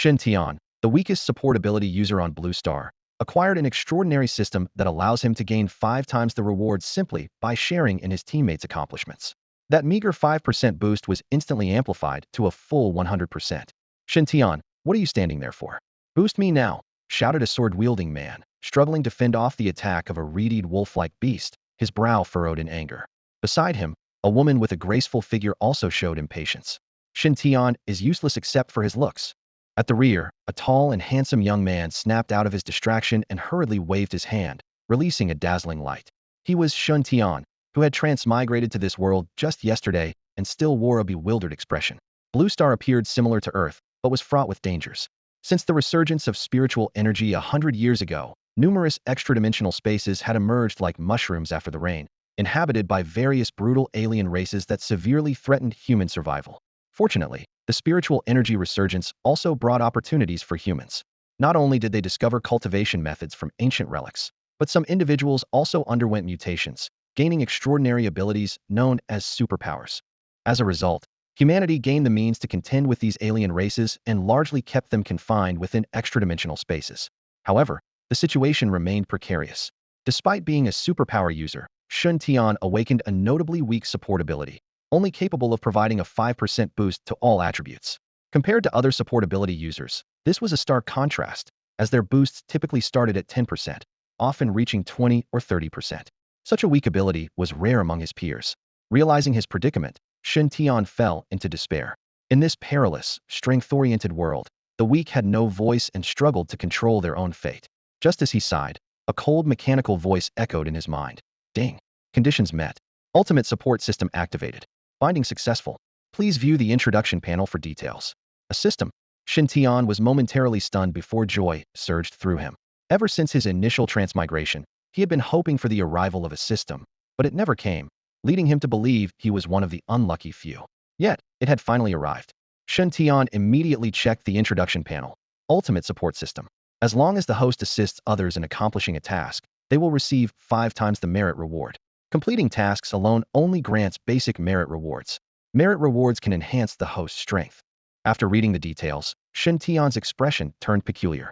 Shen Tian, the weakest support ability user on Blue Star, acquired an extraordinary system that allows him to gain 5 times the rewards simply by sharing in his teammates' accomplishments. That meager 5% boost was instantly amplified to a full 100%. Shen Tian, what are you standing there for? Boost me now, shouted a sword-wielding man, struggling to fend off the attack of a reedied wolf-like beast, his brow furrowed in anger. Beside him, a woman with a graceful figure also showed impatience. Shen Tian is useless except for his looks. At the rear, a tall and handsome young man snapped out of his distraction and hurriedly waved his hand, releasing a dazzling light. He was Shen Tian, who had transmigrated to this world just yesterday and still wore a bewildered expression. Blue Star appeared similar to Earth, but was fraught with dangers. Since the resurgence of spiritual energy 100 years ago, numerous extra-dimensional spaces had emerged like mushrooms after the rain, inhabited by various brutal alien races that severely threatened human survival. Fortunately, the spiritual energy resurgence also brought opportunities for humans. Not only did they discover cultivation methods from ancient relics, but some individuals also underwent mutations, gaining extraordinary abilities known as superpowers. As a result, humanity gained the means to contend with these alien races and largely kept them confined within extra-dimensional spaces. However, the situation remained precarious. Despite being a superpower user, Shen Tian awakened a notably weak support ability, only capable of providing a 5% boost to all attributes. Compared to other support ability users, this was a stark contrast, as their boosts typically started at 10%, often reaching 20 or 30%. Such a weak ability was rare among his peers. Realizing his predicament, Shen Tian fell into despair. In this perilous, strength-oriented world, the weak had no voice and struggled to control their own fate. Just as he sighed, a cold mechanical voice echoed in his mind. Ding. Conditions met. Ultimate support system activated. Binding successful. Please view the introduction panel for details. A system. Shen Tian was momentarily stunned before joy surged through him. Ever since his initial transmigration, he had been hoping for the arrival of a system, but it never came, leading him to believe he was one of the unlucky few. Yet, it had finally arrived. Shen Tian immediately checked the introduction panel. Ultimate support system. As long as the host assists others in accomplishing a task, they will receive 5 times the merit reward. Completing tasks alone only grants basic merit rewards. Merit rewards can enhance the host's strength. After reading the details, Shen Tian's expression turned peculiar.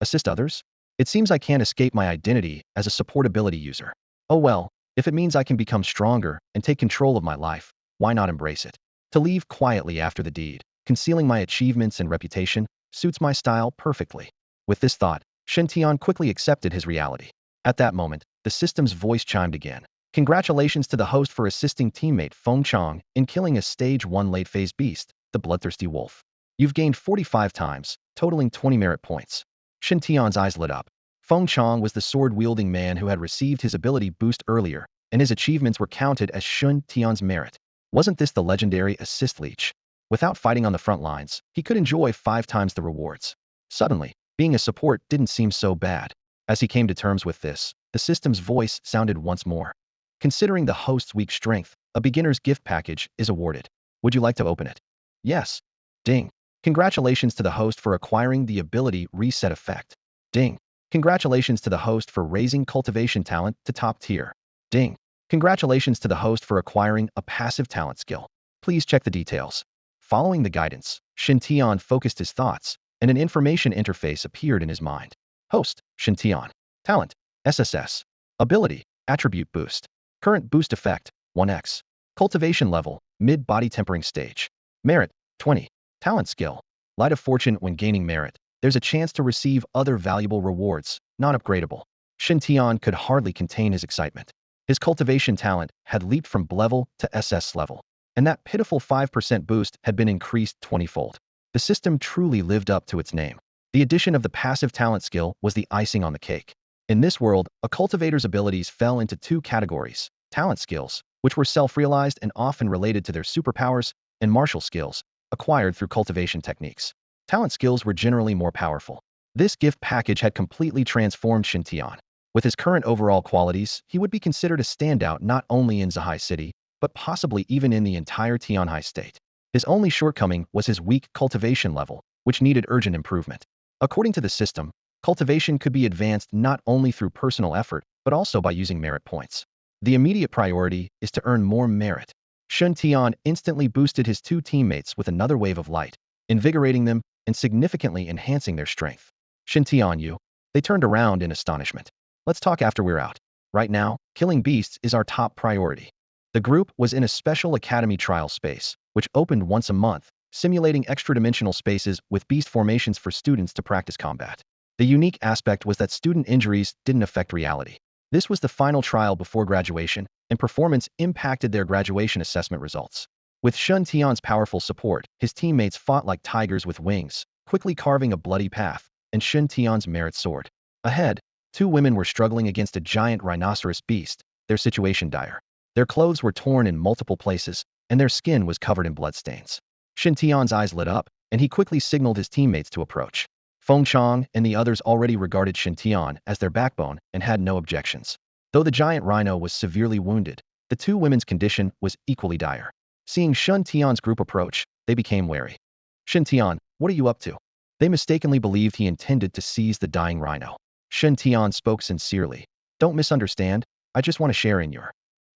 Assist others? It seems I can't escape my identity as a support ability user. Oh well, if it means I can become stronger and take control of my life, why not embrace it? To leave quietly after the deed, concealing my achievements and reputation, suits my style perfectly. With this thought, Shen Tian quickly accepted his reality. At that moment, the system's voice chimed again. Congratulations to the host for assisting teammate Feng Chong in killing a Stage 1 late-phase beast, the bloodthirsty wolf. You've gained 45 times, totaling 20 merit points. Shen Tian's eyes lit up. Feng Chong was the sword-wielding man who had received his ability boost earlier, and his achievements were counted as Shen Tian's merit. Wasn't this the legendary assist leech? Without fighting on the front lines, he could enjoy 5 times the rewards. Suddenly, being a support didn't seem so bad. As he came to terms with this, the system's voice sounded once more. Considering the host's weak strength, a beginner's gift package is awarded. Would you like to open it? Yes. Ding. Congratulations to the host for acquiring the ability Reset Effect. Ding. Congratulations to the host for raising cultivation talent to top tier. Ding. Congratulations to the host for acquiring a passive talent skill. Please check the details. Following the guidance, Shen Tian focused his thoughts, and an information interface appeared in his mind. Host, Shen Tian. Talent, SSS. Ability, Attribute Boost. Current boost effect, 1x. Cultivation level, mid-body tempering stage. Merit, 20. Talent skill. Light of Fortune. When gaining merit, there's a chance to receive other valuable rewards, non-upgradable. Shen Tian could hardly contain his excitement. His cultivation talent had leaped from B level to SS level, and that pitiful 5% boost had been increased 20-fold. The system truly lived up to its name. The addition of the passive talent skill was the icing on the cake. In this world, a cultivator's abilities fell into 2 categories: talent skills, which were self-realized and often related to their superpowers, and martial skills, acquired through cultivation techniques. Talent skills were generally more powerful. This gift package had completely transformed Shen Tian. With his current overall qualities, he would be considered a standout not only in Zhai City, but possibly even in the entire Tianhai state. His only shortcoming was his weak cultivation level, which needed urgent improvement. According to the system, cultivation could be advanced not only through personal effort, but also by using merit points. The immediate priority is to earn more merit. Shen Tian instantly boosted his 2 teammates with another wave of light, invigorating them and significantly enhancing their strength. Shen Tian, you. They turned around in astonishment. Let's talk after we're out. Right now, killing beasts is our top priority. The group was in a special academy trial space, which opened once a month, simulating extra-dimensional spaces with beast formations for students to practice combat. The unique aspect was that student injuries didn't affect reality. This was the final trial before graduation, and performance impacted their graduation assessment results. With Shen Tian's powerful support, his teammates fought like tigers with wings, quickly carving a bloody path, and Shen Tian's merit soared. Ahead, two women were struggling against a giant rhinoceros beast, their situation dire. Their clothes were torn in multiple places, and their skin was covered in bloodstains. Shen Tian's eyes lit up, and he quickly signaled his teammates to approach. Feng Chang and the others already regarded Shen Tian as their backbone and had no objections. Though the giant rhino was severely wounded, the two women's condition was equally dire. Seeing Shen Tian's group approach, they became wary. Shen Tian, what are you up to? They mistakenly believed he intended to seize the dying rhino. Shen Tian spoke sincerely. Don't misunderstand, I just want to share in your...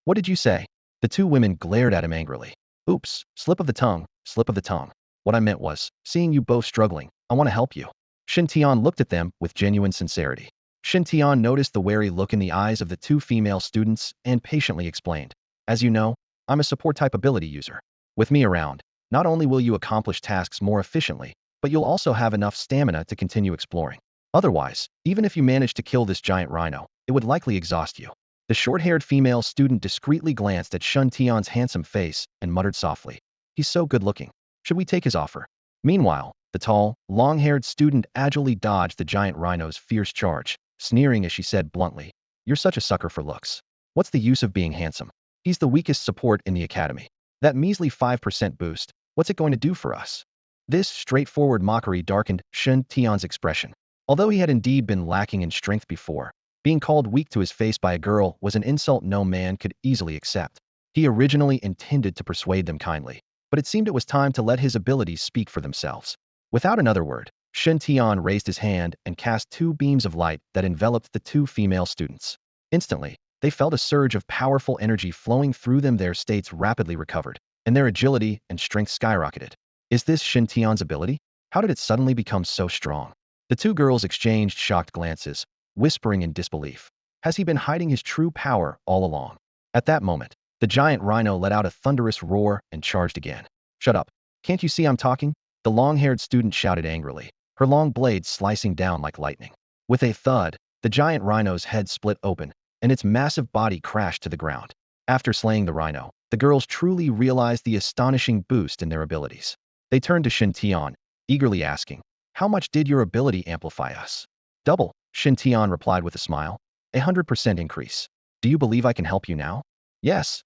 What did you say? The two women glared at him angrily. Oops, slip of the tongue, slip of the tongue. What I meant was, seeing you both struggling, I want to help you. Shen Tian looked at them with genuine sincerity. Shen Tian noticed the wary look in the eyes of the two female students and patiently explained. As you know, I'm a support-type ability user. With me around, not only will you accomplish tasks more efficiently, but you'll also have enough stamina to continue exploring. Otherwise, even if you manage to kill this giant rhino, it would likely exhaust you. The short-haired female student discreetly glanced at Shen Tian's handsome face and muttered softly. He's so good-looking. Should we take his offer? Meanwhile, the tall, long-haired student agilely dodged the giant rhino's fierce charge, sneering as she said bluntly, You're such a sucker for looks. What's the use of being handsome? He's the weakest support in the academy. That measly 5% boost, what's it going to do for us? This straightforward mockery darkened Shen Tian's expression. Although he had indeed been lacking in strength before, being called weak to his face by a girl was an insult no man could easily accept. He originally intended to persuade them kindly, but it seemed it was time to let his abilities speak for themselves. Without another word, Shen Tian raised his hand and cast two beams of light that enveloped the two female students. Instantly, they felt a surge of powerful energy flowing through them. Their states rapidly recovered, and their agility and strength skyrocketed. Is this Shen Tian's ability? How did it suddenly become so strong? The two girls exchanged shocked glances, whispering in disbelief. Has he been hiding his true power all along? At that moment, the giant rhino let out a thunderous roar and charged again. Shut up. Can't you see I'm talking? The long-haired student shouted angrily, her long blades slicing down like lightning. With a thud, the giant rhino's head split open, and its massive body crashed to the ground. After slaying the rhino, the girls truly realized the astonishing boost in their abilities. They turned to Shen Tian, eagerly asking, How much did your ability amplify us? Double, Shen Tian replied with a smile. 100% increase. Do you believe I can help you now? Yes,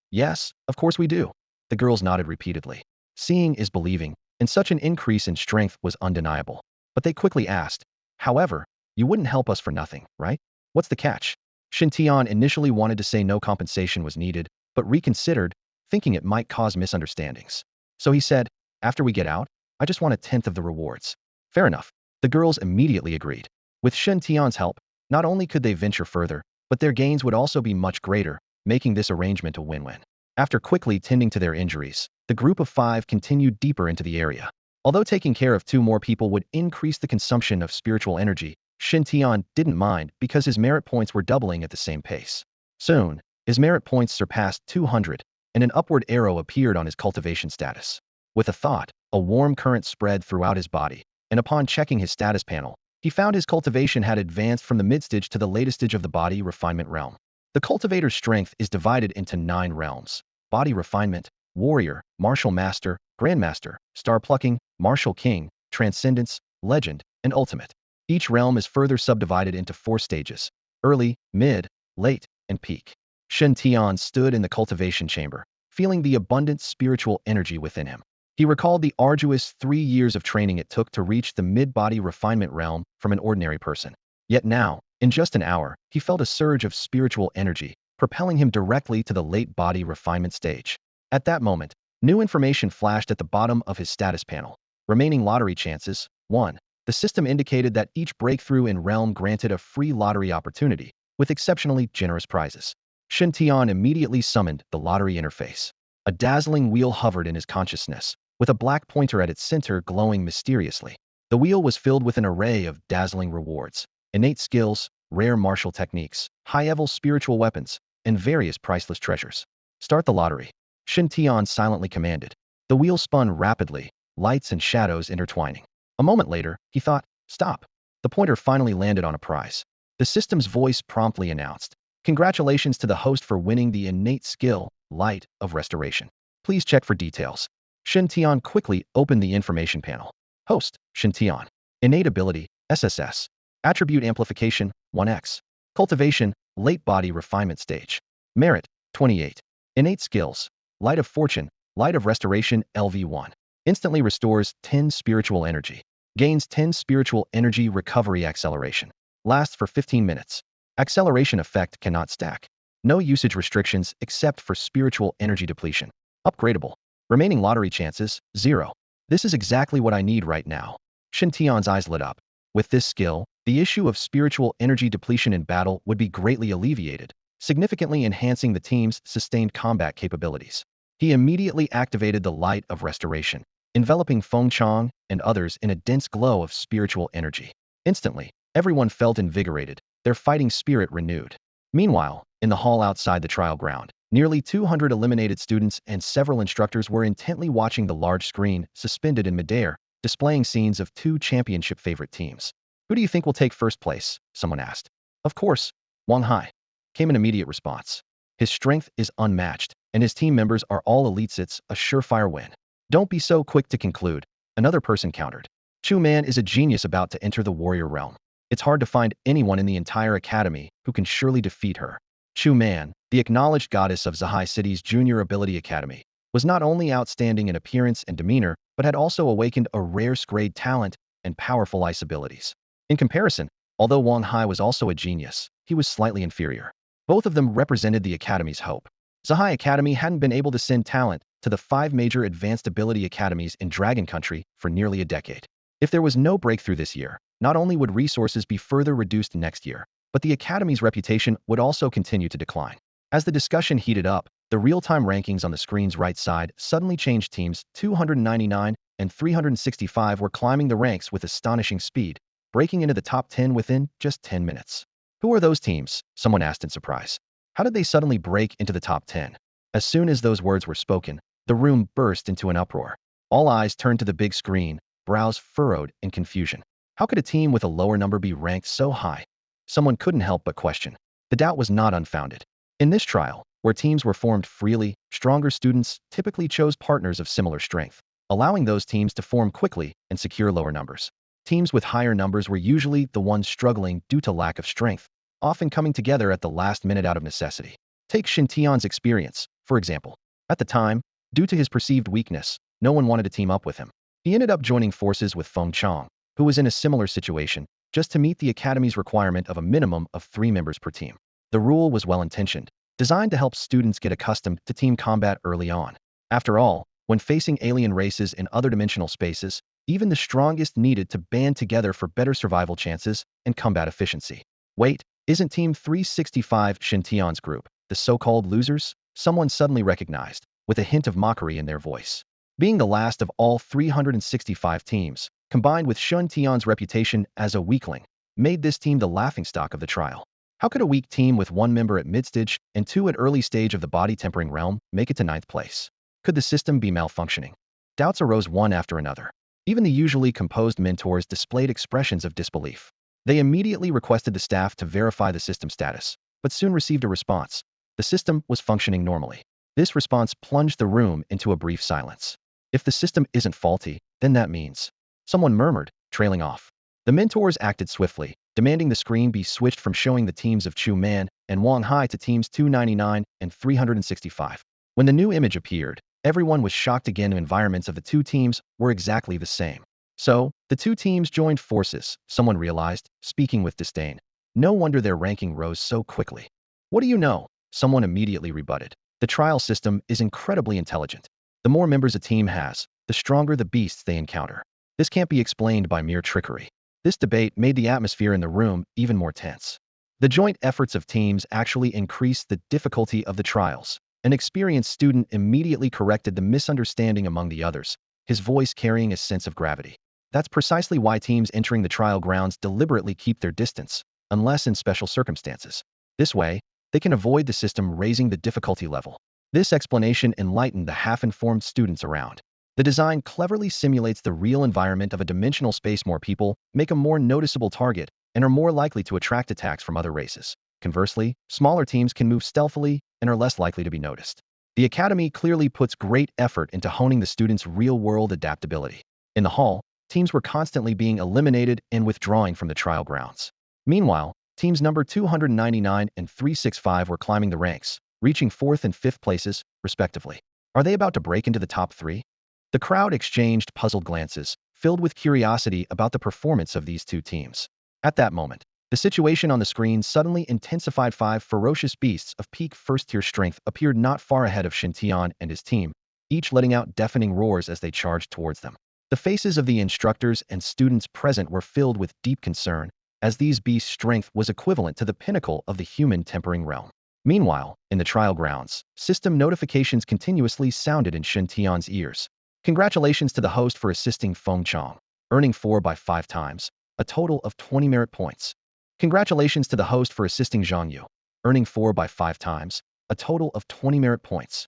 of course we do. The girls nodded repeatedly. Seeing is believing, and such an increase in strength was undeniable. But they quickly asked, However, you wouldn't help us for nothing, right? What's the catch? Shen Tian initially wanted to say no compensation was needed, but reconsidered, thinking it might cause misunderstandings. So he said, After we get out, I just want 1/10 of the rewards. Fair enough. The girls immediately agreed. With Shen Tian's help, not only could they venture further, but their gains would also be much greater, making this arrangement a win-win. After quickly tending to their injuries, the group of 5 continued deeper into the area. Although taking care of 2 more people would increase the consumption of spiritual energy, Shen Tian didn't mind because his merit points were doubling at the same pace. Soon, his merit points surpassed 200, and an upward arrow appeared on his cultivation status. With a thought, a warm current spread throughout his body, and upon checking his status panel, he found his cultivation had advanced from the mid-stage to the latest stage of the body refinement realm. The cultivator's strength is divided into 9 realms: body refinement, warrior, martial master, grandmaster, star plucking, martial king, transcendence, legend, and ultimate. Each realm is further subdivided into 4 stages: early, mid, late, and peak. Shen Tian stood in the cultivation chamber, feeling the abundant spiritual energy within him. He recalled the arduous 3 years of training it took to reach the mid-body refinement realm from an ordinary person. Yet now, in just an hour, he felt a surge of spiritual energy, propelling him directly to the late body refinement stage. At that moment, new information flashed at the bottom of his status panel. Remaining lottery chances, 1. The system indicated that each breakthrough in realm granted a free lottery opportunity, with exceptionally generous prizes. Shen Tian immediately summoned the lottery interface. A dazzling wheel hovered in his consciousness, with a black pointer at its center glowing mysteriously. The wheel was filled with an array of dazzling rewards, innate skills, rare martial techniques, high-level spiritual weapons, and various priceless treasures. Start the lottery. Shen Tian silently commanded. The wheel spun rapidly, lights and shadows intertwining. A moment later, he thought, stop. The pointer finally landed on a prize. The system's voice promptly announced, congratulations to the host for winning the innate skill, Light of Restoration. Please check for details. Shen Tian quickly opened the information panel. Host, Shen Tian. Innate ability, SSS. Attribute amplification, 1x. Cultivation, late body refinement stage. Merit, 28. Innate skills, Light of Fortune, Light of Restoration, LV1. Instantly restores 10 spiritual energy. Gains 10 spiritual energy recovery acceleration. Lasts for 15 minutes. Acceleration effect cannot stack. No usage restrictions except for spiritual energy depletion. Upgradable. Remaining lottery chances, 0. This is exactly what I need right now. Shen Tian's eyes lit up. With this skill, the issue of spiritual energy depletion in battle would be greatly alleviated, significantly enhancing the team's sustained combat capabilities. He immediately activated the Light of Restoration, enveloping Feng Chong and others in a dense glow of spiritual energy. Instantly, everyone felt invigorated, their fighting spirit renewed. Meanwhile, in the hall outside the trial ground, nearly 200 eliminated students and several instructors were intently watching the large screen suspended in midair, displaying scenes of two championship favorite teams. Who do you think will take first place? Someone asked. Of course, Wang Hai, came an immediate response. His strength is unmatched, and his team members are all elites. It's a surefire win. Don't be so quick to conclude, another person countered. Chu Man is a genius about to enter the warrior realm. It's hard to find anyone in the entire academy who can surely defeat her. Chu Man, the acknowledged goddess of Zhai City's Junior Ability Academy, was not only outstanding in appearance and demeanor, but had also awakened a rare grade talent and powerful ice abilities. In comparison, although Wang Hai was also a genius, he was slightly inferior. Both of them represented the academy's hope. Zhai Academy hadn't been able to send talent to the 5 major advanced ability academies in Dragon Country for nearly a decade. If there was no breakthrough this year, not only would resources be further reduced next year, but the academy's reputation would also continue to decline. As the discussion heated up, the real-time rankings on the screen's right side suddenly changed. Teams 299 and 365 were climbing the ranks with astonishing speed, breaking into the top 10 within just 10 minutes. Who are those teams? Someone asked in surprise. How did they suddenly break into the top 10? As soon as those words were spoken, the room burst into an uproar. All eyes turned to the big screen, brows furrowed in confusion. How could a team with a lower number be ranked so high? Someone couldn't help but question. The doubt was not unfounded. In this trial, where teams were formed freely, stronger students typically chose partners of similar strength, allowing those teams to form quickly and secure lower numbers. Teams with higher numbers were usually the ones struggling due to lack of strength, often coming together at the last minute out of necessity. Take Shen Tian's experience, for example. At the time, due to his perceived weakness, no one wanted to team up with him. He ended up joining forces with Feng Chong, who was in a similar situation, just to meet the academy's requirement of a minimum of 3 members per team. The rule was well-intentioned, designed to help students get accustomed to team combat early on. After all, when facing alien races in other dimensional spaces, even the strongest needed to band together for better survival chances and combat efficiency. Wait, isn't Team 365 Shen Tian's group the so-called losers? Someone suddenly recognized, with a hint of mockery in their voice. Being the last of all 365 teams, combined with Shen Tian's reputation as a weakling, made this team the laughingstock of the trial. How could a weak team with 1 member at mid-stage and 2 at early stage of the body-tempering realm make it to 9th place? Could the system be malfunctioning? Doubts arose one after another. Even the usually composed mentors displayed expressions of disbelief. They immediately requested the staff to verify the system status, but soon received a response. The system was functioning normally. This response plunged the room into a brief silence. If the system isn't faulty, then that means... Someone murmured, trailing off. The mentors acted swiftly, demanding the screen be switched from showing the teams of Chu Man and Wang Hai to teams 299 and 365. When the new image appeared, everyone was shocked again. The environments of the 2 teams were exactly the same. So, the 2 teams joined forces, someone realized, speaking with disdain. No wonder their ranking rose so quickly. What do you know? Someone immediately rebutted. The trial system is incredibly intelligent. The more members a team has, the stronger the beasts they encounter. This can't be explained by mere trickery. This debate made the atmosphere in the room even more tense. The joint efforts of teams actually increased the difficulty of the trials. An experienced student immediately corrected the misunderstanding among the others, his voice carrying a sense of gravity. That's precisely why teams entering the trial grounds deliberately keep their distance, unless in special circumstances. This way, they can avoid the system raising the difficulty level. This explanation enlightened the half-informed students around. The design cleverly simulates the real environment of a dimensional space. More people make a more noticeable target and are more likely to attract attacks from other races. Conversely, smaller teams can move stealthily and are less likely to be noticed. The Academy clearly puts great effort into honing the students' real-world adaptability. In the hall, teams were constantly being eliminated and withdrawing from the trial grounds. Meanwhile, teams number 299 and 365 were climbing the ranks, reaching 4th and 5th places, respectively. Are they about to break into the top 3? The crowd exchanged puzzled glances, filled with curiosity about the performance of these two teams. At that moment, the situation on the screen suddenly intensified. 5 ferocious beasts of peak first-tier strength appeared not far ahead of Shen Tian and his team, each letting out deafening roars as they charged towards them. The faces of the instructors and students present were filled with deep concern, as these beasts' strength was equivalent to the pinnacle of the human tempering realm. Meanwhile, in the trial grounds, system notifications continuously sounded in Shen Tian's ears. Congratulations to the host for assisting Feng Chong, earning 4 by 5 times, a total of 20 merit points. Congratulations to the host for assisting Zhang Yu, earning 4 by 5 times, a total of 20 merit points.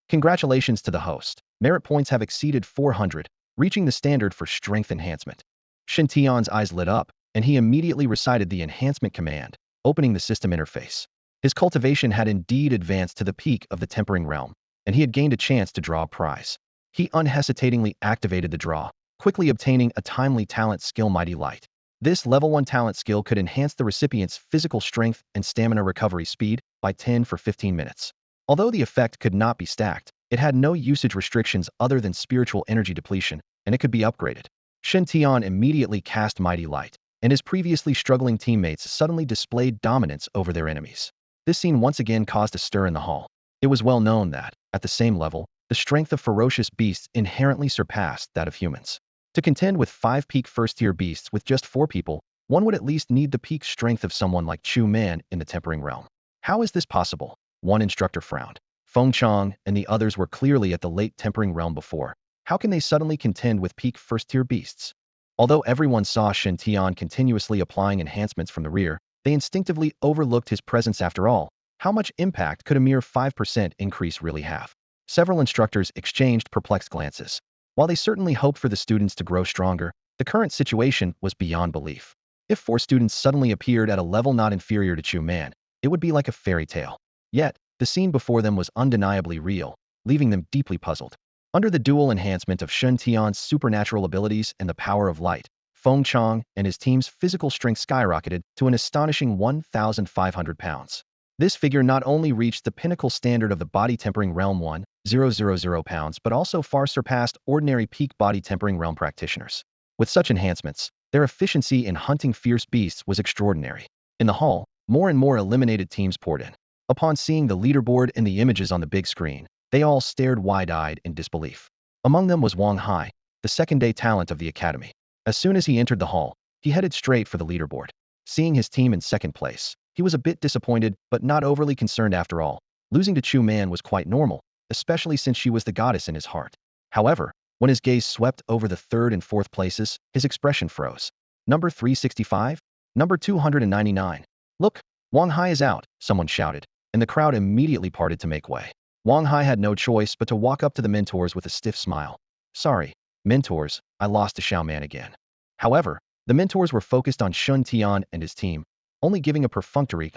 Congratulations to the host. Merit points have exceeded 400, reaching the standard for strength enhancement. Shen Tian's eyes lit up, and he immediately recited the enhancement command, opening the system interface. His cultivation had indeed advanced to the peak of the tempering realm, and he had gained a chance to draw a prize. He unhesitatingly activated the draw, quickly obtaining a timely talent skill Mighty Light. This level 1 talent skill could enhance the recipient's physical strength and stamina recovery speed by 10 for 15 minutes. Although the effect could not be stacked, it had no usage restrictions other than spiritual energy depletion, and it could be upgraded. Shen Tian immediately cast Mighty Light, and his previously struggling teammates suddenly displayed dominance over their enemies. This scene once again caused a stir in the hall. It was well known that, at the same level, the strength of ferocious beasts inherently surpassed that of humans. To contend with 5 peak first-tier beasts with just 4 people, one would at least need the peak strength of someone like Chu Man in the tempering realm. How is this possible? One instructor frowned. Feng Chong and the others were clearly at the late tempering realm before. How can they suddenly contend with peak first-tier beasts? Although everyone saw Shen Tian continuously applying enhancements from the rear, they instinctively overlooked his presence. After all, how much impact could a mere 5% increase really have? Several instructors exchanged perplexed glances. While they certainly hoped for the students to grow stronger, the current situation was beyond belief. If 4 students suddenly appeared at a level not inferior to Chu Man, it would be like a fairy tale. Yet, the scene before them was undeniably real, leaving them deeply puzzled. Under the dual enhancement of Shen Tian's supernatural abilities and the power of light, Feng Chong and his team's physical strength skyrocketed to an astonishing 1,500 pounds. This figure not only reached the pinnacle standard of the body tempering realm 1,000 pounds, but also far surpassed ordinary peak body tempering realm practitioners. With such enhancements, their efficiency in hunting fierce beasts was extraordinary. In the hall, more and more eliminated teams poured in. Upon seeing the leaderboard and the images on the big screen, they all stared wide-eyed in disbelief. Among them was Wang Hai, the second-day talent of the academy. As soon as he entered the hall, he headed straight for the leaderboard. Seeing his team in second place, he was a bit disappointed, but not overly concerned after all. Losing to Chu Man was quite normal, especially since she was the goddess in his heart. However, when his gaze swept over the 3rd and 4th places, his expression froze. Number 365? Number 299. Look, Wang Hai is out, someone shouted, and the crowd immediately parted to make way. Wang Hai had no choice but to walk up to the mentors with a stiff smile. Sorry, mentors, I lost to Xiao Man again. However, the mentors were focused on Shen Tian and his team, only giving a perfunctory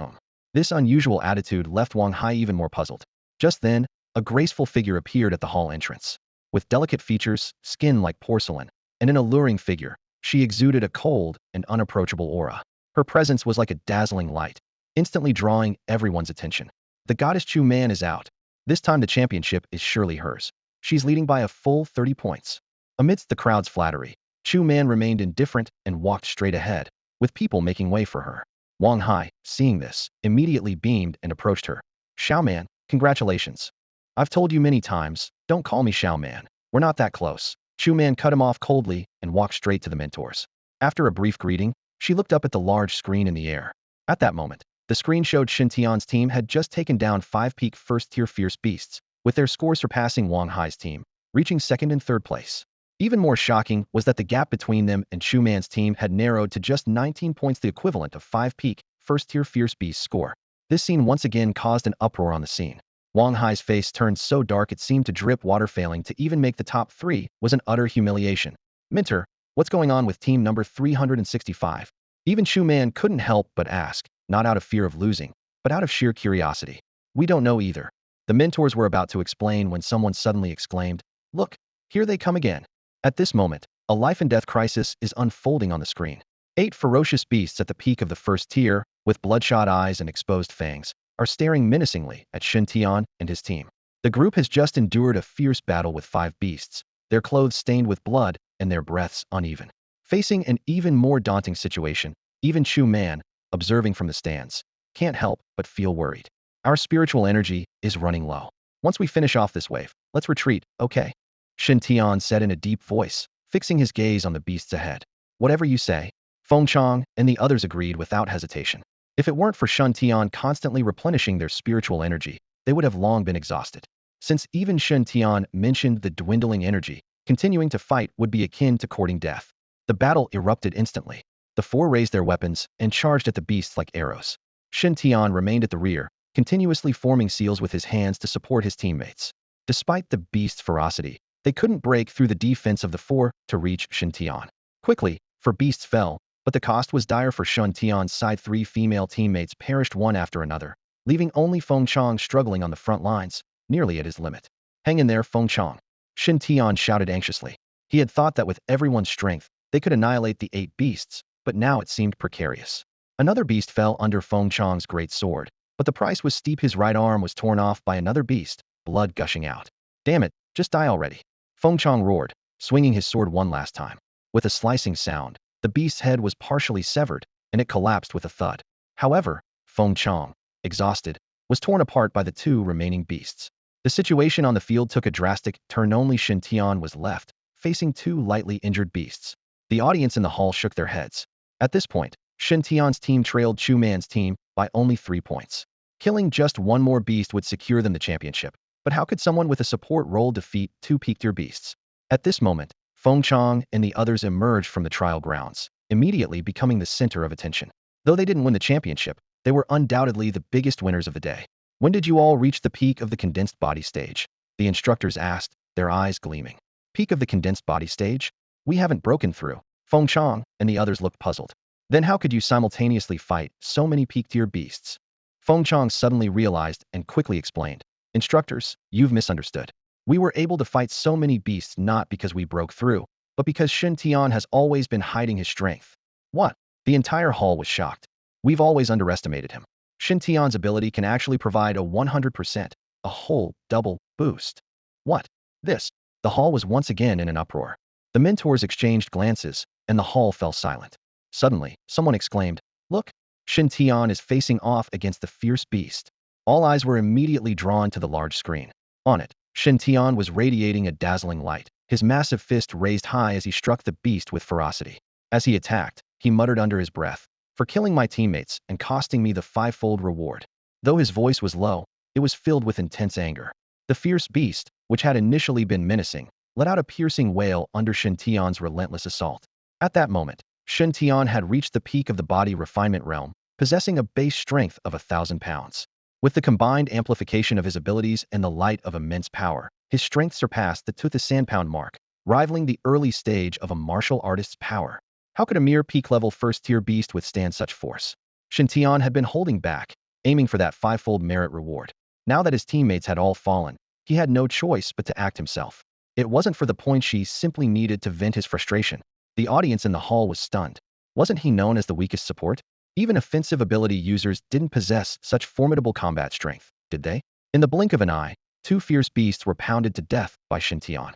This unusual attitude left Wang Hai even more puzzled. Just then, a graceful figure appeared at the hall entrance. With delicate features, skin like porcelain, and an alluring figure, she exuded a cold and unapproachable aura. Her presence was like a dazzling light, instantly drawing everyone's attention. The goddess Chu Man is out. This time the championship is surely hers. She's leading by a full 30 points. Amidst the crowd's flattery, Chu Man remained indifferent and walked straight ahead, with people making way for her. Wang Hai, seeing this, immediately beamed and approached her. Xiao Man, congratulations. I've told you many times, don't call me Xiao Man. We're not that close. Chu Man cut him off coldly and walked straight to the mentors. After a brief greeting, she looked up at the large screen in the air. At that moment, the screen showed Shen Tian's team had just taken down 5 peak first-tier fierce beasts, with their score surpassing Wang Hai's team, reaching 2nd and 3rd place. Even more shocking was that the gap between them and Chu Man's team had narrowed to just 19 points, the equivalent of 5 peak, first-tier Fierce Beast score. This scene once again caused an uproar on the scene. Wang Hai's face turned so dark it seemed to drip water. Failing to even make the top 3 was an utter humiliation. Minter, what's going on with team number 365? Even Chu Man couldn't help but ask, not out of fear of losing, but out of sheer curiosity. We don't know either. The mentors were about to explain when someone suddenly exclaimed, "Look, here they come again." At this moment, a life-and-death crisis is unfolding on the screen. 8 ferocious beasts at the peak of the first tier, with bloodshot eyes and exposed fangs, are staring menacingly at Shen Tian and his team. The group has just endured a fierce battle with 5 beasts, their clothes stained with blood and their breaths uneven. Facing an even more daunting situation, even Chu Man, observing from the stands, can't help but feel worried. Our spiritual energy is running low. Once we finish off this wave, let's retreat, okay? Shen Tian said in a deep voice, fixing his gaze on the beasts ahead. Whatever you say. Feng Chang and the others agreed without hesitation. If it weren't for Shen Tian constantly replenishing their spiritual energy, they would have long been exhausted. Since even Shen Tian mentioned the dwindling energy, continuing to fight would be akin to courting death. The battle erupted instantly. The 4 raised their weapons and charged at the beasts like arrows. Shen Tian remained at the rear, continuously forming seals with his hands to support his teammates. Despite the beast's ferocity, they couldn't break through the defense of the 4 to reach Shen Tian. Quickly, 4 beasts fell, but the cost was dire for Shen Tian's side. 3 female teammates perished one after another, leaving only Feng Chang struggling on the front lines, nearly at his limit. Hang in there, Feng Chang. Shen Tian shouted anxiously. He had thought that with everyone's strength, they could annihilate the 8 beasts, but now it seemed precarious. Another beast fell under Feng Chang's great sword, but the price was steep. His right arm was torn off by another beast, blood gushing out. Damn it, just die already. Feng Chang roared, swinging his sword one last time. With a slicing sound, the beast's head was partially severed, and it collapsed with a thud. However, Feng Chang, exhausted, was torn apart by the 2 remaining beasts. The situation on the field took a drastic turn. Only Shen Tian was left, facing 2 lightly injured beasts. The audience in the hall shook their heads. At this point, Shen Tian's team trailed Chu Man's team by only 3 points. Killing just 1 more beast would secure them the championship. But how could someone with a support role defeat 2 peak-tier beasts? At this moment, Feng Chang and the others emerged from the trial grounds, immediately becoming the center of attention. Though they didn't win the championship, they were undoubtedly the biggest winners of the day. When did you all reach the peak of the condensed body stage? The instructors asked, their eyes gleaming. Peak of the condensed body stage? We haven't broken through. Feng Chang and the others looked puzzled. Then how could you simultaneously fight so many peak-tier beasts? Feng Chang suddenly realized and quickly explained. Instructors, you've misunderstood. We were able to fight so many beasts not because we broke through, but because Shen Tian has always been hiding his strength. What? The entire hall was shocked. We've always underestimated him. Shen Tian's ability can actually provide a 100%, a whole, double, boost. What? This? The hall was once again in an uproar. The mentors exchanged glances, and the hall fell silent. Suddenly, someone exclaimed, "Look! Shen Tian is facing off against the fierce beast." All eyes were immediately drawn to the large screen. On it, Shen Tian was radiating a dazzling light, his massive fist raised high as he struck the beast with ferocity. As he attacked, he muttered under his breath, "For killing my teammates and costing me the 5-fold reward." Though his voice was low, it was filled with intense anger. The fierce beast, which had initially been menacing, let out a piercing wail under Shen Tian's relentless assault. At that moment, Shen Tian had reached the peak of the body refinement realm, possessing a base strength of 1,000 pounds. With the combined amplification of his abilities and the light of immense power, his strength surpassed the 2,000 pound mark, rivaling the early stage of a martial artist's power. How could a mere peak-level first-tier beast withstand such force? Shen Tian had been holding back, aiming for that 5-fold merit reward. Now that his teammates had all fallen, he had no choice but to act himself. It wasn't for the point, she simply needed to vent his frustration. The audience in the hall was stunned. Wasn't he known as the weakest support? Even offensive ability users didn't possess such formidable combat strength, did they? In the blink of an eye, 2 fierce beasts were pounded to death by Shen Tian.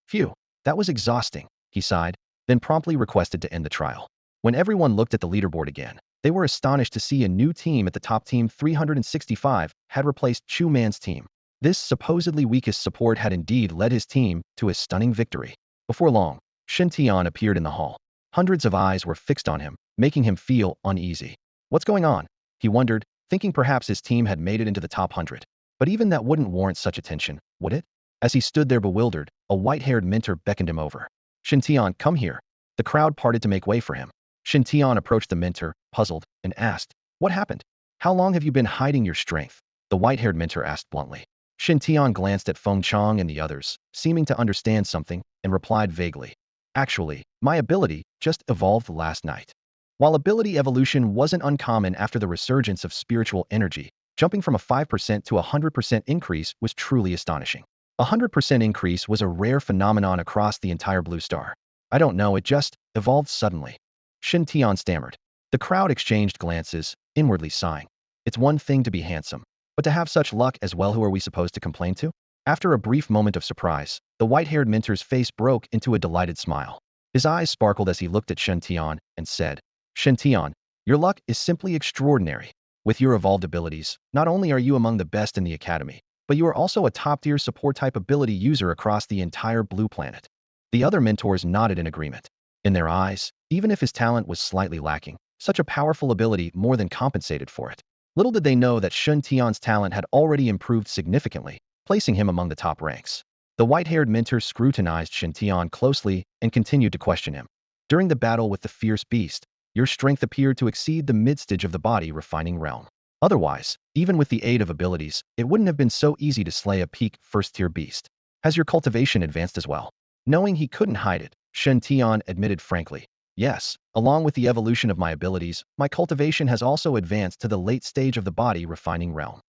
Phew, that was exhausting, he sighed, then promptly requested to end the trial. When everyone looked at the leaderboard again, they were astonished to see a new team at the top. Team 365 had replaced Chu Man's team. This supposedly weakest support had indeed led his team to a stunning victory. Before long, Shen Tian appeared in the hall. Hundreds of eyes were fixed on him, making him feel uneasy. What's going on? He wondered, thinking perhaps his team had made it into the top 100. But even that wouldn't warrant such attention, would it? As he stood there bewildered, a white-haired mentor beckoned him over. Shen Tian, come here. The crowd parted to make way for him. Shen Tian approached the mentor, puzzled, and asked, what happened? How long have you been hiding your strength? The white-haired mentor asked bluntly. Shen Tian glanced at Feng Chang and the others, seeming to understand something, and replied vaguely. Actually, my ability just evolved last night. While ability evolution wasn't uncommon after the resurgence of spiritual energy, jumping from a 5% to a 100% increase was truly astonishing. A 100% increase was a rare phenomenon across the entire blue star. I don't know, it just evolved suddenly. Shen Tian stammered. The crowd exchanged glances, inwardly sighing. It's one thing to be handsome, but to have such luck as well, who are we supposed to complain to? After a brief moment of surprise, the white-haired mentor's face broke into a delighted smile. His eyes sparkled as he looked at Shen Tian and said, Shen Tian, your luck is simply extraordinary. With your evolved abilities, not only are you among the best in the academy, but you are also a top-tier support-type ability user across the entire blue planet. The other mentors nodded in agreement. In their eyes, even if his talent was slightly lacking, such a powerful ability more than compensated for it. Little did they know that Shen Tian's talent had already improved significantly, placing him among the top ranks. The white-haired mentor scrutinized Shen Tian closely and continued to question him. During the battle with the fierce beast, your strength appeared to exceed the mid-stage of the body refining realm. Otherwise, even with the aid of abilities, it wouldn't have been so easy to slay a peak first-tier beast. Has your cultivation advanced as well? Knowing he couldn't hide it, Shen Tian admitted frankly. Yes, along with the evolution of my abilities, my cultivation has also advanced to the late stage of the body refining realm.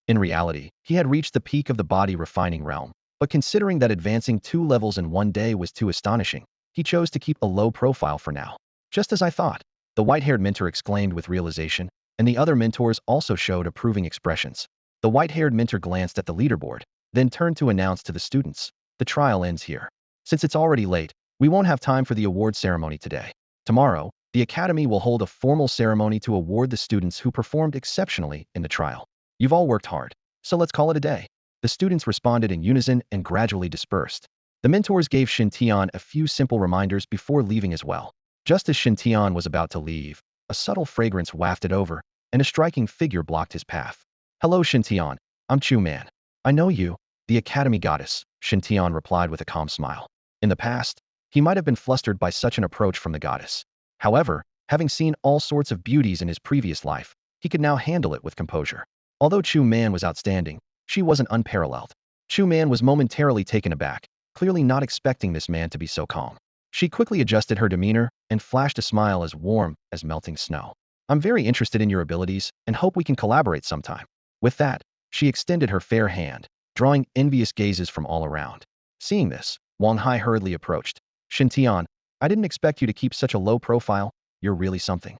In reality, he had reached the peak of the body refining realm, but considering that advancing 2 levels in one day was too astonishing, he chose to keep a low profile for now. Just as I thought, the white-haired mentor exclaimed with realization, and the other mentors also showed approving expressions. The white-haired mentor glanced at the leaderboard, then turned to announce to the students, the trial ends here. Since it's already late, we won't have time for the award ceremony today. Tomorrow, the Academy will hold a formal ceremony to award the students who performed exceptionally in the trial. You've all worked hard, so let's call it a day. The students responded in unison and gradually dispersed. The mentors gave Shen Tian a few simple reminders before leaving as well. Just as Shen Tian was about to leave, a subtle fragrance wafted over, and a striking figure blocked his path. Hello Shen Tian, I'm Chu Man. I know you, the Academy goddess, Shen Tian replied with a calm smile. In the past, he might have been flustered by such an approach from the goddess. However, having seen all sorts of beauties in his previous life, he could now handle it with composure. Although Chu Man was outstanding, she wasn't unparalleled. Chu Man was momentarily taken aback, clearly not expecting this man to be so calm. She quickly adjusted her demeanor and flashed a smile as warm as melting snow. I'm very interested in your abilities and hope we can collaborate sometime. With that, she extended her fair hand, drawing envious gazes from all around. Seeing this, Wang Hai hurriedly approached. Shen Tian, I didn't expect you to keep such a low profile. You're really something.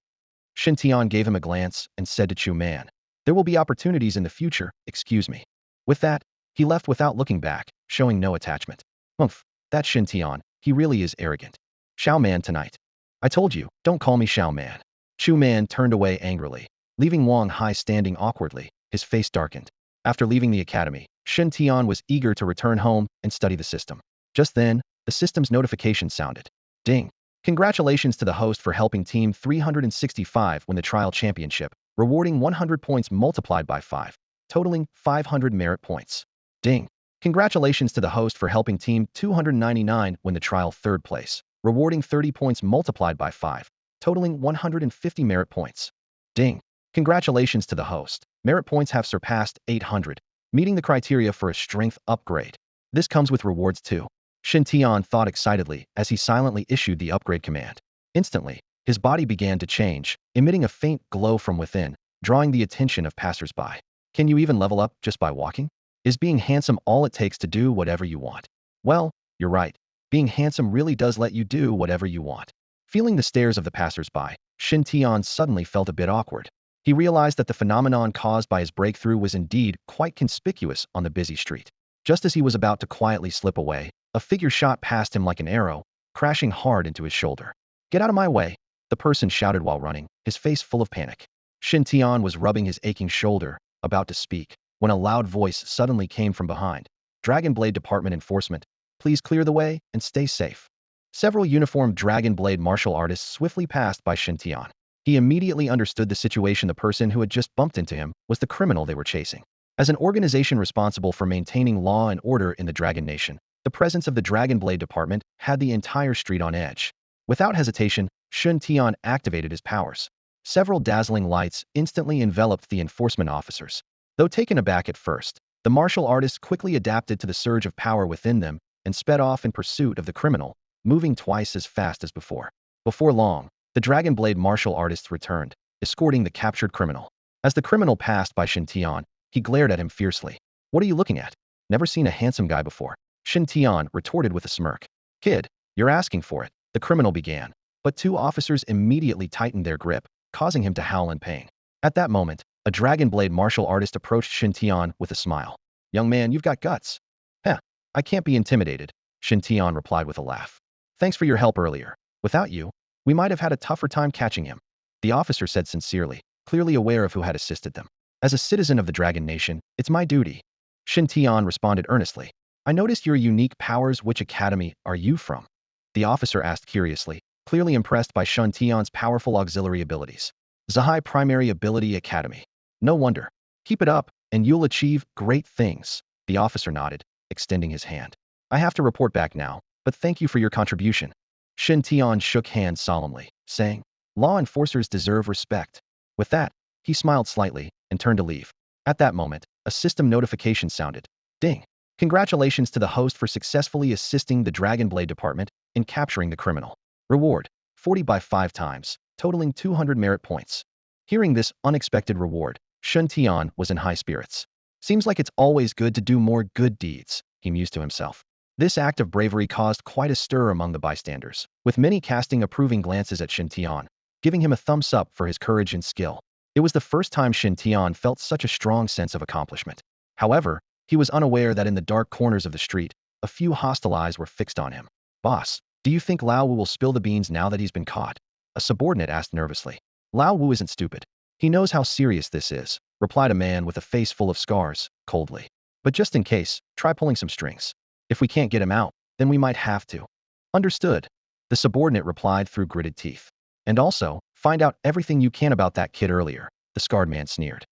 Shen Tian gave him a glance and said to Chu Man, there will be opportunities in the future, excuse me. With that, he left without looking back, showing no attachment. Humph, that Shen Tian, he really is arrogant. Xiao Man tonight. I told you, don't call me Xiao Man. Chu Man turned away angrily, leaving Wang Hai standing awkwardly, his face darkened. After leaving the academy, Shen Tian was eager to return home and study the system. Just then, the system's notification sounded. Ding! Congratulations to the host for helping Team 365 win the trial championship, rewarding 100 points multiplied by 5, totaling 500 merit points. Ding! Congratulations to the host for helping Team 299 win the trial 3rd place, rewarding 30 points multiplied by 5, totaling 150 merit points. Ding! Congratulations to the host. Merit points have surpassed 800, meeting the criteria for a strength upgrade. This comes with rewards too. Shen Tian thought excitedly as he silently issued the upgrade command. Instantly, his body began to change, emitting a faint glow from within, drawing the attention of passers-by. Can you even level up just by walking? Is being handsome all it takes to do whatever you want? Well, you're right. Being handsome really does let you do whatever you want. Feeling the stares of the passers-by, Shen Tian suddenly felt a bit awkward. He realized that the phenomenon caused by his breakthrough was indeed quite conspicuous on the busy street. Just as he was about to quietly slip away, a figure shot past him like an arrow, crashing hard into his shoulder. Get out of my way, the person shouted while running, his face full of panic. Shen Tian was rubbing his aching shoulder, about to speak, when a loud voice suddenly came from behind. Dragon Blade Department Enforcement, please clear the way and stay safe. Several uniformed Dragon Blade martial artists swiftly passed by Shen Tian. He immediately understood the situation. The person who had just bumped into him was the criminal they were chasing. As an organization responsible for maintaining law and order in the Dragon Nation, The presence of the Dragon Blade department had the entire street on edge. Without hesitation, Shen Tian activated his powers. Several dazzling lights instantly enveloped the enforcement officers. Though taken aback at first, the martial artists quickly adapted to the surge of power within them and sped off in pursuit of the criminal, moving twice as fast as before. Before long, the Dragon Blade martial artists returned, escorting the captured criminal. As the criminal passed by Shen Tian, he glared at him fiercely. "What are you looking at? Never seen a handsome guy before." Shen Tian retorted with a smirk. "Kid, you're asking for it," the criminal began. But two officers immediately tightened their grip, causing him to howl in pain. At that moment, a Dragon Blade martial artist approached Shen Tian with a smile. "Young man, you've got guts." "Heh, I can't be intimidated," Shen Tian replied with a laugh. "Thanks for your help earlier. Without you, we might have had a tougher time catching him," the officer said sincerely, clearly aware of who had assisted them. "As a citizen of the Dragon Nation, it's my duty." Shen Tian responded earnestly. "I noticed your unique powers. Which academy are you from?" the officer asked curiously, clearly impressed by Shen Tian's powerful auxiliary abilities. "Zahai Primary Ability Academy." "No wonder. Keep it up, and you'll achieve great things," the officer nodded, extending his hand. "I have to report back now, but thank you for your contribution." Shen Tian shook hands solemnly, saying, "Law enforcers deserve respect." With that, he smiled slightly and turned to leave. At that moment, a system notification sounded. Ding! Congratulations to the host for successfully assisting the Dragon Blade department in capturing the criminal. Reward, 40 by 5 times, totaling 200 merit points. Hearing this unexpected reward, Shen Tian was in high spirits. "Seems like it's always good to do more good deeds," he mused to himself. This act of bravery caused quite a stir among the bystanders, with many casting approving glances at Shen Tian, giving him a thumbs up for his courage and skill. It was the first time Shen Tian felt such a strong sense of accomplishment. However, he was unaware that in the dark corners of the street, a few hostile eyes were fixed on him. "Boss, do you think Lao Wu will spill the beans now that he's been caught?" a subordinate asked nervously. "Lao Wu isn't stupid. He knows how serious this is," replied a man with a face full of scars, coldly. "But just in case, try pulling some strings. If we can't get him out, then we might have to." "Understood," the subordinate replied through gritted teeth. "And also, find out everything you can about that kid earlier," the scarred man sneered.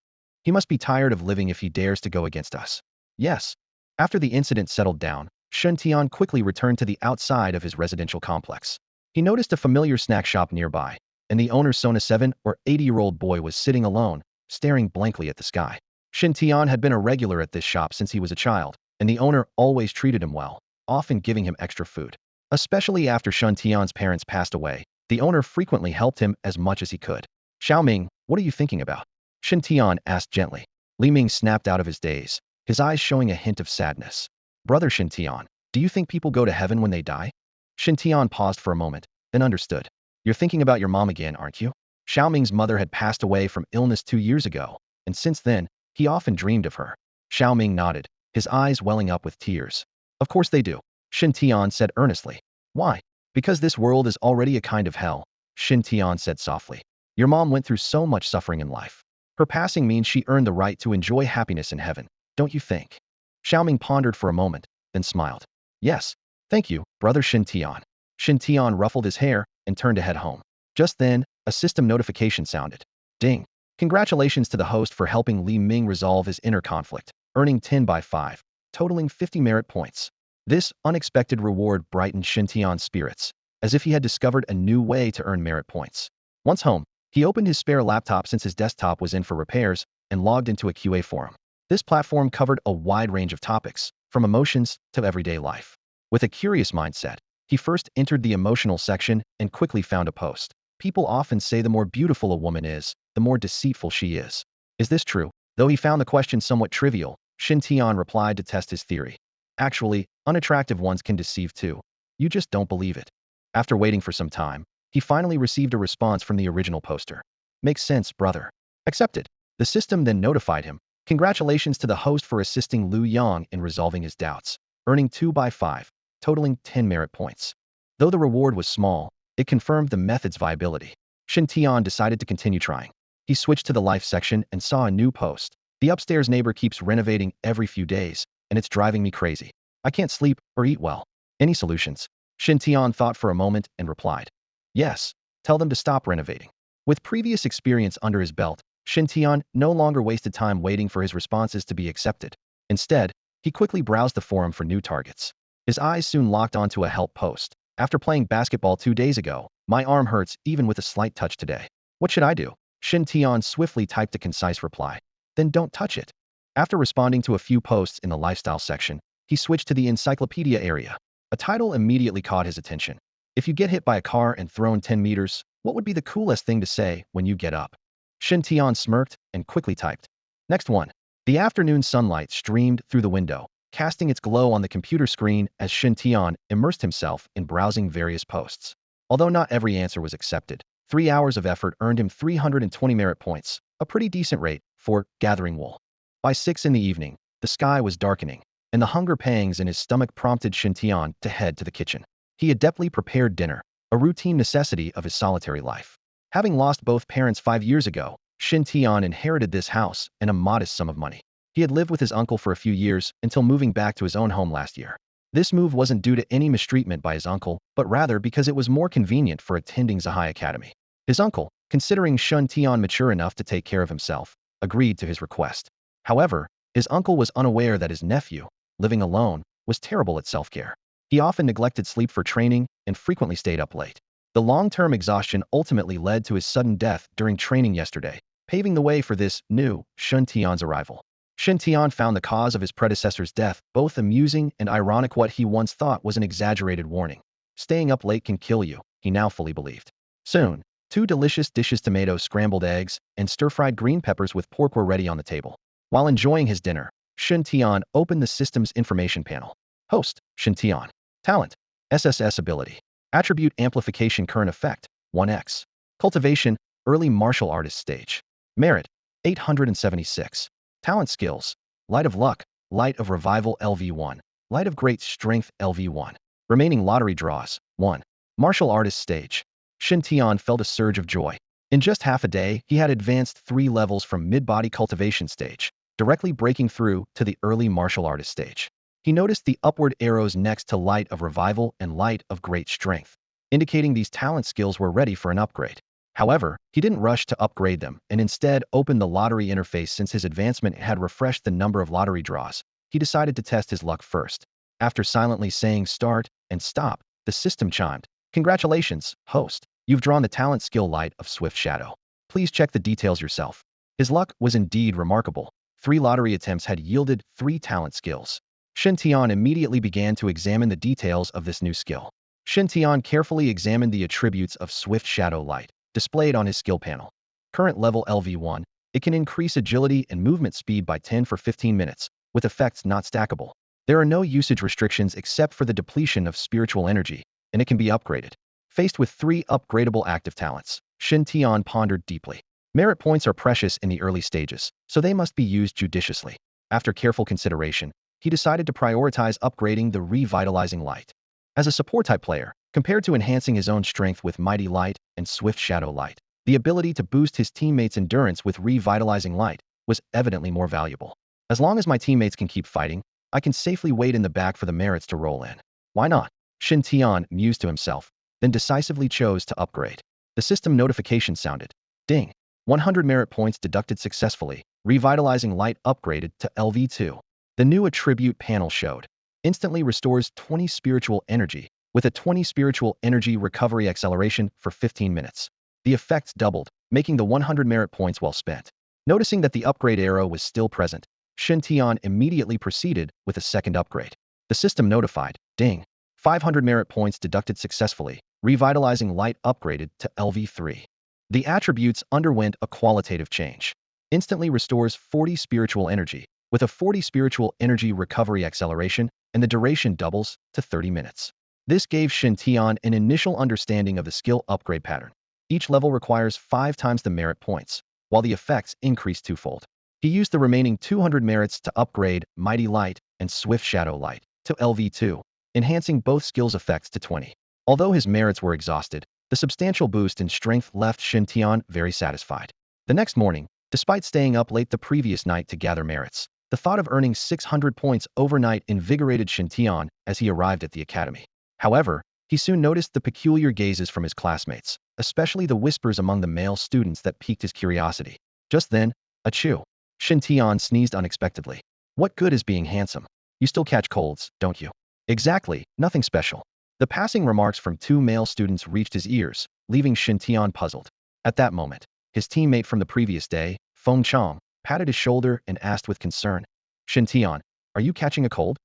"He must be tired of living if he dares to go against us." "Yes." After the incident settled down, Shen Tian quickly returned to the outside of his residential complex. He noticed a familiar snack shop nearby, and the owner's son, a 7 or 8-year-old boy, was sitting alone, staring blankly at the sky. Shen Tian had been a regular at this shop since he was a child, and the owner always treated him well, often giving him extra food. Especially after Shen Tian's parents passed away, the owner frequently helped him as much as he could. "Xiaoming, what are you thinking about?" Shen Tian asked gently. Li Ming snapped out of his daze, his eyes showing a hint of sadness. "Brother Shen Tian, do you think people go to heaven when they die?" Shen Tian paused for a moment, then understood. "You're thinking about your mom again, aren't you?" Xiaoming's mother had passed away from illness 2 years ago, and since then, he often dreamed of her. Xiaoming nodded, his eyes welling up with tears. "Of course they do," Shen Tian said earnestly. "Why?" "Because this world is already a kind of hell," Shen Tian said softly. "Your mom went through so much suffering in life. Her passing means she earned the right to enjoy happiness in heaven, don't you think?" Xiaoming pondered for a moment, then smiled. "Yes, thank you, brother Shen Tian." Shen Tian ruffled his hair and turned to head home. Just then, a system notification sounded. Ding! Congratulations to the host for helping Li Ming resolve his inner conflict, earning 10 by 5, totaling 50 merit points. This unexpected reward brightened Shen Tian's spirits, as if he had discovered a new way to earn merit points. Once home, he opened his spare laptop since his desktop was in for repairs and logged into a QA forum. This platform covered a wide range of topics, from emotions to everyday life. With a curious mindset, he first entered the emotional section and quickly found a post. "People often say the more beautiful a woman is, the more deceitful she is. Is this true?" Though he found the question somewhat trivial, Shen Tian replied to test his theory. "Actually, unattractive ones can deceive too. You just don't believe it." After waiting for some time, he finally received a response from the original poster. "Makes sense, brother. Accepted." The system then notified him. "Congratulations to the host for assisting Liu Yang in resolving his doubts, earning 2 by 5, totaling 10 merit points." Though the reward was small, it confirmed the method's viability. Shen Tian decided to continue trying. He switched to the life section and saw a new post. "The upstairs neighbor keeps renovating every few days, and it's driving me crazy. I can't sleep or eat well. Any solutions?" Shen Tian thought for a moment and replied, "Yes, tell them to stop renovating." With previous experience under his belt, Shen Tian no longer wasted time waiting for his responses to be accepted. Instead, he quickly browsed the forum for new targets. His eyes soon locked onto a help post. After playing basketball 2 days ago, my arm hurts even with a slight touch today. What should I do? Shen Tian swiftly typed a concise reply. Then don't touch it. After responding to a few posts in the lifestyle section, he switched to the encyclopedia area. A title immediately caught his attention. If you get hit by a car and thrown 10 meters, what would be the coolest thing to say when you get up? Shen Tian smirked and quickly typed. Next one. The afternoon sunlight streamed through the window, casting its glow on the computer screen as Shen Tian immersed himself in browsing various posts. Although not every answer was accepted, 3 hours of effort earned him 320 merit points, a pretty decent rate for gathering wool. By 6 in the evening, the sky was darkening, and the hunger pangs in his stomach prompted Shen Tian to head to the kitchen. He adeptly prepared dinner, a routine necessity of his solitary life. Having lost both parents 5 years ago, Shen Tian inherited this house and a modest sum of money. He had lived with his uncle for a few years until moving back to his own home last year. This move wasn't due to any mistreatment by his uncle, but rather because it was more convenient for attending Zahai Academy. His uncle, considering Shen Tian mature enough to take care of himself, agreed to his request. However, his uncle was unaware that his nephew, living alone, was terrible at self-care. He often neglected sleep for training and frequently stayed up late. The long-term exhaustion ultimately led to his sudden death during training yesterday, paving the way for this new Shen Tian's arrival. Shen Tian found the cause of his predecessor's death both amusing and ironic. What he once thought was an exaggerated warning. Staying up late can kill you, he now fully believed. Soon, 2 delicious dishes, tomato scrambled eggs and stir-fried green peppers with pork, were ready on the table. While enjoying his dinner, Shen Tian opened the system's information panel. Host, Shen Tian. Talent, SSS ability. Attribute amplification, current effect, 1x. Cultivation, early martial artist stage. Merit, 876. Talent skills, light of luck, light of revival LV1, light of great strength LV1. Remaining lottery draws, 1. Martial artist stage. Shen Tian felt a surge of joy. In just half a day, he had advanced 3 levels from mid-body cultivation stage, directly breaking through to the early martial artist stage. He noticed the upward arrows next to light of revival and light of great strength, indicating these talent skills were ready for an upgrade. However, he didn't rush to upgrade them and instead opened the lottery interface. Since his advancement had refreshed the number of lottery draws, he decided to test his luck first. After silently saying start and stop, the system chimed. Congratulations, host. You've drawn the talent skill light of swift shadow. Please check the details yourself. His luck was indeed remarkable. 3 lottery attempts had yielded 3 talent skills. Shen Tian immediately began to examine the details of this new skill. Shen Tian carefully examined the attributes of swift shadow light, displayed on his skill panel. Current level LV1, it can increase agility and movement speed by 10 for 15 minutes, with effects not stackable. There are no usage restrictions except for the depletion of spiritual energy, and it can be upgraded. Faced with 3 upgradable active talents, Shen Tian pondered deeply. Merit points are precious in the early stages, so they must be used judiciously. After careful consideration, he decided to prioritize upgrading the revitalizing light. As a support-type player, compared to enhancing his own strength with mighty light and swift shadow light, the ability to boost his teammates' endurance with revitalizing light was evidently more valuable. As long as my teammates can keep fighting, I can safely wait in the back for the merits to roll in. Why not? Shen Tian mused to himself, then decisively chose to upgrade. The system notification sounded. Ding. 100 merit points deducted successfully. Revitalizing light upgraded to LV2. The new attribute panel showed. Instantly restores 20 spiritual energy, with a 20 spiritual energy recovery acceleration for 15 minutes. The effects doubled, making the 100 merit points well spent. Noticing that the upgrade arrow was still present, Shen Tian immediately proceeded with a second upgrade. The system notified. Ding. 500 merit points deducted successfully. Revitalizing light upgraded to LV3. The attributes underwent a qualitative change. Instantly restores 40 spiritual energy, with a 40 spiritual energy recovery acceleration, and the duration doubles to 30 minutes. This gave Shen Tian an initial understanding of the skill upgrade pattern. Each level requires 5 times the merit points, while the effects increase twofold. He used the remaining 200 merits to upgrade Mighty Light and Swift Shadow Light to LV2, enhancing both skills' effects to 20. Although his merits were exhausted, the substantial boost in strength left Shen Tian very satisfied. The next morning, despite staying up late the previous night to gather merits, the thought of earning 600 points overnight invigorated Shen Tian as he arrived at the academy. However, he soon noticed the peculiar gazes from his classmates, especially the whispers among the male students that piqued his curiosity. Just then, achoo! Shen Tian sneezed unexpectedly. What good is being handsome? You still catch colds, don't you? Exactly, nothing special. The passing remarks from two male students reached his ears, leaving Shen Tian puzzled. At that moment, his teammate from the previous day, Feng Chang, patted his shoulder and asked with concern, Shen Tian, are you catching a cold?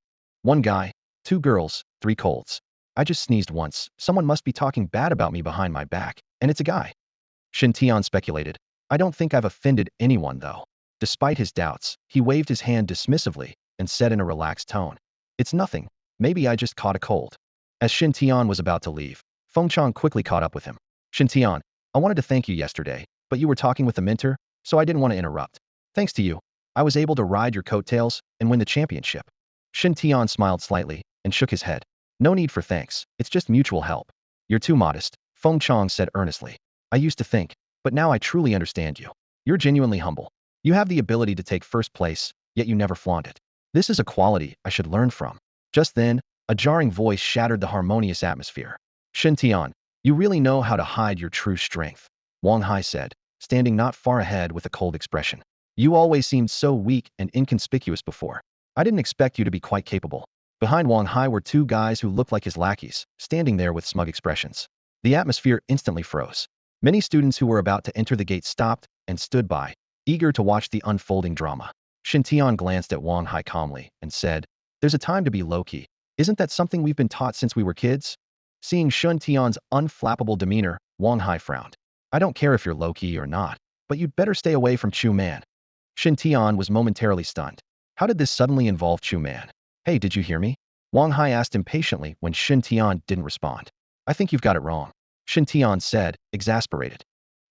One guy, two girls, three colds. I just sneezed once. Someone must be talking bad about me behind my back, and it's a guy. Shen Tian speculated. I don't think I've offended anyone, though. Despite his doubts, he waved his hand dismissively and said in a relaxed tone, it's nothing. Maybe I just caught a cold. As Shen Tian was about to leave, Feng Chang quickly caught up with him. Shen Tian, I wanted to thank you yesterday, but you were talking with the mentor, so I didn't want to interrupt. Thanks to you, I was able to ride your coattails and win the championship. Shen Tian smiled slightly and shook his head. No need for thanks, it's just mutual help. You're too modest, Feng Chang said earnestly. I used to think, but now I truly understand you. You're genuinely humble. You have the ability to take first place, yet you never flaunt it. This is a quality I should learn from. Just then, a jarring voice shattered the harmonious atmosphere. Shen Tian, you really know how to hide your true strength, Wang Hai said, standing not far ahead with a cold expression. You always seemed so weak and inconspicuous before. I didn't expect you to be quite capable. Behind Wang Hai were two guys who looked like his lackeys, standing there with smug expressions. The atmosphere instantly froze. Many students who were about to enter the gate stopped and stood by, eager to watch the unfolding drama. Shen Tian glanced at Wang Hai calmly and said, there's a time to be low-key. Isn't that something we've been taught since we were kids? Seeing Shen Tian's unflappable demeanor, Wang Hai frowned. I don't care if you're low-key or not, but you'd better stay away from Chu Man. Shen Tian was momentarily stunned. How did this suddenly involve Chu Man? Hey, did you hear me? Wang Hai asked impatiently when Shen Tian didn't respond. I think you've got it wrong, Shen Tian said, exasperated.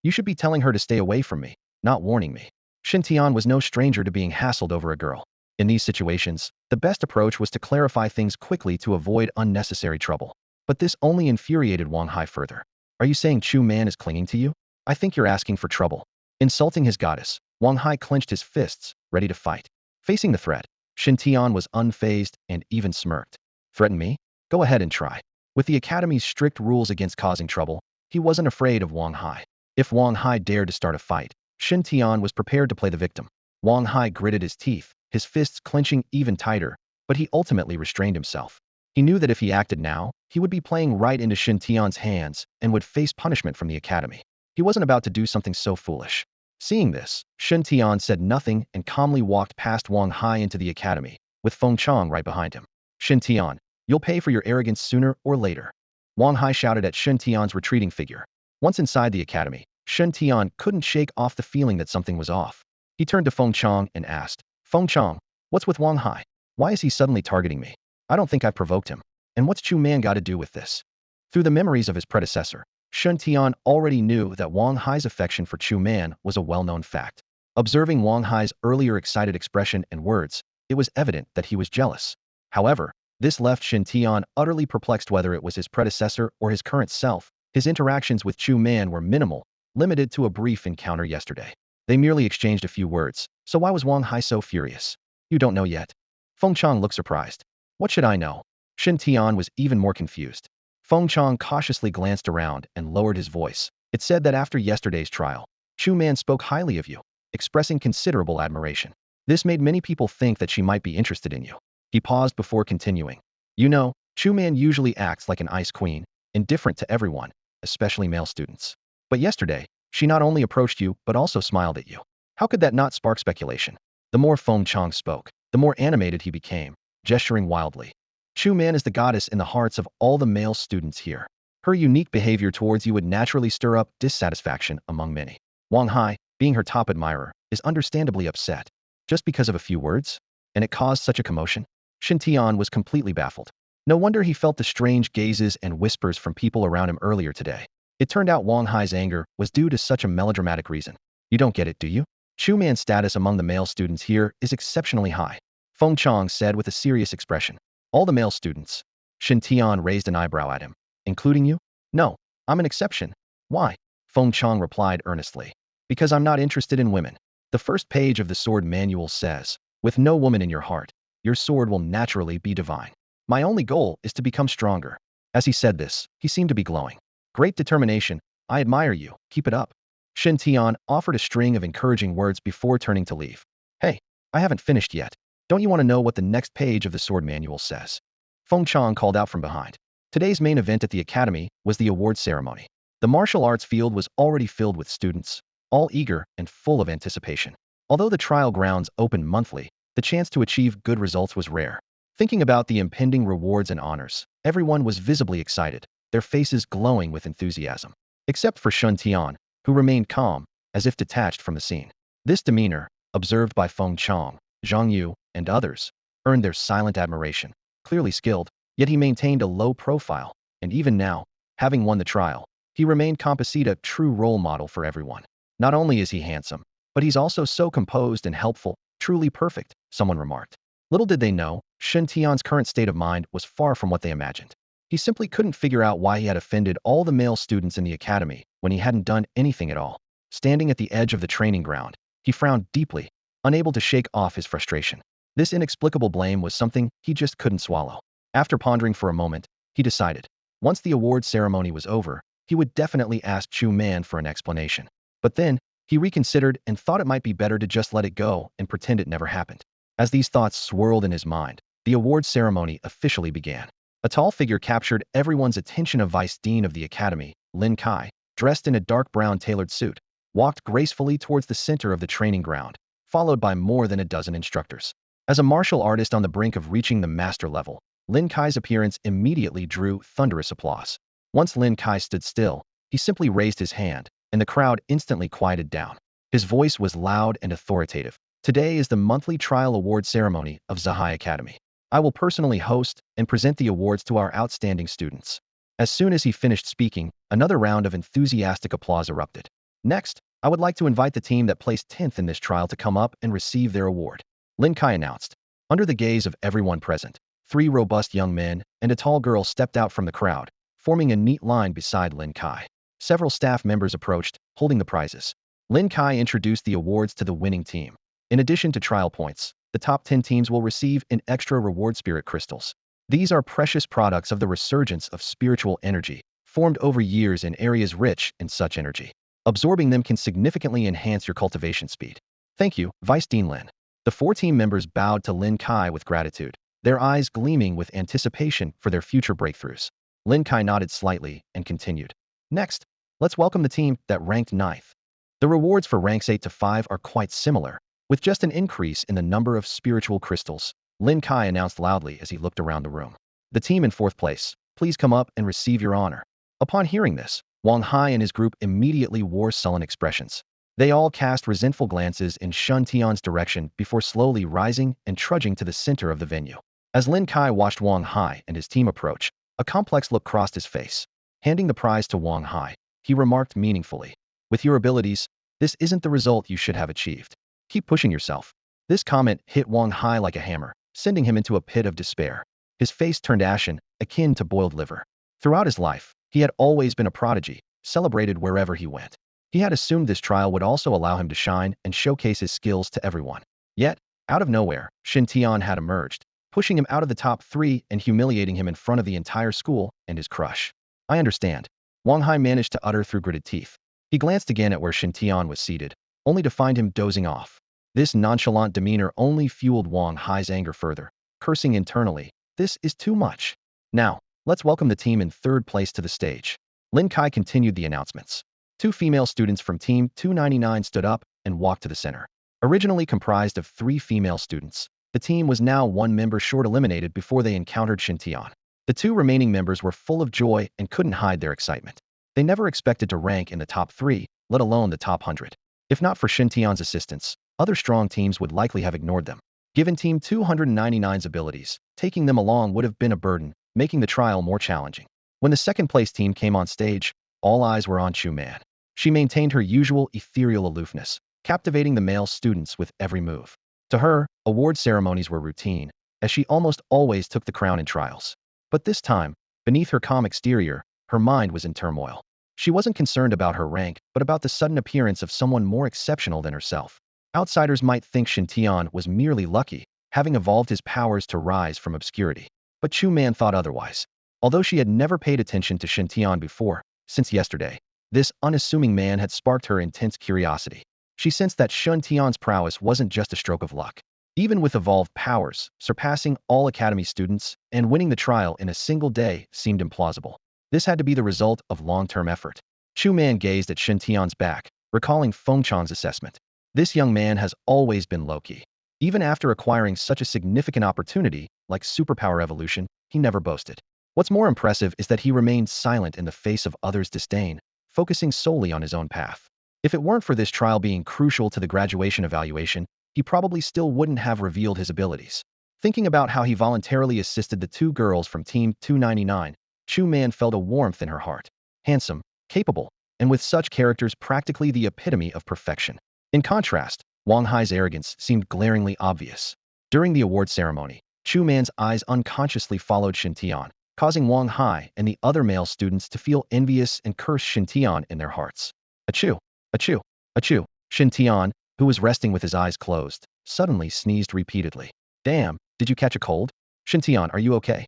You should be telling her to stay away from me, not warning me. Shen Tian was no stranger to being hassled over a girl. In these situations, the best approach was to clarify things quickly to avoid unnecessary trouble. But this only infuriated Wang Hai further. Are you saying Chu Man is clinging to you? I think you're asking for trouble. Insulting his goddess, Wang Hai clenched his fists, ready to fight. Facing the threat, Shen Tian was unfazed and even smirked. Threaten me? Go ahead and try. With the Academy's strict rules against causing trouble, he wasn't afraid of Wang Hai. If Wang Hai dared to start a fight, Shen Tian was prepared to play the victim. Wang Hai gritted his teeth, his fists clenching even tighter, but he ultimately restrained himself. He knew that if he acted now, he would be playing right into Shen Tian's hands and would face punishment from the Academy. He wasn't about to do something so foolish. Seeing this, Shen Tian said nothing and calmly walked past Wang Hai into the Academy, with Feng Chang right behind him. Shen Tian, you'll pay for your arrogance sooner or later. Wang Hai shouted at Shen Tian's retreating figure. Once inside the Academy, Shen Tian couldn't shake off the feeling that something was off. He turned to Feng Chang and asked, Feng Chang, what's with Wang Hai? Why is he suddenly targeting me? I don't think I've provoked him. And what's Chu Man got to do with this? Through the memories of his predecessor, Shen Tian already knew that Wang Hai's affection for Chu Man was a well-known fact. Observing Wang Hai's earlier excited expression and words, it was evident that he was jealous. However, this left Shen Tian utterly perplexed whether it was his predecessor or his current self. His interactions with Chu Man were minimal, limited to a brief encounter yesterday. They merely exchanged a few words, so why was Wang Hai so furious? You don't know yet. Feng Chang looked surprised. What should I know? Shen Tian was even more confused. Feng Chang cautiously glanced around and lowered his voice. It said that after yesterday's trial, Chu Man spoke highly of you, expressing considerable admiration. This made many people think that she might be interested in you. He paused before continuing. You know, Chu Man usually acts like an ice queen, indifferent to everyone, especially male students. But yesterday, she not only approached you but also smiled at you. How could that not spark speculation? The more Feng Chang spoke, the more animated he became, gesturing wildly. Chu Man is the goddess in the hearts of all the male students here. Her unique behavior towards you would naturally stir up dissatisfaction among many. Wang Hai, being her top admirer, is understandably upset. Just because of a few words? And it caused such a commotion? Shen Tian was completely baffled. No wonder he felt the strange gazes and whispers from people around him earlier today. It turned out Wang Hai's anger was due to such a melodramatic reason. You don't get it, do you? Chu Man's status among the male students here is exceptionally high, Feng Chang said with a serious expression. All the male students. Shen Tian raised an eyebrow at him. Including you? No, I'm an exception. Why? Feng Chang replied earnestly. Because I'm not interested in women. The first page of the sword manual says, with no woman in your heart, your sword will naturally be divine. My only goal is to become stronger. As he said this, he seemed to be glowing. Great determination. I admire you. Keep it up. Shen Tian offered a string of encouraging words before turning to leave. Hey, I haven't finished yet. Don't you want to know what the next page of the sword manual says? Feng Chang called out from behind. Today's main event at the academy was the awards ceremony. The martial arts field was already filled with students, all eager and full of anticipation. Although the trial grounds opened monthly, the chance to achieve good results was rare. Thinking about the impending rewards and honors, everyone was visibly excited, their faces glowing with enthusiasm. Except for Shen Tian, who remained calm, as if detached from the scene. This demeanor, observed by Feng Chang, Zhang Yu, and others, earned their silent admiration. Clearly skilled, yet he maintained a low profile, and even now, having won the trial, he remained composite, a true role model for everyone. Not only is he handsome, but he's also so composed and helpful, truly perfect, someone remarked. Little did they know, Shen Tian's current state of mind was far from what they imagined. He simply couldn't figure out why he had offended all the male students in the academy when he hadn't done anything at all. Standing at the edge of the training ground, he frowned deeply, unable to shake off his frustration. This inexplicable blame was something he just couldn't swallow. After pondering for a moment, he decided, once the award ceremony was over, he would definitely ask Chu Man for an explanation. But then, he reconsidered and thought it might be better to just let it go and pretend it never happened. As these thoughts swirled in his mind, the award ceremony officially began. A tall figure captured everyone's attention. A vice dean of the academy, Lin Kai, dressed in a dark brown tailored suit, walked gracefully towards the center of the training ground, followed by more than a dozen instructors. As a martial artist on the brink of reaching the master level, Lin Kai's appearance immediately drew thunderous applause. Once Lin Kai stood still, he simply raised his hand, and the crowd instantly quieted down. His voice was loud and authoritative. Today is the monthly trial award ceremony of Zahai Academy. I will personally host and present the awards to our outstanding students. As soon as he finished speaking, another round of enthusiastic applause erupted. Next, I would like to invite the team that placed 10th in this trial to come up and receive their award, Lin Kai announced. Under the gaze of everyone present, 3 robust young men and a tall girl stepped out from the crowd, forming a neat line beside Lin Kai. Several staff members approached, holding the prizes. Lin Kai introduced the awards to the winning team. In addition to trial points, the top 10 teams will receive an extra reward spirit crystals. These are precious products of the resurgence of spiritual energy, formed over years in areas rich in such energy. Absorbing them can significantly enhance your cultivation speed. Thank you, Vice Dean Lin. The 4 team members bowed to Lin Kai with gratitude, their eyes gleaming with anticipation for their future breakthroughs. Lin Kai nodded slightly and continued. Next, let's welcome the team that ranked 9th. The rewards for ranks 8 to 5 are quite similar, with just an increase in the number of spiritual crystals, Lin Kai announced loudly as he looked around the room. The team in 4th place, please come up and receive your honor. Upon hearing this, Wang Hai and his group immediately wore sullen expressions. They all cast resentful glances in Shen Tian's direction before slowly rising and trudging to the center of the venue. As Lin Kai watched Wang Hai and his team approach, a complex look crossed his face. Handing the prize to Wang Hai, he remarked meaningfully, with your abilities, this isn't the result you should have achieved. Keep pushing yourself. This comment hit Wang Hai like a hammer, sending him into a pit of despair. His face turned ashen, akin to boiled liver. Throughout his life, he had always been a prodigy, celebrated wherever he went. He had assumed this trial would also allow him to shine and showcase his skills to everyone. Yet, out of nowhere, Shen Tian had emerged, pushing him out of the top 3 and humiliating him in front of the entire school and his crush. I understand. Wang Hai managed to utter through gritted teeth. He glanced again at where Shen Tian was seated, only to find him dozing off. This nonchalant demeanor only fueled Wang Hai's anger further, cursing internally, this is too much. Now, let's welcome the team in 3rd place to the stage. Lin Kai continued the announcements. 2 female students from Team 299 stood up and walked to the center. Originally comprised of 3 female students, the team was now 1 member short eliminated before they encountered Shen Tian. The 2 remaining members were full of joy and couldn't hide their excitement. They never expected to rank in the top 3, let alone the top 100. If not for Shen Tian's assistance, other strong teams would likely have ignored them. Given Team 299's abilities, taking them along would have been a burden, making the trial more challenging. When the 2nd place team came on stage, all eyes were on Chu Man. She maintained her usual ethereal aloofness, captivating the male students with every move. To her, award ceremonies were routine, as she almost always took the crown in trials. But this time, beneath her calm exterior, her mind was in turmoil. She wasn't concerned about her rank, but about the sudden appearance of someone more exceptional than herself. Outsiders might think Shen Tian was merely lucky, having evolved his powers to rise from obscurity. But Chu Man thought otherwise. Although she had never paid attention to Shen Tian before, since yesterday, this unassuming man had sparked her intense curiosity. She sensed that Shen Tian's prowess wasn't just a stroke of luck. Even with evolved powers, surpassing all academy students and winning the trial in a single day seemed implausible. This had to be the result of long-term effort. Chu Man gazed at Shen Tian's back, recalling Feng Chang's assessment. This young man has always been low-key. Even after acquiring such a significant opportunity, like superpower evolution, he never boasted. What's more impressive is that he remained silent in the face of others' disdain, focusing solely on his own path. If it weren't for this trial being crucial to the graduation evaluation, he probably still wouldn't have revealed his abilities. Thinking about how he voluntarily assisted the two girls from Team 299, Chu Man felt a warmth in her heart. Handsome, capable, and with such characters practically the epitome of perfection. In contrast, Wang Hai's arrogance seemed glaringly obvious. During the award ceremony, Chu Man's eyes unconsciously followed Shen Tian, causing Wang Hai and the other male students to feel envious and curse Shen Tian in their hearts. Achoo! Achoo! Achoo! Shen Tian, who was resting with his eyes closed, suddenly sneezed repeatedly. Damn, did you catch a cold? Shen Tian, are you okay?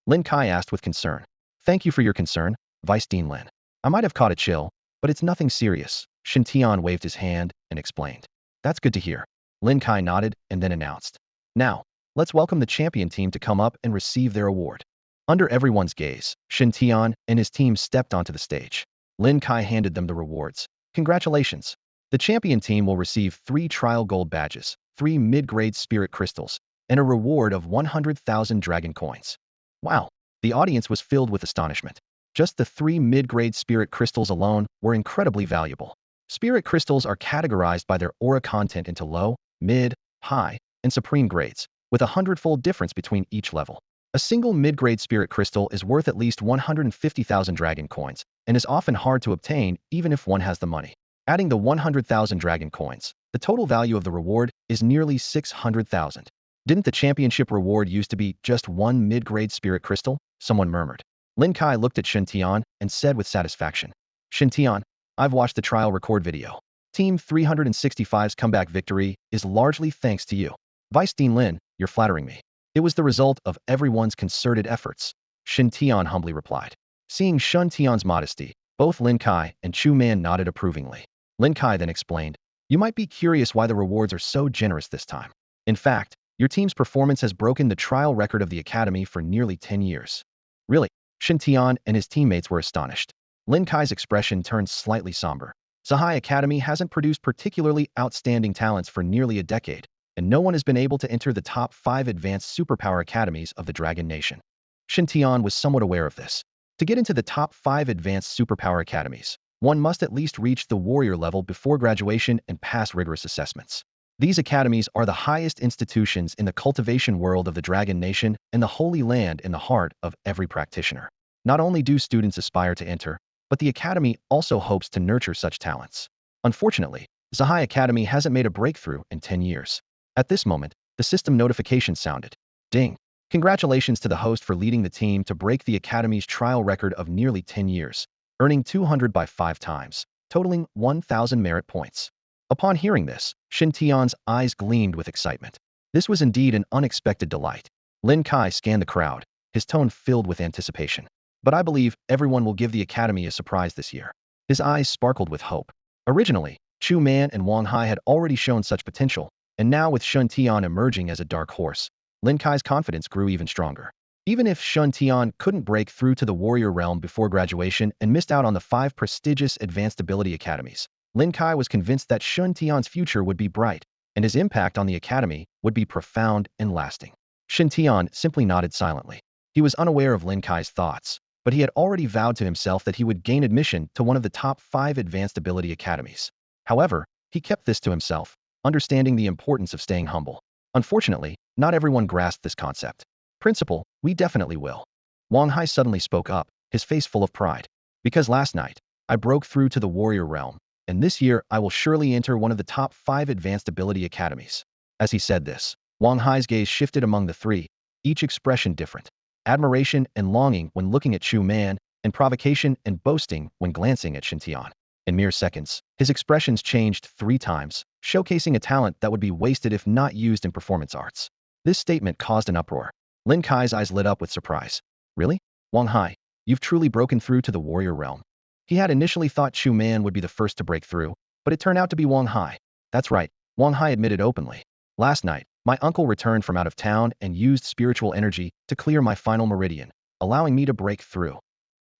Lin Kai asked with concern. Thank you for your concern, Vice Dean Lin. I might have caught a chill, but it's nothing serious. Shen Tian waved his hand and explained. That's good to hear. Lin Kai nodded and then announced. Now, let's welcome the champion team to come up and receive their award. Under everyone's gaze, Shen Tian and his team stepped onto the stage. Lin Kai handed them the rewards. Congratulations. The champion team will receive 3 trial gold badges, 3 mid-grade spirit crystals, and a reward of 100,000 dragon coins. Wow, the audience was filled with astonishment. Just the 3 mid-grade spirit crystals alone were incredibly valuable. Spirit crystals are categorized by their aura content into low, mid, high, and supreme grades, with a 100-fold difference between each level. A single mid-grade spirit crystal is worth at least 150,000 dragon coins, and is often hard to obtain even if one has the money. Adding the 100,000 dragon coins, the total value of the reward is nearly 600,000. Didn't the championship reward used to be just 1 mid-grade spirit crystal? Someone murmured. Lin Kai looked at Shen Tian and said with satisfaction. Shen Tian, I've watched the trial record video. Team 365's comeback victory is largely thanks to you. Vice Dean Lin, you're flattering me. It was the result of everyone's concerted efforts. Shen Tian humbly replied. Seeing Shen Tian's modesty, both Lin Kai and Chu Man nodded approvingly. Lin Kai then explained, you might be curious why the rewards are so generous this time. In fact, your team's performance has broken the trial record of the academy for nearly 10 years. Really? Shen Tian and his teammates were astonished. Lin Kai's expression turned slightly somber. Zahai Academy hasn't produced particularly outstanding talents for nearly a decade, and no one has been able to enter the top 5 advanced superpower academies of the Dragon Nation. Shen Tian was somewhat aware of this. To get into the top 5 advanced superpower academies, one must at least reach the warrior level before graduation and pass rigorous assessments. These academies are the highest institutions in the cultivation world of the Dragon Nation and the Holy Land in the heart of every practitioner. Not only do students aspire to enter, but the academy also hopes to nurture such talents. Unfortunately, Zahai Academy hasn't made a breakthrough in 10 years. At this moment, the system notification sounded. Ding! Congratulations to the host for leading the team to break the academy's trial record of nearly 10 years, earning 200 by 5 times, totaling 1,000 merit points. Upon hearing this, Shen Tian's eyes gleamed with excitement. This was indeed an unexpected delight. Lin Kai scanned the crowd, his tone filled with anticipation. But I believe everyone will give the academy a surprise this year. His eyes sparkled with hope. Originally, Chu Man and Wang Hai had already shown such potential, and now with Shen Tian emerging as a dark horse, Lin Kai's confidence grew even stronger. Even if Shen Tian couldn't break through to the warrior realm before graduation and missed out on the 5 prestigious advanced ability academies, Lin Kai was convinced that Shen Tian's future would be bright, and his impact on the academy would be profound and lasting. Shen Tian simply nodded silently. He was unaware of Lin Kai's thoughts, but he had already vowed to himself that he would gain admission to one of the top 5 advanced ability academies. However, he kept this to himself, understanding the importance of staying humble. Unfortunately, not everyone grasped this concept. Principal, we definitely will. Wang Hai suddenly spoke up, his face full of pride. Because last night, I broke through to the warrior realm, and this year I will surely enter one of the top 5 advanced ability academies. As he said this, Wang Hai's gaze shifted among the 3, each expression different. Admiration and longing when looking at Chu Man, and provocation and boasting when glancing at Shen Tian. In mere seconds, his expressions changed 3 times, showcasing a talent that would be wasted if not used in performance arts. This statement caused an uproar. Lin Kai's eyes lit up with surprise. Really? Wang Hai, you've truly broken through to the warrior realm. He had initially thought Chu Man would be the first to break through, but it turned out to be Wang Hai. That's right, Wang Hai admitted openly. Last night, My uncle returned from out of town and used spiritual energy to clear my final meridian, allowing me to break through.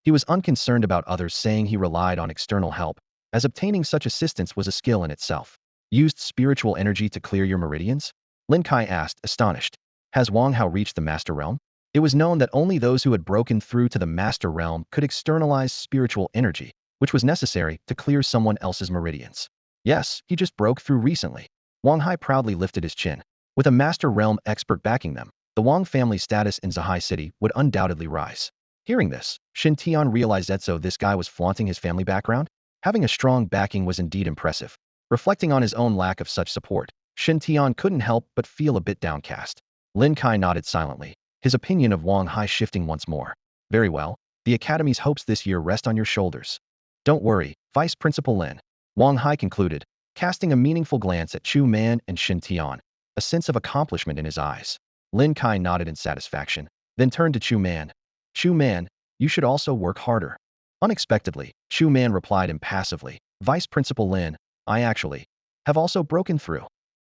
He was unconcerned about others saying he relied on external help, as obtaining such assistance was a skill in itself. Used spiritual energy to clear your meridians? Lin Kai asked, astonished. Has Wang Hao reached the Master Realm? It was known that only those who had broken through to the Master Realm could externalize spiritual energy, which was necessary to clear someone else's meridians. Yes, he just broke through recently. Wang Hai proudly lifted his chin. With a Master Realm expert backing them, the Wang family status in Zhai City would undoubtedly rise. Hearing this, Shen Tian realized that so this guy was flaunting his family background? Having a strong backing was indeed impressive. Reflecting on his own lack of such support, Shen Tian couldn't help but feel a bit downcast. Lin Kai nodded silently, his opinion of Wang Hai shifting once more. Very well, the Academy's hopes this year rest on your shoulders. Don't worry, Vice Principal Lin. Wang Hai concluded, casting a meaningful glance at Chu Man and Shen Tian, a sense of accomplishment in his eyes. Lin Kai nodded in satisfaction, then turned to Chu Man. Chu Man, you should also work harder. Unexpectedly, Chu Man replied impassively, Vice Principal Lin, I actually have also broken through.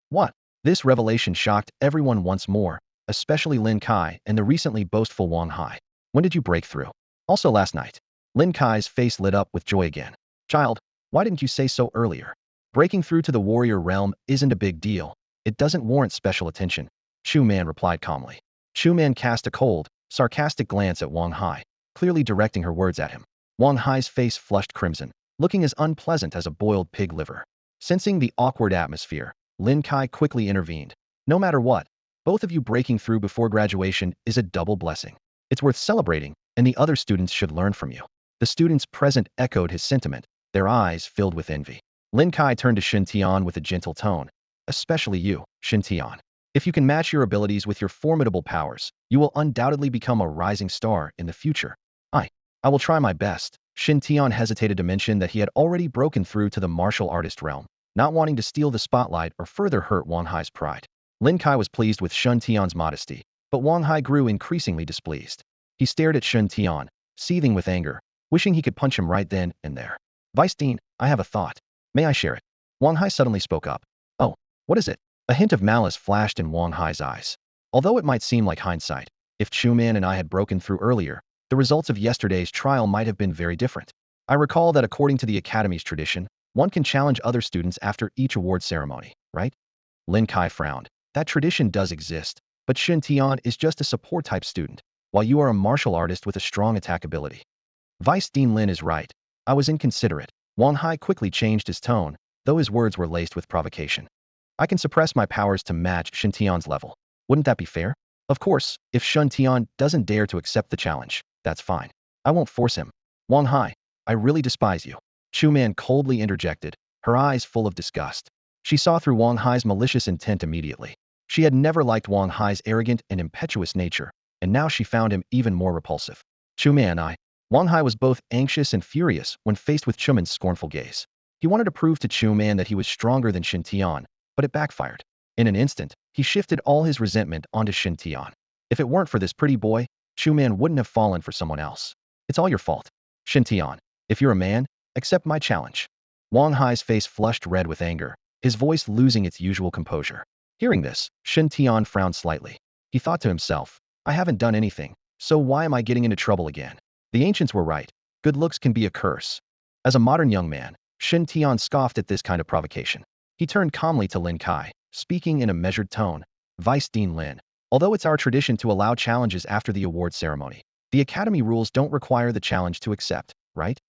What? This revelation shocked everyone once more, especially Lin Kai and the recently boastful Wang Hai. When did you break through? Also last night. Lin Kai's face lit up with joy again. Child, why didn't you say so earlier? Breaking through to the warrior realm isn't a big deal. It doesn't warrant special attention. Chu Man replied calmly. Chu Man cast a cold, sarcastic glance at Wang Hai, clearly directing her words at him. Wang Hai's face flushed crimson, looking as unpleasant as a boiled pig liver. Sensing the awkward atmosphere, Lin Kai quickly intervened. No matter what, both of you breaking through before graduation is a double blessing. It's worth celebrating, and the other students should learn from you. The students present echoed his sentiment, their eyes filled with envy. Lin Kai turned to Shen Tian with a gentle tone. Especially you, Shen Tian. If you can match your abilities with your formidable powers, you will undoubtedly become a rising star in the future. I will try my best. Shen Tian hesitated to mention that he had already broken through to the martial artist realm, not wanting to steal the spotlight or further hurt Wang Hai's pride. Lin Kai was pleased with Shen Tian's modesty, but Wang Hai grew increasingly displeased. He stared at Shen Tian, seething with anger, wishing he could punch him right then and there. Vice Dean, I have a thought. May I share it? Wang Hai suddenly spoke up. Oh, what is it? A hint of malice flashed in Wang Hai's eyes. Although it might seem like hindsight, if Chu Man and I had broken through earlier, the results of yesterday's trial might have been very different. I recall that according to the Academy's tradition, one can challenge other students after each award ceremony, right? Lin Kai frowned. That tradition does exist, but Shen Tian is just a support-type student, while you are a martial artist with a strong attack ability. Vice Dean Lin is right. I was inconsiderate. Wang Hai quickly changed his tone, though his words were laced with provocation. I can suppress my powers to match Shen Tian's level. Wouldn't that be fair? Of course, if Shen Tian doesn't dare to accept the challenge, that's fine. I won't force him. Wang Hai, I really despise you. Chu Man coldly interjected, her eyes full of disgust. She saw through Wang Hai's malicious intent immediately. She had never liked Wang Hai's arrogant and impetuous nature, and now she found him even more repulsive. Chu Man, Wang Hai was both anxious and furious when faced with Chu Man's scornful gaze. He wanted to prove to Chu Man that he was stronger than Shen Tian, but it backfired. In an instant, he shifted all his resentment onto Shen Tian. If it weren't for this pretty boy, Chu Man wouldn't have fallen for someone else. It's all your fault. Shen Tian, if you're a man, accept my challenge. Wang Hai's face flushed red with anger, his voice losing its usual composure. Hearing this, Shen Tian frowned slightly. He thought to himself, I haven't done anything, so why am I getting into trouble again? The ancients were right. Good looks can be a curse. As a modern young man, Shen Tian scoffed at this kind of provocation. He turned calmly to Lin Kai, speaking in a measured tone. Vice Dean Lin, although it's our tradition to allow challenges after the award ceremony, the Academy rules don't require the challenge to accept, right?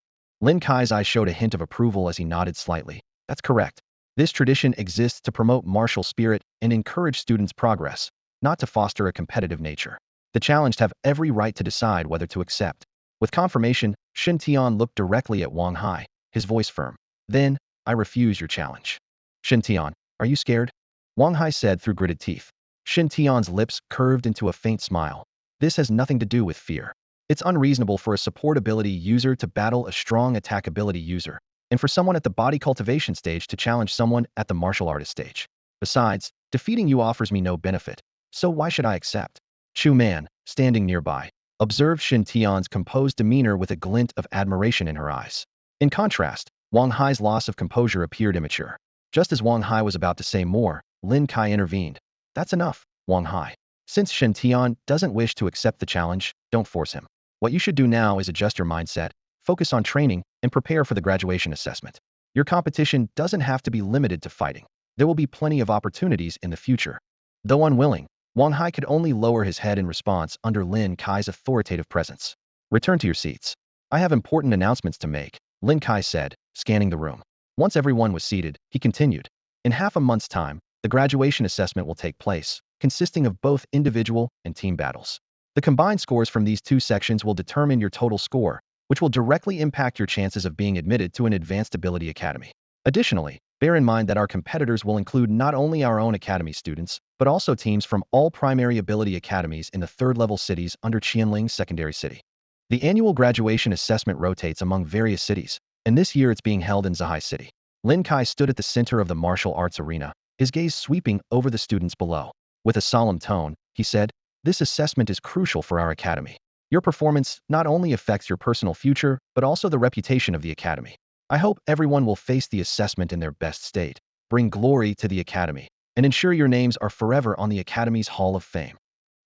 Lin Kai's eyes showed a hint of approval as he nodded slightly. That's correct. This tradition exists to promote martial spirit and encourage students' progress, not to foster a competitive nature. The challenged have every right to decide whether to accept. With confirmation, Shen Tian looked directly at Wang Hai, his voice firm. Then, I refuse your challenge. Shen Tian, are you scared? Wang Hai said through gritted teeth. Shen Tian's lips curved into a faint smile. This has nothing to do with fear. It's unreasonable for a support ability user to battle a strong attack ability user, and for someone at the body cultivation stage to challenge someone at the martial artist stage. Besides, defeating you offers me no benefit, so why should I accept? Chu Man, standing nearby, observed Shen Tian's composed demeanor with a glint of admiration in her eyes. In contrast, Wang Hai's loss of composure appeared immature. Just as Wang Hai was about to say more, Lin Kai intervened. That's enough, Wang Hai. Since Shen Tian doesn't wish to accept the challenge, don't force him. What you should do now is adjust your mindset, focus on training, and prepare for the graduation assessment. Your competition doesn't have to be limited to fighting. There will be plenty of opportunities in the future. Though unwilling, Wang Hai could only lower his head in response under Lin Kai's authoritative presence. Return to your seats. I have important announcements to make, Lin Kai said, scanning the room. Once everyone was seated, he continued. In half a month's time, the graduation assessment will take place, consisting of both individual and team battles. The combined scores from these two sections will determine your total score, which will directly impact your chances of being admitted to an advanced ability academy. Additionally, bear in mind that our competitors will include not only our own academy students, but also teams from all primary ability academies in the third-level cities under Qianling's secondary city. The annual graduation assessment rotates among various cities, and this year it's being held in Zhai City. Lin Kai stood at the center of the martial arts arena, his gaze sweeping over the students below. With a solemn tone, he said, "This assessment is crucial for our academy. Your performance not only affects your personal future, but also the reputation of the academy. I hope everyone will face the assessment in their best state, bring glory to the academy, and ensure your names are forever on the academy's Hall of Fame."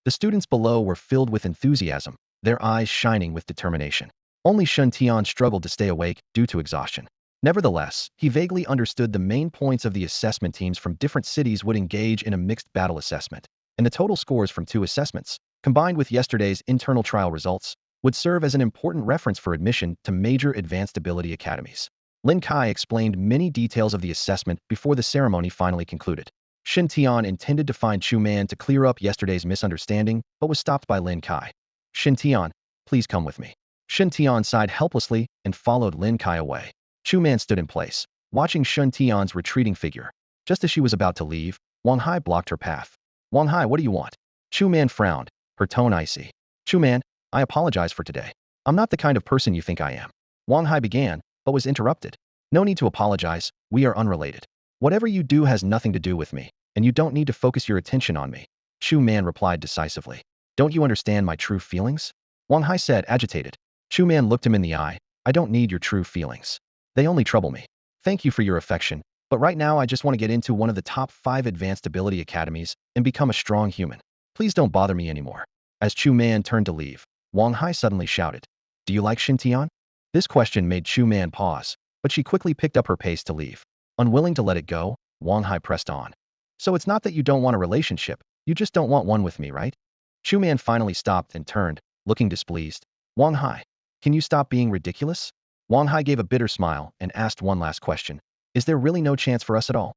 The students below were filled with enthusiasm, their eyes shining with determination. Only Shen Tian struggled to stay awake due to exhaustion. Nevertheless, he vaguely understood the main points of the assessment teams from different cities would engage in a mixed battle assessment, and the total scores from two assessments, combined with yesterday's internal trial results, would serve as an important reference for admission to major advanced ability academies. Lin Kai explained many details of the assessment before the ceremony finally concluded. Shen Tian intended to find Chu Man to clear up yesterday's misunderstanding, but was stopped by Lin Kai. "Shen Tian, please come with me." Shen Tian sighed helplessly and followed Lin Kai away. Chu Man stood in place, watching Shen Tian's retreating figure. Just as she was about to leave, Wang Hai blocked her path. "Wang Hai, what do you want?" Chu Man frowned, her tone icy. "Chu Man, I apologize for today. I'm not the kind of person you think I am." Wang Hai began, but was interrupted. "No need to apologize, we are unrelated. Whatever you do has nothing to do with me, and you don't need to focus your attention on me," Chu Man replied decisively. "Don't you understand my true feelings?" Wang Hai said, agitated. Chu Man looked him in the eye. "I don't need your true feelings. They only trouble me. Thank you for your affection, but right now I just want to get into one of the top 5 advanced ability academies and become a strong human. Please don't bother me anymore." As Chu Man turned to leave, Wang Hai suddenly shouted, "Do you like Shen Tian?" This question made Chu Man pause, but she quickly picked up her pace to leave. Unwilling to let it go, Wang Hai pressed on. "So it's not that you don't want a relationship, you just don't want one with me, right?" Chu Man finally stopped and turned, looking displeased. "Wang Hai, can you stop being ridiculous?" Wang Hai gave a bitter smile and asked one last question. "Is there really no chance for us at all?"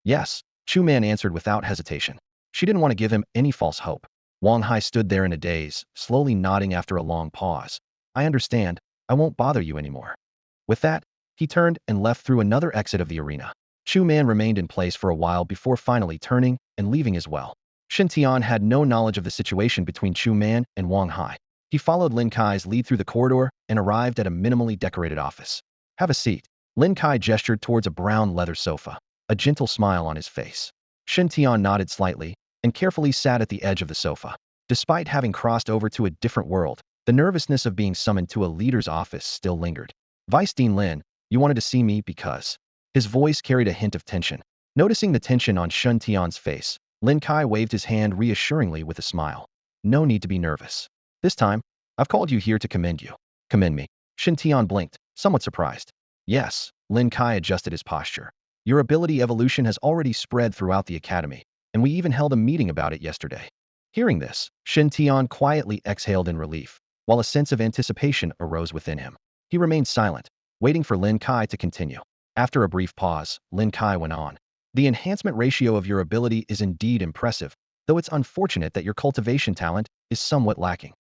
"Yes," Chu Man answered without hesitation. She didn't want to give him any false hope. Wang Hai stood there in a daze, slowly nodding after a long pause. "I understand. I won't bother you anymore." With that, he turned and left through another exit of the arena. Chu Man remained in place for a while before finally turning and leaving as well. Shen Tian had no knowledge of the situation between Chu Man and Wang Hai. He followed Lin Kai's lead through the corridor and arrived at a minimally decorated office. "Have a seat." Lin Kai gestured towards a brown leather sofa, a gentle smile on his face. Shen Tian nodded slightly and carefully sat at the edge of the sofa. Despite having crossed over to a different world, the nervousness of being summoned to a leader's office still lingered. "Vice Dean Lin, you wanted to see me because..." His voice carried a hint of tension. Noticing the tension on Shen Tian's face, Lin Kai waved his hand reassuringly with a smile. "No need to be nervous. This time, I've called you here to commend you." "Commend me?" Shen Tian blinked, somewhat surprised. "Yes," Lin Kai adjusted his posture. "Your ability evolution has already spread throughout the academy, and we even held a meeting about it yesterday." Hearing this, Shen Tian quietly exhaled in relief, while a sense of anticipation arose within him. He remained silent, waiting for Lin Kai to continue. After a brief pause, Lin Kai went on. "The enhancement ratio of your ability is indeed impressive, though it's unfortunate that your cultivation talent is somewhat lacking."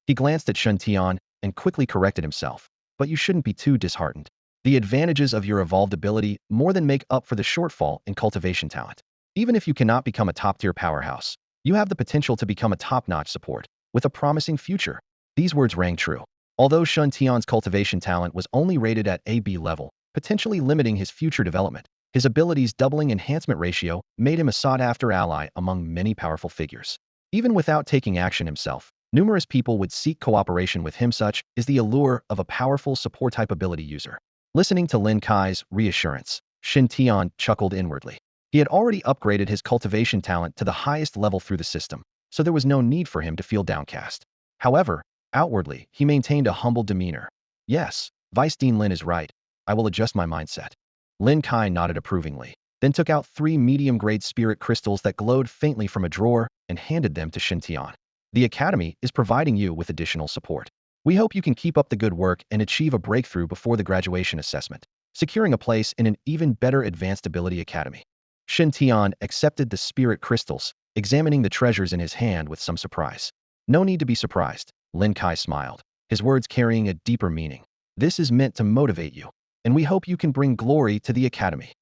He glanced at Shen Tian and quickly corrected himself. "But you shouldn't be too disheartened. The advantages of your evolved ability more than make up for the shortfall in cultivation talent. Even if you cannot become a top-tier powerhouse, you have the potential to become a top-notch support, with a promising future." These words rang true. Although Shen Tian's cultivation talent was only rated at AB level, potentially limiting his future development, his ability's doubling enhancement ratio made him a sought-after ally among many powerful figures. Even without taking action himself, numerous people would seek cooperation with him. Such is the allure of a powerful support-type ability user. Listening to Lin Kai's reassurance, Shen Tian chuckled inwardly. He had already upgraded his cultivation talent to the highest level through the system, so there was no need for him to feel downcast. However, outwardly, he maintained a humble demeanor. Yes, Vice Dean Lin is right. I will adjust my mindset. Lin Kai nodded approvingly, then took out 3 medium-grade spirit crystals that glowed faintly from a drawer and handed them to Shen Tian. The Academy is providing you with additional support. We hope you can keep up the good work and achieve a breakthrough before the graduation assessment, securing a place in an even better advanced ability academy. Shen Tian accepted the spirit crystals, examining the treasures in his hand with some surprise. No need to be surprised, Lin Kai smiled, his words carrying a deeper meaning. This is meant to motivate you, and we hope you can bring glory to the academy.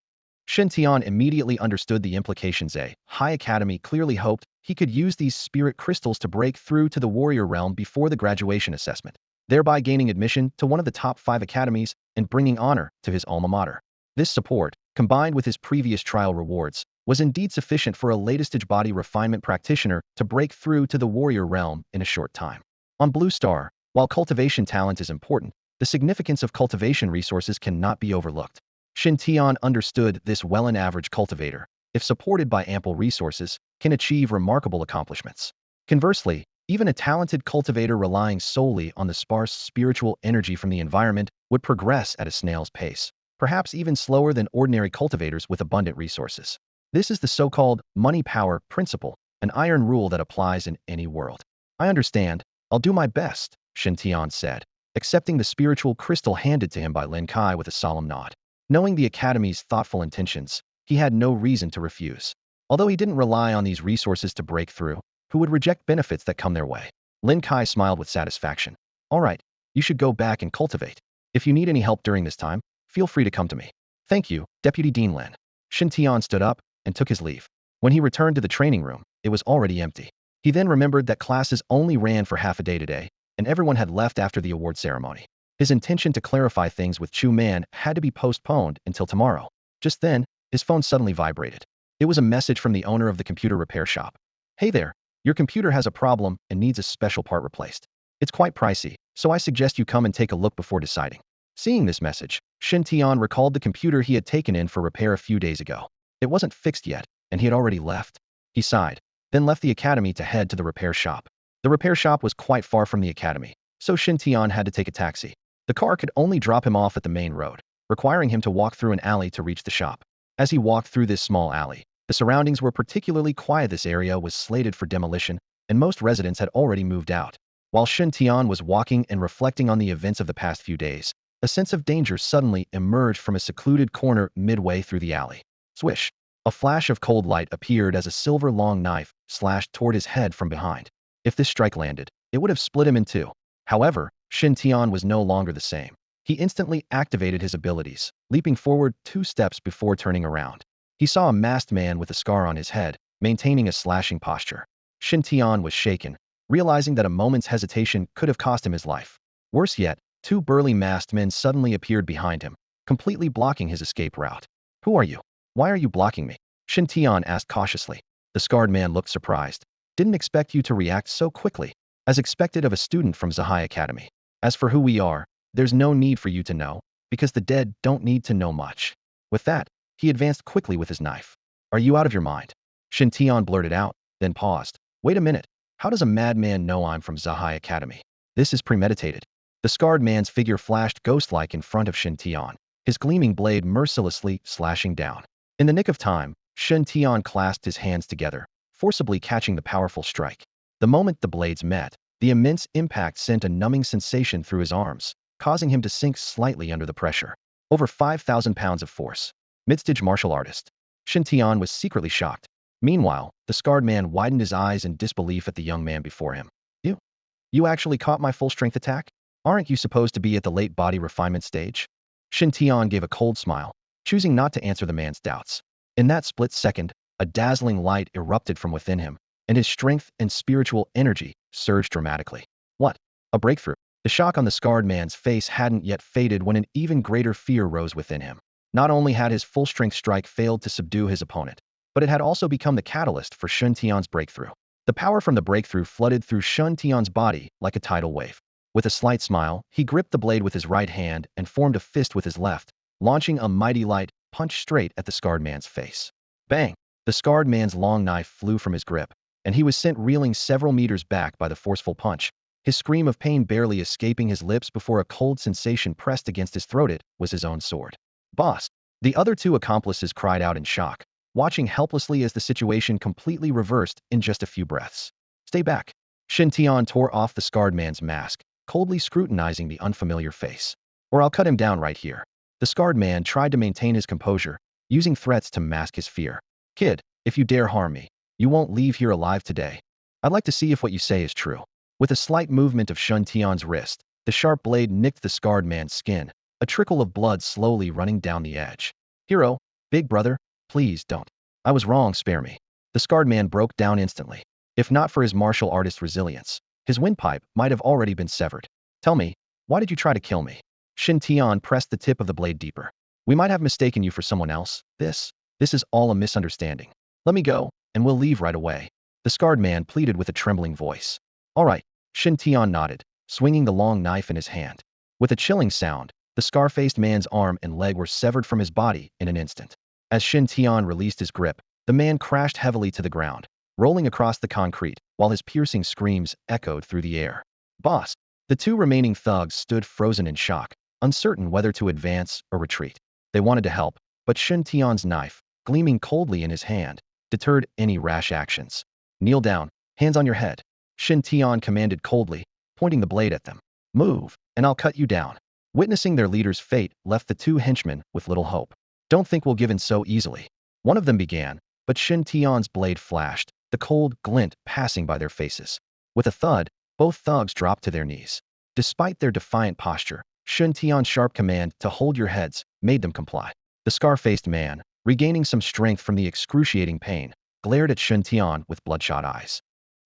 Shen Tian immediately understood the implications. A high academy clearly hoped he could use these spirit crystals to break through to the warrior realm before the graduation assessment, thereby gaining admission to one of the top 5 academies and bringing honor to his alma mater. This support, combined with his previous trial rewards, was indeed sufficient for a latest-stage body refinement practitioner to break through to the warrior realm in a short time. On Blue Star, while cultivation talent is important, the significance of cultivation resources cannot be overlooked. Shen Tian understood this well. An average cultivator, if supported by ample resources, can achieve remarkable accomplishments. Conversely, even a talented cultivator relying solely on the sparse spiritual energy from the environment would progress at a snail's pace, perhaps even slower than ordinary cultivators with abundant resources. This is the so-called money-power principle, an iron rule that applies in any world. I understand. I'll do my best, Shen Tian said, accepting the spiritual crystal handed to him by Lin Kai with a solemn nod. Knowing the Academy's thoughtful intentions, he had no reason to refuse. Although he didn't rely on these resources to break through, who would reject benefits that come their way? Lin Kai smiled with satisfaction. All right, you should go back and cultivate. If you need any help during this time, feel free to come to me. Thank you, Deputy Dean Lin. Shen Tian stood up and took his leave. When he returned to the training room, it was already empty. He then remembered that classes only ran for half a day today, and everyone had left after the award ceremony. His intention to clarify things with Chu Man had to be postponed until tomorrow. Just then, his phone suddenly vibrated. It was a message from the owner of the computer repair shop. Hey there, your computer has a problem and needs a special part replaced. It's quite pricey, so I suggest you come and take a look before deciding. Seeing this message, Shen Tian recalled the computer he had taken in for repair a few days ago. It wasn't fixed yet, and he had already left. He sighed, then left the academy to head to the repair shop. The repair shop was quite far from the academy, so Shen Tian had to take a taxi. The car could only drop him off at the main road, requiring him to walk through an alley to reach the shop. As he walked through this small alley, the surroundings were particularly quiet. This area was slated for demolition, and most residents had already moved out. While Shen Tian was walking and reflecting on the events of the past few days, a sense of danger suddenly emerged from a secluded corner midway through the alley. Swish! A flash of cold light appeared as a silver long knife slashed toward his head from behind. If this strike landed, it would have split him in two. However, Shen Tian was no longer the same. He instantly activated his abilities, leaping forward 2 steps before turning around. He saw a masked man with a scar on his head, maintaining a slashing posture. Shen Tian was shaken, realizing that a moment's hesitation could have cost him his life. Worse yet, 2 burly masked men suddenly appeared behind him, completely blocking his escape route. Who are you? Why are you blocking me? Shen Tian asked cautiously. The scarred man looked surprised. Didn't expect you to react so quickly, as expected of a student from Zahai Academy. As for who we are, there's no need for you to know, because the dead don't need to know much. With that, he advanced quickly with his knife. Are you out of your mind? Shen Tian blurted out, then paused. Wait a minute. How does a madman know I'm from Zahai Academy? This is premeditated. The scarred man's figure flashed ghost-like in front of Shen Tian, his gleaming blade mercilessly slashing down. In the nick of time, Shen Tian clasped his hands together, forcibly catching the powerful strike. The moment the blades met, the immense impact sent a numbing sensation through his arms, causing him to sink slightly under the pressure. Over 5,000 pounds of force. Mid-stage martial artist. Shen Tian was secretly shocked. Meanwhile, the scarred man widened his eyes in disbelief at the young man before him. You actually caught my full-strength attack? Aren't you supposed to be at the late body refinement stage? Shen Tian gave a cold smile, choosing not to answer the man's doubts. In that split second, a dazzling light erupted from within him, and his strength and spiritual energy surged dramatically. What? A breakthrough? The shock on the scarred man's face hadn't yet faded when an even greater fear rose within him. Not only had his full-strength strike failed to subdue his opponent, but it had also become the catalyst for Shen Tian's breakthrough. The power from the breakthrough flooded through Shen Tian's body like a tidal wave. With a slight smile, he gripped the blade with his right hand and formed a fist with his left, launching a mighty light punch straight at the scarred man's face. Bang! The scarred man's long knife flew from his grip, and he was sent reeling several meters back by the forceful punch, his scream of pain barely escaping his lips before a cold sensation pressed against his throat. It was his own sword. Boss! The other two accomplices cried out in shock, watching helplessly as the situation completely reversed in just a few breaths. Stay back! Shen Tian tore off the scarred man's mask, coldly scrutinizing the unfamiliar face. Or I'll cut him down right here. The scarred man tried to maintain his composure, using threats to mask his fear. Kid, if you dare harm me, you won't leave here alive today. I'd like to see if what you say is true. With a slight movement of Shen Tian's wrist, the sharp blade nicked the scarred man's skin, a trickle of blood slowly running down the edge. Hero, big brother, please don't. I was wrong, spare me. The scarred man broke down instantly. If not for his martial artist resilience, his windpipe might have already been severed. Tell me, why did you try to kill me? Shen Tian pressed the tip of the blade deeper. We might have mistaken you for someone else. This is all a misunderstanding. Let me go, and we'll leave right away. The scarred man pleaded with a trembling voice. All right, Shen Tian nodded, swinging the long knife in his hand. With a chilling sound, the scar-faced man's arm and leg were severed from his body in an instant. As Shen Tian released his grip, the man crashed heavily to the ground, rolling across the concrete, while his piercing screams echoed through the air. Boss! The two remaining thugs stood frozen in shock, uncertain whether to advance or retreat. They wanted to help, but Shen Tian's knife, gleaming coldly in his hand, deterred any rash actions. Kneel down, hands on your head. Shen Tian commanded coldly, pointing the blade at them. Move, and I'll cut you down. Witnessing their leader's fate left the two henchmen with little hope. Don't think we'll give in so easily. One of them began, but Shen Tian's blade flashed, the cold glint passing by their faces. With a thud, both thugs dropped to their knees. Despite their defiant posture, Shen Tian's sharp command to hold your heads made them comply. The scar-faced man, regaining some strength from the excruciating pain, glared at Shen Tian with bloodshot eyes.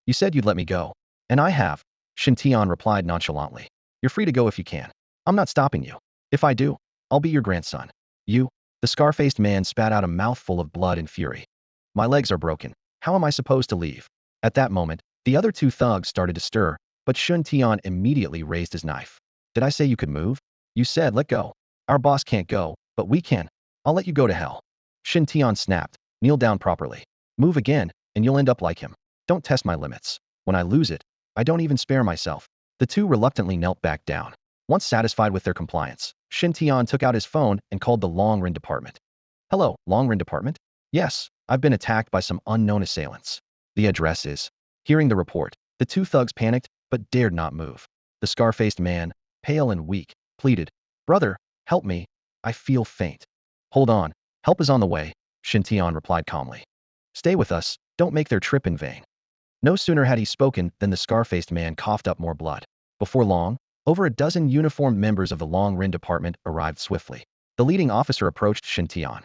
You said you'd let me go. And I have, Shen Tian replied nonchalantly. You're free to go if you can. I'm not stopping you. If I do, I'll be your grandson. You? The scar-faced man spat out a mouthful of blood in fury. My legs are broken. How am I supposed to leave? At that moment, the other two thugs started to stir, but Shen Tian immediately raised his knife. Did I say you could move? You said let go. Our boss can't go, but we can. I'll let you go to hell. Shen Tian snapped. Kneel down properly. Move again, and you'll end up like him. Don't test my limits. When I lose it, I don't even spare myself. The two reluctantly knelt back down. Once satisfied with their compliance, Shen Tian took out his phone and called the Long-Rin department. Hello, Long-Rin department? Yes, I've been attacked by some unknown assailants. The address is... Hearing the report, the two thugs panicked, but dared not move. The scar-faced man, pale and weak, pleaded, Brother, help me. I feel faint. Hold on, help is on the way, Shen Tian replied calmly. Stay with us, don't make their trip in vain. No sooner had he spoken than the scar-faced man coughed up more blood. Before long, over a dozen uniformed members of the Long-Rin department arrived swiftly. The leading officer approached Shen Tian.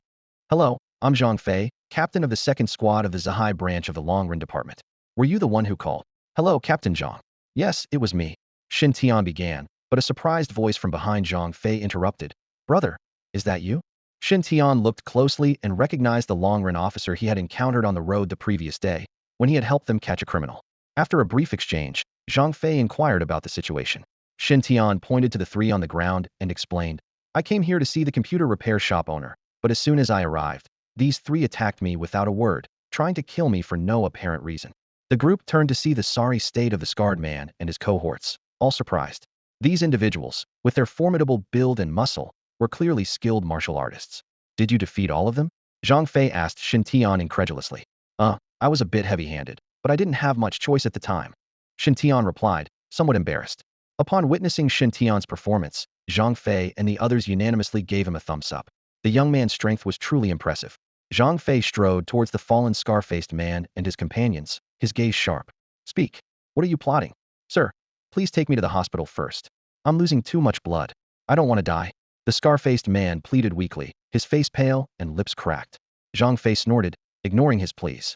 Hello, I'm Zhang Fei, captain of the 2nd Squad of the Zhai branch of the Long-Rin department. Were you the one who called? Hello, Captain Zhang. Yes, it was me. Shen Tian began, but a surprised voice from behind Zhang Fei interrupted. Brother, is that you? Shen Tian looked closely and recognized the Long-Rin officer he had encountered on the road the previous day, when he had helped them catch a criminal. After a brief exchange, Zhang Fei inquired about the situation. Shen Tian pointed to the three on the ground and explained, I came here to see the computer repair shop owner, but as soon as I arrived, these three attacked me without a word, trying to kill me for no apparent reason. The group turned to see the sorry state of the scarred man and his cohorts, all surprised. These individuals, with their formidable build and muscle, were clearly skilled martial artists. Did you defeat all of them? Zhang Fei asked Shen Tian incredulously. I was a bit heavy-handed, but I didn't have much choice at the time. Shen Tian replied, somewhat embarrassed. Upon witnessing Shen Tian's performance, Zhang Fei and the others unanimously gave him a thumbs up. The young man's strength was truly impressive. Zhang Fei strode towards the fallen scar-faced man and his companions, his gaze sharp. Speak. What are you plotting? Sir, please take me to the hospital first. I'm losing too much blood. I don't want to die. The scar-faced man pleaded weakly, his face pale and lips cracked. Zhang Fei snorted, ignoring his pleas.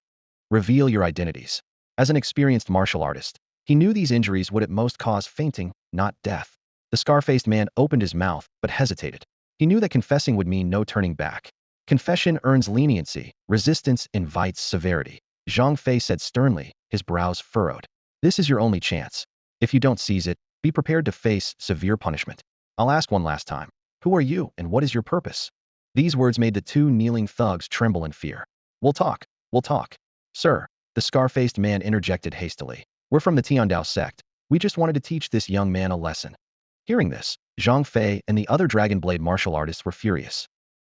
Reveal your identities. As an experienced martial artist, he knew these injuries would at most cause fainting, not death. The scar-faced man opened his mouth, but hesitated. He knew that confessing would mean no turning back. Confession earns leniency, resistance invites severity. Zhang Fei said sternly, his brows furrowed. This is your only chance. If you don't seize it, be prepared to face severe punishment. I'll ask one last time. Who are you and what is your purpose? These words made the two kneeling thugs tremble in fear. We'll talk. We'll talk. Sir, the scar-faced man interjected hastily. We're from the Tiandao sect. We just wanted to teach this young man a lesson. Hearing this, Zhang Fei and the other Dragon Blade martial artists were furious.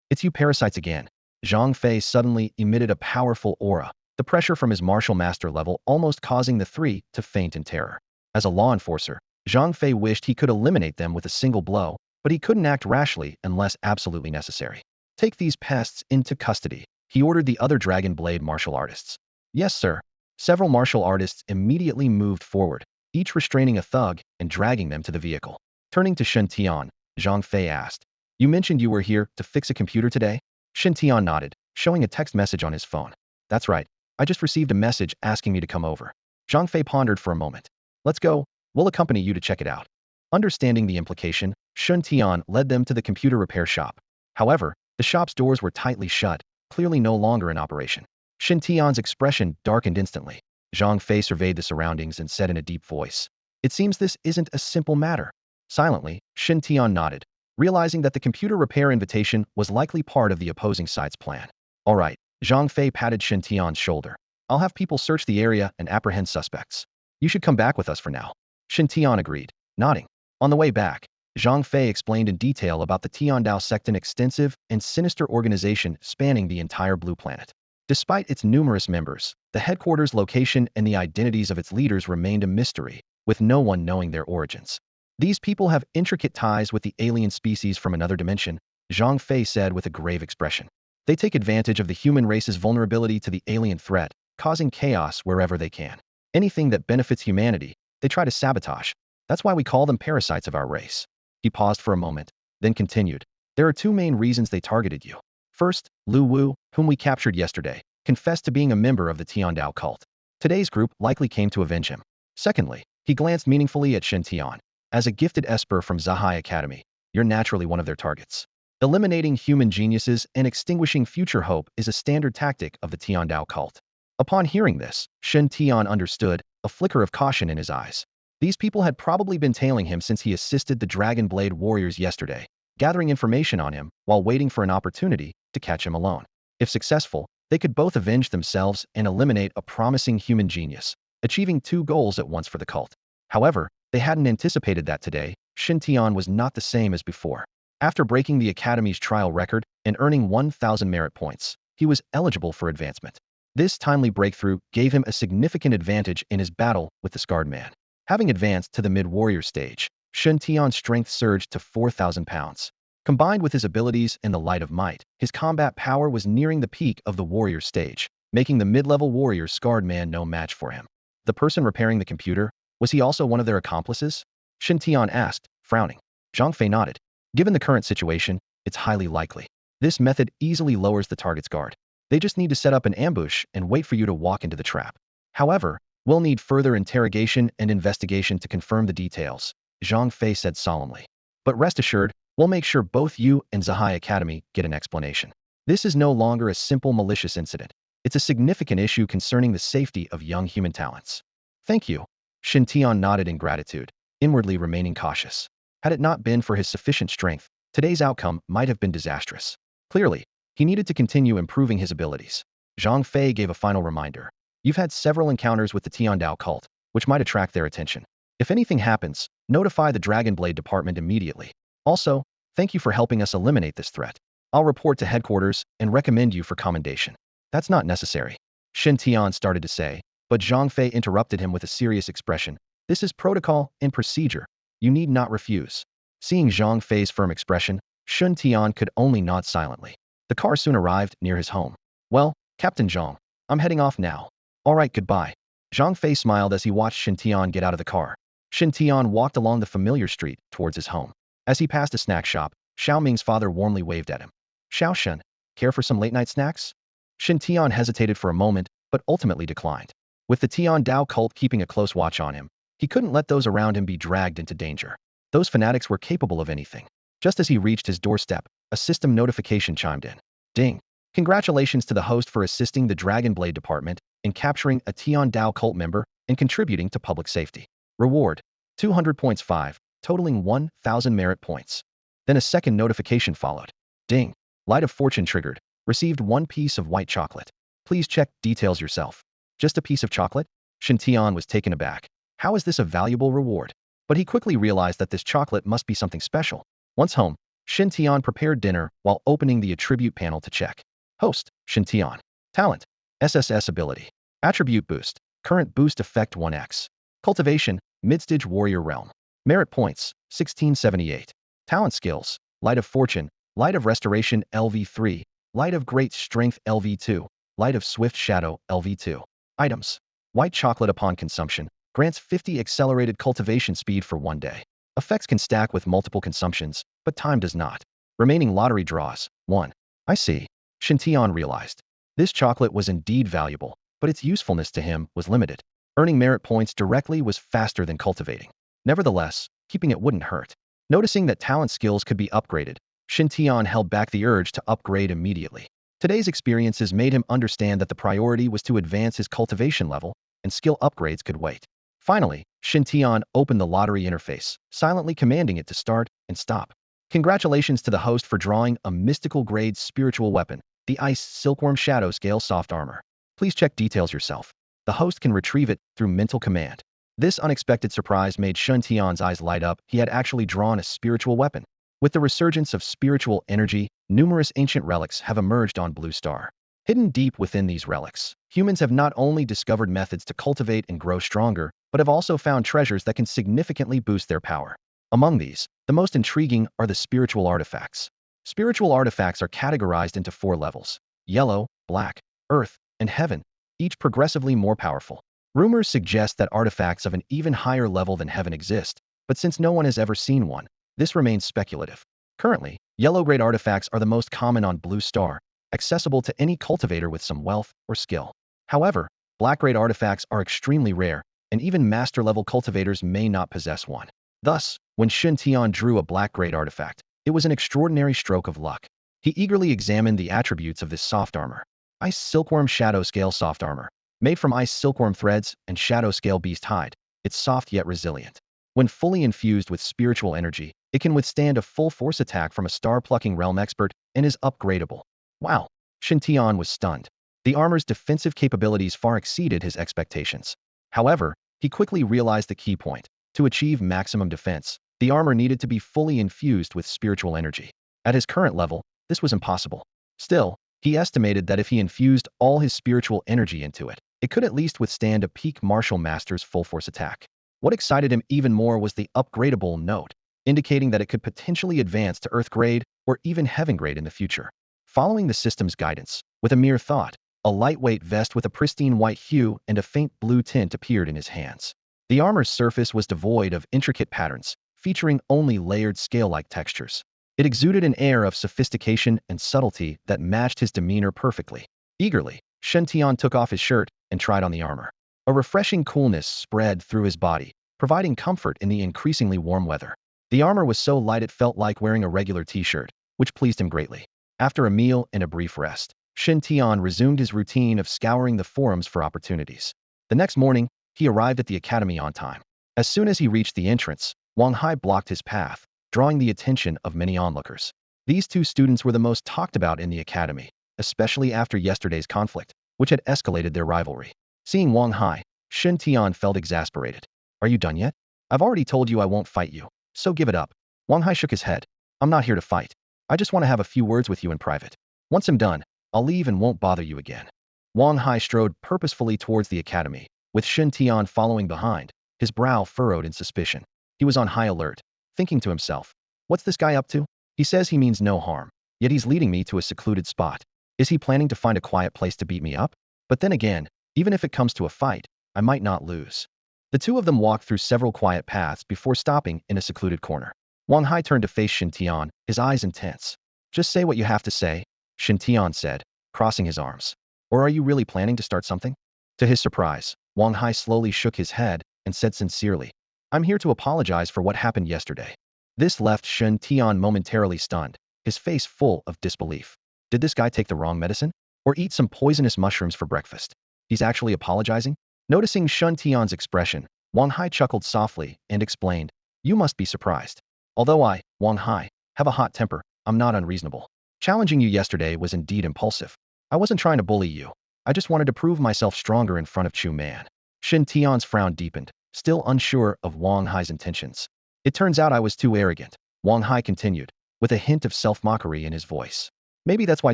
It's you parasites again. Zhang Fei suddenly emitted a powerful aura, the pressure from his martial master level almost causing the three to faint in terror. As a law enforcer, Zhang Fei wished he could eliminate them with a single blow, but he couldn't act rashly unless absolutely necessary. Take these pests into custody, he ordered the other Dragon Blade martial artists. Yes, sir. Several martial artists immediately moved forward, each restraining a thug and dragging them to the vehicle. Turning to Shen Tian, Zhang Fei asked, "You mentioned you were here to fix a computer today?" Shen Tian nodded, showing a text message on his phone. That's right. I just received a message asking me to come over. Zhang Fei pondered for a moment. Let's go. We'll accompany you to check it out. Understanding the implication, Shen Tian led them to the computer repair shop. However, the shop's doors were tightly shut, clearly no longer in operation. Shen Tian's expression darkened instantly. Zhang Fei surveyed the surroundings and said in a deep voice, "It seems this isn't a simple matter." Silently, Shen Tian nodded, realizing that the computer repair invitation was likely part of the opposing side's plan. All right, Zhang Fei patted Shen Tian's shoulder. I'll have people search the area and apprehend suspects. You should come back with us for now. Shen Tian agreed, nodding. On the way back, Zhang Fei explained in detail about the Tiandao sect, an extensive and sinister organization spanning the entire Blue Planet. Despite its numerous members, the headquarters location and the identities of its leaders remained a mystery, with no one knowing their origins. These people have intricate ties with the alien species from another dimension, Zhang Fei said with a grave expression. They take advantage of the human race's vulnerability to the alien threat, causing chaos wherever they can. Anything that benefits humanity, they try to sabotage. That's why we call them parasites of our race. He paused for a moment, then continued. There are two main reasons they targeted you. First, Lu Wu, whom we captured yesterday, confessed to being a member of the Tiandao cult. Today's group likely came to avenge him. Secondly, he glanced meaningfully at Shen Tian. As a gifted esper from Zahai Academy, you're naturally one of their targets. Eliminating human geniuses and extinguishing future hope is a standard tactic of the Tiandao cult. Upon hearing this, Shen Tian understood, a flicker of caution in his eyes. These people had probably been tailing him since he assisted the Dragon Blade warriors yesterday, gathering information on him while waiting for an opportunity to catch him alone. If successful, they could both avenge themselves and eliminate a promising human genius, achieving two goals at once for the cult. However, they hadn't anticipated that today, Shen Tian was not the same as before. After breaking the Academy's trial record and earning 1,000 merit points, he was eligible for advancement. This timely breakthrough gave him a significant advantage in his battle with the Scarred Man. Having advanced to the mid-warrior stage, Shen Tian's strength surged to 4,000 pounds. Combined with his abilities in the light of might, his combat power was nearing the peak of the warrior stage, making the mid-level warrior Scarred Man no match for him. The person repairing the computer, was he also one of their accomplices? Shen Tian asked, frowning. Zhang Fei nodded. Given the current situation, it's highly likely. This method easily lowers the target's guard. They just need to set up an ambush and wait for you to walk into the trap. However, we'll need further interrogation and investigation to confirm the details, Zhang Fei said solemnly. But rest assured, we'll make sure both you and Zahai Academy get an explanation. This is no longer a simple malicious incident. It's a significant issue concerning the safety of young human talents. Thank you. Shen Tian nodded in gratitude, inwardly remaining cautious. Had it not been for his sufficient strength, today's outcome might have been disastrous. Clearly, he needed to continue improving his abilities. Zhang Fei gave a final reminder. You've had several encounters with the Tiandao cult, which might attract their attention. If anything happens, notify the Dragon Blade department immediately. Also, thank you for helping us eliminate this threat. I'll report to headquarters and recommend you for commendation. That's not necessary. Shen Tian started to say, but Zhang Fei interrupted him with a serious expression. This is protocol and procedure. You need not refuse. Seeing Zhang Fei's firm expression, Shen Tian could only nod silently. The car soon arrived near his home. Well, Captain Zhang, I'm heading off now. All right, goodbye. Zhang Fei smiled as he watched Shen Tian get out of the car. Shen Tian walked along the familiar street towards his home. As he passed a snack shop, Xiao Ming's father warmly waved at him. Xiao Shen, care for some late-night snacks? Shen Tian hesitated for a moment, but ultimately declined. With the Tiandao cult keeping a close watch on him, he couldn't let those around him be dragged into danger. Those fanatics were capable of anything. Just as he reached his doorstep, a system notification chimed in. Ding! Congratulations to the host for assisting the Dragon Blade department in capturing a Tiandao cult member and contributing to public safety. Reward: 200 points 5, totaling 1,000 merit points. Then a second notification followed. Ding! Light of fortune triggered. Received 1 piece of white chocolate. Please check details yourself. Just a piece of chocolate? Shen Tian was taken aback. How is this a valuable reward? But he quickly realized that this chocolate must be something special. Once home, Shen Tian prepared dinner while opening the attribute panel to check. Host, Shen Tian. Talent, SSS ability. Attribute boost, current boost effect 1x. Cultivation, midstage warrior realm. Merit points, 1678. Talent skills, light of fortune, light of restoration LV3, light of great strength LV2, light of swift shadow LV2. Items. White chocolate upon consumption, grants 50 accelerated cultivation speed for 1 day. Effects can stack with multiple consumptions, but time does not. Remaining lottery draws, 1. I see. Shen Tian realized. This chocolate was indeed valuable, but its usefulness to him was limited. Earning merit points directly was faster than cultivating. Nevertheless, keeping it wouldn't hurt. Noticing that talent skills could be upgraded, Shen Tian held back the urge to upgrade immediately. Today's experiences made him understand that the priority was to advance his cultivation level, and skill upgrades could wait. Finally, Shen Tian opened the lottery interface, silently commanding it to start and stop. Congratulations to the host for drawing a mystical grade spiritual weapon, the Ice Silkworm Shadow Scale Soft Armor. Please check details yourself. The host can retrieve it through mental command. This unexpected surprise made Shen Tian's eyes light up. He had actually drawn a spiritual weapon. With the resurgence of spiritual energy, numerous ancient relics have emerged on Blue Star. Hidden deep within these relics, humans have not only discovered methods to cultivate and grow stronger, but have also found treasures that can significantly boost their power. Among these, the most intriguing are the spiritual artifacts. Spiritual artifacts are categorized into 4 levels: yellow, black, earth, and heaven, each progressively more powerful. Rumors suggest that artifacts of an even higher level than heaven exist, but since no one has ever seen one, this remains speculative. Currently, yellow-grade artifacts are the most common on Blue Star, accessible to any cultivator with some wealth or skill. However, black-grade artifacts are extremely rare, and even master-level cultivators may not possess one. Thus, when Shen Tian drew a black-grade artifact, it was an extraordinary stroke of luck. He eagerly examined the attributes of this soft armor. Ice Silkworm Shadow Scale Soft Armor. Made from ice silkworm threads and shadow scale beast hide, it's soft yet resilient. When fully infused with spiritual energy, it can withstand a full force attack from a star-plucking realm expert and is upgradable. Wow! Shen Tian was stunned. The armor's defensive capabilities far exceeded his expectations. However, he quickly realized the key point. To achieve maximum defense, the armor needed to be fully infused with spiritual energy. At his current level, this was impossible. Still, he estimated that if he infused all his spiritual energy into it, it could at least withstand a peak martial master's full force attack. What excited him even more was the upgradable note, indicating that it could potentially advance to Earth grade or even Heaven grade in the future. Following the system's guidance, with a mere thought, a lightweight vest with a pristine white hue and a faint blue tint appeared in his hands. The armor's surface was devoid of intricate patterns, featuring only layered scale-like textures. It exuded an air of sophistication and subtlety that matched his demeanor perfectly. Eagerly, Shen Tian took off his shirt and tried on the armor. A refreshing coolness spread through his body, providing comfort in the increasingly warm weather. The armor was so light it felt like wearing a regular t-shirt, which pleased him greatly. After a meal and a brief rest, Shen Tian resumed his routine of scouring the forums for opportunities. The next morning, he arrived at the academy on time. As soon as he reached the entrance, Wang Hai blocked his path, drawing the attention of many onlookers. These 2 students were the most talked about in the academy, especially after yesterday's conflict, which had escalated their rivalry. Seeing Wang Hai, Shen Tian felt exasperated. Are you done yet? I've already told you I won't fight you, so give it up. Wang Hai shook his head. I'm not here to fight. I just want to have a few words with you in private. Once I'm done, I'll leave and won't bother you again. Wang Hai strode purposefully towards the academy, with Shen Tian following behind, his brow furrowed in suspicion. He was on high alert, thinking to himself, what's this guy up to? He says he means no harm, yet he's leading me to a secluded spot. Is he planning to find a quiet place to beat me up? But then again, even if it comes to a fight, I might not lose. The 2 of them walked through several quiet paths before stopping in a secluded corner. Wang Hai turned to face Shen Tian, his eyes intense. Just say what you have to say, Shen Tian said, crossing his arms. Or are you really planning to start something? To his surprise, Wang Hai slowly shook his head and said sincerely, I'm here to apologize for what happened yesterday. This left Shen Tian momentarily stunned, his face full of disbelief. Did this guy take the wrong medicine? Or eat some poisonous mushrooms for breakfast? He's actually apologizing? Noticing Shen Tian's expression, Wang Hai chuckled softly and explained, you must be surprised. Although I, Wang Hai, have a hot temper, I'm not unreasonable. Challenging you yesterday was indeed impulsive. I wasn't trying to bully you. I just wanted to prove myself stronger in front of Chu Man. Shen Tian's frown deepened, still unsure of Wang Hai's intentions. It turns out I was too arrogant, Wang Hai continued, with a hint of self-mockery in his voice. Maybe that's why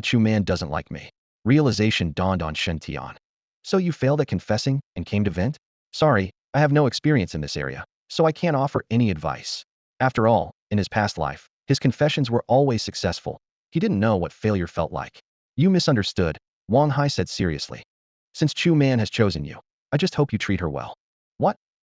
Chu Man doesn't like me. Realization dawned on Shen Tian. So you failed at confessing and came to vent? Sorry, I have no experience in this area, so I can't offer any advice. After all, in his past life, his confessions were always successful. He didn't know what failure felt like. You misunderstood, Wang Hai said seriously. Since Chu Man has chosen you, I just hope you treat her well. What?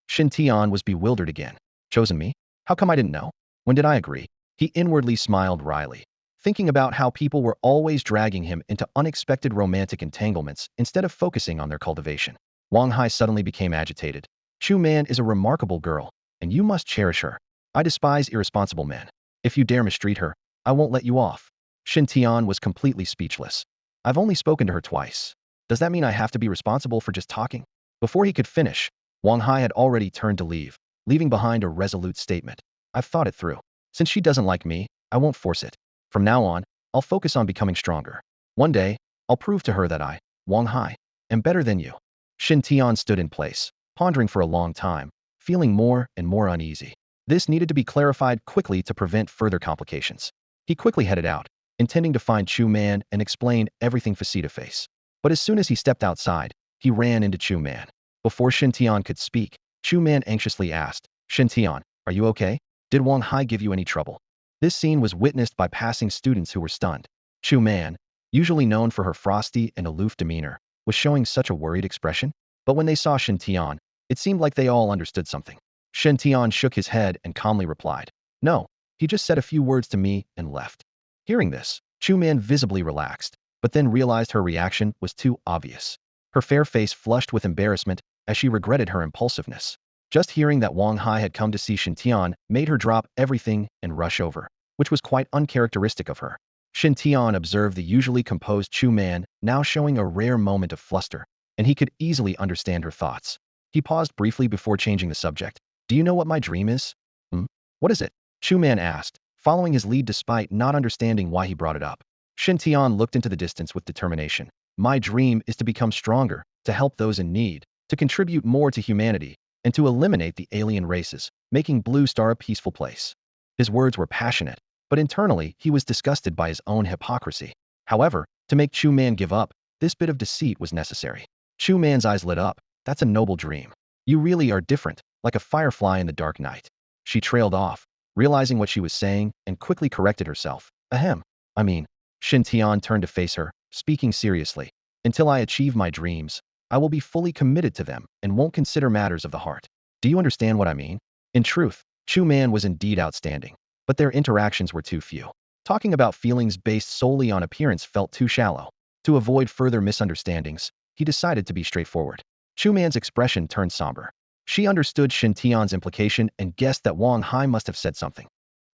Shen Tian was bewildered again. Chosen me? How come I didn't know? When did I agree? He inwardly smiled wryly, thinking about how people were always dragging him into unexpected romantic entanglements instead of focusing on their cultivation. Wang Hai suddenly became agitated. Chu Man is a remarkable girl, and you must cherish her. I despise irresponsible men. If you dare mistreat her, I won't let you off. Shen Tian was completely speechless. I've only spoken to her twice. Does that mean I have to be responsible for just talking? Before he could finish, Wang Hai had already turned to leave, leaving behind a resolute statement. I've thought it through. Since she doesn't like me, I won't force it. From now on, I'll focus on becoming stronger. One day, I'll prove to her that I, Wang Hai, am better than you. Shen Tian stood in place, pondering for a long time, feeling more and more uneasy. This needed to be clarified quickly to prevent further complications. He quickly headed out, intending to find Chu Man and explain everything face-to-face. But as soon as he stepped outside, he ran into Chu Man. Before Shen Tian could speak, Chu Man anxiously asked, Shen Tian, are you okay? Did Wang Hai give you any trouble? This scene was witnessed by passing students who were stunned. Chu Man, usually known for her frosty and aloof demeanor, was showing such a worried expression. But when they saw Shen Tian, it seemed like they all understood something. Shen Tian shook his head and calmly replied, no, he just said a few words to me and left. Hearing this, Chu Man visibly relaxed, but then realized her reaction was too obvious. Her fair face flushed with embarrassment as she regretted her impulsiveness. Just hearing that Wang Hai had come to see Shen Tian made her drop everything and rush over, which was quite uncharacteristic of her. Shen Tian observed the usually composed Chu Man now showing a rare moment of fluster, and he could easily understand her thoughts. He paused briefly before changing the subject. Do you know what my dream is? What is it? Chu Man asked, following his lead despite not understanding why he brought it up. Shen Tian looked into the distance with determination. My dream is to become stronger, to help those in need, to contribute more to humanity, and to eliminate the alien races, making Blue Star a peaceful place. His words were passionate, but internally he was disgusted by his own hypocrisy. However, to make Chu Man give up, this bit of deceit was necessary. Chu Man's eyes lit up. That's a noble dream. You really are different, like a firefly in the dark night. She trailed off, realizing what she was saying, and quickly corrected herself. Ahem. Shen Tian turned to face her, speaking seriously. Until I achieve my dreams, I will be fully committed to them and won't consider matters of the heart. Do you understand what I mean? In truth, Chu Man was indeed outstanding, but their interactions were too few. Talking about feelings based solely on appearance felt too shallow. To avoid further misunderstandings, he decided to be straightforward. Chu Man's expression turned somber. She understood Shen Tian's implication and guessed that Wang Hai must have said something.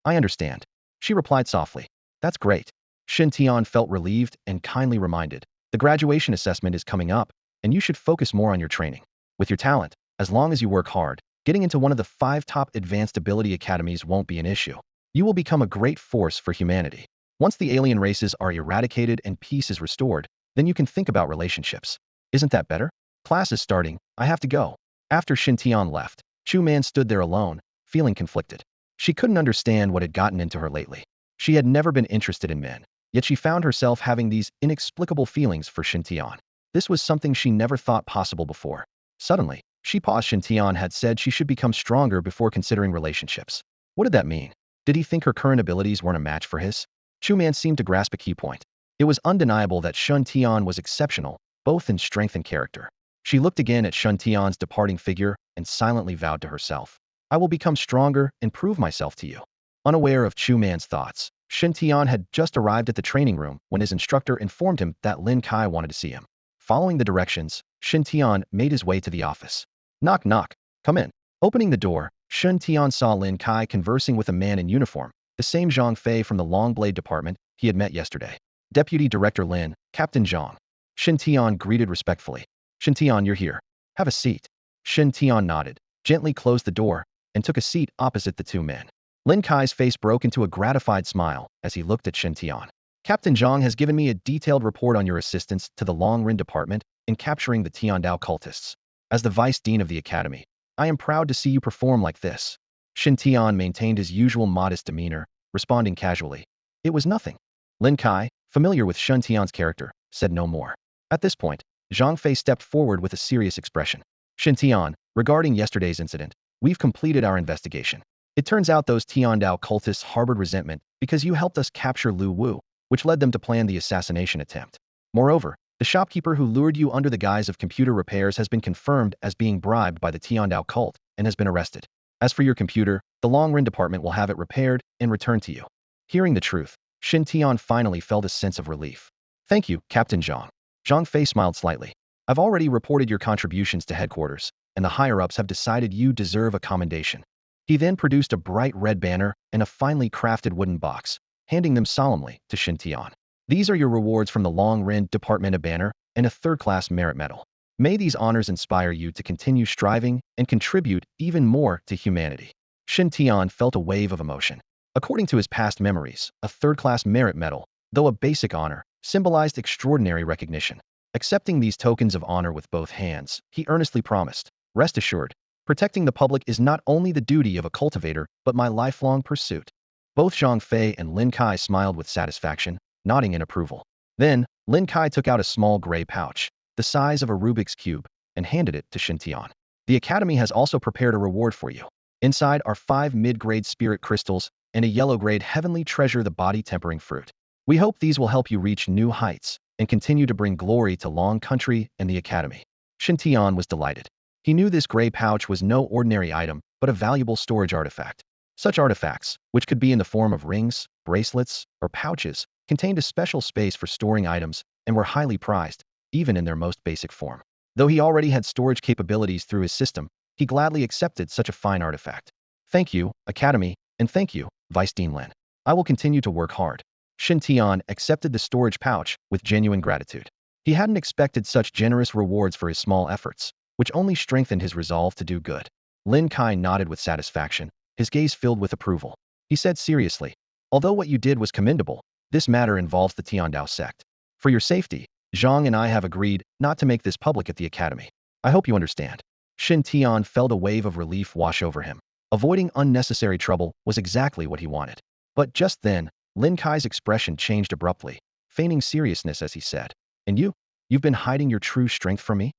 I understand. She replied softly. That's great. Shen Tian felt relieved and kindly reminded. The graduation assessment is coming up, and you should focus more on your training. With your talent, as long as you work hard, getting into one of the 5 top advanced ability academies won't be an issue. You will become a great force for humanity. Once the alien races are eradicated and peace is restored, then you can think about relationships. Isn't that better? Class is starting, I have to go. After Shen Tian left, Chu Man stood there alone, feeling conflicted. She couldn't understand what had gotten into her lately. She had never been interested in men, yet she found herself having these inexplicable feelings for Shen Tian. This was something she never thought possible before. Suddenly, she paused. Shen Tian had said she should become stronger before considering relationships. What did that mean? Did he think her current abilities weren't a match for his? Chu Man seemed to grasp a key point. It was undeniable that Shen Tian was exceptional, both in strength and character. She looked again at Shen Tian's departing figure and silently vowed to herself, I will become stronger and prove myself to you. Unaware of Chu Man's thoughts, Shen Tian had just arrived at the training room when his instructor informed him that Lin Kai wanted to see him. Following the directions, Shen Tian made his way to the office. Knock knock, come in. Opening the door, Shen Tian saw Lin Kai conversing with a man in uniform, the same Zhang Fei from the Long Blade department he had met yesterday. Deputy Director Lin, Captain Zhang. Shen Tian greeted respectfully. Shen Tian, you're here. Have a seat. Shen Tian nodded, gently closed the door, and took a seat opposite the two men. Lin Kai's face broke into a gratified smile as he looked at Shen Tian. Captain Zhang has given me a detailed report on your assistance to the Long Rin department in capturing the Tiandao cultists. As the vice dean of the academy, I am proud to see you perform like this. Shen Tian maintained his usual modest demeanor, responding casually. It was nothing. Lin Kai, familiar with Shen Tian's character, said no more. At this point, Zhang Fei stepped forward with a serious expression. Shen Tian, regarding yesterday's incident, we've completed our investigation. It turns out those Tiandao cultists harbored resentment because you helped us capture Lu Wu, which led them to plan the assassination attempt. Moreover, the shopkeeper who lured you under the guise of computer repairs has been confirmed as being bribed by the Tiandao cult and has been arrested. As for your computer, the Long-Rin department will have it repaired and returned to you. Hearing the truth, Shen Tian finally felt a sense of relief. Thank you, Captain Zhang. Zhang Fei smiled slightly. I've already reported your contributions to headquarters, and the higher-ups have decided you deserve a commendation. He then produced a bright red banner and a finely crafted wooden box, handing them solemnly to Shen Tian. These are your rewards from the Long-Rin department, a banner and a third-class merit medal. May these honors inspire you to continue striving and contribute even more to humanity. Shen Tian felt a wave of emotion. According to his past memories, a third-class merit medal, though a basic honor, symbolized extraordinary recognition. Accepting these tokens of honor with both hands, he earnestly promised, rest assured, protecting the public is not only the duty of a cultivator, but my lifelong pursuit. Both Zhang Fei and Lin Kai smiled with satisfaction, nodding in approval. Then, Lin Kai took out a small gray pouch, the size of a Rubik's Cube, and handed it to Shen Tian. The Academy has also prepared a reward for you. Inside are 5 mid-grade spirit crystals and a yellow-grade heavenly treasure, the body-tempering fruit. We hope these will help you reach new heights and continue to bring glory to Long Country and the Academy. Shen Tian was delighted. He knew this gray pouch was no ordinary item, but a valuable storage artifact. Such artifacts, which could be in the form of rings, bracelets, or pouches, contained a special space for storing items and were highly prized, even in their most basic form. Though he already had storage capabilities through his system, he gladly accepted such a fine artifact. Thank you, Academy, and thank you, Vice Dean Lin. I will continue to work hard. Shen Tian accepted the storage pouch with genuine gratitude. He hadn't expected such generous rewards for his small efforts, which only strengthened his resolve to do good. Lin Kai nodded with satisfaction, his gaze filled with approval. He said seriously, although what you did was commendable, this matter involves the Tiandao sect. For your safety, Zhang and I have agreed not to make this public at the Academy. I hope you understand. Shen Tian felt a wave of relief wash over him. Avoiding unnecessary trouble was exactly what he wanted. But just then, Lin Kai's expression changed abruptly, feigning seriousness as he said, And you've been hiding your true strength from me?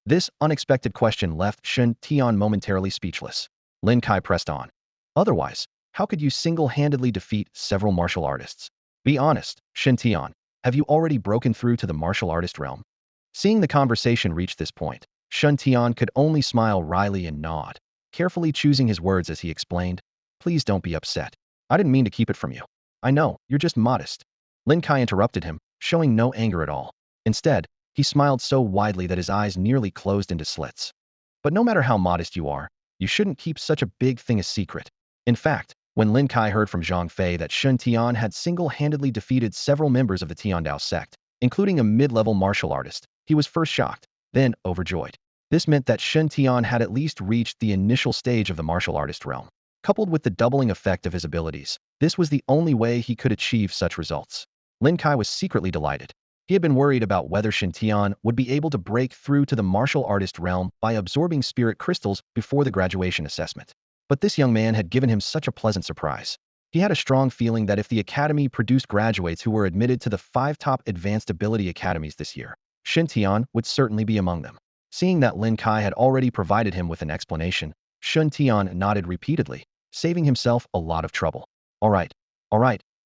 This unexpected question left Shen Tian momentarily speechless. Lin Kai pressed on. Otherwise, how could you single-handedly defeat several martial artists? Be honest, Shen Tian, have you already broken through to the martial artist realm? Seeing the conversation reach this point, Shen Tian could only smile wryly and nod, carefully choosing his words as he explained, Please don't be upset. I didn't mean to keep it from you. I know, you're just modest. Lin Kai interrupted him, showing no anger at all. Instead, he smiled so widely that his eyes nearly closed into slits. But no matter how modest you are, you shouldn't keep such a big thing a secret. In fact, when Lin Kai heard from Zhang Fei that Shen Tian had single-handedly defeated several members of the Tiandao sect, including a mid-level martial artist, he was first shocked, then overjoyed. This meant that Shen Tian had at least reached the initial stage of the martial artist realm. Coupled with the doubling effect of his abilities, this was the only way he could achieve such results. Lin Kai was secretly delighted. He had been worried about whether Shen Tian would be able to break through to the martial artist realm by absorbing spirit crystals before the graduation assessment. But this young man had given him such a pleasant surprise. He had a strong feeling that if the Academy produced graduates who were admitted to the 5 top advanced ability academies this year, Shen Tian would certainly be among them. Seeing that Lin Kai had already provided him with an explanation, Shen Tian nodded repeatedly, saving himself a lot of trouble. All right,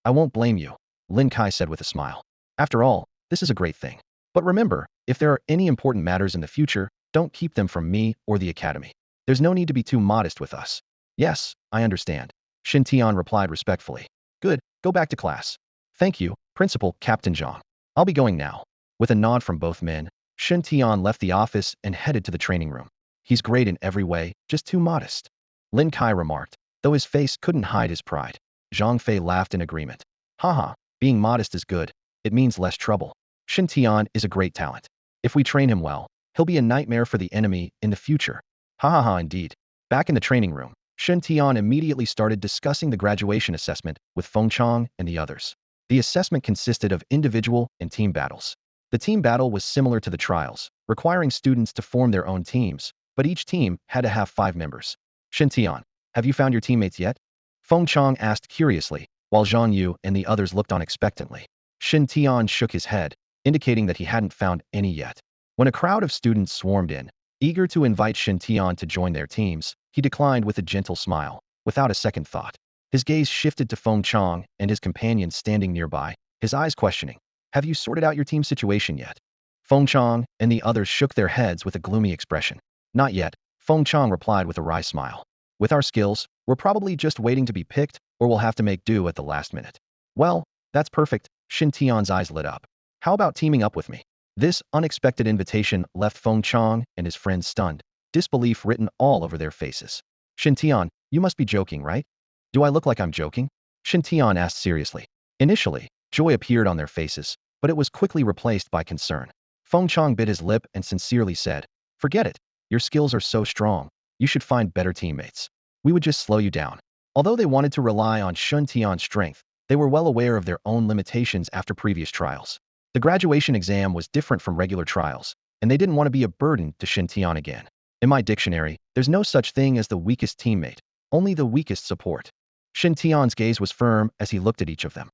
I won't blame you, Lin Kai said with a smile. After all, this is a great thing. But remember, if there are any important matters in the future, don't keep them from me or the Academy. There's no need to be too modest with us. Yes, I understand, Shen Tian replied respectfully. Good, go back to class. Thank you, Principal Captain Zhang. I'll be going now. With a nod from both men, Shen Tian left the office and headed to the training room. He's great in every way, just too modest, Lin Kai remarked, though his face couldn't hide his pride. Zhang Fei laughed in agreement. Haha, being modest is good. It means less trouble. Shen Tian is a great talent. If we train him well, he'll be a nightmare for the enemy in the future. Ha indeed. Back in the training room, Shen Tian immediately started discussing the graduation assessment with Feng Chang and the others. The assessment consisted of individual and team battles. The team battle was similar to the trials, requiring students to form their own teams, but each team had to have 5 members. Shen Tian, have you found your teammates yet? Feng Chong asked curiously, while Zhang Yu and the others looked on expectantly. Shen Tian shook his head, indicating that he hadn't found any yet. When a crowd of students swarmed in, eager to invite Shen Tian to join their teams, he declined with a gentle smile, without a second thought. His gaze shifted to Feng Chong and his companion standing nearby, his eyes questioning. Have you sorted out your team situation yet? Feng Chong and the others shook their heads with a gloomy expression. Not yet, Feng Chong replied with a wry smile. With our skills, we're probably just waiting to be picked, or we'll have to make do at the last minute. Well, that's perfect, Shen Tian's eyes lit up. How about teaming up with me? This unexpected invitation left Feng Chong and his friends stunned, disbelief written all over their faces. Shen Tian, you must be joking, right? Do I look like I'm joking? Shen Tian asked seriously. Initially, joy appeared on their faces, but it was quickly replaced by concern. Feng Chong bit his lip and sincerely said, forget it. Your skills are so strong. You should find better teammates. We would just slow you down. Although they wanted to rely on Shen Tian's strength, they were well aware of their own limitations after previous trials. The graduation exam was different from regular trials, and they didn't want to be a burden to Shen Tian again. In my dictionary, there's no such thing as the weakest teammate, only the weakest support. Shen Tian's gaze was firm as he looked at each of them.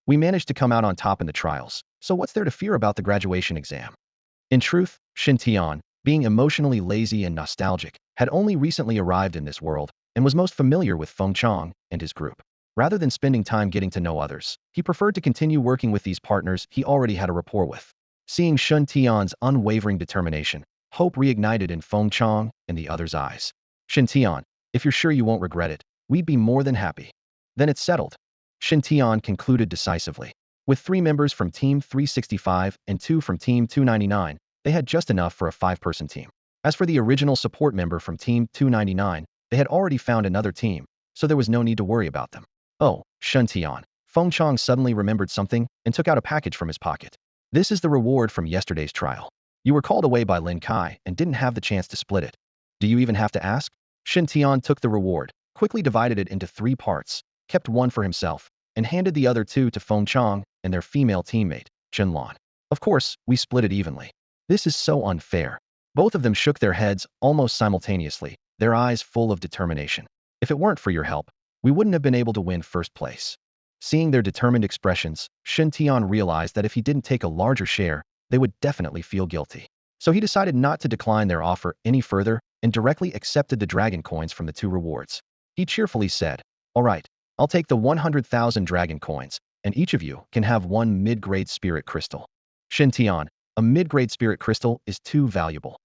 We managed to come out on top in the trials, so what's there to fear about the graduation exam? In truth, Shen Tian, being emotionally lazy and nostalgic, had only recently arrived in this world and was most familiar with Feng Chong and his group. Rather than spending time getting to know others, he preferred to continue working with these partners he already had a rapport with. Seeing Shen Tian's unwavering determination, hope reignited in Feng Chong and the others' eyes. Shen Tian, if you're sure you won't regret it, we'd be more than happy. Then it's settled. Shen Tian concluded decisively. With 3 members from Team 365 and 2 from Team 299, they had just enough for a 5-person team. As for the original support member from Team 299, they had already found another team, so there was no need to worry about them. Oh, Shen Tian. Feng Chong suddenly remembered something and took out a package from his pocket. This is the reward from yesterday's trial. You were called away by Lin Kai and didn't have the chance to split it. Do you even have to ask? Shen Tian took the reward, quickly divided it into 3 parts, kept one for himself, and handed the other 2 to Feng Chong and their female teammate, Chen Lan. Of course, we split it evenly. This is so unfair. Both of them shook their heads almost simultaneously, their eyes full of determination. If it weren't for your help, we wouldn't have been able to win first place. Seeing their determined expressions, Shen Tian realized that if he didn't take a larger share, they would definitely feel guilty. So he decided not to decline their offer any further and directly accepted the dragon coins from the 2 rewards. He cheerfully said, all right, I'll take the 100,000 dragon coins, and each of you can have 1 mid-grade spirit crystal. Shen Tian, a mid-grade spirit crystal is too valuable.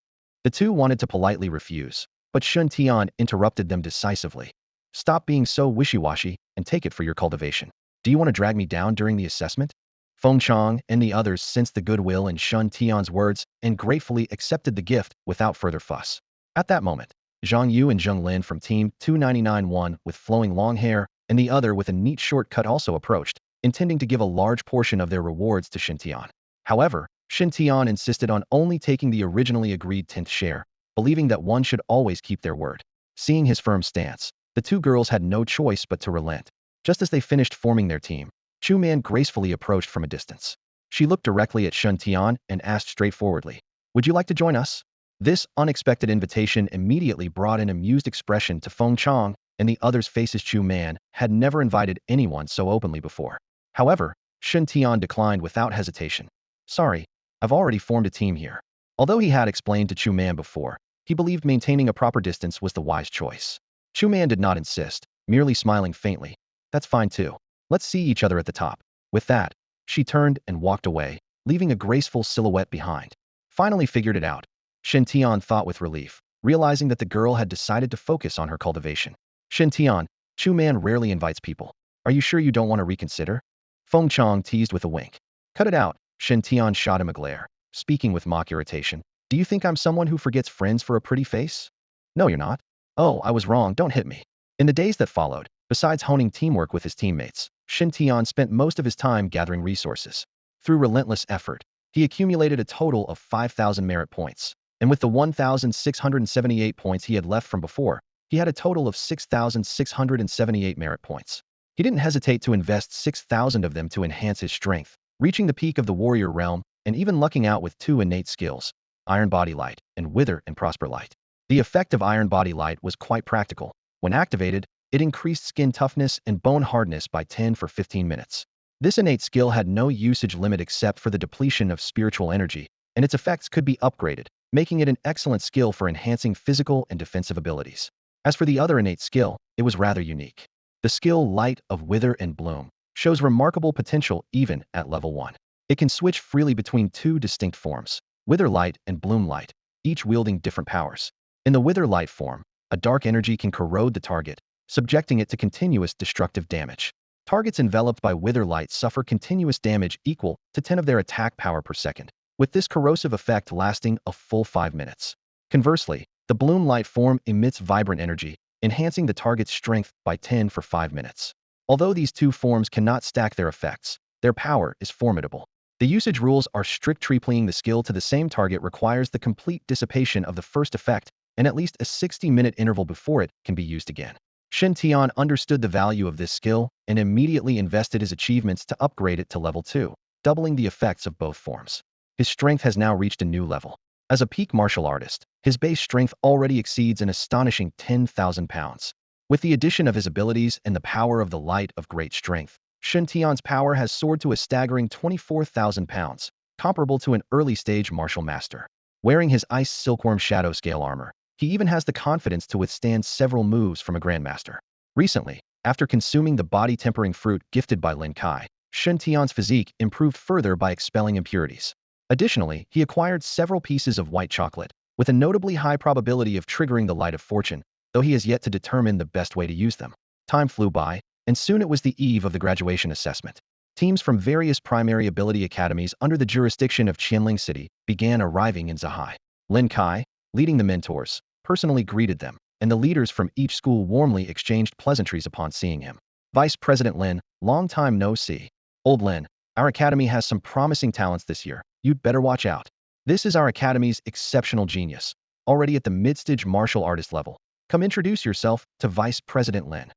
The 2 wanted to politely refuse, but Shen Tian interrupted them decisively. Stop being so wishy-washy and take it for your cultivation. Do you want to drag me down during the assessment? Feng Chong and the others sensed the goodwill in Shen Tian's words and gratefully accepted the gift without further fuss. At that moment, Zhang Yu and Zheng Lin from Team 299, one with flowing long hair and the other with a neat shortcut, also approached, intending to give a large portion of their rewards to Shen Tian. However, Shen Tian insisted on only taking the originally agreed 10th share, believing that one should always keep their word. Seeing his firm stance, the 2 girls had no choice but to relent. Just as they finished forming their team, Chu Man gracefully approached from a distance. She looked directly at Shen Tian and asked straightforwardly, would you like to join us? This unexpected invitation immediately brought an amused expression to Feng Chong and the others' faces. Chu Man had never invited anyone so openly before. However, Shen Tian declined without hesitation. Sorry, I've already formed a team here. Although he had explained to Chu Man before, he believed maintaining a proper distance was the wise choice. Chu Man did not insist, merely smiling faintly. That's fine too. Let's see each other at the top. With that, she turned and walked away, leaving a graceful silhouette behind. Finally figured it out. Shen Tian thought with relief, realizing that the girl had decided to focus on her cultivation. Shen Tian, Chu Man rarely invites people. Are you sure you don't want to reconsider? Feng Chong teased with a wink. Cut it out, Shen Tian shot him a glare, speaking with mock irritation. Do you think I'm someone who forgets friends for a pretty face? No, you're not. Oh, I was wrong, don't hit me. In the days that followed, besides honing teamwork with his teammates, Shen Tian spent most of his time gathering resources. Through relentless effort, he accumulated a total of 5,000 merit points, and with the 1,678 points he had left from before, he had a total of 6,678 merit points. He didn't hesitate to invest 6,000 of them to enhance his strength, reaching the peak of the warrior realm and even lucking out with 2 innate skills, Iron Body Light and Wither and Prosper Light. The effect of Iron Body Light was quite practical. When activated, it increased skin toughness and bone hardness by 10 for 15 minutes. This innate skill had no usage limit except for the depletion of spiritual energy, and its effects could be upgraded, making it an excellent skill for enhancing physical and defensive abilities. As for the other innate skill, it was rather unique. The skill Light of Wither and Bloom shows remarkable potential even at level 1. It can switch freely between 2 distinct forms, Wither Light and Bloom Light, each wielding different powers. In the Wither Light form, a dark energy can corrode the target, subjecting it to continuous destructive damage. Targets enveloped by Wither Light suffer continuous damage equal to 10 of their attack power per second, with this corrosive effect lasting a full 5 minutes. Conversely, the Bloom Light form emits vibrant energy, enhancing the target's strength by 10 for 5 minutes. Although these 2 forms cannot stack their effects, their power is formidable. The usage rules are strict. Tripling the skill to the same target requires the complete dissipation of the first effect and at least a 60-minute interval before it can be used again. Shen Tian understood the value of this skill and immediately invested his achievements to upgrade it to level 2, doubling the effects of both forms. His strength has now reached a new level. As a peak martial artist, his base strength already exceeds an astonishing 10,000 pounds. With the addition of his abilities and the power of the Light of Great Strength, Shen Tian's power has soared to a staggering 24,000 pounds, comparable to an early-stage martial master. Wearing his Ice Silkworm Shadow Scale armor, he even has the confidence to withstand several moves from a grandmaster. Recently, after consuming the body-tempering fruit gifted by Lin Kai, Shen Tian's physique improved further by expelling impurities. Additionally, he acquired several pieces of white chocolate, with a notably high probability of triggering the Light of Fortune, though he has yet to determine the best way to use them. Time flew by, and soon it was the eve of the graduation assessment. Teams from various primary ability academies under the jurisdiction of Qianling City began arriving in Zahai. Lin Kai, leading the mentors, personally greeted them, and the leaders from each school warmly exchanged pleasantries upon seeing him. Vice President Lin, long time no see. Old Lin, our academy has some promising talents this year. You'd better watch out. This is our academy's exceptional genius, already at the mid-stage martial artist level. Come introduce yourself to Vice President Lin.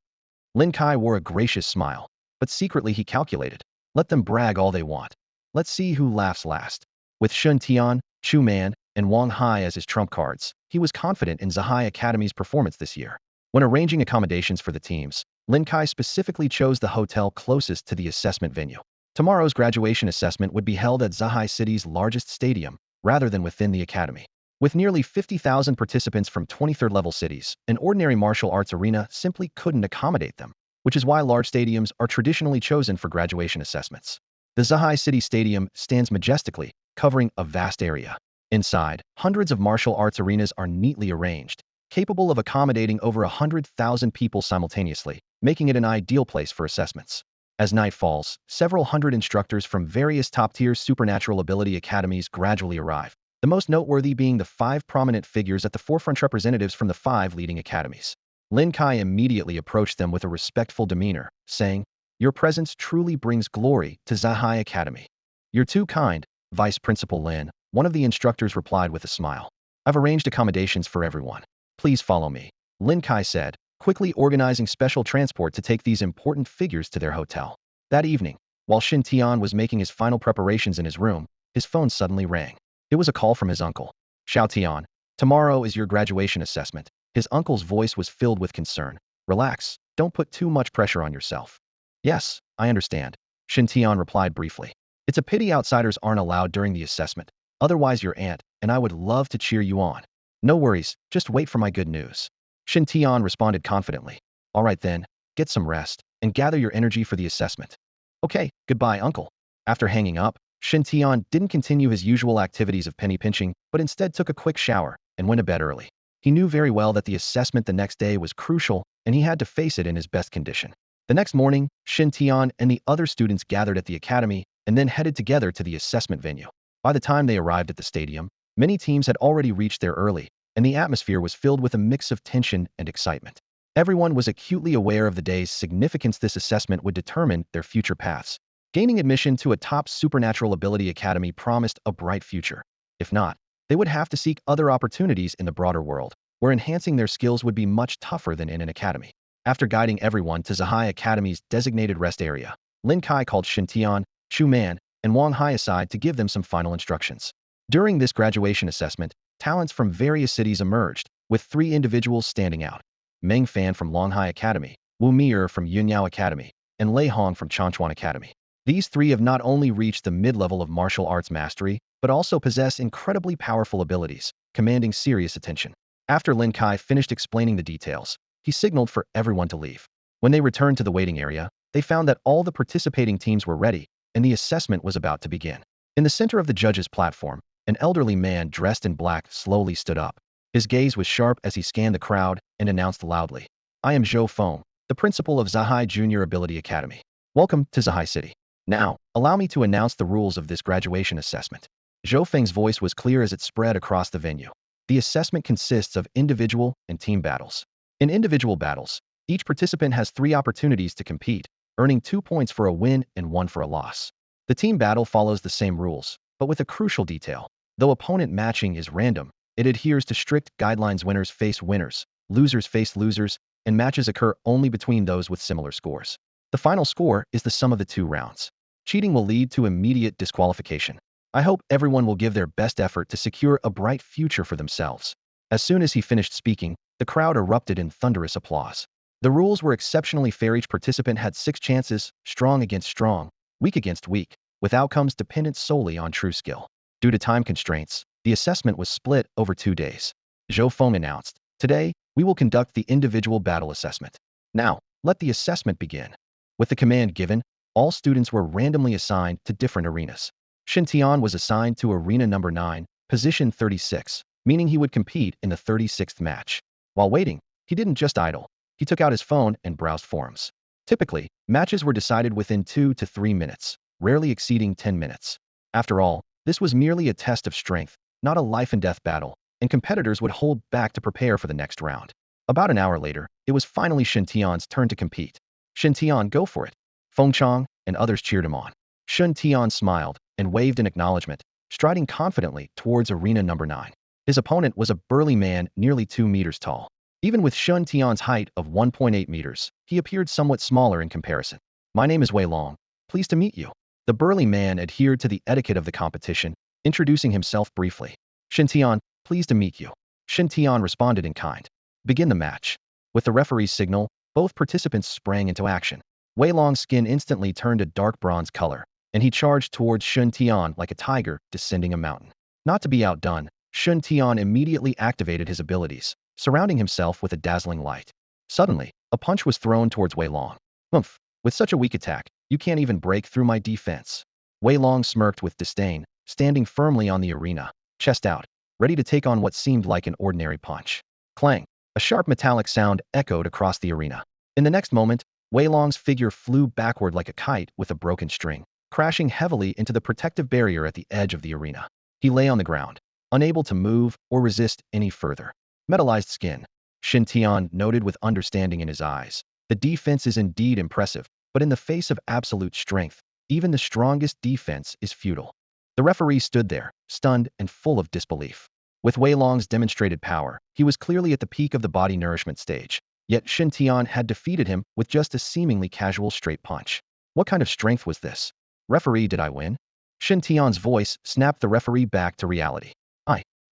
Lin Kai wore a gracious smile, but secretly he calculated. Let them brag all they want. Let's see who laughs last. With Shen Tian, Chu Man, and Wang Hai as his trump cards, he was confident in Zahai Academy's performance this year. When arranging accommodations for the teams, Lin Kai specifically chose the hotel closest to the assessment venue. Tomorrow's graduation assessment would be held at Zahai City's largest stadium, rather than within the academy. With nearly 50,000 participants from 23rd-level cities, an ordinary martial arts arena simply couldn't accommodate them, which is why large stadiums are traditionally chosen for graduation assessments. The Zahai City Stadium stands majestically, covering a vast area. Inside, hundreds of martial arts arenas are neatly arranged, capable of accommodating over 100,000 people simultaneously, making it an ideal place for assessments. As night falls, several hundred instructors from various top-tier supernatural ability academies gradually arrive, the most noteworthy being the 5 prominent figures at the forefront, representatives from the 5 leading academies. Lin Kai immediately approached them with a respectful demeanor, saying, "Your presence truly brings glory to Zahai Academy." "You're too kind, Vice Principal Lin," one of the instructors replied with a smile. "I've arranged accommodations for everyone. Please follow me," Lin Kai said, quickly organizing special transport to take these important figures to their hotel. That evening, while Shen Tian was making his final preparations in his room, his phone suddenly rang. It was a call from his uncle. "Xiao Tian, tomorrow is your graduation assessment." His uncle's voice was filled with concern. "Relax, don't put too much pressure on yourself." "Yes, I understand," Shen Tian replied briefly. "It's a pity outsiders aren't allowed during the assessment. Otherwise your aunt and I would love to cheer you on." "No worries, just wait for my good news," Shen Tian responded confidently. "All right then, get some rest, and gather your energy for the assessment." "Okay, goodbye, uncle." After hanging up, Shen Tian didn't continue his usual activities of penny pinching, but instead took a quick shower and went to bed early. He knew very well that the assessment the next day was crucial, and he had to face it in his best condition. The next morning, Shen Tian and the other students gathered at the academy and then headed together to the assessment venue. By the time they arrived at the stadium, many teams had already reached there early, and the atmosphere was filled with a mix of tension and excitement. Everyone was acutely aware of the day's significance. This assessment would determine their future paths. Gaining admission to a top supernatural ability academy promised a bright future. If not, they would have to seek other opportunities in the broader world, where enhancing their skills would be much tougher than in an academy. After guiding everyone to Zahai Academy's designated rest area, Lin Kai called Shen Tian, Chu Man, and Wang Hai aside to give them some final instructions. During this graduation assessment, talents from various cities emerged, with 3 individuals standing out. Meng Fan from Longhai Academy, Wu Mier from Yunyao Academy, and Lei Hong from Changchuan Academy. These 3 have not only reached the mid-level of martial arts mastery, but also possess incredibly powerful abilities, commanding serious attention. After Lin Kai finished explaining the details, he signaled for everyone to leave. When they returned to the waiting area, they found that all the participating teams were ready, and the assessment was about to begin. In the center of the judges' platform, an elderly man dressed in black slowly stood up. His gaze was sharp as he scanned the crowd and announced loudly, "I am Zhou Feng, the principal of Zahai Junior Ability Academy. Welcome to Zahai City. Now, allow me to announce the rules of this graduation assessment." Zhou Feng's voice was clear as it spread across the venue. The assessment consists of individual and team battles. In individual battles, each participant has 3 opportunities to compete, earning 2 points for a win and 1 for a loss. The team battle follows the same rules, but with a crucial detail. Though opponent matching is random, it adheres to strict guidelines. Winners face winners, losers face losers, and matches occur only between those with similar scores. The final score is the sum of the 2 rounds. Cheating will lead to immediate disqualification. I hope everyone will give their best effort to secure a bright future for themselves. As soon as he finished speaking, the crowd erupted in thunderous applause. The rules were exceptionally fair. Each participant had 6 chances, strong against strong, weak against weak, with outcomes dependent solely on true skill. Due to time constraints, the assessment was split over 2 days. Zhou Feng announced, "Today, we will conduct the individual battle assessment. Now, let the assessment begin." With the command given, all students were randomly assigned to different arenas. Shen Tian was assigned to arena number 9, position 36, meaning he would compete in the 36th match. While waiting, he didn't just idle. He took out his phone and browsed forums. Typically, matches were decided within 2 to 3 minutes, rarely exceeding 10 minutes. After all, this was merely a test of strength, not a life-and-death battle, and competitors would hold back to prepare for the next round. About an hour later, it was finally Shen Tian's turn to compete. "Shen Tian, go for it." Feng Chang and others cheered him on. Shen Tian smiled and waved in acknowledgement, striding confidently towards arena number 9. His opponent was a burly man nearly 2 meters tall. Even with Shen Tian's height of 1.8 meters, he appeared somewhat smaller in comparison. "My name is Wei Long. Pleased to meet you." The burly man adhered to the etiquette of the competition, introducing himself briefly. "Shen Tian, pleased to meet you." Shen Tian responded in kind. "Begin the match." With the referee's signal, both participants sprang into action. Wei Long's skin instantly turned a dark bronze color, and he charged towards Shen Tian like a tiger descending a mountain. Not to be outdone, Shen Tian immediately activated his abilities, surrounding himself with a dazzling light. Suddenly, a punch was thrown towards Wei Long. "Humph, with such a weak attack, you can't even break through my defense." Wei Long smirked with disdain, standing firmly on the arena, chest out, ready to take on what seemed like an ordinary punch. Clang! A sharp metallic sound echoed across the arena. In the next moment, Wei Long's figure flew backward like a kite with a broken string, crashing heavily into the protective barrier at the edge of the arena. He lay on the ground, unable to move or resist any further. Metallized skin. Shen Tian noted with understanding in his eyes. The defense is indeed impressive, but in the face of absolute strength, even the strongest defense is futile. The referee stood there, stunned and full of disbelief. With Wei Long's demonstrated power, he was clearly at the peak of the body nourishment stage, yet Shen Tian had defeated him with just a seemingly casual straight punch. What kind of strength was this? "Referee, did I win?" Shen Tian's voice snapped the referee back to reality.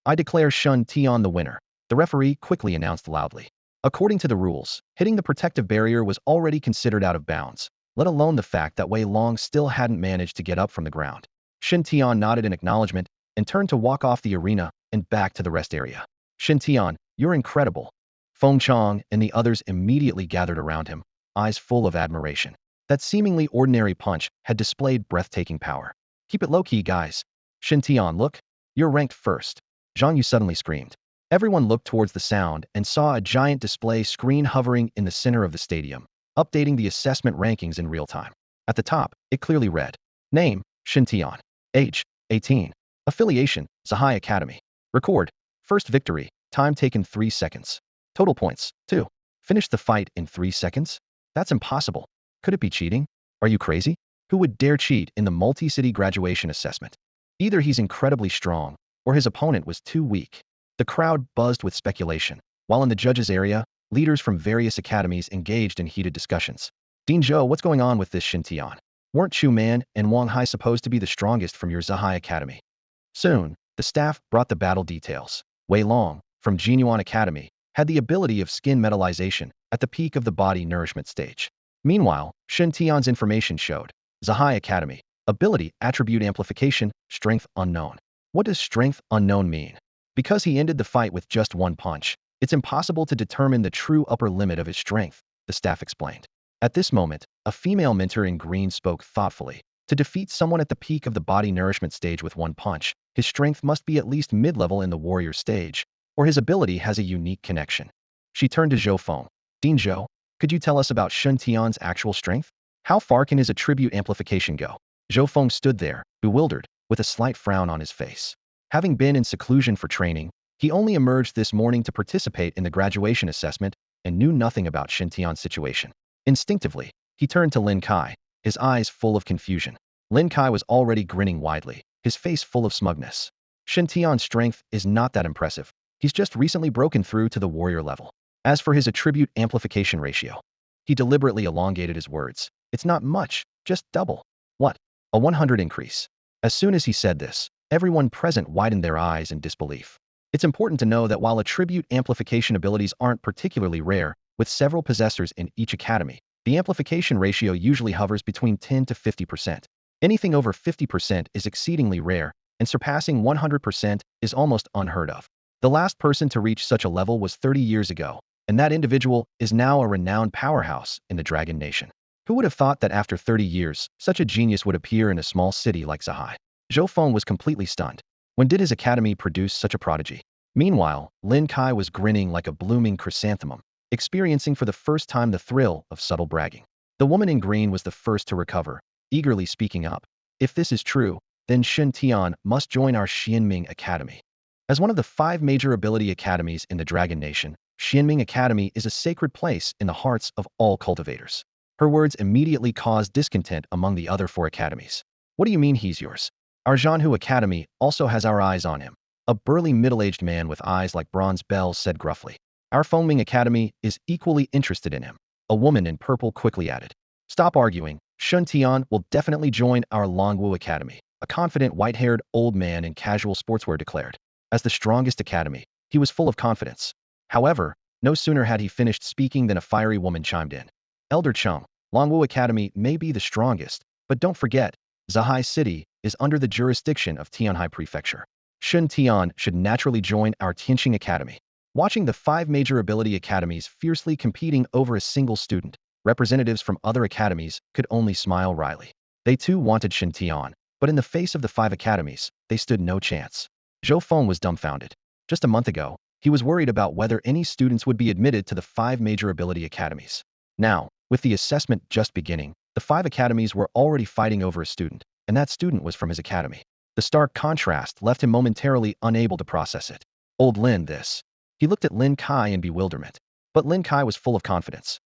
I declare Shen Tian the winner," the referee quickly announced loudly. According to the rules, hitting the protective barrier was already considered out of bounds, let alone the fact that Wei Long still hadn't managed to get up from the ground. Shen Tian nodded in acknowledgement and turned to walk off the arena and back to the rest area. "Shen Tian, you're incredible." Feng Chang and the others immediately gathered around him, eyes full of admiration. That seemingly ordinary punch had displayed breathtaking power. "Keep it low-key, guys." "Shen Tian, look. You're ranked first." Zhang Yu suddenly screamed. Everyone looked towards the sound and saw a giant display screen hovering in the center of the stadium, updating the assessment rankings in real time. At the top, it clearly read, "Name, Shen Tian. Age, 18. Affiliation, Zahai Academy. Record, first victory, time taken 3 seconds. Total points, 2. Finished the fight in 3 seconds? That's impossible. Could it be cheating? Are you crazy? Who would dare cheat in the multi-city graduation assessment? Either he's incredibly strong, or his opponent was too weak." The crowd buzzed with speculation, while in the judges' area, leaders from various academies engaged in heated discussions. "Dean Zhou, what's going on with this Shen Tian? Weren't Chu Man and Wang Hai supposed to be the strongest from your Zahai Academy? Soon, the staff brought the battle details. Wei Long, from Jinyuan Academy, had the ability of skin metallization at the peak of the body nourishment stage. Meanwhile, Shen Tian's information showed Zahai Academy, ability attribute amplification, strength unknown. What does strength unknown mean? Because he ended the fight with just one punch, it's impossible to determine the true upper limit of his strength, the staff explained. At this moment, a female mentor in green spoke thoughtfully. To defeat someone at the peak of the body nourishment stage with one punch, his strength must be at least mid-level in the warrior stage, or his ability has a unique connection. She turned to Zhou Feng. Dean Zhou, could you tell us about Shen Tian's actual strength? How far can his attribute amplification go? Zhou Feng stood there, bewildered, with a slight frown on his face. Having been in seclusion for training, he only emerged this morning to participate in the graduation assessment and knew nothing about Shen Tian's situation. Instinctively, he turned to Lin Kai, his eyes full of confusion. Lin Kai was already grinning widely, his face full of smugness. Shen Tian's strength is not that impressive. He's just recently broken through to the warrior level. As for his attribute amplification ratio, he deliberately elongated his words. It's not much, just double. What? A 100 increase. As soon as he said this, everyone present widened their eyes in disbelief. It's important to know that while attribute amplification abilities aren't particularly rare, with several possessors in each academy, the amplification ratio usually hovers between 10 to 50%. Anything over 50% is exceedingly rare, and surpassing 100% is almost unheard of. The last person to reach such a level was 30 years ago, and that individual is now a renowned powerhouse in the Dragon Nation. Who would have thought that after 30 years, such a genius would appear in a small city like Zahai? Zhou Feng was completely stunned. When did his academy produce such a prodigy? Meanwhile, Lin Kai was grinning like a blooming chrysanthemum, experiencing for the first time the thrill of subtle bragging. The woman in green was the first to recover, eagerly speaking up. If this is true, then Shen Tian must join our Xianming Academy. As one of the 5 major ability academies in the Dragon Nation, Xianming Academy is a sacred place in the hearts of all cultivators. Her words immediately caused discontent among the other 4 academies. What do you mean he's yours? Our Zhanhu Academy also has our eyes on him. A burly middle-aged man with eyes like bronze bells said gruffly. Our Fengming Academy is equally interested in him. A woman in purple quickly added. Stop arguing. Shen Tian will definitely join our Longwu Academy, a confident white-haired old man in casual sportswear declared. As the strongest academy, he was full of confidence. However, no sooner had he finished speaking than a fiery woman chimed in. Elder Chung, Longwu Academy may be the strongest, but don't forget, Zahai City is under the jurisdiction of Tianhai Prefecture. Shen Tian should naturally join our Tianxing Academy. Watching the 5 major ability academies fiercely competing over a single student, representatives from other academies could only smile wryly. They too wanted Shen Tian, but in the face of the 5 academies, they stood no chance. Zhou Feng was dumbfounded. Just a month ago, he was worried about whether any students would be admitted to the 5 major ability academies. Now, with the assessment just beginning, the 5 academies were already fighting over a student, and that student was from his academy. The stark contrast left him momentarily unable to process it. Old Lin, this. He looked at Lin Kai in bewilderment, but Lin Kai was full of confidence.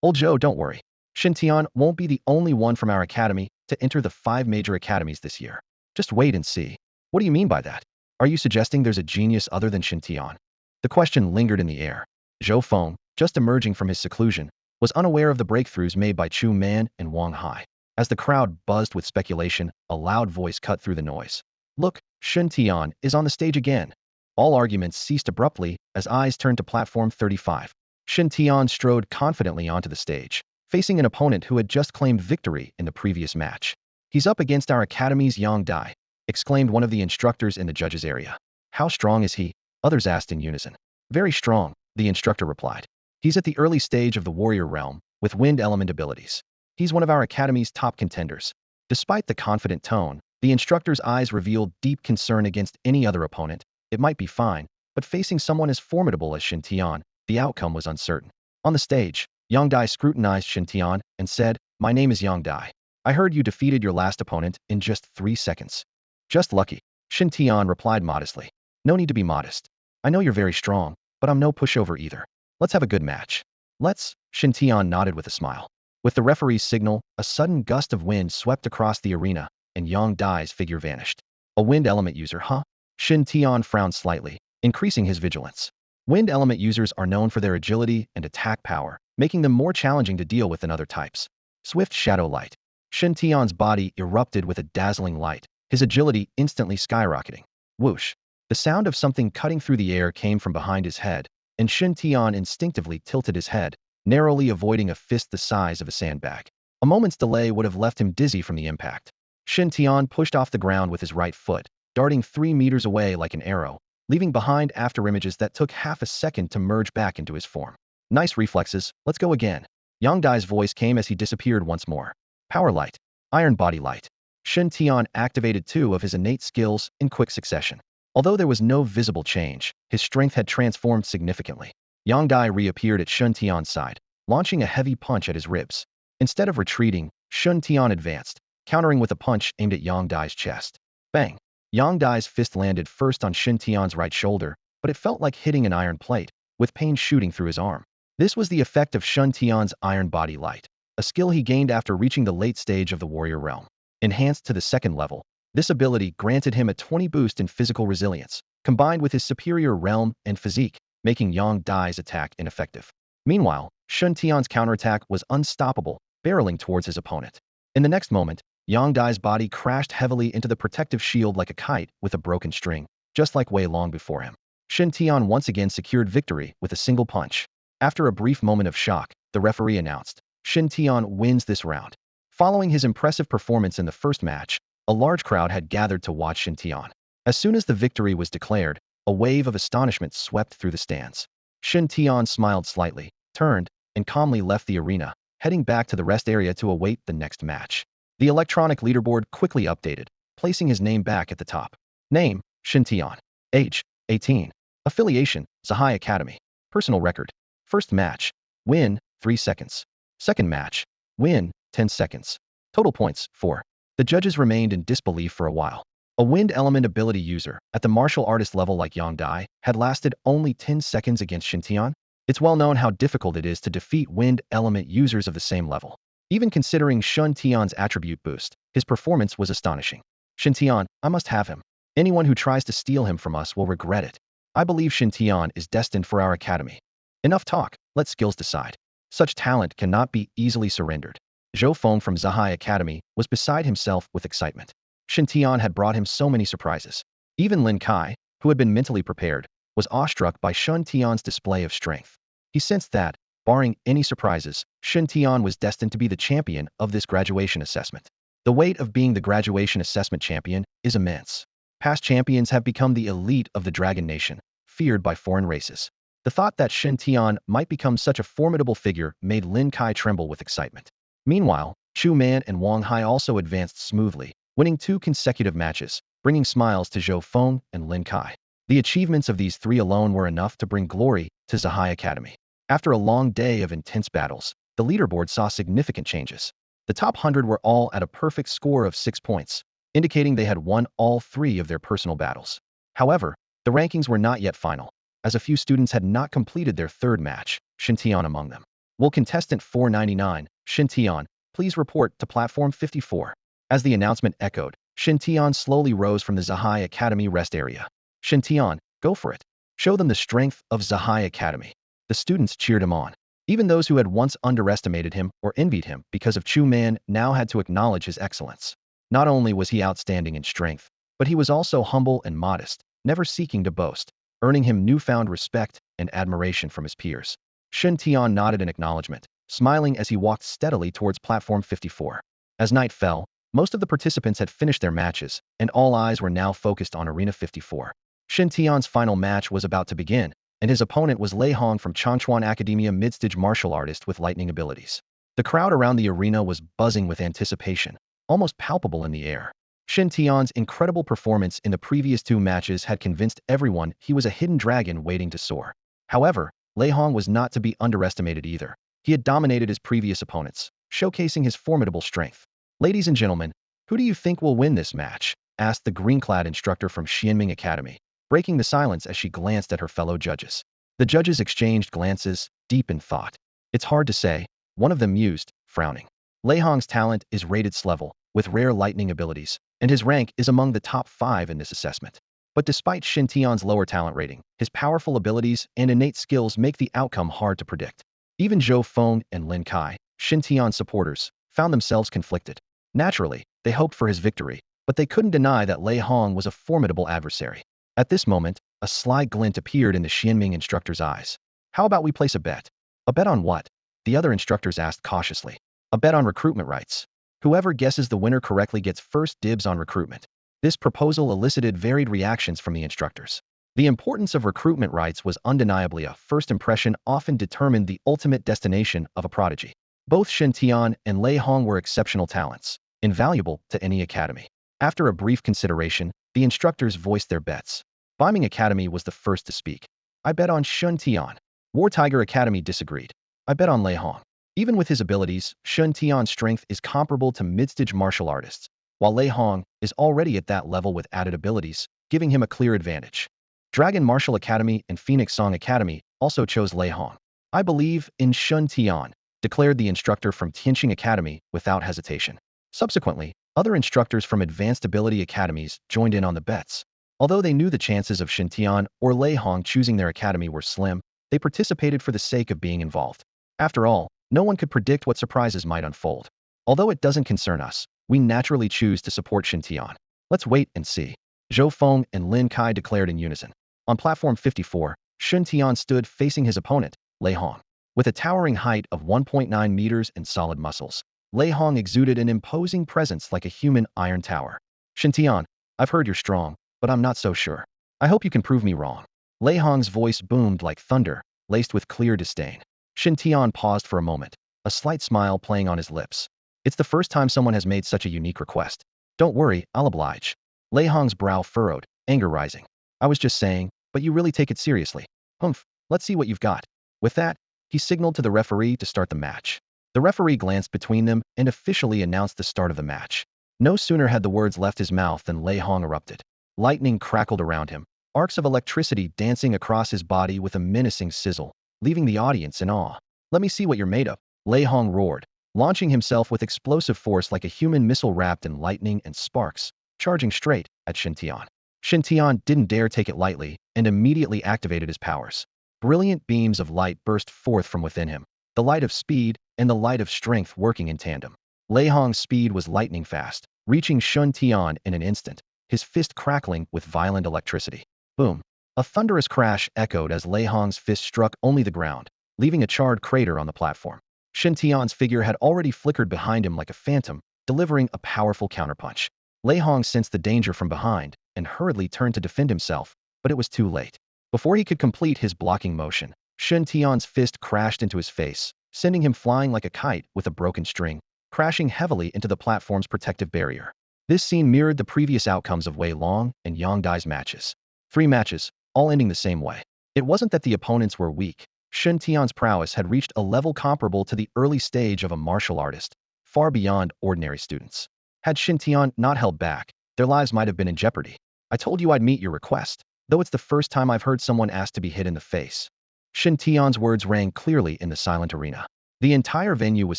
Old Zhou, don't worry. Shen Tian won't be the only one from our academy to enter the 5 major academies this year. Just wait and see. What do you mean by that? Are you suggesting there's a genius other than Shen Tian? The question lingered in the air. Zhou Feng, just emerging from his seclusion, was unaware of the breakthroughs made by Chu Man and Wang Hai. As the crowd buzzed with speculation, a loud voice cut through the noise. Look, Shen Tian is on the stage again. All arguments ceased abruptly as eyes turned to platform 35. Shen Tian strode confidently onto the stage, facing an opponent who had just claimed victory in the previous match. He's up against our academy's Yang Dai, exclaimed one of the instructors in the judges' area. How strong is he? Others asked in unison. Very strong, the instructor replied. He's at the early stage of the warrior realm, with wind element abilities. He's one of our academy's top contenders. Despite the confident tone, the instructor's eyes revealed deep concern against any other opponent. It might be fine, but facing someone as formidable as Shen Tian, the outcome was uncertain. On the stage, Yang Dai scrutinized Shen Tian and said, My name is Yang Dai. I heard you defeated your last opponent in just 3 seconds. Just lucky, Shen Tian replied modestly. No need to be modest. I know you're very strong, but I'm no pushover either. Let's have a good match. Let's, Shen Tian nodded with a smile. With the referee's signal, a sudden gust of wind swept across the arena, and Yang Dai's figure vanished. A wind element user, huh? Shen Tian frowned slightly, increasing his vigilance. Wind element users are known for their agility and attack power, making them more challenging to deal with than other types. Swift shadow light. Shen Tian's body erupted with a dazzling light, his agility instantly skyrocketing. Whoosh! The sound of something cutting through the air came from behind his head, and Shen Tian instinctively tilted his head, narrowly avoiding a fist the size of a sandbag. A moment's delay would have left him dizzy from the impact. Shen Tian pushed off the ground with his right foot, darting 3 meters away like an arrow, leaving behind afterimages that took half a second to merge back into his form. Nice reflexes, let's go again. Yang Dai's voice came as he disappeared once more. Power light. Iron body light. Shen Tian activated 2 of his innate skills in quick succession. Although there was no visible change, his strength had transformed significantly. Yang Dai reappeared at Shen Tian's side, launching a heavy punch at his ribs. Instead of retreating, Shen Tian advanced, countering with a punch aimed at Yang Dai's chest. Bang! Yang Dai's fist landed first on Shen Tian's right shoulder, but it felt like hitting an iron plate, with pain shooting through his arm. This was the effect of Shen Tian's iron body light, a skill he gained after reaching the late stage of the warrior realm. Enhanced to the 2nd level, this ability granted him a 20 boost in physical resilience, combined with his superior realm and physique, making Yang Dai's attack ineffective. Meanwhile, Shen Tian's counterattack was unstoppable, barreling towards his opponent. In the next moment, Yang Dai's body crashed heavily into the protective shield like a kite with a broken string, just like Wei Long before him. Shen Tian once again secured victory with a single punch. After a brief moment of shock, the referee announced, Shen Tian wins this round. Following his impressive performance in the first match, a large crowd had gathered to watch Shen Tian. As soon as the victory was declared, a wave of astonishment swept through the stands. Shen Tian smiled slightly, turned, and calmly left the arena, heading back to the rest area to await the next match. The electronic leaderboard quickly updated, placing his name back at the top. Name, Shen Tian. Age, 18. Affiliation, Zahai Academy. Personal record. First match, win, 3 seconds. Second match, win, 10 seconds. Total points, 4. The judges remained in disbelief for a while. A wind element ability user, at the martial artist level like Yang Dai, had lasted only 10 seconds against Shen Tian. It's well known how difficult it is to defeat wind element users of the same level. Even considering Shen Tian's attribute boost, his performance was astonishing. Shen Tian, I must have him. Anyone who tries to steal him from us will regret it. I believe Shen Tian is destined for our academy. Enough talk, let skills decide. Such talent cannot be easily surrendered. Zhou Feng from Zahai Academy was beside himself with excitement. Shen Tian had brought him so many surprises. Even Lin Kai, who had been mentally prepared, was awestruck by Shen Tian's display of strength. He sensed that, barring any surprises, Shen Tian was destined to be the champion of this graduation assessment. The weight of being the graduation assessment champion is immense. Past champions have become the elite of the Dragon Nation, feared by foreign races. The thought that Shen Tian might become such a formidable figure made Lin Kai tremble with excitement. Meanwhile, Chu Man and Wang Hai also advanced smoothly, winning 2 consecutive matches, bringing smiles to Zhou Feng and Lin Kai. The achievements of these 3 alone were enough to bring glory to Zahai Academy. After a long day of intense battles, the leaderboard saw significant changes. The top 100 were all at a perfect score of 6 points, indicating they had won all 3 of their personal battles. However, the rankings were not yet final, as a few students had not completed their 3rd match, Shen Tian among them. Will contestant 499, Shen Tian, please report to platform 54? As the announcement echoed, Shen Tian slowly rose from the Zahai Academy rest area. Shen Tian, go for it. Show them the strength of Zahai Academy. The students cheered him on. Even those who had once underestimated him or envied him because of Chu Man now had to acknowledge his excellence. Not only was he outstanding in strength, but he was also humble and modest, never seeking to boast, earning him newfound respect and admiration from his peers. Shen Tian nodded in acknowledgement, smiling as he walked steadily towards platform 54. As night fell, most of the participants had finished their matches, and all eyes were now focused on Arena 54. Shen Tian's final match was about to begin, and his opponent was Lei Hong from Changchuan Academia, mid-stage martial artist with lightning abilities. The crowd around the arena was buzzing with anticipation, almost palpable in the air. Shen Tian's incredible performance in the previous 2 matches had convinced everyone he was a hidden dragon waiting to soar. However, Lei Hong was not to be underestimated either. He had dominated his previous opponents, showcasing his formidable strength. Ladies and gentlemen, who do you think will win this match? Asked the green-clad instructor from Xianming Academy, breaking the silence as she glanced at her fellow judges. The judges exchanged glances, deep in thought. It's hard to say, one of them mused, frowning. Lei Hong's talent is rated S-level, with rare lightning abilities, and his rank is among the top 5 in this assessment. But despite Shen Tian's lower talent rating, his powerful abilities and innate skills make the outcome hard to predict. Even Zhou Feng and Lin Kai, Shen Tian's supporters, found themselves conflicted. Naturally, they hoped for his victory, but they couldn't deny that Lei Hong was a formidable adversary. At this moment, a sly glint appeared in the Xianming instructor's eyes. How about we place a bet? A bet on what? The other instructors asked cautiously. A bet on recruitment rights. Whoever guesses the winner correctly gets first dibs on recruitment. This proposal elicited varied reactions from the instructors. The importance of recruitment rights was undeniably a first impression often determined the ultimate destination of a prodigy. Both Shen Tian and Lei Hong were exceptional talents, invaluable to any academy. After a brief consideration, the instructors voiced their bets. Bombing Academy was the first to speak. I bet on Shen Tian. War Tiger Academy disagreed. I bet on Lei Hong. Even with his abilities, Shen Tian's strength is comparable to mid-stage martial artists, while Lei Hong is already at that level with added abilities, giving him a clear advantage. Dragon Martial Academy and Phoenix Song Academy also chose Lei Hong. I believe in Shen Tian, declared the instructor from Tianqing Academy without hesitation. Subsequently, other instructors from advanced ability academies joined in on the bets. Although they knew the chances of Shen Tian or Lei Hong choosing their academy were slim, they participated for the sake of being involved. After all, no one could predict what surprises might unfold. Although it doesn't concern us, we naturally choose to support Shen Tian. Let's wait and see. Zhou Feng and Lin Kai declared in unison. On platform 54, Shen Tian stood facing his opponent, Lei Hong. With a towering height of 1.9 meters and solid muscles, Lei Hong exuded an imposing presence like a human iron tower. Shen Tian, I've heard you're strong, but I'm not so sure. I hope you can prove me wrong. Lei Hong's voice boomed like thunder, laced with clear disdain. Shen Tian paused for a moment, a slight smile playing on his lips. It's the first time someone has made such a unique request. Don't worry, I'll oblige. Lei Hong's brow furrowed, anger rising. I was just saying, but you really take it seriously. Humph, let's see what you've got. With that, he signaled to the referee to start the match. The referee glanced between them and officially announced the start of the match. No sooner had the words left his mouth than Lei Hong erupted. Lightning crackled around him, arcs of electricity dancing across his body with a menacing sizzle, leaving the audience in awe. Let me see what you're made of, Lei Hong roared, launching himself with explosive force like a human missile wrapped in lightning and sparks, charging straight at Shen Tian. Shen Tian didn't dare take it lightly and immediately activated his powers. Brilliant beams of light burst forth from within him, the light of speed and the light of strength working in tandem. Lei Hong's speed was lightning fast, reaching Shen Tian in an instant, his fist crackling with violent electricity. Boom! A thunderous crash echoed as Lei Hong's fist struck only the ground, leaving a charred crater on the platform. Shen Tian's figure had already flickered behind him like a phantom, delivering a powerful counterpunch. Lei Hong sensed the danger from behind and hurriedly turned to defend himself, but it was too late. Before he could complete his blocking motion, Shen Tian's fist crashed into his face, sending him flying like a kite with a broken string, crashing heavily into the platform's protective barrier. This scene mirrored the previous outcomes of Wei Long and Yang Dai's matches. 3 matches, all ending the same way. It wasn't that the opponents were weak. Shen Tian's prowess had reached a level comparable to the early stage of a martial artist, far beyond ordinary students. Had Shen Tian not held back, their lives might have been in jeopardy. I told you I'd meet your request, though it's the first time I've heard someone ask to be hit in the face. Shen Tian's words rang clearly in the silent arena. The entire venue was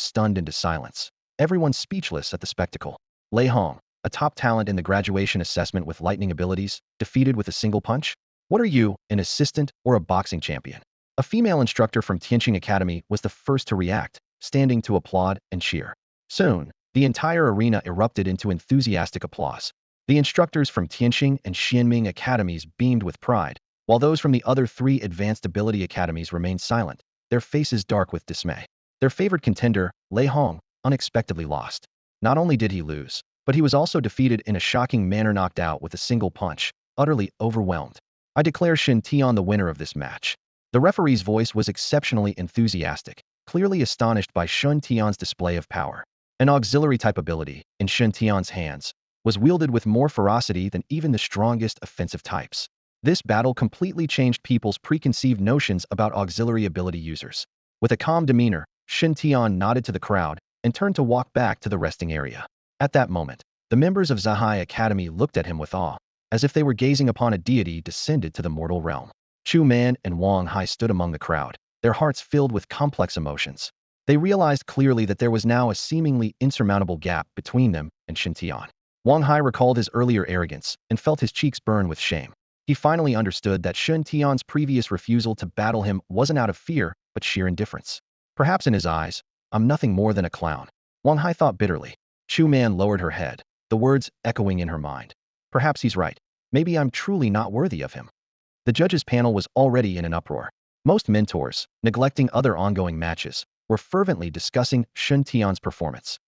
stunned into silence, everyone speechless at the spectacle. Lei Hong, a top talent in the graduation assessment with lightning abilities, defeated with a single punch? What are you, an assistant or a boxing champion? A female instructor from Tianqing Academy was the first to react, standing to applaud and cheer. Soon, the entire arena erupted into enthusiastic applause. The instructors from Tianqing and Xianming academies beamed with pride, while those from the other 3 advanced ability academies remained silent, their faces dark with dismay. Their favorite contender, Lei Hong, unexpectedly lost. Not only did he lose, but he was also defeated in a shocking manner, knocked out with a single punch, utterly overwhelmed. I declare Shen Tian the winner of this match. The referee's voice was exceptionally enthusiastic, clearly astonished by Shen Tian's display of power. An auxiliary-type ability, in Shen Tian's hands, was wielded with more ferocity than even the strongest offensive types. This battle completely changed people's preconceived notions about auxiliary ability users. With a calm demeanor, Shen Tian nodded to the crowd and turned to walk back to the resting area. At that moment, the members of Zahai Academy looked at him with awe, as if they were gazing upon a deity descended to the mortal realm. Chu Man and Wang Hai stood among the crowd, their hearts filled with complex emotions. They realized clearly that there was now a seemingly insurmountable gap between them and Shen Tian. Wang Hai recalled his earlier arrogance and felt his cheeks burn with shame. He finally understood that Shen Tian's previous refusal to battle him wasn't out of fear, but sheer indifference. Perhaps in his eyes, I'm nothing more than a clown, Wang Hai thought bitterly. Chu Man lowered her head, the words echoing in her mind. Perhaps he's right. Maybe I'm truly not worthy of him. The judges' panel was already in an uproar. Most mentors, neglecting other ongoing matches, were fervently discussing Shen Tian's performance.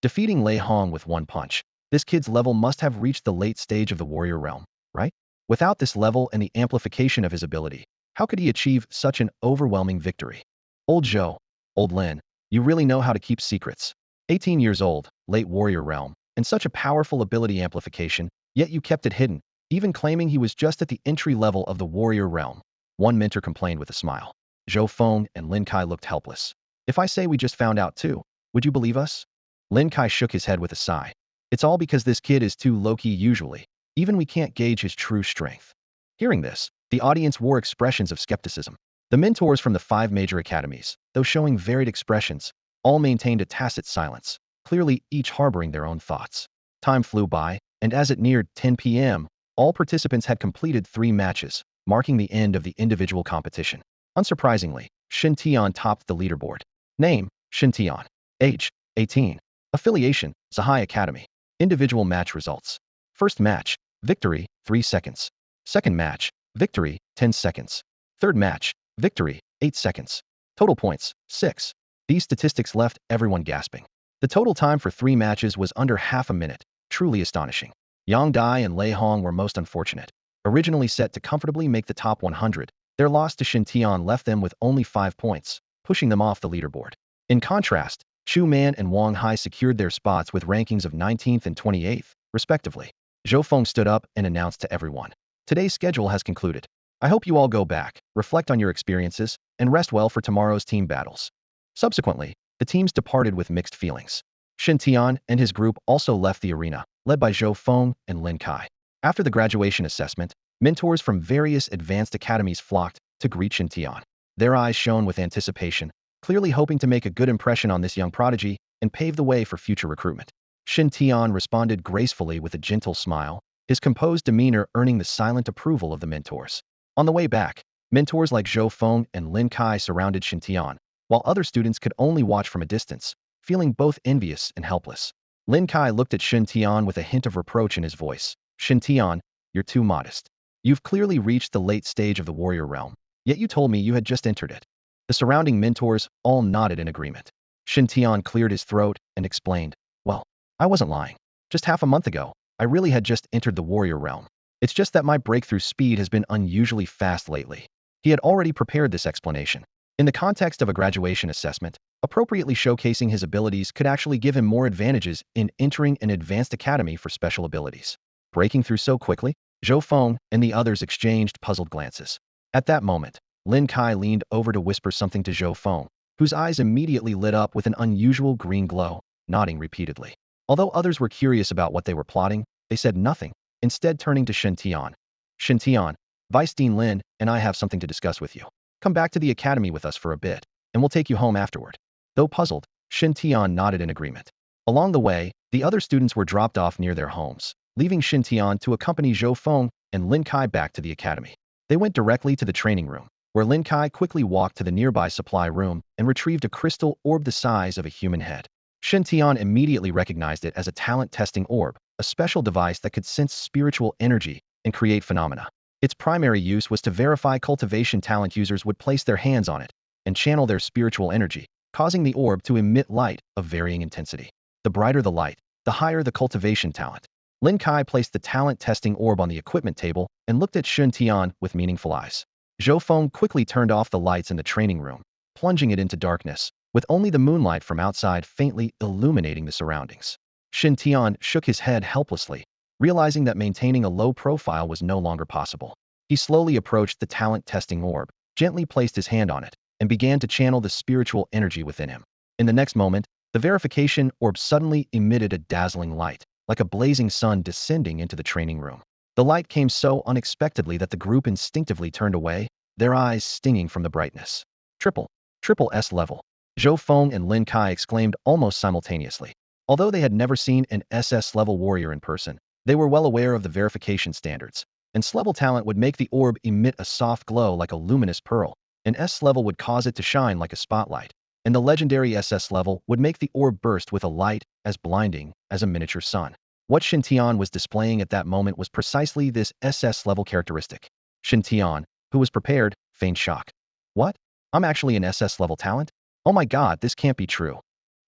Defeating Lei Hong with one punch, this kid's level must have reached the late stage of the warrior realm, right? Without this level and the amplification of his ability, how could he achieve such an overwhelming victory? Old Zhou, old Lin, you really know how to keep secrets. 18 years old, late warrior realm, and such a powerful ability amplification, yet you kept it hidden, even claiming he was just at the entry level of the warrior realm. One mentor complained with a smile. Zhou Feng and Lin Kai looked helpless. If I say we just found out too, would you believe us? Lin Kai shook his head with a sigh. It's all because this kid is too low-key usually. Even we can't gauge his true strength. Hearing this, the audience wore expressions of skepticism. The mentors from the 5 major academies, though showing varied expressions, all maintained a tacit silence, clearly each harboring their own thoughts. Time flew by, and as it neared 10 p.m., all participants had completed 3 matches, marking the end of the individual competition. Unsurprisingly, Shen Tian topped the leaderboard. Name, Shen Tian. Age, 18. Affiliation, Sahai Academy. Individual match results. First match, victory, 3 seconds. Second match, victory, 10 seconds. Third match, victory, 8 seconds. Total points, 6. These statistics left everyone gasping. The total time for 3 matches was under half a minute, truly astonishing. Yang Dai and Lei Hong were most unfortunate. Originally set to comfortably make the top 100, their loss to Shen Tian left them with only 5 points, pushing them off the leaderboard. In contrast, Chu Man and Wang Hai secured their spots with rankings of 19th and 28th, respectively. Zhou Feng stood up and announced to everyone. Today's schedule has concluded. I hope you all go back, reflect on your experiences, and rest well for tomorrow's team battles. Subsequently, the teams departed with mixed feelings. Shen Tian and his group also left the arena, led by Zhou Feng and Lin Kai. After the graduation assessment, mentors from various advanced academies flocked to greet Shen Tian. Their eyes shone with anticipation, clearly hoping to make a good impression on this young prodigy and pave the way for future recruitment. Shen Tian responded gracefully with a gentle smile, his composed demeanor earning the silent approval of the mentors. On the way back, mentors like Zhou Feng and Lin Kai surrounded Shen Tian, while other students could only watch from a distance, feeling both envious and helpless. Lin Kai looked at Shen Tian with a hint of reproach in his voice. Shen Tian, you're too modest. You've clearly reached the late stage of the warrior realm, yet you told me you had just entered it. The surrounding mentors all nodded in agreement. Shen Tian cleared his throat and explained, well, I wasn't lying. Just half a month ago, I really had just entered the warrior realm. It's just that my breakthrough speed has been unusually fast lately. He had already prepared this explanation. In the context of a graduation assessment, appropriately showcasing his abilities could actually give him more advantages in entering an advanced academy for special abilities. Breaking through so quickly, Zhou Feng and the others exchanged puzzled glances. At that moment, Lin Kai leaned over to whisper something to Zhou Feng, whose eyes immediately lit up with an unusual green glow, nodding repeatedly. Although others were curious about what they were plotting, they said nothing, instead turning to Shen Tian. Shen Tian, Vice Dean Lin and I have something to discuss with you. Come back to the academy with us for a bit, and we'll take you home afterward. Though puzzled, Shen Tian nodded in agreement. Along the way, the other students were dropped off near their homes, leaving Shen Tian to accompany Zhou Feng and Lin Kai back to the academy. They went directly to the training room, where Lin Kai quickly walked to the nearby supply room and retrieved a crystal orb the size of a human head. Shen Tian immediately recognized it as a talent testing orb, a special device that could sense spiritual energy and create phenomena. Its primary use was to verify cultivation talent users would place their hands on it and channel their spiritual energy, causing the orb to emit light of varying intensity. The brighter the light, the higher the cultivation talent. Lin Kai placed the talent testing orb on the equipment table and looked at Shen Tian with meaningful eyes. Zhou Feng quickly turned off the lights in the training room, plunging it into darkness, with only the moonlight from outside faintly illuminating the surroundings. Shen Tian shook his head helplessly, realizing that maintaining a low profile was no longer possible. He slowly approached the talent testing orb, gently placed his hand on it, and began to channel the spiritual energy within him. In the next moment, the verification orb suddenly emitted a dazzling light, like a blazing sun descending into the training room. The light came so unexpectedly that the group instinctively turned away, their eyes stinging from the brightness. Triple S level. Zhou Feng and Lin Kai exclaimed almost simultaneously. Although they had never seen an SS-level warrior in person, they were well aware of the verification standards. An S-level talent would make the orb emit a soft glow like a luminous pearl. An S-level would cause it to shine like a spotlight. and the legendary SS level would make the orb burst with a light as blinding as a miniature sun. What Shen Tian was displaying at that moment was precisely this SS level characteristic. Shen Tian, who was prepared, feigned shock. What? I'm actually an SS level talent? Oh my god, this can't be true.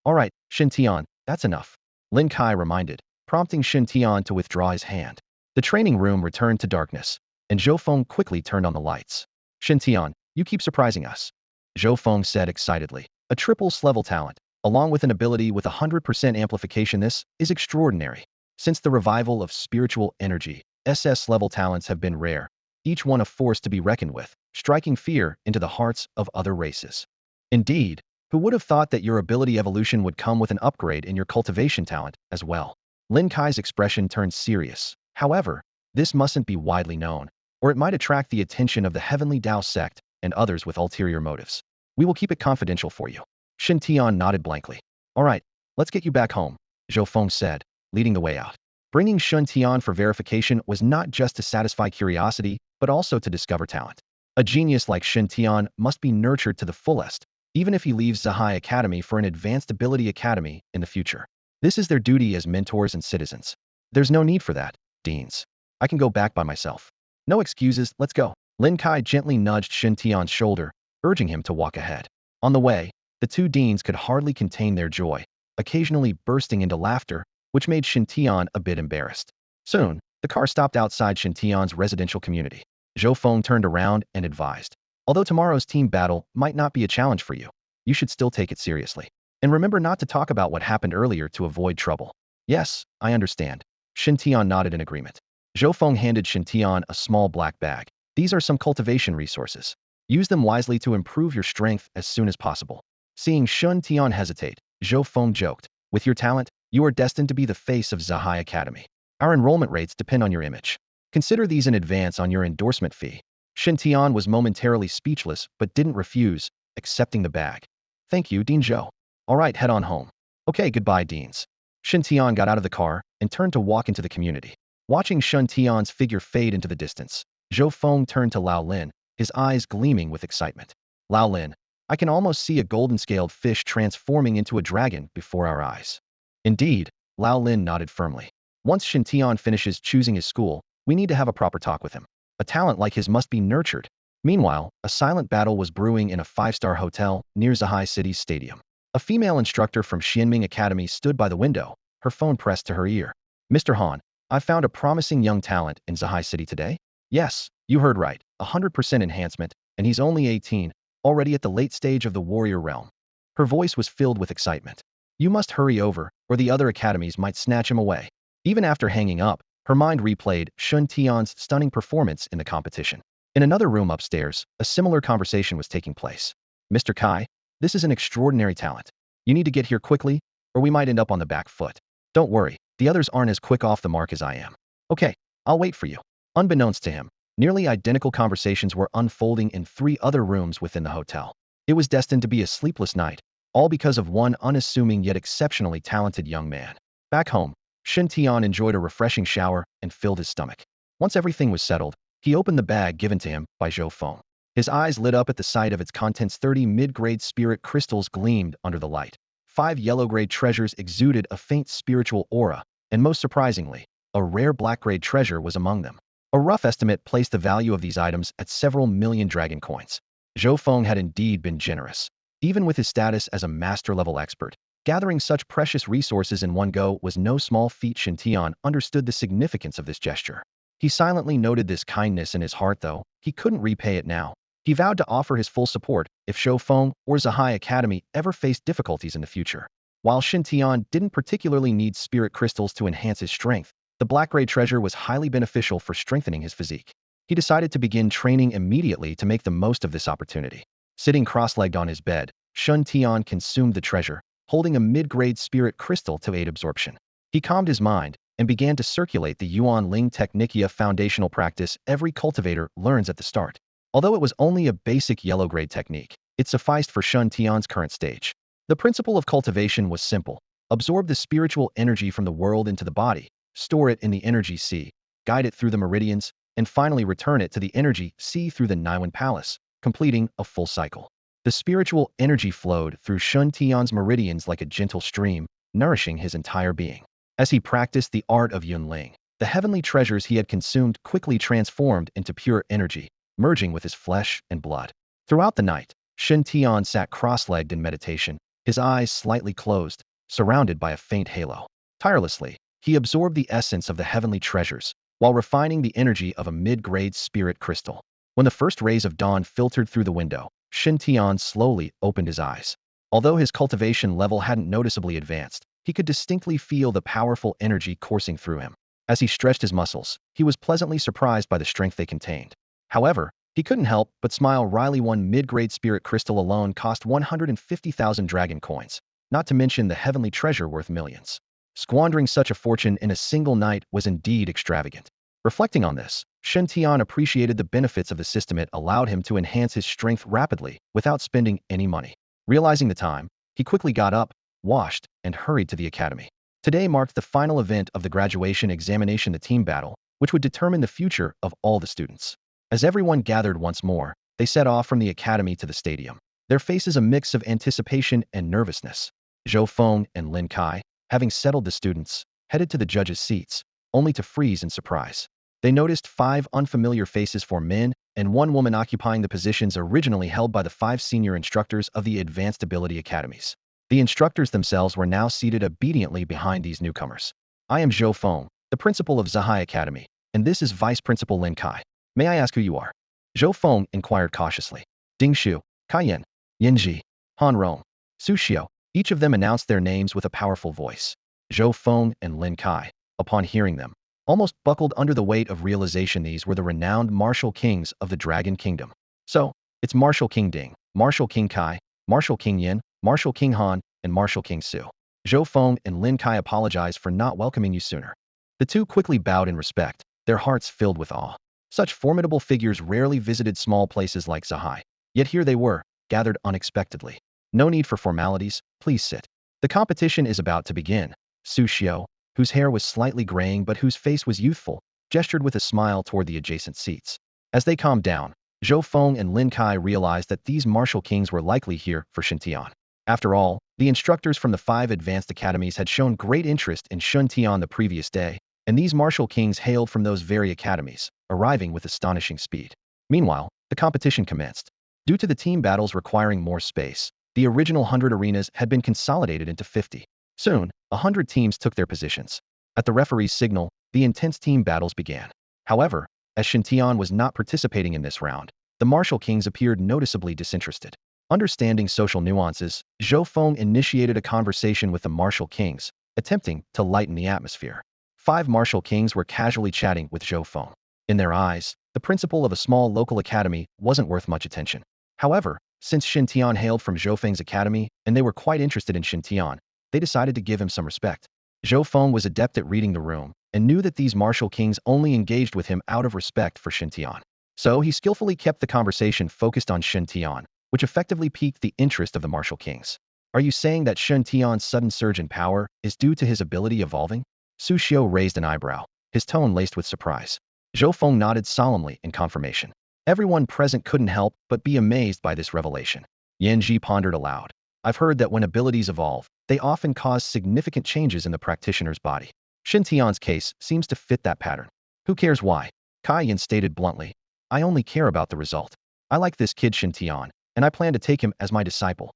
Alright, Shen Tian, that's enough. Lin Kai reminded, prompting Shen Tian to withdraw his hand. The training room returned to darkness, and Zhou Feng quickly turned on the lights. Shen Tian, you keep surprising us. Zhou Feng said excitedly. A triple-level talent, along with an ability with 100% amplification, this is extraordinary. Since the revival of spiritual energy, SS-level talents have been rare, each one a force to be reckoned with, striking fear into the hearts of other races. Indeed, who would have thought that your ability evolution would come with an upgrade in your cultivation talent as well? Lin Kai's expression turned serious. However, this mustn't be widely known, or it might attract the attention of the Heavenly Tao sect and others with ulterior motives. We will keep it confidential for you. Shen Tian nodded blankly. All right, let's get you back home, Zhou Feng said, leading the way out. Bringing Shen Tian for verification was not just to satisfy curiosity, but also to discover talent. A genius like Shen Tian must be nurtured to the fullest, even if he leaves Zahai Academy for an advanced ability academy in the future. This is their duty as mentors and citizens. There's no need for that, deans. I can go back by myself. No excuses, let's go. Lin Kai gently nudged Shen Tian's shoulder, urging him to walk ahead. On the way, the two deans could hardly contain their joy, occasionally bursting into laughter, which made Shen Tian a bit embarrassed. Soon, the car stopped outside Shen Tian's residential community. Zhou Feng turned around and advised. Although tomorrow's team battle might not be a challenge for you, you should still take it seriously. And remember not to talk about what happened earlier to avoid trouble. Yes, I understand. Shen Tian nodded in agreement. Zhou Feng handed Shen Tian a small black bag. These are some cultivation resources. Use them wisely to improve your strength as soon as possible. Seeing Shen Tian hesitate, Zhou Feng joked, with your talent, you are destined to be the face of Zahai Academy. Our enrollment rates depend on your image. Consider these in advance on your endorsement fee. Shen Tian was momentarily speechless but didn't refuse, accepting the bag. Thank you, Dean Zhou. All right, head on home. Okay, goodbye, Deans. Shen Tian got out of the car and turned to walk into the community. Watching Shen Tian's figure fade into the distance, Zhou Feng turned to Lao Lin, his eyes gleaming with excitement. Lao Lin, I can almost see a golden-scaled fish transforming into a dragon before our eyes. Indeed, Lao Lin nodded firmly. Once Shen Tian finishes choosing his school, we need to have a proper talk with him. A talent like his must be nurtured. Meanwhile, a silent battle was brewing in a five-star hotel near Zahai City's stadium. A female instructor from Xianming Academy stood by the window, her phone pressed to her ear. Mr. Han, I found a promising young talent in Zahai City today? Yes, you heard right, 100% enhancement, and he's only 18, already at the late stage of the warrior realm. Her voice was filled with excitement. You must hurry over, or the other academies might snatch him away. Even after hanging up, her mind replayed Shen Tian's stunning performance in the competition. In another room upstairs, a similar conversation was taking place. Mr. Kai, this is an extraordinary talent. You need to get here quickly, or we might end up on the back foot. Don't worry, the others aren't as quick off the mark as I am. Okay, I'll wait for you. Unbeknownst to him, nearly identical conversations were unfolding in 3 other rooms within the hotel. It was destined to be a sleepless night, all because of one unassuming yet exceptionally talented young man. Back home, Shen Tian enjoyed a refreshing shower and filled his stomach. Once everything was settled, he opened the bag given to him by Zhou Feng. His eyes lit up at the sight of its contents. 30 mid-grade spirit crystals gleamed under the light. 5 yellow-grade treasures exuded a faint spiritual aura, and most surprisingly, a rare black-grade treasure was among them. A rough estimate placed the value of these items at several million dragon coins. Zhou Feng had indeed been generous. Even with his status as a master-level expert, gathering such precious resources in one go was no small feat. Shen Tian understood the significance of this gesture. He silently noted this kindness in his heart, though he couldn't repay it now. He vowed to offer his full support if Zhou Feng or Zahai Academy ever faced difficulties in the future. While Shen Tian didn't particularly need spirit crystals to enhance his strength, the black-grade treasure was highly beneficial for strengthening his physique. He decided to begin training immediately to make the most of this opportunity. Sitting cross-legged on his bed, Shen Tian consumed the treasure, holding a mid-grade spirit crystal to aid absorption. He calmed his mind and began to circulate the Yuan Ling Technicia foundational practice every cultivator learns at the start. Although it was only a basic yellow-grade technique, it sufficed for Shen Tian's current stage. The principle of cultivation was simple. Absorb the spiritual energy from the world into the body, store it in the energy sea, guide it through the meridians, and finally return it to the energy sea through the Niwen Palace, completing a full cycle. The spiritual energy flowed through Shen Tian's meridians like a gentle stream, nourishing his entire being. As he practiced the art of Yunling, the heavenly treasures he had consumed quickly transformed into pure energy, merging with his flesh and blood. Throughout the night, Shen Tian sat cross-legged in meditation, his eyes slightly closed, surrounded by a faint halo. Tirelessly, he absorbed the essence of the heavenly treasures, while refining the energy of a mid-grade spirit crystal. When the first rays of dawn filtered through the window, Shen Tian slowly opened his eyes. Although his cultivation level hadn't noticeably advanced, he could distinctly feel the powerful energy coursing through him. As he stretched his muscles, he was pleasantly surprised by the strength they contained. However, he couldn't help but smile. Riley, one mid-grade spirit crystal alone cost 150,000 dragon coins, not to mention the heavenly treasure worth millions. Squandering such a fortune in a single night was indeed extravagant. Reflecting on this, Shen Tian appreciated the benefits of the system. It allowed him to enhance his strength rapidly without spending any money. Realizing the time, he quickly got up, washed, and hurried to the academy. Today marked the final event of the graduation examination, the team battle, which would determine the future of all the students. As everyone gathered once more, they set off from the academy to the stadium, their faces a mix of anticipation and nervousness. Zhou Feng and Lin Kai, having settled the students, headed to the judges' seats, only to freeze in surprise. They noticed 5 unfamiliar faces, 4 men and 1 woman, occupying the positions originally held by the 5 senior instructors of the Advanced Ability Academies. The instructors themselves were now seated obediently behind these newcomers. I am Zhou Feng, the principal of Zhihai Academy, and this is Vice Principal Lin Kai. May I ask who you are? Zhou Feng inquired cautiously. Ding Shu, Kaiyan, Yanji, Han Rong, Su Xiao, each of them announced their names with a powerful voice. Zhou Feng and Lin Kai, upon hearing them, almost buckled under the weight of realization. These were the renowned martial kings of the Dragon Kingdom. So, it's Martial King Ding, Martial King Kai, Martial King Yin, Martial King Han, and Martial King Su. Zhou Feng and Lin Kai apologized for not welcoming you sooner. The two quickly bowed in respect, their hearts filled with awe. Such formidable figures rarely visited small places like Zhihai. Yet here they were, gathered unexpectedly. No need for formalities, please sit. The competition is about to begin. Su Xiao, whose hair was slightly graying but whose face was youthful, gestured with a smile toward the adjacent seats. As they calmed down, Zhou Feng and Lin Kai realized that these martial kings were likely here for Shen Tian. After all, the instructors from the 5 advanced academies had shown great interest in Shen Tian the previous day, and these martial kings hailed from those very academies, arriving with astonishing speed. Meanwhile, the competition commenced. Due to the team battles requiring more space, the original 100 arenas had been consolidated into 50. Soon, 100 teams took their positions. At the referee's signal, the intense team battles began. However, as Shen Tian was not participating in this round, the martial kings appeared noticeably disinterested. Understanding social nuances, Zhou Feng initiated a conversation with the martial kings, attempting to lighten the atmosphere. 5 martial kings were casually chatting with Zhou Feng. In their eyes, the principal of a small local academy wasn't worth much attention. However, since Shen Tian hailed from Zhou Feng's academy and they were quite interested in Shen Tian, they decided to give him some respect. Zhou Feng was adept at reading the room and knew that these martial kings only engaged with him out of respect for Shen Tian. So he skillfully kept the conversation focused on Shen Tian, which effectively piqued the interest of the martial kings. Are you saying that Shen Tian's sudden surge in power is due to his ability evolving? Su Xiao raised an eyebrow, his tone laced with surprise. Zhou Feng nodded solemnly in confirmation. Everyone present couldn't help but be amazed by this revelation. Yanji pondered aloud. I've heard that when abilities evolve, they often cause significant changes in the practitioner's body. Shen Tian's case seems to fit that pattern. Who cares why? Kaiyan stated bluntly. I only care about the result. I like this kid Shen Tian, and I plan to take him as my disciple.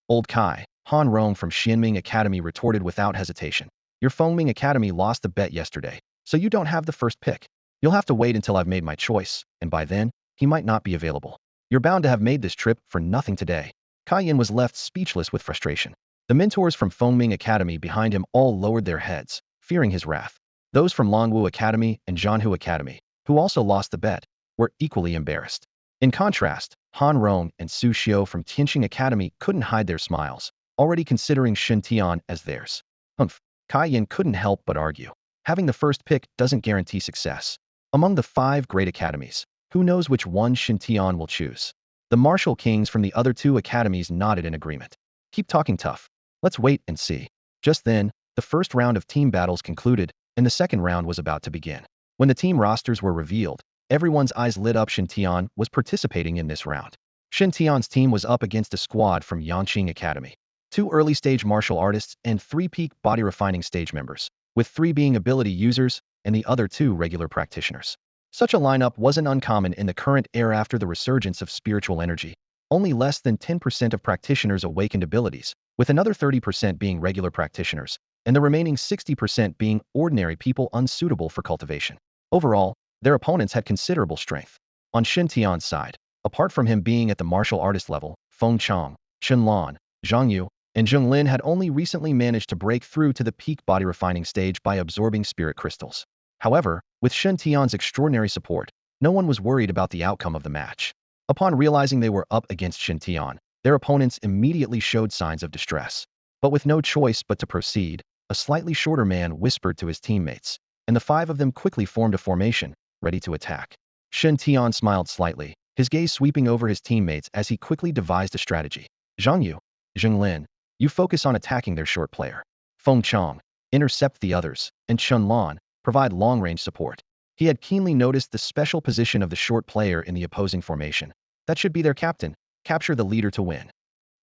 Old Kai, Han Rong from Xianming Academy retorted without hesitation. Your Fengming Academy lost the bet yesterday, so you don't have the first pick. You'll have to wait until I've made my choice, and by then, he might not be available. You're bound to have made this trip for nothing today. Kaiyan was left speechless with frustration. The mentors from Fengming Academy behind him all lowered their heads, fearing his wrath. Those from Longwu Academy and Zhanhu Academy, who also lost the bet, were equally embarrassed. In contrast, Han Rong and Su Xiao from Tianxing Academy couldn't hide their smiles, already considering Shen Tian as theirs. Humph, Kaiyan couldn't help but argue. Having the first pick doesn't guarantee success. Among the 5 great academies, who knows which one Shen Tian will choose? The martial kings from the other 2 academies nodded in agreement. Keep talking tough. Let's wait and see. Just then, the first round of team battles concluded, and the second round was about to begin. When the team rosters were revealed, everyone's eyes lit up. Shen Tian was participating in this round. Shen Tian's team was up against a squad from Yanqing Academy. 2 early-stage martial artists and 3 peak body-refining stage members, with 3 being ability users and the other 2 regular practitioners. Such a lineup wasn't uncommon in the current era after the resurgence of spiritual energy. Only less than 10% of practitioners awakened abilities, with another 30% being regular practitioners, and the remaining 60% being ordinary people unsuitable for cultivation. Overall, their opponents had considerable strength. On Shen Tian's side, apart from him being at the martial artist level, Feng Chang, Chen Lan, Zhang Yu, and Zheng Lin had only recently managed to break through to the peak body refining stage by absorbing spirit crystals. However, with Shen Tian's extraordinary support, no one was worried about the outcome of the match. Upon realizing they were up against Shen Tian, their opponents immediately showed signs of distress. But with no choice but to proceed, a slightly shorter man whispered to his teammates, and the 5 of them quickly formed a formation, ready to attack. Shen Tian smiled slightly, his gaze sweeping over his teammates as he quickly devised a strategy. Zhang Yu, Zheng Lin, you focus on attacking their short player. Feng Chang, intercept the others, and Chen Lan, provide long-range support. He had keenly noticed the special position of the short player in the opposing formation. That should be their captain. Capture the leader to win.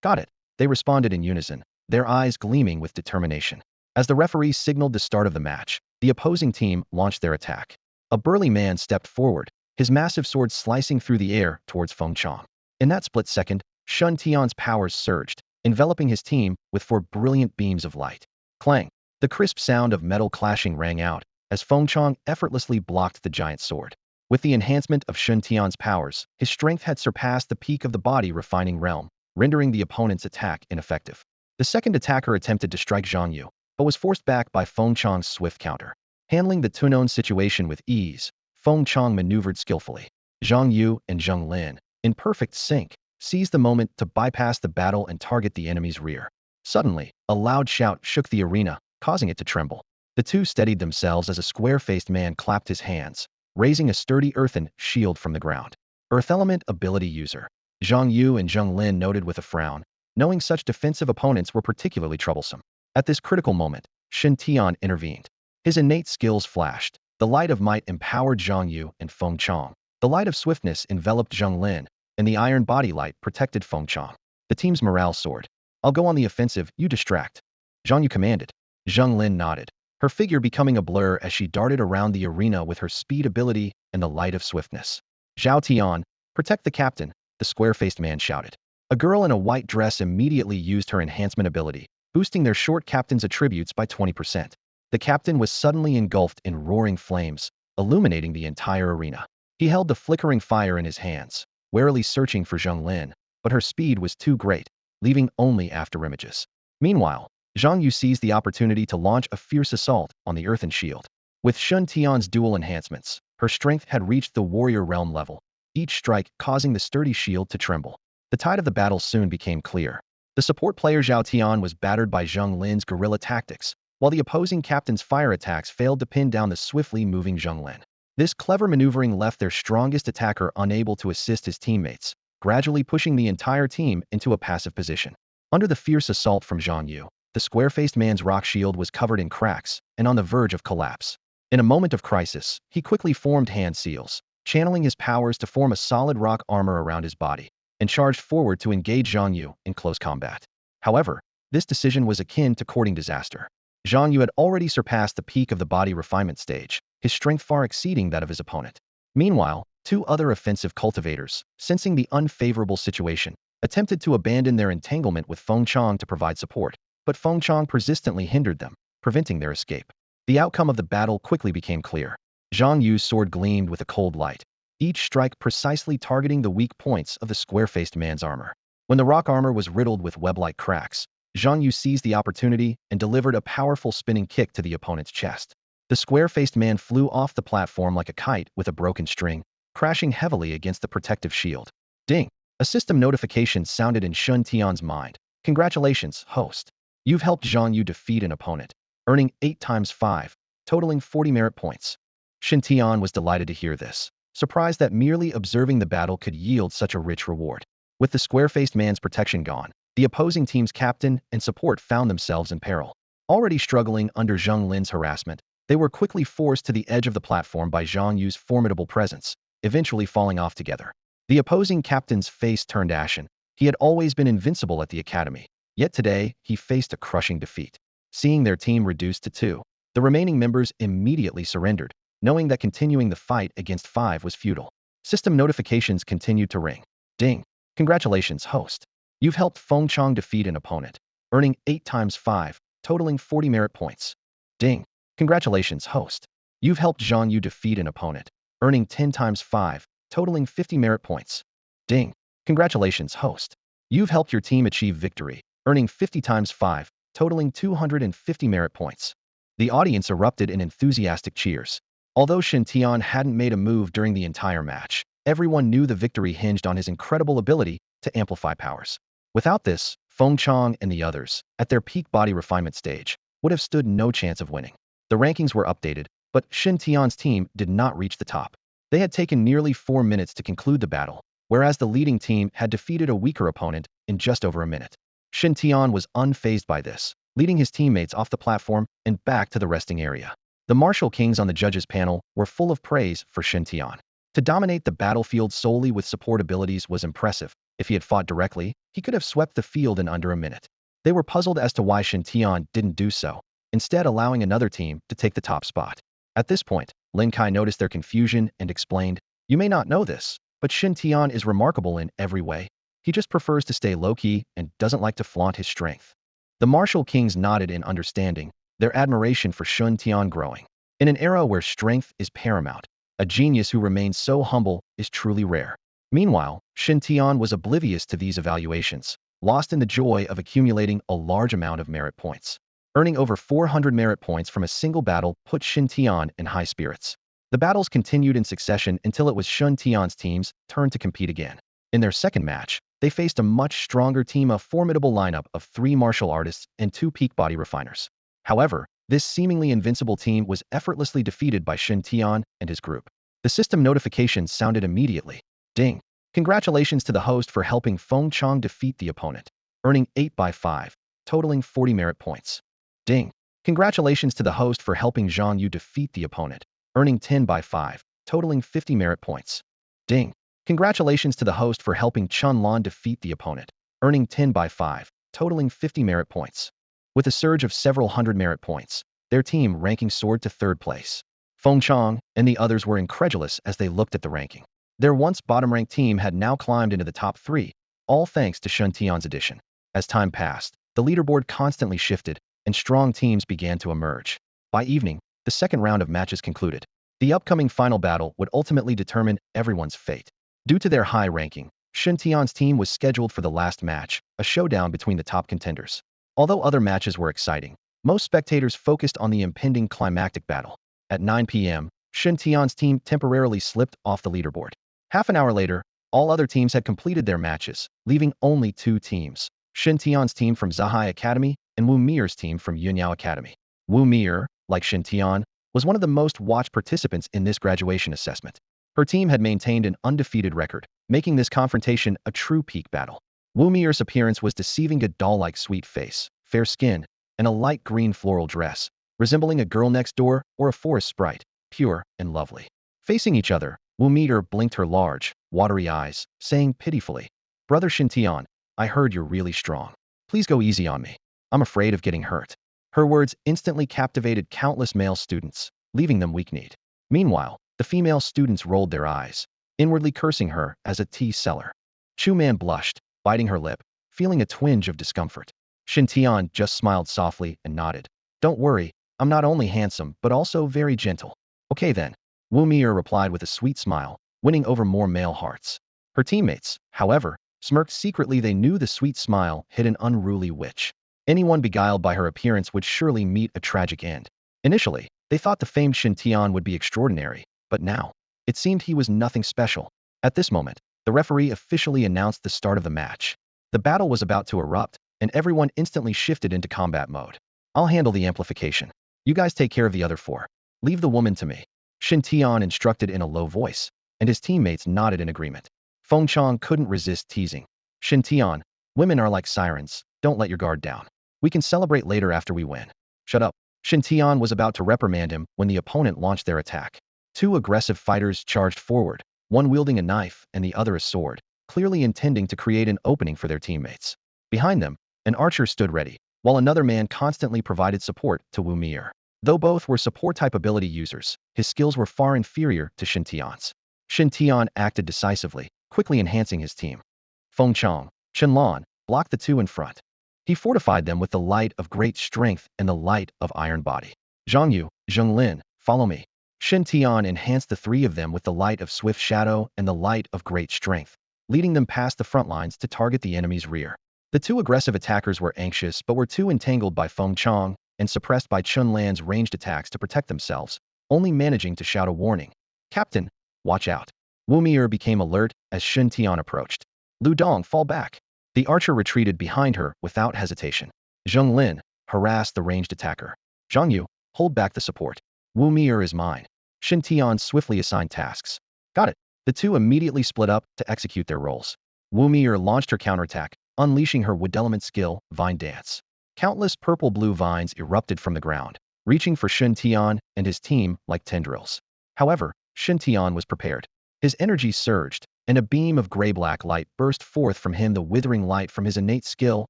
Got it, they responded in unison, their eyes gleaming with determination. As the referee signaled the start of the match, the opposing team launched their attack. A burly man stepped forward, his massive sword slicing through the air towards Feng Chang. In that split second, Shen Tian's powers surged, enveloping his team with 4 brilliant beams of light. Clang! The crisp sound of metal clashing rang out, as Feng Chang effortlessly blocked the giant sword. With the enhancement of Shen Tian's powers, his strength had surpassed the peak of the body refining realm, rendering the opponent's attack ineffective. The second attacker attempted to strike Zhang Yu, but was forced back by Feng Chang's swift counter. Handling the two-known situation with ease, Feng Chang maneuvered skillfully. Zhang Yu and Zheng Lin, in perfect sync, seized the moment to bypass the battle and target the enemy's rear. Suddenly, a loud shout shook the arena, causing it to tremble. The two steadied themselves as a square-faced man clapped his hands, raising a sturdy earthen shield from the ground. Earth Element Ability User. Zhang Yu and Zheng Lin noted with a frown, knowing such defensive opponents were particularly troublesome. At this critical moment, Shen Tian intervened. His innate skills flashed. The light of might empowered Zhang Yu and Feng Chang. The light of swiftness enveloped Zheng Lin, and the iron body light protected Feng Chang. The team's morale soared. I'll go on the offensive, you distract. Zhang Yu commanded. Zheng Lin nodded, her figure becoming a blur as she darted around the arena with her speed ability and the light of swiftness. Zhao Tian, protect the captain, the square-faced man shouted. A girl in a white dress immediately used her enhancement ability, boosting their short captain's attributes by 20%. The captain was suddenly engulfed in roaring flames, illuminating the entire arena. He held the flickering fire in his hands, warily searching for Zheng Lin, but her speed was too great, leaving only afterimages. Meanwhile, Zhang Yu seized the opportunity to launch a fierce assault on the earthen shield. With Shen Tian's dual enhancements, her strength had reached the warrior realm level, each strike causing the sturdy shield to tremble. The tide of the battle soon became clear. The support player Zhao Tian was battered by Zheng Lin's guerrilla tactics, while the opposing captain's fire attacks failed to pin down the swiftly moving Zheng Lin. This clever maneuvering left their strongest attacker unable to assist his teammates, gradually pushing the entire team into a passive position. Under the fierce assault from Zhang Yu, the square-faced man's rock shield was covered in cracks and on the verge of collapse. In a moment of crisis, he quickly formed hand seals, channeling his powers to form a solid rock armor around his body, and charged forward to engage Zhang Yu in close combat. However, this decision was akin to courting disaster. Zhang Yu had already surpassed the peak of the body refinement stage, his strength far exceeding that of his opponent. Meanwhile, 2 other offensive cultivators, sensing the unfavorable situation, attempted to abandon their entanglement with Feng Chang to provide support, but Feng Chang persistently hindered them, preventing their escape. The outcome of the battle quickly became clear. Zhang Yu's sword gleamed with a cold light, each strike precisely targeting the weak points of the square-faced man's armor. When the rock armor was riddled with web-like cracks, Zhang Yu seized the opportunity and delivered a powerful spinning kick to the opponent's chest. The square-faced man flew off the platform like a kite with a broken string, crashing heavily against the protective shield. Ding! A system notification sounded in Shen Tian's mind. Congratulations, host. You've helped Zhang Yu defeat an opponent, earning 8 times 5, totaling 40 merit points. Shen Tian was delighted to hear this, surprised that merely observing the battle could yield such a rich reward. With the square-faced man's protection gone, the opposing team's captain and support found themselves in peril. Already struggling under Zheng Lin's harassment, they were quickly forced to the edge of the platform by Zhang Yu's formidable presence, eventually falling off together. The opposing captain's face turned ashen. He had always been invincible at the academy, yet today he faced a crushing defeat. Seeing their team reduced to 2, the remaining members immediately surrendered, knowing that continuing the fight against 5 was futile. System notifications continued to ring. Ding. Congratulations, host. You've helped Feng Chong defeat an opponent, earning 8 times 5, totaling 40 merit points. Ding. Congratulations, host. You've helped Zhang Yu defeat an opponent, earning 10 times 5, totaling 50 merit points. Ding. Congratulations, host. You've helped your team achieve victory, earning 50 times 5, totaling 250 merit points. The audience erupted in enthusiastic cheers. Although Shen Tian hadn't made a move during the entire match, everyone knew the victory hinged on his incredible ability to amplify powers. Without this, Feng Chong and the others, at their peak body refinement stage, would have stood no chance of winning. The rankings were updated, but Shen Tian's team did not reach the top. They had taken nearly 4 minutes to conclude the battle, whereas the leading team had defeated a weaker opponent in just over a minute. Shen Tian was unfazed by this, leading his teammates off the platform and back to the resting area. The martial kings on the judges' panel were full of praise for Shen Tian. To dominate the battlefield solely with support abilities was impressive. If he had fought directly, he could have swept the field in under a minute. They were puzzled as to why Shen Tian didn't do so, instead allowing another team to take the top spot. At this point, Lin Kai noticed their confusion and explained, "You may not know this, but Shen Tian is remarkable in every way. He just prefers to stay low-key and doesn't like to flaunt his strength." The martial kings nodded in understanding, their admiration for Shen Tian growing. In an era where strength is paramount, a genius who remains so humble is truly rare. Meanwhile, Shen Tian was oblivious to these evaluations, lost in the joy of accumulating a large amount of merit points. Earning over 400 merit points from a single battle put Shen Tian in high spirits. The battles continued in succession until it was Shen Tian's team's turn to compete again. In their second match, they faced a much stronger team, a formidable lineup of 3 martial artists and 2 peak body refiners. However, this seemingly invincible team was effortlessly defeated by Shen Tian and his group. The system notifications sounded immediately. Ding. Congratulations to the host for helping Feng Chong defeat the opponent, earning 8 by 5, totaling 40 merit points. Ding. Congratulations to the host for helping Zhang Yu defeat the opponent, earning 10 by 5, totaling 50 merit points. Ding. Congratulations to the host for helping Chun Lan defeat the opponent, earning 10 by 5, totaling 50 merit points. With a surge of several hundred merit points, their team ranking soared to 3rd place. Feng Chong and the others were incredulous as they looked at the ranking. Their once bottom-ranked team had now climbed into the top 3, all thanks to Shen Tian's addition. As time passed, the leaderboard constantly shifted, and strong teams began to emerge. By evening, the second round of matches concluded. The upcoming final battle would ultimately determine everyone's fate. Due to their high ranking, Shen Tian's team was scheduled for the last match, a showdown between the top contenders. Although other matches were exciting, most spectators focused on the impending climactic battle. At 9 p.m., Shen Tian's team temporarily slipped off the leaderboard. Half an hour later, all other teams had completed their matches, leaving only 2 teams. Shen Tian's team from Zahai Academy and Wu Mir's team from Yunyao Academy. Wu Mir, like Shen Tian, was one of the most watched participants in this graduation assessment. Her team had maintained an undefeated record, making this confrontation a true peak battle. Wu Mir's appearance was deceiving, a doll-like sweet face, fair skin, and a light green floral dress, resembling a girl next door or a forest sprite, pure and lovely. Facing each other, Wu Mir blinked her large, watery eyes, saying pitifully, "Brother Shen Tian, I heard you're really strong. Please go easy on me. I'm afraid of getting hurt." Her words instantly captivated countless male students, leaving them weak-kneed. Meanwhile, the female students rolled their eyes, inwardly cursing her as a tea seller. Chu Man blushed, biting her lip, feeling a twinge of discomfort. Shen Tian just smiled softly and nodded. "Don't worry, I'm not only handsome but also very gentle." "Okay then," Wu Mir replied with a sweet smile, winning over more male hearts. Her teammates, however, smirked secretly. They knew the sweet smile hid an unruly witch. Anyone beguiled by her appearance would surely meet a tragic end. Initially, they thought the famed Shen Tian would be extraordinary, but now, it seemed he was nothing special. At this moment, the referee officially announced the start of the match. The battle was about to erupt, and everyone instantly shifted into combat mode. "I'll handle the amplification. You guys take care of the other 4. Leave the woman to me," Shen Tian instructed in a low voice, and his teammates nodded in agreement. Feng Chong couldn't resist teasing. "Shen Tian, women are like sirens, don't let your guard down. We can celebrate later after we win." "Shut up." Shen Tian was about to reprimand him when the opponent launched their attack. 2 aggressive fighters charged forward, one wielding a knife and the other a sword, clearly intending to create an opening for their teammates. Behind them, an archer stood ready, while another man constantly provided support to Wu Mir. Though both were support-type ability users, his skills were far inferior to Shen Tian's. Shen Tian acted decisively, quickly enhancing his team. Feng Chong, Chen Lan, blocked the two in front. He fortified them with the light of great strength and the light of iron body. Zhang Yu, Zheng Lin, follow me. Shen Tian enhanced the three of them with the light of swift shadow and the light of great strength, leading them past the front lines to target the enemy's rear. The two aggressive attackers were anxious but were too entangled by Feng Chong and suppressed by Chen Lan's ranged attacks to protect themselves, only managing to shout a warning. Captain, watch out. Wu Mir became alert as Shen Tian approached. Lu Dong, fall back. The archer retreated behind her without hesitation. Zheng Lin harassed the ranged attacker. Zhang Yu, hold back the support. Wu Mir is mine. Shen Tian swiftly assigned tasks. Got it. The two immediately split up to execute their roles. Wu Mir launched her counterattack, unleashing her wood element skill, Vine Dance. Countless purple-blue vines erupted from the ground, reaching for Shen Tian and his team like tendrils. However, Shen Tian was prepared. His energy surged, and a beam of gray-black light burst forth from him, the withering light from his innate skill,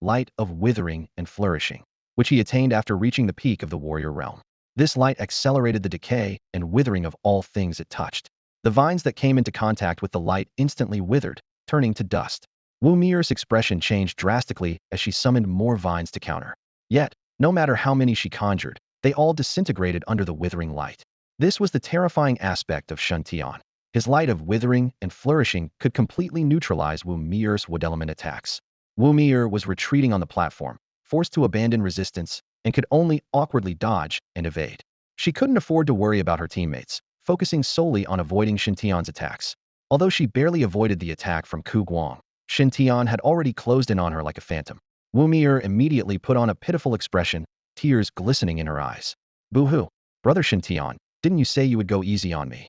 light of withering and flourishing, which he attained after reaching the peak of the warrior realm. This light accelerated the decay and withering of all things it touched. The vines that came into contact with the light instantly withered, turning to dust. Wu Mir's expression changed drastically as she summoned more vines to counter. Yet, no matter how many she conjured, they all disintegrated under the withering light. This was the terrifying aspect of Shen Tian. His light of withering and flourishing could completely neutralize Wu Mir's wood element attacks. Wu Mir was retreating on the platform, forced to abandon resistance, and could only awkwardly dodge and evade. She couldn't afford to worry about her teammates, focusing solely on avoiding Shen Tian's attacks. Although she barely avoided the attack from Ku Guang, Shen Tian had already closed in on her like a phantom. Wu Mir immediately put on a pitiful expression, tears glistening in her eyes. Boo-hoo, brother Shen Tian, didn't you say you would go easy on me?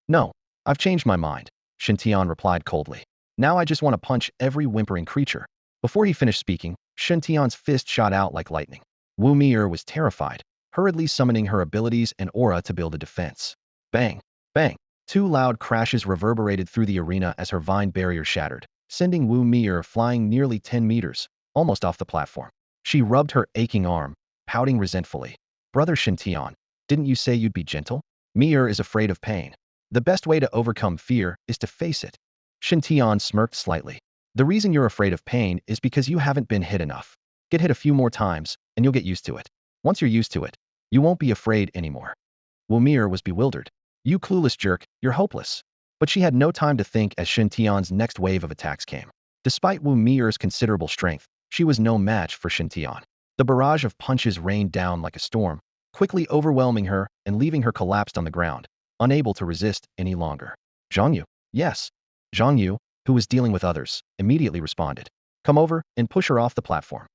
No, I've changed my mind, Shen Tian replied coldly. Now I just want to punch every whimpering creature. Before he finished speaking, Shen Tian's fist shot out like lightning. Wu Mir was terrified, hurriedly summoning her abilities and aura to build a defense. Bang! Bang! Two loud crashes reverberated through the arena as her vine barrier shattered, sending Wu Mir flying nearly 10 meters, almost off the platform. She rubbed her aching arm, pouting resentfully. Brother Shen Tian, didn't you say you'd be gentle? Mir is afraid of pain. The best way to overcome fear is to face it. Shen Tian smirked slightly. The reason you're afraid of pain is because you haven't been hit enough. Get hit a few more times, and you'll get used to it. Once you're used to it, you won't be afraid anymore. Wu Mir was bewildered. You clueless jerk, you're hopeless. But she had no time to think as Shen Tian's next wave of attacks came. Despite Wu Mir's considerable strength, she was no match for Shen Tian. The barrage of punches rained down like a storm, quickly overwhelming her and leaving her collapsed on the ground, unable to resist any longer. Zhang Yu, yes. Zhang Yu, who was dealing with others, immediately responded. Come over and push her off the platform.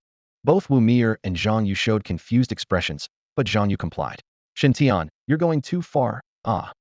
Both Wu Mir and Zhang Yu showed confused expressions, but Zhang Yu complied. Shen Tian, you're going too far, ah.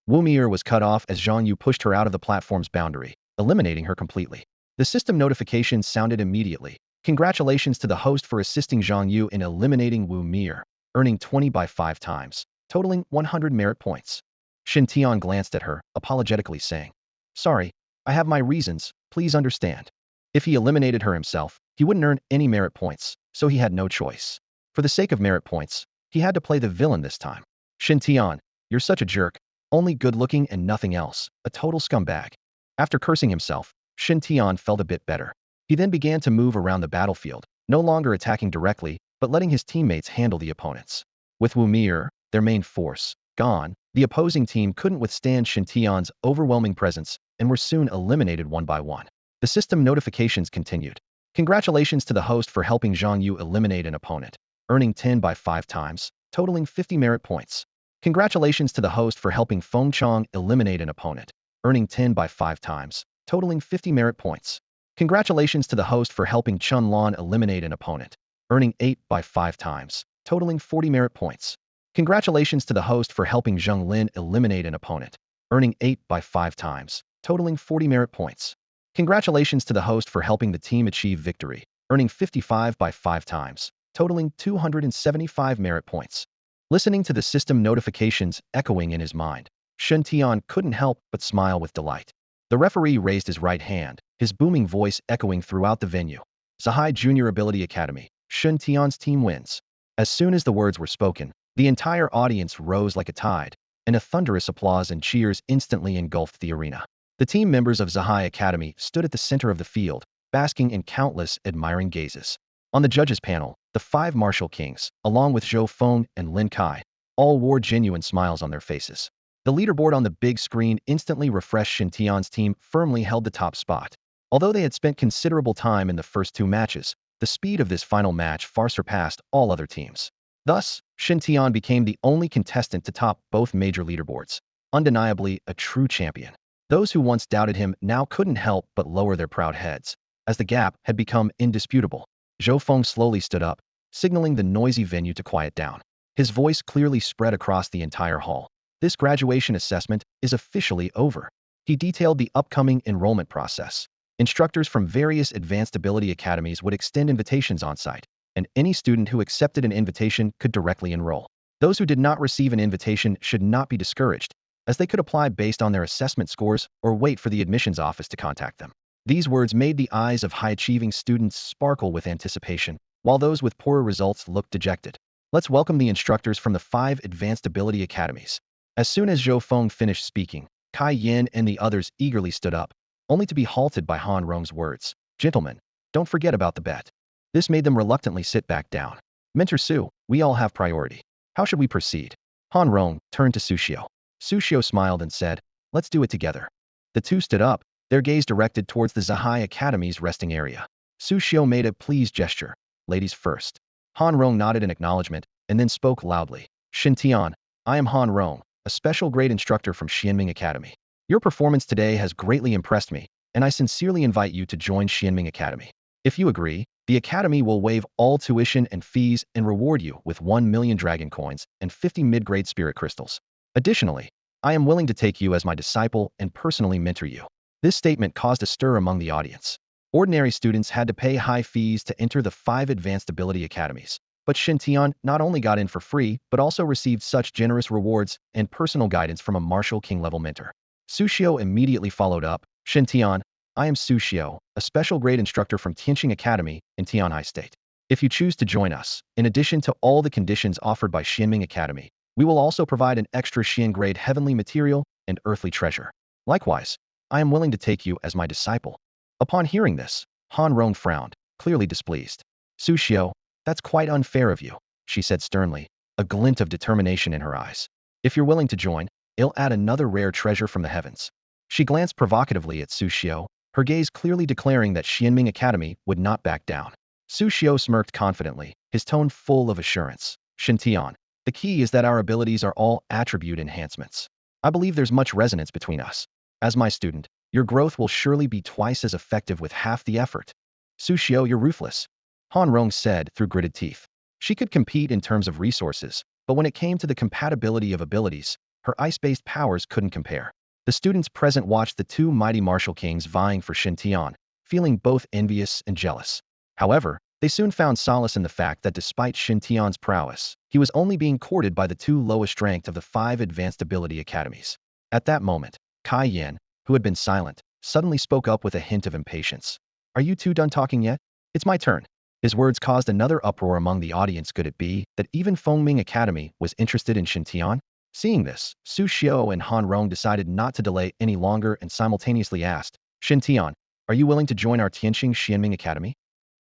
Wu Mir was cut off as Zhang Yu pushed her out of the platform's boundary, eliminating her completely. The system notification sounded immediately. Congratulations to the host for assisting Zhang Yu in eliminating Wu Mir, earning 20 by 5 times, totaling 100 merit points. Shen Tian glanced at her, apologetically saying, Sorry, I have my reasons, please understand. If he eliminated her himself, he wouldn't earn any merit points, so he had no choice. For the sake of merit points, he had to play the villain this time. Shen Tian, you're such a jerk, only good-looking and nothing else, a total scumbag. After cursing himself, Shen Tian felt a bit better. He then began to move around the battlefield, no longer attacking directly, but letting his teammates handle the opponents. With Wu Mir, their main force, gone, the opposing team couldn't withstand Shen Tian's overwhelming presence and were soon eliminated one by one. The system notifications continued. Congratulations to the host for helping Zhang Yu eliminate an opponent, earning 10 by 5 times, totaling 50 merit points. Congratulations to the host for helping Feng Chong eliminate an opponent, earning 10 by 5 times, totaling 50 merit points. Congratulations to the host for helping Chen Lan eliminate an opponent, earning 8 by 5 times, totaling 40 merit points. Congratulations to the host for helping Zheng Lin eliminate an opponent, earning 8 by 5 times, totaling 40 merit points. Congratulations to the host for helping the team achieve victory, earning 55 by 5 times, totaling 275 merit points. Listening to the system notifications echoing in his mind, Shen Tian couldn't help but smile with delight. The referee raised his right hand, his booming voice echoing throughout the venue. Zahai Junior Ability Academy, Shen Tian's team wins. As soon as the words were spoken, the entire audience rose like a tide, and a thunderous applause and cheers instantly engulfed the arena. The team members of Zahai Academy stood at the center of the field, basking in countless admiring gazes. On the judges' panel, the five martial kings, along with Zhou Feng and Lin Kai, all wore genuine smiles on their faces. The leaderboard on the big screen instantly refreshed. Shen Tian's team firmly held the top spot. Although they had spent considerable time in the first two matches, the speed of this final match far surpassed all other teams. Thus, Shen Tian became the only contestant to top both major leaderboards. Undeniably a true champion. Those who once doubted him now couldn't help but lower their proud heads, as the gap had become indisputable. Zhou Feng slowly stood up, signaling the noisy venue to quiet down. His voice clearly spread across the entire hall. This graduation assessment is officially over. He detailed the upcoming enrollment process. Instructors from various advanced ability academies would extend invitations on-site, and any student who accepted an invitation could directly enroll. Those who did not receive an invitation should not be discouraged, as they could apply based on their assessment scores or wait for the admissions office to contact them. These words made the eyes of high-achieving students sparkle with anticipation, while those with poorer results looked dejected. Let's welcome the instructors from the 5 advanced ability academies. As soon as Zhou Feng finished speaking, Kai Yin and the others eagerly stood up, only to be halted by Han Rong's words. Gentlemen, don't forget about the bet. This made them reluctantly sit back down. Mentor Su, we all have priority. How should we proceed? Han Rong turned to Su Xiao. Su Xiao smiled and said, let's do it together. The two stood up, their gaze directed towards the Zahai Academy's resting area. Su Xiao made a pleased gesture. Ladies first. Han Rong nodded in acknowledgement, and then spoke loudly. Shen Tian, I am Han Rong, a special grade instructor from Xianming Academy. Your performance today has greatly impressed me, and I sincerely invite you to join Xianming Academy. If you agree, the Academy will waive all tuition and fees and reward you with 1 million dragon coins and 50 mid-grade spirit crystals. Additionally, I am willing to take you as my disciple and personally mentor you. This statement caused a stir among the audience. Ordinary students had to pay high fees to enter the 5 advanced ability academies, but Shen Tian not only got in for free, but also received such generous rewards and personal guidance from a martial king-level mentor. Su Xiao immediately followed up. Shen Tian, I am Su Xiao, a special grade instructor from Tianxing Academy in Tianhai State. If you choose to join us, in addition to all the conditions offered by Xianming Academy, we will also provide an extra Xian grade heavenly material and earthly treasure. Likewise, I am willing to take you as my disciple. Upon hearing this, Han Rong frowned, clearly displeased. Su Xiao, that's quite unfair of you, she said sternly, a glint of determination in her eyes. If you're willing to join, I'll add another rare treasure from the heavens. She glanced provocatively at Su Xiao, her gaze clearly declaring that Xianming Academy would not back down. Su Xiao smirked confidently, his tone full of assurance. Shen Tian, the key is that our abilities are all attribute enhancements. I believe there's much resonance between us. As my student, your growth will surely be twice as effective with half the effort. Su Xiao, you're ruthless, Han Rong said through gritted teeth. She could compete in terms of resources, but when it came to the compatibility of abilities, her ice-based powers couldn't compare. The students present watched the 2 mighty martial kings vying for Shen Tian, feeling both envious and jealous. However, they soon found solace in the fact that despite Shen Tian's prowess, he was only being courted by the 2 lowest ranked of the 5 advanced ability academies. At that moment, Kai Yin, who had been silent, suddenly spoke up with a hint of impatience. Are you 2 done talking yet? It's my turn. His words caused another uproar among the audience. Could it be that even Fengming Academy was interested in Shen Tian? Seeing this, Su Xiao and Han Rong decided not to delay any longer and simultaneously asked, Shen Tian, are you willing to join our Tianxing Xianming Academy?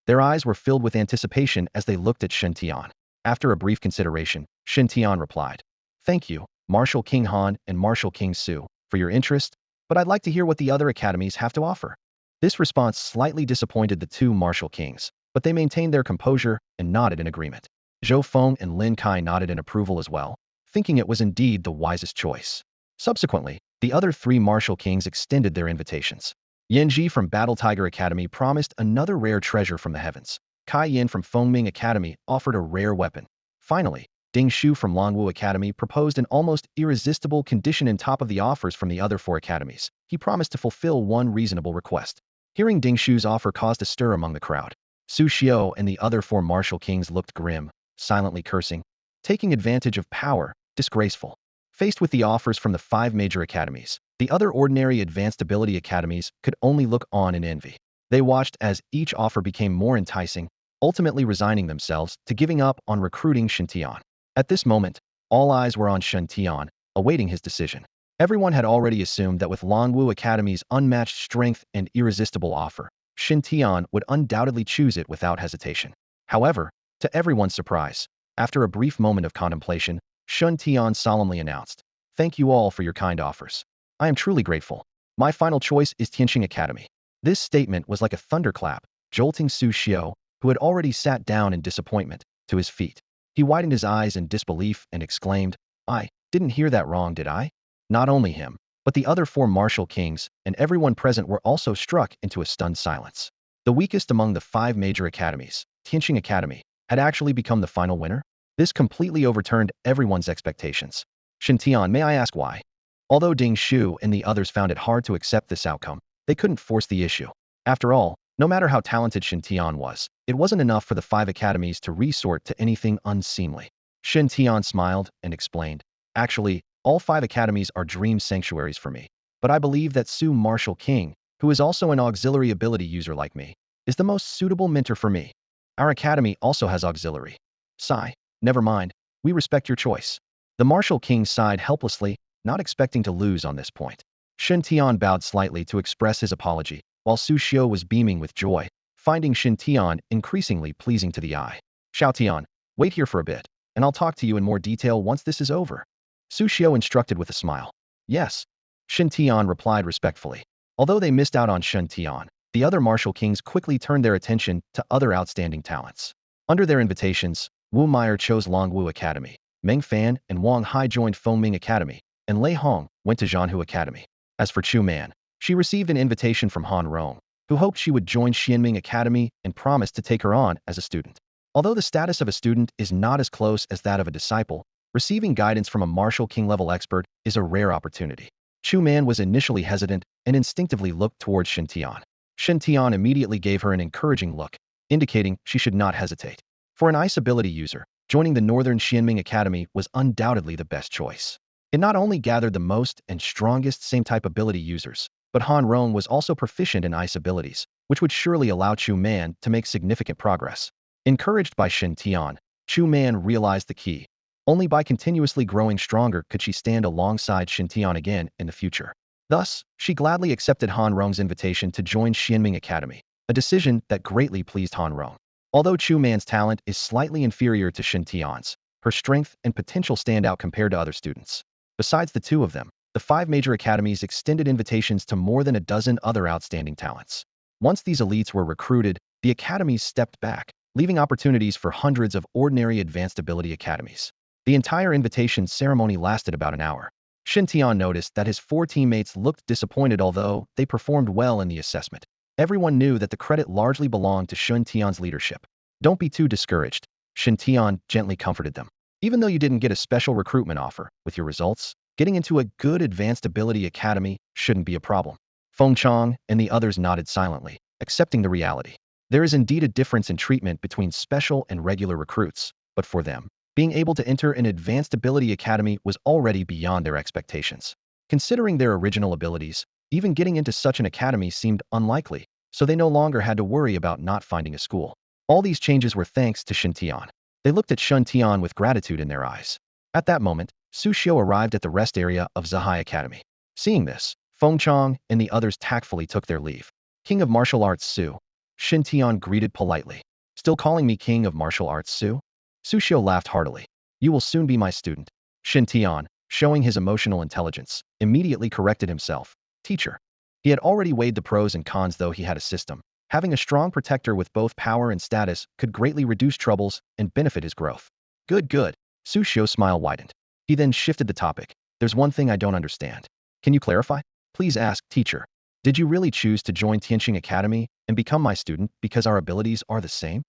Their eyes were filled with anticipation as they looked at Shen Tian. After a brief consideration, Shen Tian replied, thank you, Martial King Han and Martial King Su, for your interest, but I'd like to hear what the other academies have to offer. This response slightly disappointed the 2 martial kings, but they maintained their composure and nodded in agreement. Zhou Feng and Lin Kai nodded in approval as well, thinking it was indeed the wisest choice. Subsequently, the other 3 martial kings extended their invitations. Yan Ji from Battle Tiger Academy promised another rare treasure from the heavens. Kai Yin from Fengming Academy offered a rare weapon. Finally, Ding Shu from Longwu Academy proposed an almost irresistible condition on top of the offers from the other 4 academies. He promised to fulfill one reasonable request. Hearing Ding Shu's offer caused a stir among the crowd. Su Xiao and the other 4 martial kings looked grim, silently cursing. Taking advantage of power, disgraceful. Faced with the offers from the 5 major academies, the other ordinary advanced ability academies could only look on in envy. They watched as each offer became more enticing, ultimately resigning themselves to giving up on recruiting Shen Tian. At this moment, all eyes were on Shen Tian, awaiting his decision. Everyone had already assumed that with Longwu Academy's unmatched strength and irresistible offer, Shen Tian would undoubtedly choose it without hesitation. However, to everyone's surprise, after a brief moment of contemplation, Shen Tian solemnly announced, "Thank you all for your kind offers. I am truly grateful. My final choice is Tianqing Academy." This statement was like a thunderclap, jolting Su Xiao, who had already sat down in disappointment, to his feet. He widened his eyes in disbelief and exclaimed, "I didn't hear that wrong, did I?" Not only him, but the other 4 martial kings and everyone present were also struck into a stunned silence. The weakest among the 5 major academies, Tianqing Academy, had actually become the final winner? This completely overturned everyone's expectations. Shen Tian, may I ask why? Although Ding Shu and the others found it hard to accept this outcome, they couldn't force the issue. After all, no matter how talented Shen Tian was, it wasn't enough for the 5 academies to resort to anything unseemly. Shen Tian smiled and explained, "Actually, all 5 academies are dream sanctuaries for me, but I believe that Su Martial King, who is also an auxiliary ability user like me, is the most suitable mentor for me. Our academy also has auxiliary." Sigh. "Never mind, we respect your choice." The Martial King sighed helplessly, not expecting to lose on this point. Shen Tian bowed slightly to express his apology, while Su Xiao was beaming with joy, finding Shen Tian increasingly pleasing to the eye. "Xiao Tian, wait here for a bit, and I'll talk to you in more detail once this is over." Su Xiao instructed with a smile. "Yes." Shen Tian replied respectfully. Although they missed out on Shen Tian, the other martial kings quickly turned their attention to other outstanding talents. Under their invitations, Wu Meyer chose Longwu Academy, Meng Fan and Wang Hai joined Fengming Academy, and Lei Hong went to Zhanhu Academy. As for Chu Man, she received an invitation from Han Rong, who hoped she would join Xianming Academy and promised to take her on as a student. Although the status of a student is not as close as that of a disciple, receiving guidance from a martial king level expert is a rare opportunity. Chu Man was initially hesitant and instinctively looked towards Shen Tian. Shen Tian immediately gave her an encouraging look, indicating she should not hesitate. For an ice ability user, joining the Northern Xianming Academy was undoubtedly the best choice. It not only gathered the most and strongest same-type ability users, but Han Rong was also proficient in ice abilities, which would surely allow Chu Man to make significant progress. Encouraged by Shen Tian, Chu Man realized the key. Only by continuously growing stronger could she stand alongside Shen Tian again in the future. Thus, she gladly accepted Han Rong's invitation to join Xianming Academy, a decision that greatly pleased Han Rong. Although Chu Man's talent is slightly inferior to Shen Tian's, her strength and potential stand out compared to other students. Besides the 2 of them, the 5 major academies extended invitations to more than a dozen other outstanding talents. Once these elites were recruited, the academies stepped back, leaving opportunities for hundreds of ordinary advanced ability academies. The entire invitation ceremony lasted about an hour. Shen Tian noticed that his 4 teammates looked disappointed although they performed well in the assessment. Everyone knew that the credit largely belonged to Shen Tian's leadership. "Don't be too discouraged," Shen Tian gently comforted them. "Even though you didn't get a special recruitment offer, with your results, getting into a good advanced ability academy shouldn't be a problem." Feng Chang and the others nodded silently, accepting the reality. There is indeed a difference in treatment between special and regular recruits, but for them, being able to enter an advanced ability academy was already beyond their expectations. Considering their original abilities, even getting into such an academy seemed unlikely, so they no longer had to worry about not finding a school. All these changes were thanks to Shen Tian. They looked at Shen Tian with gratitude in their eyes. At that moment, Su Xiao arrived at the rest area of Zahai Academy. Seeing this, Feng Chang and the others tactfully took their leave. "King of Martial Arts Su," Shen Tian greeted politely. "Still calling me King of Martial Arts Su?" Su Xiao laughed heartily. "You will soon be my student." Shen Tian, showing his emotional intelligence, immediately corrected himself. "Teacher." He had already weighed the pros and cons though he had a system. Having a strong protector with both power and status could greatly reduce troubles and benefit his growth. "Good, good." Su Xiao's smile widened. He then shifted the topic. "There's one thing I don't understand. Can you clarify?" "Please ask, teacher." "Did you really choose to join Tianqing Academy and become my student because our abilities are the same?"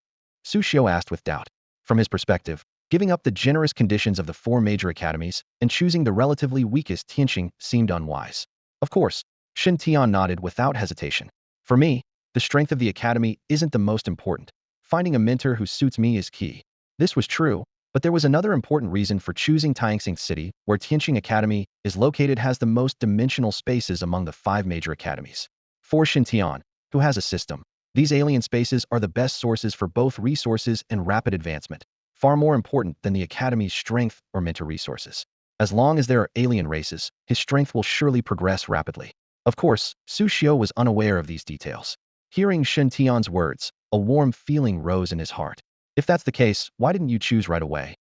Su Xiao asked with doubt. From his perspective, giving up the generous conditions of the 4 major academies and choosing the relatively weakest Tianqing seemed unwise. "Of course." Shen Tian nodded without hesitation. "For me, the strength of the academy isn't the most important. Finding a mentor who suits me is key." This was true, But there was another important reason for choosing Tianxing City, where Tianxing Academy is located, has the most dimensional spaces among the 5 major academies. For Shen Tian, who has a system, these alien spaces are the best sources for both resources and rapid advancement, far more important than the academy's strength or mentor resources. As long as there are alien races, his strength will surely progress rapidly. Of course, Su Xiu was unaware of these details. Hearing Shen Tian's words, a warm feeling rose in his heart. If that's the case, why didn't you choose right away?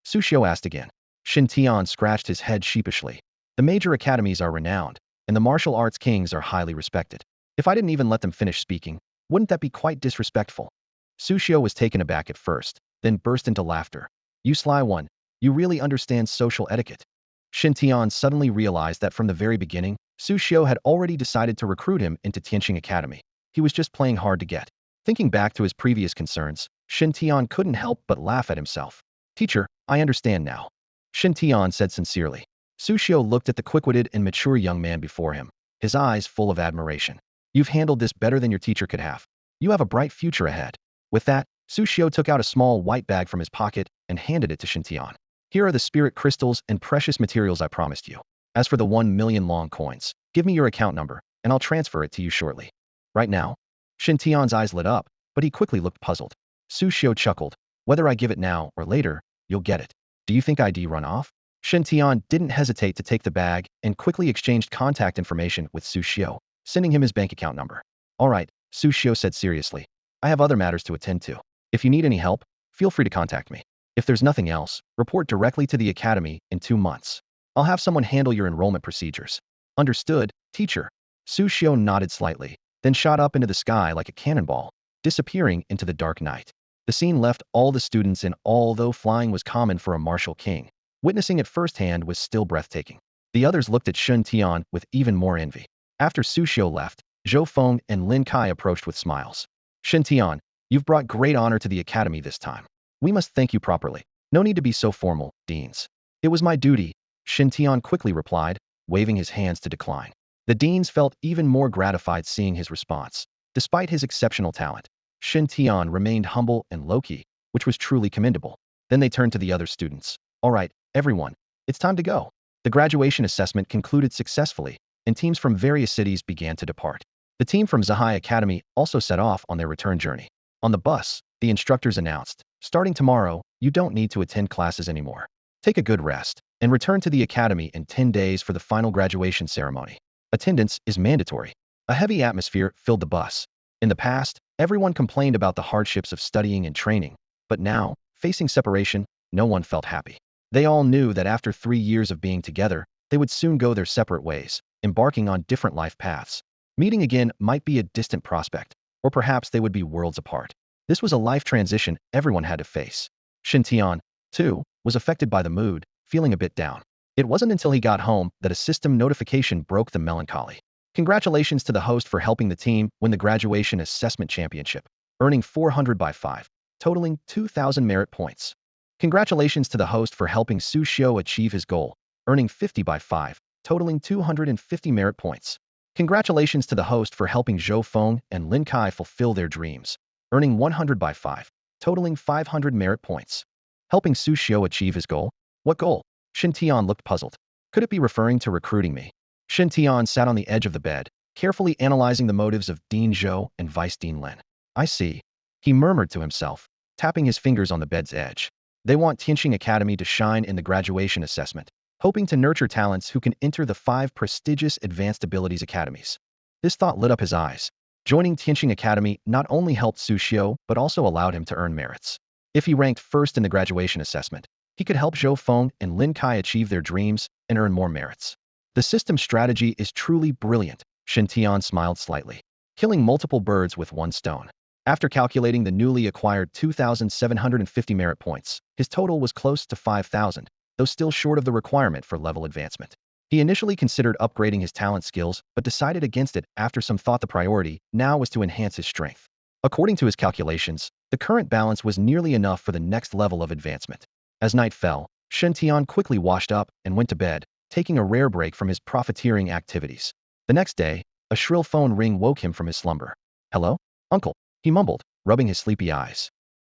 Su Xiu asked again. Shen Tian scratched his head sheepishly. The major academies are renowned, and the martial arts kings are highly respected. If I didn't even let them finish speaking, wouldn't that be quite disrespectful? Su Xiu was taken aback at first, then burst into laughter. You sly one, you really understand social etiquette. Shen Tian suddenly realized that from the very beginning, Su Xiu had already decided to recruit him into Tianxing Academy. He was just playing hard to get. Thinking back to his previous concerns, Shen Tian couldn't help but laugh at himself. Teacher, I understand now. Shen Tian said sincerely. Su Xiu looked at the quick-witted and mature young man before him, his eyes full of admiration. You've handled this better than your teacher could have. You have a bright future ahead. With that, Su Xiu took out a small white bag from his pocket and handed it to Shen Tian. Here are the spirit crystals and precious materials I promised you. As for the 1 million long coins, give me your account number, and I'll transfer it to you shortly. Right now? Shen Tian's eyes lit up, but he quickly looked puzzled. Su Xiu chuckled. Whether I give it now or later, you'll get it. Do you think I'd run off? Shen Tian didn't hesitate to take the bag and quickly exchanged contact information with Su Xiu, sending him his bank account number. All right, Su Xiu said seriously. I have other matters to attend to. If you need any help, feel free to contact me. If there's nothing else, report directly to the academy in 2 months. I'll have someone handle your enrollment procedures. Understood, teacher. Su Xiu nodded slightly, then shot up into the sky like a cannonball, disappearing into the dark night. The scene left all the students in awe. Although flying was common for a martial king, witnessing it firsthand was still breathtaking. The others looked at Shen Tian with even more envy. After Su Xiu left, Zhou Feng and Lin Kai approached with smiles. Shen Tian, you've brought great honor to the academy this time. We must thank you properly. No need to be so formal, deans. It was my duty, Shen Tian quickly replied, waving his hands to decline. The deans felt even more gratified seeing his response. Despite his exceptional talent, Shen Tian remained humble and low-key, which was truly commendable. Then they turned to the other students. All right, everyone, it's time to go. The graduation assessment concluded successfully, and teams from various cities began to depart. The team from Zahai Academy also set off on their return journey. On the bus, the instructors announced, starting tomorrow, you don't need to attend classes anymore. Take a good rest, and return to the academy in 10 days for the final graduation ceremony. Attendance is mandatory. A heavy atmosphere filled the bus. In the past, everyone complained about the hardships of studying and training, but now, facing separation, no one felt happy. They all knew that after 3 years of being together, they would soon go their separate ways, embarking on different life paths. Meeting again might be a distant prospect, or perhaps they would be worlds apart. This was a life transition everyone had to face. Shen Tian, too, was affected by the mood, feeling a bit down. It wasn't until he got home that a system notification broke the melancholy. Congratulations to the host for helping the team win the graduation assessment championship, earning 400 by 5, totaling 2,000 merit points. Congratulations to the host for helping Su Xiu achieve his goal, earning 50 by 5, totaling 250 merit points. Congratulations to the host for helping Zhou Feng and Lin Kai fulfill their dreams, earning 100 by 5, totaling 500 merit points. Helping Su Xiu achieve his goal? What goal? Shen Tian looked puzzled. Could it be referring to recruiting me? Shen Tian sat on the edge of the bed, carefully analyzing the motives of Dean Zhou and Vice Dean Lin. I see. He murmured to himself, tapping his fingers on the bed's edge. They want Tianxing Academy to shine in the graduation assessment, hoping to nurture talents who can enter the 5 prestigious advanced abilities academies. This thought lit up his eyes. Joining Tianxing Academy not only helped Su Xiu, but also allowed him to earn merits. If he ranked first in the graduation assessment, he could help Zhou Feng and Lin Kai achieve their dreams and earn more merits. The system strategy is truly brilliant, Shen Tian smiled slightly. Killing multiple birds with one stone. After calculating the newly acquired 2,750 merit points, his total was close to 5,000, though still short of the requirement for level advancement. He initially considered upgrading his talent skills, but decided against it after some thought. The priority now was to enhance his strength. According to his calculations, the current balance was nearly enough for the next level of advancement. As night fell, Shen Tian quickly washed up and went to bed, taking a rare break from his profiteering activities. The next day, a shrill phone ring woke him from his slumber. Hello? Uncle, he mumbled, rubbing his sleepy eyes.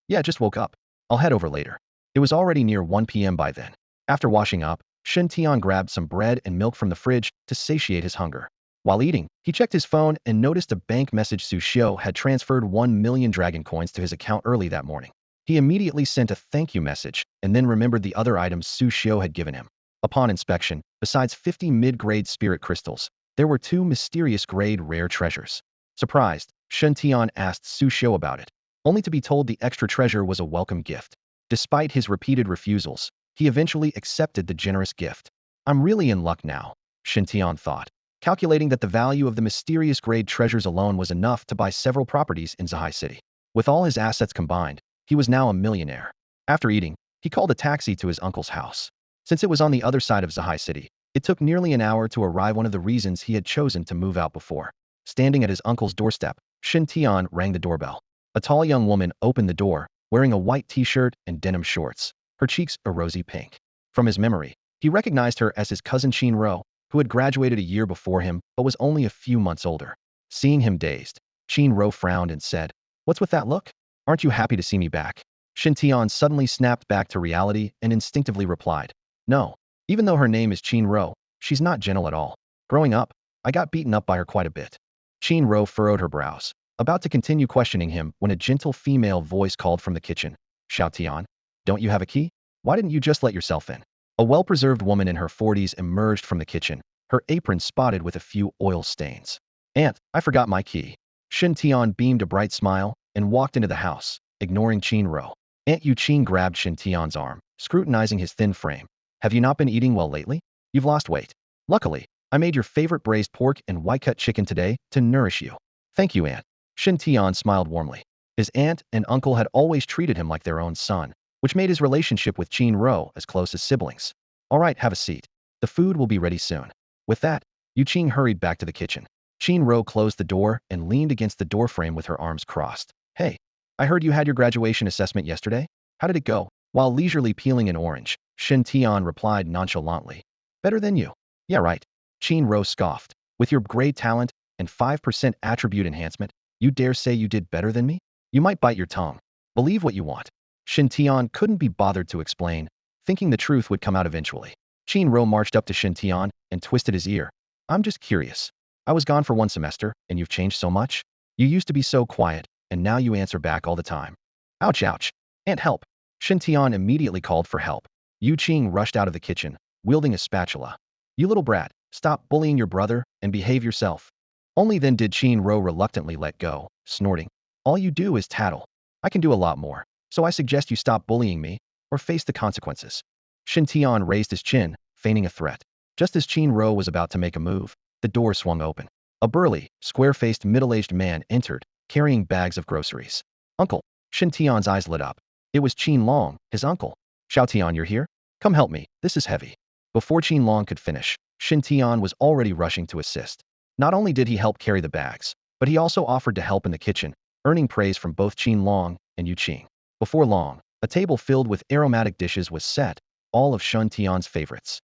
Yeah, just woke up. I'll head over later. It was already near 1 p.m. by then. After washing up, Shen Tian grabbed some bread and milk from the fridge to satiate his hunger. While eating, he checked his phone and noticed a bank message Su Xiu had transferred 1 million dragon coins to his account early that morning. He immediately sent a thank you message and then remembered the other items Su Xiu had given him. Upon inspection, besides 50 mid-grade spirit crystals, there were 2 mysterious grade rare treasures. Surprised, Shen Tian asked Su Xiu about it, only to be told the extra treasure was a welcome gift. Despite his repeated refusals, he eventually accepted the generous gift. I'm really in luck now, Shen Tian thought, calculating that the value of the mysterious grade treasures alone was enough to buy several properties in Zhai City. With all his assets combined, he was now a millionaire. After eating, he called a taxi to his uncle's house. Since it was on the other side of Zhai City, it took nearly an hour to arrive, one of the reasons he had chosen to move out before. Standing at his uncle's doorstep, Shen Tian rang the doorbell. A tall young woman opened the door, wearing a white t-shirt and denim shorts, her cheeks a rosy pink. From his memory, he recognized her as his cousin Qin Ro, who had graduated a year before him but was only a few months older. Seeing him dazed, Qin Ro frowned and said, "What's with that look? Aren't you happy to see me back?" Shen Tian suddenly snapped back to reality and instinctively replied, "No. Even though her name is Qin Ro, she's not gentle at all. Growing up, I got beaten up by her quite a bit." Qin Ro furrowed her brows, about to continue questioning him when a gentle female voice called from the kitchen, "Xiao Tian, don't you have a key? Why didn't you just let yourself in?" A well-preserved woman in her 40s emerged from the kitchen, her apron spotted with a few oil stains. "Aunt, I forgot my key." Shen Tian beamed a bright smile and walked into the house, ignoring Qin Ro. Aunt Yu Qin grabbed Shen Tian's arm, scrutinizing his thin frame. "Have you not been eating well lately? You've lost weight. Luckily, I made your favorite braised pork and white-cut chicken today to nourish you." "Thank you, Aunt." Shen Tian smiled warmly. His aunt and uncle had always treated him like their own son, which made his relationship with Qin Ro as close as siblings. "All right, have a seat. The food will be ready soon." With that, Yu Qing hurried back to the kitchen. Qin Ro closed the door and leaned against the doorframe with her arms crossed. "Hey, I heard you had your graduation assessment yesterday. How did it go?" While leisurely peeling an orange, Shen Tian replied nonchalantly, "Better than you." "Yeah, right." Qin Ro scoffed. "With your grade talent and 5% attribute enhancement, you dare say you did better than me? You might bite your tongue. Believe what you want." Shen Tian couldn't be bothered to explain, thinking the truth would come out eventually. Qin Ro marched up to Shen Tian and twisted his ear. "I'm just curious. I was gone for 1 semester, and you've changed so much? You used to be so quiet, and now you answer back all the time." "Ouch, ouch. Aunt, help." Shen Tian immediately called for help. Yu Qing rushed out of the kitchen, wielding a spatula. "You little brat, stop bullying your brother and behave yourself." Only then did Qin Ro reluctantly let go, snorting, "All you do is tattle. I can do a lot more, so I suggest you stop bullying me, or face the consequences." Shen Tian raised his chin, feigning a threat. Just as Qin Ro was about to make a move, the door swung open. A burly, square-faced middle-aged man entered, carrying bags of groceries. "Uncle." Shen Tian's eyes lit up. It was Qin Long, his uncle. "Xiao Tian, you're here? Come help me, this is heavy." Before Qin Long could finish, Shen Tian was already rushing to assist. Not only did he help carry the bags, but he also offered to help in the kitchen, earning praise from both Qin Long and Yu Qing. Before long, a table filled with aromatic dishes was set, all of Shen Tian's favorites.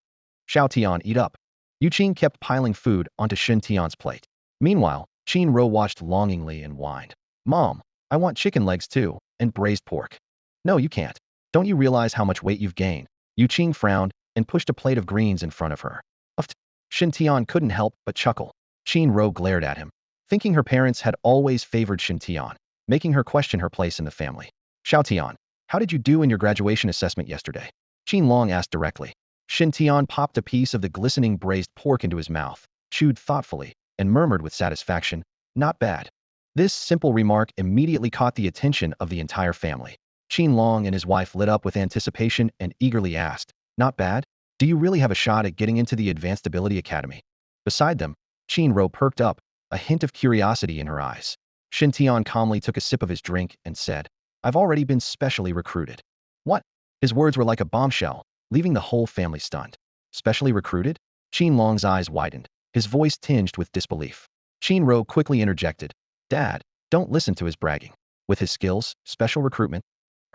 "Xiao Tian, eat up." Yu Qing kept piling food onto Shen Tian's plate. Meanwhile, Qin Ro watched longingly and whined, "Mom, I want chicken legs too, and braised pork." "No, you can't. Don't you realize how much weight you've gained?" Yu Qing frowned and pushed a plate of greens in front of her. Uft. Shen Tian couldn't help but chuckle. Qin Ro glared at him, thinking her parents had always favored Shen Tian, making her question her place in the family. "Xiao Tian, how did you do in your graduation assessment yesterday?" Qin Long asked directly. Shen Tian popped a piece of the glistening braised pork into his mouth, chewed thoughtfully, and murmured with satisfaction, "Not bad." This simple remark immediately caught the attention of the entire family. Qin Long and his wife lit up with anticipation and eagerly asked, "Not bad? Do you really have a shot at getting into the Advanced Ability Academy?" Beside them, Qin Ro perked up, a hint of curiosity in her eyes. Shen Tian calmly took a sip of his drink and said, "I've already been specially recruited." "What?" His words were like a bombshell, leaving the whole family stunned. "Specially recruited?" Qin Long's eyes widened, his voice tinged with disbelief. Qin Ro quickly interjected, "Dad, don't listen to his bragging. With his skills, special recruitment."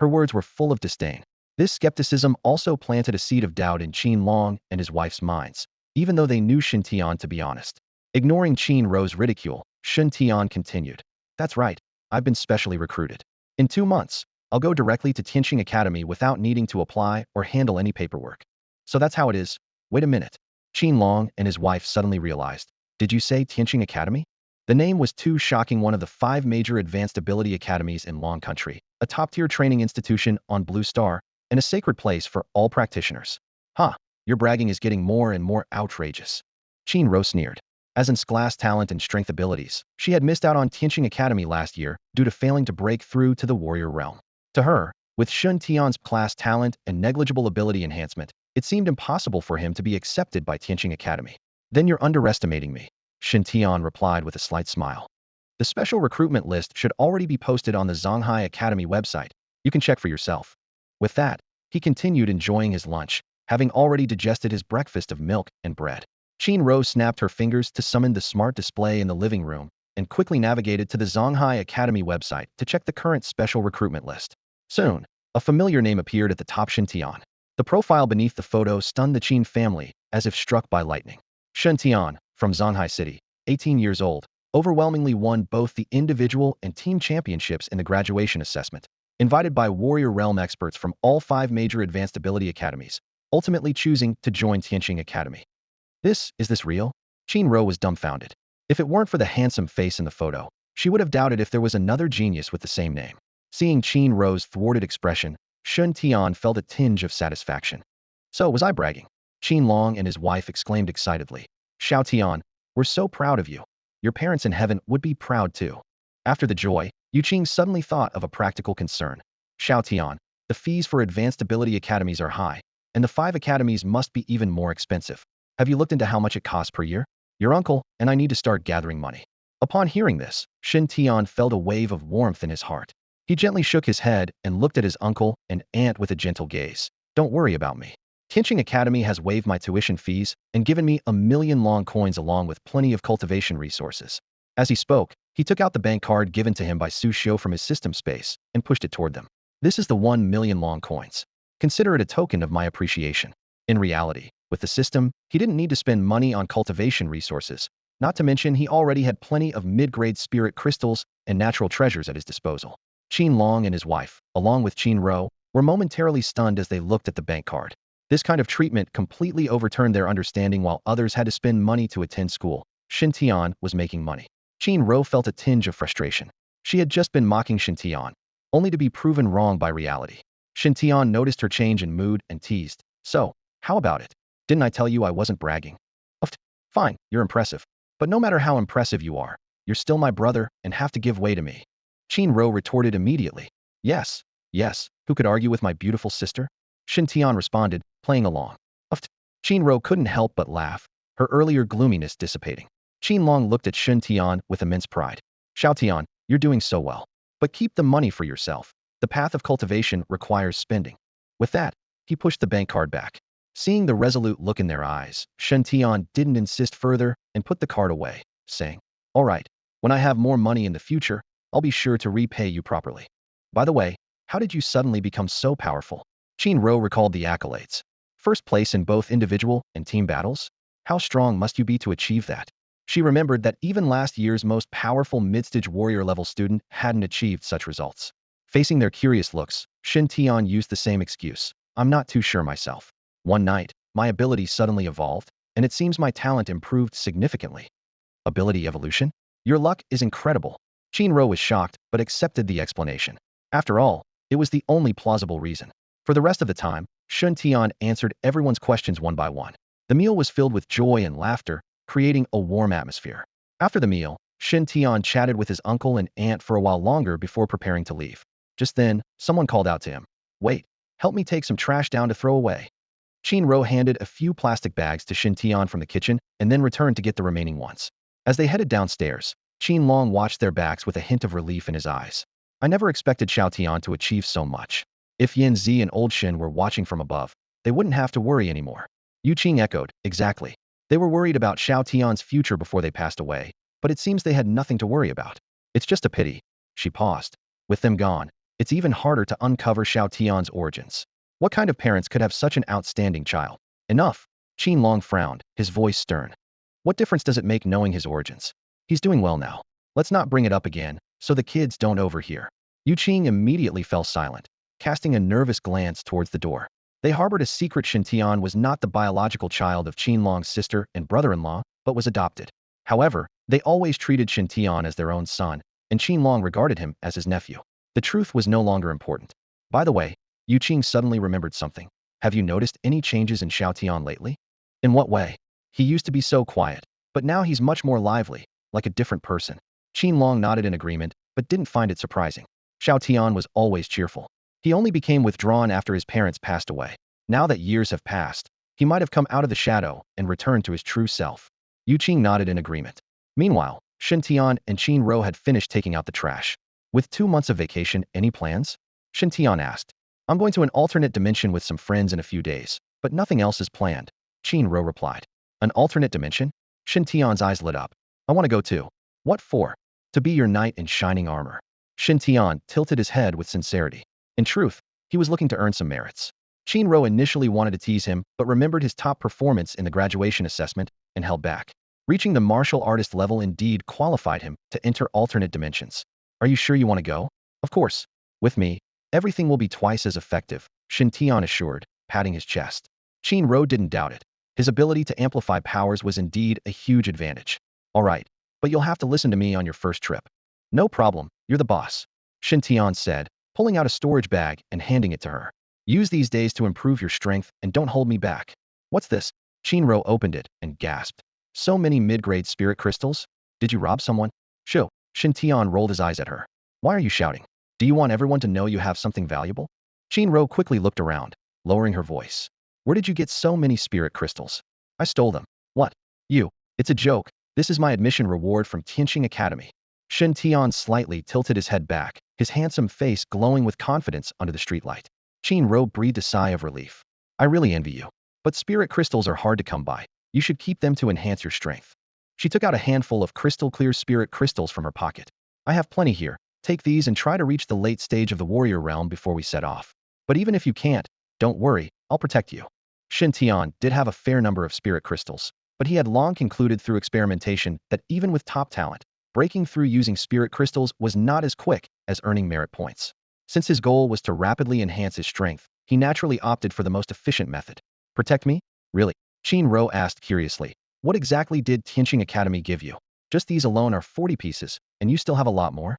Her words were full of disdain. This skepticism also planted a seed of doubt in Qin Long and his wife's minds, even though they knew Shen Tian to be honest. Ignoring Qin Ro's ridicule, Shen Tian continued, "That's right, I've been specially recruited. In 2 months, I'll go directly to Tianqing Academy without needing to apply or handle any paperwork. So that's how it is. Wait a minute. Qin Long and his wife suddenly realized. Did you say Tianqing Academy? The name was too shocking, one of the 5 major advanced ability academies in Long Country, a top-tier training institution on Blue Star, and a sacred place for all practitioners. Huh, your bragging is getting more and more outrageous. Qin Ro sneered. As in class talent and strength abilities, she had missed out on Tianqing Academy last year due to failing to break through to the warrior realm. To her, with Shen Tian's class talent and negligible ability enhancement, it seemed impossible for him to be accepted by Tianqing Academy. Then you're underestimating me, Shen Tian replied with a slight smile. The special recruitment list should already be posted on the Zonghai Academy website. You can check for yourself. With that, he continued enjoying his lunch, having already digested his breakfast of milk and bread. Qin Ro snapped her fingers to summon the smart display in the living room and quickly navigated to the Zonghai Academy website to check the current special recruitment list. Soon, a familiar name appeared at the top: Shen Tian. The profile beneath the photo stunned the Qin family, as if struck by lightning. Shen Tian, from Zonghai City, 18 years old, overwhelmingly won both the individual and team championships in the graduation assessment, invited by Warrior Realm experts from all 5 major advanced ability academies, ultimately choosing to join Tianqing Academy. Is this real? Qin Ro was dumbfounded. If it weren't for the handsome face in the photo, she would have doubted if there was another genius with the same name. Seeing Qin Ro's thwarted expression, Shen Tian felt a tinge of satisfaction. So was I bragging? Qin Long and his wife exclaimed excitedly. Xiao Tian, we're so proud of you. Your parents in heaven would be proud too. After the joy, Yu Qing suddenly thought of a practical concern. Xiao Tian, the fees for advanced ability academies are high, and the 5 academies must be even more expensive. Have you looked into how much it costs per year? Your uncle and I need to start gathering money. Upon hearing this, Shen Tian felt a wave of warmth in his heart. He gently shook his head and looked at his uncle and aunt with a gentle gaze. Don't worry about me. Tianqing Academy has waived my tuition fees and given me 1,000,000 long coins along with plenty of cultivation resources. As he spoke, he took out the bank card given to him by Su Xiu from his system space and pushed it toward them. This is the 1,000,000 long coins. Consider it a token of my appreciation. In reality, with the system, he didn't need to spend money on cultivation resources, not to mention he already had plenty of mid-grade spirit crystals and natural treasures at his disposal. Qin Long and his wife, along with Qin Ro, were momentarily stunned as they looked at the bank card. This kind of treatment completely overturned their understanding. While others had to spend money to attend school, Shen Tian was making money. Qin Ro felt a tinge of frustration. She had just been mocking Shen Tian, only to be proven wrong by reality. Shen Tian noticed her change in mood and teased. So, how about it? Didn't I tell you I wasn't bragging? Fine, you're impressive. But no matter how impressive you are, you're still my brother and have to give way to me. Qin Ro retorted immediately. Yes, who could argue with my beautiful sister? Shen Tian responded, playing along. Qin Ro couldn't help but laugh, her earlier gloominess dissipating. Qin Long looked at Shen Tian with immense pride. Xiao Tian, you're doing so well. But keep the money for yourself. The path of cultivation requires spending. With that, he pushed the bank card back. Seeing the resolute look in their eyes, Shen Tian didn't insist further and put the card away, saying, All right, when I have more money in the future, I'll be sure to repay you properly. By the way, how did you suddenly become so powerful? Qin Ro recalled the accolades. First place in both individual and team battles? How strong must you be to achieve that? She remembered that even last year's most powerful mid-stage warrior-level student hadn't achieved such results. Facing their curious looks, Shen Tian used the same excuse. I'm not too sure myself. One night, my ability suddenly evolved, and it seems my talent improved significantly. Ability evolution? Your luck is incredible. Qin Ro was shocked, but accepted the explanation. After all, it was the only plausible reason. For the rest of the time, Shen Tian answered everyone's questions one by one. The meal was filled with joy and laughter, creating a warm atmosphere. After the meal, Shen Tian chatted with his uncle and aunt for a while longer before preparing to leave. Just then, someone called out to him. Wait, help me take some trash down to throw away. Qin Ro handed a few plastic bags to Shen Tian from the kitchen and then returned to get the remaining ones. As they headed downstairs, Qin Long watched their backs with a hint of relief in his eyes. I never expected Xiao Tian to achieve so much. If Yin Zi and Old Shen were watching from above, they wouldn't have to worry anymore. Yu Qing echoed, exactly. They were worried about Xiao Tian's future before they passed away, but it seems they had nothing to worry about. It's just a pity. She paused. With them gone, it's even harder to uncover Xiao Tian's origins. What kind of parents could have such an outstanding child? Enough. Qin Long frowned, his voice stern. What difference does it make knowing his origins? He's doing well now. Let's not bring it up again, so the kids don't overhear. Yuqing immediately fell silent, casting a nervous glance towards the door. They harbored a secret. Shen Tian was not the biological child of Qinlong's sister and brother-in-law, but was adopted. However, they always treated Shen Tian as their own son, and Qinlong regarded him as his nephew. The truth was no longer important. By the way, Yuqing suddenly remembered something. Have you noticed any changes in Xiao Tian lately? In what way? He used to be so quiet, but now he's much more lively, like a different person. Qinlong nodded in agreement, but didn't find it surprising. Xiao Tian was always cheerful. He only became withdrawn after his parents passed away. Now that years have passed, he might have come out of the shadow and returned to his true self. Yuqing nodded in agreement. Meanwhile, Shen Tian and Qin Ro had finished taking out the trash. With 2 months of vacation, any plans? Shen Tian asked. I'm going to an alternate dimension with some friends in a few days, but nothing else is planned. Qin Ro replied. An alternate dimension? Shen Tian's eyes lit up. I want to go too. What for? To be your knight in shining armor. Shen Tian tilted his head with sincerity. In truth, he was looking to earn some merits. Qin Ro initially wanted to tease him, but remembered his top performance in the graduation assessment and held back. Reaching the martial artist level indeed qualified him to enter alternate dimensions. Are you sure you want to go? Of course. With me, everything will be twice as effective, Shen Tian assured, patting his chest. Qin Ro didn't doubt it. His ability to amplify powers was indeed a huge advantage. All right, but you'll have to listen to me on your first trip. No problem, you're the boss, Shen Tian said, pulling out a storage bag and handing it to her. Use these days to improve your strength and don't hold me back. What's this? Qin Ro opened it and gasped. So many mid-grade spirit crystals? Did you rob someone? Shoo. Shen Tian rolled his eyes at her. Why are you shouting? Do you want everyone to know you have something valuable? Qin Ro quickly looked around, lowering her voice. Where did you get so many spirit crystals? I stole them. What? You? It's a joke. This is my admission reward from Tianqing Academy. Shen Tian slightly tilted his head back, his handsome face glowing with confidence under the streetlight. Qin Ro breathed a sigh of relief. I really envy you. But spirit crystals are hard to come by. You should keep them to enhance your strength. She took out a handful of crystal-clear spirit crystals from her pocket. I have plenty here. Take these and try to reach the late stage of the warrior realm before we set off. But even if you can't, don't worry, I'll protect you. Shen Tian did have a fair number of spirit crystals, but he had long concluded through experimentation that even with top talent, breaking through using spirit crystals was not as quick as earning merit points. Since his goal was to rapidly enhance his strength, he naturally opted for the most efficient method. Protect me? Really? Qin Ro asked curiously. What exactly did Tianqing Academy give you? Just these alone are 40 pieces, and you still have a lot more?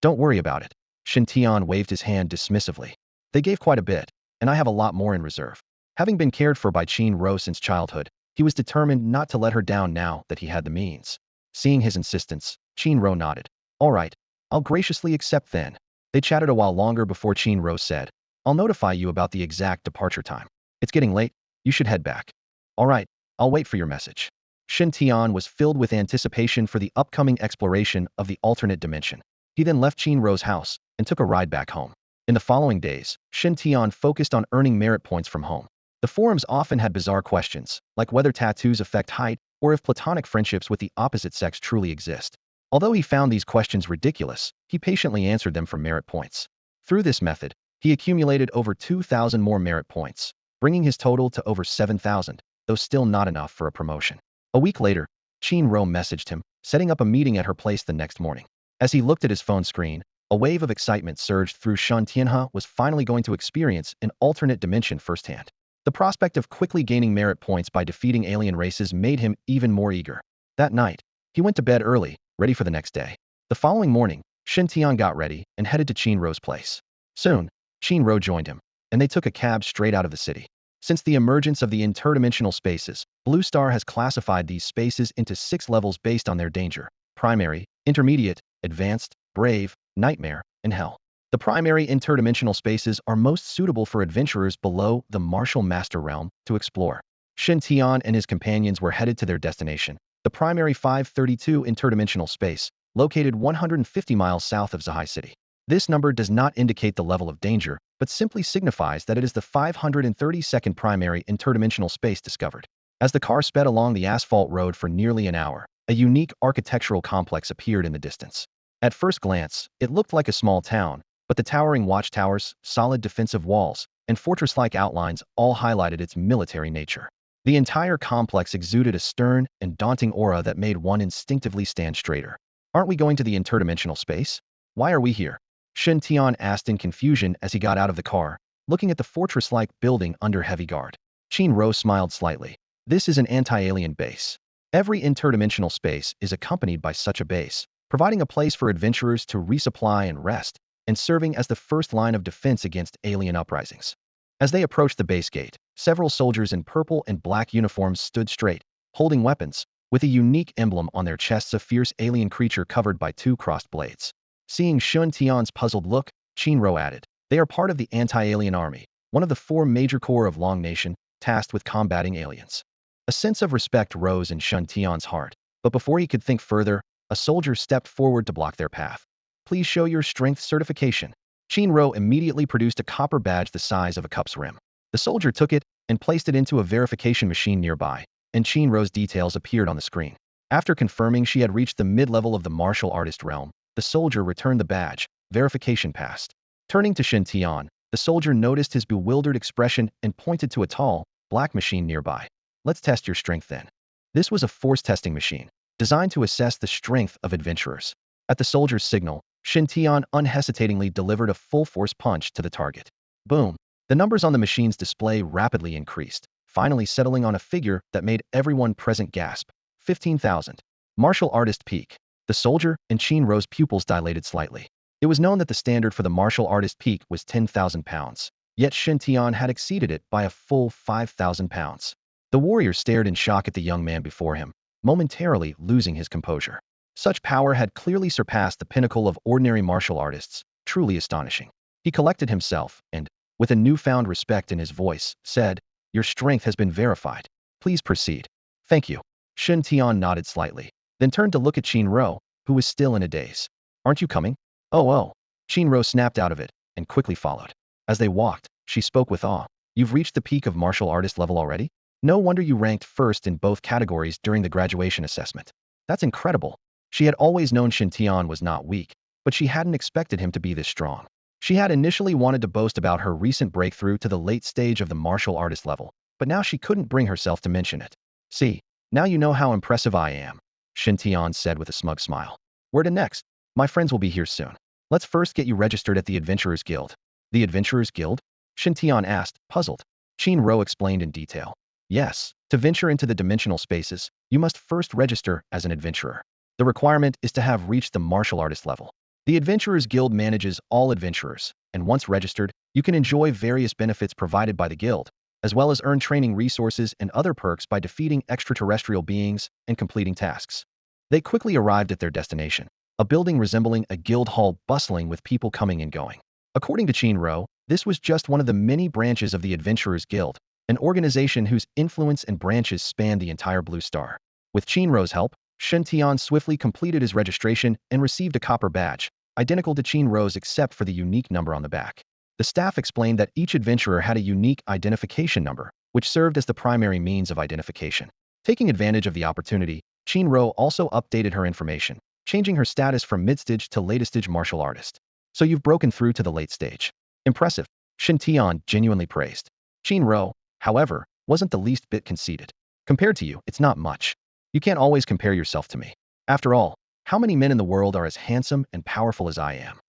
Don't worry about it. Shen Tian waved his hand dismissively. They gave quite a bit, and I have a lot more in reserve. Having been cared for by Qin Ro since childhood, he was determined not to let her down now that he had the means. Seeing his insistence, Qin Ro nodded. All right, I'll graciously accept then. They chatted a while longer before Qin Ro said, I'll notify you about the exact departure time. It's getting late, you should head back. All right, I'll wait for your message. Shen Tian was filled with anticipation for the upcoming exploration of the alternate dimension. He then left Qin Ro's house and took a ride back home. In the following days, Shen Tian focused on earning merit points from home. The forums often had bizarre questions, like whether tattoos affect height or if platonic friendships with the opposite sex truly exist. Although he found these questions ridiculous, he patiently answered them for merit points. Through this method, he accumulated over 2,000 more merit points, bringing his total to over 7,000, though still not enough for a promotion. A week later, Qin Ro messaged him, setting up a meeting at her place the next morning. As he looked at his phone screen, a wave of excitement surged through Shen Tian was finally going to experience an alternate dimension firsthand. The prospect of quickly gaining merit points by defeating alien races made him even more eager. That night, he went to bed early, ready for the next day. The following morning, Shen Tian got ready and headed to Qin Ro's place. Soon, Qin Ro joined him, and they took a cab straight out of the city. Since the emergence of the interdimensional spaces, Blue Star has classified these spaces into 6 levels based on their danger: primary, intermediate, advanced, brave, nightmare, and hell. The primary interdimensional spaces are most suitable for adventurers below the martial master realm to explore. Shen Tian and his companions were headed to their destination, the primary 532 interdimensional space, located 150 miles south of Zhai City. This number does not indicate the level of danger, but simply signifies that it is the 532nd primary interdimensional space discovered. As the car sped along the asphalt road for nearly an hour, a unique architectural complex appeared in the distance. At first glance, it looked like a small town, but the towering watchtowers, solid defensive walls, and fortress-like outlines all highlighted its military nature. The entire complex exuded a stern and daunting aura that made one instinctively stand straighter. Aren't we going to the interdimensional space? Why are we here? Shen Tian asked in confusion as he got out of the car, looking at the fortress-like building under heavy guard. Qin Rou smiled slightly. This is an anti-alien base. Every interdimensional space is accompanied by such a base, providing a place for adventurers to resupply and rest, and serving as the first line of defense against alien uprisings. As they approached the base gate, several soldiers in purple and black uniforms stood straight, holding weapons, with a unique emblem on their chests, a fierce alien creature covered by two crossed blades. Seeing Shen Tian's puzzled look, Qin Rou added, "They are part of the anti-alien army, one of the four major corps of Long Nation, tasked with combating aliens." A sense of respect rose in Shen Tian's heart, but before he could think further, a soldier stepped forward to block their path. "Please show your strength certification." Qin Rou immediately produced a copper badge the size of a cup's rim. The soldier took it and placed it into a verification machine nearby, and Qin Rou's details appeared on the screen. After confirming she had reached the mid-level of the martial artist realm, the soldier returned the badge. Verification passed. Turning to Shen Tian, the soldier noticed his bewildered expression and pointed to a tall, black machine nearby. "Let's test your strength then." This was a force testing machine, designed to assess the strength of adventurers. At the soldier's signal, Shen Tian unhesitatingly delivered a full-force punch to the target. Boom! The numbers on the machine's display rapidly increased, finally settling on a figure that made everyone present gasp. 15,000. Martial artist peak. The soldier and Qin Rou's pupils dilated slightly. It was known that the standard for the martial artist peak was 10,000 pounds, yet Shen Tian had exceeded it by a full 5,000 pounds. The warrior stared in shock at the young man before him, momentarily losing his composure. Such power had clearly surpassed the pinnacle of ordinary martial artists, truly astonishing. He collected himself and, with a newfound respect in his voice, said, "Your strength has been verified. Please proceed." "Thank you." Shen Tian nodded slightly, then turned to look at Qin Rou, who was still in a daze. "Aren't you coming?" Oh. Qin Rou snapped out of it and quickly followed. As they walked, she spoke with awe. "You've reached the peak of martial artist level already? No wonder you ranked first in both categories during the graduation assessment. That's incredible." She had always known Shen Tian was not weak, but she hadn't expected him to be this strong. She had initially wanted to boast about her recent breakthrough to the late stage of the martial artist level, but now she couldn't bring herself to mention it. "See, now you know how impressive I am," Shen Tian said with a smug smile. "Where to next? My friends will be here soon. Let's first get you registered at the Adventurers Guild." "The Adventurers Guild?" Shen Tian asked, puzzled. Qin Rou explained in detail. "Yes, to venture into the dimensional spaces, you must first register as an adventurer. The requirement is to have reached the martial artist level. The Adventurers Guild manages all adventurers, and once registered, you can enjoy various benefits provided by the guild, as well as earn training resources and other perks by defeating extraterrestrial beings and completing tasks." They quickly arrived at their destination, a building resembling a guild hall bustling with people coming and going. According to Qin Rou, this was just one of the many branches of the Adventurers Guild, an organization whose influence and branches span the entire Blue Star. With Qin Rou's help, Shen Tian swiftly completed his registration and received a copper badge, identical to Qin Rou's except for the unique number on the back. The staff explained that each adventurer had a unique identification number, which served as the primary means of identification. Taking advantage of the opportunity, Qin Rou also updated her information, changing her status from mid-stage to late-stage martial artist. "So you've broken through to the late stage. Impressive," Shen Tian genuinely praised. Qin Rou, however, wasn't the least bit conceited. "Compared to you, it's not much. You can't always compare yourself to me. After all, how many men in the world are as handsome and powerful as I am?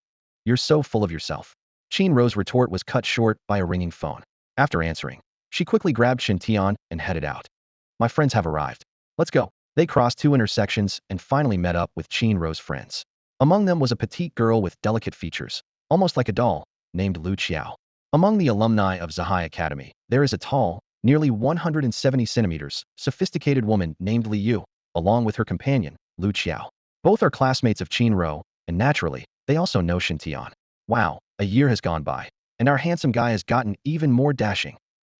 You're so full of yourself." Qin Rou's retort was cut short by a ringing phone. After answering, she quickly grabbed Shen Tian and headed out. "My friends have arrived. Let's go." They crossed two intersections and finally met up with Qin Rou's friends. Among them was a petite girl with delicate features, almost like a doll, named Lu Qiao. Among the alumni of Zahai Academy, there is a tall, nearly 170 centimeters, sophisticated woman named Li Yu, along with her companion, Lu Qiao. Both are classmates of Qin Rou, and naturally, they also know Shen Tian. "Wow, a year has gone by, and our handsome guy has gotten even more dashing,"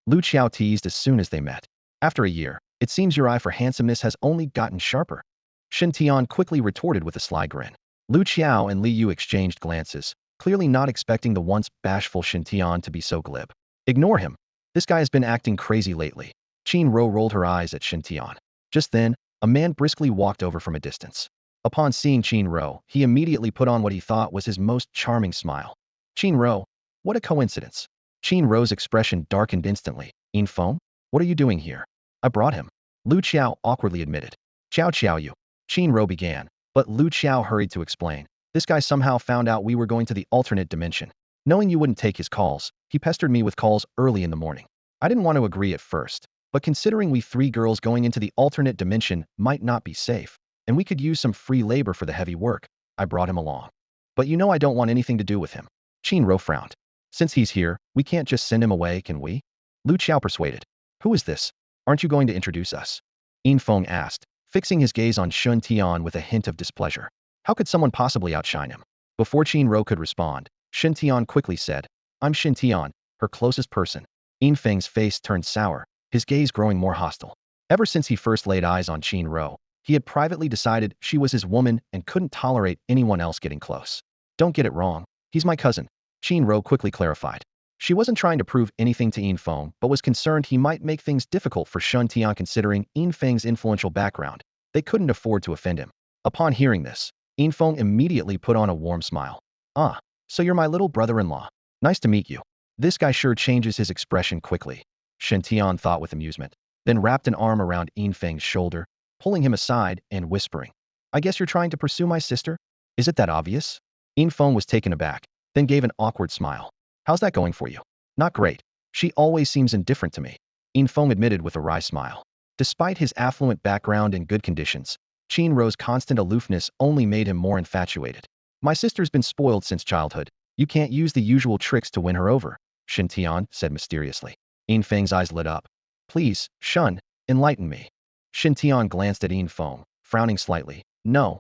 Lu Qiao teased as soon as they met. "After a year, it seems your eye for handsomeness has only gotten sharper," Shen Tian quickly retorted with a sly grin. Lu Qiao and Li Yu exchanged glances, clearly not expecting the once bashful Shen Tian to be so glib. "Ignore him. This guy has been acting crazy lately." Qin Rou rolled her eyes at Shen Tian. Just then, a man briskly walked over from a distance. Upon seeing Qin Rou, he immediately put on what he thought was his most charming smile. "Qin Rou, what a coincidence." Qin Rou's expression darkened instantly. "In Feng? What are you doing here?" "I brought him," Lu Qiao awkwardly admitted. "Xiao Xiao Yu," Qin Rou began, but Lu Qiao hurried to explain. This guy somehow found out we were going to the alternate dimension. Knowing you wouldn't take his calls, he pestered me with calls early in the morning. I didn't want to agree at first, but considering we three girls going into the alternate dimension might not be safe, and we could use some free labor for the heavy work, I brought him along. But you know I don't want anything to do with him. Qin frowned. Since he's here, we can't just send him away, can we? Lu Qiao persuaded. Who is this? Aren't you going to introduce us? Yin Feng asked, fixing his gaze on Shen Tian with a hint of displeasure. How could someone possibly outshine him? Before Qin could respond, Shen Tian quickly said, I'm Shen Tian, her closest person. Yin Feng's face turned sour, his gaze growing more hostile. Ever since he first laid eyes on Qin, he had privately decided she was his woman and couldn't tolerate anyone else getting close. Don't get it wrong, he's my cousin, Qin quickly clarified. She wasn't trying to prove anything to Yin Feng, but was concerned he might make things difficult for Shen Tian considering Yin Feng's influential background. They couldn't afford to offend him. Upon hearing this, Yin Feng immediately put on a warm smile. Ah, so you're my little brother-in-law. Nice to meet you. This guy sure changes his expression quickly, Shen Tian thought with amusement, then wrapped an arm around Yin Feng's shoulder, pulling him aside and whispering, I guess you're trying to pursue my sister? Is it that obvious? Yin Feng was taken aback, then gave an awkward smile. How's that going for you? Not great. She always seems indifferent to me, Yin Feng admitted with a wry smile. Despite his affluent background and good conditions, Qin's constant aloofness only made him more infatuated. My sister's been spoiled since childhood. You can't use the usual tricks to win her over, Shen Tian said mysteriously. Yin Feng's eyes lit up. Please, Shun, enlighten me. Shen Tian glanced at Yin Feng, frowning slightly. No.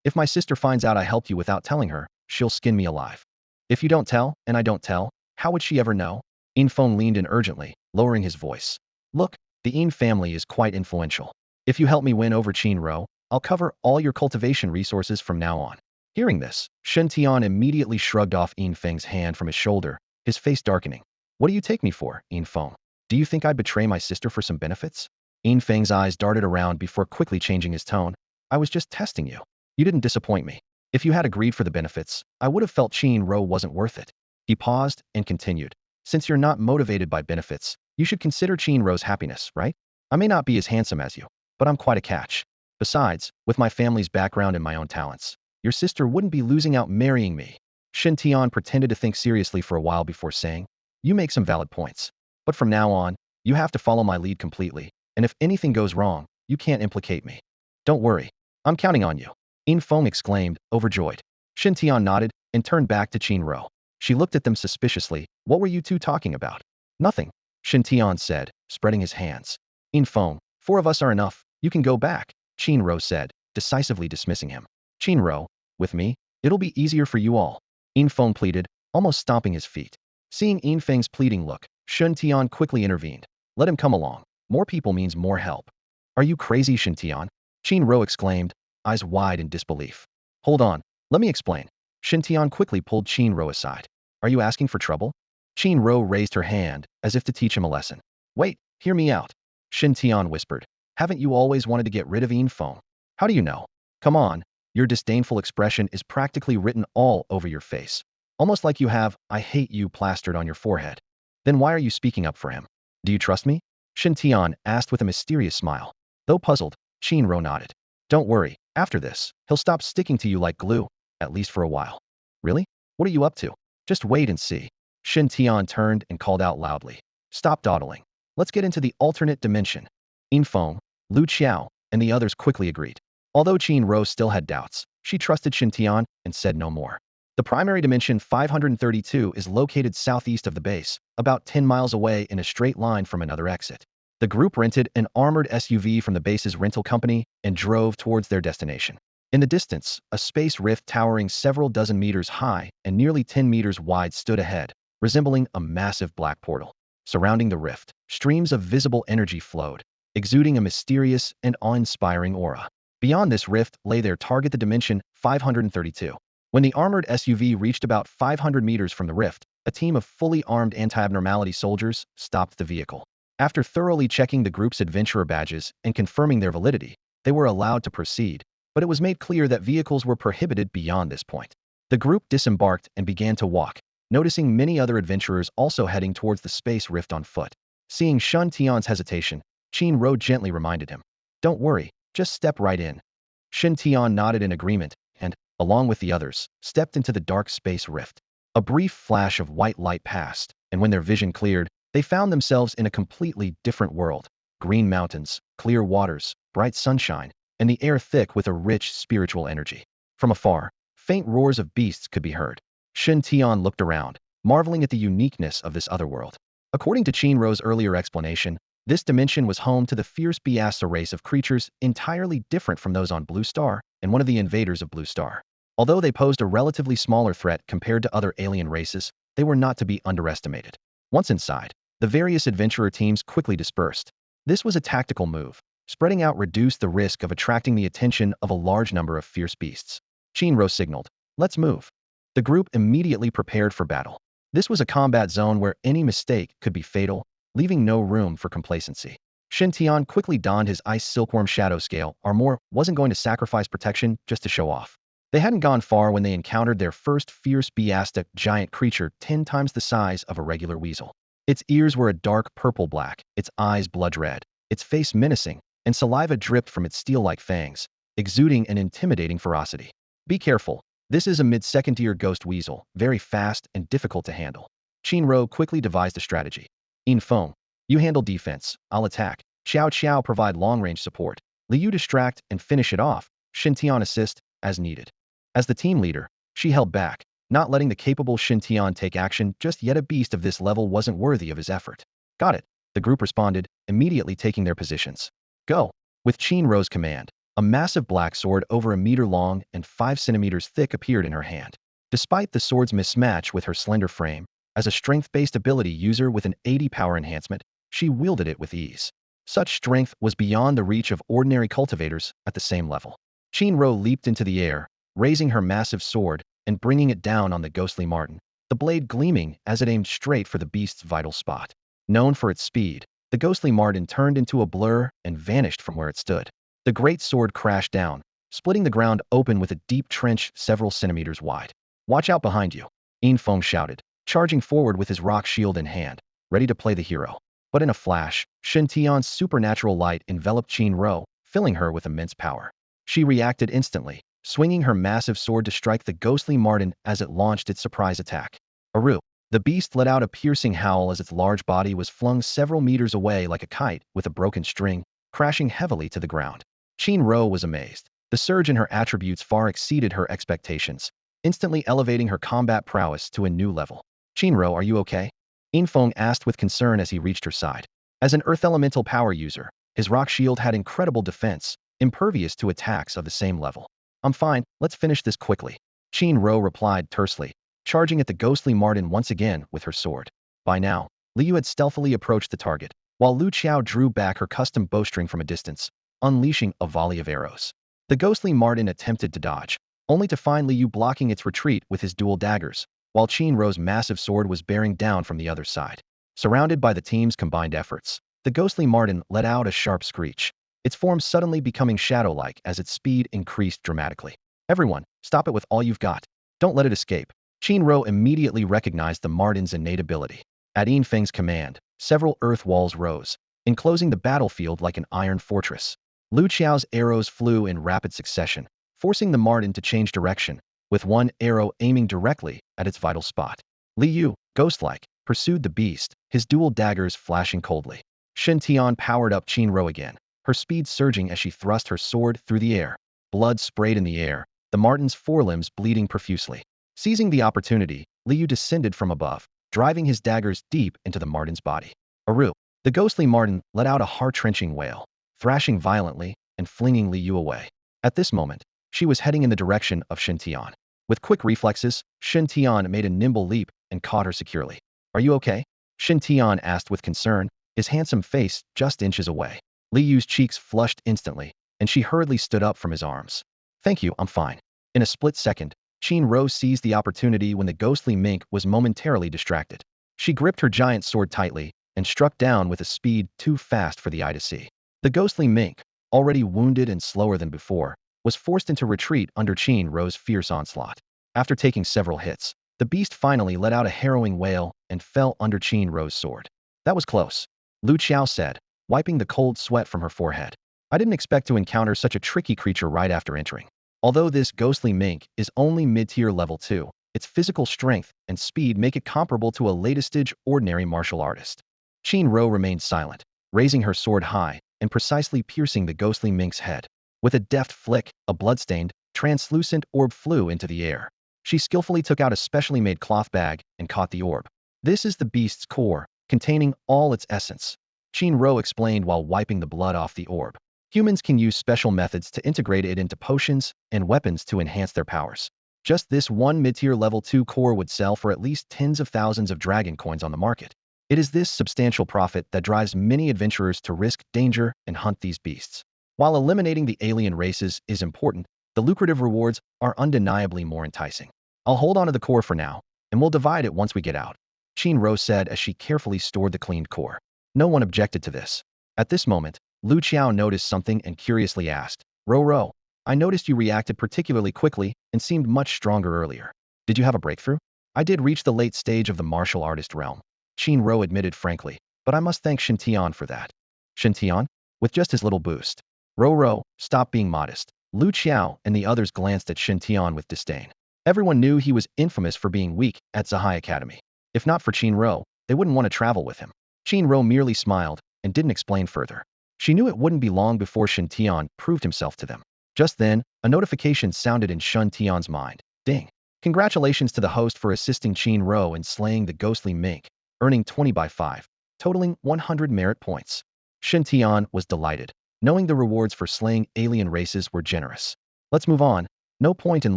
If my sister finds out I helped you without telling her, she'll skin me alive. If you don't tell, and I don't tell, how would she ever know? Yin Feng leaned in urgently, lowering his voice. Look, the Yin family is quite influential. If you help me win over Qin, I'll cover all your cultivation resources from now on. Hearing this, Shen Tian immediately shrugged off Yin Feng's hand from his shoulder, his face darkening. What do you take me for, Yin Feng? Do you think I'd betray my sister for some benefits? Yin Feng's eyes darted around before quickly changing his tone. I was just testing you. You didn't disappoint me. If you had agreed for the benefits, I would have felt Qin wasn't worth it. He paused and continued. Since you're not motivated by benefits, you should consider Qin's happiness, right? I may not be as handsome as you, but I'm quite a catch. Besides, with my family's background and my own talents, your sister wouldn't be losing out marrying me. Shen Tian pretended to think seriously for a while before saying, you make some valid points. But from now on, you have to follow my lead completely, and if anything goes wrong, you can't implicate me. Don't worry. I'm counting on you. Yin Feng exclaimed, overjoyed. Shen Tian nodded and turned back to Qin. She looked at them suspiciously. What were you two talking about? Nothing, Shen Tian said, spreading his hands. Yin Feng, 4 of us are enough. You can go back, Qin said, decisively dismissing him. Qin, with me, it'll be easier for you all. Yin Feng pleaded, almost stomping his feet. Seeing Yin Feng's pleading look, Shen Tian quickly intervened. Let him come along. More people means more help. Are you crazy, Shen Tian? Qin exclaimed, eyes wide in disbelief. Hold on, let me explain. Shen Tian quickly pulled Qin aside. Are you asking for trouble? Qin raised her hand, as if to teach him a lesson. Wait, hear me out. Shen Tian whispered. Haven't you always wanted to get rid of Yin Feng? How do you know? Come on, your disdainful expression is practically written all over your face. Almost like you have, I hate you plastered on your forehead. Then why are you speaking up for him? Do you trust me? Shen Tian asked with a mysterious smile. Though puzzled, Qin nodded. Don't worry, after this, he'll stop sticking to you like glue, at least for a while. Really? What are you up to? Just wait and see. Shen Tian turned and called out loudly. Stop dawdling. Let's get into the alternate dimension. Yin Feng, Lu Qiao, and the others quickly agreed. Although Qin still had doubts, she trusted Shen Tian and said no more. The primary dimension 532 is located southeast of the base, about 10 miles away in a straight line from another exit. The group rented an armored SUV from the base's rental company and drove towards their destination. In the distance, a space rift towering several dozen meters high and nearly 10 meters wide stood ahead, resembling a massive black portal. Surrounding the rift, streams of visible energy flowed, exuding a mysterious and awe-inspiring aura. Beyond this rift lay their target, the dimension 532. When the armored SUV reached about 500 meters from the rift, a team of fully armed anti-abnormality soldiers stopped the vehicle. After thoroughly checking the group's adventurer badges and confirming their validity, they were allowed to proceed, but it was made clear that vehicles were prohibited beyond this point. The group disembarked and began to walk, noticing many other adventurers also heading towards the space rift on foot. Seeing Shen Tian's hesitation, Qin gently reminded him, don't worry, just step right in. Shen Tian nodded in agreement, and, along with the others, stepped into the dark space rift. A brief flash of white light passed, and when their vision cleared, they found themselves in a completely different world. Green mountains, clear waters, bright sunshine, and the air thick with a rich spiritual energy. From afar, faint roars of beasts could be heard. Shen Tian looked around, marveling at the uniqueness of this other world. According to Qinro's earlier explanation, this dimension was home to the fierce Biasta race of creatures entirely different from those on Blue Star and one of the invaders of Blue Star. Although they posed a relatively smaller threat compared to other alien races, they were not to be underestimated. Once inside, the various adventurer teams quickly dispersed. This was a tactical move. Spreading out reduced the risk of attracting the attention of a large number of fierce beasts. Qinro signaled, "Let's move." The group immediately prepared for battle. This was a combat zone where any mistake could be fatal, leaving no room for complacency. Shen Tian quickly donned his ice silkworm shadow scale armor, wasn't going to sacrifice protection just to show off. They hadn't gone far when they encountered their first fierce Biastic giant creature 10 times the size of a regular weasel. Its ears were a dark purple-black, its eyes blood-red, its face menacing, and saliva dripped from its steel-like fangs, exuding an intimidating ferocity. Be careful. This is a mid-second-tier ghost weasel, very fast and difficult to handle. Qinro quickly devised a strategy. In Feng, you handle defense, I'll attack. Xiao Xiao provide long-range support. Liu distract and finish it off. Shen Tian assist, as needed. As the team leader, she held back, not letting the capable Shen Tian take action just yet. A beast of this level wasn't worthy of his effort. Got it. The group responded, immediately taking their positions. Go. With Qinro's command, a massive black sword over a meter long and 5 centimeters thick appeared in her hand. Despite the sword's mismatch with her slender frame, as a strength-based ability user with an 80 power enhancement, she wielded it with ease. Such strength was beyond the reach of ordinary cultivators at the same level. Qinro leaped into the air, raising her massive sword and bringing it down on the ghostly marten, the blade gleaming as it aimed straight for the beast's vital spot. Known for its speed, the ghostly marten turned into a blur and vanished from where it stood. The great sword crashed down, splitting the ground open with a deep trench several centimeters wide. "Watch out behind you," In Feng shouted, charging forward with his rock shield in hand, ready to play the hero. But in a flash, Shen Tian's supernatural light enveloped Qinro, filling her with immense power. She reacted instantly, swinging her massive sword to strike the ghostly marten as it launched its surprise attack. Aru! The beast let out a piercing howl as its large body was flung several meters away like a kite with a broken string, crashing heavily to the ground. Qinro was amazed. The surge in her attributes far exceeded her expectations, instantly elevating her combat prowess to a new level. "Qinro, are you okay?" Infeng asked with concern as he reached her side. As an earth elemental power user, his rock shield had incredible defense, impervious to attacks of the same level. "I'm fine, let's finish this quickly," Qinro replied tersely, charging at the ghostly marten once again with her sword. By now, Liu had stealthily approached the target, while Lu Qiao drew back her custom bowstring from a distance, unleashing a volley of arrows. The ghostly marten attempted to dodge, only to find Liu blocking its retreat with his dual daggers, while Qinro's massive sword was bearing down from the other side. Surrounded by the team's combined efforts, the ghostly marten let out a sharp screech, its form suddenly becoming shadow-like as its speed increased dramatically. "Everyone, stop it with all you've got. Don't let it escape." Qinro immediately recognized the marten's innate ability. At Infeng's command, several earth walls rose, enclosing the battlefield like an iron fortress. Lu Qiao's arrows flew in rapid succession, forcing the marten to change direction, with one arrow aiming directly at its vital spot. Liu, ghost-like, pursued the beast, his dual daggers flashing coldly. Shen Tian powered up Qinro again, her speed surging as she thrust her sword through the air. Blood sprayed in the air, the marten's forelimbs bleeding profusely. Seizing the opportunity, Liu descended from above, driving his daggers deep into the marten's body. Aru! The ghostly marten let out a heart-wrenching wail, thrashing violently and flinging Liu away. At this moment, she was heading in the direction of Shen Tian. With quick reflexes, Shen Tian made a nimble leap and caught her securely. "Are you okay?" Shen Tian asked with concern, his handsome face just inches away. Liu's cheeks flushed instantly, and she hurriedly stood up from his arms. "Thank you, I'm fine." In a split second, Qinro seized the opportunity when the ghostly mink was momentarily distracted. She gripped her giant sword tightly and struck down with a speed too fast for the eye to see. The ghostly mink, already wounded and slower than before, was forced into retreat under Qinro's fierce onslaught. After taking several hits, the beast finally let out a harrowing wail and fell under Qinro's sword. "That was close," Lu Qiao said, wiping the cold sweat from her forehead. "I didn't expect to encounter such a tricky creature right after entering." Although this ghostly mink is only mid-tier level 2, its physical strength and speed make it comparable to a late-stage ordinary martial artist. Qin Ro remained silent, raising her sword high and precisely piercing the ghostly mink's head. With a deft flick, a bloodstained, translucent orb flew into the air. She skillfully took out a specially made cloth bag and caught the orb. This is the beast's core, containing all its essence. Qin Ro explained while wiping the blood off the orb. Humans can use special methods to integrate it into potions and weapons to enhance their powers. Just this one mid-tier level 2 core would sell for at least tens of thousands of dragon coins on the market. It is this substantial profit that drives many adventurers to risk danger and hunt these beasts. While eliminating the alien races is important, the lucrative rewards are undeniably more enticing. I'll hold on to the core for now, and we'll divide it once we get out, Qin Ro said as she carefully stored the cleaned core. No one objected to this. At this moment, Lu Qiao noticed something and curiously asked, Ro, I noticed you reacted particularly quickly and seemed much stronger earlier. Did you have a breakthrough? I did reach the late stage of the martial artist realm, Qin Ro admitted frankly, but I must thank Shen Tian for that. Shen Tian? With just his little boost. Ro, stop being modest. Lu Qiao and the others glanced at Shen Tian with disdain. Everyone knew he was infamous for being weak at Zahai Academy. If not for Qin Ro, they wouldn't want to travel with him. Qin Ro merely smiled and didn't explain further. She knew it wouldn't be long before Shen Tian proved himself to them. Just then, a notification sounded in Shen Tian's mind. Ding. Congratulations to the host for assisting Qin Ro in slaying the ghostly mink, earning 20 by 5, totaling 100 merit points. Shen Tian was delighted, knowing the rewards for slaying alien races were generous. Let's move on. No point in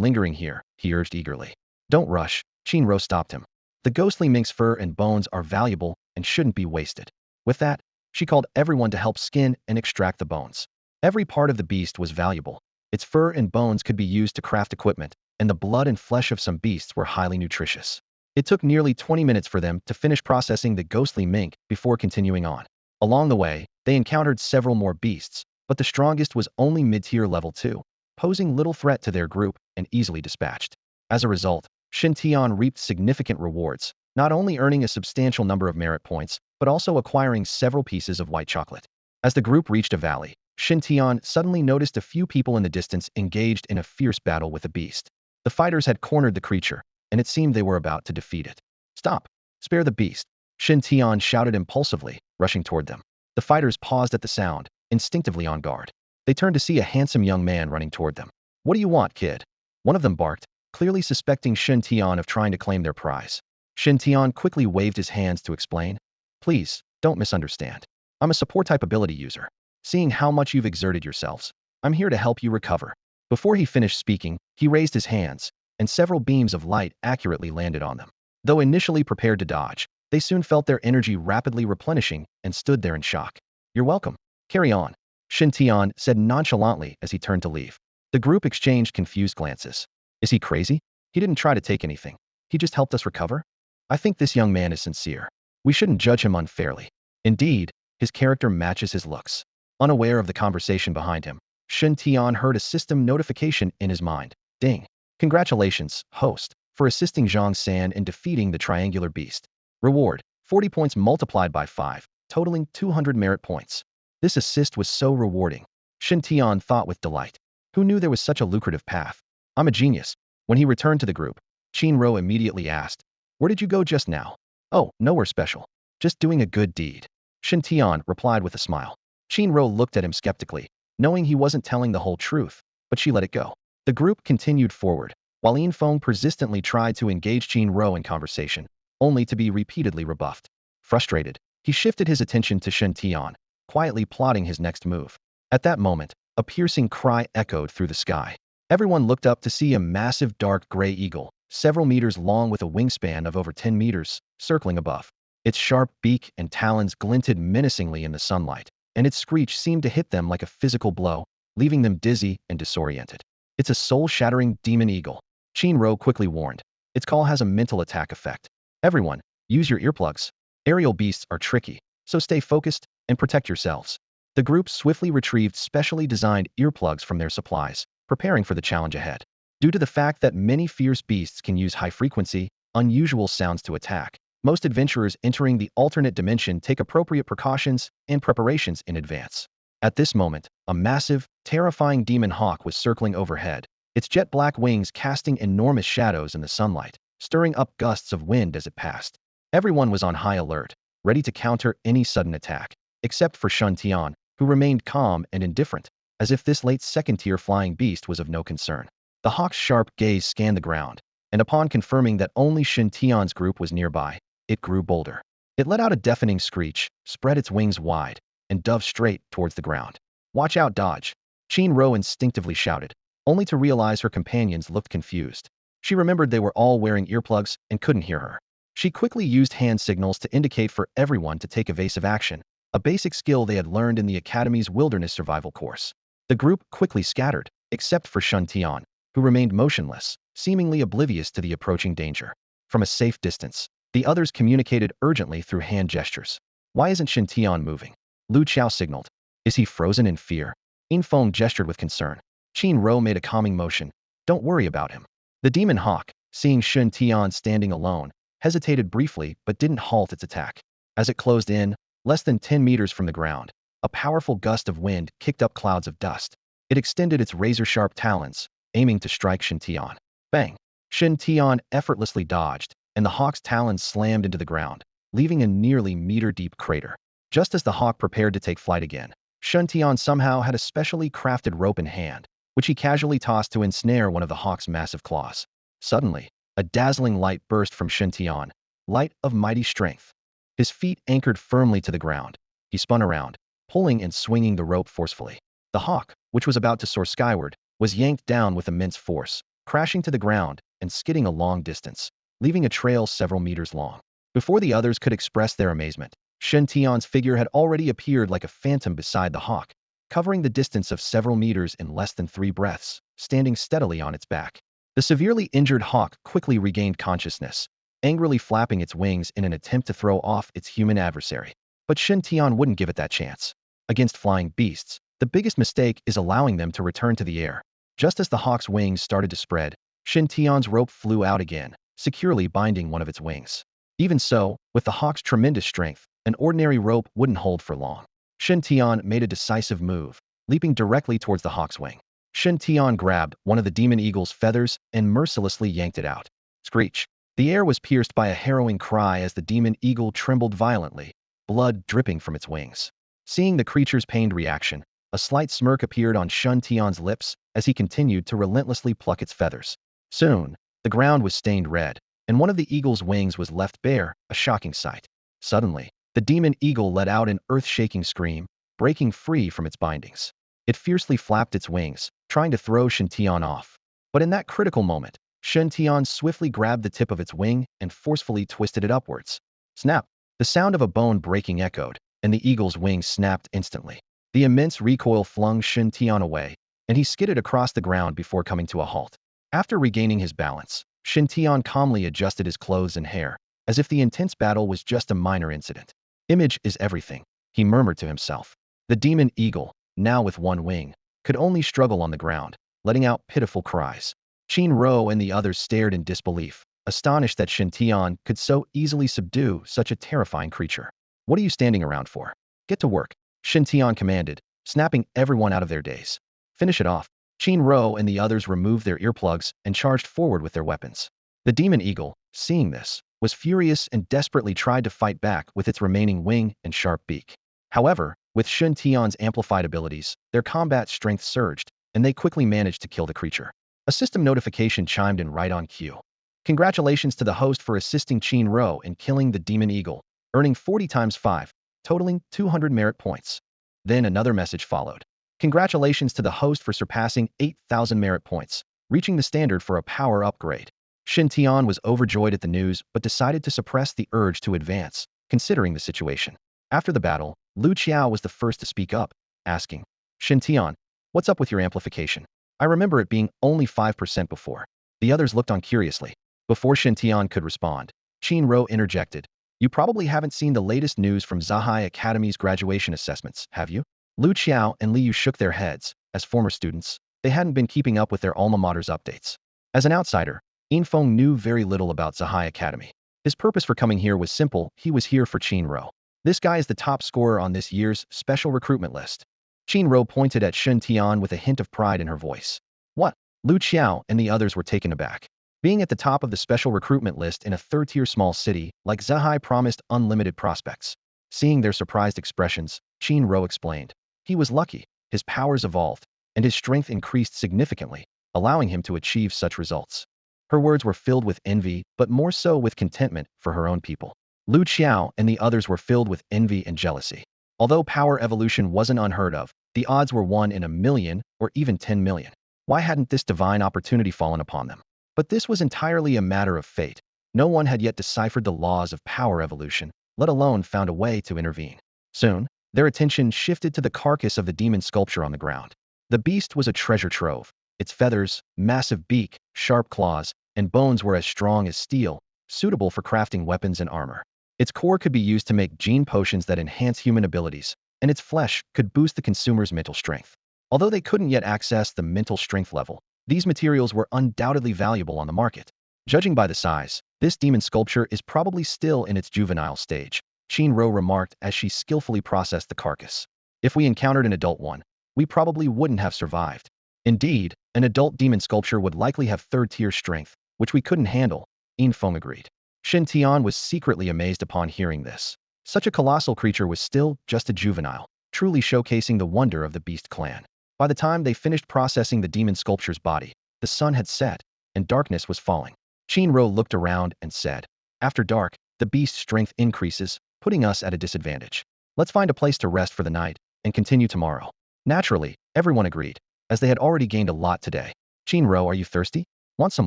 lingering here, he urged eagerly. Don't rush, Qin Ro stopped him. The ghostly mink's fur and bones are valuable and shouldn't be wasted. With that, she called everyone to help skin and extract the bones. Every part of the beast was valuable. Its fur and bones could be used to craft equipment, and the blood and flesh of some beasts were highly nutritious. It took nearly 20 minutes for them to finish processing the ghostly mink before continuing on. Along the way, they encountered several more beasts, but the strongest was only mid-tier level 2, posing little threat to their group and easily dispatched. As a result, Shen Tian reaped significant rewards, not only earning a substantial number of merit points, but also acquiring several pieces of white chocolate. As the group reached a valley, Shen Tian suddenly noticed a few people in the distance engaged in a fierce battle with a beast. The fighters had cornered the creature, and it seemed they were about to defeat it. Stop! Spare the beast! Shen Tian shouted impulsively, rushing toward them. The fighters paused at the sound, instinctively on guard. They turned to see a handsome young man running toward them. What do you want, kid? One of them barked, clearly suspecting Shen Tian of trying to claim their prize. Shen Tian quickly waved his hands to explain. Please, don't misunderstand. I'm a support-type ability user. Seeing how much you've exerted yourselves, I'm here to help you recover. Before he finished speaking, he raised his hands, and several beams of light accurately landed on them. Though initially prepared to dodge, they soon felt their energy rapidly replenishing and stood there in shock. You're welcome. Carry on, Shen Tian said nonchalantly as he turned to leave. The group exchanged confused glances. Is he crazy? He didn't try to take anything. He just helped us recover? I think this young man is sincere. We shouldn't judge him unfairly. Indeed, his character matches his looks. Unaware of the conversation behind him, Shen Tian heard a system notification in his mind. Ding. Congratulations, host, for assisting Zhang San in defeating the triangular beast. Reward, 40 points multiplied by 5, totaling 200 merit points. This assist was so rewarding. Shen Tian thought with delight. Who knew there was such a lucrative path? I'm a genius. When he returned to the group, Qin Ro immediately asked, Where did you go just now? Oh, nowhere special. Just doing a good deed. Shen Tian replied with a smile. Qin Ro looked at him skeptically, knowing he wasn't telling the whole truth, but she let it go. The group continued forward, while Yin Feng persistently tried to engage Qin Ro in conversation, only to be repeatedly rebuffed. Frustrated, he shifted his attention to Shen Tian, quietly plotting his next move. At that moment, a piercing cry echoed through the sky. Everyone looked up to see a massive dark gray eagle, several meters long with a wingspan of over 10 meters, circling above. Its sharp beak and talons glinted menacingly in the sunlight, and its screech seemed to hit them like a physical blow, leaving them dizzy and disoriented. It's a soul-shattering demon eagle, Qin Ro quickly warned. Its call has a mental attack effect. Everyone, use your earplugs. Aerial beasts are tricky, so stay focused and protect yourselves. The group swiftly retrieved specially designed earplugs from their supplies, preparing for the challenge ahead. Due to the fact that many fierce beasts can use high-frequency, unusual sounds to attack, most adventurers entering the alternate dimension take appropriate precautions and preparations in advance. At this moment, a massive, terrifying demon hawk was circling overhead, its jet-black wings casting enormous shadows in the sunlight, stirring up gusts of wind as it passed. Everyone was on high alert, ready to counter any sudden attack, except for Shen Tian, who remained calm and indifferent, as if this late second-tier flying beast was of no concern. The hawk's sharp gaze scanned the ground, and upon confirming that only Shen Tian's group was nearby, it grew bolder. It let out a deafening screech, spread its wings wide, and dove straight towards the ground. "Watch out, dodge!" Qin Ro instinctively shouted, only to realize her companions looked confused. She remembered they were all wearing earplugs and couldn't hear her. She quickly used hand signals to indicate for everyone to take evasive action, a basic skill they had learned in the Academy's wilderness survival course. The group quickly scattered, except for Shen Tian, who remained motionless, seemingly oblivious to the approaching danger. From a safe distance, the others communicated urgently through hand gestures. "Why isn't Shen Tian moving?" Lu Qiao signaled. "Is he frozen in fear?" In Feng gestured with concern. Qin Ro made a calming motion. "Don't worry about him." The demon hawk, seeing Shen Tian standing alone, hesitated briefly but didn't halt its attack. As it closed in, less than 10 meters from the ground, a powerful gust of wind kicked up clouds of dust. It extended its razor-sharp talons, aiming to strike Shen Tian. Bang! Shen Tian effortlessly dodged, and the hawk's talons slammed into the ground, leaving a nearly meter-deep crater. Just as the hawk prepared to take flight again, Shen Tian somehow had a specially crafted rope in hand, which he casually tossed to ensnare one of the hawk's massive claws. Suddenly, a dazzling light burst from Shen Tian, light of mighty strength. His feet anchored firmly to the ground. He spun around, pulling and swinging the rope forcefully. The hawk, which was about to soar skyward, was yanked down with immense force, crashing to the ground and skidding a long distance, leaving a trail several meters long. Before the others could express their amazement, Shen Tian's figure had already appeared like a phantom beside the hawk, covering the distance of several meters in less than 3 breaths, standing steadily on its back. The severely injured hawk quickly regained consciousness, angrily flapping its wings in an attempt to throw off its human adversary. But Shen Tian wouldn't give it that chance. Against flying beasts, the biggest mistake is allowing them to return to the air. Just as the hawk's wings started to spread, Shen Tian's rope flew out again, securely binding one of its wings. Even so, with the hawk's tremendous strength, an ordinary rope wouldn't hold for long. Shen Tian made a decisive move, leaping directly towards the hawk's wing. Shen Tian grabbed one of the demon eagle's feathers and mercilessly yanked it out. Screech! The air was pierced by a harrowing cry as the demon eagle trembled violently, blood dripping from its wings. Seeing the creature's pained reaction, a slight smirk appeared on Shen Tian's lips as he continued to relentlessly pluck its feathers. Soon, the ground was stained red, and one of the eagle's wings was left bare, a shocking sight. Suddenly, the demon eagle let out an earth-shaking scream, breaking free from its bindings. It fiercely flapped its wings, trying to throw Shen Tian off. But in that critical moment, Shen Tian swiftly grabbed the tip of its wing and forcefully twisted it upwards. Snap! The sound of a bone breaking echoed, and the eagle's wings snapped instantly. The immense recoil flung Shen Tian away, and he skidded across the ground before coming to a halt. After regaining his balance, Shen Tian calmly adjusted his clothes and hair, as if the intense battle was just a minor incident. "Image is everything," he murmured to himself. The demon eagle, now with one wing, could only struggle on the ground, letting out pitiful cries. Qin Ro and the others stared in disbelief, astonished that Shen Tian could so easily subdue such a terrifying creature. "What are you standing around for? Get to work," Shen Tian commanded, snapping everyone out of their daze. "Finish it off." Qin Ro and the others removed their earplugs and charged forward with their weapons. The demon eagle, seeing this, was furious and desperately tried to fight back with its remaining wing and sharp beak. However, with Shen Tian's amplified abilities, their combat strength surged, and they quickly managed to kill the creature. A system notification chimed in right on cue. "Congratulations to the host for assisting Qin Ro in killing the demon eagle, earning 40 times 5, totaling 200 merit points." Then another message followed. "Congratulations to the host for surpassing 8,000 merit points, reaching the standard for a power upgrade." Shen Tian was overjoyed at the news but decided to suppress the urge to advance, considering the situation. After the battle, Lu Qiao was the first to speak up, asking, "Shen Tian, what's up with your amplification? I remember it being only 5% before." The others looked on curiously. Before Shen Tian could respond, Qin Ro interjected, "You probably haven't seen the latest news from Zahai Academy's graduation assessments, have you?" Lu Qiao and Liu shook their heads. As former students, they hadn't been keeping up with their alma mater's updates. As an outsider, Infeng knew very little about Zahai Academy. His purpose for coming here was simple: he was here for Qin Ro. "This guy is the top scorer on this year's special recruitment list." Qin Ro pointed at Shen Tian with a hint of pride in her voice. "What? Lu Qiao and the others were taken aback. Being at the top of the special recruitment list in a third-tier small city like Zhehai promised unlimited prospects. Seeing their surprised expressions, Qin Ro explained. He was lucky, his powers evolved, and his strength increased significantly, allowing him to achieve such results. Her words were filled with envy, but more so with contentment for her own people. Lu Qiao and the others were filled with envy and jealousy. Although power evolution wasn't unheard of, the odds were 1 in a million or even 10 million. Why hadn't this divine opportunity fallen upon them? But this was entirely a matter of fate. No one had yet deciphered the laws of power evolution, let alone found a way to intervene. Soon, their attention shifted to the carcass of the demon sculpture on the ground. The beast was a treasure trove. Its feathers, massive beak, sharp claws, and bones were as strong as steel, suitable for crafting weapons and armor. Its core could be used to make gene potions that enhance human abilities, and its flesh could boost the consumer's mental strength. Although they couldn't yet access the mental strength level, these materials were undoubtedly valuable on the market. Judging by the size, this demon sculpture is probably still in its juvenile stage, Qin Ro remarked as she skillfully processed the carcass. If we encountered an adult one, we probably wouldn't have survived. Indeed, an adult demon sculpture would likely have third-tier strength, which we couldn't handle, Yin Feng agreed. Shen Tian was secretly amazed upon hearing this. Such a colossal creature was still just a juvenile, truly showcasing the wonder of the beast clan. By the time they finished processing the demon sculpture's body, the sun had set, and darkness was falling. Qin Ro looked around and said, "After dark, the beast's strength increases, putting us at a disadvantage. Let's find a place to rest for the night, and continue tomorrow." Naturally, everyone agreed, as they had already gained a lot today. "Qin Ro, are you thirsty? Want some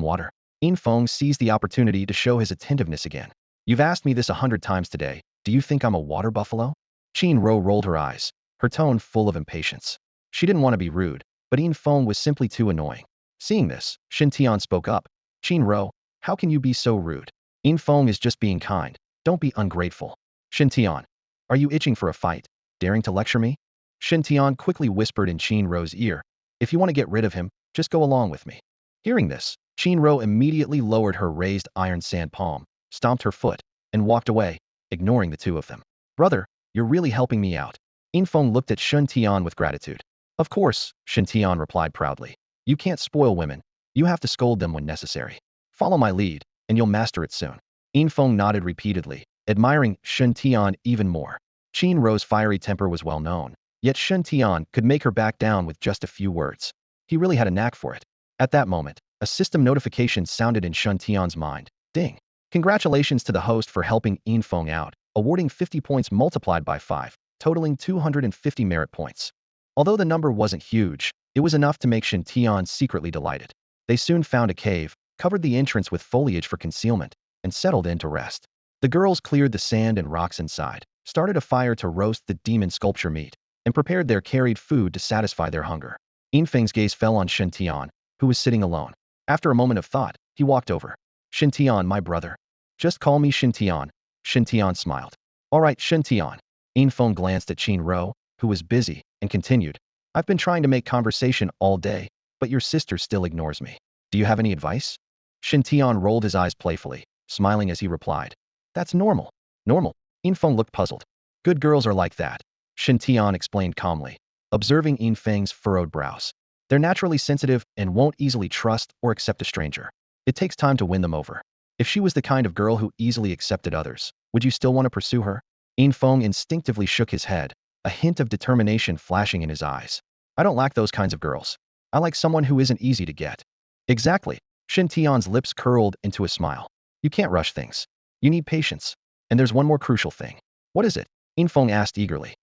water?" Yin Feng seized the opportunity to show his attentiveness again. "You've asked me this 100 times today. Do you think I'm a water buffalo?" Qin Ro rolled her eyes, her tone full of impatience. She didn't want to be rude, but Yin Feng was simply too annoying. Seeing this, Shen Tian spoke up. "Qin Ro, how can you be so rude? Yin Feng is just being kind. Don't be ungrateful." "Shen Tian, are you itching for a fight? Daring to lecture me?" Shen Tian quickly whispered in Qin Ro's ear. "If you want to get rid of him, just go along with me." Hearing this, Qin Ro immediately lowered her raised iron sand palm, stomped her foot, and walked away, ignoring the two of them. "Brother, you're really helping me out." Yin Feng looked at Shen Tian with gratitude. "Of course," Shen Tian replied proudly. "You can't spoil women. You have to scold them when necessary. Follow my lead, and you'll master it soon." Yin Feng nodded repeatedly, admiring Shen Tian even more. Qin Ro's fiery temper was well known, yet Shen Tian could make her back down with just a few words. He really had a knack for it. At that moment, a system notification sounded in Shen Tian's mind. Ding! Congratulations to the host for helping Yin Feng out, awarding 50 points multiplied by 5, totaling 250 merit points. Although the number wasn't huge, it was enough to make Shen Tian secretly delighted. They soon found a cave, covered the entrance with foliage for concealment, and settled in to rest. The girls cleared the sand and rocks inside, started a fire to roast the demon sculpture meat, and prepared their carried food to satisfy their hunger. Yin Feng's gaze fell on Shen Tian, who was sitting alone. After a moment of thought, he walked over. "Shen Tian, my brother. Just call me Shen Tian." Shen Tian smiled. "All right, Shen Tian." Yin Feng glanced at Qin Ro, who was busy, and continued. "I've been trying to make conversation all day, but your sister still ignores me. Do you have any advice?" Shen Tian rolled his eyes playfully, smiling as he replied. "That's normal." "Normal?" Yin Feng looked puzzled. "Good girls are like that," Shen Tian explained calmly, observing Yin Feng's furrowed brows. "They're naturally sensitive and won't easily trust or accept a stranger. It takes time to win them over. If she was the kind of girl who easily accepted others, would you still want to pursue her?" Yin Feng instinctively shook his head, a hint of determination flashing in his eyes. "I don't like those kinds of girls. I like someone who isn't easy to get." "Exactly." Shen Tian's lips curled into a smile. "You can't rush things. You need patience. And there's one more crucial thing." "What is it?" Yin Feng asked eagerly.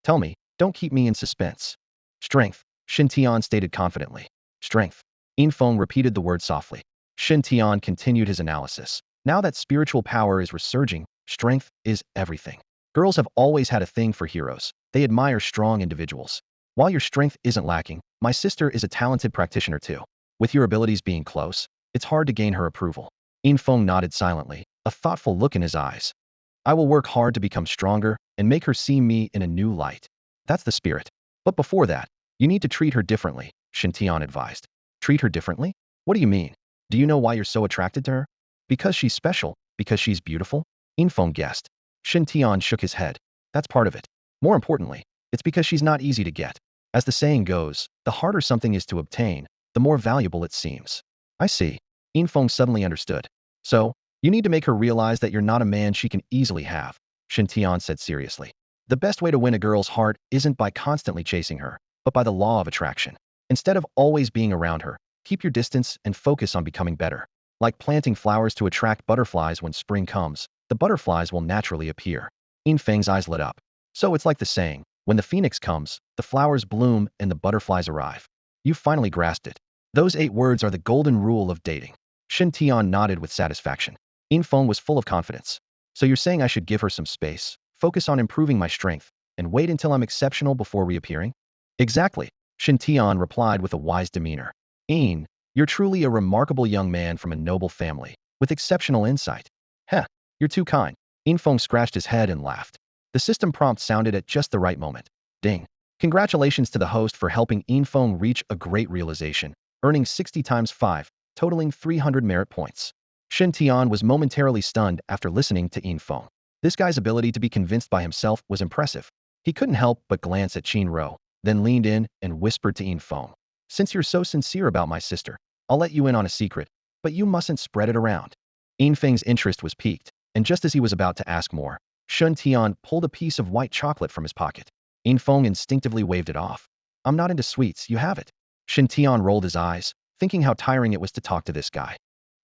"Tell me, don't keep me in suspense." "Strength," Shen Tian stated confidently. "Strength." Yin Feng repeated the word softly. Shen Tian continued his analysis. "Now that spiritual power is resurging, strength is everything. Girls have always had a thing for heroes. They admire strong individuals. While your strength isn't lacking, my sister is a talented practitioner too. With your abilities being close, it's hard to gain her approval." Yin Feng nodded silently, a thoughtful look in his eyes. "I will work hard to become stronger and make her see me in a new light." "That's the spirit. But before that, you need to treat her differently," Shen Tian advised. "Treat her differently? What do you mean? Do you know why you're so attracted to her? Because she's special? Because she's beautiful?" Yin Feng guessed. Shen Tian shook his head. "That's part of it. More importantly, it's because she's not easy to get. As the saying goes, the harder something is to obtain, the more valuable it seems. I see. Yin Feng suddenly understood. So, you need to make her realize that you're not a man she can easily have, Shen Tian said seriously. The best way to win a girl's heart isn't by constantly chasing her, but by the law of attraction. Instead of always being around her, keep your distance and focus on becoming better. Like planting flowers to attract butterflies when spring comes, the butterflies will naturally appear. Yin Feng's eyes lit up. So it's like the saying, when the phoenix comes, the flowers bloom and the butterflies arrive. You finally grasped it. Those 8 words are the golden rule of dating. Shen Tian nodded with satisfaction. Yin Feng was full of confidence. So you're saying I should give her some space, focus on improving my strength, and wait until I'm exceptional before reappearing? Exactly, Shen Tian replied with a wise demeanor. Yin, you're truly a remarkable young man from a noble family, with exceptional insight. Heh, you're too kind. Yin Feng scratched his head and laughed. The system prompt sounded at just the right moment. Ding. Congratulations to the host for helping Yin Feng reach a great realization, earning 60 times 5, totaling 300 merit points. Shen Tian was momentarily stunned after listening to Yin Feng. This guy's ability to be convinced by himself was impressive. He couldn't help but glance at Qin Ro, then leaned in and whispered to Yin Feng. Since you're so sincere about my sister, I'll let you in on a secret, but you mustn't spread it around. Yin Feng's interest was piqued, and just as he was about to ask more, Shen Tian pulled a piece of white chocolate from his pocket. Yin Feng instinctively waved it off. I'm not into sweets, you have it. Shen Tian rolled his eyes, thinking how tiring it was to talk to this guy.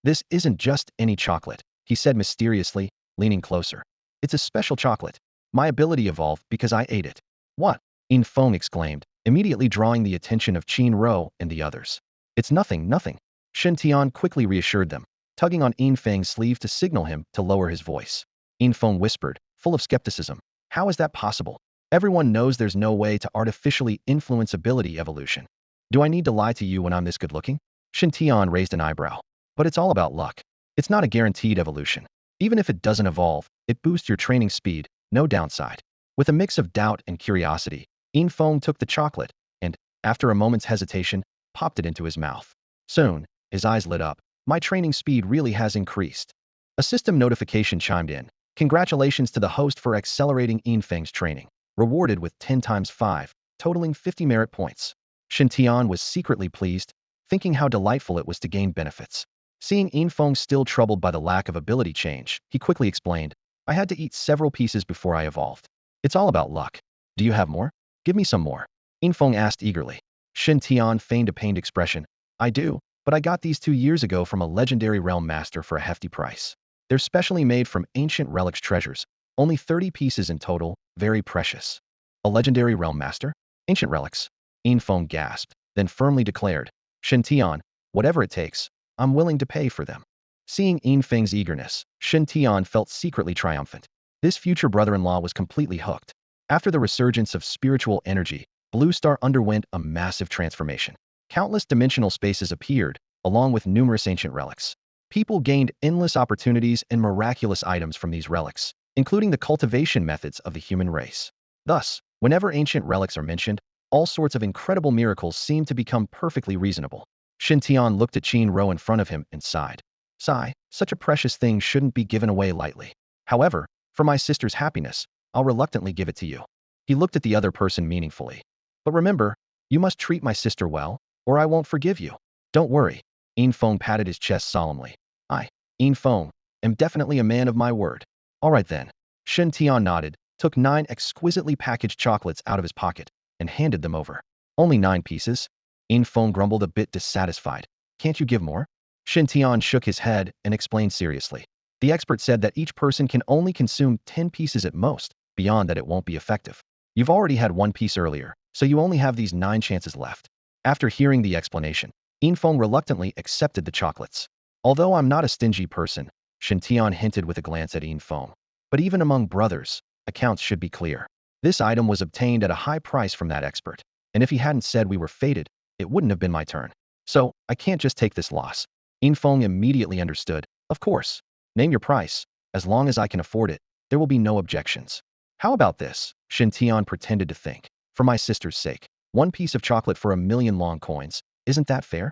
This isn't just any chocolate, he said mysteriously, leaning closer. It's a special chocolate. My ability evolved because I ate it. What? Yin Feng exclaimed, immediately drawing the attention of Qin Ro and the others. It's nothing, nothing. Shen Tian quickly reassured them, tugging on Yin Feng's sleeve to signal him to lower his voice. Yin Feng whispered, full of skepticism. How is that possible? Everyone knows there's no way to artificially influence ability evolution. Do I need to lie to you when I'm this good looking? Shen Tian raised an eyebrow. But it's all about luck. It's not a guaranteed evolution. Even if it doesn't evolve, it boosts your training speed, no downside. With a mix of doubt and curiosity, Yin Feng took the chocolate and, after a moment's hesitation, popped it into his mouth. Soon, his eyes lit up. My training speed really has increased. A system notification chimed in. Congratulations to the host for accelerating Yin Feng's training. Rewarded with 10 times 5, totaling 50 merit points. Shen Tian was secretly pleased, thinking how delightful it was to gain benefits. Seeing Yin Feng still troubled by the lack of ability change, he quickly explained, I had to eat several pieces before I evolved. It's all about luck. Do you have more? Give me some more. Yin Feng asked eagerly. Shen Tian feigned a pained expression. I do, but I got these 2 years ago from a legendary realm master for a hefty price. They're specially made from ancient relics treasures. Only 30 pieces in total, very precious. A legendary realm master? Ancient relics? Yin Feng gasped, then firmly declared, Shen Tian, whatever it takes, I'm willing to pay for them. Seeing Yin Feng's eagerness, Shen Tian felt secretly triumphant. This future brother-in-law was completely hooked. After the resurgence of spiritual energy, Blue Star underwent a massive transformation. Countless dimensional spaces appeared, along with numerous ancient relics. People gained endless opportunities and miraculous items from these relics, including the cultivation methods of the human race. Thus, whenever ancient relics are mentioned, all sorts of incredible miracles seem to become perfectly reasonable. Shen Tian looked at Qin Ro in front of him and sighed. Sigh, such a precious thing shouldn't be given away lightly. However, for my sister's happiness, I'll reluctantly give it to you. He looked at the other person meaningfully. But remember, you must treat my sister well, or I won't forgive you. Don't worry. Yin Feng patted his chest solemnly. I, Yin Feng, am definitely a man of my word. All right then. Shen Tian nodded, took 9 exquisitely packaged chocolates out of his pocket, and handed them over. Only 9 pieces? Yin Feng grumbled a bit dissatisfied. Can't you give more? Shen Tian shook his head and explained seriously. The expert said that each person can only consume 10 pieces at most, beyond that it won't be effective. You've already had 1 piece earlier, so you only have these 9 chances left. After hearing the explanation, Yin Feng reluctantly accepted the chocolates. Although I'm not a stingy person, Shen Tian hinted with a glance at Yin Feng. But even among brothers, accounts should be clear. This item was obtained at a high price from that expert, and if he hadn't said we were fated, it wouldn't have been my turn. So, I can't just take this loss. Yin Feng immediately understood. Of course. Name your price. As long as I can afford it, there will be no objections. How about this? Shen Tian pretended to think. For my sister's sake, 1 piece of chocolate for 1,000,000 long coins. Isn't that fair?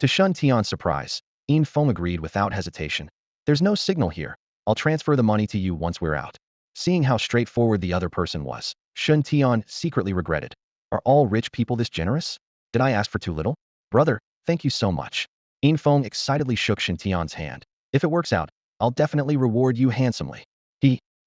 To Shen Tian's surprise, Yin Feng agreed without hesitation. There's no signal here. I'll transfer the money to you once we're out. Seeing how straightforward the other person was, Shen Tian secretly regretted. Are all rich people this generous? Did I ask for too little? Brother, Thank you so much. Feng excitedly shook Shen Tian's hand. If it works out, I'll definitely reward you handsomely.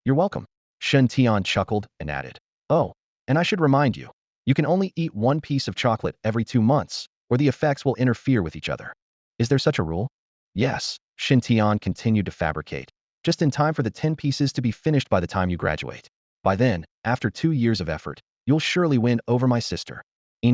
You're welcome. Shen Tian chuckled and added, oh, and I should remind you, you can only eat one piece of chocolate every 2 months, or the effects will interfere with each other. Is there such a rule? Yes, Shen Tian continued to fabricate, just in time for the 10 pieces to be finished by the time you graduate. By then, after 2 years of effort, you'll surely win over my sister.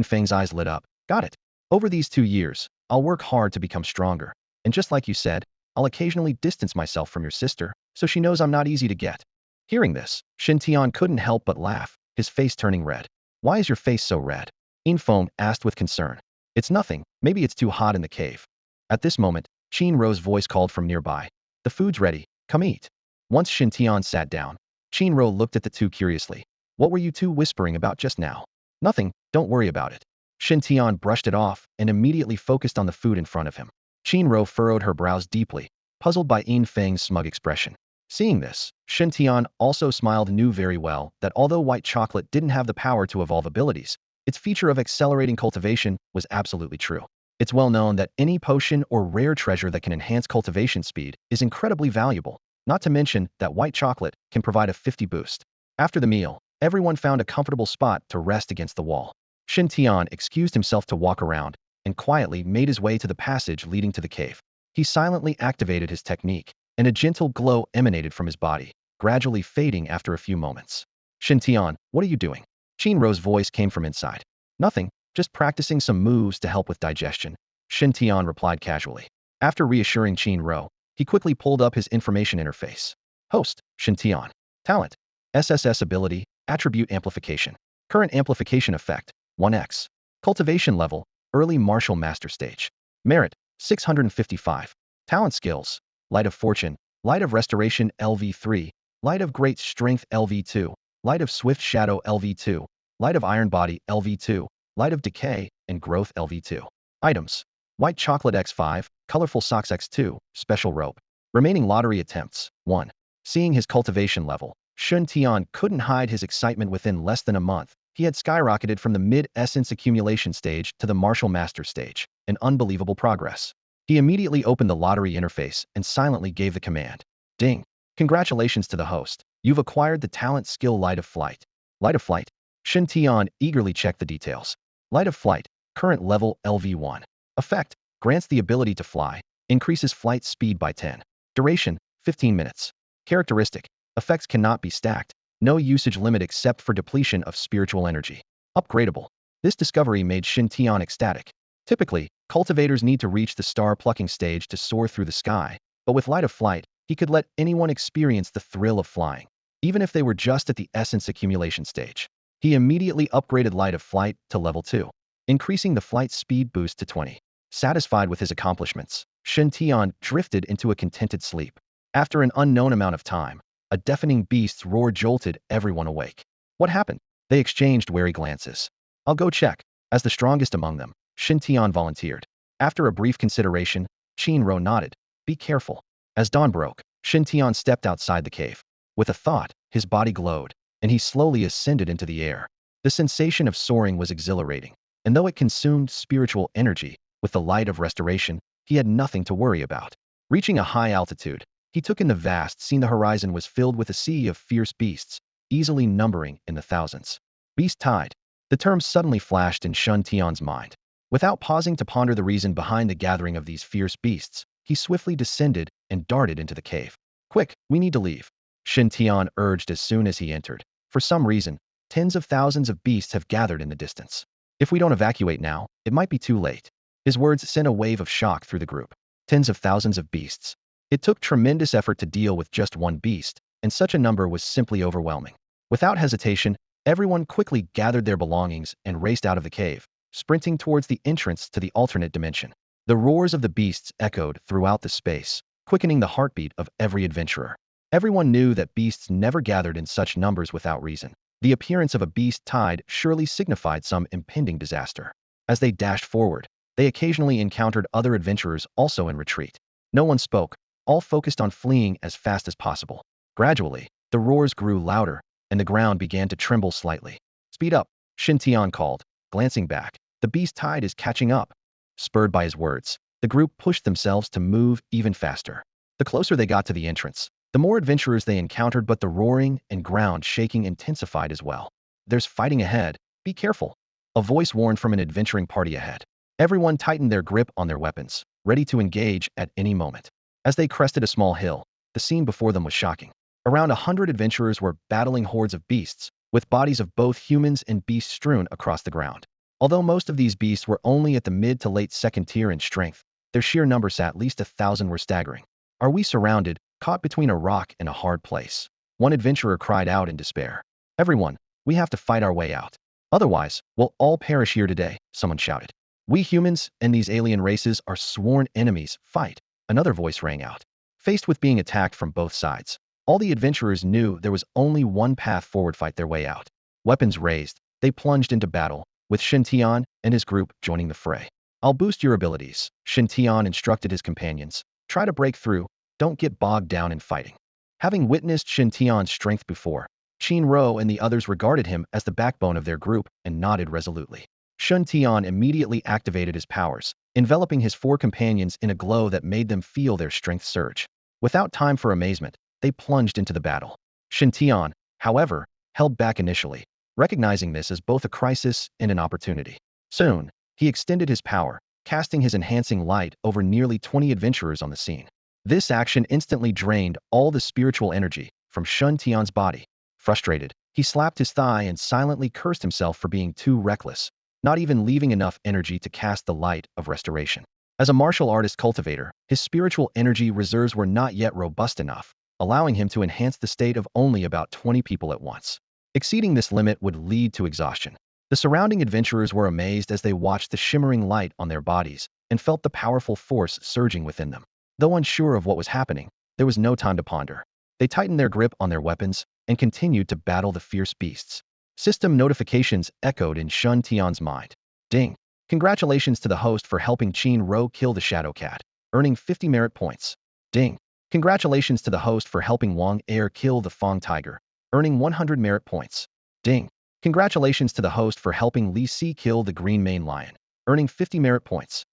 Feng's eyes lit up. Got it. Over these 2 years, I'll work hard to become stronger. And just like you said, I'll occasionally distance myself from your sister, so she knows I'm not easy to get. Hearing this, Shen Tian couldn't help but laugh, his face turning red. Why is your face so red? Feng asked with concern. It's nothing, maybe it's too hot in the cave. At this moment, Qin Ro's voice called from nearby. The food's ready, come eat. Once Shen Tian sat down, Qin Ro looked at the two curiously. What were you two whispering about just now? Nothing, don't worry about it. Shen Tian brushed it off and immediately focused on the food in front of him. Qin Ro furrowed her brows deeply, puzzled by Feng's smug expression. Seeing this, Shen Tian also smiled, knew very well that although white chocolate didn't have the power to evolve abilities, its feature of accelerating cultivation was absolutely true. It's well known that any potion or rare treasure that can enhance cultivation speed is incredibly valuable, not to mention that white chocolate can provide a 50 boost. After the meal, everyone found a comfortable spot to rest against the wall. Shen Tian excused himself to walk around and quietly made his way to the passage leading to the cave. He silently activated his technique, and a gentle glow emanated from his body, gradually fading after a few moments. Shen Tian, what are you doing? Qin Ro's voice came from inside. Nothing, just practicing some moves to help with digestion, Shen Tian replied casually. After reassuring Qin Ro, he quickly pulled up his information interface. Host, Shen Tian. Talent, SSS ability, attribute amplification. Current amplification effect, 1x. Cultivation level, early martial master stage. Merit, 655. Talent skills, Light of Fortune, Light of Restoration LV3, Light of Great Strength LV2, Light of Swift Shadow LV2, Light of Iron Body LV2, Light of Decay and Growth LV2. Items, White Chocolate X5, Colorful Socks X2, Special Rope. Remaining lottery attempts, 1. Seeing his cultivation level, Shen Tian couldn't hide his excitement. Within less than a month, he had skyrocketed from the mid-essence accumulation stage to the martial master stage, an unbelievable progress. He immediately opened the lottery interface and silently gave the command. Ding! Congratulations to the host. You've acquired the talent skill Light of Flight. Light of Flight. Shen Tian eagerly checked the details. Light of Flight, current level LV1. Effect, grants the ability to fly, increases flight speed by 10. Duration, 15 minutes. Characteristic, effects cannot be stacked, no usage limit except for depletion of spiritual energy. Upgradable. This discovery made Shen Tian ecstatic. Typically, cultivators need to reach the star plucking stage to soar through the sky, but with Light of Flight, he could let anyone experience the thrill of flying, even if they were just at the essence accumulation stage. He immediately upgraded Light of Flight to level 2, increasing the flight speed boost to 20. Satisfied with his accomplishments, Shen Tian drifted into a contented sleep. After an unknown amount of time, a deafening beast's roar jolted everyone awake. What happened? They exchanged wary glances. I'll go check. As the strongest among them, Shen Tian volunteered. After a brief consideration, Qin Ro nodded. Be careful. As dawn broke, Shen Tian stepped outside the cave. With a thought, his body glowed, and he slowly ascended into the air. The sensation of soaring was exhilarating, and though it consumed spiritual energy, with the Light of Restoration, he had nothing to worry about. Reaching a high altitude, he took in the vast scene. The horizon was filled with a sea of fierce beasts, easily numbering in the thousands. Beast Tide. The term suddenly flashed in Shen Tian's mind. Without pausing to ponder the reason behind the gathering of these fierce beasts, he swiftly descended and darted into the cave. Quick, we need to leave, Shen Tian urged as soon as he entered. For some reason, tens of thousands of beasts have gathered in the distance. If we don't evacuate now, it might be too late. His words sent a wave of shock through the group. Tens of thousands of beasts. It took tremendous effort to deal with just one beast, and such a number was simply overwhelming. Without hesitation, everyone quickly gathered their belongings and raced out of the cave, sprinting towards the entrance to the alternate dimension. The roars of the beasts echoed throughout the space, quickening the heartbeat of every adventurer. Everyone knew that beasts never gathered in such numbers without reason. The appearance of a beast tide surely signified some impending disaster. As they dashed forward, they occasionally encountered other adventurers also in retreat. No one spoke, all focused on fleeing as fast as possible. Gradually, the roars grew louder, and the ground began to tremble slightly. Speed up, Shen Tian called, glancing back. The beast tide is catching up. Spurred by his words, the group pushed themselves to move even faster. The closer they got to the entrance, the more adventurers they encountered, but the roaring and ground shaking intensified as well. There's fighting ahead. Be careful. A voice warned from an adventuring party ahead. Everyone tightened their grip on their weapons, ready to engage at any moment. As they crested a small hill, the scene before them was shocking. Around 100 adventurers were battling hordes of beasts, with bodies of both humans and beasts strewn across the ground. Although most of these beasts were only at the mid to late second tier in strength, their sheer numbers, at least 1,000, were staggering. Are we surrounded, caught between a rock and a hard place? One adventurer cried out in despair. Everyone, we have to fight our way out. Otherwise, we'll all perish here today, someone shouted. We humans and these alien races are sworn enemies. Fight, another voice rang out. Faced with being attacked from both sides, all the adventurers knew there was only one path forward: fight their way out. Weapons raised, they plunged into battle, with Shen Tian and his group joining the fray. I'll boost your abilities, Shen Tian instructed his companions. Try to break through, don't get bogged down in fighting. Having witnessed Shen Tian's strength before, Qin Ro and the others regarded him as the backbone of their group and nodded resolutely. Shen Tian immediately activated his powers, enveloping his four companions in a glow that made them feel their strength surge. Without time for amazement, they plunged into the battle. Shen Tian, however, held back initially, recognizing this as both a crisis and an opportunity. Soon, he extended his power, casting his enhancing light over nearly 20 adventurers on the scene. This action instantly drained all the spiritual energy from Shen Tian's body. Frustrated, he slapped his thigh and silently cursed himself for being too reckless, not even leaving enough energy to cast the light of restoration. As a martial artist cultivator, his spiritual energy reserves were not yet robust enough, allowing him to enhance the state of only about 20 people at once. Exceeding this limit would lead to exhaustion. The surrounding adventurers were amazed as they watched the shimmering light on their bodies and felt the powerful force surging within them. Though unsure of what was happening, there was no time to ponder. They tightened their grip on their weapons and continued to battle the fierce beasts. System notifications echoed in Shen Tian's mind. Ding! Congratulations to the host for helping Qin Ro kill the Shadow Cat, earning 50 merit points. Ding! Congratulations to the host for helping Wang Air kill the Fong Tiger, earning 100 merit points. Ding! Congratulations to the host for helping Li Si kill the Green Mane Lion, earning 50 merit points.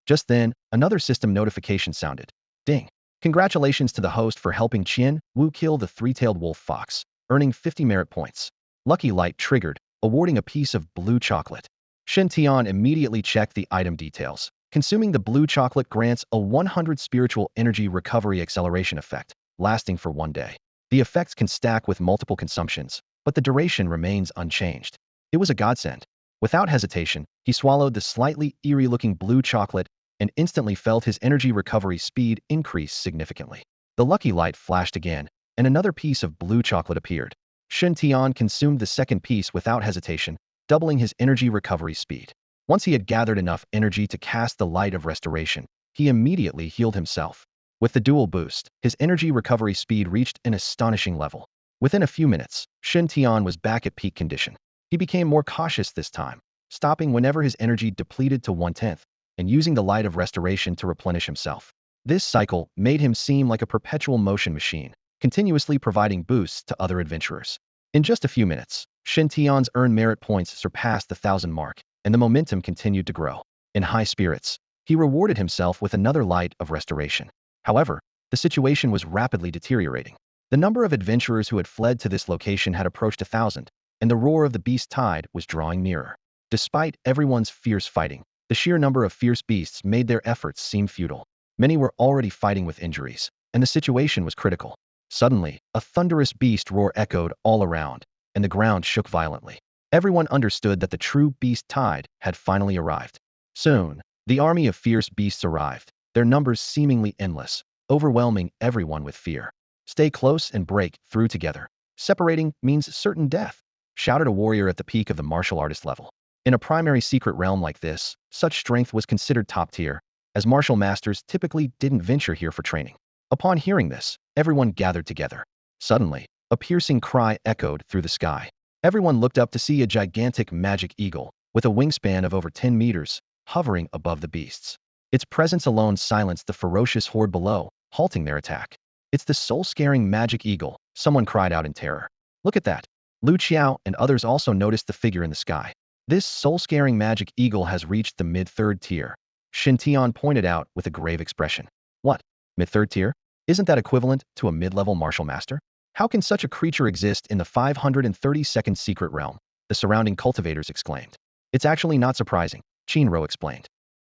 Just then, another system notification sounded. Ding! Congratulations to the host for helping Qian Wu kill the three-tailed wolf fox, earning 50 merit points. Lucky light triggered, awarding a piece of blue chocolate. Shen Tian immediately checked the item details. Consuming the blue chocolate grants a 100 spiritual energy recovery acceleration effect, lasting for 1 day. The effects can stack with multiple consumptions, but the duration remains unchanged. It was a godsend. Without hesitation, he swallowed the slightly eerie-looking blue chocolate and instantly felt his energy recovery speed increase significantly. The lucky light flashed again, and another piece of blue chocolate appeared. Shen Tian consumed the second piece without hesitation, doubling his energy recovery speed. Once he had gathered enough energy to cast the light of restoration, he immediately healed himself. With the dual boost, his energy recovery speed reached an astonishing level. Within a few minutes, Shen Tian was back at peak condition. He became more cautious this time, stopping whenever his energy depleted to 1/10, and using the light of restoration to replenish himself. This cycle made him seem like a perpetual motion machine, continuously providing boosts to other adventurers. In just a few minutes, Shen Tian's earned merit points surpassed the 1,000 mark, and the momentum continued to grow. In high spirits, he rewarded himself with another light of restoration. However, the situation was rapidly deteriorating. The number of adventurers who had fled to this location had approached 1,000, and the roar of the beast tide was drawing nearer. Despite everyone's fierce fighting, the sheer number of fierce beasts made their efforts seem futile. Many were already fighting with injuries, and the situation was critical. Suddenly, a thunderous beast roar echoed all around, and the ground shook violently. Everyone understood that the true beast tide had finally arrived. Soon, the army of fierce beasts arrived, their numbers seemingly endless, overwhelming everyone with fear. Stay close and break through together. Separating means certain death, shouted a warrior at the peak of the martial artist level. In a primary secret realm like this, such strength was considered top tier, as martial masters typically didn't venture here for training. Upon hearing this, everyone gathered together. Suddenly, a piercing cry echoed through the sky. Everyone looked up to see a gigantic magic eagle, with a wingspan of over 10 meters, hovering above the beasts. Its presence alone silenced the ferocious horde below, halting their attack. It's the soul-scaring magic eagle, someone cried out in terror. Look at that. Lu Qiao and others also noticed the figure in the sky. This soul-scaring magic eagle has reached the mid-third tier. Shen Tian pointed out with a grave expression. What? Mid-third tier? Isn't that equivalent to a mid-level martial master? How can such a creature exist in the 532nd secret realm? The surrounding cultivators exclaimed. It's actually not surprising, Qinro explained.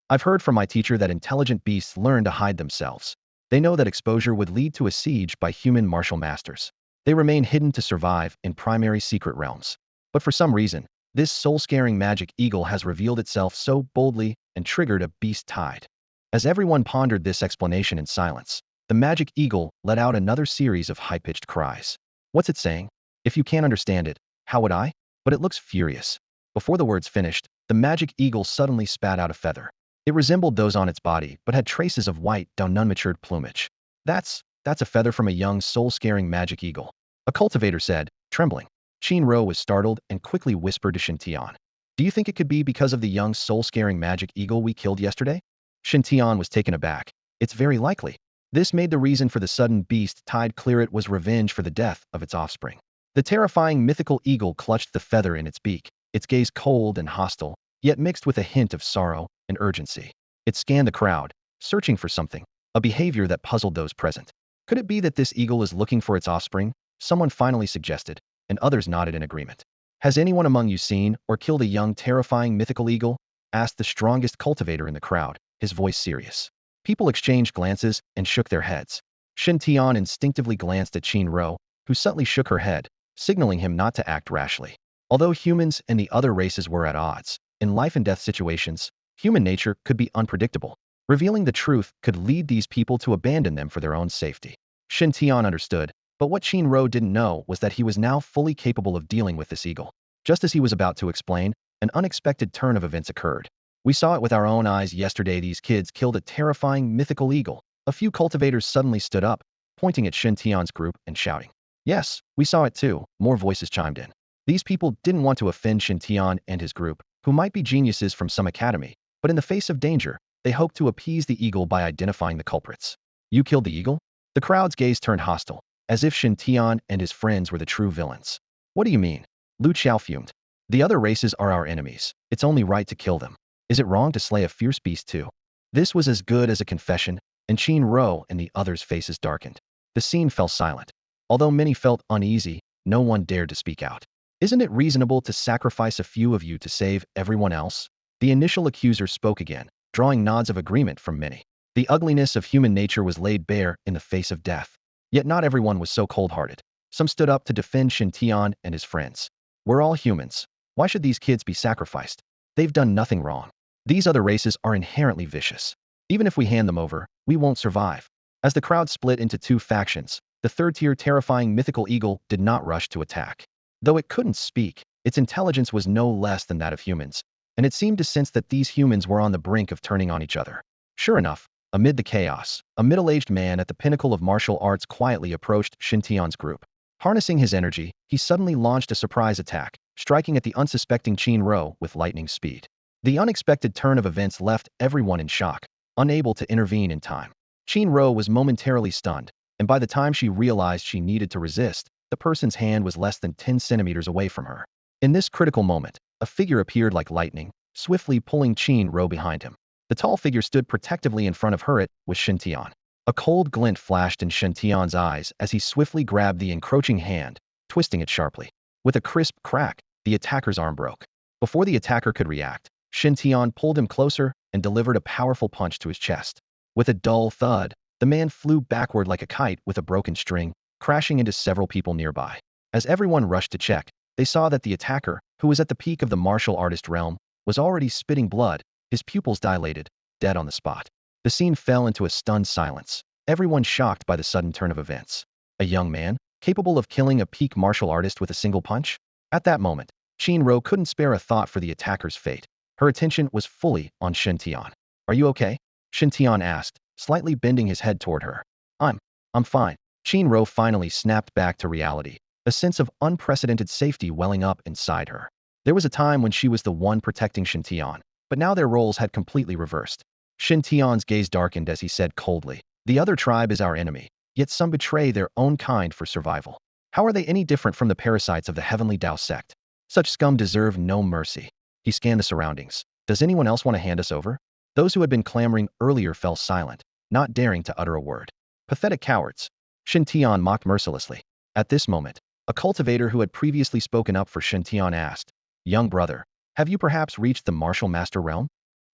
I've heard from my teacher that intelligent beasts learn to hide themselves. They know that exposure would lead to a siege by human martial masters. They remain hidden to survive in primary secret realms. But for some reason, this soul-scaring magic eagle has revealed itself so boldly and triggered a beast tide. As everyone pondered this explanation in silence, the magic eagle let out another series of high-pitched cries. What's it saying? If you can't understand it, how would I? But it looks furious. Before the words finished, the magic eagle suddenly spat out a feather. It resembled those on its body, but had traces of white down unmatured plumage. That's a feather from a young soul-scaring magic eagle, a cultivator said, trembling. Qinro was startled and quickly whispered to Shen Tian. Do you think it could be because of the young soul-scaring magic eagle we killed yesterday? Shen Tian was taken aback. It's very likely. This made the reason for the sudden beast tide clear. It was revenge for the death of its offspring. The terrifying mythical eagle clutched the feather in its beak, its gaze cold and hostile, yet mixed with a hint of sorrow and urgency. It scanned the crowd, searching for something, a behavior that puzzled those present. Could it be that this eagle is looking for its offspring? Someone finally suggested, and others nodded in agreement. Has anyone among you seen or killed a young terrifying mythical eagle? Asked the strongest cultivator in the crowd, his voice serious. People exchanged glances and shook their heads. Shen Tian instinctively glanced at Qinro, who subtly shook her head, signaling him not to act rashly. Although humans and the other races were at odds, in life and death situations, human nature could be unpredictable. Revealing the truth could lead these people to abandon them for their own safety. Shen Tian understood, but what Qinro didn't know was that he was now fully capable of dealing with this eagle. Just as he was about to explain, an unexpected turn of events occurred. We saw it with our own eyes yesterday. These kids killed a terrifying mythical eagle. A few cultivators suddenly stood up, pointing at Shen Tian's group and shouting. Yes, we saw it too, more voices chimed in. These people didn't want to offend Shen Tian and his group, who might be geniuses from some academy, but in the face of danger, they hoped to appease the eagle by identifying the culprits. You killed the eagle? The crowd's gaze turned hostile, as if Shen Tian and his friends were the true villains. What do you mean? Lu Qiao fumed. The other races are our enemies. It's only right to kill them. Is it wrong to slay a fierce beast too? This was as good as a confession, and Qinro and the others' faces darkened. The scene fell silent. Although many felt uneasy, no one dared to speak out. Isn't it reasonable to sacrifice a few of you to save everyone else? The initial accuser spoke again, drawing nods of agreement from many. The ugliness of human nature was laid bare in the face of death. Yet not everyone was so cold-hearted. Some stood up to defend Shen Tian and his friends. We're all humans. Why should these kids be sacrificed? They've done nothing wrong. These other races are inherently vicious. Even if we hand them over, we won't survive. As the crowd split into two factions, the third-tier terrifying mythical eagle did not rush to attack. Though it couldn't speak, its intelligence was no less than that of humans, and it seemed to sense that these humans were on the brink of turning on each other. Sure enough, amid the chaos, a middle-aged man at the pinnacle of martial arts quietly approached Shen Tian's group. Harnessing his energy, he suddenly launched a surprise attack, striking at the unsuspecting Qinro with lightning speed. The unexpected turn of events left everyone in shock, unable to intervene in time. Qinro was momentarily stunned, and by the time she realized she needed to resist, the person's hand was less than 10 centimeters away from her. In this critical moment, a figure appeared like lightning, swiftly pulling Qinro behind him. The tall figure stood protectively in front of her. It was Shen Tian. A cold glint flashed in Shen Tian's eyes as he swiftly grabbed the encroaching hand, twisting it sharply. With a crisp crack, the attacker's arm broke. Before the attacker could react, Shen Tian pulled him closer and delivered a powerful punch to his chest. With a dull thud, the man flew backward like a kite with a broken string, crashing into several people nearby. As everyone rushed to check, they saw that the attacker, who was at the peak of the martial artist realm, was already spitting blood, his pupils dilated, dead on the spot. The scene fell into a stunned silence, everyone shocked by the sudden turn of events. A young man, capable of killing a peak martial artist with a single punch? At that moment, Qinro couldn't spare a thought for the attacker's fate. Her attention was fully on Shen Tian. Are you okay? Shen Tian asked, slightly bending his head toward her. I'm fine. Qinro finally snapped back to reality, a sense of unprecedented safety welling up inside her. There was a time when she was the one protecting Shen Tian, but now their roles had completely reversed. Shen Tian's gaze darkened as he said coldly, the other tribe is our enemy, yet some betray their own kind for survival. How are they any different from the parasites of the Heavenly Tao sect? Such scum deserve no mercy. He scanned the surroundings. Does anyone else want to hand us over? Those who had been clamoring earlier fell silent, not daring to utter a word. Pathetic cowards. Shen Tian mocked mercilessly. At this moment, a cultivator who had previously spoken up for Shen Tian asked, "Young brother, have you perhaps reached the martial master realm?"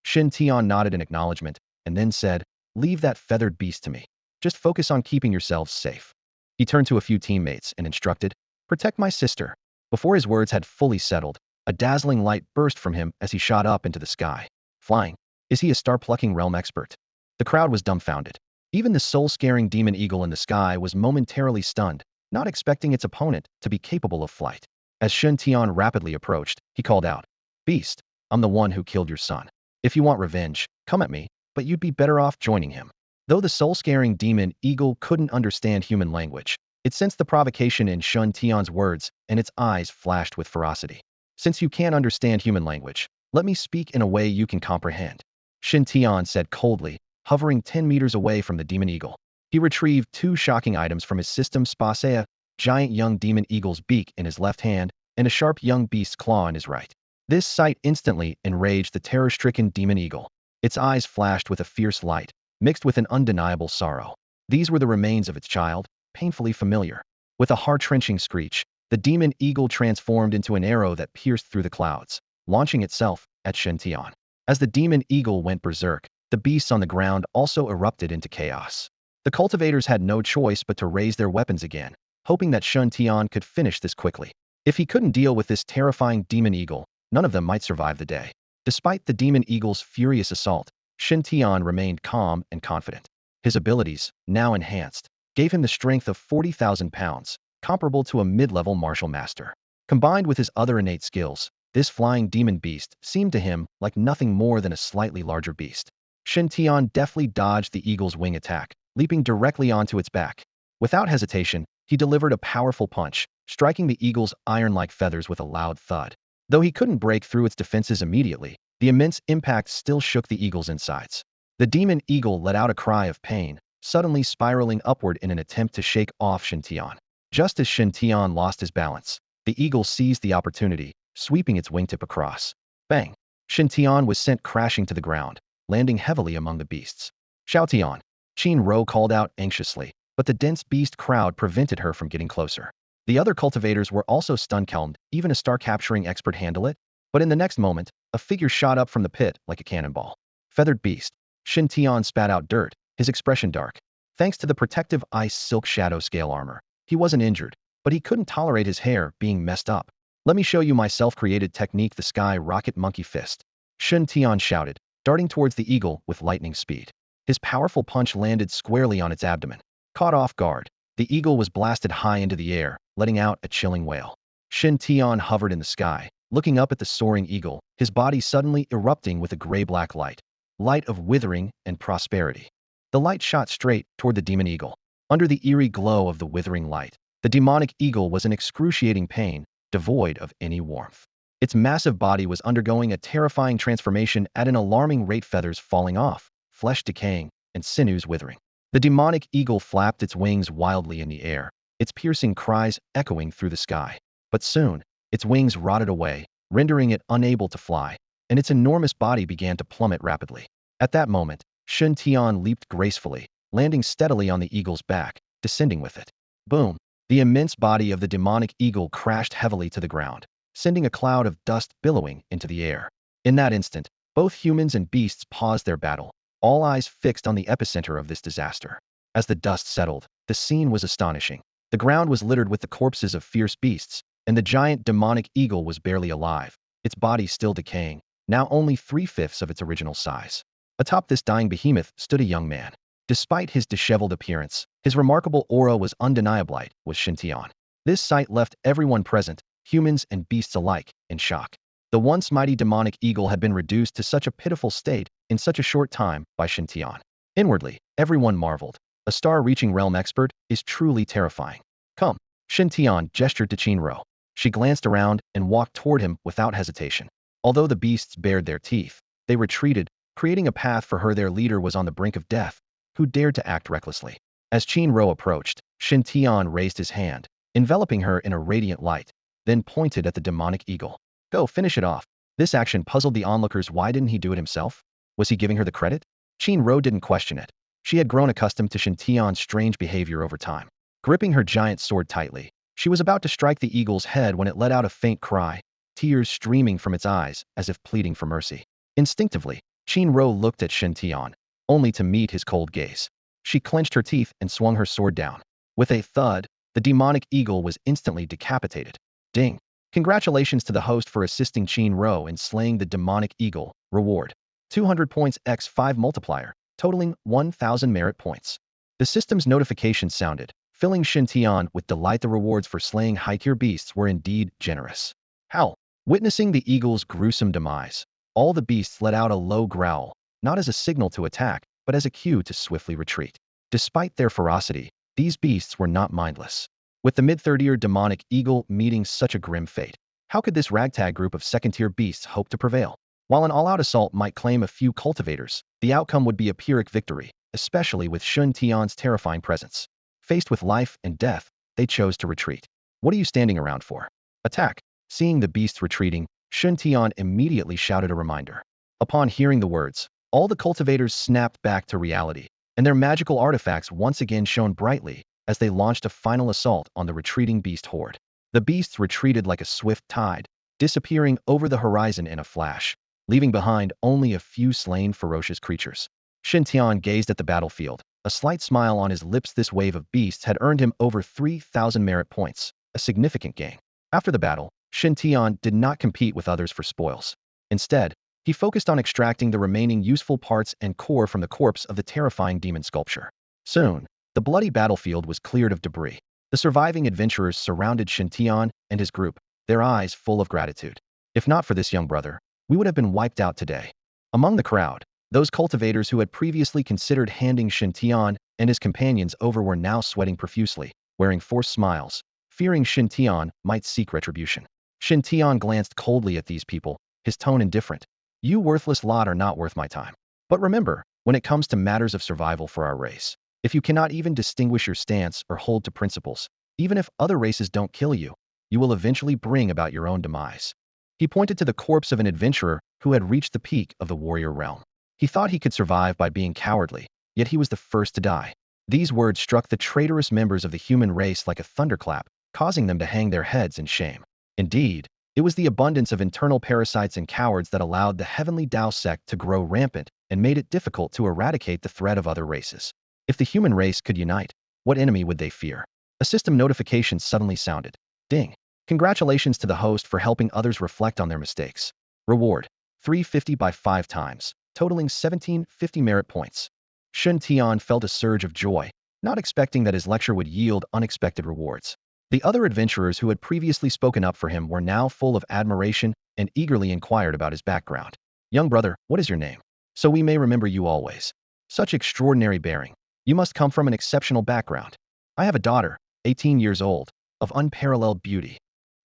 Shen Tian nodded in acknowledgement, and then said, "Leave that feathered beast to me. Just focus on keeping yourselves safe." He turned to a few teammates and instructed, "Protect my sister." Before his words had fully settled, a dazzling light burst from him as he shot up into the sky. Flying. Is he a star-plucking realm expert? The crowd was dumbfounded. Even the soul-scaring demon eagle in the sky was momentarily stunned, not expecting its opponent to be capable of flight. As Shen Tian rapidly approached, he called out, "Beast, I'm the one who killed your son. If you want revenge, come at me, but you'd be better off joining him." Though the soul-scaring demon eagle couldn't understand human language, it sensed the provocation in Shen Tian's words, and its eyes flashed with ferocity. "Since you can't understand human language, let me speak in a way you can comprehend," Shen Tian said coldly, hovering 10 meters away from the demon eagle. He retrieved two shocking items from his system space, a giant young demon eagle's beak in his left hand and a sharp young beast's claw in his right. This sight instantly enraged the terror-stricken demon eagle. Its eyes flashed with a fierce light, mixed with an undeniable sorrow. These were the remains of its child, painfully familiar. With a heart-wrenching screech, the demon eagle transformed into an arrow that pierced through the clouds, launching itself at Shen Tian. As the demon eagle went berserk, the beasts on the ground also erupted into chaos. The cultivators had no choice but to raise their weapons again, hoping that Shen Tian could finish this quickly. If he couldn't deal with this terrifying demon eagle, none of them might survive the day. Despite the demon eagle's furious assault, Shen Tian remained calm and confident. His abilities, now enhanced, gave him the strength of 40,000 pounds, comparable to a mid-level martial master. Combined with his other innate skills, this flying demon beast seemed to him like nothing more than a slightly larger beast. Shen Tian deftly dodged the eagle's wing attack, leaping directly onto its back. Without hesitation, he delivered a powerful punch, striking the eagle's iron-like feathers with a loud thud. Though he couldn't break through its defenses immediately, the immense impact still shook the eagle's insides. The demon eagle let out a cry of pain, suddenly spiraling upward in an attempt to shake off Shen Tian. Just as Shen Tian lost his balance, the eagle seized the opportunity, sweeping its wingtip across. Bang! Shen Tian was sent crashing to the ground, landing heavily among the beasts. "Xiao Tian," Qin Ro called out anxiously, but the dense beast crowd prevented her from getting closer. The other cultivators were also stun-calmed, even a star-capturing expert handle it? But in the next moment, a figure shot up from the pit like a cannonball. "Feathered beast." Shen Tian spat out dirt, his expression dark. Thanks to the protective ice silk shadow scale armor, he wasn't injured, but he couldn't tolerate his hair being messed up. "Let me show you my self-created technique, the Sky Rocket Monkey Fist," Shen Tian shouted, darting towards the eagle with lightning speed. His powerful punch landed squarely on its abdomen. Caught off guard, the eagle was blasted high into the air, letting out a chilling wail. Shen Tian hovered in the sky, looking up at the soaring eagle, his body suddenly erupting with a gray-black light. Light of withering and prosperity. The light shot straight toward the demon eagle. Under the eerie glow of the withering light, the demonic eagle was in excruciating pain, devoid of any warmth. Its massive body was undergoing a terrifying transformation at an alarming rate, feathers falling off, flesh decaying, and sinews withering. The demonic eagle flapped its wings wildly in the air, its piercing cries echoing through the sky. But soon, its wings rotted away, rendering it unable to fly, and its enormous body began to plummet rapidly. At that moment, Shen Tian leaped gracefully, landing steadily on the eagle's back, descending with it. Boom! The immense body of the demonic eagle crashed heavily to the ground, sending a cloud of dust billowing into the air. In that instant, both humans and beasts paused their battle, all eyes fixed on the epicenter of this disaster. As the dust settled, the scene was astonishing. The ground was littered with the corpses of fierce beasts, and the giant demonic eagle was barely alive, its body still decaying, now only 3/5 of its original size. Atop this dying behemoth stood a young man. Despite his disheveled appearance, his remarkable aura was undeniable, was Shen Tian. This sight left everyone present, humans and beasts alike, in shock. The once mighty demonic eagle had been reduced to such a pitiful state in such a short time by Shen Tian. Inwardly, everyone marveled. A star-reaching realm expert is truly terrifying. "Come." Shen Tian gestured to Qin Ro. She glanced around and walked toward him without hesitation. Although the beasts bared their teeth, they retreated, creating a path for her. Their leader was on the brink of death. Who dared to act recklessly? As Qin Ro approached, Shen Tian raised his hand, enveloping her in a radiant light, then pointed at the demonic eagle. "Go, finish it off." This action puzzled the onlookers. Why didn't he do it himself? Was he giving her the credit? Qin Ro didn't question it. She had grown accustomed to Shen Tian's strange behavior over time. Gripping her giant sword tightly, she was about to strike the eagle's head when it let out a faint cry, tears streaming from its eyes as if pleading for mercy. Instinctively, Qin Ro looked at Shen Tian, only to meet his cold gaze. She clenched her teeth and swung her sword down. With a thud, the demonic eagle was instantly decapitated. Ding! Congratulations to the host for assisting Qin Ro in slaying the demonic eagle. Reward: 200 points x 5 multiplier, totaling 1,000 merit points. The system's notification sounded, filling Shen Tian with delight. The rewards for slaying high-tier beasts were indeed generous. Howl! Witnessing the eagle's gruesome demise, all the beasts let out a low growl, not as a signal to attack, but as a cue to swiftly retreat. Despite their ferocity, these beasts were not mindless. With the mid-third-tier demonic eagle meeting such a grim fate, how could this ragtag group of second-tier beasts hope to prevail? While an all-out assault might claim a few cultivators, the outcome would be a Pyrrhic victory, especially with Shen Tian's terrifying presence. Faced with life and death, they chose to retreat. What are you standing around for? Attack! Seeing the beasts retreating, Shen Tian immediately shouted a reminder. Upon hearing the words, all the cultivators snapped back to reality, and their magical artifacts once again shone brightly as they launched a final assault on the retreating beast horde. The beasts retreated like a swift tide, disappearing over the horizon in a flash, leaving behind only a few slain ferocious creatures. Shen Tian gazed at the battlefield, a slight smile on his lips. This wave of beasts had earned him over 3,000 merit points, a significant gain. After the battle, Shen Tian did not compete with others for spoils. Instead, he focused on extracting the remaining useful parts and core from the corpse of the terrifying demon sculpture. Soon, the bloody battlefield was cleared of debris. The surviving adventurers surrounded Shen Tian and his group, their eyes full of gratitude. If not for this young brother, we would have been wiped out today. Among the crowd, those cultivators who had previously considered handing Shen Tian and his companions over were now sweating profusely, wearing forced smiles, fearing Shen Tian might seek retribution. Shen Tian glanced coldly at these people, his tone indifferent. You worthless lot are not worth my time. But remember, when it comes to matters of survival for our race, if you cannot even distinguish your stance or hold to principles, even if other races don't kill you, you will eventually bring about your own demise. He pointed to the corpse of an adventurer who had reached the peak of the warrior realm. He thought he could survive by being cowardly, yet he was the first to die. These words struck the traitorous members of the human race like a thunderclap, causing them to hang their heads in shame. Indeed, it was the abundance of internal parasites and cowards that allowed the heavenly Tao sect to grow rampant and made it difficult to eradicate the threat of other races. If the human race could unite, what enemy would they fear? A system notification suddenly sounded. Ding! Congratulations to the host for helping others reflect on their mistakes. Reward: 350 by 5 times, totaling 1750 merit points. Shen Tian felt a surge of joy, not expecting that his lecture would yield unexpected rewards. The other adventurers who had previously spoken up for him were now full of admiration and eagerly inquired about his background. Young brother, what is your name? So we may remember you always. Such extraordinary bearing. You must come from an exceptional background. I have a daughter, 18 years old, of unparalleled beauty.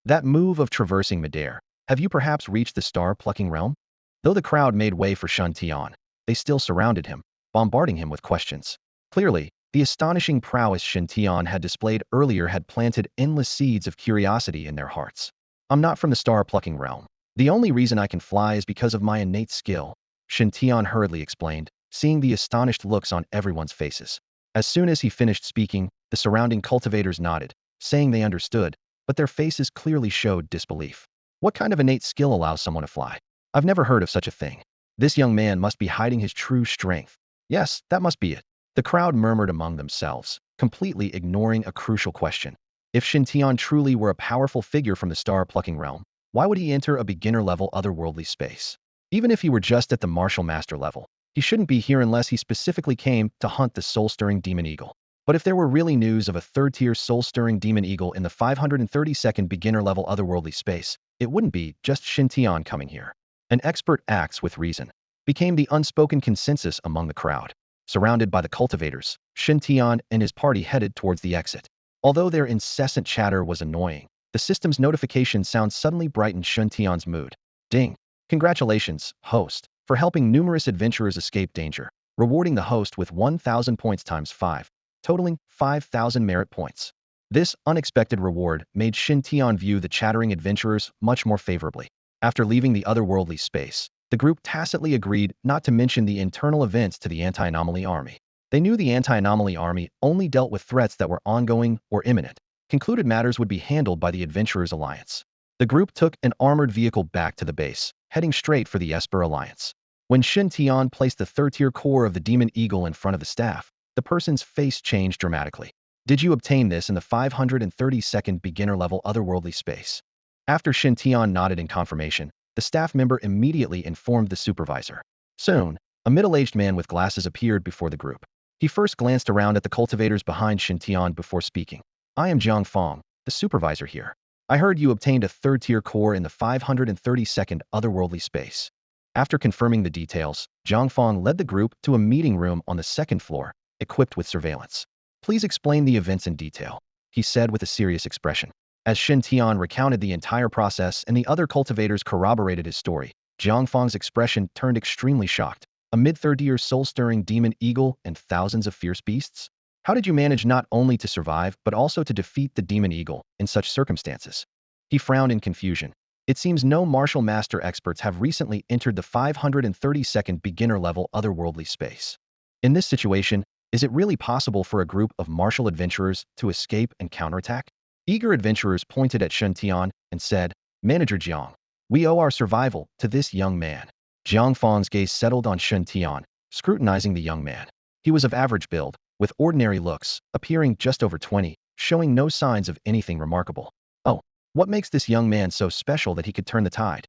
That move of traversing midair, have you perhaps reached the star-plucking realm? Though the crowd made way for Shen Tian, they still surrounded him, bombarding him with questions. Clearly, the astonishing prowess Shen Tian had displayed earlier had planted endless seeds of curiosity in their hearts. I'm not from the star-plucking realm. The only reason I can fly is because of my innate skill, Shen Tian hurriedly explained, seeing the astonished looks on everyone's faces. As soon as he finished speaking, the surrounding cultivators nodded, saying they understood, but their faces clearly showed disbelief. What kind of innate skill allows someone to fly? I've never heard of such a thing. This young man must be hiding his true strength. Yes, that must be it. The crowd murmured among themselves, completely ignoring a crucial question. If Shen Tian truly were a powerful figure from the star-plucking realm, why would he enter a beginner-level otherworldly space? Even if he were just at the martial master level, he shouldn't be here unless he specifically came to hunt the soul-stirring demon eagle. But if there were really news of a third-tier soul-stirring demon eagle in the 532nd beginner-level otherworldly space, it wouldn't be just Shen Tian coming here. An expert acts with reason became the unspoken consensus among the crowd. Surrounded by the cultivators, Shen Tian and his party headed towards the exit. Although their incessant chatter was annoying, the system's notification sound suddenly brightened Shen Tian's mood. Ding! Congratulations, host, for helping numerous adventurers escape danger, rewarding the host with 1,000 points times 5, totaling 5,000 merit points. This unexpected reward made Shen Tian view the chattering adventurers much more favorably. After leaving the otherworldly space, The group tacitly agreed not to mention the internal events to the anti-anomaly army. They knew the anti-anomaly army only dealt with threats that were ongoing or imminent. Concluded matters would be handled by the Adventurers Alliance. The group took an armored vehicle back to the base, heading straight for the Esper Alliance. When Shen Tian placed the third-tier core of the Demon Eagle in front of the staff, the person's face changed dramatically. Did you obtain this in the 532nd beginner-level otherworldly space? After Shen Tian nodded in confirmation, the staff member immediately informed the supervisor. Soon, a middle-aged man with glasses appeared before the group. He first glanced around at the cultivators behind Shen Tian before speaking. I am Jiang Fong, the supervisor here. I heard you obtained a third-tier core in the 532nd otherworldly space. After confirming the details, Jiang Fong led the group to a meeting room on the second floor, equipped with surveillance. Please explain the events in detail, he said with a serious expression. As Shen Tian recounted the entire process and the other cultivators corroborated his story, Jiang Fong's expression turned extremely shocked. A mid-third-year soul-stirring demon eagle and thousands of fierce beasts? How did you manage not only to survive but also to defeat the demon eagle in such circumstances? He frowned in confusion. It seems no martial master experts have recently entered the 532nd beginner-level otherworldly space. In this situation, is it really possible for a group of martial adventurers to escape and counterattack? Eager adventurers pointed at Shen Tian and said, Manager Jiang, we owe our survival to this young man. Jiang Fong's gaze settled on Shen Tian, scrutinizing the young man. He was of average build, with ordinary looks, appearing just over 20, showing no signs of anything remarkable. Oh, what makes this young man so special that he could turn the tide?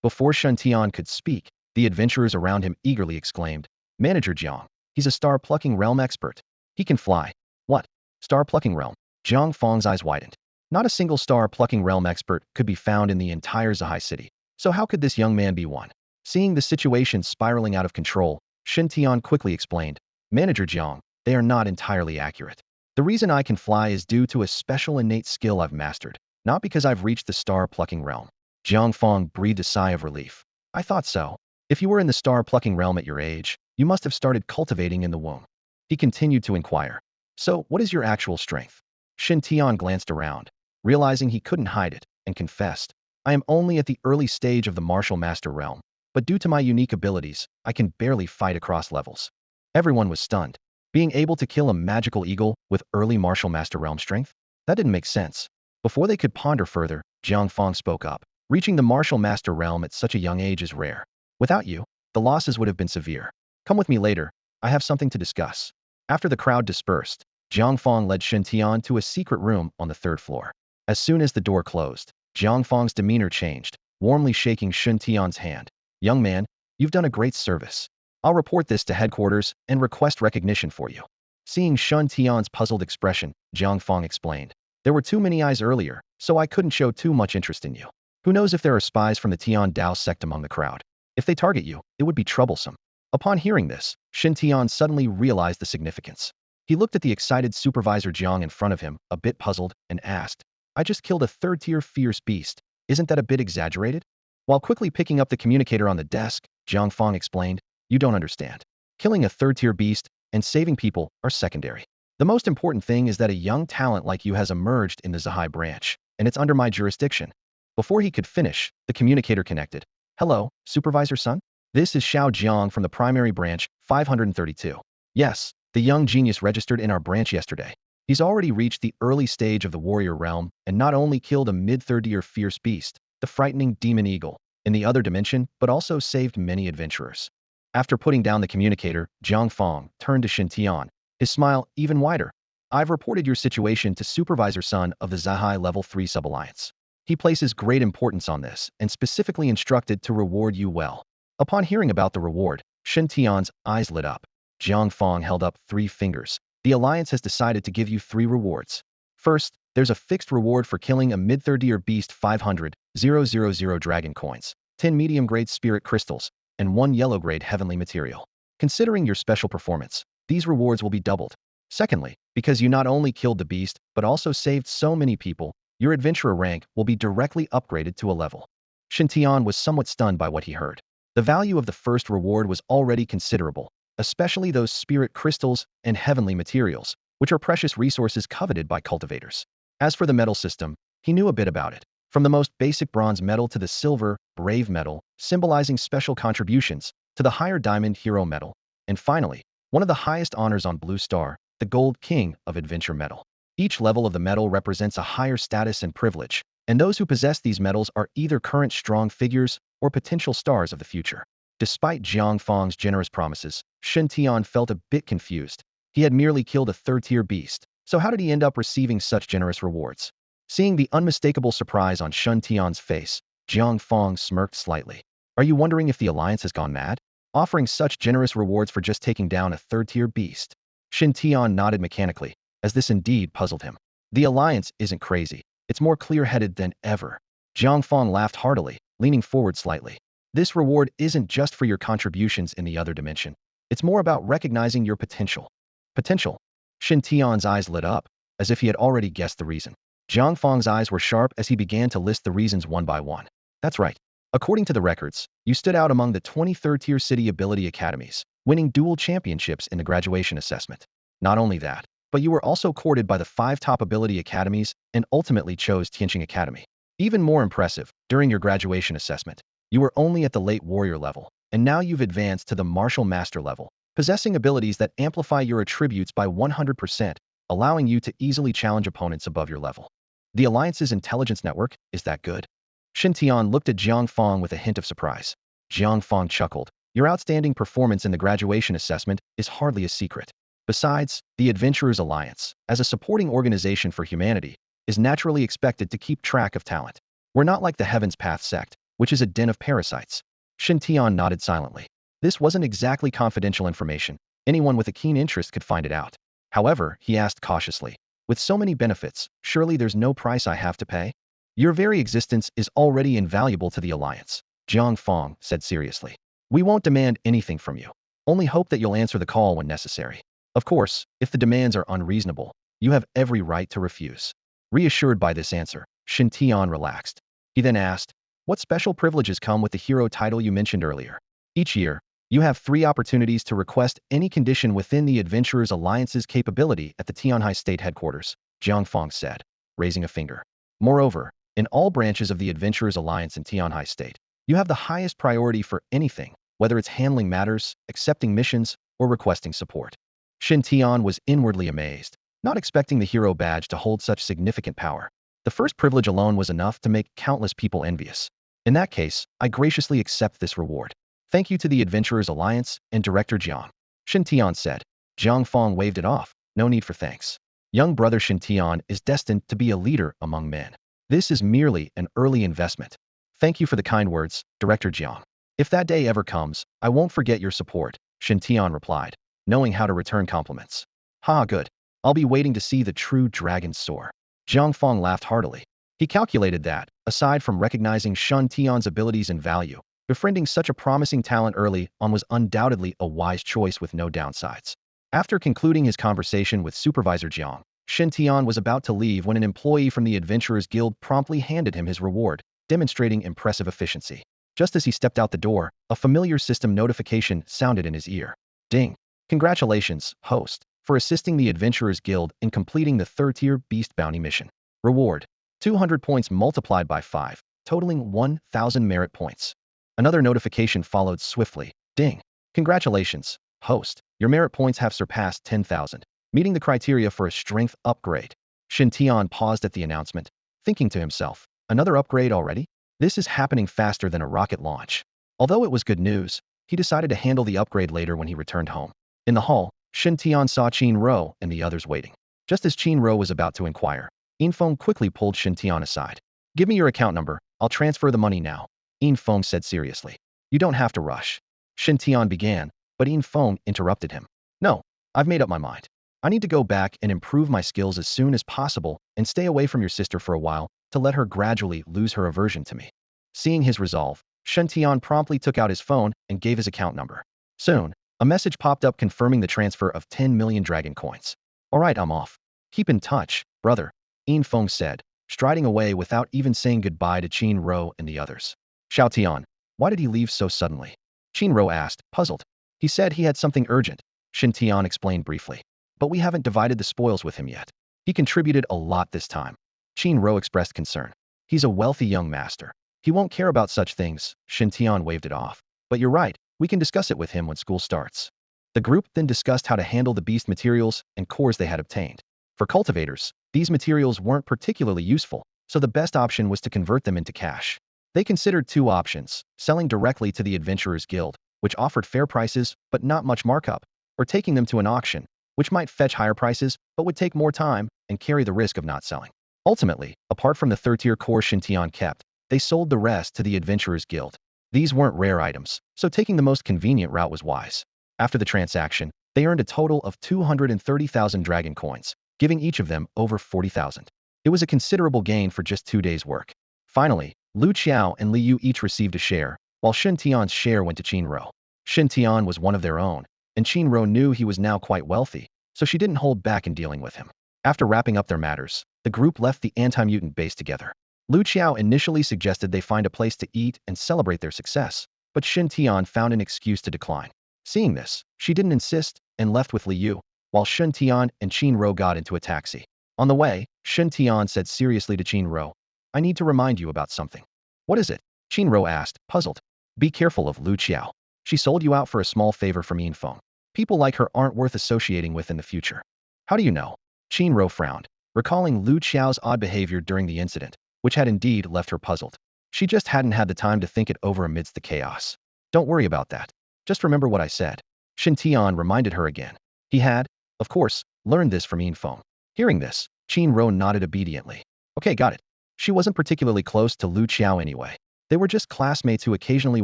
Before Shen Tian could speak, the adventurers around him eagerly exclaimed, Manager Jiang, he's a star-plucking realm expert. He can fly. What? Star-plucking realm? Jiang Fong's eyes widened. Not a single star-plucking realm expert could be found in the entire Zhai city. So how could this young man be one? Seeing the situation spiraling out of control, Shen Tian quickly explained, Manager Jiang, they are not entirely accurate. The reason I can fly is due to a special innate skill I've mastered, not because I've reached the star-plucking realm. Jiang Fong breathed a sigh of relief. I thought so. If you were in the star-plucking realm at your age, you must have started cultivating in the womb. He continued to inquire. So, what is your actual strength? Shen Tian glanced around, realizing he couldn't hide it, and confessed, I am only at the early stage of the martial master realm, but due to my unique abilities, I can barely fight across levels. Everyone was stunned. Being able to kill a magical eagle with early martial master realm strength? That didn't make sense. Before they could ponder further, Jiang Fong spoke up. Reaching the martial master realm at such a young age is rare. Without you, the losses would have been severe. Come with me later. I have something to discuss. After the crowd dispersed, Jiang Fong led Shen Tian to a secret room on the third floor. As soon as the door closed, Jiang Fong's demeanor changed, warmly shaking Shen Tian's hand. Young man, you've done a great service. I'll report this to headquarters and request recognition for you. Seeing Shen Tian's puzzled expression, Jiang Fong explained. There were too many eyes earlier, so I couldn't show too much interest in you. Who knows if there are spies from the Tian Dao sect among the crowd? If they target you, it would be troublesome. Upon hearing this, Shen Tian suddenly realized the significance. He looked at the excited supervisor Jiang in front of him, a bit puzzled, and asked, I just killed a third-tier fierce beast. Isn't that a bit exaggerated? While quickly picking up the communicator on the desk, Jiang Fong explained, you don't understand. Killing a third-tier beast and saving people are secondary. The most important thing is that a young talent like you has emerged in the Zhai branch, and it's under my jurisdiction. Before he could finish, the communicator connected. Hello, Supervisor Sun? This is Xiao Jiang from the primary branch, 532. Yes, the young genius registered in our branch yesterday. He's already reached the early stage of the warrior realm and not only killed a mid-third-year fierce beast, the frightening demon eagle, in the other dimension, but also saved many adventurers. After putting down the communicator, Jiang Fong turned to Shen Tian, his smile even wider. I've reported your situation to Supervisor Sun of the Zhai Level 3 Sub-Alliance. He places great importance on this and specifically instructed to reward you well. Upon hearing about the reward, Shen Tian's eyes lit up. Jiang Fong held up 3 fingers. The Alliance has decided to give you 3 rewards. First, there's a fixed reward for killing a mid-third-year beast 500,000 dragon coins, 10 medium-grade spirit crystals, and 1 yellow-grade heavenly material. Considering your special performance, these rewards will be doubled. Secondly, because you not only killed the beast, but also saved so many people, your adventurer rank will be directly upgraded to a level. Shen Tian was somewhat stunned by what he heard. The value of the first reward was already considerable, especially those spirit crystals and heavenly materials, which are precious resources coveted by cultivators. As for the metal system, he knew a bit about it. From the most basic bronze medal to the silver, brave medal, symbolizing special contributions, to the higher diamond hero medal, and finally, one of the highest honors on Blue Star, the gold king of adventure medal. Each level of the medal represents a higher status and privilege, and those who possess these medals are either current strong figures or potential stars of the future. Despite Jiang Feng's generous promises, Shen Tian felt a bit confused. He had merely killed a third-tier beast, so how did he end up receiving such generous rewards? Seeing the unmistakable surprise on Shen Tian's face, Jiang Feng smirked slightly. Are you wondering if the alliance has gone mad? Offering such generous rewards for just taking down a third-tier beast? Shen Tian nodded mechanically, as this indeed puzzled him. The alliance isn't crazy. It's more clear-headed than ever. Jiang Feng laughed heartily, leaning forward slightly. This reward isn't just for your contributions in the other dimension. It's more about recognizing your potential. Potential? Shen Tian's eyes lit up, as if he had already guessed the reason. Jiang Feng's eyes were sharp as he began to list the reasons one by one. That's right. According to the records, you stood out among the 23rd-tier city ability academies, winning dual championships in the graduation assessment. Not only that, but you were also courted by the 5 top ability academies and ultimately chose Tianqing Academy. Even more impressive, during your graduation assessment, you were only at the late warrior level, and now you've advanced to the martial master level, possessing abilities that amplify your attributes by 100%, allowing you to easily challenge opponents above your level. The Alliance's intelligence network, is that good? Shen Tian looked at Jiang Feng with a hint of surprise. Jiang Feng chuckled. Your outstanding performance in the graduation assessment is hardly a secret. Besides, the Adventurers Alliance, as a supporting organization for humanity, is naturally expected to keep track of talent. We're not like the Heaven's Path sect, which is a den of parasites. Shen Tian nodded silently. This wasn't exactly confidential information. Anyone with a keen interest could find it out. However, he asked cautiously, with so many benefits, surely there's no price I have to pay? Your very existence is already invaluable to the Alliance, Jiang Feng said seriously. We won't demand anything from you. Only hope that you'll answer the call when necessary. Of course, if the demands are unreasonable, you have every right to refuse. Reassured by this answer, Shen Tian relaxed. He then asked, what special privileges come with the hero title you mentioned earlier? Each year, you have 3 opportunities to request any condition within the Adventurers Alliance's capability at the Tianhai State Headquarters, Jiang Feng said, raising a finger. Moreover, in all branches of the Adventurers Alliance in Tianhai State, you have the highest priority for anything, whether it's handling matters, accepting missions, or requesting support. Shen Tian was inwardly amazed, not expecting the hero badge to hold such significant power. The first privilege alone was enough to make countless people envious. In that case, I graciously accept this reward. Thank you to the Adventurers Alliance and Director Jiang. Shen Tian said. Jiang Feng waved it off. No need for thanks. Young brother Shen Tian is destined to be a leader among men. This is merely an early investment. Thank you for the kind words, Director Jiang. If that day ever comes, I won't forget your support, Shen Tian replied, knowing how to return compliments. Ha, good. I'll be waiting to see the true dragon soar. Jiang Feng laughed heartily. He calculated that, aside from recognizing Shen Tian's abilities and value, befriending such a promising talent early on was undoubtedly a wise choice with no downsides. After concluding his conversation with Supervisor Jiang, Shen Tian was about to leave when an employee from the Adventurers Guild promptly handed him his reward, demonstrating impressive efficiency. Just as he stepped out the door, a familiar system notification sounded in his ear. Ding! Congratulations, host, for assisting the Adventurers Guild in completing the 3rd-tier Beast Bounty mission. Reward: 200 points multiplied by 5, totaling 1,000 merit points. Another notification followed swiftly. Ding! Congratulations, host. Your merit points have surpassed 10,000, meeting the criteria for a strength upgrade. Shen Tian paused at the announcement, thinking to himself, another upgrade already? This is happening faster than a rocket launch. Although it was good news, he decided to handle the upgrade later when he returned home. In the hall, Shen Tian saw Qin Ro and the others waiting. Just as Qin Ro was about to inquire, Yin Feng quickly pulled Shen Tian aside. Give me your account number, I'll transfer the money now, Yin Feng said seriously. You don't have to rush. Shen Tian began, but Yin Feng interrupted him. No, I've made up my mind. I need to go back and improve my skills as soon as possible and stay away from your sister for a while to let her gradually lose her aversion to me. Seeing his resolve, Shen Tian promptly took out his phone and gave his account number. Soon, a message popped up confirming the transfer of 10 million dragon coins. All right, I'm off. Keep in touch, brother, Yin Feng said, striding away without even saying goodbye to Qin Ro and the others. Xiao Tian, why did he leave so suddenly? Qin Ro asked, puzzled. He said he had something urgent, Shen Tian explained briefly. But we haven't divided the spoils with him yet. He contributed a lot this time. Qin Ro expressed concern. He's a wealthy young master. He won't care about such things. Shen Tian waved it off. But you're right, we can discuss it with him when school starts. The group then discussed how to handle the beast materials and cores they had obtained. For cultivators, these materials weren't particularly useful, so the best option was to convert them into cash. They considered two options: selling directly to the Adventurers Guild, which offered fair prices but not much markup, or taking them to an auction, which might fetch higher prices but would take more time and carry the risk of not selling. Ultimately, apart from the third-tier core Shintion kept, they sold the rest to the Adventurers Guild. These weren't rare items, so taking the most convenient route was wise. After the transaction, they earned a total of 230,000 dragon coins, giving each of them over 40,000. It was a considerable gain for just 2 days' work. Finally, Lu Qiao and Li Yu each received a share, while Shen Tian's share went to Qinro. Shen Tian was one of their own, and Qinro knew he was now quite wealthy, so she didn't hold back in dealing with him. After wrapping up their matters, the group left the anti-mutant base together. Lu Qiao initially suggested they find a place to eat and celebrate their success, but Shen Tian found an excuse to decline. Seeing this, she didn't insist and left with Li Yu, while Shen Tian and Qinro got into a taxi. On the way, Shen Tian said seriously to Qinro, "I need to remind you about something." "What is it?" Qinro asked, puzzled. "Be careful of Lu Qiao. She sold you out for a small favor from Yinfeng. People like her aren't worth associating with in the future." "How do you know?" Qinro frowned, recalling Lu Qiao's odd behavior during the incident, which had indeed left her puzzled. She just hadn't had the time to think it over amidst the chaos. "Don't worry about that. Just remember what I said." Shen Tian reminded her again. He had, of course, learned this from Yinfeng. Hearing this, Qinro nodded obediently. Okay, got it. She wasn't particularly close to Lu Qiao anyway. They were just classmates who occasionally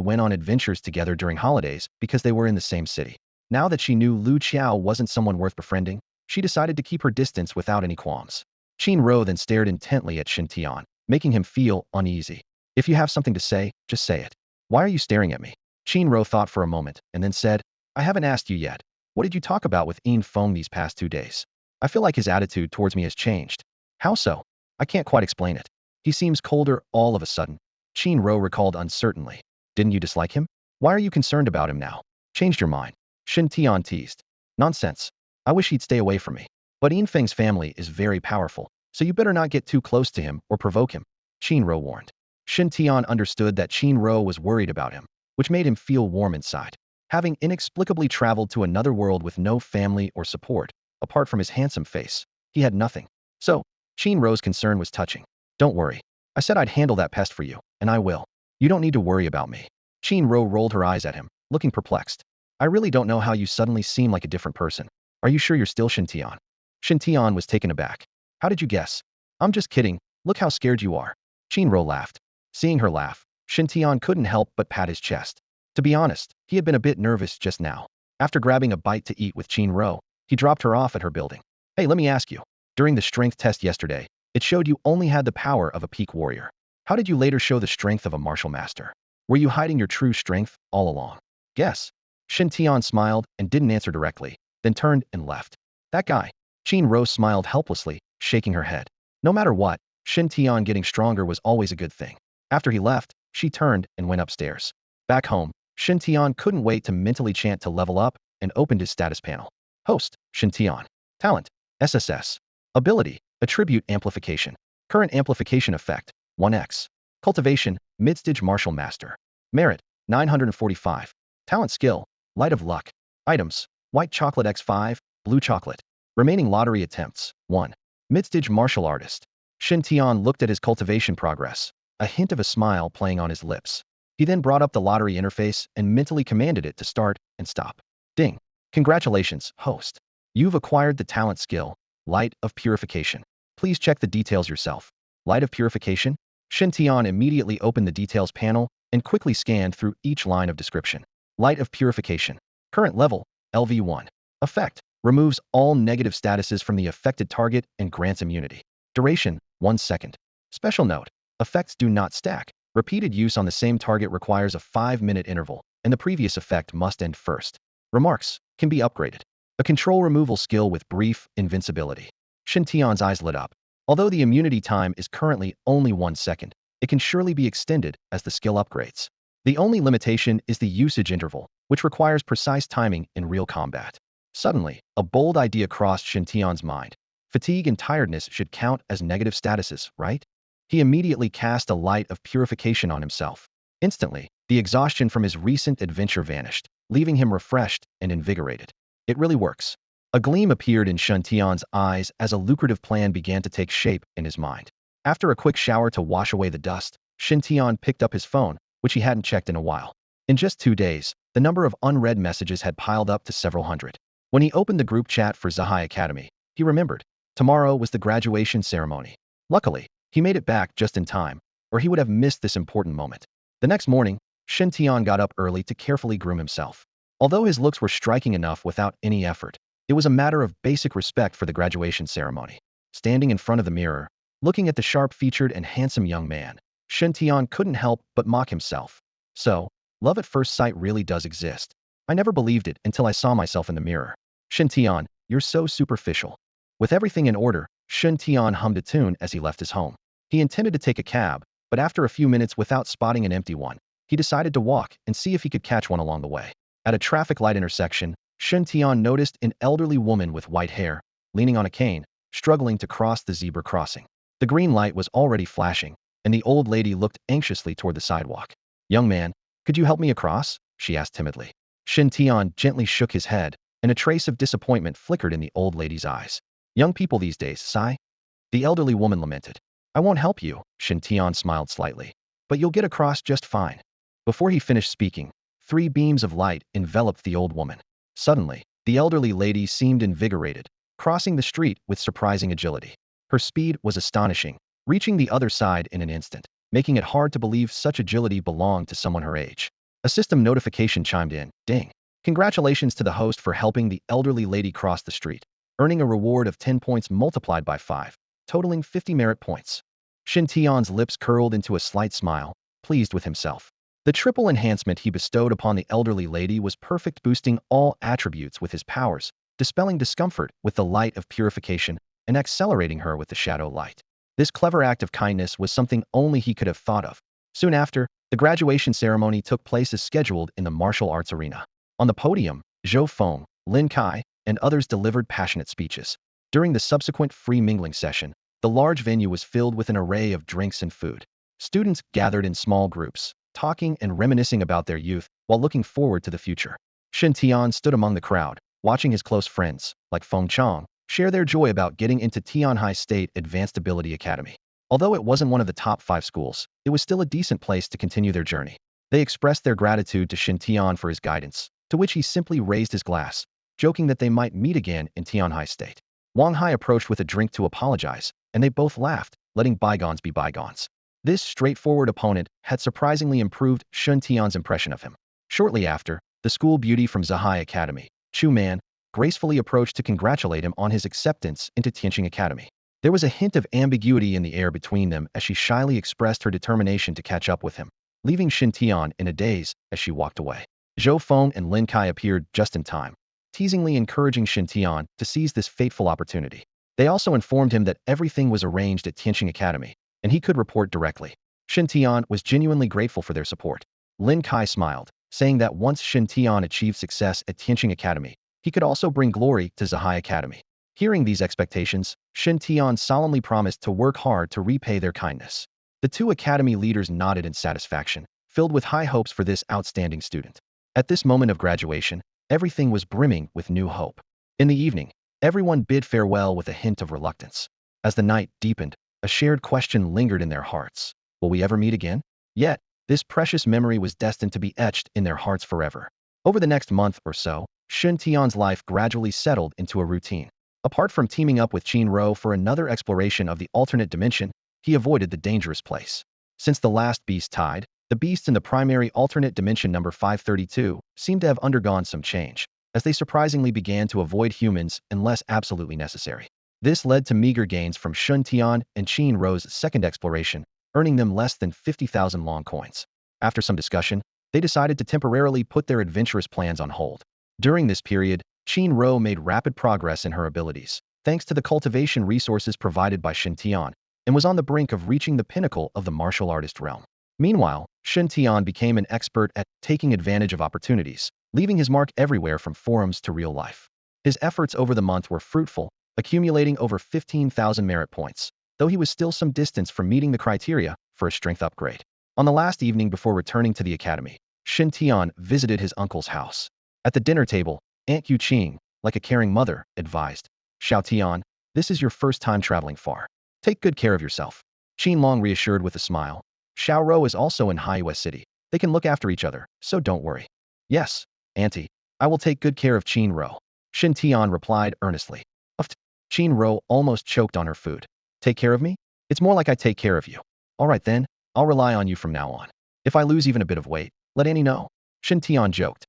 went on adventures together during holidays because they were in the same city. Now that she knew Lu Qiao wasn't someone worth befriending, she decided to keep her distance without any qualms. Qinro then stared intently at Shen Tian, making him feel uneasy. "If you have something to say, just say it." "Why are you staring at me?" Qinro thought for a moment and then said, "I haven't asked you yet. What did you talk about with Yinfeng these past 2 days? I feel like his attitude towards me has changed." "How so?" "I can't quite explain it. He seems colder all of a sudden." Qinro recalled uncertainly. "Didn't you dislike him? Why are you concerned about him now? Changed your mind?" Shen Tian teased. "Nonsense. I wish he'd stay away from me. But Yinfeng's family is very powerful, so you better not get too close to him or provoke him," Qinro warned. Shen Tian understood that Qinro was worried about him, which made him feel warm inside. Having inexplicably traveled to another world with no family or support, apart from his handsome face, he had nothing. So, Qinro's concern was touching. "Don't worry. I said I'd handle that pest for you, and I will. You don't need to worry about me." Qinro rolled her eyes at him, looking perplexed. "I really don't know how you suddenly seem like a different person. Are you sure you're still Shen Tian?" Shen Tian was taken aback. "How did you guess?" "I'm just kidding. Look how scared you are." Qinro laughed. Seeing her laugh, Shen Tian couldn't help but pat his chest. To be honest, he had been a bit nervous just now. After grabbing a bite to eat with Qinro, he dropped her off at her building. "Hey, let me ask you. During the strength test yesterday, it showed you only had the power of a peak warrior. How did you later show the strength of a martial master? Were you hiding your true strength all along?" "Yes." Shen Tian smiled and didn't answer directly, then turned and left. "That guy." Qinro smiled helplessly, shaking her head. No matter what, Shen Tian getting stronger was always a good thing. After he left, she turned and went upstairs. Back home, Shen Tian couldn't wait to mentally chant to level up and opened his status panel. Host, Shen Tian. Talent, SSS. Ability, Attribute Amplification. Current Amplification Effect, 1x. Cultivation, Mid-Stage Martial Master. Merit, 945. Talent Skill, Light of Luck. Items, White Chocolate x5, Blue Chocolate. Remaining lottery attempts, 1. Mid-Stage Martial Artist. Shen Tian looked at his cultivation progress, a hint of a smile playing on his lips. He then brought up the lottery interface and mentally commanded it to start and stop. Ding. Congratulations, host. You've acquired the talent skill, Light of Purification. Please check the details yourself. Light of Purification? Shen Tian immediately opened the details panel and quickly scanned through each line of description. Light of Purification. Current level, LV1. Effect. Removes all negative statuses from the affected target and grants immunity. Duration, 1 second. Special note. Effects do not stack. Repeated use on the same target requires a 5-minute interval, and the previous effect must end first. Remarks. Can be upgraded. A control removal skill with brief invincibility. Shen Tian's eyes lit up. Although the immunity time is currently only 1 second, it can surely be extended as the skill upgrades. The only limitation is the usage interval, which requires precise timing in real combat. Suddenly, a bold idea crossed Shen Tian's mind. Fatigue and tiredness should count as negative statuses, right? He immediately cast a light of purification on himself. Instantly, the exhaustion from his recent adventure vanished, leaving him refreshed and invigorated. It really works. A gleam appeared in Shen Tian's eyes as a lucrative plan began to take shape in his mind. After a quick shower to wash away the dust, Shen Tian picked up his phone, which he hadn't checked in a while. In just 2 days, the number of unread messages had piled up to several hundred. When he opened the group chat for Zahai Academy, he remembered. Tomorrow was the graduation ceremony. Luckily, he made it back just in time, or he would have missed this important moment. The next morning, Shen Tian got up early to carefully groom himself. Although his looks were striking enough without any effort, it was a matter of basic respect for the graduation ceremony. Standing in front of the mirror, looking at the sharp-featured and handsome young man, Shen Tian couldn't help but mock himself. So, love at first sight really does exist. I never believed it until I saw myself in the mirror. Shen Tian, you're so superficial. With everything in order, Shen Tian hummed a tune as he left his home. He intended to take a cab, but after a few minutes without spotting an empty one, he decided to walk and see if he could catch one along the way. At a traffic light intersection, Shen Tian noticed an elderly woman with white hair, leaning on a cane, struggling to cross the zebra crossing. The green light was already flashing, and the old lady looked anxiously toward the sidewalk. "Young man, could you help me across?" she asked timidly. Shen Tian gently shook his head, and a trace of disappointment flickered in the old lady's eyes. "Young people these days, sigh?" The elderly woman lamented. "I won't help you," Shen Tian smiled slightly, "but you'll get across just fine." Before he finished speaking, 3 beams of light enveloped the old woman. Suddenly, the elderly lady seemed invigorated, crossing the street with surprising agility. Her speed was astonishing, reaching the other side in an instant, making it hard to believe such agility belonged to someone her age. A system notification chimed in. Ding. Congratulations to the host for helping the elderly lady cross the street, earning a reward of 10 points multiplied by 5, totaling 50 merit points. Shen Tian's lips curled into a slight smile, pleased with himself. The triple enhancement he bestowed upon the elderly lady was perfect, boosting all attributes with his powers, dispelling discomfort with the light of purification, and accelerating her with the shadow light. This clever act of kindness was something only he could have thought of. Soon after, the graduation ceremony took place as scheduled in the martial arts arena. On the podium, Zhou Feng, Lin Kai, and others delivered passionate speeches. During the subsequent free mingling session, the large venue was filled with an array of drinks and food. Students gathered in small groups, talking and reminiscing about their youth while looking forward to the future. Shen Tian stood among the crowd, watching his close friends, like Feng Chang, share their joy about getting into Tianhai State Advanced Ability Academy. Although it wasn't one of the top 5 schools, it was still a decent place to continue their journey. They expressed their gratitude to Shen Tian for his guidance, to which he simply raised his glass, joking that they might meet again in Tianhai State. Wang Hai approached with a drink to apologize, and they both laughed, letting bygones be bygones. This straightforward opponent had surprisingly improved Shen Tian's impression of him. Shortly after, the school beauty from Zahai Academy, Chu Man, gracefully approached to congratulate him on his acceptance into Tianqing Academy. There was a hint of ambiguity in the air between them as she shyly expressed her determination to catch up with him, leaving Shen Tian in a daze as she walked away. Zhou Feng and Lin Kai appeared just in time, teasingly encouraging Shen Tian to seize this fateful opportunity. They also informed him that everything was arranged at Tianqing Academy, and he could report directly. Shen Tian was genuinely grateful for their support. Lin Kai smiled, saying that once Shen Tian achieved success at Tianqing Academy, he could also bring glory to Zahai Academy. Hearing these expectations, Shen Tian solemnly promised to work hard to repay their kindness. The 2 academy leaders nodded in satisfaction, filled with high hopes for this outstanding student. At this moment of graduation, everything was brimming with new hope. In the evening, everyone bid farewell with a hint of reluctance. As the night deepened, a shared question lingered in their hearts. Will we ever meet again? Yet, this precious memory was destined to be etched in their hearts forever. Over the next month or so, Shen Tian's life gradually settled into a routine. Apart from teaming up with Qin Ro for another exploration of the alternate dimension, he avoided the dangerous place. Since the last beast tied, the beasts in the primary alternate dimension number 532 seemed to have undergone some change, as they surprisingly began to avoid humans unless absolutely necessary. This led to meager gains from Shen Tian and Qin Ro's second exploration, earning them less than 50,000 long coins. After some discussion, they decided to temporarily put their adventurous plans on hold. During this period, Qin Ro made rapid progress in her abilities, thanks to the cultivation resources provided by Shen Tian, and was on the brink of reaching the pinnacle of the martial artist realm. Meanwhile, Shen Tian became an expert at taking advantage of opportunities, leaving his mark everywhere from forums to real life. His efforts over the month were fruitful, accumulating over 15,000 merit points. though he was still some distance from meeting the criteria for a strength upgrade. On the last evening before returning to the academy, Shen Tian visited his uncle's house. At the dinner table, Aunt Yu Qing, like a caring mother, advised, Xiao Tian, this is your first time traveling far. Take good care of yourself. Qin Long reassured with a smile. Xiao Rou is also in High West City. They can look after each other, so don't worry. Yes, Auntie, I will take good care of Qin Rou. Shen Tian replied earnestly. Uft. Qin Rou almost choked on her food. Take care of me? It's more like I take care of you. All right then, I'll rely on you from now on. If I lose even a bit of weight, let Annie know. Shen Tian joked.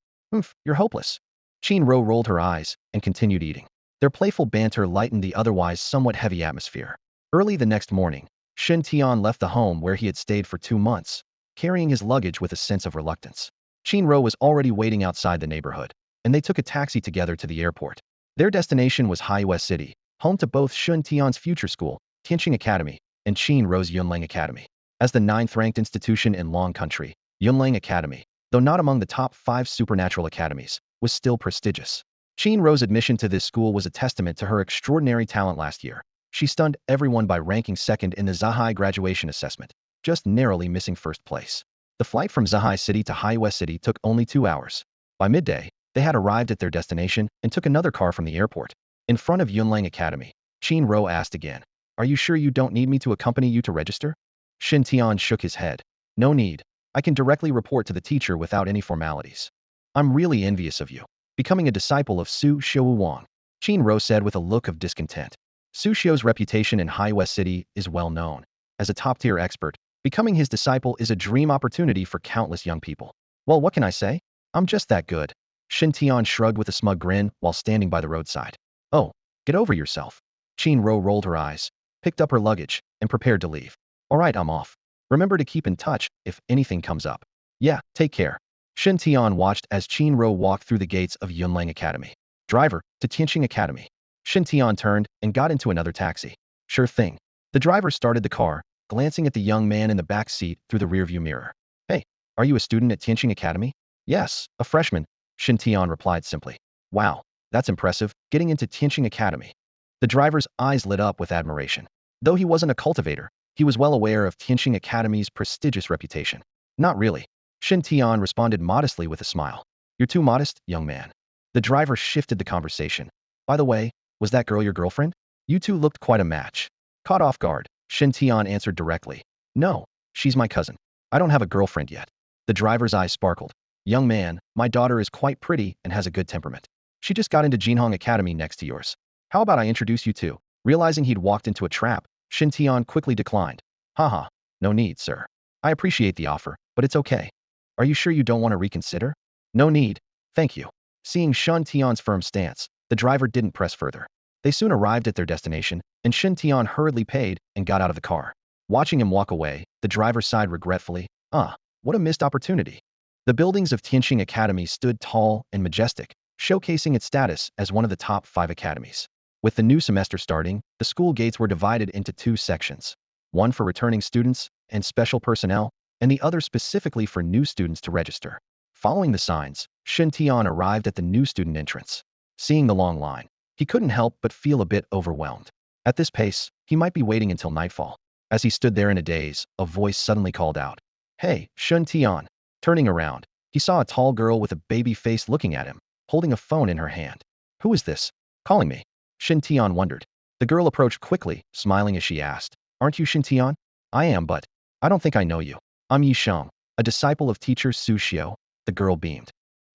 You're hopeless. Qin Rou rolled her eyes and continued eating. Their playful banter lightened the otherwise somewhat heavy atmosphere. Early the next morning, Shen Tian left the home where he had stayed for 2 months, carrying his luggage with a sense of reluctance. Qin Rou was already waiting outside the neighborhood, and they took a taxi together to the airport. Their destination was High West City, home to both Shen Tian's future school, Tianqing Academy, and Qin Rou's Yunlang Academy. As the 9th-ranked institution in Long Country, Yunlang Academy, though not among the top 5 supernatural academies, was still prestigious. Qin Rou's admission to this school was a testament to her extraordinary talent last year. She stunned everyone by ranking second in the Zahai graduation assessment, just narrowly missing first place. The flight from Zahai City to High West City took only 2 hours. By midday, they had arrived at their destination and took another car from the airport. In front of Yunlang Academy, Qin Rou asked again, Are you sure you don't need me to accompany you to register? Shen Tian shook his head. No need. I can directly report to the teacher without any formalities. I'm really envious of you. Becoming a disciple of Su Xiu Wang, Qin Rou said with a look of discontent. Su Xiu's reputation in High West City is well known. As a top-tier expert, becoming his disciple is a dream opportunity for countless young people. Well, what can I say? I'm just that good. Shen Tian shrugged with a smug grin while standing by the roadside. Oh, get over yourself. Qin Rou rolled her eyes, picked up her luggage, and prepared to leave. All right, I'm off. Remember to keep in touch if anything comes up. Yeah, take care. Shen Tian watched as Qin Rou walked through the gates of Yunlang Academy. Driver, to Tianqing Academy. Shen Tian turned and got into another taxi. Sure thing. The driver started the car, glancing at the young man in the back seat through the rearview mirror. Hey, are you a student at Tianqing Academy? Yes, a freshman, Shen Tian replied simply. Wow, that's impressive, getting into Tianqing Academy. The driver's eyes lit up with admiration. Though he wasn't a cultivator, he was well aware of Tianqing Academy's prestigious reputation. Not really. Shen Tian responded modestly with a smile. You're too modest, young man. The driver shifted the conversation. By the way, was that girl your girlfriend? You two looked quite a match. Caught off guard, Shen Tian answered directly. No, she's my cousin. I don't have a girlfriend yet. The driver's eyes sparkled. Young man, my daughter is quite pretty and has a good temperament. She just got into Jinhong Academy next to yours. How about I introduce you two? Realizing he'd walked into a trap, Shen Tian quickly declined. Haha, no need, sir. I appreciate the offer, but it's okay. Are you sure you don't want to reconsider? No need, thank you. Seeing Shen Tian's firm stance, the driver didn't press further. They soon arrived at their destination, and Shen Tian hurriedly paid and got out of the car. Watching him walk away, the driver sighed regretfully. What a missed opportunity. The buildings of Tianqing Academy stood tall and majestic, showcasing its status as one of the top 5 academies. With the new semester starting, the school gates were divided into 2 sections, one for returning students and special personnel, and the other specifically for new students to register. Following the signs, Shen Tian arrived at the new student entrance. Seeing the long line, he couldn't help but feel a bit overwhelmed. At this pace, he might be waiting until nightfall. As he stood there in a daze, a voice suddenly called out. Hey, Shen Tian. Turning around, he saw a tall girl with a baby face looking at him, holding a phone in her hand. Who is this? Calling me? Shen Tian wondered. The girl approached quickly, smiling as she asked. Aren't you Shen Tian? I am, but I don't think I know you. I'm Yi Sheng, a disciple of teacher Su Xiu. The girl beamed.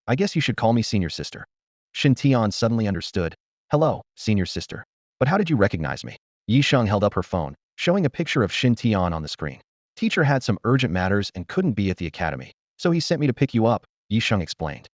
I guess you should call me senior sister. Shen Tian suddenly understood. Hello, senior sister. But how did you recognize me? Yi Sheng held up her phone, showing a picture of Shen Tian on the screen. Teacher had some urgent matters and couldn't be at the academy, so he sent me to pick you up, Yi Sheng explained.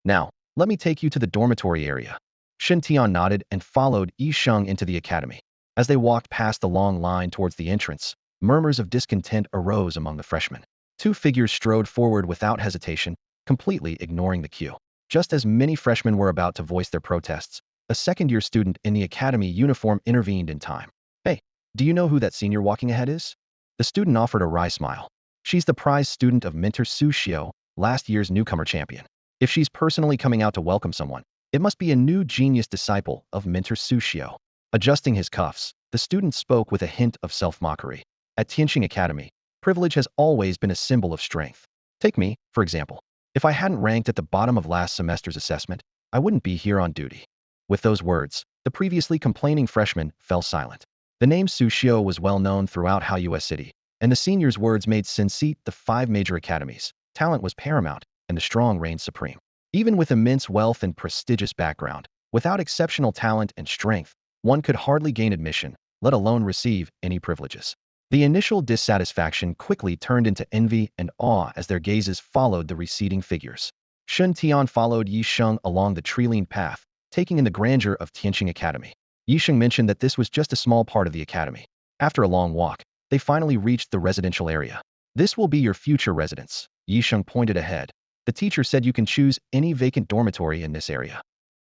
Now, let me take you to the dormitory area. Shen Tian nodded and followed Yi Sheng into the academy. As they walked past the long line towards the entrance, murmurs of discontent arose among the freshmen. 2 figures strode forward without hesitation, completely ignoring the queue. Just as many freshmen were about to voice their protests, a second-year student in the academy uniform intervened in time. Hey, do you know who that senior walking ahead is? The student offered a wry smile. She's the prize student of Mentor Su Xiu, last year's newcomer champion. If she's personally coming out to welcome someone, it must be a new genius disciple of Mentor Su Xiu. Adjusting his cuffs, The student spoke with a hint of self-mockery. At Tianqing Academy, privilege has always been a symbol of strength. Take me, for example. If I hadn't ranked at the bottom of last semester's assessment, I wouldn't be here on duty. With those words, the previously complaining freshman fell silent. The name Sushio was well known throughout Hao City, and the seniors' words made Sinseat the 5 major academies. Talent was paramount, and the strong reigned supreme. Even with immense wealth and prestigious background, without exceptional talent and strength, one could hardly gain admission, let alone receive any privileges. The initial dissatisfaction quickly turned into envy and awe as their gazes followed the receding figures. Shen Tian followed Yi Sheng along the tree-lined path, taking in the grandeur of Tianqing Academy. Yi Sheng mentioned that this was just a small part of the academy. After a long walk, they finally reached the residential area. This will be your future residence. Yi Sheng pointed ahead. The teacher said you can choose any vacant dormitory in this area.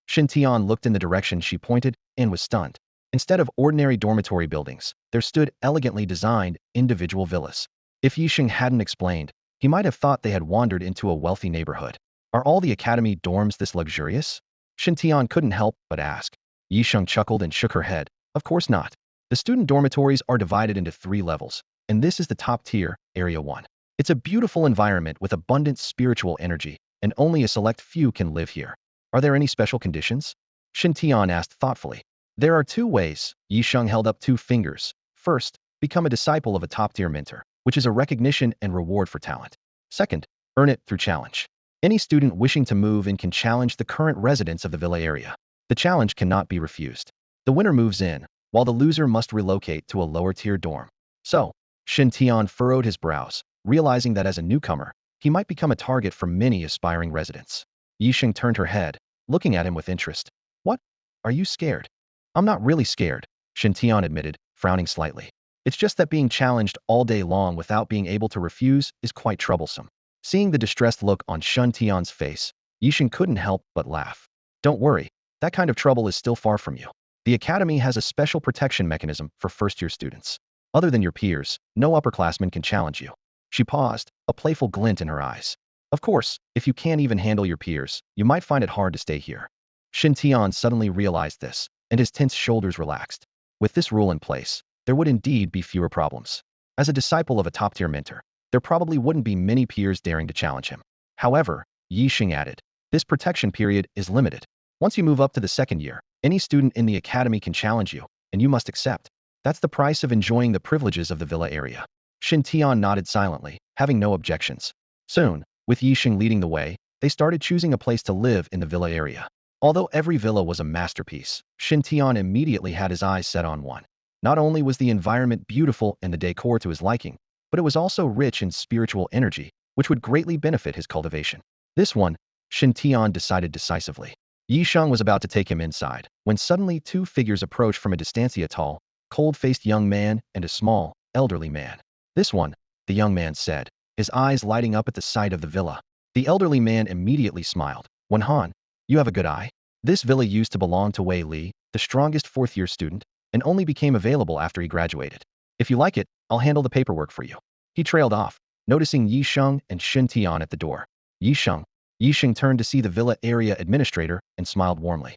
Shen Tian looked in the direction she pointed and was stunned. Instead of ordinary dormitory buildings, there stood elegantly designed individual villas. If Yi Sheng hadn't explained, he might have thought they had wandered into a wealthy neighborhood. Are all the academy dorms this luxurious? Shen Tian couldn't help but ask. Yi Sheng chuckled and shook her head. Of course not. The student dormitories are divided into 3 levels, and this is the top tier, Area 1. It's a beautiful environment with abundant spiritual energy, and only a select few can live here. Are there any special conditions? Shen Tian asked thoughtfully. There are 2 ways. Yi Sheng held up 2 fingers. First, become a disciple of a top-tier mentor, which is a recognition and reward for talent. Second, earn it through challenge. Any student wishing to move in can challenge the current residents of the villa area. The challenge cannot be refused. The winner moves in, while the loser must relocate to a lower-tier dorm. So, Shen Tian furrowed his brows, realizing that as a newcomer, he might become a target for many aspiring residents. Yi Sheng turned her head, looking at him with interest. What? Are you scared? I'm not really scared, Shen Tian admitted, frowning slightly. It's just that being challenged all day long without being able to refuse is quite troublesome. Seeing the distressed look on Shen Tian's face, Yi Sheng couldn't help but laugh. Don't worry, that kind of trouble is still far from you. The academy has a special protection mechanism for first-year students. Other than your peers, no upperclassman can challenge you. She paused, a playful glint in her eyes. Of course, if you can't even handle your peers, you might find it hard to stay here. Shen Tian suddenly realized this, and his tense shoulders relaxed. With this rule in place, there would indeed be fewer problems. As a disciple of a top-tier mentor, there probably wouldn't be many peers daring to challenge him. However, Yi Sheng added, this protection period is limited. Once you move up to the 2nd year, any student in the academy can challenge you, and you must accept. That's the price of enjoying the privileges of the villa area. Shen Tian nodded silently, having no objections. Soon, with Yi Sheng leading the way, they started choosing a place to live in the villa area. Although every villa was a masterpiece, Shen Tian immediately had his eyes set on one. Not only was the environment beautiful and the decor to his liking, but it was also rich in spiritual energy, which would greatly benefit his cultivation. This one, Shen Tian decided decisively. Yi Sheng was about to take him inside, when suddenly 2 figures approached from a distancia, a tall, cold-faced young man and a small, elderly man. This one, the young man said, his eyes lighting up at the sight of the villa. The elderly man immediately smiled. Wen Han, you have a good eye. This villa used to belong to Wei Li, the strongest 4th-year student, and only became available after he graduated. If you like it, I'll handle the paperwork for you. He trailed off, noticing Yi Sheng and Shen Tian at the door. Yi Sheng turned to see the villa area administrator and smiled warmly.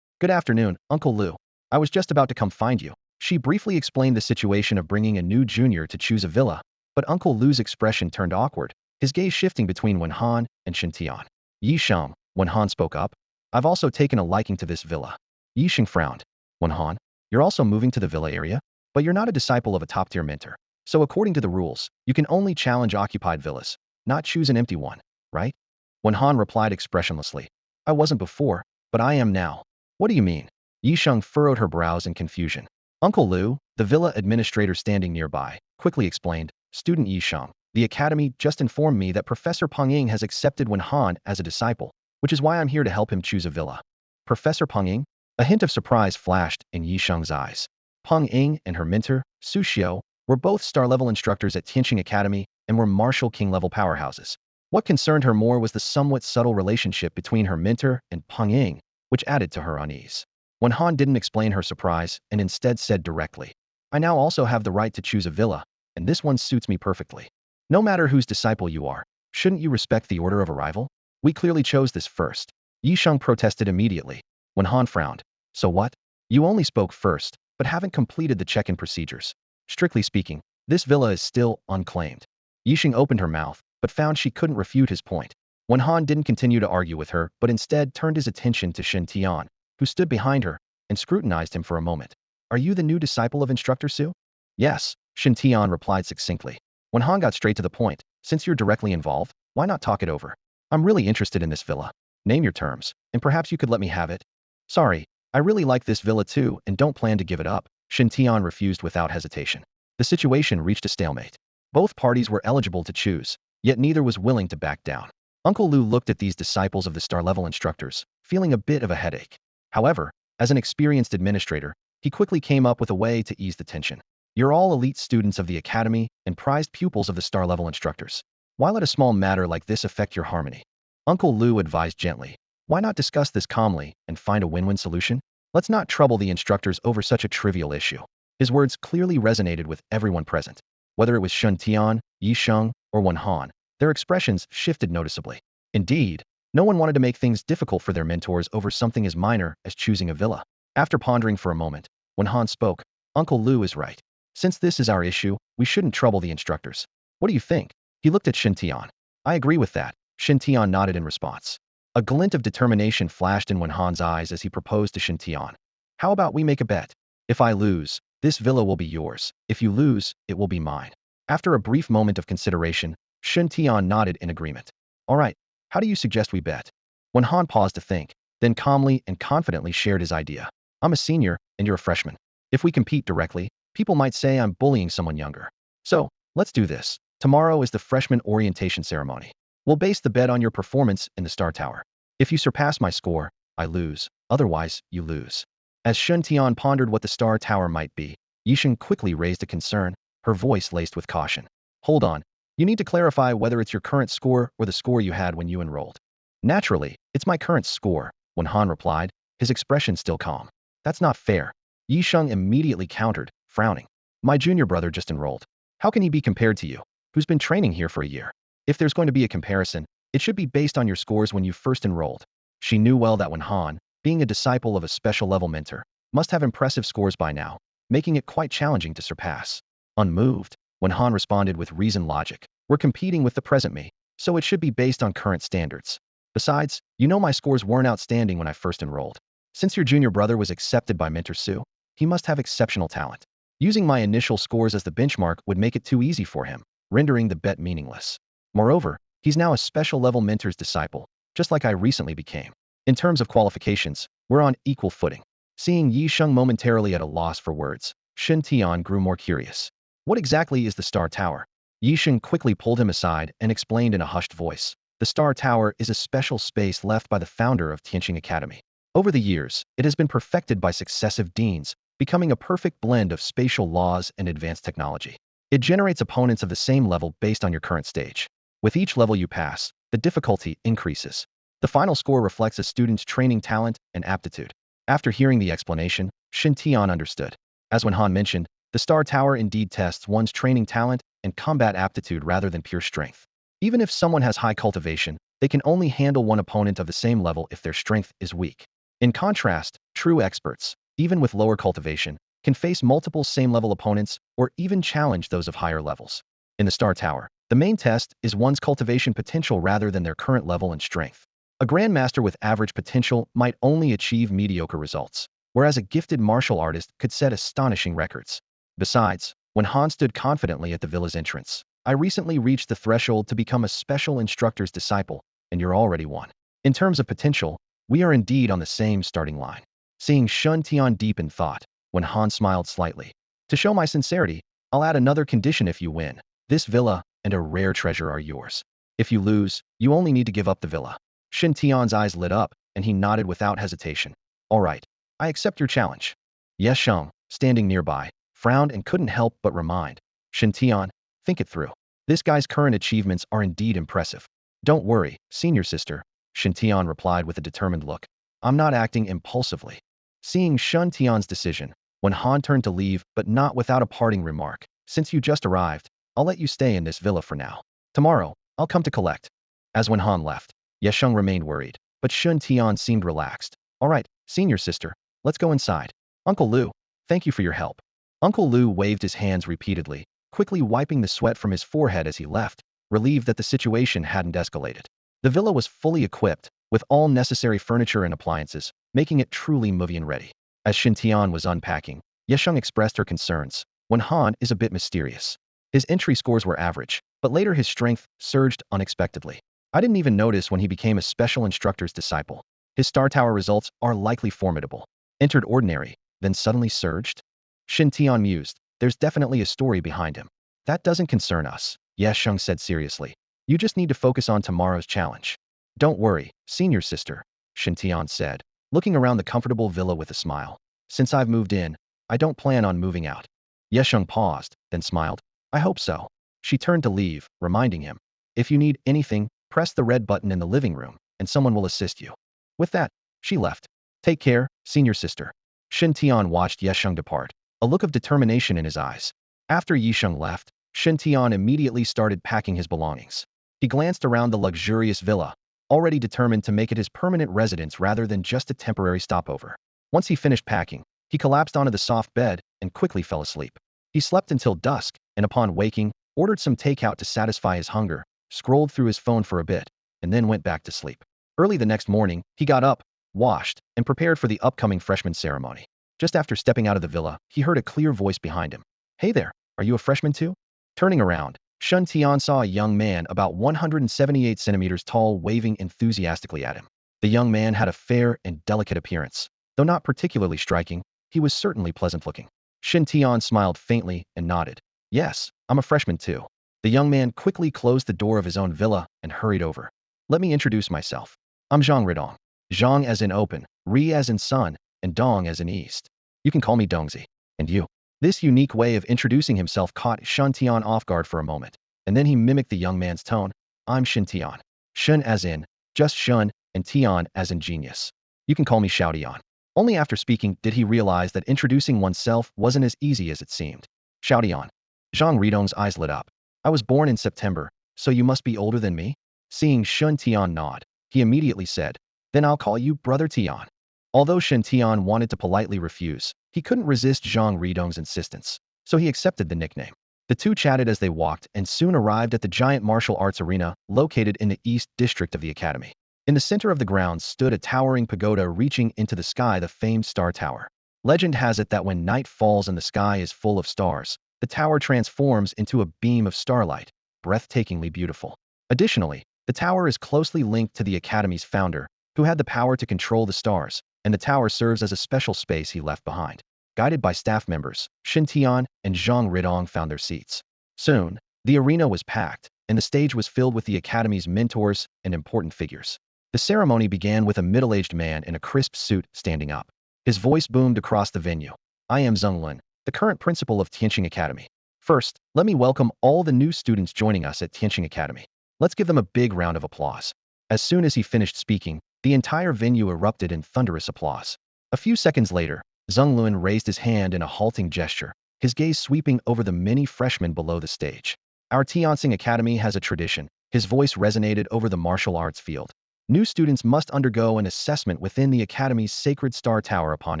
Good afternoon, Uncle Lu. I was just about to come find you. She briefly explained the situation of bringing a new junior to choose a villa, but Uncle Lu's expression turned awkward, his gaze shifting between Wen Han and Shen Tian. Yi Sheng, Wen Han spoke up. I've also taken a liking to this villa. Yi Sheng frowned. Wen Han, you're also moving to the villa area? But you're not a disciple of a top-tier mentor. So according to the rules, you can only challenge occupied villas, not choose an empty one, right? Wen Han replied expressionlessly. I wasn't before, but I am now. What do you mean? Yi Sheng furrowed her brows in confusion. Uncle Lu, the villa administrator standing nearby, quickly explained, Student Yi Sheng, the academy just informed me that Professor Peng Ying has accepted Wen Han as a disciple, which is why I'm here to help him choose a villa. Professor Peng Ying? A hint of surprise flashed in Yi Sheng's eyes. Peng Ying and her mentor, Su Xiao, were both star-level instructors at Tianqing Academy and were martial king-level powerhouses. What concerned her more was the somewhat subtle relationship between her mentor and Peng Ying, which added to her unease. Wen Han didn't explain her surprise and instead said directly, I now also have the right to choose a villa, and this one suits me perfectly. No matter whose disciple you are, shouldn't you respect the order of arrival? We clearly chose this first. Yi Sheng protested immediately. Wen Han frowned. So what? You only spoke first. but haven't completed the check-in procedures. Strictly speaking, this villa is still unclaimed. Yixing opened her mouth, but found she couldn't refute his point. When Han didn't continue to argue with her, but instead turned his attention to Shen Tian, who stood behind her, and scrutinized him for a moment. Are you the new disciple of Instructor Su? Yes, Shen Tian replied succinctly. When Han got straight to the point, since you're directly involved, why not talk it over? I'm really interested in this villa. Name your terms, and perhaps you could let me have it. Sorry, I really like this villa too and don't plan to give it up. Shen Tian refused without hesitation. The situation reached a stalemate. Both parties were eligible to choose, yet neither was willing to back down. Uncle Lu looked at these disciples of the star-level instructors, feeling a bit of a headache. However, as an experienced administrator, he quickly came up with a way to ease the tension. You're all elite students of the academy and prized pupils of the star-level instructors. Why let a small matter like this affect your harmony? Uncle Lu advised gently. Why not discuss this calmly and find a win-win solution? Let's not trouble the instructors over such a trivial issue. His words clearly resonated with everyone present. Whether it was Shen Tian, Yi Sheng, or Wen Han, their expressions shifted noticeably. Indeed, no one wanted to make things difficult for their mentors over something as minor as choosing a villa. After pondering for a moment, when Han spoke, Uncle Lu is right. Since this is our issue, we shouldn't trouble the instructors. What do you think? He looked at Shen Tian. I agree with that. Shen Tian nodded in response. A glint of determination flashed in Wen Han's eyes as he proposed to Shen Tian. How about we make a bet? If I lose, this villa will be yours. If you lose, it will be mine. After a brief moment of consideration, Shen Tian nodded in agreement. All right, how do you suggest we bet? Wen Han paused to think, then calmly and confidently shared his idea. I'm a senior, and you're a freshman. If we compete directly, people might say I'm bullying someone younger. So, let's do this. Tomorrow is the freshman orientation ceremony. We'll base the bet on your performance in the Star Tower. If you surpass my score, I lose. Otherwise, you lose. As Shen Tian pondered what the Star Tower might be, Yixing quickly raised a concern, her voice laced with caution. Hold on. You need to clarify whether it's your current score or the score you had when you enrolled. Naturally, it's my current score, when Han replied, his expression still calm. That's not fair. Yi Sheng immediately countered, frowning. My junior brother just enrolled. How can he be compared to you, who's been training here for a year? If there's going to be a comparison, it should be based on your scores when you first enrolled. She knew well that when Han, being a disciple of a special level mentor, must have impressive scores by now, making it quite challenging to surpass. Unmoved, when Han responded with reasoned logic, we're competing with the present me, so it should be based on current standards. Besides, you know my scores weren't outstanding when I first enrolled. Since your junior brother was accepted by Mentor Su, he must have exceptional talent. Using my initial scores as the benchmark would make it too easy for him, rendering the bet meaningless. Moreover, he's now a special level mentor's disciple, just like I recently became. In terms of qualifications, we're on equal footing. Seeing Yi Sheng momentarily at a loss for words, Shen Tian grew more curious. What exactly is the Star Tower? Yi Sheng quickly pulled him aside and explained in a hushed voice. The Star Tower is a special space left by the founder of Tianqing Academy. Over the years, it has been perfected by successive deans, becoming a perfect blend of spatial laws and advanced technology. It generates opponents of the same level based on your current stage. With each level you pass, the difficulty increases. The final score reflects a student's training talent and aptitude. After hearing the explanation, Shen Tian understood. As when Han mentioned, the Star Tower indeed tests one's training talent and combat aptitude rather than pure strength. Even if someone has high cultivation, they can only handle one opponent of the same level if their strength is weak. In contrast, true experts, even with lower cultivation, can face multiple same-level opponents or even challenge those of higher levels. In the Star Tower, the main test is one's cultivation potential rather than their current level and strength. A grandmaster with average potential might only achieve mediocre results, whereas a gifted martial artist could set astonishing records. Besides, when Han stood confidently at the villa's entrance, I recently reached the threshold to become a special instructor's disciple, and you're already one. In terms of potential, we are indeed on the same starting line. Seeing Shen Tian deep in thought, when Han smiled slightly. To show my sincerity, I'll add another condition if you win. This villa and a rare treasure are yours. If you lose, you only need to give up the villa. Shen Tian's eyes lit up, and he nodded without hesitation. All right, I accept your challenge. Yes Sheng, standing nearby, frowned and couldn't help but remind. Shen Tian, think it through. This guy's current achievements are indeed impressive. Don't worry, senior sister, Shen Tian replied with a determined look. I'm not acting impulsively. Seeing Shen Tian's decision, when Han turned to leave but not without a parting remark, since you just arrived, I'll let you stay in this villa for now. Tomorrow, I'll come to collect. As when Han left, Yesheng remained worried, but Shen Tian seemed relaxed. All right, senior sister, let's go inside. Uncle Lu, Thank you for your help. Uncle Lu waved his hands repeatedly, quickly wiping the sweat from his forehead as he left, relieved that the situation hadn't escalated. The villa was fully equipped, with all necessary furniture and appliances, making it truly movie-in ready. As Shen Tian was unpacking, Yesheng expressed her concerns. When Han is a bit mysterious. His entry scores were average, but later his strength surged unexpectedly. I didn't even notice when he became a special instructor's disciple. His Star Tower results are likely formidable. Entered ordinary, then suddenly surged? Shen Tian mused. There's definitely a story behind him. That doesn't concern us, Yesheng said seriously. You just need to focus on tomorrow's challenge. Don't worry, senior sister, Shen Tian said, looking around the comfortable villa with a smile. Since I've moved in, I don't plan on moving out. Yesheng paused, then smiled. I hope so. She turned to leave, reminding him. If you need anything, press the red button in the living room, and someone will assist you. With that, she left. Take care, senior sister. Shen Tian watched Yesheng depart, a look of determination in his eyes. After Yesheng left, Shen Tian immediately started packing his belongings. He glanced around the luxurious villa, already determined to make it his permanent residence rather than just a temporary stopover. Once he finished packing, he collapsed onto the soft bed and quickly fell asleep. He slept until dusk, and upon waking, ordered some takeout to satisfy his hunger, scrolled through his phone for a bit, and then went back to sleep. Early the next morning, he got up, washed, and prepared for the upcoming freshman ceremony. Just after stepping out of the villa, he heard a clear voice behind him. Hey there, are you a freshman too? Turning around, Shen Tian saw a young man about 178 centimeters tall waving enthusiastically at him. The young man had a fair and delicate appearance. Though not particularly striking, he was certainly pleasant-looking. Shen Tian smiled faintly and nodded. Yes, I'm a freshman too. The young man quickly closed the door of his own villa and hurried over. Let me introduce myself. I'm Zhang Ridong. Zhang as in open, Ri as in sun, and Dong as in east. You can call me Dongzi. And you? This unique way of introducing himself caught Shen Tian off guard for a moment, and then he mimicked the young man's tone. I'm Shen Tian. Shen as in, just Shen, and Tian as in genius. You can call me Xiao Tian. Only after speaking did he realize that introducing oneself wasn't as easy as it seemed. Xiao Tian. Zhang Ridong's eyes lit up. I was born in September, so you must be older than me? Seeing Shen Tian nod, he immediately said, then I'll call you Brother Tian. Although Shen Tian wanted to politely refuse, he couldn't resist Zhang Ridong's insistence, so he accepted the nickname. The two chatted as they walked and soon arrived at the giant martial arts arena located in the East District of the Academy. In the center of the grounds stood a towering pagoda reaching into the sky, the famed Star Tower. Legend has it that when night falls and the sky is full of stars, the tower transforms into a beam of starlight, breathtakingly beautiful. Additionally, the tower is closely linked to the Academy's founder, who had the power to control the stars, and the tower serves as a special space he left behind. Guided by staff members, Shen Tian and Zhang Ridong found their seats. Soon, the arena was packed, and the stage was filled with the Academy's mentors and important figures. The ceremony began with a middle-aged man in a crisp suit standing up. His voice boomed across the venue. I am Zheng Lun, the current principal of Tianqing Academy. First, let me welcome all the new students joining us at Tianqing Academy. Let's give them a big round of applause. As soon as he finished speaking, the entire venue erupted in thunderous applause. A few seconds later, Zheng Lun raised his hand in a halting gesture, his gaze sweeping over the many freshmen below the stage. Our Tianqing Academy has a tradition. His voice resonated over the martial arts field. New students must undergo an assessment within the Academy's sacred Star Tower upon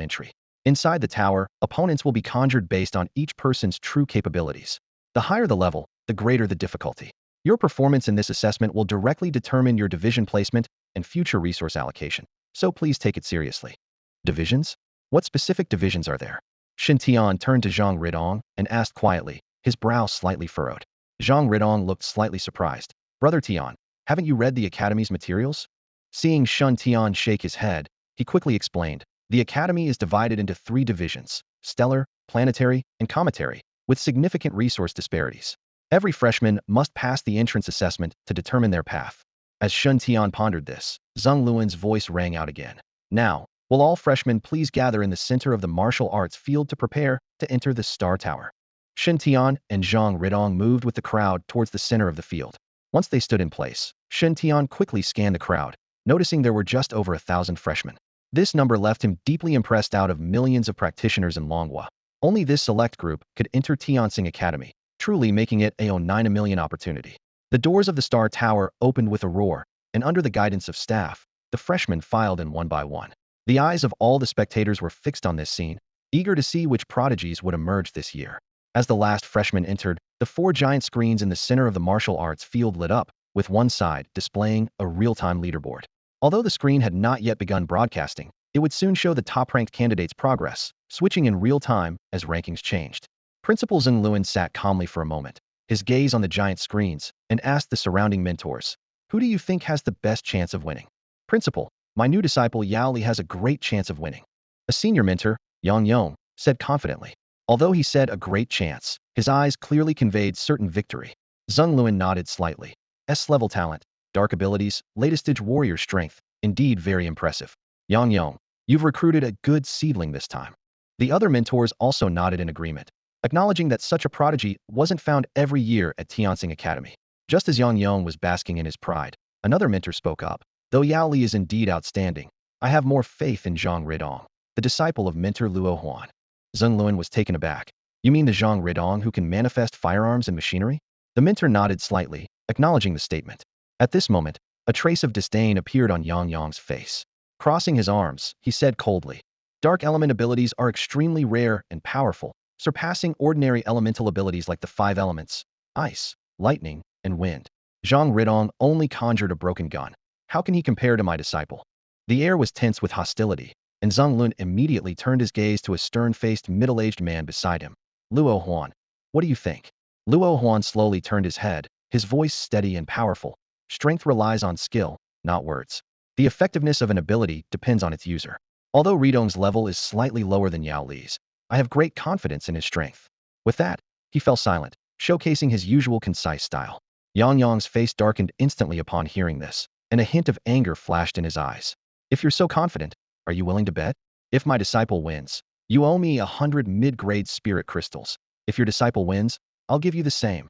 entry. Inside the tower, opponents will be conjured based on each person's true capabilities. The higher the level, the greater the difficulty. Your performance in this assessment will directly determine your division placement and future resource allocation, so please take it seriously. Divisions? What specific divisions are there? Shen Tian turned to Zhang Ridong and asked quietly, his brow slightly furrowed. Zhang Ridong looked slightly surprised. Brother Tian, haven't you read the Academy's materials? Seeing Shen Tian shake his head, he quickly explained, the Academy is divided into 3 divisions, stellar, planetary, and cometary, with significant resource disparities. Every freshman must pass the entrance assessment to determine their path. As Shen Tian pondered this, Zheng Luan's voice rang out again. Now, will all freshmen please gather in the center of the martial arts field to prepare to enter the Star Tower? Shen Tian and Zhang Ridong moved with the crowd towards the center of the field. Once they stood in place, Shen Tian quickly scanned the crowd, noticing there were just over 1,000 freshmen. This number left him deeply impressed. Out of millions of practitioners in Longhua, only this select group could enter Tianqing Academy, truly making it a 9 million opportunity. The doors of the Star Tower opened with a roar, and under the guidance of staff, the freshmen filed in one by one. The eyes of all the spectators were fixed on this scene, eager to see which prodigies would emerge this year. As the last freshman entered, the four giant screens in the center of the martial arts field lit up, with one side displaying a real-time leaderboard. Although the screen had not yet begun broadcasting, it would soon show the top-ranked candidates' progress, switching in real time as rankings changed. Principal Zheng Luan sat calmly for a moment, his gaze on the giant screens, and asked the surrounding mentors, "Who do you think has the best chance of winning?" "Principal, my new disciple Yao Li has a great chance of winning." A senior mentor, Yang Yong, said confidently. Although he said a great chance, his eyes clearly conveyed certain victory. Zheng Luan nodded slightly. S-level talent, dark abilities, latest-stage warrior strength, indeed very impressive. Yang Yong, you've recruited a good seedling this time. The other mentors also nodded in agreement, acknowledging that such a prodigy wasn't found every year at Tianxing Academy. Just as Yang Yong was basking in his pride, another mentor spoke up. Though Yao Li is indeed outstanding, I have more faith in Zhang Ridong, the disciple of mentor Luo Huan. Zheng Luan was taken aback. You mean the Zhang Ridong who can manifest firearms and machinery? The mentor nodded slightly, acknowledging the statement. At this moment, a trace of disdain appeared on Yang Yong's face. Crossing his arms, he said coldly, "Dark element abilities are extremely rare and powerful, surpassing ordinary elemental abilities like the five elements, ice, lightning, and wind. Zhang Ridong only conjured a broken gun. How can he compare to my disciple?" The air was tense with hostility, and Zheng Lun immediately turned his gaze to a stern-faced middle-aged man beside him. "Luo Huan, what do you think?" Luo Huan slowly turned his head, his voice steady and powerful. "Strength relies on skill, not words. The effectiveness of an ability depends on its user. Although Ridong's level is slightly lower than Yao Li's, I have great confidence in his strength." With that, he fell silent, showcasing his usual concise style. Yang Yong's face darkened instantly upon hearing this, and a hint of anger flashed in his eyes. "If you're so confident, are you willing to bet? If my disciple wins, you owe me 100 mid-grade spirit crystals. If your disciple wins, I'll give you the same."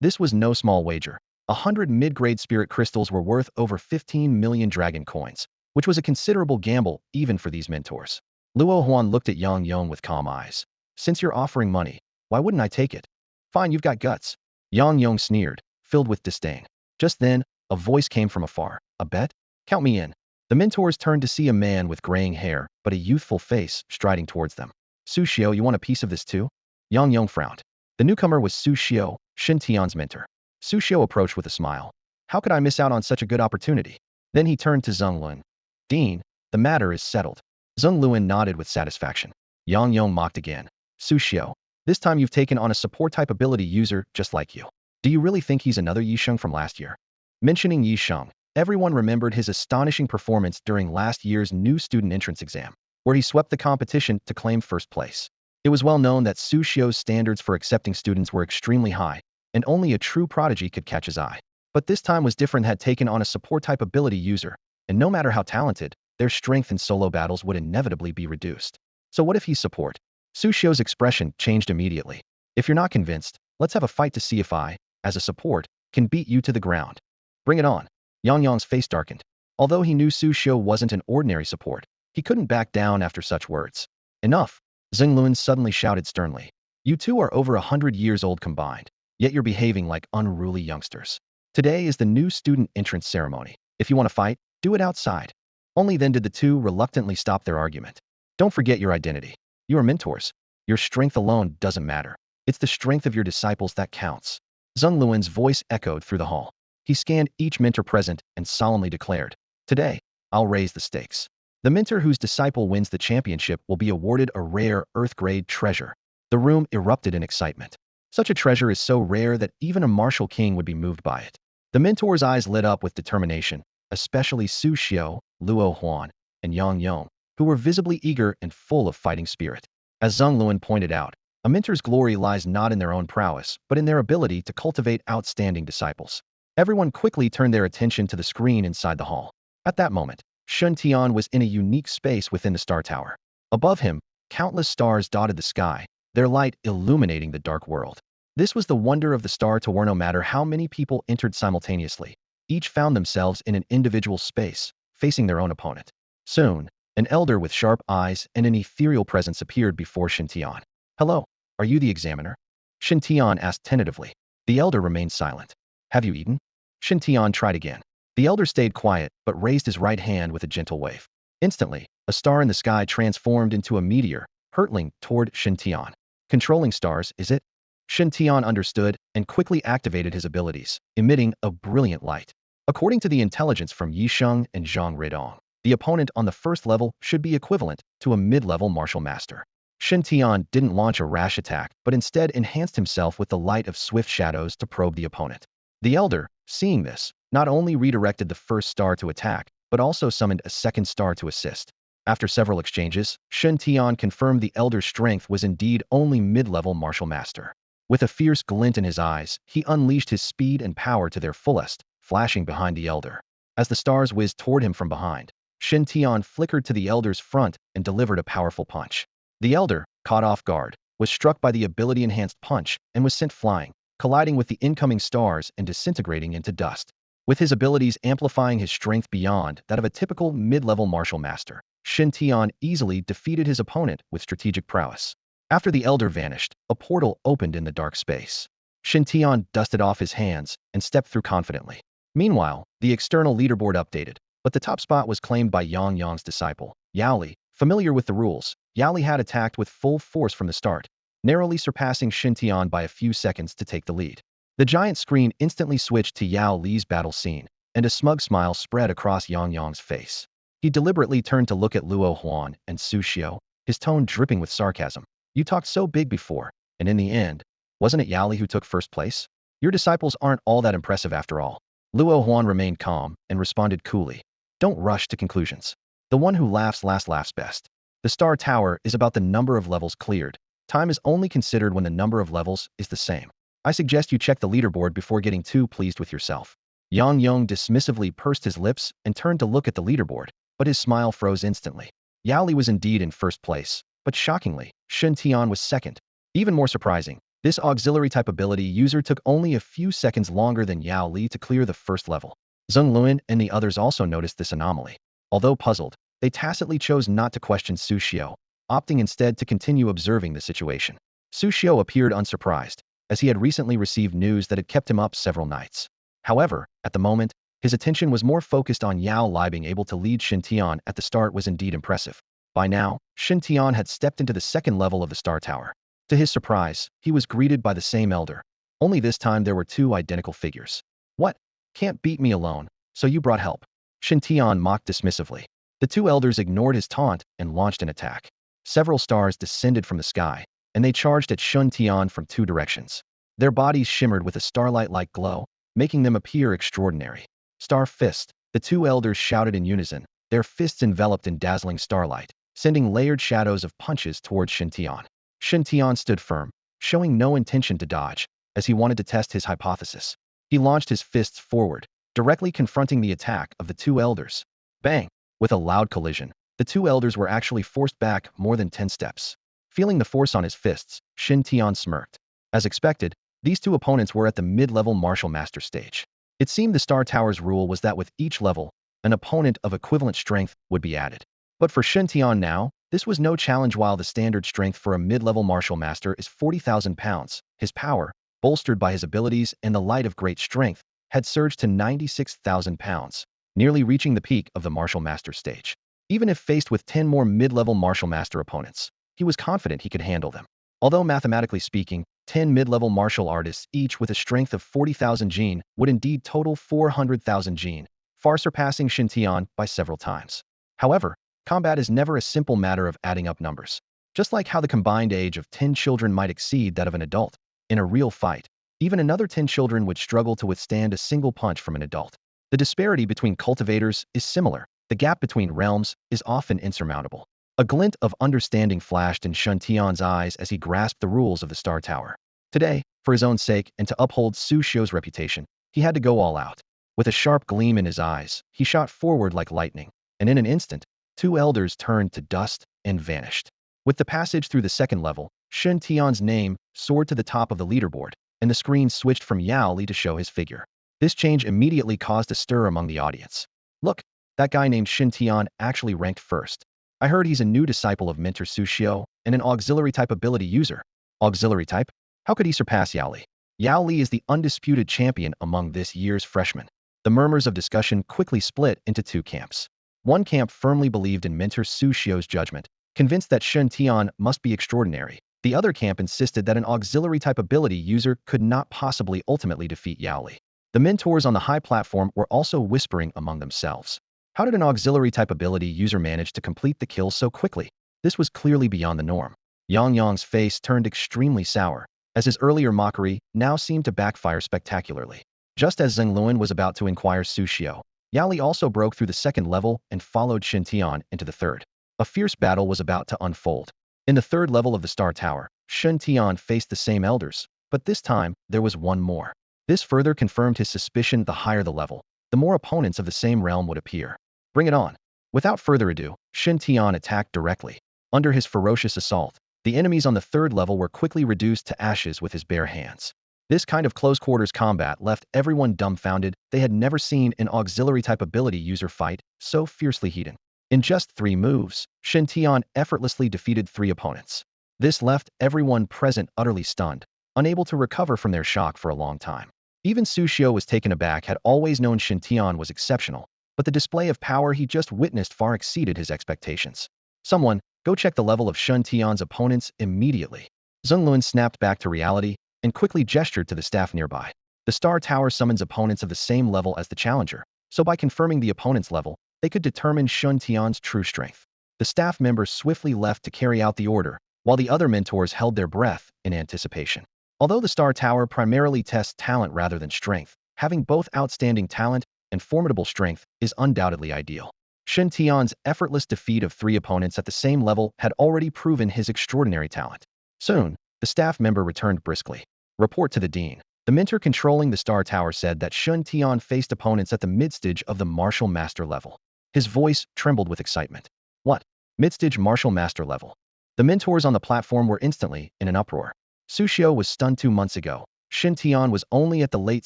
This was no small wager. 100 mid-grade spirit crystals were worth over 15 million dragon coins, which was a considerable gamble even for these mentors. Luo Huan looked at Yang Yong with calm eyes. "Since you're offering money, why wouldn't I take it? Fine, you've got guts." Yang Yong sneered, filled with disdain. Just then, a voice came from afar. "A bet? Count me in." The mentors turned to see a man with graying hair, but a youthful face, striding towards them. "Su Xiao, you want a piece of this too?" Yang Yong frowned. The newcomer was Su Xiao, Shen Tian's mentor. Su Xiao approached with a smile. "How could I miss out on such a good opportunity?" Then he turned to Zheng Luan. "Dean, the matter is settled." Zheng Luan nodded with satisfaction. Yang Yong mocked again. "Su Xiao, this time you've taken on a support-type ability user just like you. Do you really think he's another Yisheng from last year?" Mentioning Yisheng, everyone remembered his astonishing performance during last year's new student entrance exam, where he swept the competition to claim first place. It was well known that Su Xiao's standards for accepting students were extremely high, and only a true prodigy could catch his eye. But this time was different, had taken on a support-type ability user, and no matter how talented, their strength in solo battles would inevitably be reduced. So what if he's support? Su Xiao's expression changed immediately. "If you're not convinced, let's have a fight to see if I, as a support, can beat you to the ground. Bring it on." Yang Yong's face darkened. Although he knew Su Xiao wasn't an ordinary support, he couldn't back down after such words. "Enough!" Zheng Luan suddenly shouted sternly. "You two are over 100 years old combined, yet you're behaving like unruly youngsters. Today is the new student entrance ceremony. If you want to fight, do it outside." Only then did the two reluctantly stop their argument. "Don't forget your identity. You are mentors. Your strength alone doesn't matter. It's the strength of your disciples that counts." Zheng Luan's voice echoed through the hall. He scanned each mentor present and solemnly declared, "Today, I'll raise the stakes. The mentor whose disciple wins the championship will be awarded a rare Earth-grade treasure." The room erupted in excitement. Such a treasure is so rare that even a martial king would be moved by it. The mentor's eyes lit up with determination, especially Su Xiao, Luo Huan, and Yang Yong, who were visibly eager and full of fighting spirit. As Zheng Luan pointed out, a mentor's glory lies not in their own prowess, but in their ability to cultivate outstanding disciples. Everyone quickly turned their attention to the screen inside the hall. At that moment, Shen Tian was in a unique space within the star tower. Above him, countless stars dotted the sky, their light illuminating the dark world. This was the wonder of the star tower. No matter how many people entered simultaneously, each found themselves in an individual space, facing their own opponent. Soon, an elder with sharp eyes and an ethereal presence appeared before Shen Tian. "Hello, are you the examiner?" Shen Tian asked tentatively. The elder remained silent. "Have you eaten?" Shen Tian tried again. The elder stayed quiet, but raised his right hand with a gentle wave. Instantly, a star in the sky transformed into a meteor, hurtling toward Shen Tian. Controlling stars, is it? Shen Tian understood and quickly activated his abilities, emitting a brilliant light. According to the intelligence from Yisheng and Zhang Ridong, the opponent on the first level should be equivalent to a mid-level martial master. Shen Tian didn't launch a rash attack, but instead enhanced himself with the light of swift shadows to probe the opponent. The elder, seeing this, not only redirected the first star to attack, but also summoned a second star to assist. After several exchanges, Shen Tian confirmed the elder's strength was indeed only mid-level martial master. With a fierce glint in his eyes, he unleashed his speed and power to their fullest, flashing behind the elder. As the stars whizzed toward him from behind, Shen Tian flickered to the elder's front and delivered a powerful punch. The elder, caught off guard, was struck by the ability-enhanced punch and was sent flying, colliding with the incoming stars and disintegrating into dust. With his abilities amplifying his strength beyond that of a typical mid-level martial master, Shen Tian easily defeated his opponent with strategic prowess. After the elder vanished, a portal opened in the dark space. Shen Tian dusted off his hands and stepped through confidently. Meanwhile, the external leaderboard updated, but the top spot was claimed by Yang Yang's disciple, Yao Li. Familiar with the rules, Yao Li had attacked with full force from the start, narrowly surpassing Shen Tian by a few seconds to take the lead. The giant screen instantly switched to Yao Li's battle scene, and a smug smile spread across Yang Yang's face. He deliberately turned to look at Luo Huan and Su Xiao, his tone dripping with sarcasm. You talked so big before, and in the end, wasn't it Yao Li who took first place? Your disciples aren't all that impressive after all. Luo Huan remained calm and responded coolly. Don't rush to conclusions. The one who laughs last laughs best. The Star Tower is about the number of levels cleared. Time is only considered when the number of levels is the same. I suggest you check the leaderboard before getting too pleased with yourself. Yang Yong dismissively pursed his lips and turned to look at the leaderboard, but his smile froze instantly. Yao Li was indeed in first place, but shockingly, Shen Tian was second. Even more surprising, this auxiliary type ability user took only a few seconds longer than Yao Li to clear the first level. Zheng Luan and the others also noticed this anomaly. Although puzzled, they tacitly chose not to question Su Xiao, opting instead to continue observing the situation. Su Xiao appeared unsurprised, as he had recently received news that had kept him up several nights. However, at the moment, his attention was more focused on Yao Li. Being able to lead Shen Tian at the start was indeed impressive. By now, Shen Tian had stepped into the second level of the Star Tower. To his surprise, he was greeted by the same elder. Only this time there were two identical figures. What? Can't beat me alone, so you brought help. Shen Tian mocked dismissively. The two elders ignored his taunt and launched an attack. Several stars descended from the sky, and they charged at Shen Tian from two directions. Their bodies shimmered with a starlight-like glow, making them appear extraordinary. Star Fist, the two elders shouted in unison, their fists enveloped in dazzling starlight, sending layered shadows of punches towards Shen Tian. Shen Tian stood firm, showing no intention to dodge, as he wanted to test his hypothesis. He launched his fists forward, directly confronting the attack of the two elders. Bang! With a loud collision, the two elders were actually forced back more than 10 steps. Feeling the force on his fists, Shen Tian smirked. As expected, these two opponents were at the mid-level martial master stage. It seemed the Star Tower's rule was that with each level, an opponent of equivalent strength would be added. But for Shen Tian now, this was no challenge. While the standard strength for a mid-level martial master is 40,000 pounds, his power, bolstered by his abilities and the light of great strength, had surged to 96,000 pounds, nearly reaching the peak of the martial master stage. Even if faced with 10 more mid-level martial master opponents, he was confident he could handle them. Although mathematically speaking, 10 mid-level martial artists each with a strength of 40,000 jin would indeed total 400,000 jin, far surpassing Shen Tian by several times. However, combat is never a simple matter of adding up numbers. Just like how the combined age of 10 children might exceed that of an adult, in a real fight, even another 10 children would struggle to withstand a single punch from an adult. The disparity between cultivators is similar. The gap between realms is often insurmountable. A glint of understanding flashed in Shen Tian's eyes as he grasped the rules of the Star Tower. Today, for his own sake and to uphold Su Xiao's reputation, he had to go all out. With a sharp gleam in his eyes, he shot forward like lightning, and in an instant, two elders turned to dust and vanished. With the passage through the second level, Shen Tian's name soared to the top of the leaderboard, and the screen switched from Yao Li to show his figure. This change immediately caused a stir among the audience. Look, that guy named Shen Tian actually ranked first. I heard he's a new disciple of mentor Su Xiao and an auxiliary type ability user. Auxiliary type? How could he surpass Yao Li? Yao Li is the undisputed champion among this year's freshmen. The murmurs of discussion quickly split into two camps. One camp firmly believed in mentor Su Xiao's judgment, Convinced that Shen Tian must be extraordinary, the other camp insisted that an auxiliary-type ability user could not possibly ultimately defeat Yao Li. The mentors on the high platform were also whispering among themselves. How did an auxiliary-type ability user manage to complete the kill so quickly? This was clearly beyond the norm. Yang Yang's face turned extremely sour, as his earlier mockery now seemed to backfire spectacularly. Just as Zheng Luan was about to inquire Su Xiao, Yao Li also broke through the second level and followed Shen Tian into the third. A fierce battle was about to unfold. In the third level of the Star Tower, Shen Tian faced the same elders, but this time, there was one more. This further confirmed his suspicion. The higher the level, the more opponents of the same realm would appear. Bring it on. Without further ado, Shen Tian attacked directly. Under his ferocious assault, the enemies on the third level were quickly reduced to ashes with his bare hands. This kind of close-quarters combat left everyone dumbfounded. They had never seen an auxiliary-type ability user fight so fiercely heated. In just 3 moves, Shen Tian effortlessly defeated 3 opponents. This left everyone present utterly stunned, unable to recover from their shock for a long time. Even Su Xiao was taken aback. Had always known Shen Tian was exceptional, but the display of power he just witnessed far exceeded his expectations. Someone, go check the level of Shen Tian's opponents immediately. Zheng Luan snapped back to reality and quickly gestured to the staff nearby. The Star Tower summons opponents of the same level as the challenger, so by confirming the opponent's level, they could determine Shen Tian's true strength. The staff members swiftly left to carry out the order, while the other mentors held their breath in anticipation. Although the Star Tower primarily tests talent rather than strength, having both outstanding talent and formidable strength is undoubtedly ideal. Shen Tian's effortless defeat of 3 opponents at the same level had already proven his extraordinary talent. Soon, the staff member returned briskly. Report to the dean. The mentor controlling the Star Tower said that Shen Tian faced opponents at the mid-stage of the Martial Master level. His voice trembled with excitement. What? Mid-stage Martial Master level? The mentors on the platform were instantly in an uproar. Su Xiao was stunned 2 months ago. Shen Tian was only at the late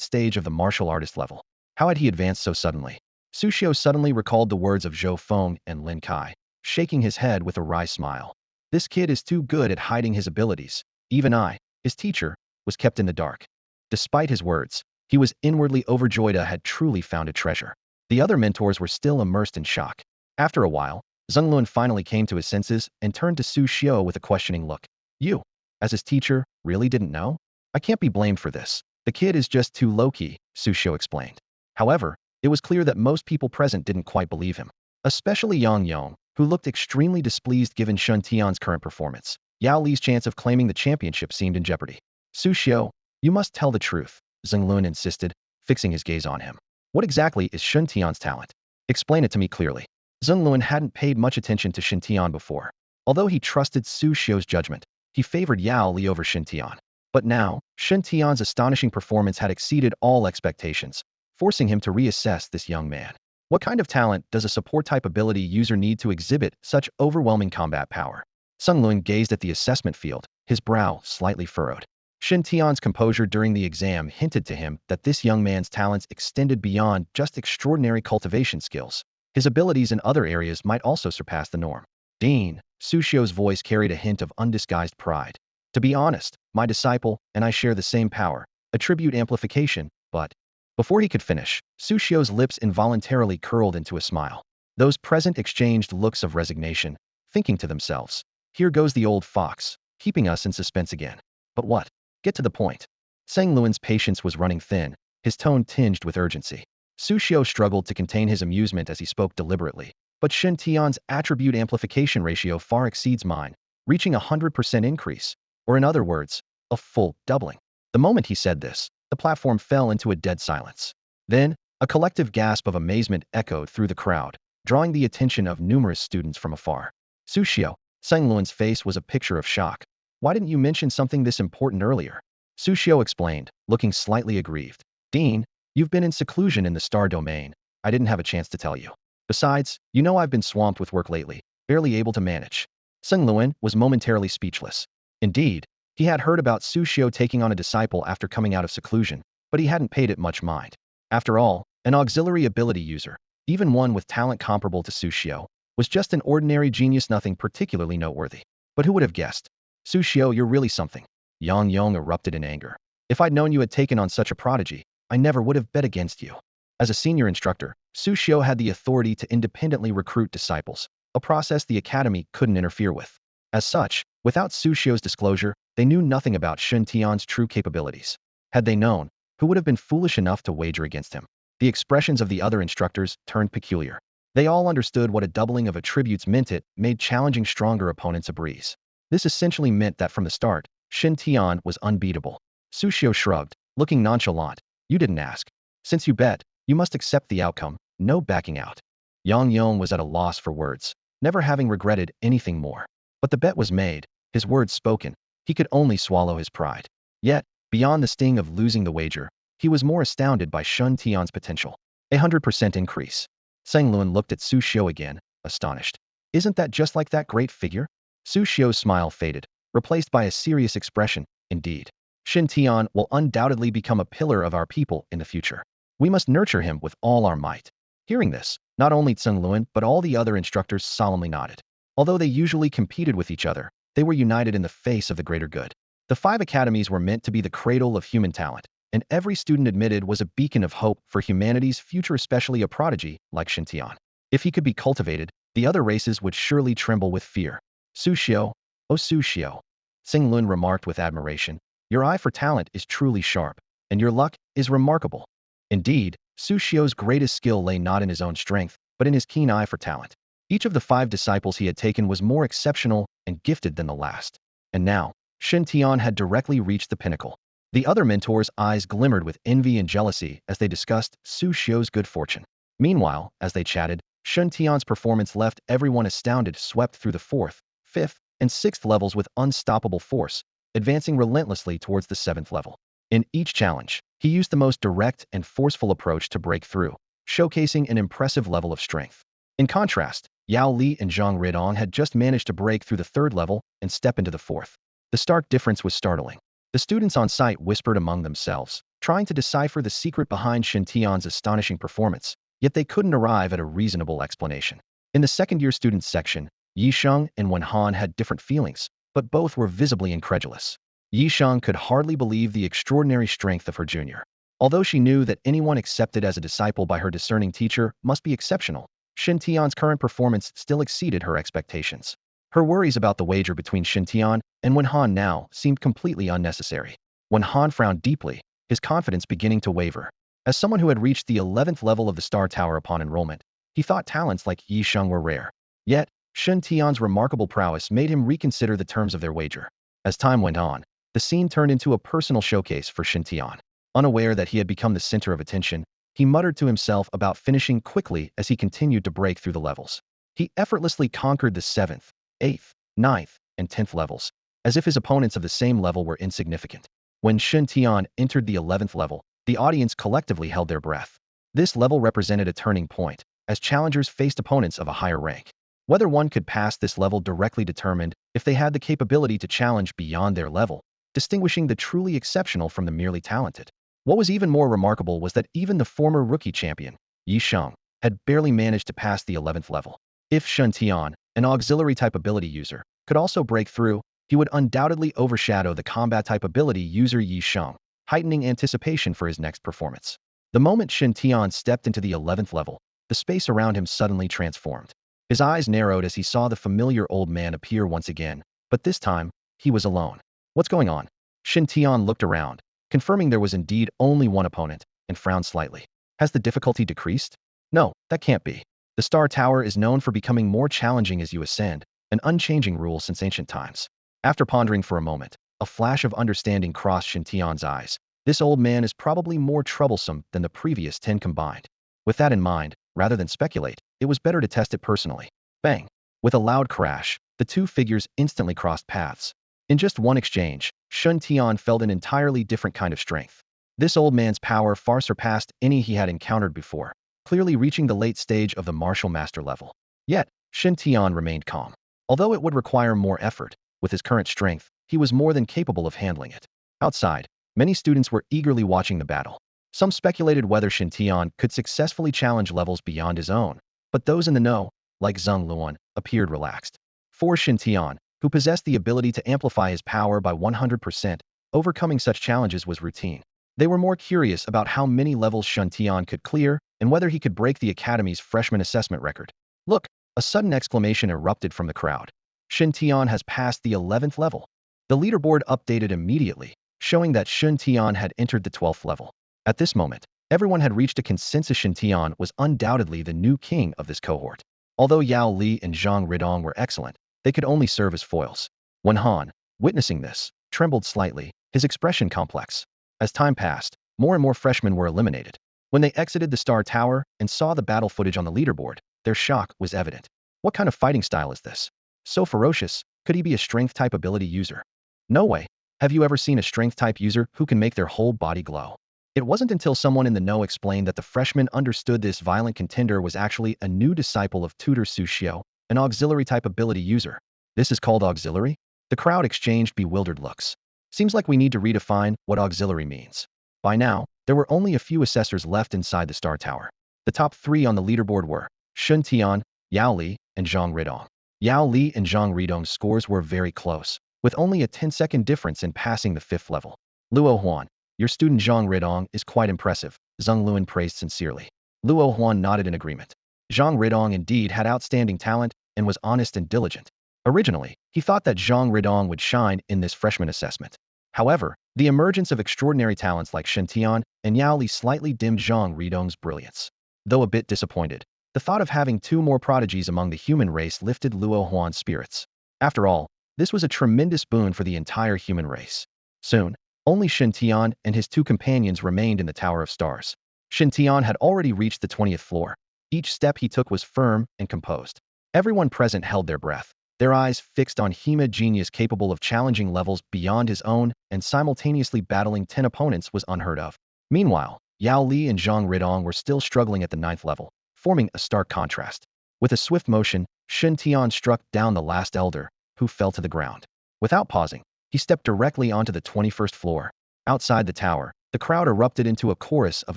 stage of the martial artist level. How had he advanced so suddenly? Su Xiao suddenly recalled the words of Zhou Feng and Lin Kai, shaking his head with a wry smile. This kid is too good at hiding his abilities. Even I, his teacher, was kept in the dark. Despite his words, he was inwardly overjoyed. Had truly found a treasure. The other mentors were still immersed in shock. After a while, Zheng Luan finally came to his senses and turned to Su Xiao with a questioning look. You, as his teacher, really didn't know? I can't be blamed for this. The kid is just too low-key, Su Xiao explained. However, it was clear that most people present didn't quite believe him. Especially Yang Yong, who looked extremely displeased given Shen Tian's current performance. Yao Li's chance of claiming the championship seemed in jeopardy. Su Xiao, you must tell the truth, Zheng Luan insisted, fixing his gaze on him. What exactly is Shen Tian's talent? Explain it to me clearly. Zheng Luan hadn't paid much attention to Shen Tian before. Although he trusted Su Xiao's judgment, he favored Yao Li over Shen Tian. But now, Shen Tian's astonishing performance had exceeded all expectations, forcing him to reassess this young man. What kind of talent does a support-type ability user need to exhibit such overwhelming combat power? Zheng Luan gazed at the assessment field, his brow slightly furrowed. Shen Tian's composure during the exam hinted to him that this young man's talents extended beyond just extraordinary cultivation skills. His abilities in other areas might also surpass the norm. Dean, Su Xiao's voice carried a hint of undisguised pride. To be honest, my disciple and I share the same power, attribute amplification, but... Before he could finish, Su Xiao's lips involuntarily curled into a smile. Those present exchanged looks of resignation, thinking to themselves, here goes the old fox, keeping us in suspense again. But what? Get to the point. Zheng Luan's patience was running thin, his tone tinged with urgency. Su Xiao struggled to contain his amusement as he spoke deliberately. But Shen Tian's attribute amplification ratio far exceeds mine, reaching 100% increase, or in other words, a full doubling. The moment he said this, the platform fell into a dead silence. Then, a collective gasp of amazement echoed through the crowd, drawing the attention of numerous students from afar. Su Xiao, Zheng Luan's face was a picture of shock. Why didn't you mention something this important earlier? Su Xiao explained, looking slightly aggrieved. Dean, you've been in seclusion in the star domain. I didn't have a chance to tell you. Besides, you know I've been swamped with work lately, barely able to manage. Zheng Luan was momentarily speechless. Indeed, he had heard about Su Xiao taking on a disciple after coming out of seclusion, but he hadn't paid it much mind. After all, an auxiliary ability user, even one with talent comparable to Su Xiao, was just an ordinary genius, nothing particularly noteworthy. But who would have guessed? Su Xiao, you're really something. Yang Yong erupted in anger. If I'd known you had taken on such a prodigy, I never would have bet against you. As a senior instructor, Su Xiao had the authority to independently recruit disciples, a process the academy couldn't interfere with. As such, without Su Xiu's disclosure, they knew nothing about Shen Tian's true capabilities. Had they known, who would have been foolish enough to wager against him? The expressions of the other instructors turned peculiar. They all understood what a doubling of attributes meant. It made challenging stronger opponents a breeze. This essentially meant that from the start, Shen Tian was unbeatable. Su Xiu shrugged, looking nonchalant. You didn't ask. Since you bet, you must accept the outcome, no backing out. Yang Yong was at a loss for words, never having regretted anything more. But the bet was made, his words spoken. He could only swallow his pride. Yet, beyond the sting of losing the wager, he was more astounded by Shen Tian's potential. 100% increase. Zhang Luan looked at Su Xiu again, astonished. Isn't that just like that great figure? Su Xiu's smile faded, replaced by a serious expression. Indeed. Shen Tian will undoubtedly become a pillar of our people in the future. We must nurture him with all our might. Hearing this, not only Zhang Luan but all the other instructors solemnly nodded. Although they usually competed with each other, they were united in the face of the greater good. The 5 academies were meant to be the cradle of human talent, and every student admitted was a beacon of hope for humanity's future, especially a prodigy like Shen Tian. If he could be cultivated, the other races would surely tremble with fear. Su Xiu, oh Su Xiu, Xing Lun remarked with admiration, your eye for talent is truly sharp, and your luck is remarkable. Indeed, Su Xiu's greatest skill lay not in his own strength, but in his keen eye for talent. Each of the 5 disciples he had taken was more exceptional and gifted than the last. And now, Shen Tian had directly reached the pinnacle. The other mentors' eyes glimmered with envy and jealousy as they discussed Su Xiu's good fortune. Meanwhile, as they chatted, Shen Tian's performance left everyone astounded, swept through the 4th, 5th, and 6th levels with unstoppable force, advancing relentlessly towards the 7th level. In each challenge, he used the most direct and forceful approach to break through, showcasing an impressive level of strength. In contrast, Yao Li and Zhang Ridong had just managed to break through the 3rd level and step into the 4th. The stark difference was startling. The students on site whispered among themselves, trying to decipher the secret behind Shen Tian's astonishing performance, yet they couldn't arrive at a reasonable explanation. In the second-year students section, Yisheng and Wen Han had different feelings, but both were visibly incredulous. Yisheng could hardly believe the extraordinary strength of her junior. Although she knew that anyone accepted as a disciple by her discerning teacher must be exceptional, Shen Tian's current performance still exceeded her expectations. Her worries about the wager between Shen Tian and Wen Han now seemed completely unnecessary. Wen Han frowned deeply, his confidence beginning to waver. As someone who had reached the 11th level of the Star Tower upon enrollment, he thought talents like Yisheng were rare. Yet, Shen Tian's remarkable prowess made him reconsider the terms of their wager. As time went on, the scene turned into a personal showcase for Shen Tian. Unaware that he had become the center of attention, he muttered to himself about finishing quickly as he continued to break through the levels. He effortlessly conquered the 7th, 8th, 9th, and 10th levels, as if his opponents of the same level were insignificant. When Shen Tian entered the 11th level, the audience collectively held their breath. This level represented a turning point, as challengers faced opponents of a higher rank. Whether one could pass this level directly determined if they had the capability to challenge beyond their level, distinguishing the truly exceptional from the merely talented. What was even more remarkable was that even the former rookie champion, Yisheng, had barely managed to pass the 11th level. If Shen Tian, an auxiliary-type ability user, could also break through, he would undoubtedly overshadow the combat-type ability user Yisheng, heightening anticipation for his next performance. The moment Shen Tian stepped into the 11th level, the space around him suddenly transformed. His eyes narrowed as he saw the familiar old man appear once again, but this time, he was alone. What's going on? Shen Tian looked around, confirming there was indeed only one opponent, and frowned slightly. Has the difficulty decreased? No, that can't be. The Star Tower is known for becoming more challenging as you ascend, an unchanging rule since ancient times. After pondering for a moment, a flash of understanding crossed Shen Tian's eyes. This old man is probably more troublesome than the previous 10 combined. With that in mind, rather than speculate, it was better to test it personally. Bang! With a loud crash, the 2 figures instantly crossed paths. In just one exchange, Shen Tian felt an entirely different kind of strength. This old man's power far surpassed any he had encountered before, clearly reaching the late stage of the martial master level. Yet, Shen Tian remained calm. Although it would require more effort, with his current strength, he was more than capable of handling it. Outside, many students were eagerly watching the battle. Some speculated whether Shen Tian could successfully challenge levels beyond his own, but those in the know, like Zhang Luan, appeared relaxed. For Shen Tian, who possessed the ability to amplify his power by 100%, overcoming such challenges was routine. They were more curious about how many levels Shen Tian could clear and whether he could break the Academy's freshman assessment record. Look, A sudden exclamation erupted from the crowd. Shen Tian has passed the 11th level. The leaderboard updated immediately, showing that Shen Tian had entered the 12th level. At this moment, everyone had reached a consensus. Shen Tian was undoubtedly the new king of this cohort. Although Yao Li and Zhang Ridong were excellent, they could only serve as foils. When Han, witnessing this, trembled slightly, his expression complex. As time passed, more and more freshmen were eliminated. When they exited the Star Tower and saw the battle footage on the leaderboard, their shock was evident. What kind of fighting style is this? So ferocious, could he be a strength-type ability user? No way. Have you ever seen a strength-type user who can make their whole body glow? It wasn't until someone in the know explained that the freshman understood this violent contender was actually a new disciple of tutor Su Xiao, an auxiliary-type ability user. This is called auxiliary? The crowd exchanged bewildered looks. Seems like we need to redefine what auxiliary means. By now, there were only a few assessors left inside the Star Tower. The top 3 on the leaderboard were Shen Tian, Yao Li, and Zhang Ridong. Yao Li and Zhang Ridong's scores were very close, with only a 10-second difference in passing the 5th level. Luo Huan, your student Zhang Ridong is quite impressive, Zheng Luan praised sincerely. Luo Huan nodded in agreement. Zhang Ridong indeed had outstanding talent and was honest and diligent. Originally, he thought that Zhang Ridong would shine in this freshman assessment. However, the emergence of extraordinary talents like Shen Tian and Yao Li slightly dimmed Zhang Ridong's brilliance. Though a bit disappointed, the thought of having 2 more prodigies among the human race lifted Luo Huan's spirits. After all, this was a tremendous boon for the entire human race. Soon, only Shen Tian and his 2 companions remained in the Tower of Stars. Shen Tian had already reached the 20th floor. Each step he took was firm and composed. Everyone present held their breath, their eyes fixed on Hema genius capable of challenging levels beyond his own and simultaneously battling 10 opponents was unheard of. Meanwhile, Yao Li and Zhang Ridong were still struggling at the 9th level, forming a stark contrast. With a swift motion, Shen Tian struck down the last elder, who fell to the ground. Without pausing, he stepped directly onto the 21st floor. Outside the tower, the crowd erupted into a chorus of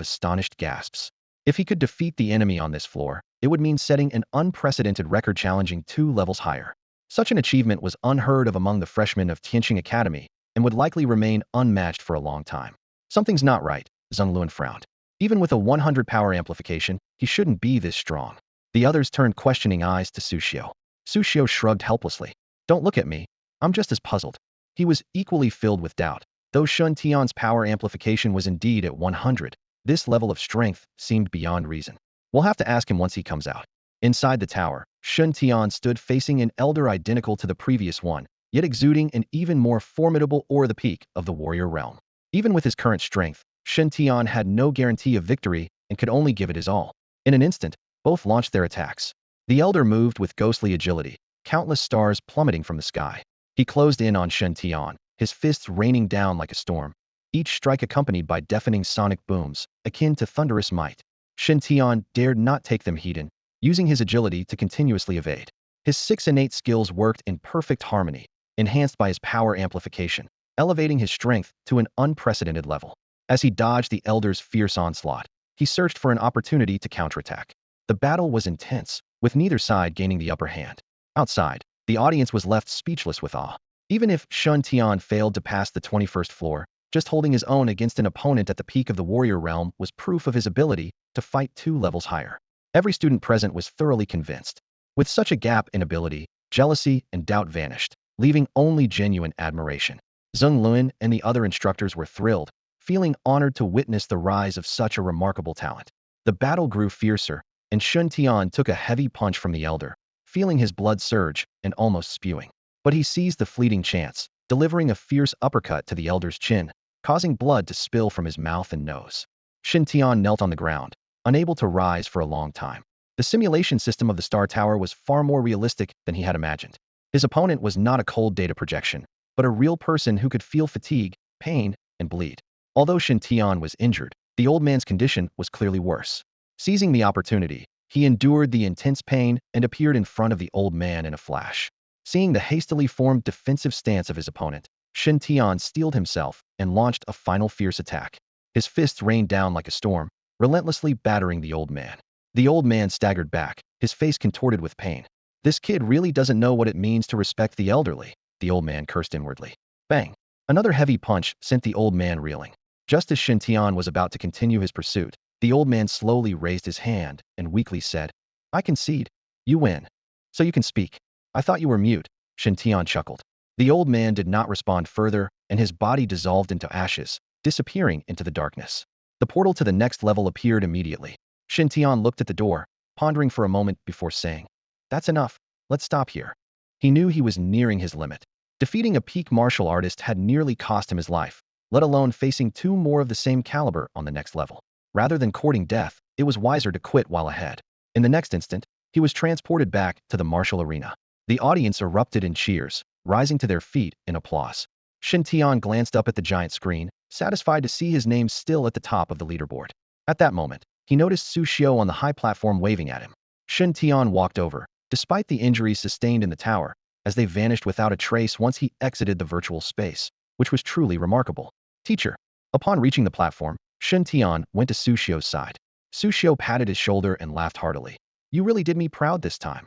astonished gasps. If he could defeat the enemy on this floor, it would mean setting an unprecedented record challenging 2 levels higher. Such an achievement was unheard of among the freshmen of Tianqing Academy and would likely remain unmatched for a long time. Something's not right, Zheng Luan frowned. Even with a 100 power amplification, he shouldn't be this strong. The others turned questioning eyes to Su Xiao. Su Xiao shrugged helplessly. Don't look at me. I'm just as puzzled. He was equally filled with doubt. Though Shen Tian's power amplification was indeed at 100, this level of strength seemed beyond reason. We'll have to ask him once he comes out. Inside the tower, Shen Tian stood facing an elder identical to the previous one, yet exuding an even more formidable aura, the peak of the warrior realm. Even with his current strength, Shen Tian had no guarantee of victory and could only give it his all. In an instant, both launched their attacks. The elder moved with ghostly agility, countless stars plummeting from the sky. He closed in on Shen Tian, his fists raining down like a storm, each strike accompanied by deafening sonic booms, akin to thunderous might. Shen Tian dared not take them heed, using his agility to continuously evade. His 6 innate skills worked in perfect harmony, enhanced by his power amplification, elevating his strength to an unprecedented level. As he dodged the elder's fierce onslaught, he searched for an opportunity to counterattack. The battle was intense, with neither side gaining the upper hand. Outside, the audience was left speechless with awe. Even if Shen Tian failed to pass the 21st floor, just holding his own against an opponent at the peak of the warrior realm was proof of his ability to fight 2 levels higher. Every student present was thoroughly convinced. With such a gap in ability, jealousy and doubt vanished, leaving only genuine admiration. Zheng Luan and the other instructors were thrilled, feeling honored to witness the rise of such a remarkable talent. The battle grew fiercer, and Shen Tian took a heavy punch from the elder, feeling his blood surge and almost spewing. But he seized the fleeting chance, delivering a fierce uppercut to the elder's chin, causing blood to spill from his mouth and nose. Shen Tian knelt on the ground, unable to rise for a long time. The simulation system of the Star Tower was far more realistic than he had imagined. His opponent was not a cold data projection, but a real person who could feel fatigue, pain, and bleed. Although Shen Tian was injured, the old man's condition was clearly worse. Seizing the opportunity, he endured the intense pain and appeared in front of the old man in a flash. Seeing the hastily formed defensive stance of his opponent, Shen Tian steeled himself and launched a final fierce attack. His fists rained down like a storm, relentlessly battering the old man. The old man staggered back, his face contorted with pain. This kid really doesn't know what it means to respect the elderly, the old man cursed inwardly. Bang! Another heavy punch sent the old man reeling. Just as Shen Tian was about to continue his pursuit, the old man slowly raised his hand and weakly said, "I concede. You win." So you can speak. I thought you were mute, Shen Tian chuckled. The old man did not respond further, and his body dissolved into ashes, disappearing into the darkness. The portal to the next level appeared immediately. Shen Tian looked at the door, pondering for a moment before saying, "That's enough. Let's stop here." He knew he was nearing his limit. Defeating a peak martial artist had nearly cost him his life, let alone facing two more of the same caliber on the next level. Rather than courting death, it was wiser to quit while ahead. In the next instant, he was transported back to the martial arena. The audience erupted in cheers, rising to their feet in applause. Shen Tian glanced up at the giant screen, satisfied to see his name still at the top of the leaderboard. At that moment, he noticed Su Xiao on the high platform waving at him. Shen Tian walked over, despite the injuries sustained in the tower, as they vanished without a trace once he exited the virtual space, which was truly remarkable. Teacher. Upon reaching the platform, Shen Tian went to Su Xiao's side. Su Xiao patted his shoulder and laughed heartily. You really did me proud this time.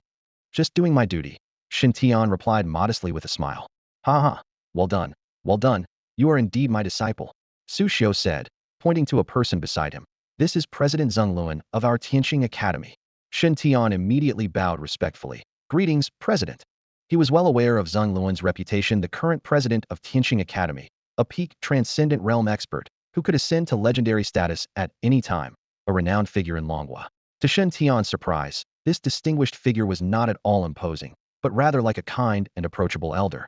Just doing my duty. Shen Tian replied modestly with a smile. Ha ha. Well done. Well done. You are indeed my disciple. Su Xiao said, pointing to a person beside him. This is President Zheng Luan of our Tianqing Academy. Shen Tian immediately bowed respectfully. Greetings, President. He was well aware of Zheng Luan's reputation, the current president of Tianqing Academy, a peak transcendent realm expert who could ascend to legendary status at any time, a renowned figure in Longhua. To Shen Tian's surprise, this distinguished figure was not at all imposing, but rather like a kind and approachable elder.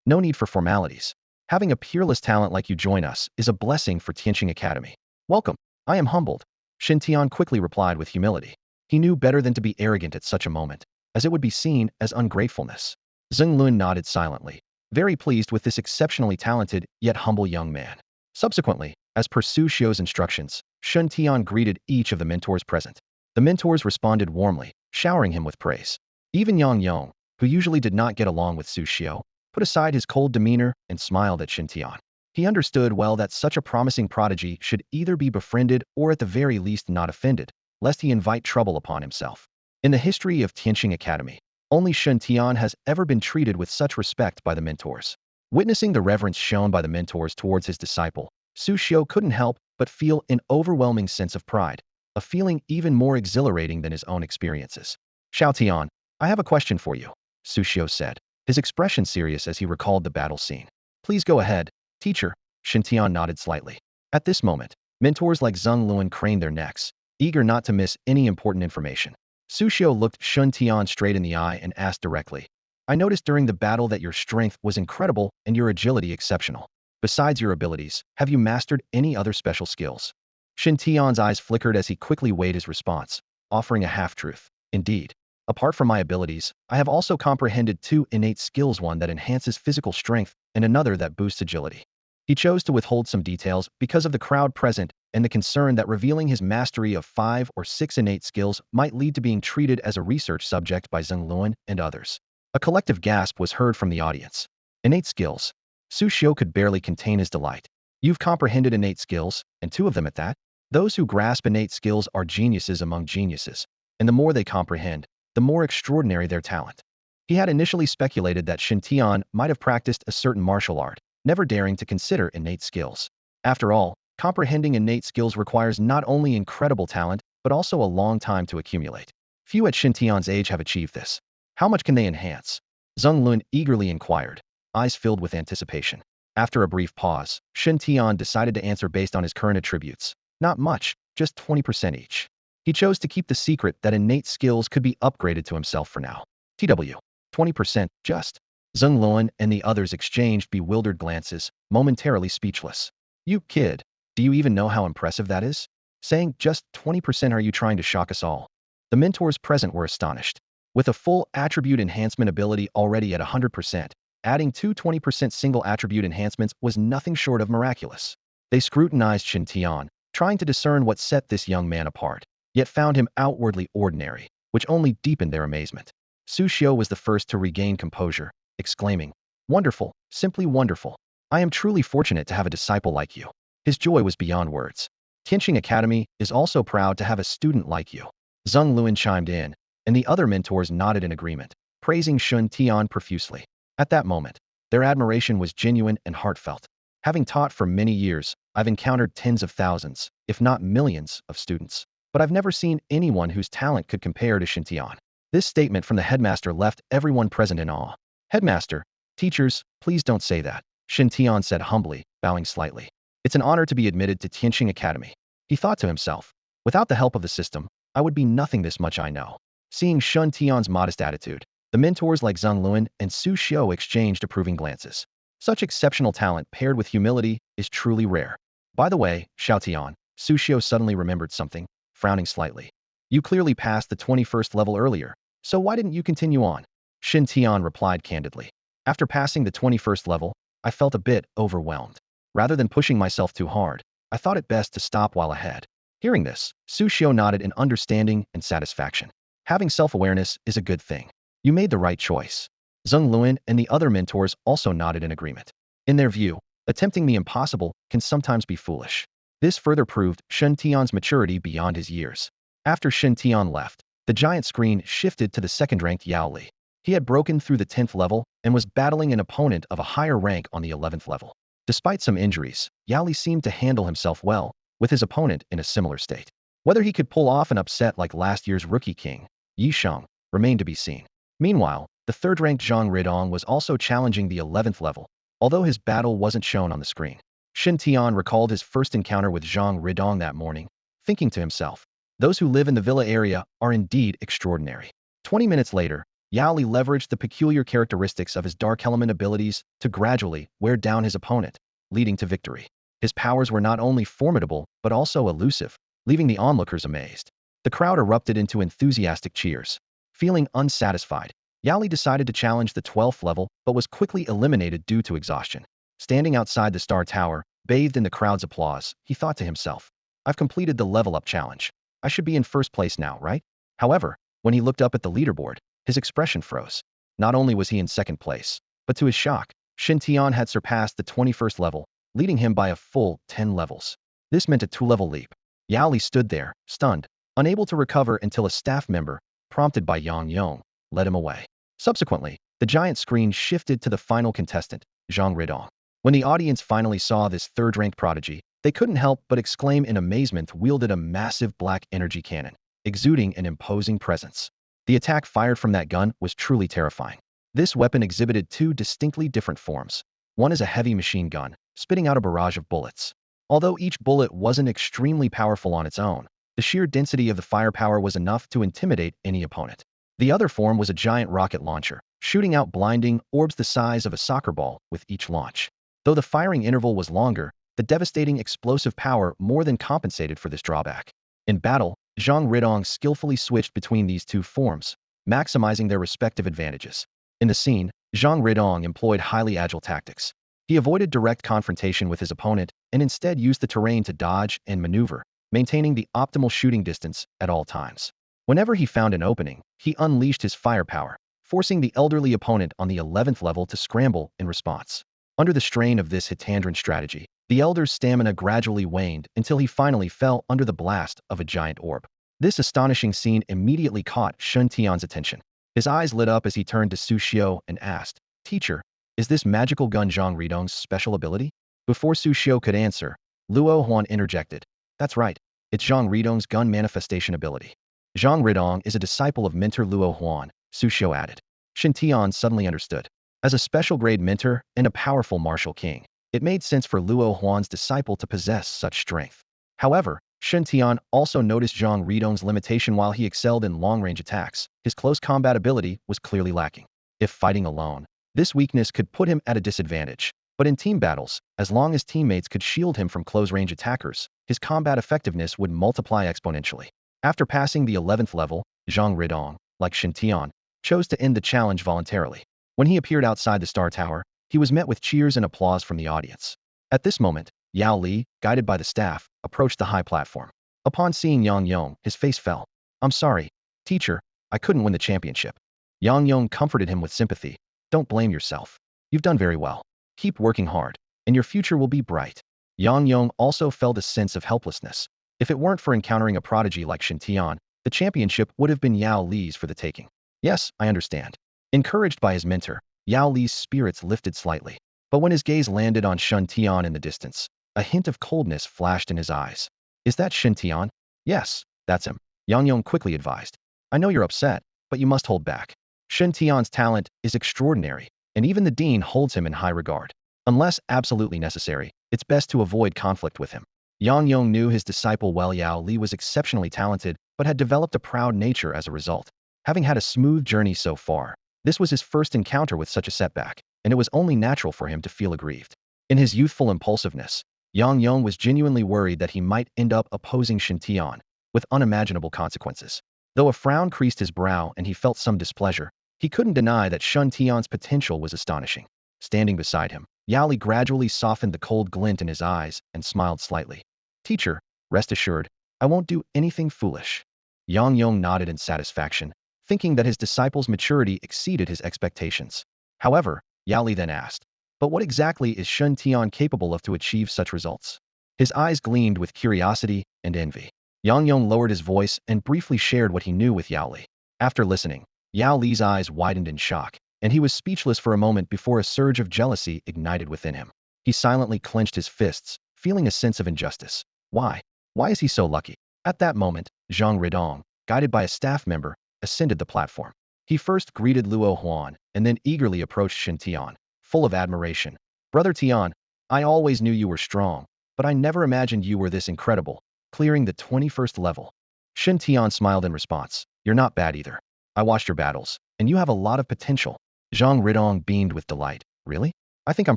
No need for formalities. Having a peerless talent like you join us is a blessing for Tianqing Academy. Welcome. I am humbled. Shen Tian quickly replied with humility. He knew better than to be arrogant at such a moment, as it would be seen as ungratefulness. Zheng Luan nodded silently, very pleased with this exceptionally talented yet humble young man. Subsequently, as per Su Xiao's instructions, Shen Tian greeted each of the mentors present. The mentors responded warmly, showering him with praise. Even Yang Yong, who usually did not get along with Su Xiao, put aside his cold demeanor and smiled at Shen Tian. He understood well that such a promising prodigy should either be befriended or at the very least not offended, lest he invite trouble upon himself. In the history of Tianqing Academy, only Shen Tian has ever been treated with such respect by the mentors. Witnessing the reverence shown by the mentors towards his disciple, Su Xiao couldn't help but feel an overwhelming sense of pride, a feeling even more exhilarating than his own experiences. Xiao Tian, I have a question for you, Su Xiao said, his expression serious as he recalled the battle scene. Please go ahead, teacher. Shen Tian nodded slightly. At this moment, mentors like Zheng Luan craned their necks, eager not to miss any important information. Su Xiao looked Shen Tian straight in the eye and asked directly, I noticed during the battle that your strength was incredible and your agility exceptional. Besides your abilities, have you mastered any other special skills? Shen Tian's eyes flickered as he quickly weighed his response, offering a half-truth. Indeed. Apart from my abilities, I have also comprehended two innate skills, one that enhances physical strength and another that boosts agility. He chose to withhold some details because of the crowd present and the concern that revealing his mastery of 5 or 6 innate skills might lead to being treated as a research subject by Zheng Luan and others. A collective gasp was heard from the audience. Innate skills. Su Xiao could barely contain his delight. You've comprehended innate skills, and 2 of them at that? Those who grasp innate skills are geniuses among geniuses, and the more they comprehend, the more extraordinary their talent. He had initially speculated that Shen Tian might have practiced a certain martial art, never daring to consider innate skills. After all, comprehending innate skills requires not only incredible talent, but also a long time to accumulate. Few at Shen Tian's age have achieved this. How much can they enhance? Zheng Luan eagerly inquired, eyes filled with anticipation. After a brief pause, Shen Tian decided to answer based on his current attributes. Not much, just 20% each. He chose to keep the secret that innate skills could be upgraded to himself for now. TW. 20%, just. Zheng Luan and the others exchanged bewildered glances, momentarily speechless. You kid, do you even know how impressive that is? Saying just 20%, are you trying to shock us all? The mentors present were astonished. With a full attribute enhancement ability already at 100%, adding 20% single attribute enhancements was nothing short of miraculous. They scrutinized Shen Tian, trying to discern what set this young man apart, yet found him outwardly ordinary, which only deepened their amazement. Su Xiao was the first to regain composure, exclaiming, Wonderful, simply wonderful. I am truly fortunate to have a disciple like you. His joy was beyond words. Tianqing Academy is also proud to have a student like you. Zheng Luan chimed in, and the other mentors nodded in agreement, praising Shen Tian profusely. At that moment, their admiration was genuine and heartfelt. Having taught for many years, I've encountered tens of thousands, if not millions, of students, but I've never seen anyone whose talent could compare to Shen Tian. This statement from the headmaster left everyone present in awe. Headmaster, teachers, please don't say that, Shen Tian said humbly, bowing slightly. It's an honor to be admitted to Tianqing Academy. He thought to himself, without the help of the system, I would be nothing. This much I know. Seeing Shen Tian's modest attitude, the mentors like Zheng Luan and Su Xiu exchanged approving glances. Such exceptional talent paired with humility is truly rare. By the way, Xiao Tian, Su Xiu suddenly remembered something, frowning slightly. You clearly passed the 21st level earlier, so why didn't you continue on? Shen Tian replied candidly. After passing the 21st level, I felt a bit overwhelmed. Rather than pushing myself too hard, I thought it best to stop while ahead. Hearing this, Su Xiu nodded in understanding and satisfaction. Having self-awareness is a good thing. You made the right choice. Zheng Luan and the other mentors also nodded in agreement. In their view, attempting the impossible can sometimes be foolish. This further proved Shen Tian's maturity beyond his years. After Shen Tian left, the giant screen shifted to the second-ranked Yao Li. He had broken through the 10th level and was battling an opponent of a higher rank on the 11th level. Despite some injuries, Yao Li seemed to handle himself well, with his opponent in a similar state. Whether he could pull off an upset like last year's rookie king, Yi Sheng, remained to be seen. Meanwhile, the third-ranked Zhang Ridong was also challenging the 11th level, although his battle wasn't shown on the screen. Shen Tian recalled his first encounter with Zhang Ridong that morning, thinking to himself, those who live in the villa area are indeed extraordinary. 20 minutes later, Yao Li leveraged the peculiar characteristics of his dark element abilities to gradually wear down his opponent, leading to victory. His powers were not only formidable but also elusive, leaving the onlookers amazed. The crowd erupted into enthusiastic cheers. Feeling unsatisfied, Yao Li decided to challenge the 12th level but was quickly eliminated due to exhaustion. Standing outside the Star Tower, bathed in the crowd's applause, he thought to himself, I've completed the level-up challenge. I should be in first place now, right? However, when he looked up at the leaderboard, his expression froze. Not only was he in second place, but to his shock, Shen Tian had surpassed the 21st level, leading him by a full 10 levels. This meant a 2-level leap. Yao Li stood there, stunned, unable to recover until a staff member, prompted by Yang Yong, led him away. Subsequently, the giant screen shifted to the final contestant, Zhang Ridong. When the audience finally saw this third-ranked prodigy, they couldn't help but exclaim in amazement. Wielded a massive black energy cannon, exuding an imposing presence. The attack fired from that gun was truly terrifying. This weapon exhibited two distinctly different forms. One is a heavy machine gun, spitting out a barrage of bullets. Although each bullet wasn't extremely powerful on its own, the sheer density of the firepower was enough to intimidate any opponent. The other form was a giant rocket launcher, shooting out blinding orbs the size of a soccer ball with each launch. Though the firing interval was longer, the devastating explosive power more than compensated for this drawback. In battle, Zhang Ridong skillfully switched between these two forms, maximizing their respective advantages. In the scene, Zhang Ridong employed highly agile tactics. He avoided direct confrontation with his opponent and instead used the terrain to dodge and maneuver, maintaining the optimal shooting distance at all times. Whenever he found an opening, he unleashed his firepower, forcing the elderly opponent on the 11th level to scramble in response. Under the strain of this Hitandran strategy, the elder's stamina gradually waned until he finally fell under the blast of a giant orb. This astonishing scene immediately caught Shen Tian's attention. His eyes lit up as he turned to Su Xiu and asked, Teacher, is this magical gun Zhang Ridong's special ability? Before Su Xiu could answer, Luo Huan interjected. That's right, it's Zhang Ridong's gun manifestation ability. Zhang Ridong is a disciple of mentor Luo Huan, Su Xiu added. Shen Tian suddenly understood. As a special-grade mentor and a powerful martial king, it made sense for Luo Huan's disciple to possess such strength. However, Shen Tian also noticed Zhang Ridong's limitation. While he excelled in long-range attacks, his close combat ability was clearly lacking. If fighting alone, this weakness could put him at a disadvantage. But in team battles, as long as teammates could shield him from close-range attackers, his combat effectiveness would multiply exponentially. After passing the 11th level, Zhang Ridong, like Shen Tian, chose to end the challenge voluntarily. When he appeared outside the Star Tower, he was met with cheers and applause from the audience. At this moment, Yao Li, guided by the staff, approached the high platform. Upon seeing Yang Yong, his face fell. I'm sorry, teacher, I couldn't win the championship. Yang Yong comforted him with sympathy. Don't blame yourself. You've done very well. Keep working hard, and your future will be bright. Yang Yong also felt a sense of helplessness. If it weren't for encountering a prodigy like Shen Tian, the championship would have been Yao Li's for the taking. Yes, I understand. Encouraged by his mentor, Yao Li's spirits lifted slightly. But when his gaze landed on Shen Tian in the distance, a hint of coldness flashed in his eyes. Is that Shen Tian? Yes, that's him. Yang Yong quickly advised. I know you're upset, but you must hold back. Shen Tian's talent is extraordinary, and even the dean holds him in high regard. Unless absolutely necessary, it's best to avoid conflict with him. Yang Yong knew his disciple well. Yao Li was exceptionally talented, but had developed a proud nature as a result. Having had a smooth journey so far, this was his first encounter with such a setback, and it was only natural for him to feel aggrieved. In his youthful impulsiveness, Yang Yong was genuinely worried that he might end up opposing Shen Tian, with unimaginable consequences. Though a frown creased his brow and he felt some displeasure, he couldn't deny that Shen Tian's potential was astonishing. Standing beside him, Yao Li gradually softened the cold glint in his eyes and smiled slightly. Teacher, rest assured, I won't do anything foolish. Yang Yong nodded in satisfaction, thinking that his disciple's maturity exceeded his expectations. However, Yao Li then asked, but what exactly is Shen Tian capable of to achieve such results? His eyes gleamed with curiosity and envy. Yang Yong lowered his voice and briefly shared what he knew with Yao Li. After listening, Yao Li's eyes widened in shock, and he was speechless for a moment before a surge of jealousy ignited within him. He silently clenched his fists, feeling a sense of injustice. Why? Why is he so lucky? At that moment, Zhang Ridong, guided by a staff member, ascended the platform. He first greeted Luo Huan, and then eagerly approached Shen Tian, full of admiration. Brother Tian, I always knew you were strong, but I never imagined you were this incredible, clearing the 21st level. Shen Tian smiled in response. You're not bad either. I watched your battles, and you have a lot of potential. Zhang Ridong beamed with delight. Really? I think I'm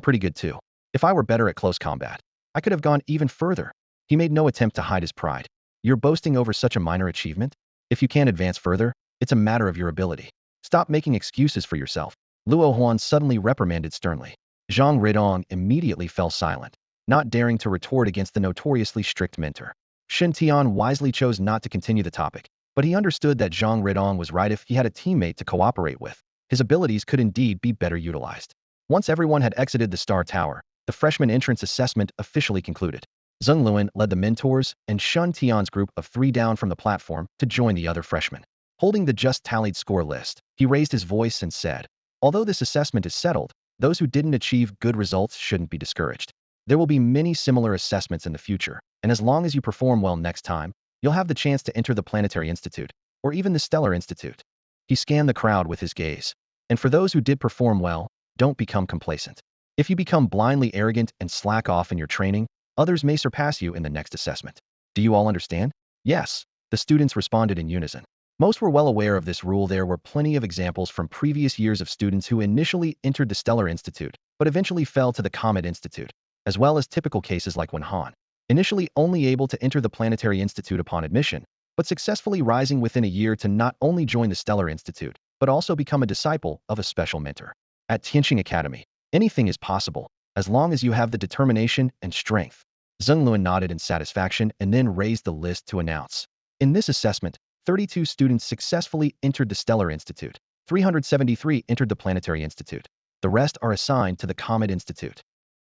pretty good too. If I were better at close combat, I could have gone even further. He made no attempt to hide his pride. You're boasting over such a minor achievement? If you can't advance further, it's a matter of your ability. Stop making excuses for yourself. Luo Huan suddenly reprimanded sternly. Zhang Ridong immediately fell silent, not daring to retort against the notoriously strict mentor. Shen Tian wisely chose not to continue the topic, but he understood that Zhang Ridong was right. If he had a teammate to cooperate with, his abilities could indeed be better utilized. Once everyone had exited the Star Tower, the freshman entrance assessment officially concluded. Zheng Luan led the mentors and Shen Tian's group of 3 down from the platform to join the other freshmen. Holding the just tallied score list, he raised his voice and said, although this assessment is settled, those who didn't achieve good results shouldn't be discouraged. There will be many similar assessments in the future, and as long as you perform well next time, you'll have the chance to enter the Planetary Institute, or even the Stellar Institute. He scanned the crowd with his gaze. And for those who did perform well, don't become complacent. If you become blindly arrogant and slack off in your training, others may surpass you in the next assessment. Do you all understand? Yes, the students responded in unison. Most were well aware of this rule. There were plenty of examples from previous years of students who initially entered the Stellar Institute, but eventually fell to the Comet Institute, as well as typical cases like Wen Han, initially only able to enter the Planetary Institute upon admission, but successfully rising within a year to not only join the Stellar Institute, but also become a disciple of a special mentor. At Tianqing Academy, anything is possible, as long as you have the determination and strength. Zheng Luan nodded in satisfaction and then raised the list to announce. In this assessment, 32 students successfully entered the Stellar Institute. 373 entered the Planetary Institute. The rest are assigned to the Comet Institute.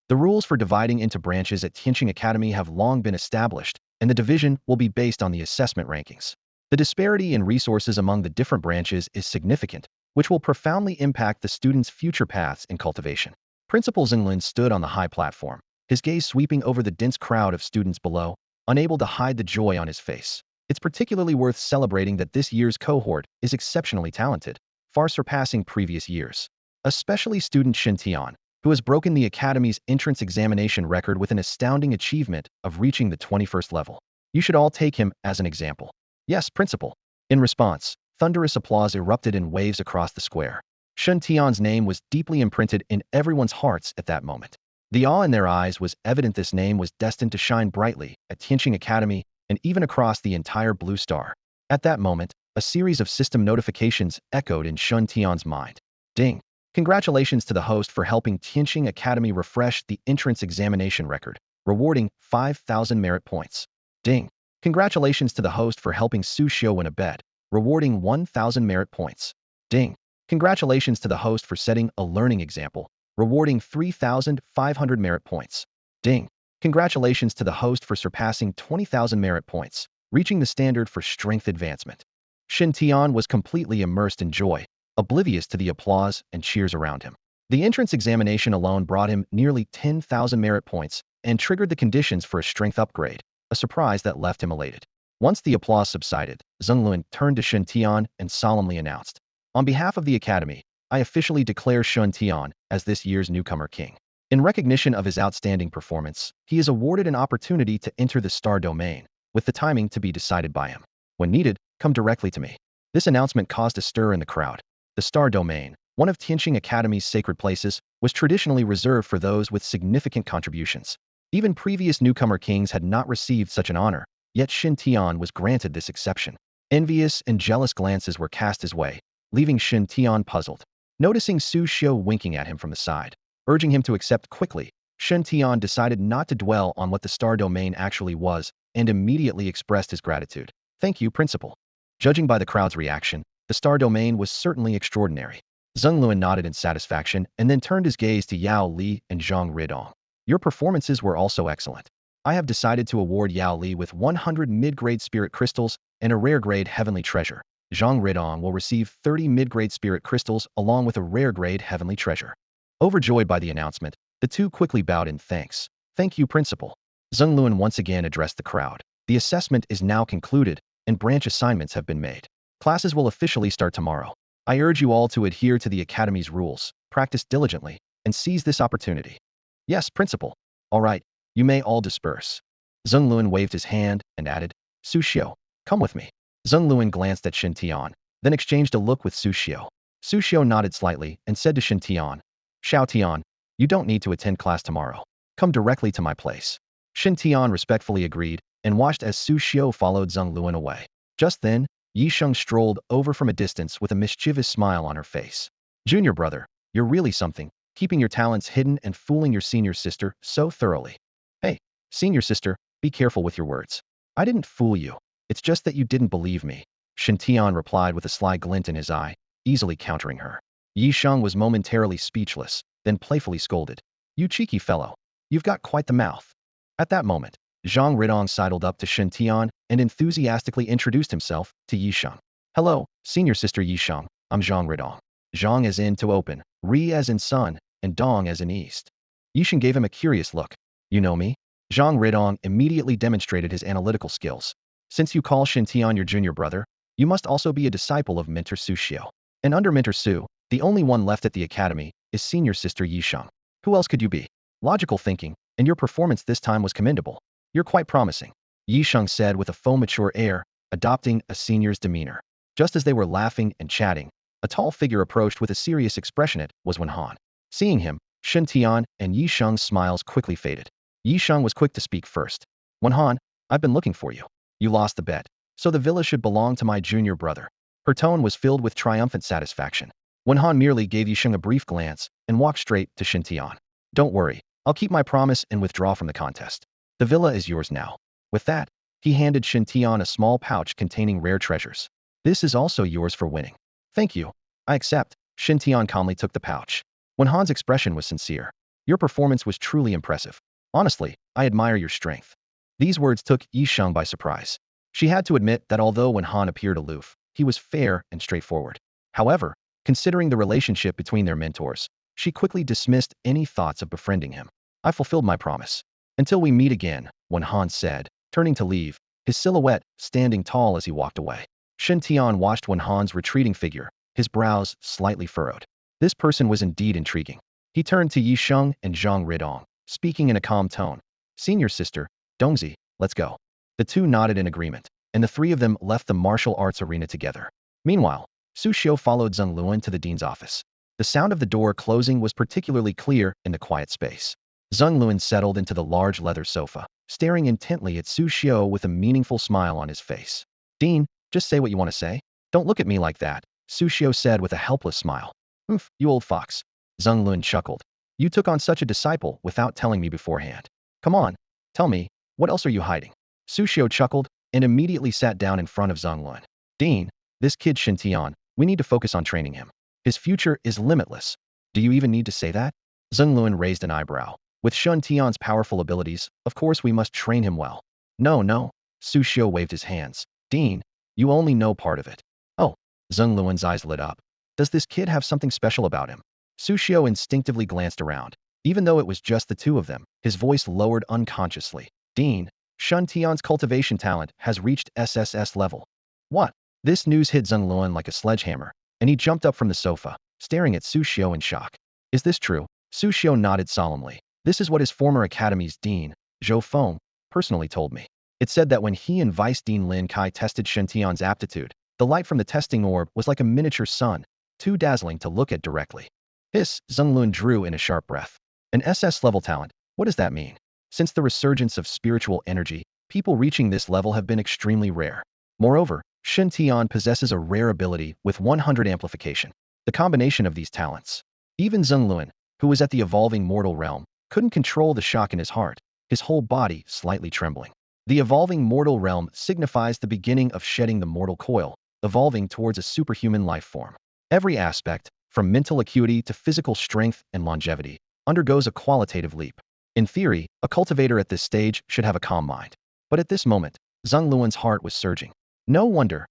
The rules for dividing into branches at Tianqing Academy have long been established, and the division will be based on the assessment rankings. The disparity in resources among the different branches is significant, which will profoundly impact the students' future paths in cultivation. Principal Zhenglin stood on the high platform, his gaze sweeping over the dense crowd of students below, unable to hide the joy on his face. It's particularly worth celebrating that this year's cohort is exceptionally talented, far surpassing previous years. Especially student Shen Tian, who has broken the Academy's entrance examination record with an astounding achievement of reaching the 21st level. You should all take him as an example. Yes, Principal. In response, thunderous applause erupted in waves across the square. Shen Tian's name was deeply imprinted in everyone's hearts at that moment. The awe in their eyes was evident. This name was destined to shine brightly at Tianqing Academy and even across the entire Blue Star. At that moment, a series of system notifications echoed in Shen Tian's mind. Ding! Congratulations to the host for helping Tianqing Academy refresh the entrance examination record, rewarding 5,000 merit points. Ding! Congratulations to the host for helping Su Xiu win a bet, rewarding 1,000 merit points. Ding! Congratulations to the host for setting a learning example, rewarding 3,500 merit points. Ding! Congratulations to the host for surpassing 20,000 merit points, reaching the standard for strength advancement. Shen Tian was completely immersed in joy, oblivious to the applause and cheers around him. The entrance examination alone brought him nearly 10,000 merit points and triggered the conditions for a strength upgrade, a surprise that left him elated. Once the applause subsided, Zheng Luan turned to Shen Tian and solemnly announced, On behalf of the Academy, I officially declare Shen Tian as this year's newcomer king. In recognition of his outstanding performance, he is awarded an opportunity to enter the star domain, with the timing to be decided by him. When needed, come directly to me. This announcement caused a stir in the crowd. The star domain, one of Tianqing Academy's sacred places, was traditionally reserved for those with significant contributions. Even previous newcomer kings had not received such an honor, yet Shen Tian was granted this exception. Envious and jealous glances were cast his way, leaving Shen Tian puzzled. Noticing Su Xiu winking at him from the side, urging him to accept quickly, Shen Tian decided not to dwell on what the star domain actually was and immediately expressed his gratitude. Thank you, Principal. Judging by the crowd's reaction, the star domain was certainly extraordinary. Zheng Luan nodded in satisfaction and then turned his gaze to Yao Li and Zhang Ridong. Your performances were also excellent. I have decided to award Yao Li with 100 mid-grade spirit crystals and a rare-grade heavenly treasure. Zhang Ridong will receive 30 mid-grade spirit crystals along with a rare-grade heavenly treasure. Overjoyed by the announcement, the two quickly bowed in thanks. Thank you, Principal. Zheng Luan once again addressed the crowd. The assessment is now concluded, and branch assignments have been made. Classes will officially start tomorrow. I urge you all to adhere to the Academy's rules, practice diligently, and seize this opportunity. Yes, Principal. All right, you may all disperse. Zheng Luan waved his hand and added, Su Xiu, come with me. Zheng Luan glanced at Shen Tian, then exchanged a look with Su Xiu. Su Xiu nodded slightly and said to Shen Tian, Xiao Tian, you don't need to attend class tomorrow. Come directly to my place. Shen Tian respectfully agreed and watched as Su Xiu followed Zheng Luan away. Just then, Yi Sheng strolled over from a distance with a mischievous smile on her face. Junior brother, you're really something, keeping your talents hidden and fooling your senior sister so thoroughly. Hey, senior sister, be careful with your words. I didn't fool you. It's just that you didn't believe me. Shen Tian replied with a sly glint in his eye, easily countering her. Yi Sheng was momentarily speechless, then playfully scolded. You cheeky fellow. You've got quite the mouth. At that moment, Zhang Ridong sidled up to Shen Tian and enthusiastically introduced himself to Yi Sheng. Hello, senior sister Yi Sheng, I'm Zhang Ridong. Zhang as in to open, Ri as in sun, and Dong as in east. Yi Sheng gave him a curious look. You know me? Zhang Ridong immediately demonstrated his analytical skills. Since you call Shen Tian your junior brother, you must also be a disciple of Mentor Su Xiu. And under Mentor Su, the only one left at the Academy is senior sister Yi Sheng. Who else could you be? Logical thinking, and your performance this time was commendable. You're quite promising, Yi Sheng said with a faux mature air, adopting a senior's demeanor. Just as they were laughing and chatting, a tall figure approached with a serious expression. It was Wen Han. Seeing him, Shen Tian and Yi Sheng's smiles quickly faded. Yi Sheng was quick to speak first. Wen Han, I've been looking for you. You lost the bet, so the villa should belong to my junior brother. Her tone was filled with triumphant satisfaction. Wen Han merely gave Yi Sheng a brief glance and walked straight to Shen Tian. Don't worry, I'll keep my promise and withdraw from the contest. The villa is yours now. With that, he handed Shen Tian a small pouch containing rare treasures. This is also yours for winning. Thank you. I accept. Shen Tian calmly took the pouch. Wen Han's expression was sincere. Your performance was truly impressive. Honestly, I admire your strength. These words took Yi Sheng by surprise. She had to admit that although Wen Han appeared aloof, he was fair and straightforward. However, considering the relationship between their mentors, she quickly dismissed any thoughts of befriending him. I fulfilled my promise. Until we meet again, Wen Han said, turning to leave, his silhouette standing tall as he walked away. Shen Tian watched Wen Han's retreating figure, his brows slightly furrowed. This person was indeed intriguing. He turned to Yi Sheng and Zhang Ridong, speaking in a calm tone. Senior sister, Dongzi, let's go. The two nodded in agreement, and the three of them left the martial arts arena together. Meanwhile, Su Xiu followed Zheng Luan to the dean's office. The sound of the door closing was particularly clear in the quiet space. Zheng Luan settled into the large leather sofa, staring intently at Su Xiu with a meaningful smile on his face. Dean, just say what you want to say. Don't look at me like that, Su Xiu said with a helpless smile. Oof, you old fox. Zheng Luan chuckled. You took on such a disciple without telling me beforehand. Come on, tell me, what else are you hiding? Su Xiu chuckled and immediately sat down in front of Zheng Luan. Dean, this kid Shen Tian, we need to focus on training him. His future is limitless. Do you even need to say that? Zheng Luan raised an eyebrow. With Shen Tian's powerful abilities, of course we must train him well. No, Su Xiu waved his hands. Dean, you only know part of it. Oh, Zheng Luan's eyes lit up. Does this kid have something special about him? Su Xiu instinctively glanced around. Even though it was just the two of them, his voice lowered unconsciously. Dean, Shen Tian's cultivation talent has reached SSS level. What? This news hit Zheng Luan like a sledgehammer. and he jumped up from the sofa, staring at Su Xiao in shock. Is this true? Su Xiao nodded solemnly. This is what his former academy's dean, Zhou Feng, personally told me. It said that when he and Vice Dean Lin Kai tested Shen Tian's aptitude, the light from the testing orb was like a miniature sun, too dazzling to look at directly. Hiss, Zhenglun drew in a sharp breath. An SS-level talent, what does that mean? Since the resurgence of spiritual energy, people reaching this level have been extremely rare. Moreover, Shen Tian possesses a rare ability with 100 amplification. The combination of these talents. Even Zhenglun, who was at the evolving mortal realm, couldn't control the shock in his heart, his whole body slightly trembling. The evolving mortal realm signifies the beginning of shedding the mortal coil, evolving towards a superhuman life form. Every aspect, from mental acuity to physical strength and longevity, undergoes a qualitative leap. In theory, a cultivator at this stage should have a calm mind. But at this moment, Zhang Luan's heart was surging. No wonder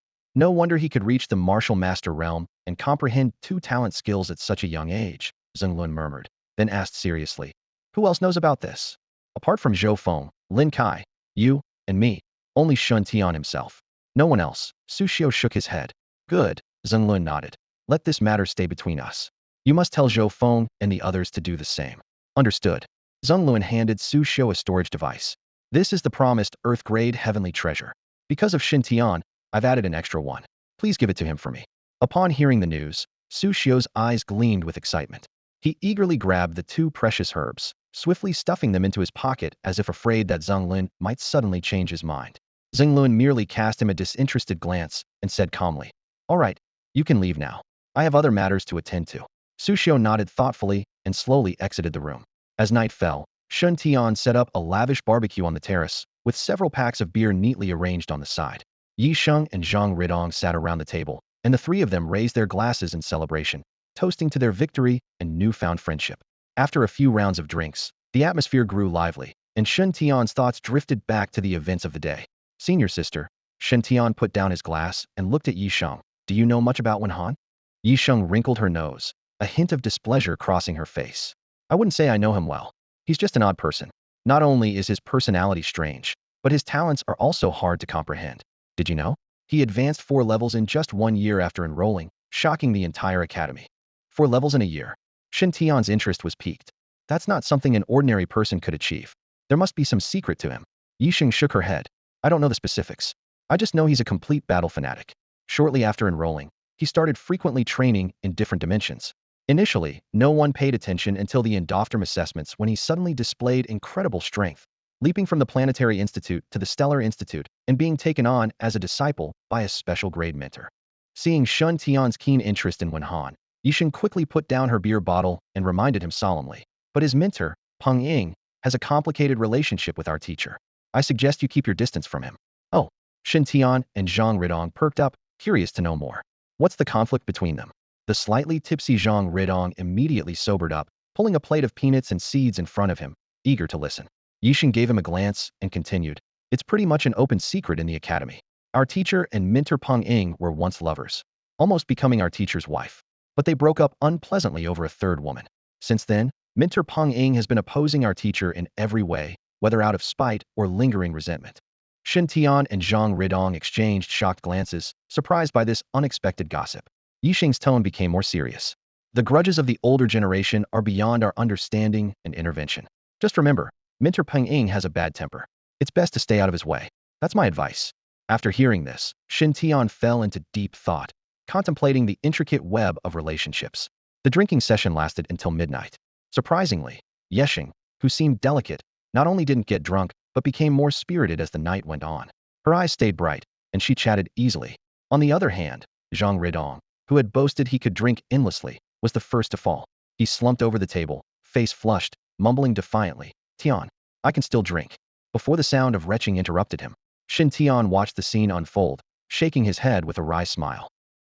he could reach the martial master realm and comprehend two talent skills at such a young age, Zhang Luan murmured, then asked seriously. Who else knows about this? Apart from Zhou Feng, Lin Kai, you, and me, only Shen Tian himself. No one else. Su Xiao shook his head. Good, Zhang Luan nodded. Let this matter stay between us. You must tell Zhou Feng and the others to do the same. Understood. Zhang Luan handed Su Xiao a storage device. This is the promised Earth-grade heavenly treasure. Because of Shen Tian, I've added an extra one. Please give it to him for me. Upon hearing the news, Su Xiao's eyes gleamed with excitement. He eagerly grabbed the two precious herbs, swiftly stuffing them into his pocket as if afraid that Zhang Lin might suddenly change his mind. Zhang Lin merely cast him a disinterested glance and said calmly, All right, you can leave now. I have other matters to attend to. Su Xiao nodded thoughtfully and slowly exited the room. As night fell, Shen Tian set up a lavish barbecue on the terrace, with several packs of beer neatly arranged on the side. Yi Sheng and Zhang Ridong sat around the table, and the three of them raised their glasses in celebration, toasting to their victory and newfound friendship. After a few rounds of drinks, the atmosphere grew lively, and Shen Tian's thoughts drifted back to the events of the day. Senior sister, Shen Tian put down his glass and looked at Yi Sheng. Do you know much about Wen Han? Yi Sheng wrinkled her nose, a hint of displeasure crossing her face. I wouldn't say I know him well. He's just an odd person. Not only is his personality strange, but his talents are also hard to comprehend. Did you know? He advanced 4 levels in just 1 year after enrolling, shocking the entire academy. 4 levels in a year. Shen Tian's interest was piqued. That's not something an ordinary person could achieve. There must be some secret to him. Yi Sheng shook her head. I don't know the specifics. I just know he's a complete battle fanatic. Shortly after enrolling, he started frequently training in different dimensions. Initially, no one paid attention until the endophthalm assessments when he suddenly displayed incredible strength, leaping from the Planetary Institute to the Stellar Institute and being taken on as a disciple by a special grade mentor. Seeing Shen Tian's keen interest in Wen Han, Yishin quickly put down her beer bottle and reminded him solemnly, but his mentor, Peng Ying, has a complicated relationship with our teacher. I suggest you keep your distance from him. Oh, Shen Tian and Zhang Ridong perked up, curious to know more. What's the conflict between them? The slightly tipsy Zhang Ridong immediately sobered up, pulling a plate of peanuts and seeds in front of him, eager to listen. Yishin gave him a glance and continued. It's pretty much an open secret in the academy. Our teacher and mentor Peng Ying were once lovers, almost becoming our teacher's wife. But they broke up unpleasantly over a third woman. Since then, mentor Peng Ying has been opposing our teacher in every way, whether out of spite or lingering resentment. Shen Tian and Zhang Ridong exchanged shocked glances, surprised by this unexpected gossip. Yishing's tone became more serious. The grudges of the older generation are beyond our understanding and intervention. Just remember, mentor Peng Ying has a bad temper. It's best to stay out of his way. That's my advice. After hearing this, Shen Tian fell into deep thought, contemplating the intricate web of relationships. The drinking session lasted until midnight. Surprisingly, Yeshing, who seemed delicate, not only didn't get drunk, but became more spirited as the night went on. Her eyes stayed bright, and she chatted easily. On the other hand, Zhang Ridong, who had boasted he could drink endlessly, was the first to fall. He slumped over the table, face flushed, mumbling defiantly, Tian, I can still drink. Before the sound of retching interrupted him, Shen Tian watched the scene unfold, shaking his head with a wry smile.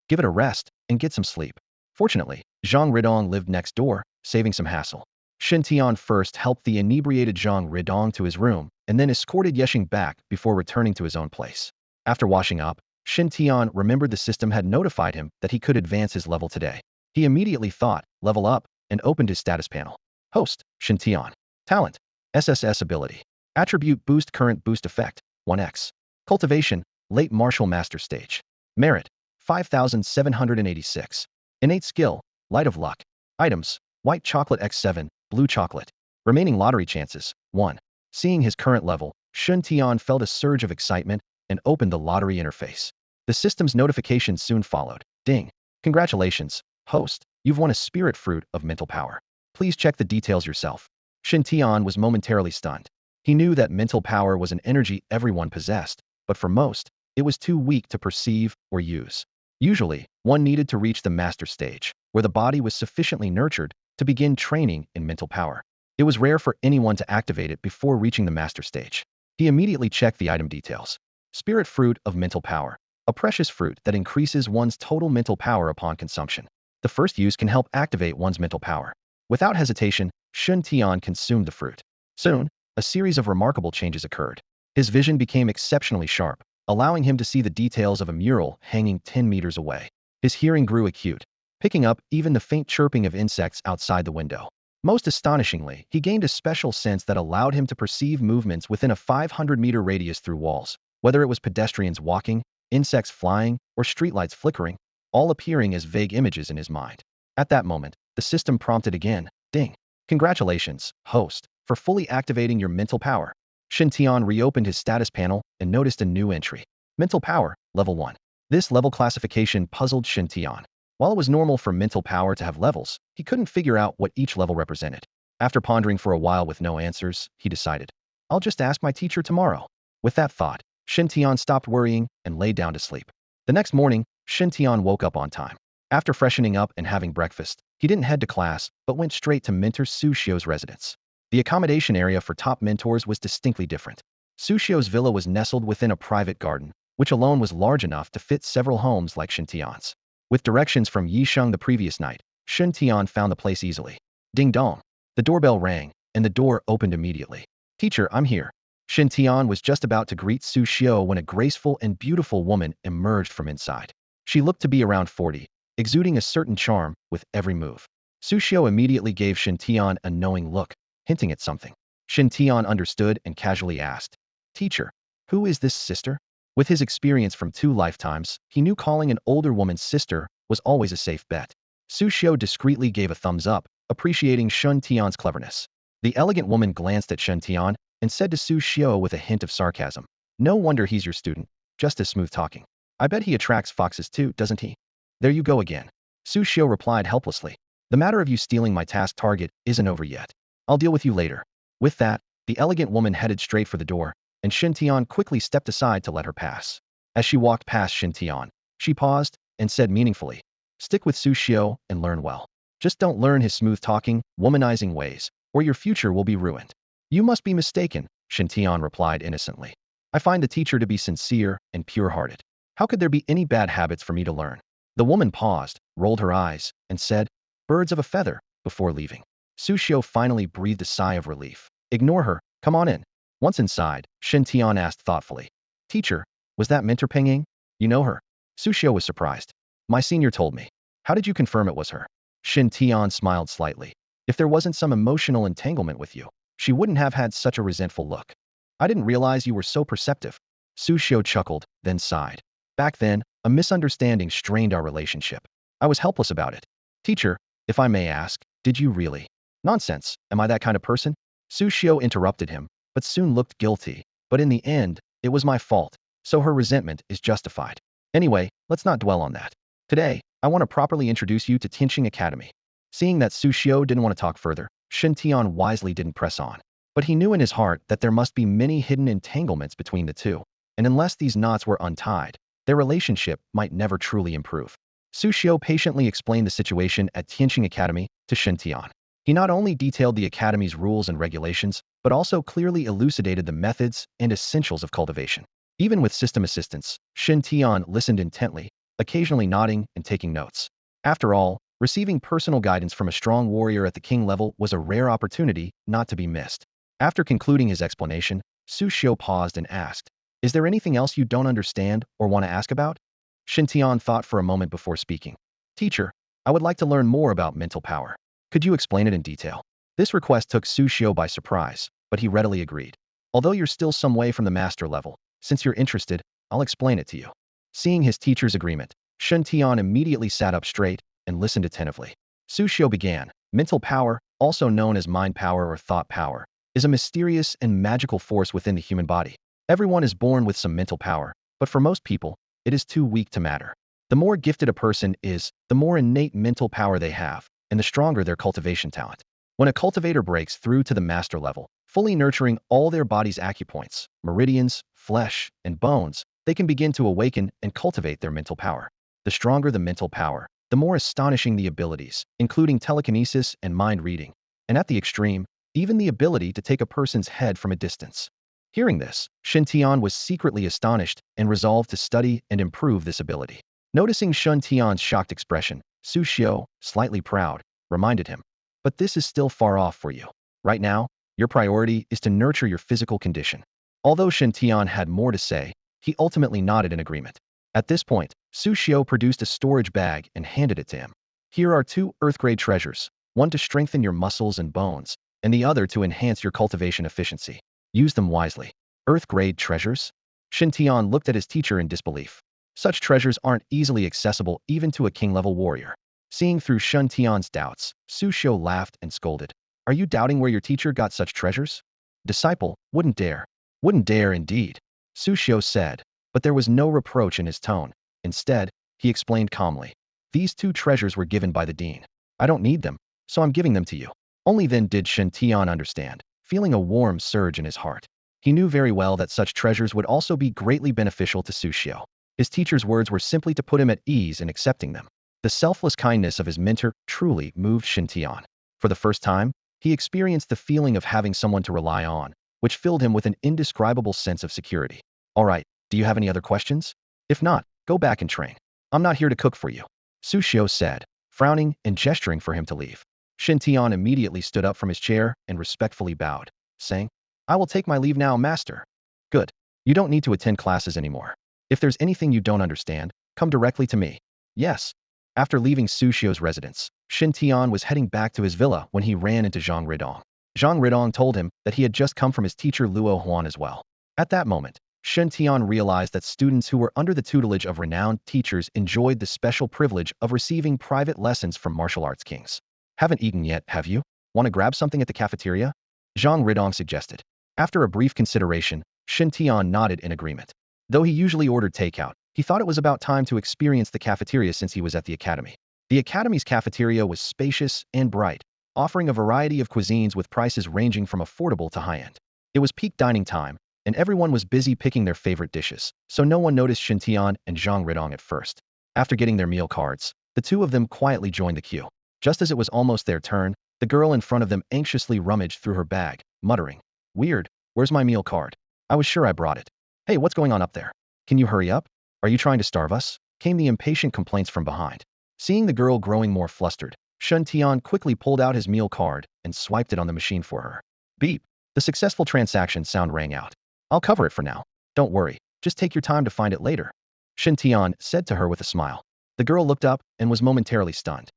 Give it a rest, and get some sleep. Fortunately, Zhang Ridong lived next door, saving some hassle. Shen Tian first helped the inebriated Zhang Ridong to his room, and then escorted Yeshing back before returning to his own place. After washing up, Shen Tian remembered the system had notified him that he could advance his level today. He immediately thought, level up, and opened his status panel. Host, Shen Tian. Talent, SSS ability. Attribute boost current boost effect, 1x. Cultivation, late martial master stage. Merit, 5786. Innate skill, light of luck. Items, white chocolate x7, blue chocolate. Remaining lottery chances, 1. Seeing his current level, Shen Tian felt a surge of excitement and opened the lottery interface. The system's notification soon followed. Ding. Congratulations, host. You've won a spirit fruit of mental power. Please check the details yourself. Shen Tian was momentarily stunned. He knew that mental power was an energy everyone possessed, but for most, it was too weak to perceive or use. Usually, one needed to reach the master stage, where the body was sufficiently nurtured to begin training in mental power. It was rare for anyone to activate it before reaching the master stage. He immediately checked the item details. Spirit fruit of mental power, a precious fruit that increases one's total mental power upon consumption. The first use can help activate one's mental power. Without hesitation, Shen Tian consumed the fruit. Soon, a series of remarkable changes occurred. His vision became exceptionally sharp, allowing him to see the details of a mural hanging 10 meters away. His hearing grew acute, picking up even the faint chirping of insects outside the window. Most astonishingly, he gained a special sense that allowed him to perceive movements within a 500-meter radius through walls, whether it was pedestrians walking, insects flying, or streetlights flickering, all appearing as vague images in his mind. At that moment, the system prompted again, ding. Congratulations, host, for fully activating your mental power. Shen Tian reopened his status panel and noticed a new entry. Mental power, level 1. This level classification puzzled Shen Tian. While it was normal for mental power to have levels, he couldn't figure out what each level represented. After pondering for a while with no answers, he decided, I'll just ask my teacher tomorrow. With that thought, Shen Tian stopped worrying and lay down to sleep. The next morning, Shen Tian woke up on time. After freshening up and having breakfast, he didn't head to class, but went straight to Mentor Sushio's residence. The accommodation area for top mentors was distinctly different. Sushio's villa was nestled within a private garden, which alone was large enough to fit several homes like Shen Tian's. With directions from Yisheng the previous night, Shen Tian found the place easily. Ding dong. The doorbell rang, and the door opened immediately. Teacher, I'm here. Shen Tian was just about to greet Su Xiao when a graceful and beautiful woman emerged from inside. She looked to be around 40, exuding a certain charm with every move. Su Xiao immediately gave Shen Tian a knowing look, hinting at something. Shen Tian understood and casually asked, Teacher, who is this sister? With his experience from 2 lifetimes, he knew calling an older woman sister was always a safe bet. Su Xiao discreetly gave a thumbs up, appreciating Shen Tian's cleverness. The elegant woman glanced at Shen Tian and said to Su Xiao with a hint of sarcasm, No wonder he's your student, just as smooth talking. I bet he attracts foxes too, doesn't he? There you go again. Su Xiao replied helplessly. The matter of you stealing my task target isn't over yet. I'll deal with you later. With that, the elegant woman headed straight for the door, and Shen Tian quickly stepped aside to let her pass. As she walked past Shen Tian, she paused and said meaningfully, Stick with Su Xiao and learn well. Just don't learn his smooth-talking, womanizing ways, or your future will be ruined. You must be mistaken, Shen Tian replied innocently. I find the teacher to be sincere and pure-hearted. How could there be any bad habits for me to learn? The woman paused, rolled her eyes, and said, Birds of a feather, before leaving. Su Xiao finally breathed a sigh of relief. Ignore her, come on in. Once inside, Shen Tian asked thoughtfully, Teacher, was that mentor Pengying? You know her? Su Xiao was surprised. My senior told me. How did you confirm it was her? Shen Tian smiled slightly. If there wasn't some emotional entanglement with you, she wouldn't have had such a resentful look. I didn't realize you were so perceptive. Su Xiao chuckled, then sighed. Back then, a misunderstanding strained our relationship. I was helpless about it. Teacher, if I may ask, did you really? Nonsense, am I that kind of person? Su Xiao interrupted him, but soon looked guilty. But in the end, it was my fault, so her resentment is justified. Anyway, let's not dwell on that. Today, I want to properly introduce you to Tianqing Academy. Seeing that Su Xiao didn't want to talk further, Shen Tian wisely didn't press on. But he knew in his heart that there must be many hidden entanglements between the two, and unless these knots were untied, their relationship might never truly improve. Su Xiao patiently explained the situation at Tianqing Academy to Shen Tian. He not only detailed the academy's rules and regulations, but also clearly elucidated the methods and essentials of cultivation. Even with system assistance, Shen Tian listened intently, occasionally nodding and taking notes. After all, receiving personal guidance from a strong warrior at the king level was a rare opportunity not to be missed. After concluding his explanation, Su Xiao paused and asked, Is there anything else you don't understand or want to ask about? Shen Tian thought for a moment before speaking. Teacher, I would like to learn more about mental power. Could you explain it in detail? This request took Su Xiao by surprise, but he readily agreed. Although you're still some way from the master level, since you're interested, I'll explain it to you. Seeing his teacher's agreement, Shen Tian immediately sat up straight and listened attentively. Su Xiu began. Mental power, also known as mind power or thought power, is a mysterious and magical force within the human body. Everyone is born with some mental power, but for most people, it is too weak to matter. The more gifted a person is, the more innate mental power they have, and the stronger their cultivation talent. When a cultivator breaks through to the master level, fully nurturing all their body's acupoints, meridians, flesh, and bones, they can begin to awaken and cultivate their mental power. The stronger the mental power, the more astonishing the abilities, including telekinesis and mind reading, and at the extreme, even the ability to take a person's head from a distance. Hearing this, Shen Tian was secretly astonished and resolved to study and improve this ability. Noticing Shen Tian's shocked expression, Su Xiu, slightly proud, reminded him, "But this is still far off for you. Right now, your priority is to nurture your physical condition." Although Shen Tian had more to say, he ultimately nodded in agreement. At this point, Su Xiu produced a storage bag and handed it to him. "Here are 2 Earth-grade treasures, one to strengthen your muscles and bones, and the other to enhance your cultivation efficiency. Use them wisely." Earth-grade treasures? Shen Tian looked at his teacher in disbelief. Such treasures aren't easily accessible even to a king-level warrior. Seeing through Shen Tian's doubts, Su Xiu laughed and scolded. "Are you doubting where your teacher got such treasures?" "Disciple, wouldn't dare." "Wouldn't dare indeed," Su Xiu said, but there was no reproach in his tone. Instead, he explained calmly. "These 2 treasures were given by the dean. I don't need them, so I'm giving them to you." Only then did Shen Tian understand, feeling a warm surge in his heart. He knew very well that such treasures would also be greatly beneficial to Su Xiu. His teacher's words were simply to put him at ease in accepting them. The selfless kindness of his mentor truly moved Shen Tian. For the first time, he experienced the feeling of having someone to rely on, which filled him with an indescribable sense of security. "All right, do you have any other questions? If not, go back and train. I'm not here to cook for you," Su Xiu said, frowning and gesturing for him to leave. Shen Tian immediately stood up from his chair and respectfully bowed, saying, "I will take my leave now, master." "Good. You don't need to attend classes anymore. If there's anything you don't understand, come directly to me." "Yes." After leaving Su Xiu's residence, Shen Tian was heading back to his villa when he ran into Zhang Ridong. Zhang Ridong told him that he had just come from his teacher Luo Huan as well. At that moment, Shen Tian realized that students who were under the tutelage of renowned teachers enjoyed the special privilege of receiving private lessons from martial arts kings. "Haven't eaten yet, have you? Want to grab something at the cafeteria?" Zhang Ridong suggested. After a brief consideration, Shen Tian nodded in agreement. Though he usually ordered takeout, he thought it was about time to experience the cafeteria since he was at the academy. The academy's cafeteria was spacious and bright, offering a variety of cuisines with prices ranging from affordable to high-end. It was peak dining time, and everyone was busy picking their favorite dishes, so no one noticed Shen Tian and Zhang Ridong at first. After getting their meal cards, the 2 of them quietly joined the queue. Just as it was almost their turn, the girl in front of them anxiously rummaged through her bag, muttering, "Weird, where's my meal card? I was sure I brought it. Hey, what's going on up there? Can you hurry up? Are you trying to starve us?" Came the impatient complaints from behind. Seeing the girl growing more flustered, Shen Tian quickly pulled out his meal card and swiped it on the machine for her. Beep. The successful transaction sound rang out. "I'll cover it for now. Don't worry, just take your time to find it later," Shen Tian said to her with a smile. The girl looked up and was momentarily stunned.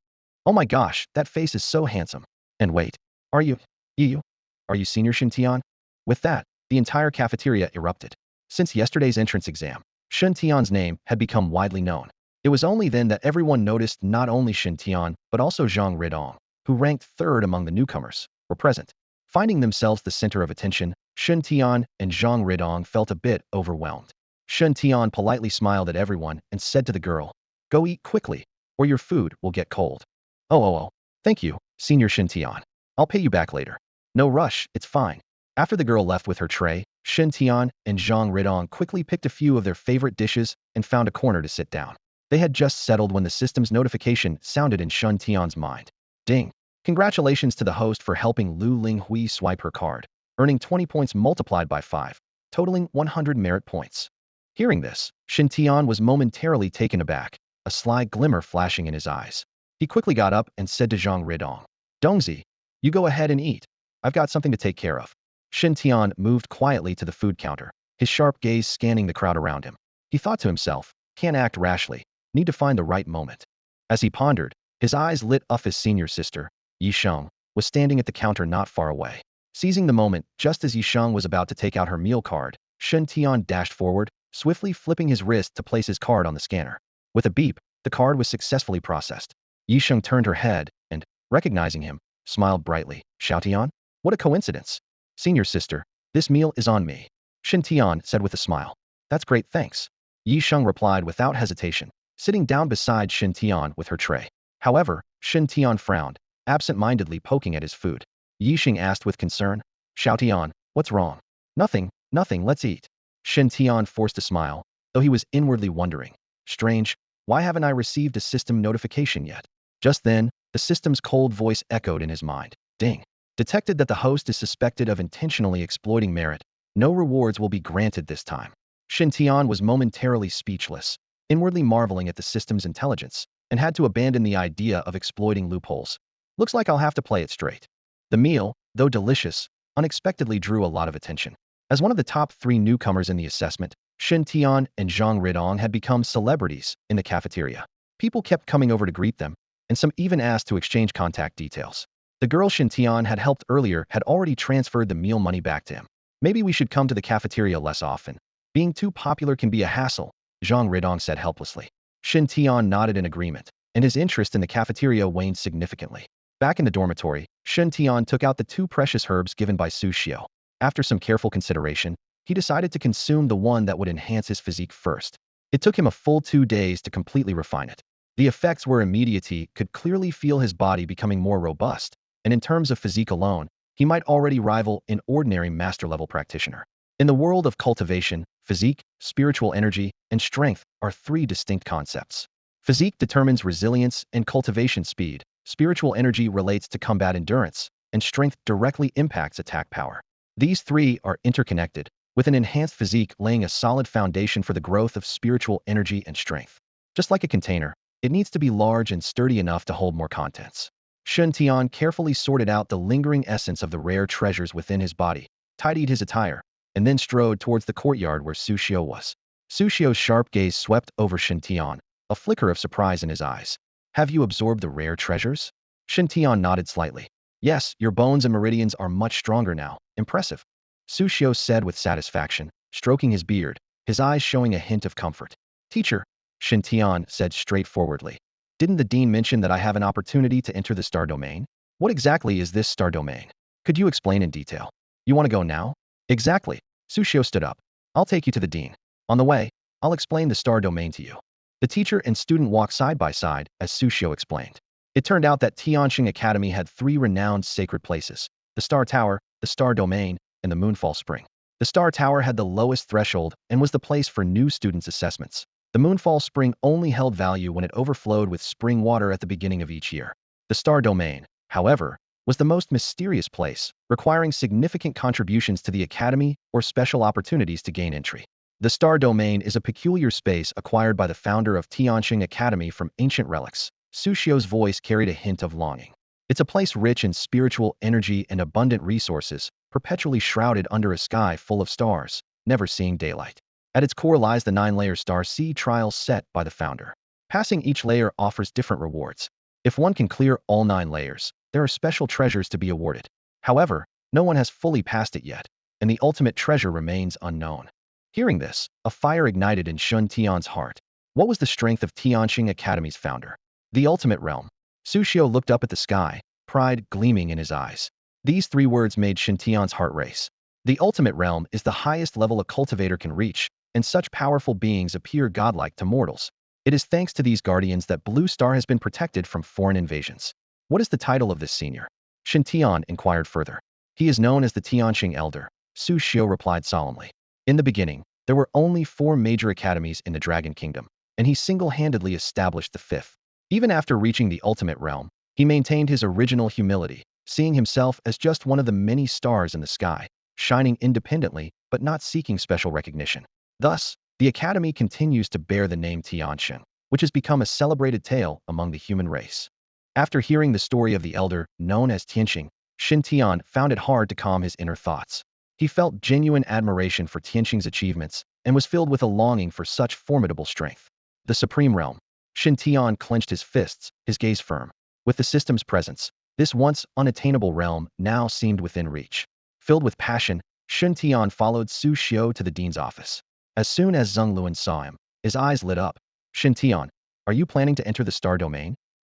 "Oh my gosh, that face is so handsome. And wait, are you, you, are you Senior Shen Tian?" With that, the entire cafeteria erupted. Since yesterday's entrance exam, Shen Tian's name had become widely known. It was only then that everyone noticed not only Shen Tian, but also Zhang Ridong, who ranked 3rd among the newcomers, were present. Finding themselves the center of attention, Shen Tian and Zhang Ridong felt a bit overwhelmed. Shen Tian politely smiled at everyone and said to the girl, "Go eat quickly, or your food will get cold." Oh, thank you, Senior Shen Tian. I'll pay you back later." "No rush, it's fine." After the girl left with her tray, Shen Tian and Zhang Ridong quickly picked a few of their favorite dishes and found a corner to sit down. They had just settled when the system's notification sounded in Shen Tian's mind. Ding! Congratulations to the host for helping Lu Linghui swipe her card, earning 20 points multiplied by 5, totaling 100 merit points. Hearing this, Shen Tian was momentarily taken aback, a sly glimmer flashing in his eyes. He quickly got up and said to Zhang Ridong, "Dongzi, you go ahead and eat. I've got something to take care of." Shen Tian moved quietly to the food counter, his sharp gaze scanning the crowd around him. He thought to himself, can't act rashly, need to find the right moment. As he pondered, his eyes lit up. His senior sister, Yisheng, was standing at the counter not far away. Seizing the moment, just as Yisheng was about to take out her meal card, Shen Tian dashed forward, swiftly flipping his wrist to place his card on the scanner. With a beep, The card was successfully processed. Yisheng turned her head and, recognizing him, smiled brightly. Shen Tian? What a coincidence. Senior sister, this meal is on me. Shen Tian said with a smile. That's great, thanks. Yisheng replied without hesitation, sitting down beside Shen Tian with her tray. However, Shen Tian frowned, absent-mindedly poking at his food. Yisheng asked with concern. Shen Tian, what's wrong? Nothing, nothing, let's eat. Shen Tian forced a smile, though he was inwardly wondering. Strange, why haven't I received a system notification yet? Just then, the system's cold voice echoed in his mind. Ding. Detected that the host is suspected of intentionally exploiting merit. No rewards will be granted this time. Shen Tian was momentarily speechless, inwardly marveling at the system's intelligence, and had to abandon the idea of exploiting loopholes. Looks like I'll have to play it straight. The meal, though delicious, unexpectedly drew a lot of attention. As one of the top 3 newcomers in the assessment, Shen Tian and Zhang Ridong had become celebrities in the cafeteria. People kept coming over to greet them, and some even asked to exchange contact details. The girl Shen Tian had helped earlier had already transferred the meal money back to him. Maybe we should come to the cafeteria less often. Being too popular can be a hassle, Zhang Ridong said helplessly. Shen Tian nodded in agreement, and his interest in the cafeteria waned significantly. Back in the dormitory, Shen Tian took out the 2 precious herbs given by Su Xiao. After some careful consideration, he decided to consume the one that would enhance his physique first. It took him a full 2 days to completely refine it. The effects were immediate. He could clearly feel his body becoming more robust, and in terms of physique alone, he might already rival an ordinary master-level practitioner. In the world of cultivation, physique, spiritual energy, and strength are 3 distinct concepts. Physique determines resilience and cultivation speed, spiritual energy relates to combat endurance, and strength directly impacts attack power. These 3 are interconnected, with an enhanced physique laying a solid foundation for the growth of spiritual energy and strength. Just like a container, it needs to be large and sturdy enough to hold more contents. Shen Tian carefully sorted out the lingering essence of the rare treasures within his body, tidied his attire, and then strode towards the courtyard where Su Xiao was. Su Xiao's sharp gaze swept over Shen Tian, a flicker of surprise in his eyes. Have you absorbed the rare treasures? Shen Tian nodded slightly. Yes, your bones and meridians are much stronger now. Impressive. Su Xiao said with satisfaction, stroking his beard, his eyes showing a hint of comfort. Teacher, Shen Tian said straightforwardly. Didn't the dean mention that I have an opportunity to enter the star domain? What exactly is this star domain? Could you explain in detail? You want to go now? Exactly. Su Xiao stood up. I'll take you to the dean. On the way, I'll explain the star domain to you. The teacher and student walked side by side, as Su Xiao explained. It turned out that Tianxing Academy had 3 renowned sacred places: the Star Tower, the Star Domain, and the Moonfall Spring. The Star Tower had the lowest threshold and was the place for new students' assessments. The Moonfall Spring only held value when it overflowed with spring water at the beginning of each year. The Star Domain, however, was the most mysterious place, requiring significant contributions to the academy or special opportunities to gain entry. The Star Domain is a peculiar space acquired by the founder of Tianxing Academy from ancient relics. Su Xiao's voice carried a hint of longing. It's a place rich in spiritual energy and abundant resources, perpetually shrouded under a sky full of stars, never seeing daylight. At its core lies the 9-layer star sea trial set by the founder. Passing each layer offers different rewards. If one can clear all 9 layers, there are special treasures to be awarded. However, no one has fully passed it yet, and the ultimate treasure remains unknown. Hearing this, a fire ignited in Shen Tian's heart. What was the strength of Tianxing Academy's founder? The ultimate realm. Su Xiao looked up at the sky, pride gleaming in his eyes. These 3 words made Shen Tian's heart race. The ultimate realm is the highest level a cultivator can reach, and such powerful beings appear godlike to mortals. It is thanks to these guardians that Blue Star has been protected from foreign invasions. What is the title of this senior? Shen Tian inquired further. He is known as the Tianxing Elder, Su Xiao replied solemnly. In the beginning, there were only 4 major academies in the Dragon Kingdom, and he single-handedly established the 5th. Even after reaching the ultimate realm, he maintained his original humility, seeing himself as just one of the many stars in the sky, shining independently but not seeking special recognition. Thus, the academy continues to bear the name Tianxing, which has become a celebrated tale among the human race. After hearing the story of the elder, known as Tianxing, Shen Tian found it hard to calm his inner thoughts. He felt genuine admiration for Tianxing's achievements and was filled with a longing for such formidable strength. The Supreme Realm. Shen Tian clenched his fists, his gaze firm. With the system's presence, this once unattainable realm now seemed within reach. Filled with passion, Shen Tian followed Su Xiao to the dean's office. As soon as Zheng Luan saw him, his eyes lit up. Shen Tian, are you planning to enter the star domain?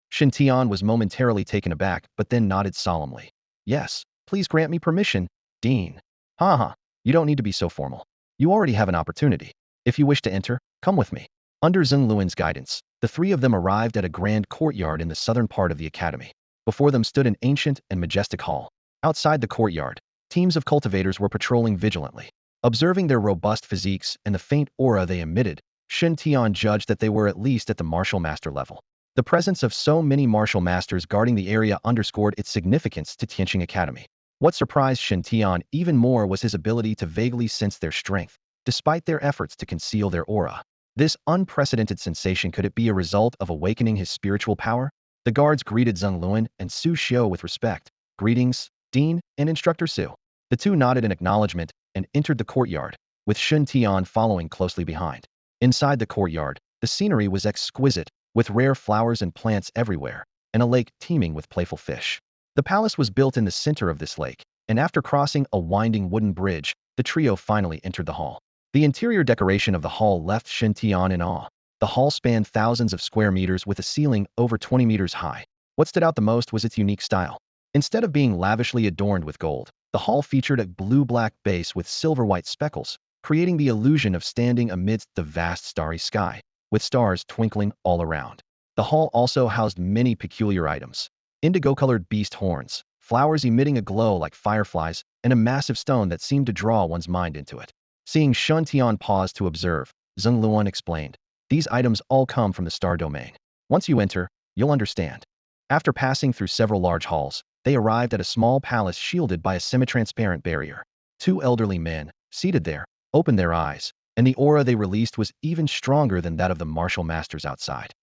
Shen Tian was momentarily taken aback, but then nodded solemnly. Yes, please grant me permission, Dean. Haha, you don't need to be so formal. You already have an opportunity. If you wish to enter, come with me. Under Zheng Luan's guidance, the three of them arrived at a grand courtyard in the southern part of the academy. Before them stood an ancient and majestic hall. Outside the courtyard, teams of cultivators were patrolling vigilantly. Observing their robust physiques and the faint aura they emitted, Shen Tian judged that they were at least at the martial master level. The presence of so many martial masters guarding the area underscored its significance to Tianqing Academy. What surprised Shen Tian even more was his ability to vaguely sense their strength, despite their efforts to conceal their aura. This unprecedented sensation, could it be a result of awakening his spiritual power? The guards greeted Zheng Luan and Su Xiu with respect. Greetings, Dean and Instructor Su. The two nodded in acknowledgement and entered the courtyard, with Shen Tian following closely behind. Inside the courtyard, the scenery was exquisite, with rare flowers and plants everywhere, and a lake teeming with playful fish. The palace was built in the center of this lake, and after crossing a winding wooden bridge, the trio finally entered the hall. The interior decoration of the hall left Shen Tian in awe. The hall spanned thousands of square meters with a ceiling over 20 meters high. What stood out the most was its unique style. Instead of being lavishly adorned with gold, the hall featured a blue-black base with silver-white speckles, creating the illusion of standing amidst the vast starry sky, with stars twinkling all around. The hall also housed many peculiar items. Indigo-colored beast horns, flowers emitting a glow like fireflies, and a massive stone that seemed to draw one's mind into it. Seeing Shen Tian pause to observe, Zheng Luan explained, "These items all come from the star domain. Once you enter, you'll understand." After passing through several large halls, they arrived at a small palace shielded by a semi-transparent barrier. Two elderly men, seated there, opened their eyes, and the aura they released was even stronger than that of the martial masters outside.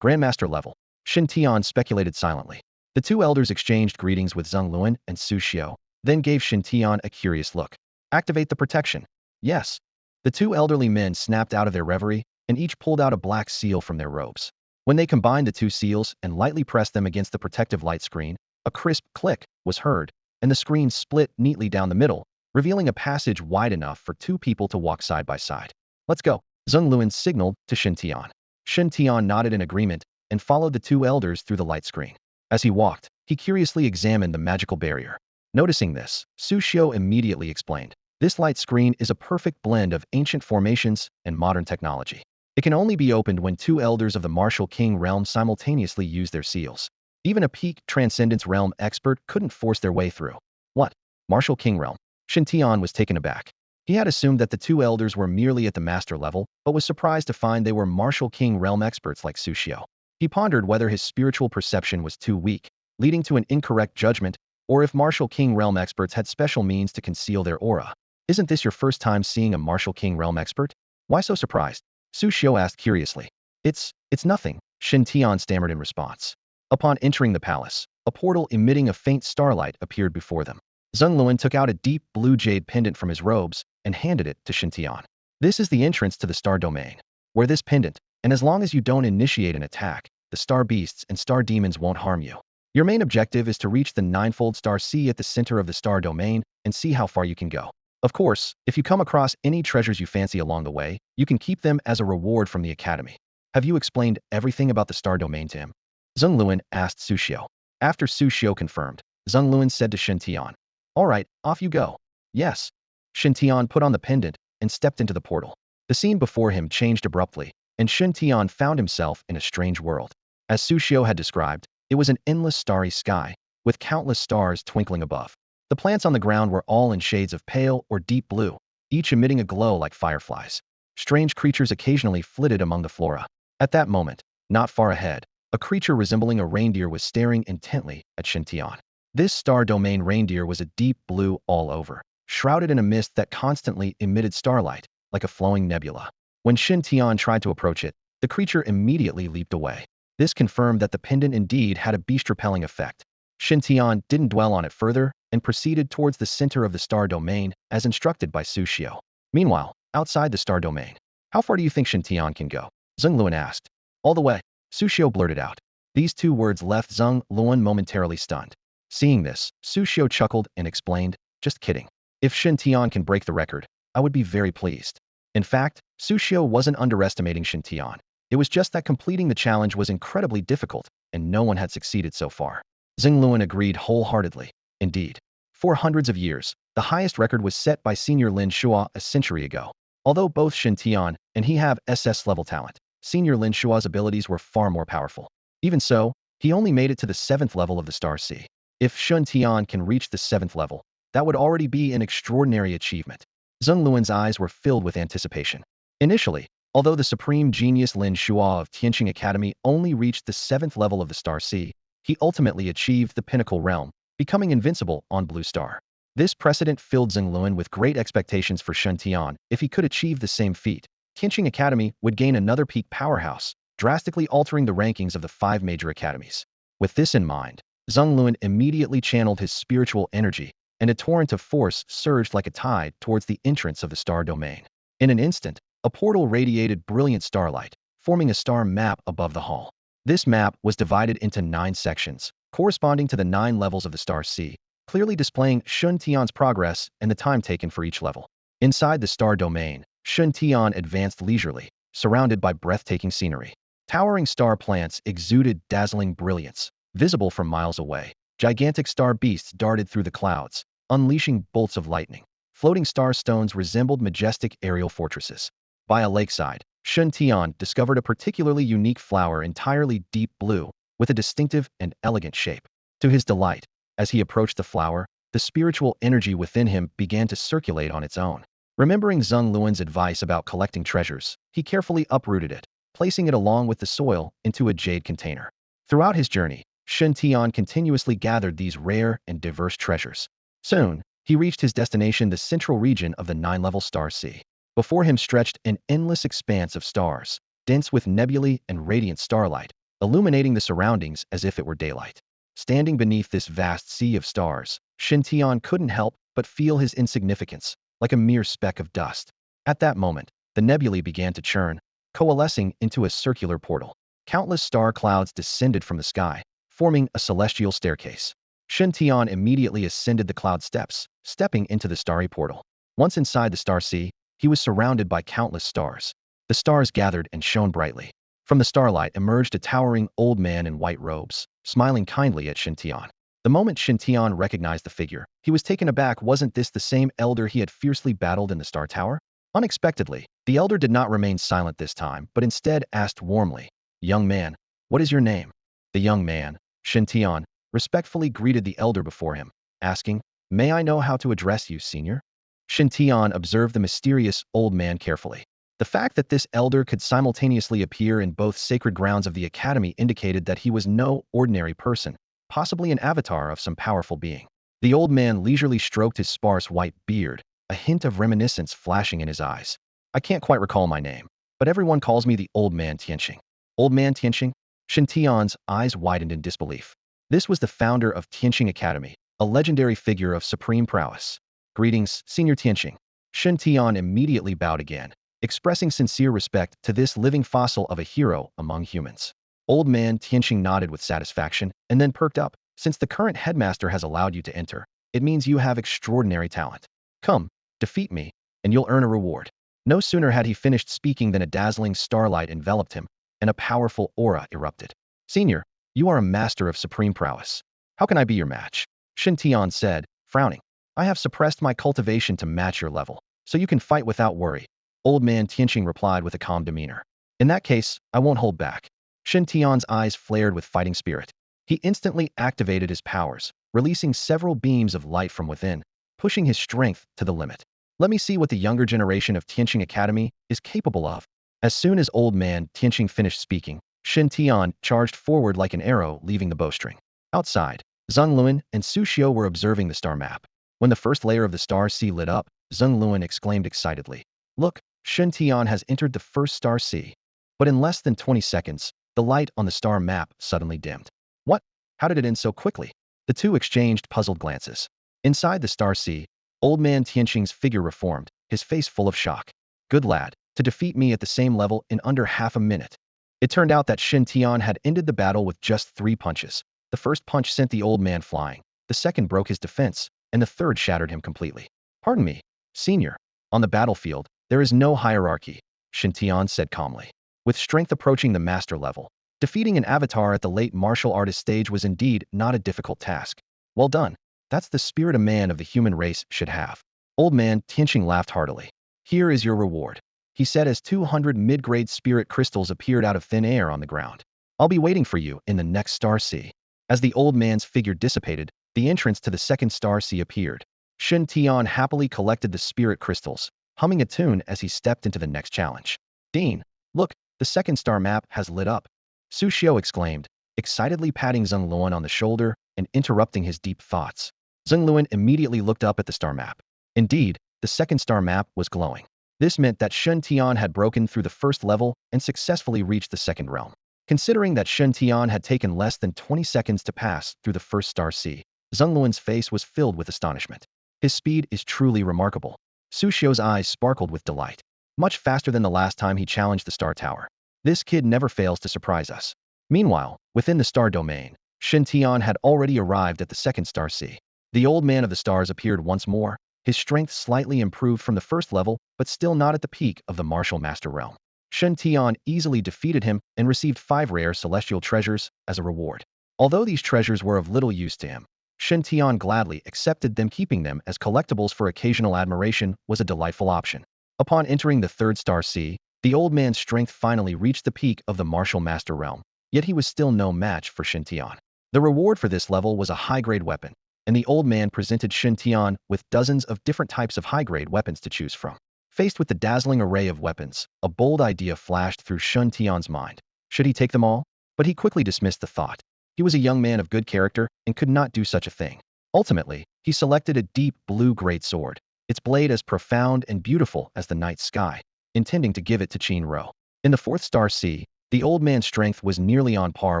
Grandmaster level, Shen Tian speculated silently. The two elders exchanged greetings with Zheng Luan and Su Xiu, then gave Shen Tian a curious look. Activate the protection. Yes. The two elderly men snapped out of their reverie, and each pulled out a black seal from their robes. When they combined the two seals and lightly pressed them against the protective light screen, a crisp click was heard, and the screen split neatly down the middle, revealing a passage wide enough for two people to walk side by side. Let's go, Zheng Luan signaled to Shen Tian. Shen Tian nodded in agreement and followed the two elders through the light screen. As he walked, he curiously examined the magical barrier. Noticing this, Su Xiu immediately explained, "This light screen is a perfect blend of ancient formations and modern technology. It can only be opened when two elders of the Martial King realm simultaneously use their seals. Even a peak Transcendence realm expert couldn't force their way through." What? Martial King realm? Shen Tian was taken aback. He had assumed that the two elders were merely at the master level, but was surprised to find they were Martial King realm experts like Su Xiu. He pondered whether his spiritual perception was too weak, leading to an incorrect judgment, or if Martial King realm experts had special means to conceal their aura. "Isn't this your first time seeing a Martial King realm expert? Why so surprised?" Su Xiu asked curiously. It's nothing," Shen Tian stammered in response. Upon entering the palace, a portal emitting a faint starlight appeared before them. Zheng Luan took out a deep blue jade pendant from his robes and handed it to Shen Tian. "This is the entrance to the star domain. Wear this pendant, and as long as you don't initiate an attack, the star beasts and star demons won't harm you. Your main objective is to reach the ninefold star sea at the center of the star domain and see how far you can go. Of course, if you come across any treasures you fancy along the way, you can keep them as a reward from the academy." "Have you explained everything about the star domain to him?" Zheng Luan asked Su Xiu. After Su Xiu confirmed, Zheng Luan said to Shen Tian, "All right, off you go." "Yes." Shen Tian put on the pendant and stepped into the portal. The scene before him changed abruptly, and Shen Tian found himself in a strange world. As Su Xiu had described, it was an endless starry sky, with countless stars twinkling above. The plants on the ground were all in shades of pale or deep blue, each emitting a glow like fireflies. Strange creatures occasionally flitted among the flora. At that moment, not far ahead, a creature resembling a reindeer was staring intently at Shen Tian. This star domain reindeer was a deep blue all over, shrouded in a mist that constantly emitted starlight, like a flowing nebula. When Shen Tian tried to approach it, the creature immediately leaped away. This confirmed that the pendant indeed had a beast-repelling effect. Shen Tian didn't dwell on it further and proceeded towards the center of the star domain as instructed by Su Xiu. Meanwhile, outside the star domain, "How far do you think Shen Tian can go?" Zheng Luan asked. "All the way," Su Xiu blurted out. These two words left Zheng Luan momentarily stunned. Seeing this, Su Xiu chuckled and explained, "Just kidding. If Shen Tian can break the record, I would be very pleased." In fact, Su Xiu wasn't underestimating Shen Tian. It was just that completing the challenge was incredibly difficult, and no one had succeeded so far. Xingluan agreed wholeheartedly. Indeed, for hundreds of years, the highest record was set by Senior Lin Shua a century ago. Although both Shen Tian and he have SS-level talent, Senior Lin Shua's abilities were far more powerful. Even so, he only made it to the 7th level of the Star Sea. If Shen Tian can reach the 7th level, that would already be an extraordinary achievement. Xingluan's eyes were filled with anticipation. Initially, although the supreme genius Lin Shua of Tianqing Academy only reached the 7th level of the Star Sea, he ultimately achieved the pinnacle realm, becoming invincible on Blue Star. This precedent filled Xingluan with great expectations for Shen Tian. If he could achieve the same feat, Tianqing Academy would gain another peak powerhouse, drastically altering the rankings of the 5 major academies. With this in mind, Xingluan immediately channeled his spiritual energy, and a torrent of force surged like a tide towards the entrance of the star domain. In an instant, a portal radiated brilliant starlight, forming a star map above the hall. This map was divided into 9 sections, corresponding to the 9 levels of the Star Sea, clearly displaying Shen Tian's progress and the time taken for each level. Inside the star domain, Shen Tian advanced leisurely, surrounded by breathtaking scenery. Towering star plants exuded dazzling brilliance, visible from miles away. Gigantic star beasts darted through the clouds, unleashing bolts of lightning. Floating star stones resembled majestic aerial fortresses. By a lakeside, Shen Tian discovered a particularly unique flower entirely deep blue, with a distinctive and elegant shape. To his delight, as he approached the flower, the spiritual energy within him began to circulate on its own. Remembering Xingluan's advice about collecting treasures, he carefully uprooted it, placing it along with the soil into a jade container. Throughout his journey, Shen Tian continuously gathered these rare and diverse treasures. Soon, he reached his destination, the central region of the 9-level Star Sea. Before him stretched an endless expanse of stars, dense with nebulae and radiant starlight, illuminating the surroundings as if it were daylight. Standing beneath this vast sea of stars, Shen Tian couldn't help but feel his insignificance, like a mere speck of dust. At that moment, the nebulae began to churn, coalescing into a circular portal. Countless star clouds descended from the sky, forming a celestial staircase. Shen Tian immediately ascended the cloud steps, stepping into the starry portal. Once inside the Star Sea, he was surrounded by countless stars. The stars gathered and shone brightly. From the starlight emerged a towering old man in white robes, smiling kindly at Shen Tian. The moment Shen Tian recognized the figure, he was taken aback. Wasn't this the same elder he had fiercely battled in the Star Tower? Unexpectedly, the elder did not remain silent this time, but instead asked warmly, "Young man, what is your name?" The young man, Shen Tian, respectfully greeted the elder before him, asking, "May I know how to address you, senior?" Shen Tian observed the mysterious old man carefully. The fact that this elder could simultaneously appear in both sacred grounds of the academy indicated that he was no ordinary person, possibly an avatar of some powerful being. The old man leisurely stroked his sparse white beard, a hint of reminiscence flashing in his eyes. "I can't quite recall my name, but everyone calls me the Old Man Tianqing." Old Man Tianqing? Shen Tian's eyes widened in disbelief. This was the founder of Tianqing Academy, a legendary figure of supreme prowess. "Greetings, Senior Tianqing." Shen Tian immediately bowed again, expressing sincere respect to this living fossil of a hero among humans. Old Man Tianqing nodded with satisfaction and then perked up. "Since the current headmaster has allowed you to enter, it means you have extraordinary talent. Come, defeat me, and you'll earn a reward." No sooner had he finished speaking than a dazzling starlight enveloped him, and a powerful aura erupted. "Senior, you are a master of supreme prowess. How can I be your match?" Shen Tian said, frowning. "I have suppressed my cultivation to match your level, so you can fight without worry." Old Man Tianqing replied with a calm demeanor. "In that case, I won't hold back." Shen Tian's eyes flared with fighting spirit. He instantly activated his powers, releasing several beams of light from within, pushing his strength to the limit. "Let me see what the younger generation of Tianqing Academy is capable of." As soon as Old Man Tianqing finished speaking, Shen Tian charged forward like an arrow, leaving the bowstring. Outside, Xingluan and Su Xiu were observing the star map. When the first layer of the Star Sea lit up, Xingluan exclaimed excitedly, "Look, Shen Tian has entered the first Star Sea." But in less than 20 seconds, the light on the star map suddenly dimmed. "What? How did it end so quickly?" The two exchanged puzzled glances. Inside the Star Sea, Old Man Tianqing's figure reformed, his face full of shock. "Good lad, to defeat me at the same level in under half a minute." It turned out that Shen Tian had ended the battle with just 3 punches. The first punch sent the old man flying, the second broke his defense, and the third shattered him completely. "Pardon me, senior. On the battlefield, there is no hierarchy," Shen Tian said calmly. with strength approaching the master level. Defeating an avatar at the late martial artist stage was indeed not a difficult task. Well done. That's the spirit a man of the human race should have. Old man Tianqing laughed heartily. Here is your reward, he said as 200 mid-grade spirit crystals appeared out of thin air on the ground. I'll be waiting for you in the next star sea. As the old man's figure dissipated, the entrance to the second star sea appeared. Shen Tian happily collected the spirit crystals, humming a tune as he stepped into the next challenge. Dean, look, the second star map has lit up, Su Xiao exclaimed, excitedly patting Zheng Luan on the shoulder and interrupting his deep thoughts. Zheng Luan immediately looked up at the star map. Indeed, the second star map was glowing. This meant that Shen Tian had broken through the first level and successfully reached the second realm. Considering that Shen Tian had taken less than 20 seconds to pass through the first star sea, Zheng Luan's face was filled with astonishment. His speed is truly remarkable. Su Xiao's eyes sparkled with delight. Much faster than the last time he challenged the star tower. This kid never fails to surprise us. Meanwhile, within the star domain, Shen Tian had already arrived at the second star sea. The old man of the stars appeared once more, his strength slightly improved from the first level, but still not at the peak of the martial master realm. Shen Tian easily defeated him and received 5 rare celestial treasures as a reward. Although these treasures were of little use to him, Shen Tian gladly accepted them. Keeping them as collectibles for occasional admiration was a delightful option. Upon entering the third star sea, the old man's strength finally reached the peak of the martial master realm, yet he was still no match for Shen Tian. The reward for this level was a high-grade weapon, and the old man presented Shen Tian with dozens of different types of high-grade weapons to choose from. Faced with the dazzling array of weapons, a bold idea flashed through Shen Tian's mind. Should he take them all? But he quickly dismissed the thought. He was a young man of good character and could not do such a thing. Ultimately, he selected a deep blue great sword, its blade as profound and beautiful as the night sky, intending to give it to Qin Ro. In the fourth star sea, the old man's strength was nearly on par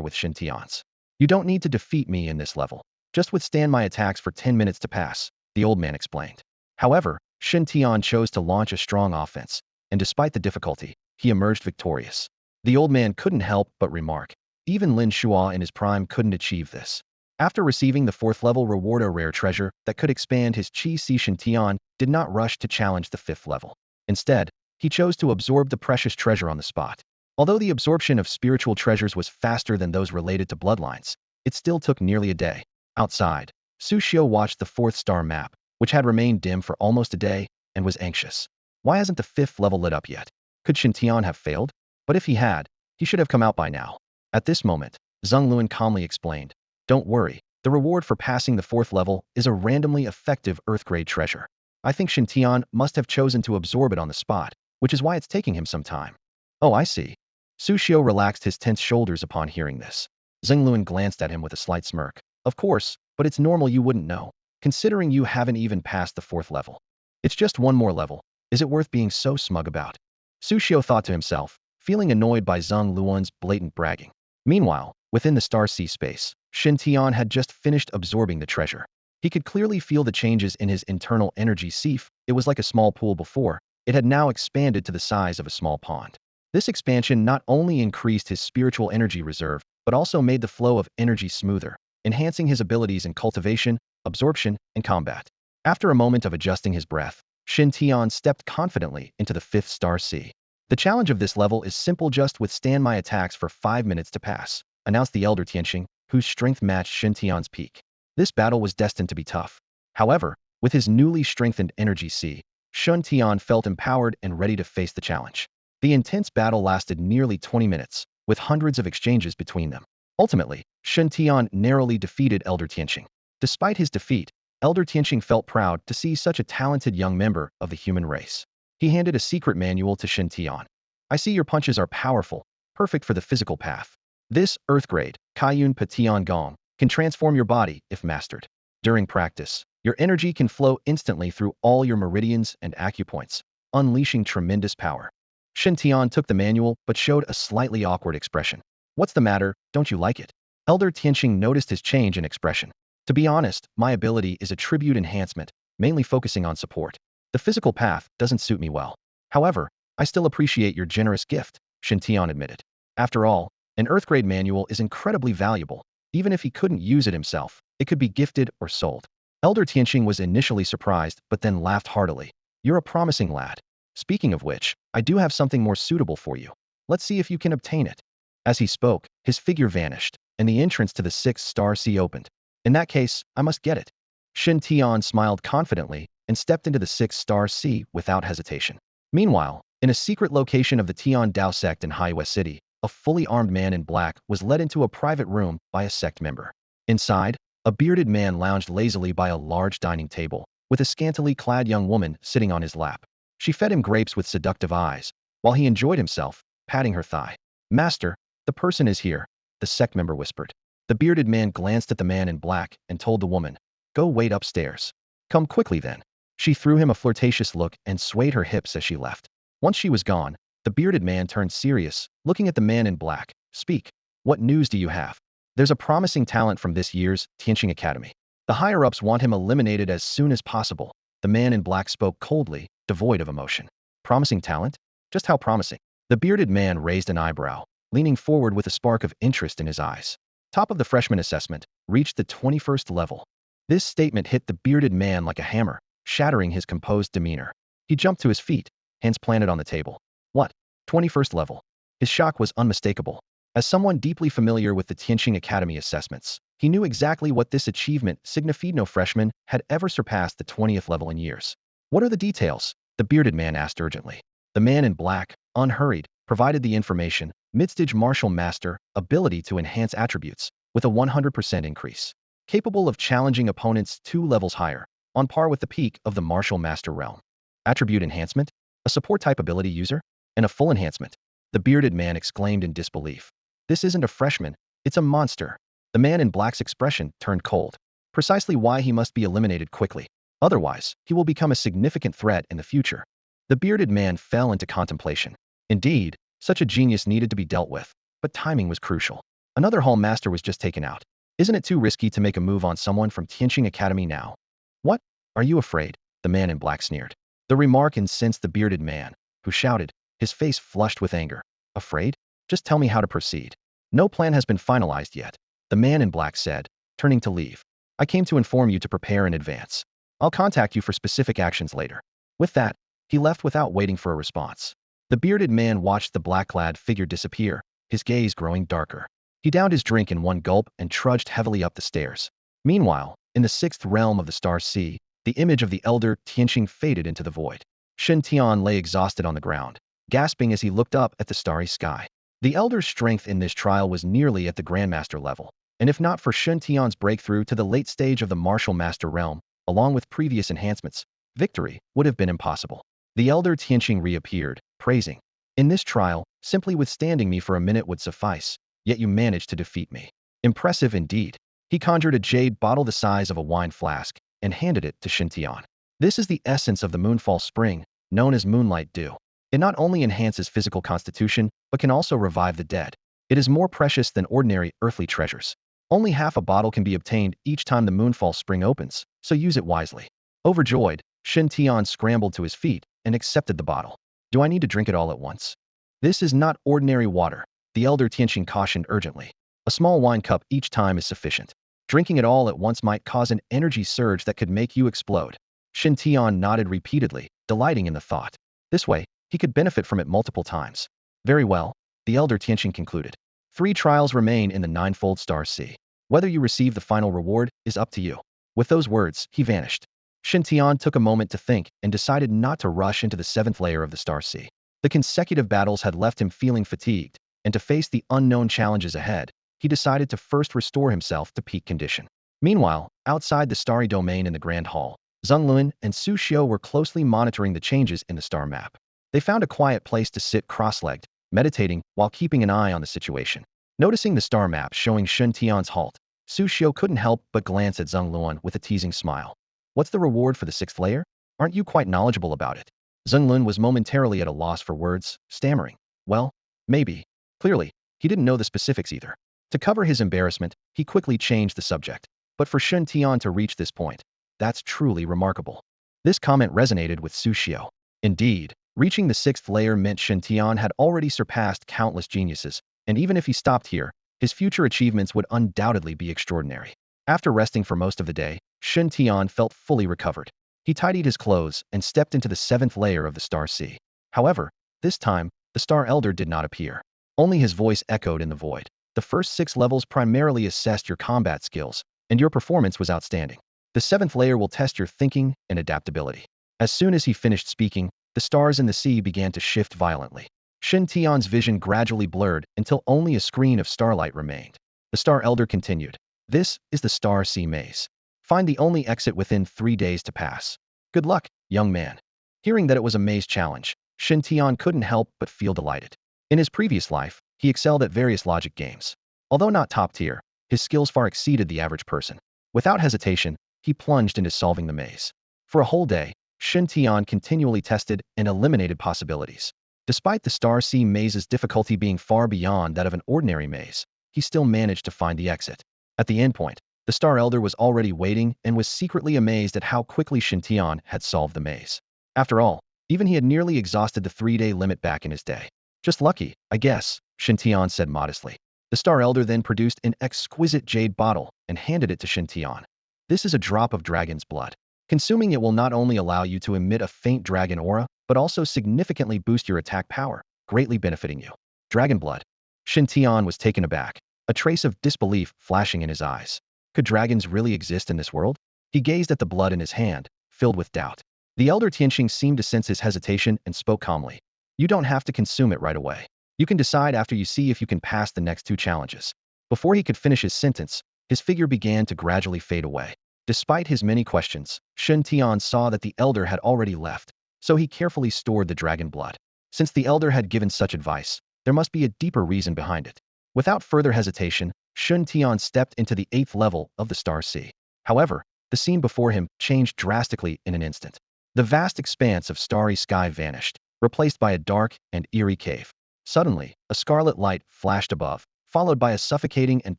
with Shen Tian's. You don't need to defeat me in this level. Just withstand my attacks for 10 minutes to pass, the old man explained. However, Shen Tian chose to launch a strong offense, and despite the difficulty, he emerged victorious. The old man couldn't help but remark, even Lin Shuo in his prime couldn't achieve this. After receiving the 4th level reward, a rare treasure that could expand his qi, Shen Tian did not rush to challenge the 5th level. Instead, he chose to absorb the precious treasure on the spot. Although the absorption of spiritual treasures was faster than those related to bloodlines, it still took nearly a day. Outside, Su Xiao watched the 4th star map, which had remained dim for almost a day, and was anxious. Why hasn't the 5th level lit up yet? Could Shen Tian have failed? But if he had, he should have come out by now. At this moment, Zheng Luan calmly explained, don't worry, the reward for passing the 4th level is a randomly effective Earth-grade treasure. I think Shen Tian must have chosen to absorb it on the spot, which is why it's taking him some time. Oh, I see. Su Xiao relaxed his tense shoulders upon hearing this. Zheng Luan glanced at him with a slight smirk. Of course, but it's normal you wouldn't know, considering you haven't even passed the 4th level. It's just one more level. Is it worth being so smug about? Su Xiao thought to himself, feeling annoyed by Zheng Luan's blatant bragging. Meanwhile, within the star sea space, Shen Tian had just finished absorbing the treasure. He could clearly feel the changes in his internal energy seef. It was like a small pool before. It had now expanded to the size of a small pond. This expansion not only increased his spiritual energy reserve, but also made the flow of energy smoother, enhancing his abilities in cultivation, absorption, and combat. After a moment of adjusting his breath, Shen Tian stepped confidently into the 5th star sea. The challenge of this level is simple: just withstand my attacks for 5 minutes to pass, announced the elder Tianqing, whose strength matched Shen Tian's peak. This battle was destined to be tough. However, with his newly strengthened energy sea, Shen Tian felt empowered and ready to face the challenge. The intense battle lasted nearly 20 minutes, with hundreds of exchanges between them. Ultimately, Shen Tian narrowly defeated Elder Tianqing. Despite his defeat, Elder Tianqing felt proud to see such a talented young member of the human race. He handed a secret manual to Shen Tian. I see your punches are powerful, perfect for the physical path. This Earth-grade, Kaiyun Patian Gong, can transform your body if mastered. During practice, your energy can flow instantly through all your meridians and acupoints, unleashing tremendous power. Shen Tian took the manual but showed a slightly awkward expression. What's the matter, don't you like it? Elder Tianqing noticed his change in expression. To be honest, my ability is attribute enhancement, mainly focusing on support. The physical path doesn't suit me well. However, I still appreciate your generous gift, Shen Tian admitted. After all, an Earth-grade manual is incredibly valuable. Even if he couldn't use it himself, it could be gifted or sold. Elder Tianqing was initially surprised but then laughed heartily. You're a promising lad. Speaking of which, I do have something more suitable for you. Let's see if you can obtain it." As he spoke, his figure vanished, and the entrance to the sixth star sea opened. "In that case, I must get it." Shen Tian smiled confidently and stepped into the sixth star sea without hesitation. Meanwhile, in a secret location of the Tian Dao sect in Haiwei City, a fully armed man in black was led into a private room by a sect member. Inside, a bearded man lounged lazily by a large dining table, with a scantily clad young woman sitting on his lap. She fed him grapes with seductive eyes, while he enjoyed himself, patting her thigh. "Master, the person is here," the sect member whispered. The bearded man glanced at the man in black and told the woman, "Go wait upstairs." "Come quickly then." She threw him a flirtatious look and swayed her hips as she left. Once she was gone, the bearded man turned serious, looking at the man in black. "Speak. What news do you have?" "There's a promising talent from this year's Tianqing Academy. The higher-ups want him eliminated as soon as possible." The man in black spoke coldly, devoid of emotion. "Promising talent? Just how promising?" The bearded man raised an eyebrow, leaning forward with a spark of interest in his eyes. "Top of the freshman assessment, reached the 21st level." This statement hit the bearded man like a hammer, shattering his composed demeanor. He jumped to his feet, hands planted on the table. "What? 21st level?" His shock was unmistakable. As someone deeply familiar with the Tianqing Academy assessments, he knew exactly what this achievement signified. No freshman had ever surpassed the 20th level in years. "What are the details?" the bearded man asked urgently. The man in black, unhurried, provided the information. Midstage martial master, ability to enhance attributes, with a 100% increase. Capable of challenging opponents 2 levels higher, on par with the peak of the martial master realm. Attribute enhancement? A support type ability user? And a full enhancement? The bearded man exclaimed in disbelief. "This isn't a freshman, it's a monster." The man in black's expression turned cold. Precisely why he must be eliminated quickly. Otherwise, he will become a significant threat in the future. The bearded man fell into contemplation. Indeed, such a genius needed to be dealt with, but timing was crucial. Another hall master was just taken out. Isn't it too risky to make a move on someone from Tianqing Academy now? "What? Are you afraid?" the man in black sneered. The remark incensed the bearded man, who shouted, his face flushed with anger. "Afraid? Just tell me how to proceed." "No plan has been finalized yet," the man in black said, turning to leave. "I came to inform you to prepare in advance. I'll contact you for specific actions later." With that, he left without waiting for a response. The bearded man watched the black-clad figure disappear, his gaze growing darker. He downed his drink in one gulp and trudged heavily up the stairs. Meanwhile, in the sixth realm of the Star Sea, the image of the elder Tianqing faded into the void. Shen Tian lay exhausted on the ground, gasping as he looked up at the starry sky. The elder's strength in this trial was nearly at the Grandmaster level, and if not for Shen Tian's breakthrough to the late stage of the Martial Master realm, along with previous enhancements, victory would have been impossible. The elder Tianqing reappeared, praising. "In this trial, simply withstanding me for a minute would suffice, yet you managed to defeat me. Impressive indeed." He conjured a jade bottle the size of a wine flask and handed it to Shen Tian. "This is the essence of the Moonfall Spring, known as Moonlight Dew. It not only enhances physical constitution, but can also revive the dead. It is more precious than ordinary earthly treasures. Only half a bottle can be obtained each time the Moonfall Spring opens, so use it wisely." Overjoyed, Shen Tian scrambled to his feet and accepted the bottle. "Do I need to drink it all at once?" "This is not ordinary water," the elder Tianqing cautioned urgently. "A small wine cup each time is sufficient. Drinking it all at once might cause an energy surge that could make you explode." Shen Tian nodded repeatedly, delighting in the thought. This way, he could benefit from it multiple times. "Very well," the elder Tianqing concluded. 3 trials remain in the ninefold Star Sea. Whether you receive the final reward is up to you." With those words, he vanished. Shen Tian took a moment to think and decided not to rush into the 7th layer of the Star Sea. The consecutive battles had left him feeling fatigued, and to face the unknown challenges ahead, he decided to first restore himself to peak condition. Meanwhile, outside the starry domain in the Grand Hall, Zhonglun and Su Xiu were closely monitoring the changes in the star map. They found a quiet place to sit cross-legged, meditating while keeping an eye on the situation. Noticing the star map showing Shen Tian's halt, Su Xiu couldn't help but glance at Zhonglun with a teasing smile. "What's the reward for the 6th layer? Aren't you quite knowledgeable about it?" Zhonglun was momentarily at a loss for words, stammering. "Well, maybe." Clearly, he didn't know the specifics either. To cover his embarrassment, he quickly changed the subject. "But for Shen Tian to reach this point, that's truly remarkable." This comment resonated with Su Xiu. Indeed, reaching the 6th layer meant Shen Tian had already surpassed countless geniuses, and even if he stopped here, his future achievements would undoubtedly be extraordinary. After resting for most of the day, Shen Tian felt fully recovered. He tidied his clothes and stepped into the 7th layer of the Star Sea. However, this time, The Star Elder did not appear. Only his voice echoed in the void. The first 6 levels primarily assessed your combat skills, and your performance was outstanding. The 7th layer will test your thinking and adaptability. As soon as he finished speaking, the stars in the sea began to shift violently. Shen Tian's vision gradually blurred until only a screen of starlight remained. The Star Elder continued. This is the Star Sea Maze. Find the only exit within 3 days to pass. Good luck, young man. Hearing that it was a maze challenge, Shen Tian couldn't help but feel delighted. In his previous life, he excelled at various logic games. Although not top tier, his skills far exceeded the average person. Without hesitation, he plunged into solving the maze. For a whole day, Shen Tian continually tested and eliminated possibilities. Despite the Star Sea Maze's difficulty being far beyond that of an ordinary maze, he still managed to find the exit. At the endpoint, the Star Elder was already waiting and was secretly amazed at how quickly Shen Tian had solved the maze. After all, even he had nearly exhausted the 3-day limit back in his day. Just lucky, I guess, Shen Tian said modestly. The Star Elder then produced an exquisite jade bottle and handed it to Shen Tian. This is a drop of dragon's blood. Consuming it will not only allow you to emit a faint dragon aura, but also significantly boost your attack power, greatly benefiting you. Dragon blood. Shen Tian was taken aback, a trace of disbelief flashing in his eyes. Could dragons really exist in this world? He gazed at the blood in his hand, filled with doubt. The Elder Tianxing seemed to sense his hesitation and spoke calmly. You don't have to consume it right away. You can decide after you see if you can pass the next 2 challenges. Before he could finish his sentence, his figure began to gradually fade away. Despite his many questions, Shen Tian saw that the Elder had already left, so he carefully stored the dragon blood. Since the Elder had given such advice, there must be a deeper reason behind it. Without further hesitation, Shen Tian stepped into the 8th level of the Star Sea. However, the scene before him changed drastically in an instant. The vast expanse of starry sky vanished, replaced by a dark and eerie cave. Suddenly, a scarlet light flashed above, followed by a suffocating and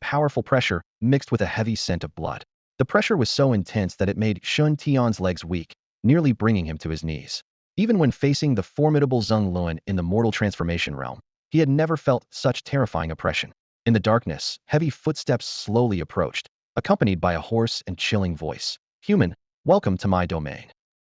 powerful pressure mixed with a heavy scent of blood. The pressure was so intense that it made Shen Tian's legs weak, nearly bringing him to his knees. Even when facing the formidable Zheng Luan in the mortal transformation realm, he had never felt such terrifying oppression. In the darkness, heavy footsteps slowly approached, accompanied by a hoarse and chilling voice. Human, welcome to my domain.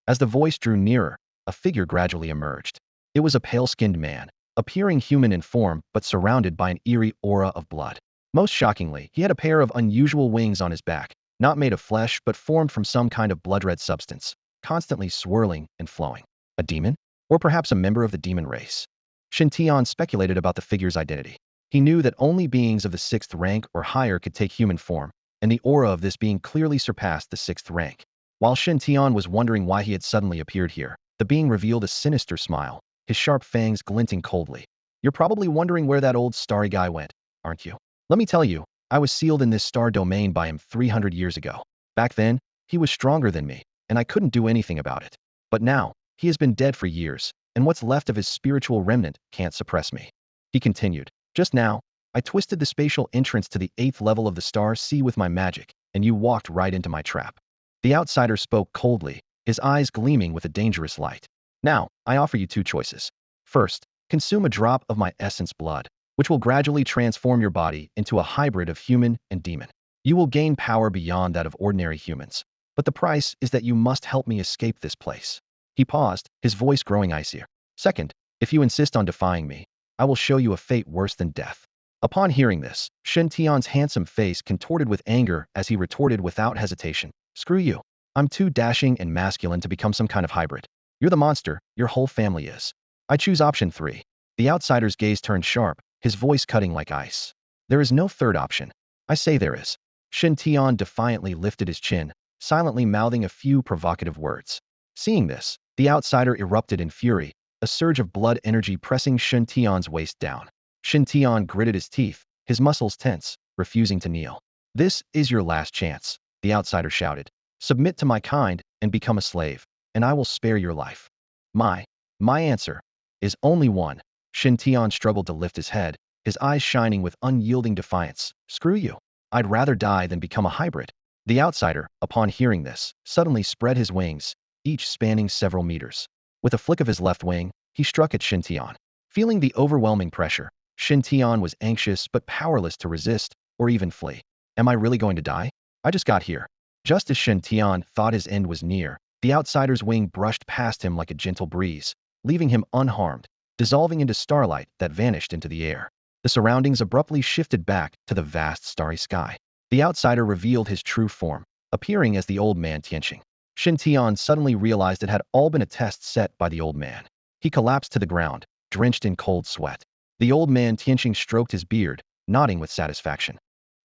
As the voice drew nearer, a figure gradually emerged. It was a pale-skinned man, appearing human in form but surrounded by an eerie aura of blood. Most shockingly, he had a pair of unusual wings on his back, not made of flesh but formed from some kind of blood-red substance, constantly swirling and flowing. A demon? Or perhaps a member of the demon race? Shen Tian speculated about the figure's identity. He knew that only beings of the 6th rank or higher could take human form, and the aura of this being clearly surpassed the 6th rank. While Shen Tian was wondering why he had suddenly appeared here, the being revealed a sinister smile, his sharp fangs glinting coldly. You're probably wondering where that old starry guy went, aren't you? Let me tell you, I was sealed in this star domain by him 300 years ago. Back then, he was stronger than me, and I couldn't do anything about it. But now, he has been dead for years, and what's left of his spiritual remnant can't suppress me. He continued. Just now, I twisted the spatial entrance to the 8th level of the Star Sea with my magic, and you walked right into my trap. The outsider spoke coldly, his eyes gleaming with a dangerous light. Now, I offer you 2 choices. First, consume a drop of my essence blood, which will gradually transform your body into a hybrid of human and demon. You will gain power beyond that of ordinary humans. But the price is that you must help me escape this place. He paused, his voice growing icier. Second, if you insist on defying me, I will show you a fate worse than death. Upon hearing this, Shen Tian's handsome face contorted with anger as he retorted without hesitation. Screw you. I'm too dashing and masculine to become some kind of hybrid. You're the monster, your whole family is. I choose option 3. The outsider's gaze turned sharp, his voice cutting like ice. There is no third option. I say there is. Shen Tian defiantly lifted his chin, silently mouthing a few provocative words. Seeing this, the outsider erupted in fury, a surge of blood energy pressing Shen Tian's waist down. Shen Tian gritted his teeth, his muscles tense, refusing to kneel. This is your last chance, the outsider shouted. Submit to my kind and become a slave, and I will spare your life. My answer is only one. Shen Tian struggled to lift his head, his eyes shining with unyielding defiance. Screw you. I'd rather die than become a hybrid. The outsider, upon hearing this, suddenly spread his wings, each spanning several meters. With a flick of his left wing, he struck at Shen Tian. Feeling the overwhelming pressure, Shen Tian was anxious but powerless to resist or even flee. Am I really going to die? I just got here. Just as Shen Tian thought his end was near, the outsider's wing brushed past him like a gentle breeze, leaving him unharmed, dissolving into starlight that vanished into the air. The surroundings abruptly shifted back to the vast starry sky. The outsider revealed his true form, appearing as the old man Tianqing. Shen Tian suddenly realized it had all been a test set by the old man. He collapsed to the ground, drenched in cold sweat. The old man Tianqing stroked his beard, nodding with satisfaction.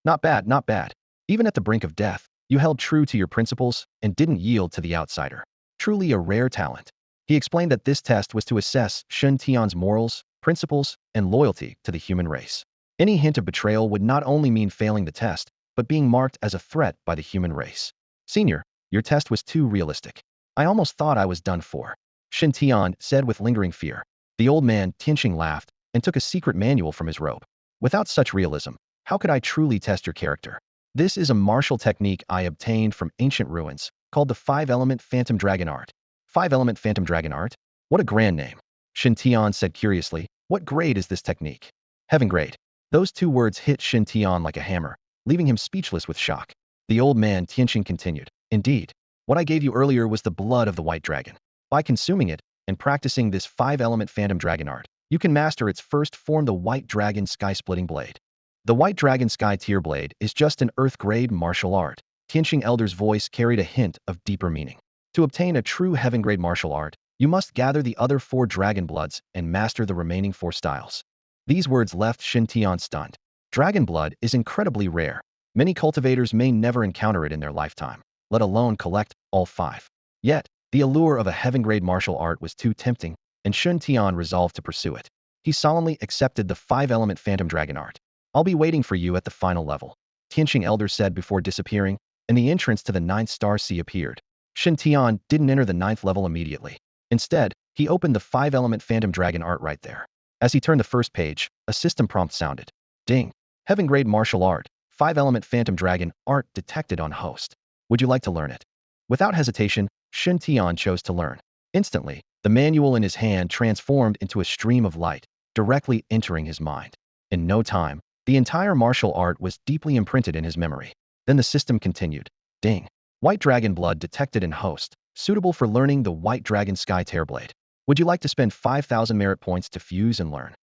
Not bad, not bad. Even at the brink of death, you held true to your principles and didn't yield to the outsider. Truly a rare talent. He explained that this test was to assess Shen Tian's morals, principles, and loyalty to the human race. Any hint of betrayal would not only mean failing the test, but being marked as a threat by the human race. Senior, your test was too realistic. I almost thought I was done for. Shen Tian said with lingering fear. The old man, Tianqing, laughed and took a secret manual from his robe. Without such realism, how could I truly test your character? This is a martial technique I obtained from ancient ruins, called the Five-Element Phantom Dragon Art. Five-Element Phantom Dragon Art? What a grand name. Shen Tian said curiously. What grade is this technique? Heaven grade. Those two words hit Shen Tian like a hammer, leaving him speechless with shock. The old man Tianqing continued. Indeed, what I gave you earlier was the blood of the white dragon. By consuming it and practicing this five-element phantom dragon art, you can master its first form, the white dragon sky-splitting blade. The white dragon sky tier blade is just an earth-grade martial art. Tianqing Elder's voice carried a hint of deeper meaning. To obtain a true heaven-grade martial art, you must gather the other 4 dragon bloods and master the remaining 4 styles. These words left Shen Tian stunned. Dragon blood is incredibly rare. Many cultivators may never encounter it in their lifetime, let alone collect all 5. Yet, the allure of a heaven-grade martial art was too tempting, and Shen Tian resolved to pursue it. He solemnly accepted the 5-element phantom dragon art. I'll be waiting for you at the final level, Tianqing Elder said before disappearing, and the entrance to the 9th star sea appeared. Shen Tian didn't enter the 9th level immediately. Instead, he opened the 5-element phantom dragon art right there. As he turned the first page, a system prompt sounded. Ding! Heaven-grade martial art, 5-element phantom dragon art detected on host. Would you like to learn it? Without hesitation, Shen Tian chose to learn. Instantly, the manual in his hand transformed into a stream of light, directly entering his mind. In no time, the entire martial art was deeply imprinted in his memory. Then the system continued. Ding! White dragon blood detected in host, suitable for learning the white dragon sky tearblade. Would you like to spend 5,000 merit points to fuse and learn?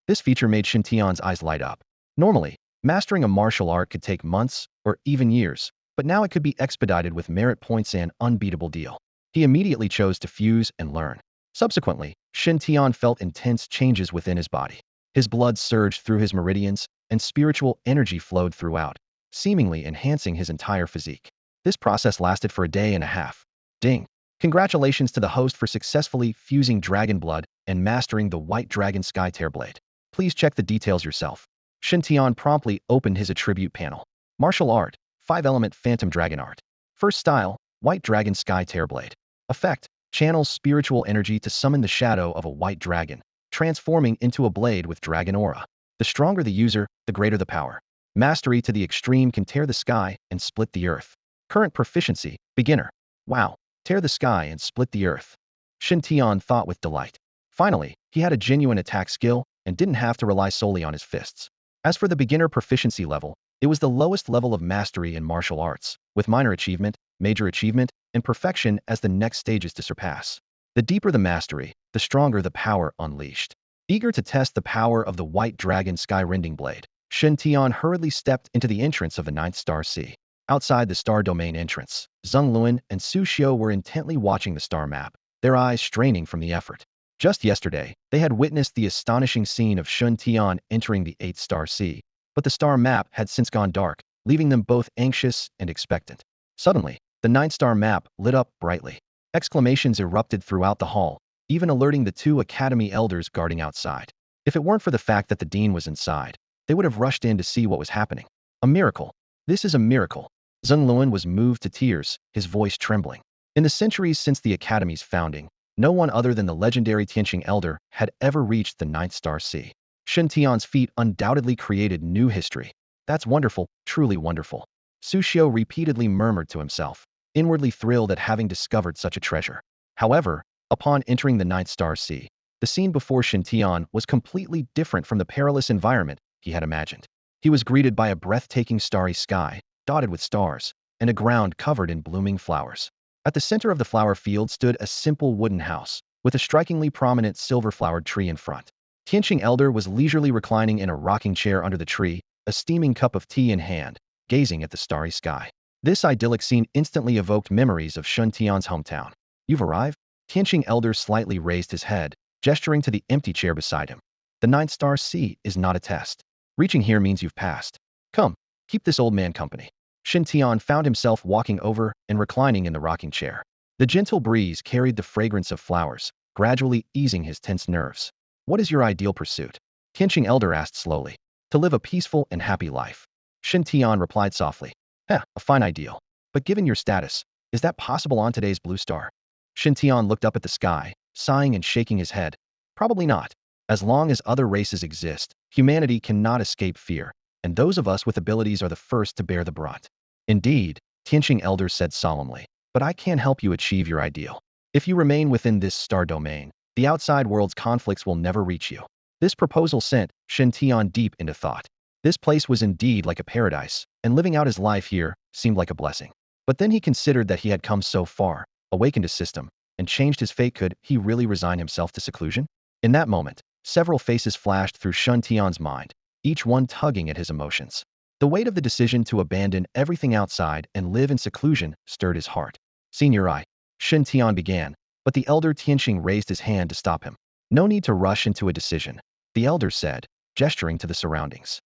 This feature made Shen Tian's eyes light up. Normally, mastering a martial art could take months or even years, but now it could be expedited with merit points, an unbeatable deal. He immediately chose to fuse and learn. Subsequently, Shen Tian felt intense changes within his body. His blood surged through his meridians, and spiritual energy flowed throughout, seemingly enhancing his entire physique. This process lasted for a day and a half. Ding! Congratulations to the host for successfully fusing dragon blood and mastering the white dragon sky tearblade. Please check the details yourself. Shen Tian promptly opened his attribute panel. Martial art, 5-element phantom dragon art. First style, white dragon sky tearblade. Effect, channels spiritual energy to summon the shadow of a white dragon, transforming into a blade with dragon aura. The stronger the user, the greater the power. Mastery to the extreme can tear the sky and split the earth. Current proficiency, beginner. Wow, tear the sky and split the earth. Shen Tian thought with delight. Finally, he had a genuine attack skill and didn't have to rely solely on his fists. As for the beginner proficiency level, it was the lowest level of mastery in martial arts, with minor achievement, major achievement, and perfection as the next stages to surpass. The deeper the mastery, the stronger the power unleashed. Eager to test the power of the white dragon sky rending blade, Shen Tian hurriedly stepped into the entrance of the 9th star sea. Outside the star domain entrance, Zheng Luan and Su Xiu were intently watching the star map, their eyes straining from the effort. Just yesterday, they had witnessed the astonishing scene of Shen Tian entering the 8th star sea, but the star map had since gone dark, leaving them both anxious and expectant. Suddenly, the 9th star map lit up brightly. Exclamations erupted throughout the hall, even alerting the 2 academy elders guarding outside. If it weren't for the fact that the dean was inside, they would have rushed in to see what was happening. A miracle. This is a miracle. Zheng Luan was moved to tears, his voice trembling. In the centuries since the Academy's founding, no one other than the legendary Tianqing Elder had ever reached the 9th star sea. Shen Tian's feat undoubtedly created new history. That's wonderful, truly wonderful. Su Xiu repeatedly murmured to himself, inwardly thrilled at having discovered such a treasure. However, upon entering the 9th star sea, the scene before Shen Tian was completely different from the perilous environment he had imagined. He was greeted by a breathtaking starry sky, dotted with stars, and a ground covered in blooming flowers. At the center of the flower field stood a simple wooden house, with a strikingly prominent silver-flowered tree in front. Tianqing Elder was leisurely reclining in a rocking chair under the tree, a steaming cup of tea in hand, gazing at the starry sky. This idyllic scene instantly evoked memories of Shen Tian's hometown. You've arrived? Tianqing Elder slightly raised his head, gesturing to the empty chair beside him. The ninth star C is not a test. Reaching here means you've passed. Come, keep this old man company. Shen Tian found himself walking over and reclining in the rocking chair. The gentle breeze carried the fragrance of flowers, gradually easing his tense nerves. What is your ideal pursuit? Tianqing Elder asked slowly. To live a peaceful and happy life. Shen Tian replied softly. A fine ideal. But given your status, is that possible on today's blue star? Shen Tian looked up at the sky, sighing and shaking his head. Probably not. As long as other races exist, humanity cannot escape fear, and those of us with abilities are the first to bear the brunt. Indeed, Tianqing Elder said solemnly, but I can help you achieve your ideal. If you remain within this star domain, the outside world's conflicts will never reach you. This proposal sent Shen Tian deep into thought. This place was indeed like a paradise, and living out his life here seemed like a blessing. But then he considered that he had come so far, awakened his system, and changed his fate. Could he really resign himself to seclusion? In that moment, several faces flashed through Shen Tian's mind, each one tugging at his emotions. The weight of the decision to abandon everything outside and live in seclusion stirred his heart. Senior I, Shen Tian began, but the elder Tianqing raised his hand to stop him. No need to rush into a decision, the elder said, gesturing to the surroundings.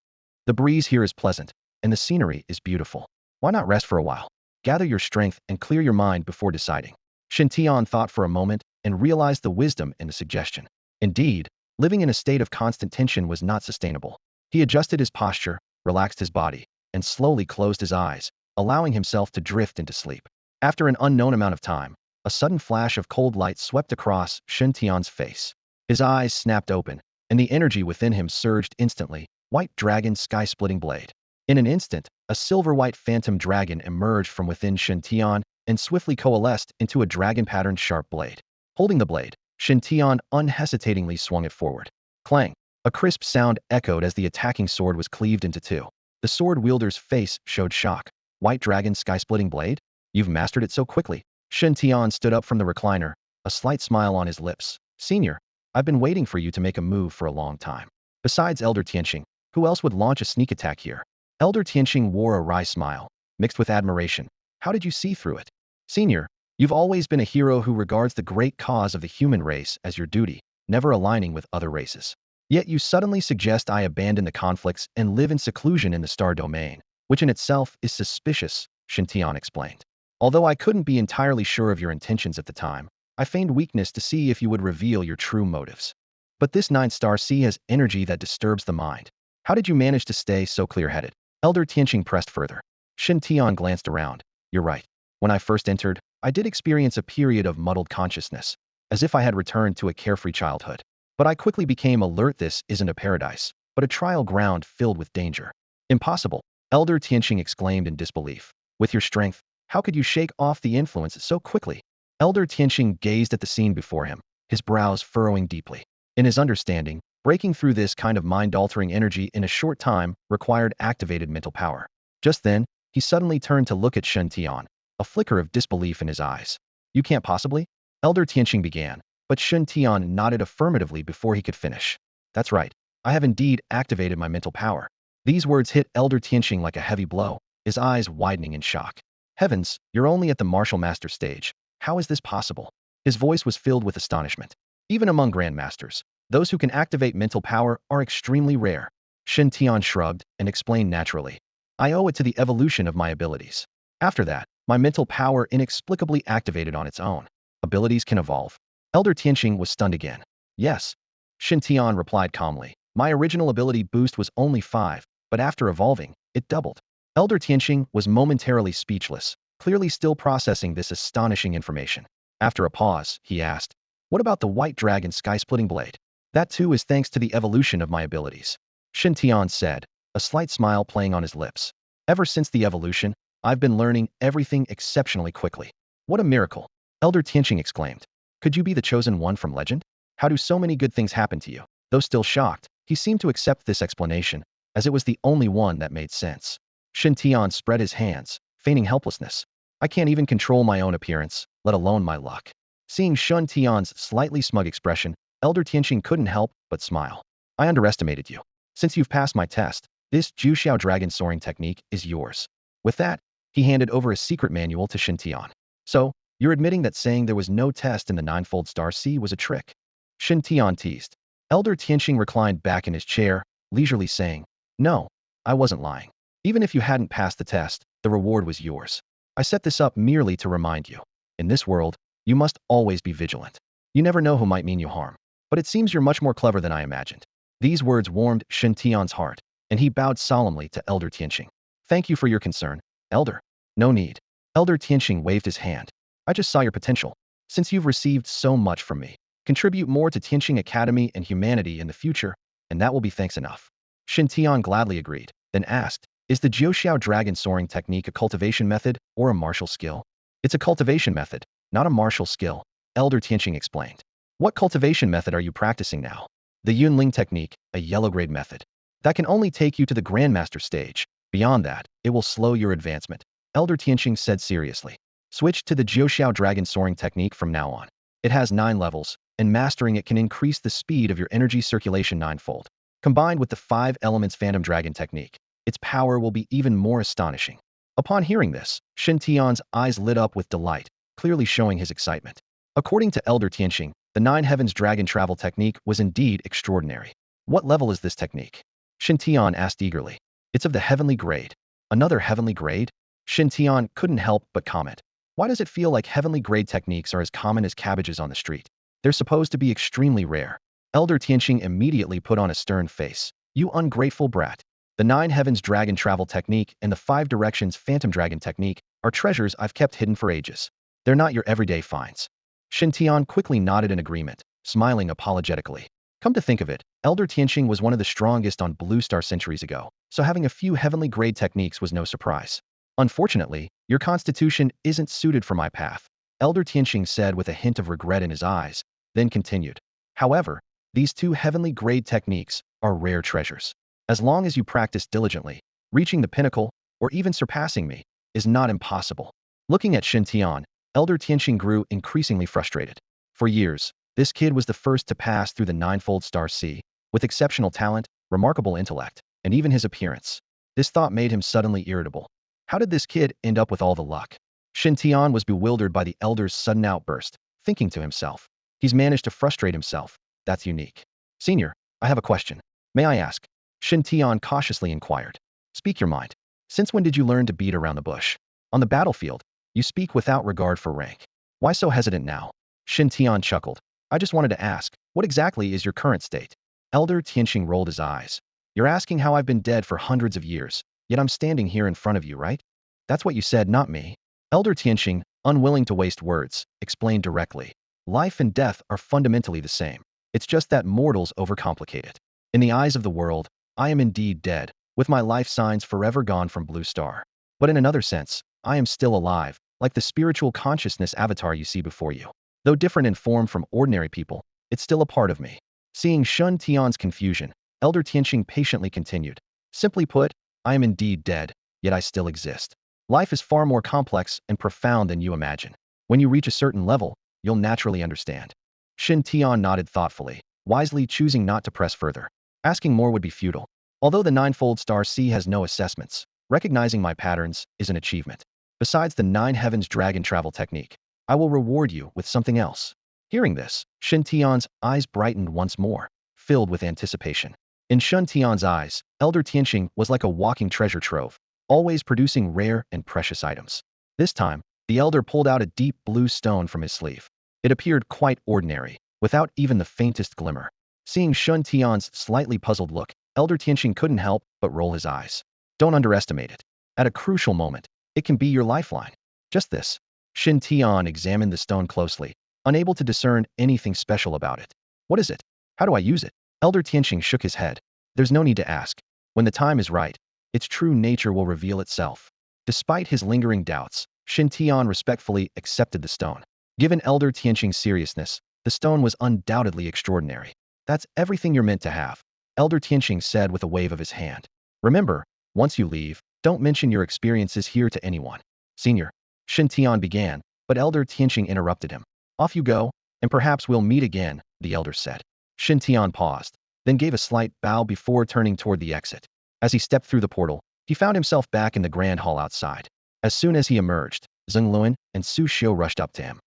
The breeze here is pleasant, and the scenery is beautiful. Why not rest for a while? Gather your strength and clear your mind before deciding. Shen Tian thought for a moment and realized the wisdom in the suggestion. Indeed, living in a state of constant tension was not sustainable. He adjusted his posture, relaxed his body, and slowly closed his eyes, allowing himself to drift into sleep. After an unknown amount of time, a sudden flash of cold light swept across Shen Tian's face. His eyes snapped open, and the energy within him surged instantly. White dragon sky-splitting blade. In an instant, a silver-white phantom dragon emerged from within Shen Tian and swiftly coalesced into a dragon-patterned sharp blade. Holding the blade, Shen Tian unhesitatingly swung it forward. Clang! A crisp sound echoed as the attacking sword was cleaved into two. The sword wielder's face showed shock. White dragon sky-splitting blade? You've mastered it so quickly. Shen Tian stood up from the recliner, a slight smile on his lips. Senior, I've been waiting for you to make a move for a long time. Besides Elder Tianqing, who else would launch a sneak attack here? Elder Tianqing wore a wry smile, mixed with admiration. How did you see through it? Senior, you've always been a hero who regards the great cause of the human race as your duty, never aligning with other races. Yet you suddenly suggest I abandon the conflicts and live in seclusion in the star domain, which in itself is suspicious, Shen Tian explained. Although I couldn't be entirely sure of your intentions at the time, I feigned weakness to see if you would reveal your true motives. But this ninth star C has energy that disturbs the mind. How did you manage to stay so clear-headed? Elder Tianqing pressed further. Shen Tian glanced around. You're right. When I first entered, I did experience a period of muddled consciousness, as if I had returned to a carefree childhood. But I quickly became alert. This isn't a paradise, but a trial ground filled with danger. Impossible, Elder Tianqing exclaimed in disbelief. With your strength, how could you shake off the influence so quickly? Elder Tianqing gazed at the scene before him, his brows furrowing deeply. In his understanding, breaking through this kind of mind-altering energy in a short time required activated mental power. Just then, he suddenly turned to look at Shen Tian, a flicker of disbelief in his eyes. You can't possibly? Elder Tianqing began, but Shen Tian nodded affirmatively before he could finish. That's right. I have indeed activated my mental power. These words hit Elder Tianqing like a heavy blow, his eyes widening in shock. Heavens, you're only at the martial master stage. How is this possible? His voice was filled with astonishment. Even among grandmasters, those who can activate mental power are extremely rare. Shen Tian shrugged and explained naturally. I owe it to the evolution of my abilities. After that, my mental power inexplicably activated on its own. Abilities can evolve. Elder Tianqing was stunned again. Yes. Shen Tian replied calmly. My original ability boost was only 5, but after evolving, it doubled. Elder Tianqing was momentarily speechless, clearly still processing this astonishing information. After a pause, he asked, what about the white dragon sky-splitting blade? That too is thanks to the evolution of my abilities. Shen Tian said, a slight smile playing on his lips. Ever since the evolution, I've been learning everything exceptionally quickly. What a miracle! Elder Tianqing exclaimed. Could you be the chosen one from legend? How do so many good things happen to you? Though still shocked, he seemed to accept this explanation, as it was the only one that made sense. Shen Tian spread his hands, feigning helplessness. I can't even control my own appearance, let alone my luck. Seeing Shen Tian's slightly smug expression, Elder Tianqing couldn't help but smile. I underestimated you. Since you've passed my test, this Juxiao dragon soaring technique is yours. With that, he handed over a secret manual to Shen Tian. So, you're admitting that saying there was no test in the ninefold star sea was a trick? Shen Tian teased. Elder Tianqing reclined back in his chair, leisurely saying, No, I wasn't lying. Even if you hadn't passed the test, the reward was yours. I set this up merely to remind you. In this world, you must always be vigilant. You never know who might mean you harm. But it seems you're much more clever than I imagined. These words warmed Shen Tian's heart, and he bowed solemnly to Elder Tianqing. Thank you for your concern, Elder. No need. Elder Tianqing waved his hand. I just saw your potential. Since you've received so much from me, contribute more to Tianqing Academy and humanity in the future, and that will be thanks enough. Shen Tian gladly agreed, then asked, Is the Jiuxiao dragon soaring technique a cultivation method or a martial skill? It's a cultivation method, not a martial skill, Elder Tianqing explained. What cultivation method are you practicing now? The Yunling technique, a yellow grade method. That can only take you to the Grandmaster stage. Beyond that, it will slow your advancement, Elder Tianqing said seriously. Switch to the Jiuxiao dragon soaring technique from now on. It has 9 levels, and mastering it can increase the speed of your energy circulation ninefold. Combined with the 5 elements phantom dragon technique, its power will be even more astonishing. Upon hearing this, Shen Tian's eyes lit up with delight, clearly showing his excitement. According to Elder Tianqing, the 9 heavens dragon travel technique was indeed extraordinary. What level is this technique? Shen Tian asked eagerly. It's of the heavenly grade. Another heavenly grade? Shen Tian couldn't help but comment. Why does it feel like heavenly grade techniques are as common as cabbages on the street? They're supposed to be extremely rare. Elder Tianqing immediately put on a stern face. You ungrateful brat. The 9 heavens dragon travel technique and the 5 directions phantom dragon technique are treasures I've kept hidden for ages. They're not your everyday finds. Shen Tian quickly nodded in agreement, smiling apologetically. Come to think of it, Elder Tianqing was one of the strongest on Blue Star centuries ago, so having a few heavenly grade techniques was no surprise. Unfortunately, your constitution isn't suited for my path, Elder Tianqing said with a hint of regret in his eyes, then continued. However, these 2 heavenly grade techniques are rare treasures. As long as you practice diligently, reaching the pinnacle, or even surpassing me, is not impossible. Looking at Shen Tian, Elder Tianqing grew increasingly frustrated. For years, this kid was the first to pass through the ninefold star sea, with exceptional talent, remarkable intellect, and even his appearance. This thought made him suddenly irritable. How did this kid end up with all the luck? Shen Tian was bewildered by the elder's sudden outburst, thinking to himself. He's managed to frustrate himself. That's unique. Senior, I have a question. May I ask? Shen Tian cautiously inquired. Speak your mind. Since when did you learn to beat around the bush? On the battlefield, you speak without regard for rank. Why so hesitant now? Shen Tian chuckled. I just wanted to ask, what exactly is your current state? Elder Tianqing rolled his eyes. You're asking how I've been dead for hundreds of years, yet I'm standing here in front of you, right? That's what you said, not me. Elder Tianqing, unwilling to waste words, explained directly. Life and death are fundamentally the same. It's just that mortals overcomplicate it. In the eyes of the world, I am indeed dead, with my life signs forever gone from Blue Star. But in another sense, I am still alive, like the spiritual consciousness avatar you see before you. Though different in form from ordinary people, it's still a part of me. Seeing Shen Tian's confusion, Elder Tianqing patiently continued. Simply put, I am indeed dead, yet I still exist. Life is far more complex and profound than you imagine. When you reach a certain level, you'll naturally understand. Shen Tian nodded thoughtfully, wisely choosing not to press further. Asking more would be futile. Although the ninefold star sea has no assessments, recognizing my patterns is an achievement. Besides the 9 heavens dragon travel technique, I will reward you with something else. Hearing this, Shen Tian's eyes brightened once more, filled with anticipation. In Shen Tian's eyes, Elder Tianqing was like a walking treasure trove, always producing rare and precious items. This time, the elder pulled out a deep blue stone from his sleeve. It appeared quite ordinary, without even the faintest glimmer. Seeing Shen Tian's slightly puzzled look, Elder Tianqing couldn't help but roll his eyes. Don't underestimate it. At a crucial moment, it can be your lifeline. Just this. Shen Tian examined the stone closely, unable to discern anything special about it. What is it? How do I use it? Elder Tianqing shook his head. There's no need to ask. When the time is right, its true nature will reveal itself. Despite his lingering doubts, Shen Tian respectfully accepted the stone. Given Elder Tianqing's seriousness, the stone was undoubtedly extraordinary. That's everything you're meant to have, Elder Tianqing said with a wave of his hand. Remember, once you leave, don't mention your experiences here to anyone. Senior, Shen Tian began, but Elder Tianqing interrupted him. Off you go, and perhaps we'll meet again, the elder said. Shen Tian paused, then gave a slight bow before turning toward the exit. As he stepped through the portal, he found himself back in the grand hall outside. As soon as he emerged, Zheng Luan and Su Xiu rushed up to him.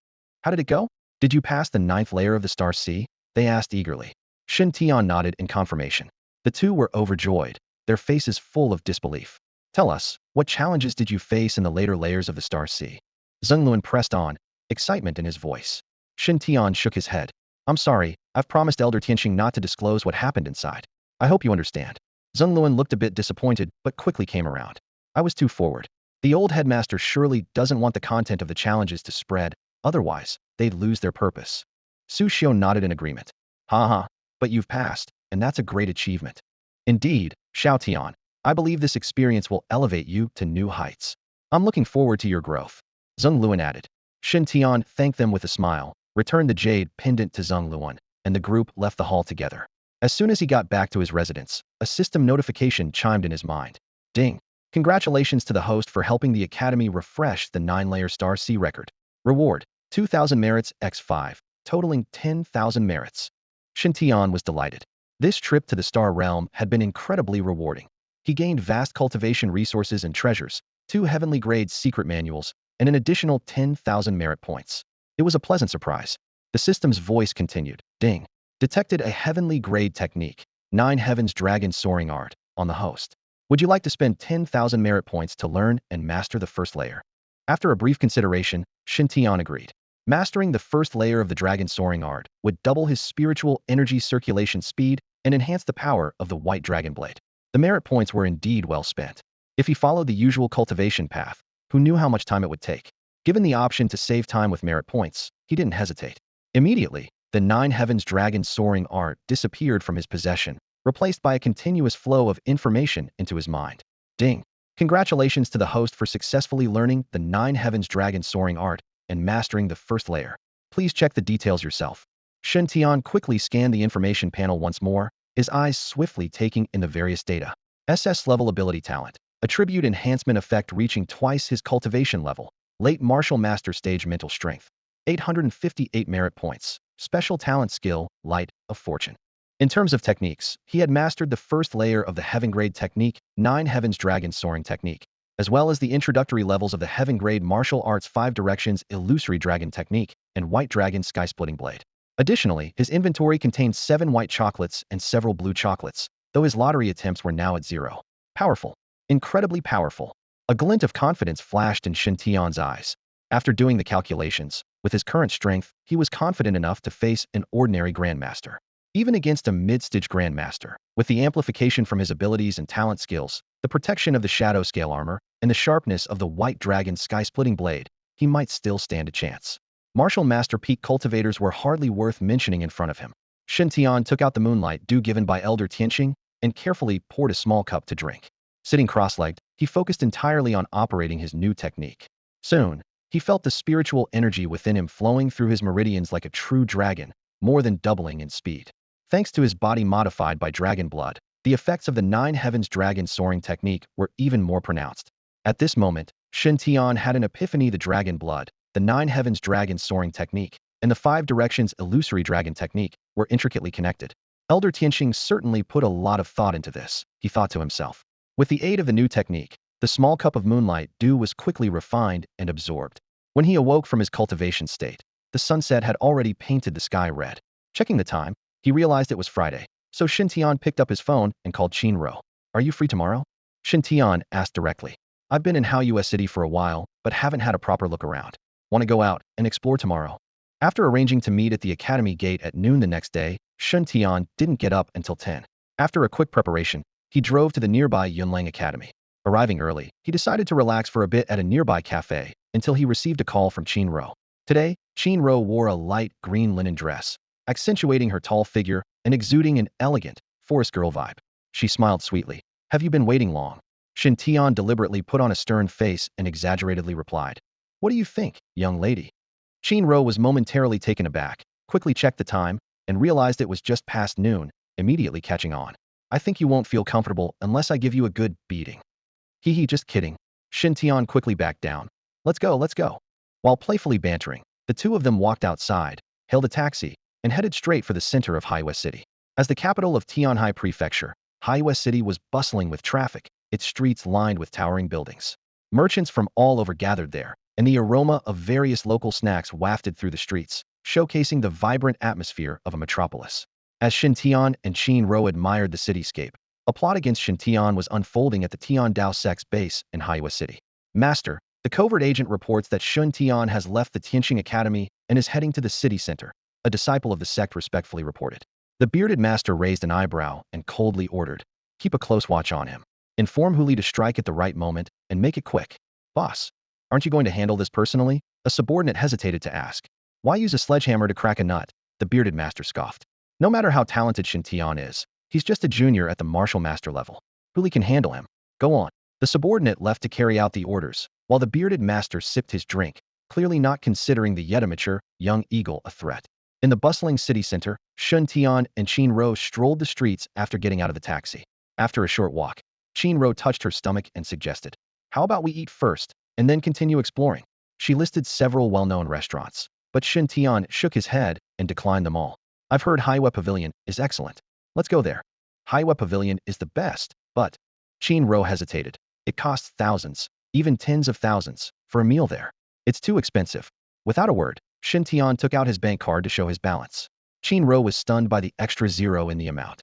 How did it go? Did you pass the 9th layer of the Star Sea? They asked eagerly. Shen Tian nodded in confirmation. The two were overjoyed, their faces full of disbelief. Tell us, what challenges did you face in the later layers of the Star Sea? Zheng Luan pressed on, excitement in his voice. Shen Tian shook his head. I'm sorry, I've promised Elder Tianxing not to disclose what happened inside. I hope you understand. Zheng Luan looked a bit disappointed, but quickly came around. I was too forward. The old headmaster surely doesn't want the content of the challenges to spread, otherwise, they'd lose their purpose. Su Xiu nodded in agreement. Ha, but you've passed, and that's a great achievement. Indeed, Xiao Tian, I believe this experience will elevate you to new heights. I'm looking forward to your growth. Zheng Luan added. Shen Tian thanked them with a smile, returned the jade pendant to Zheng Luan, and the group left the hall together. As soon as he got back to his residence, a system notification chimed in his mind. Ding! Congratulations to the host for helping the Academy refresh the 9-layer Star Sea record. Reward, 2,000 merits x5, totaling 10,000 merits. Shen Tian was delighted. This trip to the Star Realm had been incredibly rewarding. He gained vast cultivation resources and treasures, 2 heavenly grade secret manuals, and an additional 10,000 merit points. It was a pleasant surprise. The system's voice continued. Ding! Detected a heavenly grade technique, 9 heavens dragon soaring art, on the host. Would you like to spend 10,000 merit points to learn and master the first layer? After a brief consideration, Shen Tian agreed. Mastering the first layer of the dragon soaring art would double his spiritual energy circulation speed and enhance the power of the white dragon blade. The merit points were indeed well spent. If he followed the usual cultivation path, who knew how much time it would take? Given the option to save time with merit points, he didn't hesitate. Immediately, the 9 heavens dragon soaring art disappeared from his possession, replaced by a continuous flow of information into his mind. Ding! Congratulations to the host for successfully learning the 9 heavens dragon soaring art and mastering the first layer. Please check the details yourself. Shen Tian quickly scanned the information panel once more, his eyes swiftly taking in the various data. SS level ability talent. Attribute enhancement effect reaching twice his cultivation level. Late martial master stage mental strength. 858 merit points. Special talent skill, light of fortune. In terms of techniques, he had mastered the first layer of the heaven grade technique, 9 heavens dragon soaring technique, as well as the introductory levels of the heaven grade martial arts 5 directions illusory dragon technique and white dragon sky splitting blade. Additionally, his inventory contained 7 white chocolates and several blue chocolates, though his lottery attempts were now at 0. Powerful. Incredibly powerful. A glint of confidence flashed in Shen Tian's eyes. After doing the calculations, with his current strength, he was confident enough to face an ordinary grandmaster. Even against a mid-stage grandmaster, with the amplification from his abilities and talent skills, the protection of the shadow scale armor, and the sharpness of the white dragon sky-splitting blade, he might still stand a chance. Martial Master Peak cultivators were hardly worth mentioning in front of him. Shen Tian took out the moonlight dew given by Elder Tianxing and carefully poured a small cup to drink. Sitting cross-legged, he focused entirely on operating his new technique. Soon, he felt the spiritual energy within him flowing through his meridians like a true dragon, more than doubling in speed. Thanks to his body modified by dragon blood, the effects of the 9 heavens dragon soaring technique were even more pronounced. At this moment, Shen Tian had an epiphany: the dragon blood, the 9 heavens dragon soaring technique, and the 5 directions illusory dragon technique were intricately connected. Elder Tianxing certainly put a lot of thought into this, he thought to himself. With the aid of the new technique, the small cup of moonlight dew was quickly refined and absorbed. When he awoke from his cultivation state, the sunset had already painted the sky red. Checking the time, he realized it was Friday, so Shen Tian picked up his phone and called Qinro. Are you free tomorrow? Shen Tian asked directly. I've been in Haoyue City for a while, but haven't had a proper look around. Want to go out and explore tomorrow? After arranging to meet at the academy gate at noon the next day, Shen Tian didn't get up until 10. After a quick preparation, he drove to the nearby Yunlang Academy. Arriving early, he decided to relax for a bit at a nearby cafe until he received a call from Qinro. Today, Qinro wore a light green linen dress, accentuating her tall figure and exuding an elegant, forest girl vibe. She smiled sweetly. Have you been waiting long? Shen Tian deliberately put on a stern face and exaggeratedly replied. What do you think, young lady? Qinro was momentarily taken aback, quickly checked the time, and realized it was just past noon, immediately catching on. I think you won't feel comfortable unless I give you a good beating. Hee, just kidding. Shen Tian quickly backed down. Let's go, let's go. While playfully bantering, The two of them walked outside, hailed a taxi, and headed straight for the center of Haiwei City. As the capital of Tianhai Prefecture, Haiwei City was bustling with traffic, its streets lined with towering buildings. Merchants from all over gathered there, and the aroma of various local snacks wafted through the streets, showcasing the vibrant atmosphere of a metropolis. As Shen Tian and Qin Ro admired the cityscape, a plot against Shen Tian was unfolding at the Tian Dao sect's base in Haiwei City. Master, the covert agent reports that Shen Tian has left the Tianqing Academy and is heading to the city center, a disciple of the sect respectfully reported. The bearded master raised an eyebrow and coldly ordered, "Keep a close watch on him. Inform Huli to strike at the right moment, and make it quick." "Boss, aren't you going to handle this personally?" A subordinate hesitated to ask. "Why use a sledgehammer to crack a nut?" The bearded master scoffed. "No matter how talented Shen Tian is, he's just a junior at the martial master level. Huli can handle him. Go on." The subordinate left to carry out the orders, while the bearded master sipped his drink, clearly not considering the yet immature young eagle a threat. In the bustling city center, Shen Tian and Qin Ro strolled the streets after getting out of the taxi. After a short walk, Qin Ro touched her stomach and suggested, "How about we eat first, and then continue exploring?" She listed several well-known restaurants, but Shen Tian shook his head and declined them all. "I've heard Haiwei Pavilion is excellent. Let's go there." "Haiwei Pavilion is the best, but..." Qin Ro hesitated. "It costs thousands, even tens of thousands, for a meal there. It's too expensive." Without a word, Shen Tian took out his bank card to show his balance. Qin Ro was stunned by the extra zero in the amount.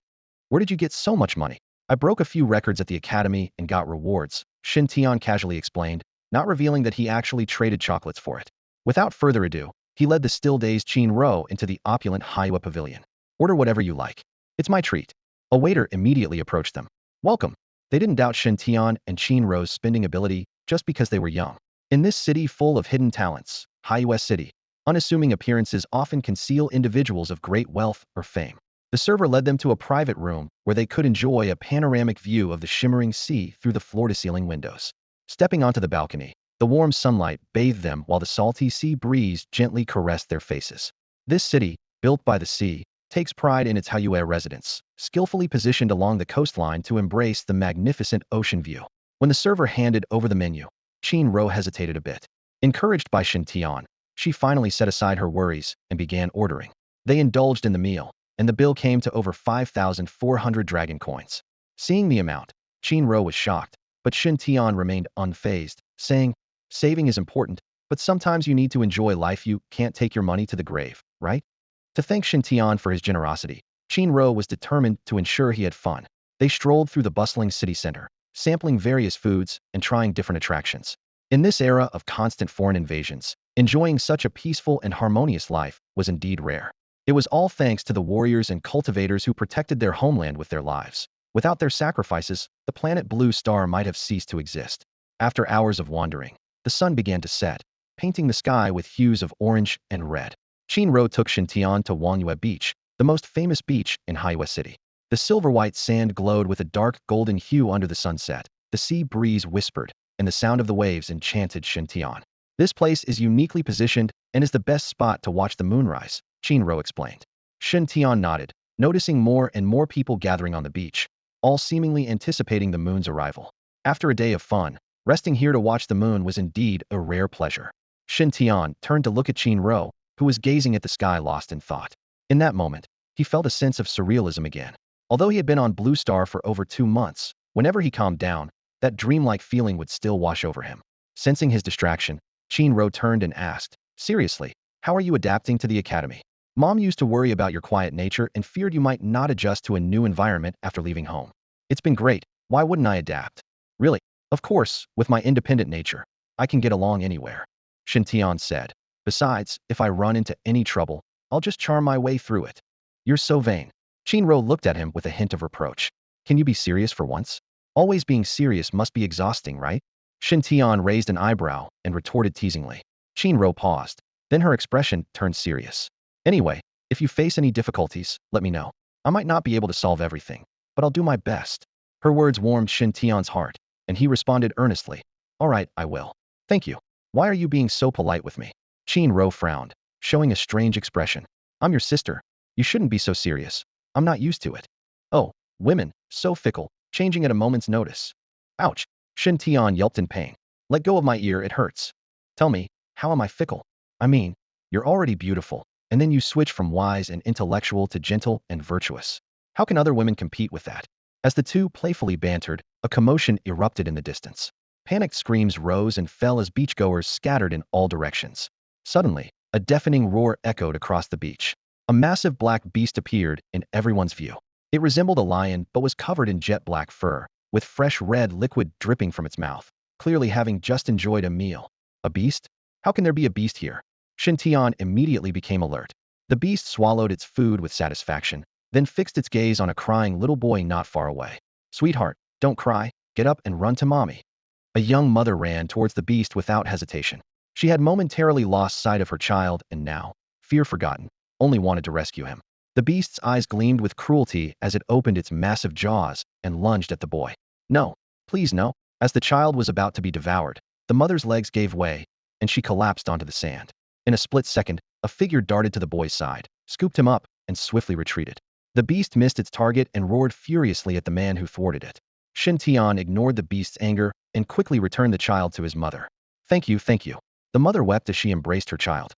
"Where did you get so much money?" "I broke a few records at the academy and got rewards," Shen Tian casually explained, not revealing that he actually traded chocolates for it. Without further ado, he led the still-dazed Qin Ro into the opulent Haiwei Pavilion. "Order whatever you like. It's my treat." A waiter immediately approached them. "Welcome." They didn't doubt Shen Tian and Qin Ro's spending ability just because they were young. In this city full of hidden talents, Haiwei City, unassuming appearances often conceal individuals of great wealth or fame. The server led them to a private room where they could enjoy a panoramic view of the shimmering sea through the floor-to-ceiling windows. Stepping onto the balcony, the warm sunlight bathed them while the salty sea breeze gently caressed their faces. This city, built by the sea, takes pride in its Haiwei residents, skillfully positioned along the coastline to embrace the magnificent ocean view. When the server handed over the menu, Qin Ro hesitated a bit. Encouraged by Shen Tian, she finally set aside her worries and began ordering. They indulged in the meal, and the bill came to over 5,400 dragon coins. Seeing the amount, Qin Ro was shocked, but Shen Tian remained unfazed, saying, "Saving is important, but sometimes you need to enjoy life. You can't take your money to the grave, right?" To thank Shen Tian for his generosity, Qin Ro was determined to ensure he had fun. They strolled through the bustling city center, sampling various foods and trying different attractions. In this era of constant foreign invasions, enjoying such a peaceful and harmonious life was indeed rare. It was all thanks to the warriors and cultivators who protected their homeland with their lives. Without their sacrifices, the planet Blue Star might have ceased to exist. After hours of wandering, the sun began to set, painting the sky with hues of orange and red. Qin Ro took Shen Tian to Wangyue Beach, the most famous beach in Haiwei City. The silver-white sand glowed with a dark golden hue under the sunset. The sea breeze whispered, and the sound of the waves enchanted Shen Tian. "This place is uniquely positioned and is the best spot to watch the moonrise," Qin Ro explained. Shen Tian nodded, noticing more and more people gathering on the beach, all seemingly anticipating the moon's arrival. After a day of fun, resting here to watch the moon was indeed a rare pleasure. Shen Tian turned to look at Qin Ro, who was gazing at the sky lost in thought. In that moment, he felt a sense of surrealism again. Although he had been on Blue Star for over 2 months, whenever he calmed down, that dreamlike feeling would still wash over him. Sensing his distraction, Qin Ro turned and asked, "Seriously, how are you adapting to the academy? Mom used to worry about your quiet nature and feared you might not adjust to a new environment after leaving home. It's been great. Why wouldn't I adapt?" "Really? Of course, with my independent nature, I can get along anywhere," Shen Tian said. "Besides, if I run into any trouble, I'll just charm my way through it." "You're so vain." Qin Ro looked at him with a hint of reproach. "Can you be serious for once? Always being serious must be exhausting, right?" Shen Tian raised an eyebrow and retorted teasingly. Qin Ro paused. Then her expression turned serious. "Anyway, if you face any difficulties, let me know. I might not be able to solve everything, but I'll do my best." Her words warmed Shen Tian's heart, and he responded earnestly, "All right, I will. Thank you. Why are you being so polite with me?" Qin Ro frowned, showing a strange expression. "I'm your sister. You shouldn't be so serious. I'm not used to it." "Oh, women, so fickle, changing at a moment's notice." "Ouch." Shen Tian yelped in pain. "Let go of my ear, it hurts." "Tell me, how am I fickle? I mean, You're already beautiful, and then you switch from wise and intellectual to gentle and virtuous. How can other women compete with that? As the two playfully bantered, a commotion erupted in the distance. Panicked screams rose and fell as beachgoers scattered in all directions. Suddenly, a deafening roar echoed across the beach. A massive black beast appeared in everyone's view. It resembled a lion but was covered in jet black fur, with fresh red liquid dripping from its mouth, clearly having just enjoyed a meal. A beast? How can there be a beast here? Shen Tian immediately became alert. The beast swallowed its food with satisfaction, then fixed its gaze on a crying little boy not far away. Sweetheart, don't cry, get up and run to mommy. A young mother ran towards the beast without hesitation. She had momentarily lost sight of her child and now, fear forgotten, only wanted to rescue him. The beast's eyes gleamed with cruelty as it opened its massive jaws and lunged at the boy. No, please no. As the child was about to be devoured, the mother's legs gave way, and she collapsed onto the sand. In a split second, a figure darted to the boy's side, scooped him up, and swiftly retreated. The beast missed its target and roared furiously at the man who thwarted it. Shen Tian ignored the beast's anger and quickly returned the child to his mother. Thank you, thank you. The mother wept as she embraced her child.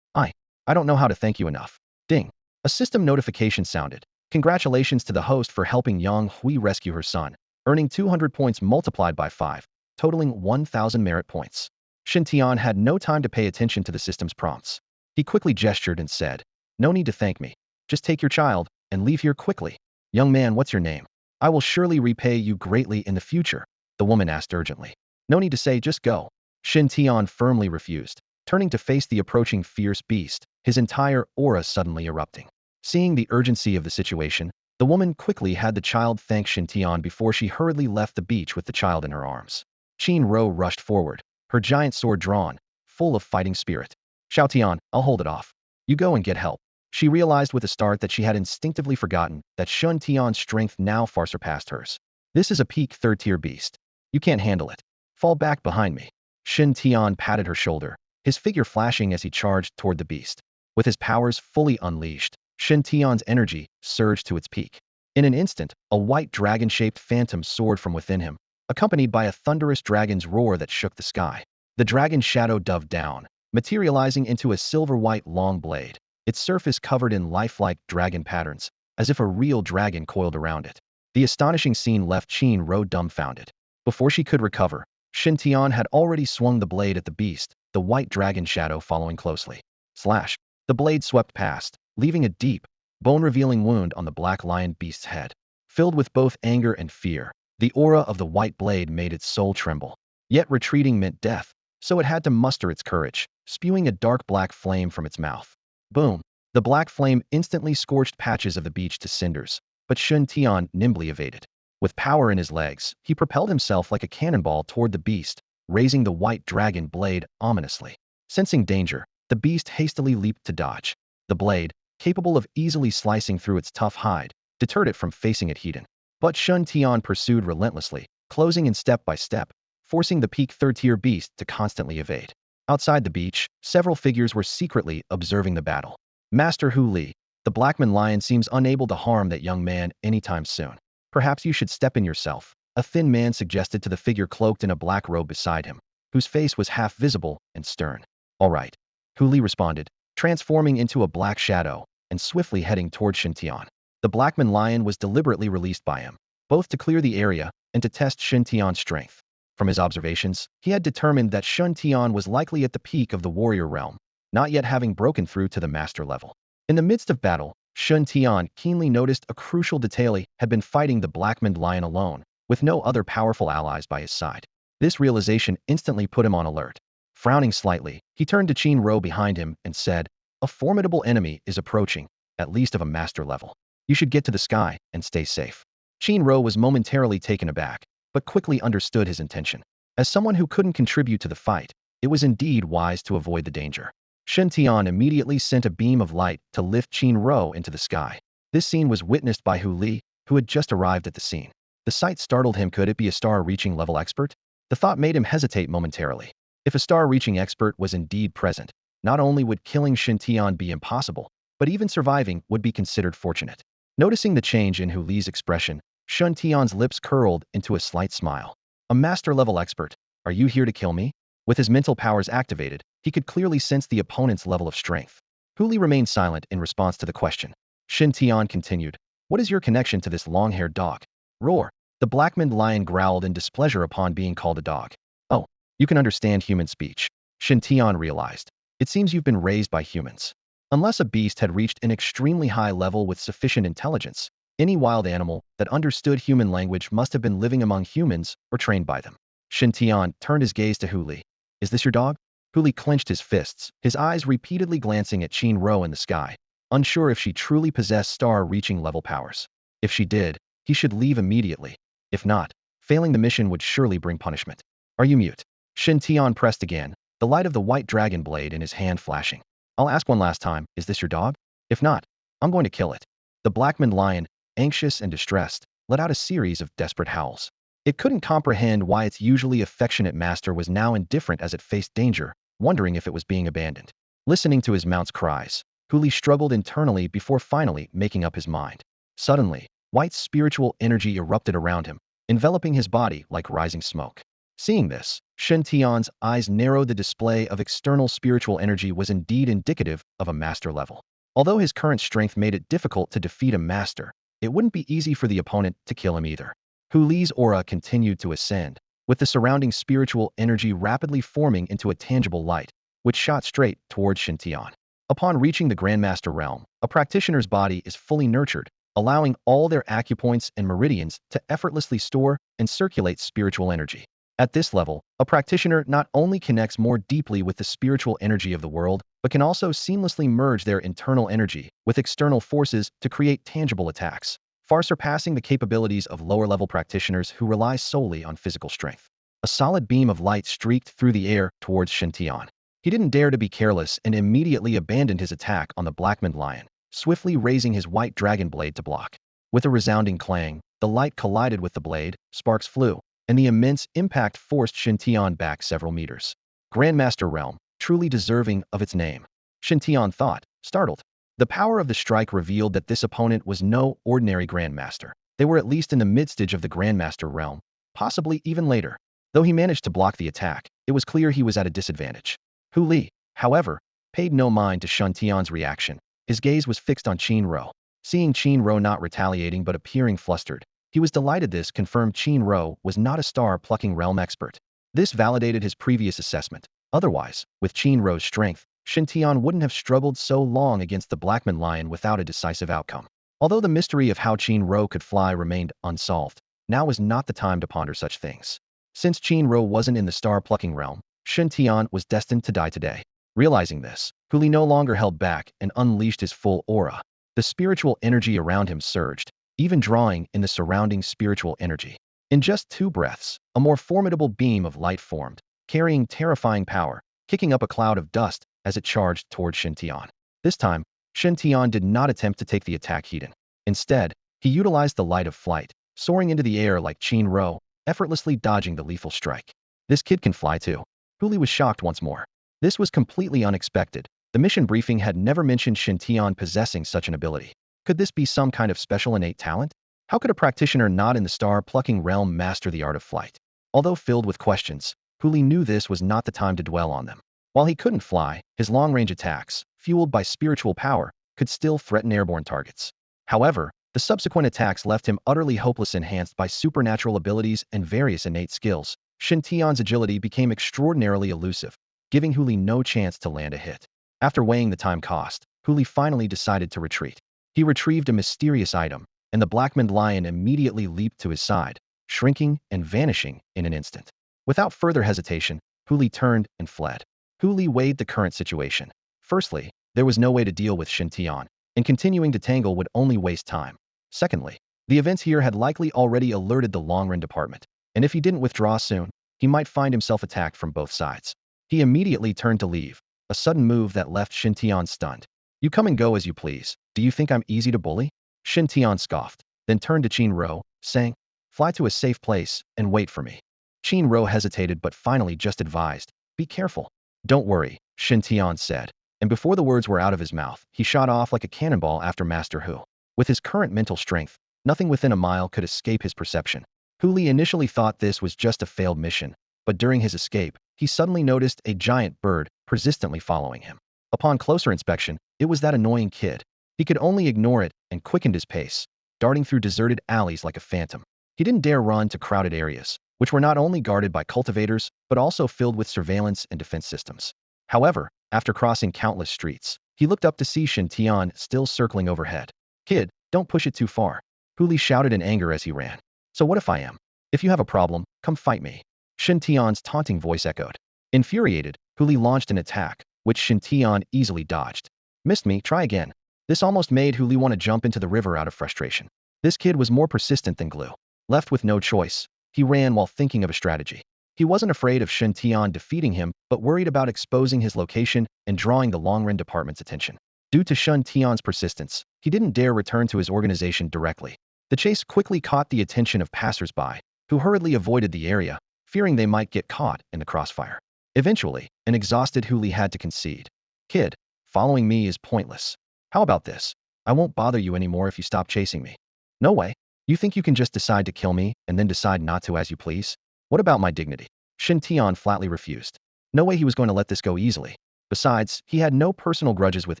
I don't know how to thank you enough. Ding. A system notification sounded. Congratulations to the host for helping Yang Hui rescue her son, earning 200 points multiplied by 5, totaling 1,000 merit points. Shen Tian had no time to pay attention to the system's prompts. He quickly gestured and said, "No need to thank me. Just take your child and leave here quickly." "Young man, what's your name? I will surely repay you greatly in the future," the woman asked urgently. "No need to say, just go." Shen Tian firmly refused, turning to face the approaching fierce beast, his entire aura suddenly erupting. Seeing the urgency of the situation, the woman quickly had the child thank Shen Tian before she hurriedly left the beach with the child in her arms. Qin Ro rushed forward, her giant sword drawn, full of fighting spirit. "Xiao Tian, I'll hold it off. You go and get help." She realized with a start that she had instinctively forgotten that Shen Tian's strength now far surpassed hers. "This is a peak third-tier beast. You can't handle it. Fall back behind me." Shen Tian patted her shoulder, his figure flashing as he charged toward the beast. With his powers fully unleashed, Shen Tian's energy surged to its peak. In an instant, a white dragon-shaped phantom soared from within him, accompanied by a thunderous dragon's roar that shook the sky. The dragon's shadow dove down, materializing into a silver-white long blade, its surface covered in lifelike dragon patterns, as if a real dragon coiled around it. The astonishing scene left Qin Ro dumbfounded. Before she could recover, Shen Tian had already swung the blade at the beast, the white dragon shadow following closely. Slash! The blade swept past, leaving a deep, bone-revealing wound on the black lion beast's head. Filled with both anger and fear, the aura of the white blade made its soul tremble. Yet retreating meant death, so it had to muster its courage, spewing a dark black flame from its mouth. Boom! The black flame instantly scorched patches of the beach to cinders, but Shen Tian nimbly evaded. With power in his legs, he propelled himself like a cannonball toward the beast, raising the white dragon blade ominously. Sensing danger, the beast hastily leaped to dodge. The blade, capable of easily slicing through its tough hide, deterred it from facing it head-on. But Shen Tian pursued relentlessly, closing in step by step, forcing the peak third-tier beast to constantly evade. Outside the beach, several figures were secretly observing the battle. "Master Hu Li, the Blackman Lion seems unable to harm that young man anytime soon. Perhaps you should step in yourself," a thin man suggested to the figure cloaked in a black robe beside him, whose face was half visible and stern. "All right," Hu Li responded, transforming into a black shadow and swiftly heading toward Shen Tian. The Blackman Lion was deliberately released by him, both to clear the area and to test Shen Tian's strength. From his observations, he had determined that Shen Tian was likely at the peak of the warrior realm, not yet having broken through to the master level. In the midst of battle, Shen Tian keenly noticed a crucial detail: he had been fighting the Blackman Lion alone, with no other powerful allies by his side. This realization instantly put him on alert. Frowning slightly, he turned to Qin Ro behind him and said, "A formidable enemy is approaching, at least of a master level. You should get to the sky and stay safe." Qin Ro was momentarily taken aback, but quickly understood his intention. As someone who couldn't contribute to the fight, it was indeed wise to avoid the danger. Shen Tian immediately sent a beam of light to lift Qin Ro into the sky. This scene was witnessed by Hu Li, who had just arrived at the scene. The sight startled him. Could it be a star-reaching level expert? The thought made him hesitate momentarily. If a star-reaching expert was indeed present, not only would killing Shen Tian be impossible, but even surviving would be considered fortunate. Noticing the change in Hu Li's expression, Shen Tian's lips curled into a slight smile. "A master-level expert, are you here to kill me?" With his mental powers activated, He could clearly sense the opponent's level of strength. Hu Li remained silent in response to the question. Shen Tian continued, "What is your connection to this long-haired dog?" Roar. The black-maned lion growled in displeasure upon being called a dog. "Oh, you can understand human speech," Shen Tian realized. "It seems you've been raised by humans." Unless a beast had reached an extremely high level with sufficient intelligence, any wild animal that understood human language must have been living among humans or trained by them. Shen Tian turned his gaze to Hu Li. "Is this your dog?" Hu Li clenched his fists, his eyes repeatedly glancing at Qin Ro in the sky, unsure if she truly possessed star-reaching level powers. If she did, he should leave immediately. If not, failing the mission would surely bring punishment. "Are you mute?" Shen Tian pressed again, the light of the white dragon blade in his hand flashing. "I'll ask one last time, is this your dog? If not, I'm going to kill it." The black-maned lion, anxious and distressed, let out a series of desperate howls. It couldn't comprehend why its usually affectionate master was now indifferent as it faced danger, wondering if it was being abandoned. Listening to his mount's cries, Hu Li struggled internally before finally making up his mind. Suddenly, white spiritual energy erupted around him, enveloping his body like rising smoke. Seeing this, Shen Tian's eyes narrowed. The display of external spiritual energy was indeed indicative of a master level. Although his current strength made it difficult to defeat a master, it wouldn't be easy for the opponent to kill him either. Hu Li's aura continued to ascend, with the surrounding spiritual energy rapidly forming into a tangible light, which shot straight towards Shen Tian. Upon reaching the Grandmaster realm, a practitioner's body is fully nurtured, allowing all their acupoints and meridians to effortlessly store and circulate spiritual energy. At this level, a practitioner not only connects more deeply with the spiritual energy of the world, but can also seamlessly merge their internal energy with external forces to create tangible attacks, far surpassing the capabilities of lower-level practitioners who rely solely on physical strength. A solid beam of light streaked through the air towards Shen Tian. He didn't dare to be careless and immediately abandoned his attack on the black-maned lion, swiftly raising his white dragon blade to block. With a resounding clang, the light collided with the blade, sparks flew, and the immense impact forced Shen Tian back several meters. Grandmaster realm, truly deserving of its name, Shen Tian thought, startled. The power of the strike revealed that this opponent was no ordinary Grandmaster. They were at least in the midstage of the Grandmaster realm, possibly even later. Though he managed to block the attack, it was clear he was at a disadvantage. Hu Li, however, paid no mind to Shen Tian's reaction. His gaze was fixed on Qin Ro. Seeing Qin Ro not retaliating but appearing flustered, he was delighted. This confirmed Qin Ro was not a star-plucking realm expert. This validated his previous assessment. Otherwise, with Qin Ro's strength, Shen Tian wouldn't have struggled so long against the black-maned lion without a decisive outcome. Although the mystery of how Qin Ro could fly remained unsolved, now was not the time to ponder such things. Since Qin Ro wasn't in the star-plucking realm, Shen Tian was destined to die today. Realizing this, Hu Li no longer held back and unleashed his full aura. The spiritual energy around him surged, even drawing in the surrounding spiritual energy. In just 2 breaths, a more formidable beam of light formed, carrying terrifying power, kicking up a cloud of dust as it charged toward Shen Tian. This time, Shen Tian did not attempt to take the attack head in. Instead, he utilized the light of flight, soaring into the air like Qin Ro, effortlessly dodging the lethal strike. "This kid can fly too." Hu Li was shocked once more. This was completely unexpected. The mission briefing had never mentioned Shen Tian possessing such an ability. Could this be some kind of special innate talent? How could a practitioner not in the star-plucking realm master the art of flight? Although filled with questions, Hu Li knew this was not the time to dwell on them. While he couldn't fly, his long-range attacks, fueled by spiritual power, could still threaten airborne targets. However, the subsequent attacks left him utterly hopeless. Enhanced by supernatural abilities and various innate skills, Shen Tian's agility became extraordinarily elusive, giving Hu Li no chance to land a hit. After weighing the time cost, Hu Li finally decided to retreat. He retrieved a mysterious item, and the black-maned lion immediately leaped to his side, shrinking and vanishing in an instant. Without further hesitation, Hu Li turned and fled. Hu Li weighed the current situation. Firstly, there was no way to deal with Shen Tian, and continuing to tangle would only waste time. Secondly, the events here had likely already alerted the long-run department, and if he didn't withdraw soon, he might find himself attacked from both sides. He immediately turned to leave, a sudden move that left Shen Tian stunned. "You come and go as you please. Do you think I'm easy to bully?" Shen Tian scoffed, then turned to Qin Ro, saying, "Fly to a safe place and wait for me." Qin Ro hesitated but finally just advised, "Be careful." "Don't worry," Shen Tian said, and before the words were out of his mouth, he shot off like a cannonball after Master Hu. With his current mental strength, nothing within a mile could escape his perception. Hu Li initially thought this was just a failed mission, but during his escape, he suddenly noticed a giant bird persistently following him. Upon closer inspection, it was that annoying kid. He could only ignore it and quickened his pace, darting through deserted alleys like a phantom. He didn't dare run to crowded areas, which were not only guarded by cultivators, but also filled with surveillance and defense systems. However, after crossing countless streets, he looked up to see Shen Tian still circling overhead. Kid, don't push it too far. Hu Li shouted in anger as he ran. So what if I am? If you have a problem, come fight me. Shen Tian's taunting voice echoed. Infuriated, Hu Li launched an attack, which Shen Tian easily dodged. Missed me, try again. This almost made Hu Li want to jump into the river out of frustration. This kid was more persistent than glue. Left with no choice, he ran while thinking of a strategy. He wasn't afraid of Shen Tian defeating him, but worried about exposing his location and drawing the Long-Ren department's attention. Due to Shen Tian's persistence, he didn't dare return to his organization directly. The chase quickly caught the attention of passers-by, who hurriedly avoided the area, fearing they might get caught in the crossfire. Eventually, an exhausted Hu Li had to concede. Kid, following me is pointless. How about this? I won't bother you anymore if you stop chasing me. No way. You think you can just decide to kill me and then decide not to as you please? What about my dignity? Shen Tian flatly refused. No way he was going to let this go easily. Besides, he had no personal grudges with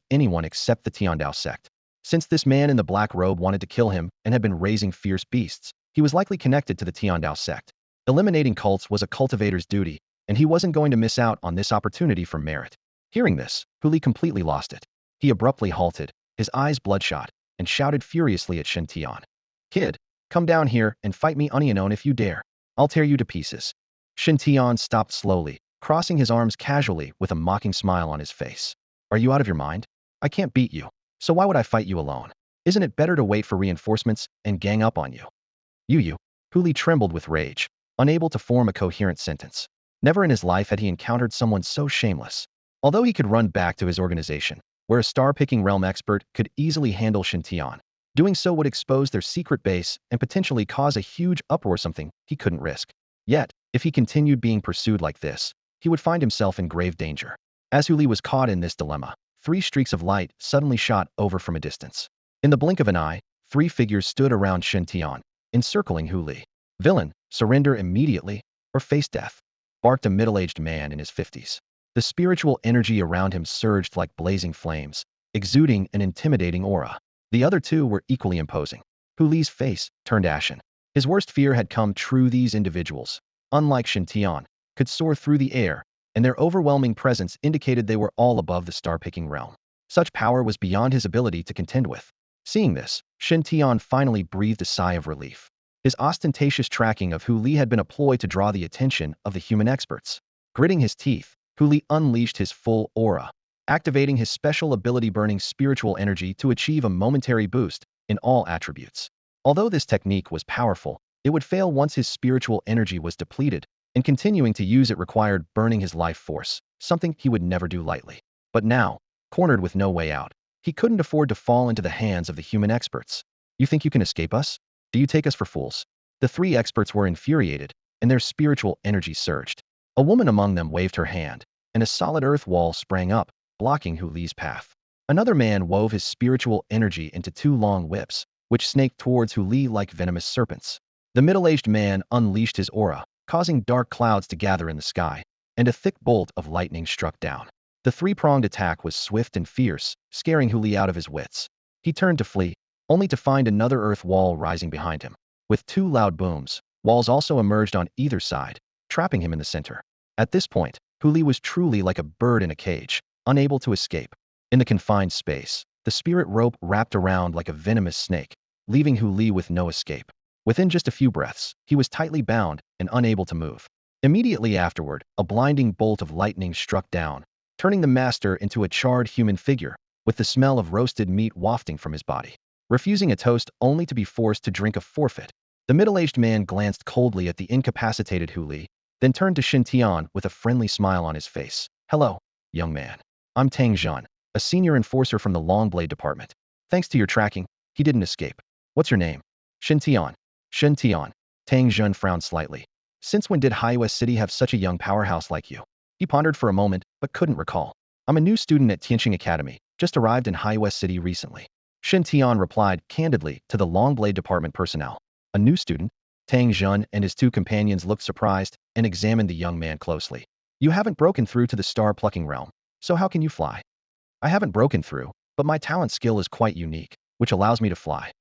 anyone except the Tiandao sect. Since this man in the black robe wanted to kill him and had been raising fierce beasts, he was likely connected to the Tiandao sect. Eliminating cults was a cultivator's duty, and he wasn't going to miss out on this opportunity for merit. Hearing this, Hu Li completely lost it. He abruptly halted, his eyes bloodshot, and shouted furiously at Shen Tian. Kid, come down here and fight me Onion if you dare. I'll tear you to pieces. Shen Tian stopped slowly, crossing his arms casually with a mocking smile on his face. Are you out of your mind? I can't beat you, so why would I fight you alone? Isn't it better to wait for reinforcements and gang up on you? You. Hu Li trembled with rage, unable to form a coherent sentence. Never in his life had he encountered someone so shameless. Although he could run back to his organization, where a star-picking realm expert could easily handle Shen Tian, doing so would expose their secret base and potentially cause a huge uproar, something he couldn't risk. Yet, if he continued being pursued like this, he would find himself in grave danger. As Hu Li was caught in this dilemma, 3 streaks of light suddenly shot over from a distance. In the blink of an eye, 3 figures stood around Shen Tian, encircling Hu Li. Villain, surrender immediately, or face death, barked a middle-aged man in his 50s. The spiritual energy around him surged like blazing flames, exuding an intimidating aura. The other 2 were equally imposing. Hu Li's face turned ashen. His worst fear had come true. These individuals, unlike Shen Tian, could soar through the air, and their overwhelming presence indicated they were all above the star-picking realm. Such power was beyond his ability to contend with. Seeing this, Shen Tian finally breathed a sigh of relief. His ostentatious tracking of Hu Li had been a ploy to draw the attention of the human experts. Gritting his teeth, Hu Li unleashed his full aura, activating his special ability burning spiritual energy to achieve a momentary boost in all attributes. Although this technique was powerful, it would fail once his spiritual energy was depleted, and continuing to use it required burning his life force, something he would never do lightly. But now, cornered with no way out, he couldn't afford to fall into the hands of the human experts. You think you can escape us? Do you take us for fools? The 3 experts were infuriated, and their spiritual energy surged. A woman among them waved her hand, and a solid earth wall sprang up, blocking Hu Li's path. Another man wove his spiritual energy into 2 long whips, which snaked towards Hu Li like venomous serpents. The middle-aged man unleashed his aura, causing dark clouds to gather in the sky, and a thick bolt of lightning struck down. The 3-pronged attack was swift and fierce, scaring Hu Li out of his wits. He turned to flee, only to find another earth wall rising behind him. With 2 loud booms, walls also emerged on either side, trapping him in the center. At this point, Hu Li was truly like a bird in a cage, unable to escape. In the confined space, the spirit rope wrapped around like a venomous snake, leaving Hu Li with no escape. Within just a few breaths, he was tightly bound and unable to move. Immediately afterward, a blinding bolt of lightning struck down, turning the master into a charred human figure, with the smell of roasted meat wafting from his body. Refusing a toast only to be forced to drink a forfeit, the middle-aged man glanced coldly at the incapacitated Hu Li, then turned to Shen Tian with a friendly smile on his face. Hello, young man. I'm Tang Zhan, a senior enforcer from the Longblade department. Thanks to your tracking, he didn't escape. What's your name? Shen Tian. Shen Tian. Tang Zhan frowned slightly. Since when did Haiwest City have such a young powerhouse like you? He pondered for a moment, but couldn't recall. I'm a new student at Tianqing Academy, just arrived in Haiwest City recently. Shen Tian replied candidly to the Longblade department personnel. A new student? Tang Zhan and his 2 companions looked surprised and examined the young man closely. You haven't broken through to the star-plucking realm, so how can you fly? I haven't broken through, but my talent skill is quite unique, which allows me to fly.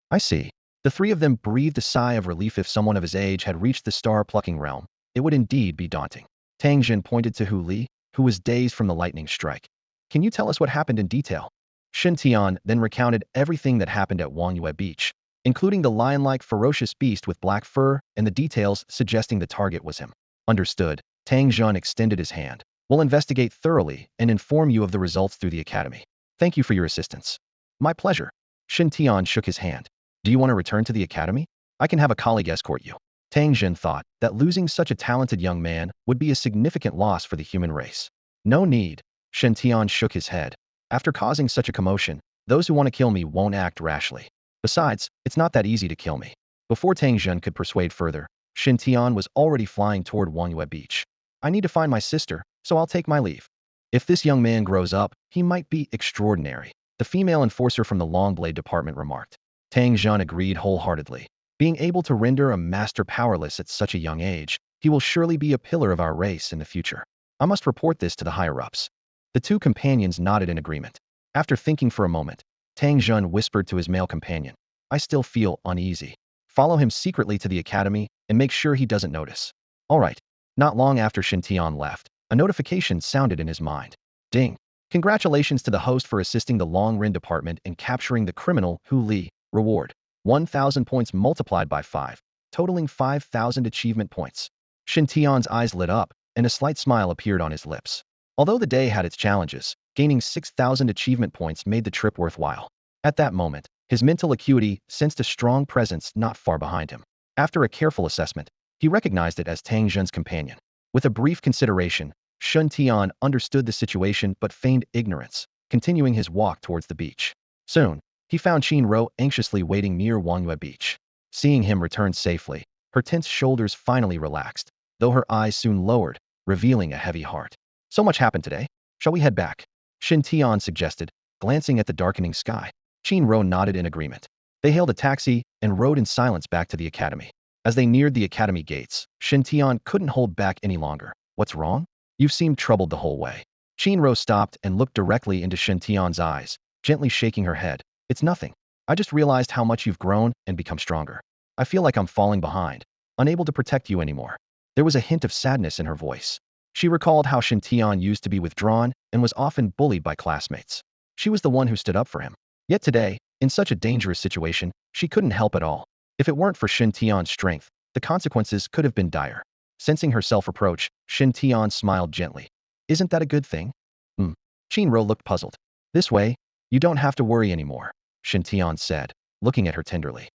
I see. The three of them breathed a sigh of relief. If someone of his age had reached the star-plucking realm, it would indeed be daunting. Tang Jin pointed to Hu Li, who was dazed from the lightning strike. Can you tell us what happened in detail? Shen Tian then recounted everything that happened at Wangyue Beach, including the lion-like ferocious beast with black fur and the details suggesting the target was him. Understood. Tang Jun extended his hand. We'll investigate thoroughly and inform you of the results through the academy. Thank you for your assistance. My pleasure. Shen Tian shook his hand. Do you want to return to the academy? I can have a colleague escort you. Tang Jin thought that losing such a talented young man would be a significant loss for the human race. No need. Shen Tian shook his head. After causing such a commotion, those who want to kill me won't act rashly. Besides, it's not that easy to kill me. Before Tang Jin could persuade further, Shen Tian was already flying toward Wangyue Beach. I need to find my sister, so I'll take my leave. If this young man grows up, he might be extraordinary, the female enforcer from the Long Blade Department remarked. Tang Jin agreed wholeheartedly. Being able to render a master powerless at such a young age, he will surely be a pillar of our race in the future. I must report this to the higher-ups. The two companions nodded in agreement. After thinking for a moment, Tang Jin whispered to his male companion, I still feel uneasy. Follow him secretly to the academy and make sure he doesn't notice. All right. Not long after Shen Tian left, a notification sounded in his mind. Ding. Congratulations to the host for assisting the Long Rin department in capturing the criminal Hu Li. Reward. 1,000 points multiplied by 5, totaling 5,000 achievement points. Shen Tian's eyes lit up, and a slight smile appeared on his lips. Although the day had its challenges, gaining 6,000 achievement points made the trip worthwhile. At that moment, his mental acuity sensed a strong presence not far behind him. After a careful assessment, he recognized it as Tang Jin's companion. With a brief consideration, Shen Tian understood the situation but feigned ignorance, continuing his walk towards the beach. Soon, he found Qin Ro anxiously waiting near Wangyue Beach. Seeing him return safely, her tense shoulders finally relaxed, though her eyes soon lowered, revealing a heavy heart. So much happened today. Shall we head back? Shen Tian suggested, glancing at the darkening sky. Qin Ro nodded in agreement. They hailed a taxi and rode in silence back to the academy. As they neared the academy gates, Shen Tian couldn't hold back any longer. What's wrong? You've seemed troubled the whole way. Qin Ro stopped and looked directly into Shen Tian's eyes, gently shaking her head. It's nothing. I just realized how much you've grown and become stronger. I feel like I'm falling behind, unable to protect you anymore. There was a hint of sadness in her voice. She recalled how Shen Tian used to be withdrawn and was often bullied by classmates. She was the one who stood up for him. Yet today, in such a dangerous situation, she couldn't help at all. If it weren't for Shen Tian's strength, the consequences could have been dire. Sensing her self-reproach, Shen Tian smiled gently. Isn't that a good thing? Qin Ro looked puzzled. This way, you don't have to worry anymore, Shen Tian said, looking at her tenderly.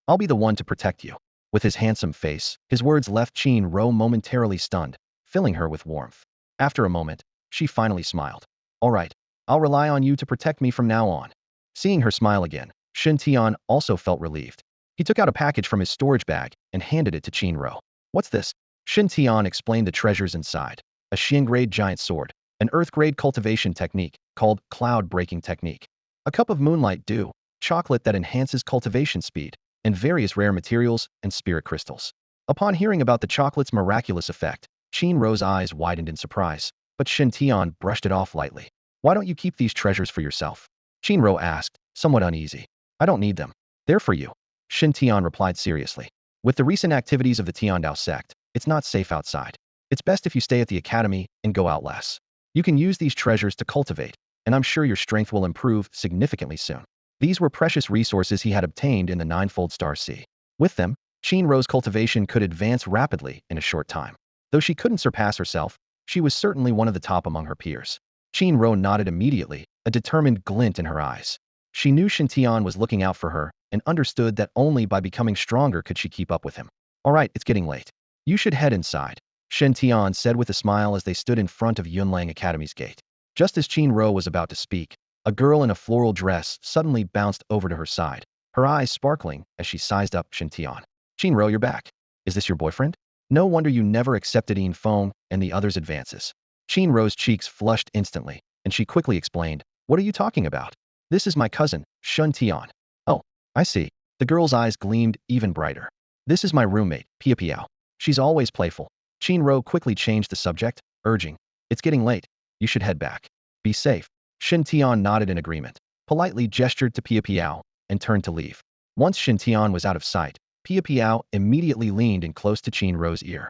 I'll be the one to protect you. With his handsome face, his words left Qin Ro momentarily stunned, filling her with warmth. After a moment, she finally smiled. All right, I'll rely on you to protect me from now on. Seeing her smile again, Shen Tian also felt relieved. He took out a package from his storage bag and handed it to Qin Ro. What's this? Shen Tian explained the treasures inside. A Xian-grade giant sword, an earth-grade cultivation technique called cloud-breaking technique, a cup of moonlight dew, chocolate that enhances cultivation speed, and various rare materials and spirit crystals. Upon hearing about the chocolate's miraculous effect, Qin Ro's eyes widened in surprise, but Shen Tian brushed it off lightly. Why don't you keep these treasures for yourself? Qin Ro asked, somewhat uneasy. I don't need them. They're for you. Shen Tian replied seriously. With the recent activities of the Tiandao sect, it's not safe outside. It's best if you stay at the academy and go out less. You can use these treasures to cultivate, and I'm sure your strength will improve significantly soon. These were precious resources he had obtained in the Ninefold Star Sea. With them, Qin Ro's cultivation could advance rapidly in a short time. Though she couldn't surpass herself, she was certainly one of the top among her peers. Qin Ro nodded immediately, a determined glint in her eyes. She knew Shen Tian was looking out for her and understood that only by becoming stronger could she keep up with him. All right, it's getting late. You should head inside, Shen Tian said with a smile as they stood in front of Yunlang Academy's gate. Just as Qin Ro was about to speak, a girl in a floral dress suddenly bounced over to her side, her eyes sparkling as she sized up Shen Tian. Qin Ro, you're back. Is this your boyfriend? No wonder you never accepted Yin Feng and the others' advances. Qin Ro's cheeks flushed instantly, and she quickly explained, what are you talking about? This is my cousin, Shen Tian. Oh, I see. The girl's eyes gleamed even brighter. This is my roommate, Pia Piao. She's always playful. Qin Ro quickly changed the subject, urging, "It's getting late. You should head back. Be safe." Shen Tian nodded in agreement, politely gestured to Pia Piao, and turned to leave. Once Shen Tian was out of sight, Pia Piao immediately leaned in close to Qin Ro's ear.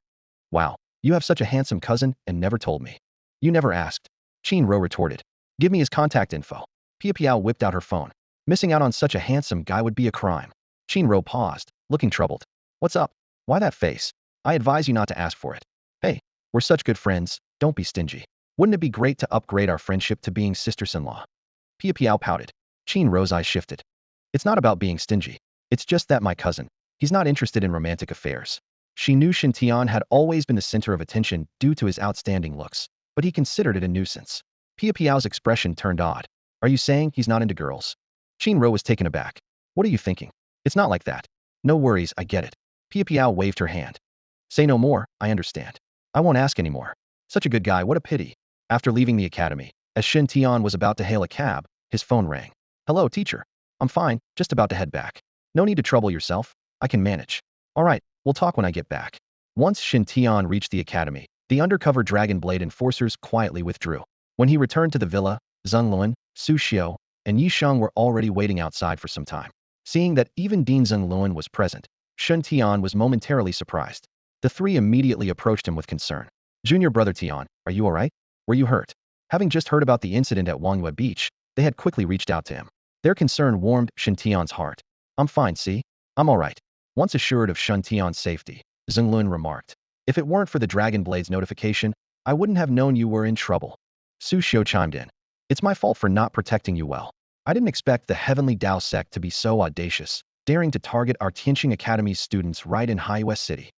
"Wow, you have such a handsome cousin and never told me." "You never asked," Qin Ro retorted. "Give me his contact info." Pia Piao whipped out her phone. Missing out on such a handsome guy would be a crime. Qin Ro paused, looking troubled. "What's up? Why that face? I advise you not to ask for it." "Hey, we're such good friends, don't be stingy. Wouldn't it be great to upgrade our friendship to being sisters-in-law?" Pia Piao pouted. Qin Ro's eyes shifted. "It's not about being stingy. It's just that my cousin, he's not interested in romantic affairs." She knew Shen Tian had always been the center of attention due to his outstanding looks, but he considered it a nuisance. Pia Piao's expression turned odd. "Are you saying he's not into girls?" Qin Ro was taken aback. "What are you thinking? It's not like that." "No worries, I get it." Pia Piao waved her hand. "Say no more, I understand. I won't ask anymore. Such a good guy, what a pity." After leaving the academy, as Shen Tian was about to hail a cab, his phone rang. "Hello, teacher. I'm fine, just about to head back. No need to trouble yourself. I can manage." "All right, we'll talk when I get back." Once Shen Tian reached the academy, the undercover Dragon Blade enforcers quietly withdrew. When he returned to the villa, Zheng Luan, Su Xiu, and Yi Sheng were already waiting outside for some time. Seeing that even Dean Zheng Luan was present, Shen Tian was momentarily surprised. The three immediately approached him with concern. "Junior brother Tian, are you all right? Were you hurt?" Having just heard about the incident at Wangyue Beach, they had quickly reached out to him. Their concern warmed Shen Tian's heart. "I'm fine, see? I'm all right." Once assured of Shen Tian's safety, Zheng Luan remarked, "If it weren't for the Dragon Blade's notification, I wouldn't have known you were in trouble." Su Xiu chimed in. "It's my fault for not protecting you well. I didn't expect the Heavenly Dao sect to be so audacious, daring to target our Tianqing Academy's students right in Haiwest City."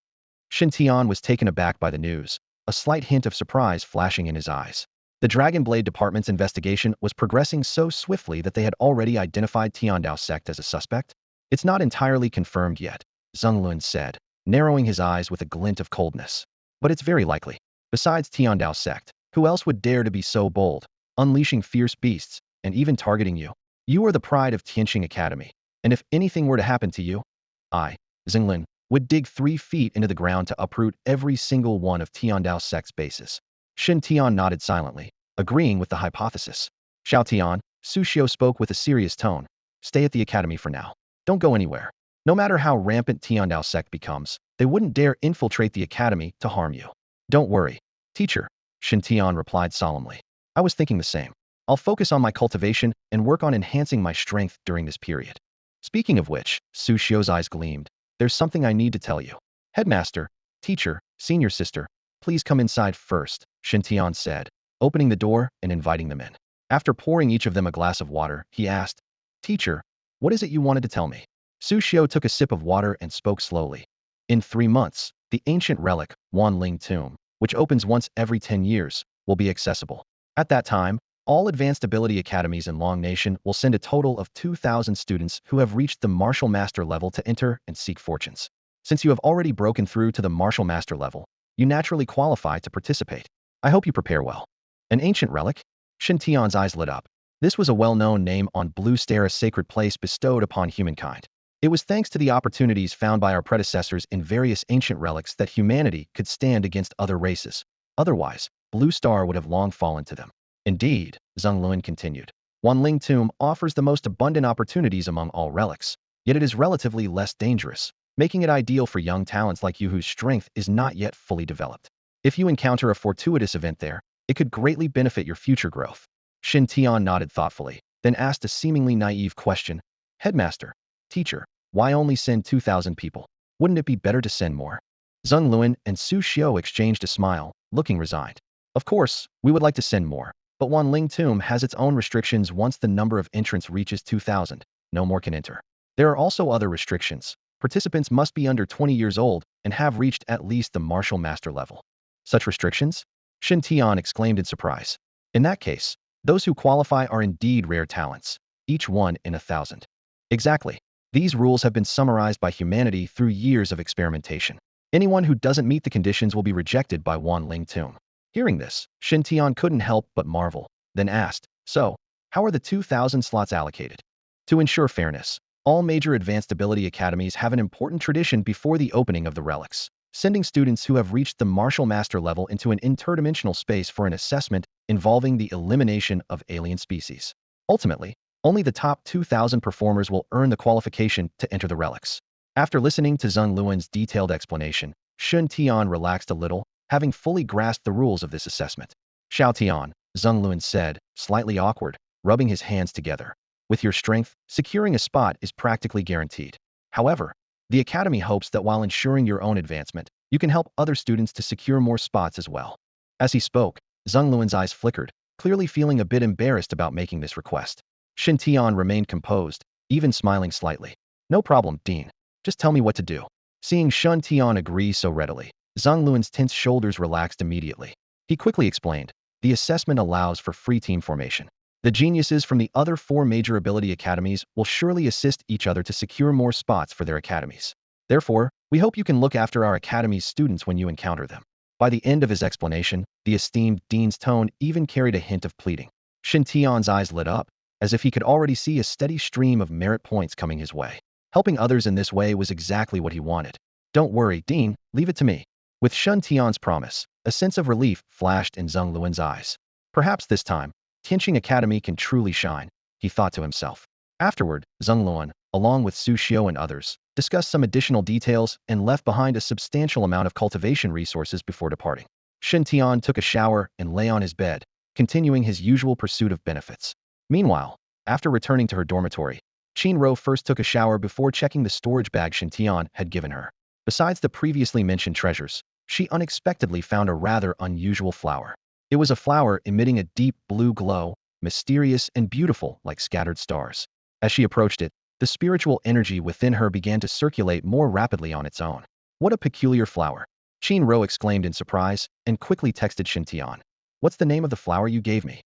Shen Tian was taken aback by the news, a slight hint of surprise flashing in his eyes. The Dragon Blade Department's investigation was progressing so swiftly that they had already identified Tiandao sect as a suspect. "It's not entirely confirmed yet," Zheng Lun said, narrowing his eyes with a glint of coldness. "But it's very likely. Besides Tiandao sect, who else would dare to be so bold, unleashing fierce beasts, and even targeting you? You are the pride of Tianqing Academy, and if anything were to happen to you, I, Zheng Lun, would dig 3 feet into the ground to uproot every single one of Tiandao sect's bases." Shen Tian nodded silently, agreeing with the hypothesis. "Xiao Tian," Su Xiu spoke with a serious tone, "stay at the academy for now. Don't go anywhere. No matter how rampant Tiandao sect becomes, they wouldn't dare infiltrate the academy to harm you." "Don't worry, teacher," Shen Tian replied solemnly. "I was thinking the same. I'll focus on my cultivation and work on enhancing my strength during this period." Speaking of which, Su Xiu's eyes gleamed. "There's something I need to tell you." "Headmaster, teacher, senior sister, please come inside first," Shen Tian said, opening the door and inviting them in. After pouring each of them a glass of water, he asked, "Teacher, what is it you wanted to tell me?" Su Xiu took a sip of water and spoke slowly. "In 3 months, the ancient relic, Wanling Tomb, which opens once every 10 years, will be accessible. At that time, all advanced ability academies in Long Nation will send a total of 2,000 students who have reached the martial master level to enter and seek fortunes. Since you have already broken through to the martial master level, you naturally qualify to participate. I hope you prepare well." An ancient relic? Shen Tian's eyes lit up. This was a well-known name on Blue Star, a sacred place bestowed upon humankind. It was thanks to the opportunities found by our predecessors in various ancient relics that humanity could stand against other races. Otherwise, Blue Star would have long fallen to them. "Indeed," Zheng Luan continued, "Wanling Tomb offers the most abundant opportunities among all relics, yet it is relatively less dangerous, making it ideal for young talents like you whose strength is not yet fully developed. If you encounter a fortuitous event there, it could greatly benefit your future growth." Shen Tian nodded thoughtfully, then asked a seemingly naive question. "Headmaster, teacher, why only send 2,000 people? Wouldn't it be better to send more?" Zheng Luan and Su Xiu exchanged a smile, looking resigned. "Of course, we would like to send more, but Wanling Tomb has its own restrictions. Once the number of entrants reaches 2,000, no more can enter. There are also other restrictions. Participants must be under 20 years old and have reached at least the martial master level." "Such restrictions?" Shen Tian exclaimed in surprise. "In that case, those who qualify are indeed rare talents, each one in 1,000. "Exactly. These rules have been summarized by humanity through years of experimentation. Anyone who doesn't meet the conditions will be rejected by Wanling Tomb." Hearing this, Shen Tian couldn't help but marvel, then asked, "So, how are the 2,000 slots allocated?" "To ensure fairness, all major advanced ability academies have an important tradition before the opening of the relics," sending students who have reached the martial master level into an interdimensional space for an assessment involving the elimination of alien species. Ultimately, only the top 2,000 performers will earn the qualification to enter the relics. After listening to Zheng Luan's detailed explanation, Shen Tian relaxed a little, having fully grasped the rules of this assessment. Xiao Tian, Zheng Luan said, slightly awkward, rubbing his hands together. With your strength, securing a spot is practically guaranteed. However, the Academy hopes that while ensuring your own advancement, you can help other students to secure more spots as well. As he spoke, Zheng Luan's eyes flickered, clearly feeling a bit embarrassed about making this request. Shen Tian remained composed, even smiling slightly. No problem, Dean. Just tell me what to do. Seeing Shen Tian agree so readily, Zheng Luan's tense shoulders relaxed immediately. He quickly explained, the assessment allows for free team formation. The geniuses from the other 4 major ability academies will surely assist each other to secure more spots for their academies. Therefore, we hope you can look after our academy's students when you encounter them. By the end of his explanation, the esteemed Dean's tone even carried a hint of pleading. Shen Tian's eyes lit up, as if he could already see a steady stream of merit points coming his way. Helping others in this way was exactly what he wanted. Don't worry, Dean, leave it to me. With Shen Tian's promise, a sense of relief flashed in Zheng Luan's eyes. Perhaps this time, Tianqing Academy can truly shine, he thought to himself. Afterward, Zheng Luan, along with Su Xiao and others, discussed some additional details and left behind a substantial amount of cultivation resources before departing. Shen Tian took a shower and lay on his bed, continuing his usual pursuit of benefits. Meanwhile, after returning to her dormitory, Qin Ro first took a shower before checking the storage bag Shen Tian had given her. Besides the previously mentioned treasures, she unexpectedly found a rather unusual flower. It was a flower emitting a deep blue glow, mysterious and beautiful like scattered stars. As she approached it, the spiritual energy within her began to circulate more rapidly on its own. What a peculiar flower! Qin Ro exclaimed in surprise and quickly texted Shen Tian. What's the name of the flower you gave me?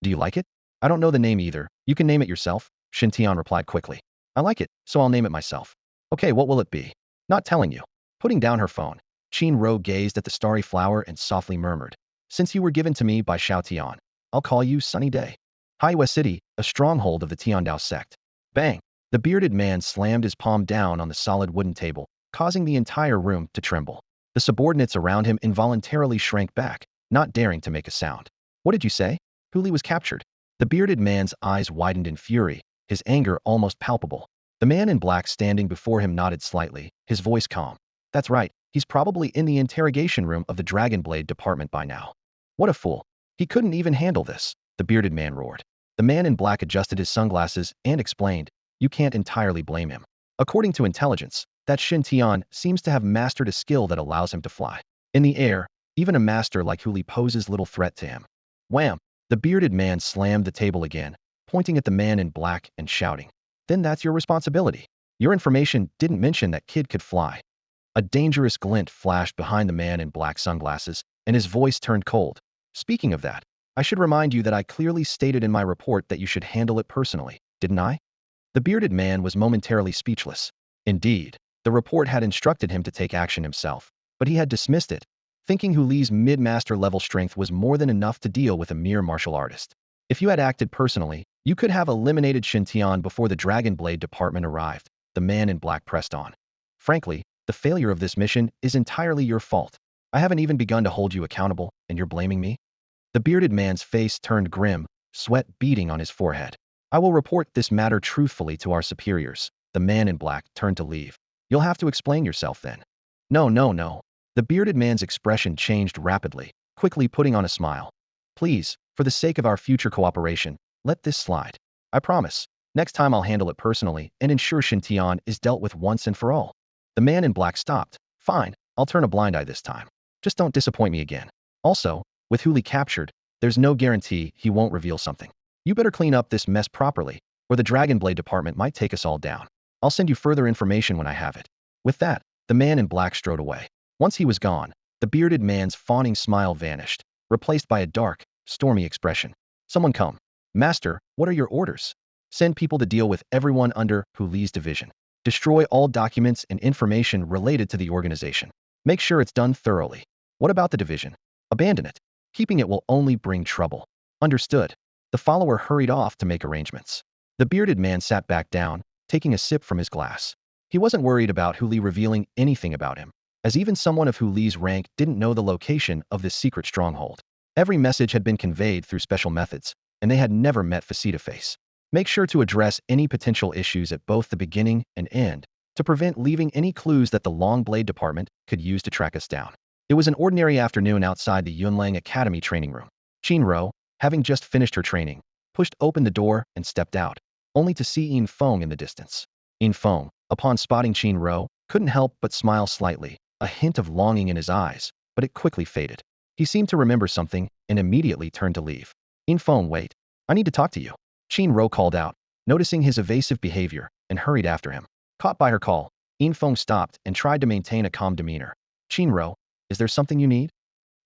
Do you like it? I don't know the name either. You can name it yourself, Shen Tian replied quickly. I like it, so I'll name it myself. Okay, what will it be? Not telling you. Putting down her phone, Qin Ro gazed at the starry flower and softly murmured. Since you were given to me by Xiao Tian, I'll call you Sunny Day. Haiwa City, a stronghold of the Tiandao sect. Bang! The bearded man slammed his palm down on the solid wooden table, causing the entire room to tremble. The subordinates around him involuntarily shrank back, not daring to make a sound. What did you say? Huli was captured. The bearded man's eyes widened in fury, his anger almost palpable. The man in black standing before him nodded slightly, his voice calm. That's right, he's probably in the interrogation room of the Dragon Blade department by now. What a fool. He couldn't even handle this, the bearded man roared. The man in black adjusted his sunglasses and explained, you can't entirely blame him. According to intelligence, that Shen Tian seems to have mastered a skill that allows him to fly. In the air, even a master like Huli poses little threat to him. Wham! The bearded man slammed the table again, pointing at the man in black and shouting. Then that's your responsibility. Your information didn't mention that kid could fly. A dangerous glint flashed behind the man in black sunglasses, and his voice turned cold. Speaking of that, I should remind you that I clearly stated in my report that you should handle it personally, didn't I? The bearded man was momentarily speechless. Indeed, the report had instructed him to take action himself, but he had dismissed it, thinking Huli's mid-master level strength was more than enough to deal with a mere martial artist. If you had acted personally, you could have eliminated Shen Tian before the Dragon Blade department arrived, the man in black pressed on. Frankly, the failure of this mission is entirely your fault. I haven't even begun to hold you accountable, and you're blaming me? The bearded man's face turned grim, sweat beading on his forehead. I will report this matter truthfully to our superiors. The man in black turned to leave. You'll have to explain yourself then. No, no, no. The bearded man's expression changed rapidly, quickly putting on a smile. Please, for the sake of our future cooperation, let this slide. I promise. Next time I'll handle it personally and ensure Shen Tian is dealt with once and for all. The man in black stopped. Fine, I'll turn a blind eye this time. Just don't disappoint me again. Also, with Huli captured, there's no guarantee he won't reveal something. You better clean up this mess properly, or the Dragon Blade department might take us all down. I'll send you further information when I have it. With that, the man in black strode away. Once he was gone, the bearded man's fawning smile vanished, replaced by a dark, stormy expression. Someone come. Master, what are your orders? Send people to deal with everyone under Huli's division. Destroy all documents and information related to the organization. Make sure it's done thoroughly. What about the division? Abandon it. Keeping it will only bring trouble. Understood. The follower hurried off to make arrangements. The bearded man sat back down, taking a sip from his glass. He wasn't worried about Huli revealing anything about him. as even someone of Hu Li's rank didn't know the location of this secret stronghold. Every message had been conveyed through special methods, and they had never met face-to-face. Make sure to address any potential issues at both the beginning and end to prevent leaving any clues that the Long Blade Department could use to track us down. It was an ordinary afternoon outside the Yunlang Academy training room. Qin Ro, having just finished her training, pushed open the door and stepped out, only to see Yin Feng in the distance. Yin Feng, upon spotting Qin Ro, couldn't help but smile slightly, a hint of longing in his eyes, but it quickly faded. He seemed to remember something and immediately turned to leave. Yin Feng, wait. I need to talk to you. Qin Ro called out, noticing his evasive behavior, and hurried after him. Caught by her call, Yin Feng stopped and tried to maintain a calm demeanor. Qin Ro, is there something you need?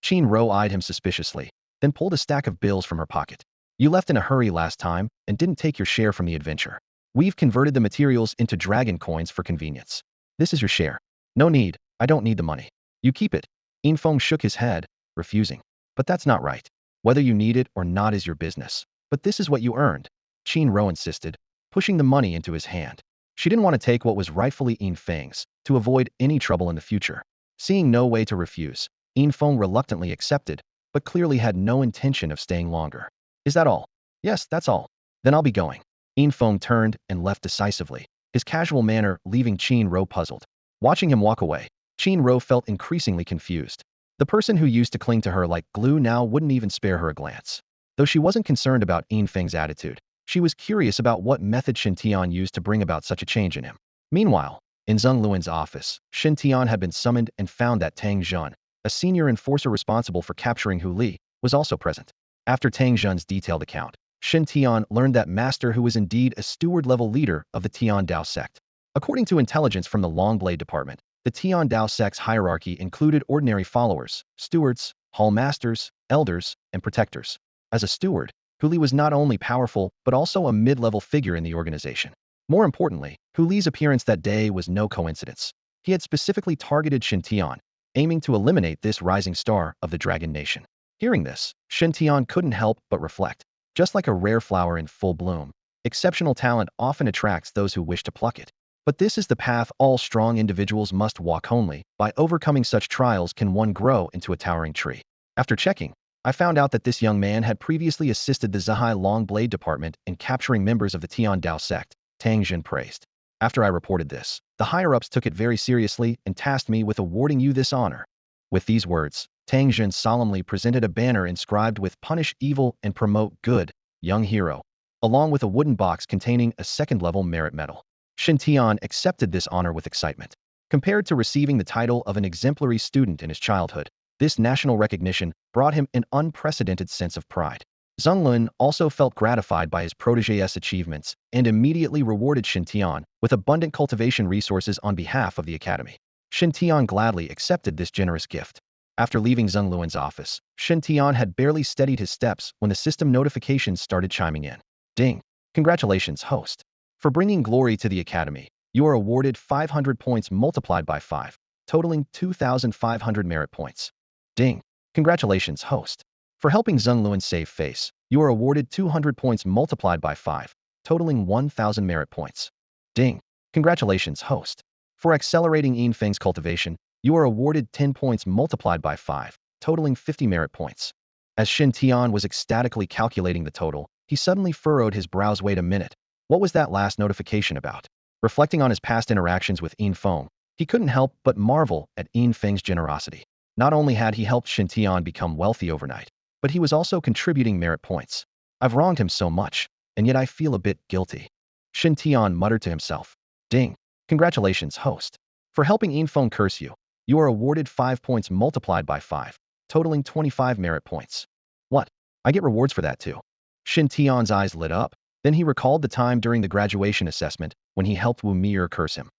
Qin Ro eyed him suspiciously, then pulled a stack of bills from her pocket. You left in a hurry last time and didn't take your share from the adventure. We've converted the materials into dragon coins for convenience. This is your share. No need, I don't need the money. You keep it. Yin Feng shook his head, refusing. But that's not right. Whether you need it or not is your business. But this is what you earned. Qin Ro insisted, pushing the money into his hand. She didn't want to take what was rightfully Yin Feng's, to avoid any trouble in the future. Seeing no way to refuse, Yin Feng reluctantly accepted, but clearly had no intention of staying longer. Is that all? Yes, that's all. Then I'll be going. Yin Feng turned and left decisively, his casual manner leaving Qin Ro puzzled. Watching him walk away, Qin Ro felt increasingly confused. The person who used to cling to her like glue now wouldn't even spare her a glance. Though she wasn't concerned about Yin Feng's attitude, she was curious about what method Shen Tian used to bring about such a change in him. Meanwhile, in Zheng Luan's office, Shen Tian had been summoned and found that Tang Zhun, a senior enforcer responsible for capturing Hu Li, was also present. After Tang Zhun's detailed account, Shen Tian learned that Master Hu was indeed a steward-level leader of the Tian Dao sect. According to intelligence from the Long Blade Department, the Tian Dao sect's hierarchy included ordinary followers, stewards, hall masters, elders, and protectors. As a steward, Hu Li was not only powerful but also a mid-level figure in the organization. More importantly, Hu Li's appearance that day was no coincidence. He had specifically targeted Shen Tian, aiming to eliminate this rising star of the Dragon Nation. Hearing this, Shen Tian couldn't help but reflect. Just like a rare flower in full bloom, exceptional talent often attracts those who wish to pluck it. But this is the path all strong individuals must walk. Only by overcoming such trials can one grow into a towering tree. After checking, I found out that this young man had previously assisted the Zhai Long Blade Department in capturing members of the Tian Dao sect, Tang Zhen praised. After I reported this, the higher-ups took it very seriously and tasked me with awarding you this honor. With these words, Tang Zhen solemnly presented a banner inscribed with Punish Evil and Promote Good, Young Hero, along with a wooden box containing a second-level merit medal. Shen Tian accepted this honor with excitement. Compared to receiving the title of an exemplary student in his childhood, this national recognition brought him an unprecedented sense of pride. Zheng Lun also felt gratified by his protégé's achievements and immediately rewarded Shen Tian with abundant cultivation resources on behalf of the academy. Shen Tian gladly accepted this generous gift. After leaving Zheng Luan's office, Shen Tian had barely steadied his steps when the system notifications started chiming in. Ding! Congratulations, host. For bringing glory to the academy, you are awarded 500 points multiplied by 5, totaling 2,500 merit points. Ding! Congratulations, host. For helping Zheng Luan save face, you are awarded 200 points multiplied by 5, totaling 1,000 merit points. Ding! Congratulations, host. For accelerating Yin Feng's cultivation, you are awarded 10 points multiplied by 5, totaling 50 merit points. As Shen Tian was ecstatically calculating the total, he suddenly furrowed his brows. Wait a minute. What was that last notification about? Reflecting on his past interactions with Yin Feng, he couldn't help but marvel at Yin Feng's generosity. Not only had he helped Shen Tian become wealthy overnight, but he was also contributing merit points. I've wronged him so much, and yet I feel a bit guilty. Shen Tian muttered to himself. Ding! Congratulations, host. For helping Yin Feng curse you, you are awarded 5 points multiplied by 5, totaling 25 merit points. What? I get rewards for that too. Shen Tian's eyes lit up. Then he recalled the time during the graduation assessment when he helped Wu Mir curse him.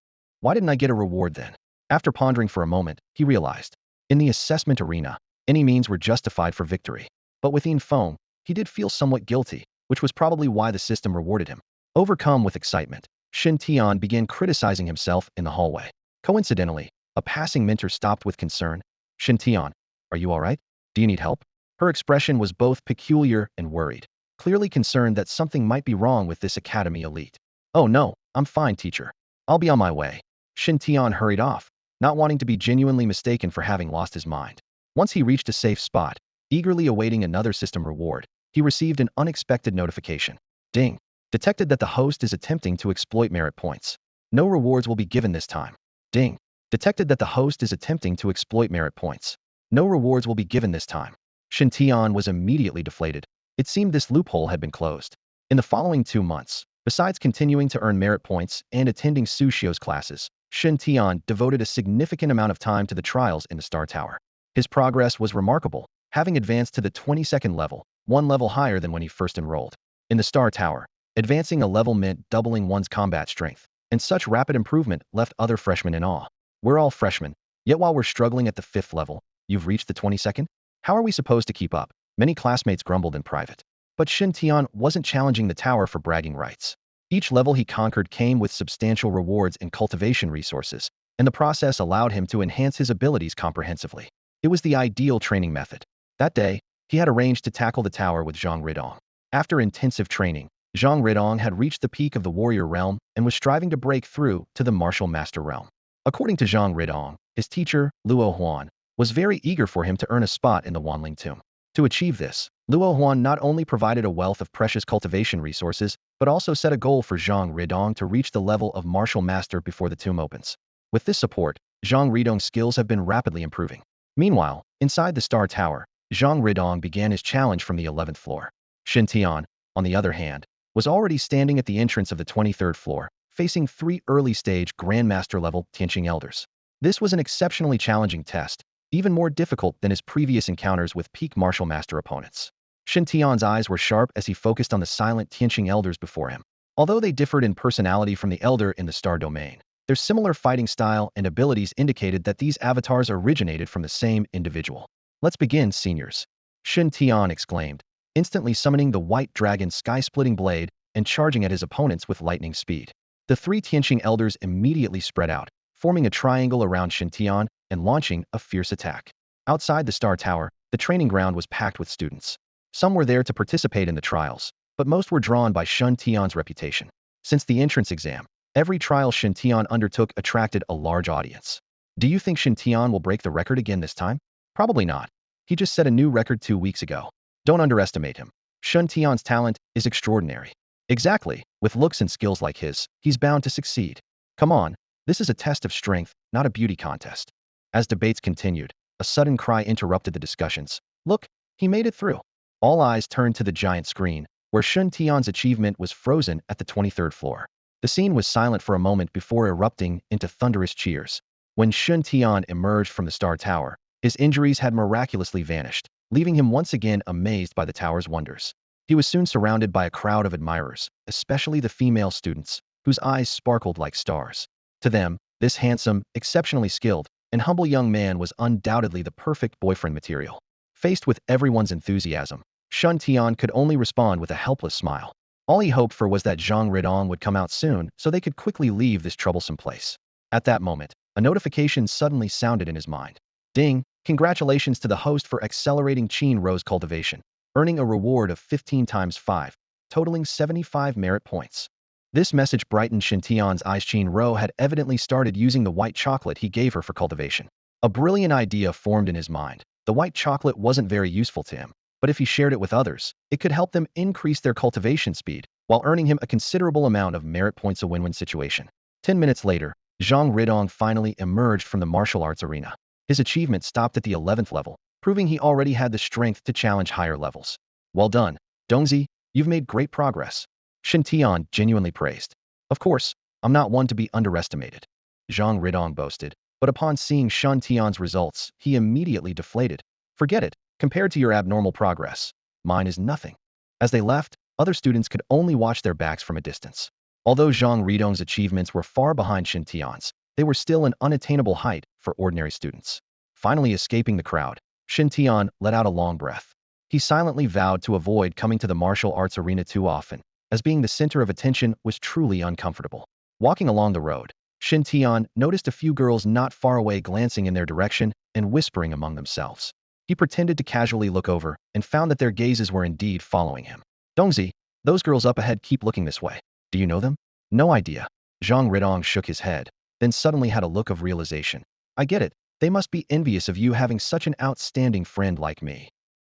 Why didn't I get a reward then? After pondering for a moment, he realized. In the assessment arena, any means were justified for victory. But with Yin Feng, he did feel somewhat guilty, which was probably why the system rewarded him. Overcome with excitement, Shen Tian began criticizing himself in the hallway. Coincidentally, a passing mentor stopped with concern. Shen Tian, are you all right? Do you need help? Her expression was both peculiar and worried, clearly concerned that something might be wrong with this academy elite. Oh no, I'm fine, teacher. I'll be on my way. Shen Tian hurried off, not wanting to be genuinely mistaken for having lost his mind. Once he reached a safe spot, eagerly awaiting another system reward, he received an unexpected notification. Ding! Detected that the host is attempting to exploit merit points. No rewards will be given this time. Ding! Detected that the host is attempting to exploit merit points. No rewards will be given this time. Shen Tian was immediately deflated. It seemed this loophole had been closed. In the following 2 months, besides continuing to earn merit points and attending Su Xiu's classes, Shen Tian devoted a significant amount of time to the trials in the Star Tower. His progress was remarkable, having advanced to the 22nd level, one level higher than when he first enrolled. In the Star Tower, advancing a level meant doubling one's combat strength, and such rapid improvement left other freshmen in awe. We're all freshmen, yet while we're struggling at the 5th level, you've reached the 22nd? How are we supposed to keep up? Many classmates grumbled in private. But Shen Tian wasn't challenging the tower for bragging rights. Each level he conquered came with substantial rewards and cultivation resources, and the process allowed him to enhance his abilities comprehensively. It was the ideal training method. That day, he had arranged to tackle the tower with Zhang Ridong. After intensive training, Zhang Ridong had reached the peak of the warrior realm and was striving to break through to the martial master realm. According to Zhang Ridong, his teacher, Luo Huan, was very eager for him to earn a spot in the Wanling tomb. To achieve this, Luo Huan not only provided a wealth of precious cultivation resources, but also set a goal for Zhang Ridong to reach the level of martial master before the tomb opens. With this support, Zhang Ridong's skills have been rapidly improving. Meanwhile, inside the Star Tower, Zhang Ridong began his challenge from the 11th floor. Shen Tian, on the other hand, was already standing at the entrance of the 23rd floor, facing 3 early-stage Grandmaster-level Tianqing elders. This was an exceptionally challenging test, even more difficult than his previous encounters with peak martial master opponents. Shen Tian's eyes were sharp as he focused on the silent Tianqing elders before him. Although they differed in personality from the elder in the Star Domain, their similar fighting style and abilities indicated that these avatars originated from the same individual. Let's begin, seniors. Shen Tian exclaimed, instantly summoning the white dragon sky-splitting blade and charging at his opponents with lightning speed. The 3 Tianqing elders immediately spread out, forming a triangle around Shen Tian and launching a fierce attack. Outside the Star Tower, the training ground was packed with students. Some were there to participate in the trials, but most were drawn by Shen Tian's reputation. Since the entrance exam, every trial Shen Tian undertook attracted a large audience. Do you think Shen Tian will break the record again this time? Probably not. He just set a new record 2 weeks ago. Don't underestimate him. Shen Tian's talent is extraordinary. Exactly, with looks and skills like his, he's bound to succeed. Come on, this is a test of strength, not a beauty contest. As debates continued, a sudden cry interrupted the discussions. Look, he made it through. All eyes turned to the giant screen, where Shen Tian's achievement was frozen at the 23rd floor. The scene was silent for a moment before erupting into thunderous cheers. When Shen Tian emerged from the Star Tower, his injuries had miraculously vanished, leaving him once again amazed by the tower's wonders. He was soon surrounded by a crowd of admirers, especially the female students, whose eyes sparkled like stars. To them, this handsome, exceptionally skilled, and humble young man was undoubtedly the perfect boyfriend material. Faced with everyone's enthusiasm, Shen Tian could only respond with a helpless smile. All he hoped for was that Zhang Ridong would come out soon so they could quickly leave this troublesome place. At that moment, a notification suddenly sounded in his mind. Ding! Congratulations to the host for accelerating Qin Rose cultivation, earning a reward of 15 times 5, totaling 75 merit points. This message brightened Shen Tian's eyes. Qin Rose had evidently started using the white chocolate he gave her for cultivation. A brilliant idea formed in his mind. The white chocolate wasn't very useful to him, but if he shared it with others, it could help them increase their cultivation speed, while earning him a considerable amount of merit points. A win-win situation. 10 minutes later, Zhang Ridong finally emerged from the martial arts arena. His achievement stopped at the 11th level, proving he already had the strength to challenge higher levels. Well done, Dongzi, you've made great progress. Shen Tian genuinely praised. Of course, I'm not one to be underestimated, Zhang Ridong boasted, but upon seeing Shen Tian's results, he immediately deflated. Forget it, compared to your abnormal progress, mine is nothing. As they left, other students could only watch their backs from a distance. Although Zhang Ridong's achievements were far behind Shen Tian's, they were still an unattainable height for ordinary students. Finally escaping the crowd, Shen Tian let out a long breath. He silently vowed to avoid coming to the martial arts arena too often, as being the center of attention was truly uncomfortable. Walking along the road, Shen Tian noticed a few girls not far away glancing in their direction and whispering among themselves. He pretended to casually look over and found that their gazes were indeed following him. Dongzi, those girls up ahead keep looking this way. Do you know them? No idea. Zhang Ridong shook his head, then suddenly had a look of realization. I get it. They must be envious of you having such an outstanding friend like me.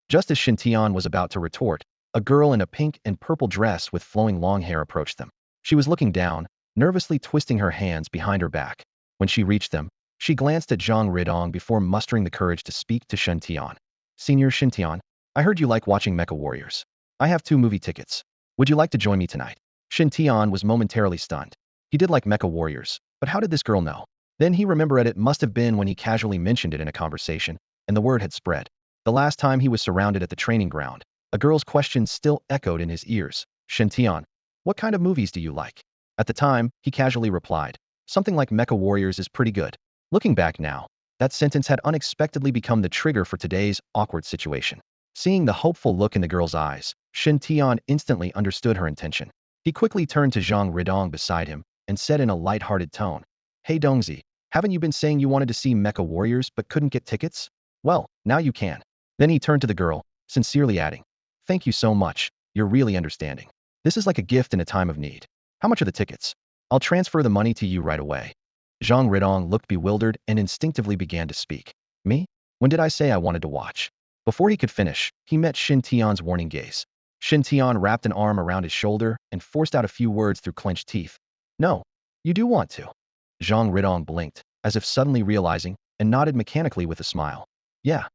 Just as Shen Tian was about to retort, a girl in a pink and purple dress with flowing long hair approached them. She was looking down, nervously twisting her hands behind her back. When she reached them, she glanced at Zhang Ridong before mustering the courage to speak to Shen Tian. Senior Shen Tian, I heard you like watching Mecha Warriors. I have 2 movie tickets. Would you like to join me tonight? Shen Tian was momentarily stunned. He did like Mecha Warriors, but how did this girl know? Then he remembered it must have been when he casually mentioned it in a conversation, and the word had spread. The last time he was surrounded at the training ground, a girl's question still echoed in his ears. Shen Tian, what kind of movies do you like? At the time, he casually replied, something like Mecha Warriors is pretty good. Looking back now, that sentence had unexpectedly become the trigger for today's awkward situation. Seeing the hopeful look in the girl's eyes, Shen Tian instantly understood her intention. He quickly turned to Zhang Ridong beside him and said in a light-hearted tone, Hey Dongzi, haven't you been saying you wanted to see Mecha Warriors but couldn't get tickets? Well, now you can. Then he turned to the girl, sincerely adding, Thank you so much, you're really understanding. This is like a gift in a time of need. How much are the tickets? I'll transfer the money to you right away. Zhang Ridong looked bewildered and instinctively began to speak. Me? When did I say I wanted to watch? Before he could finish, he met Shen Tian's warning gaze. Shen Tian wrapped an arm around his shoulder and forced out a few words through clenched teeth. No, you do want to. Zhang Ridong blinked, as if suddenly realizing, and nodded mechanically with a smile. Yeah,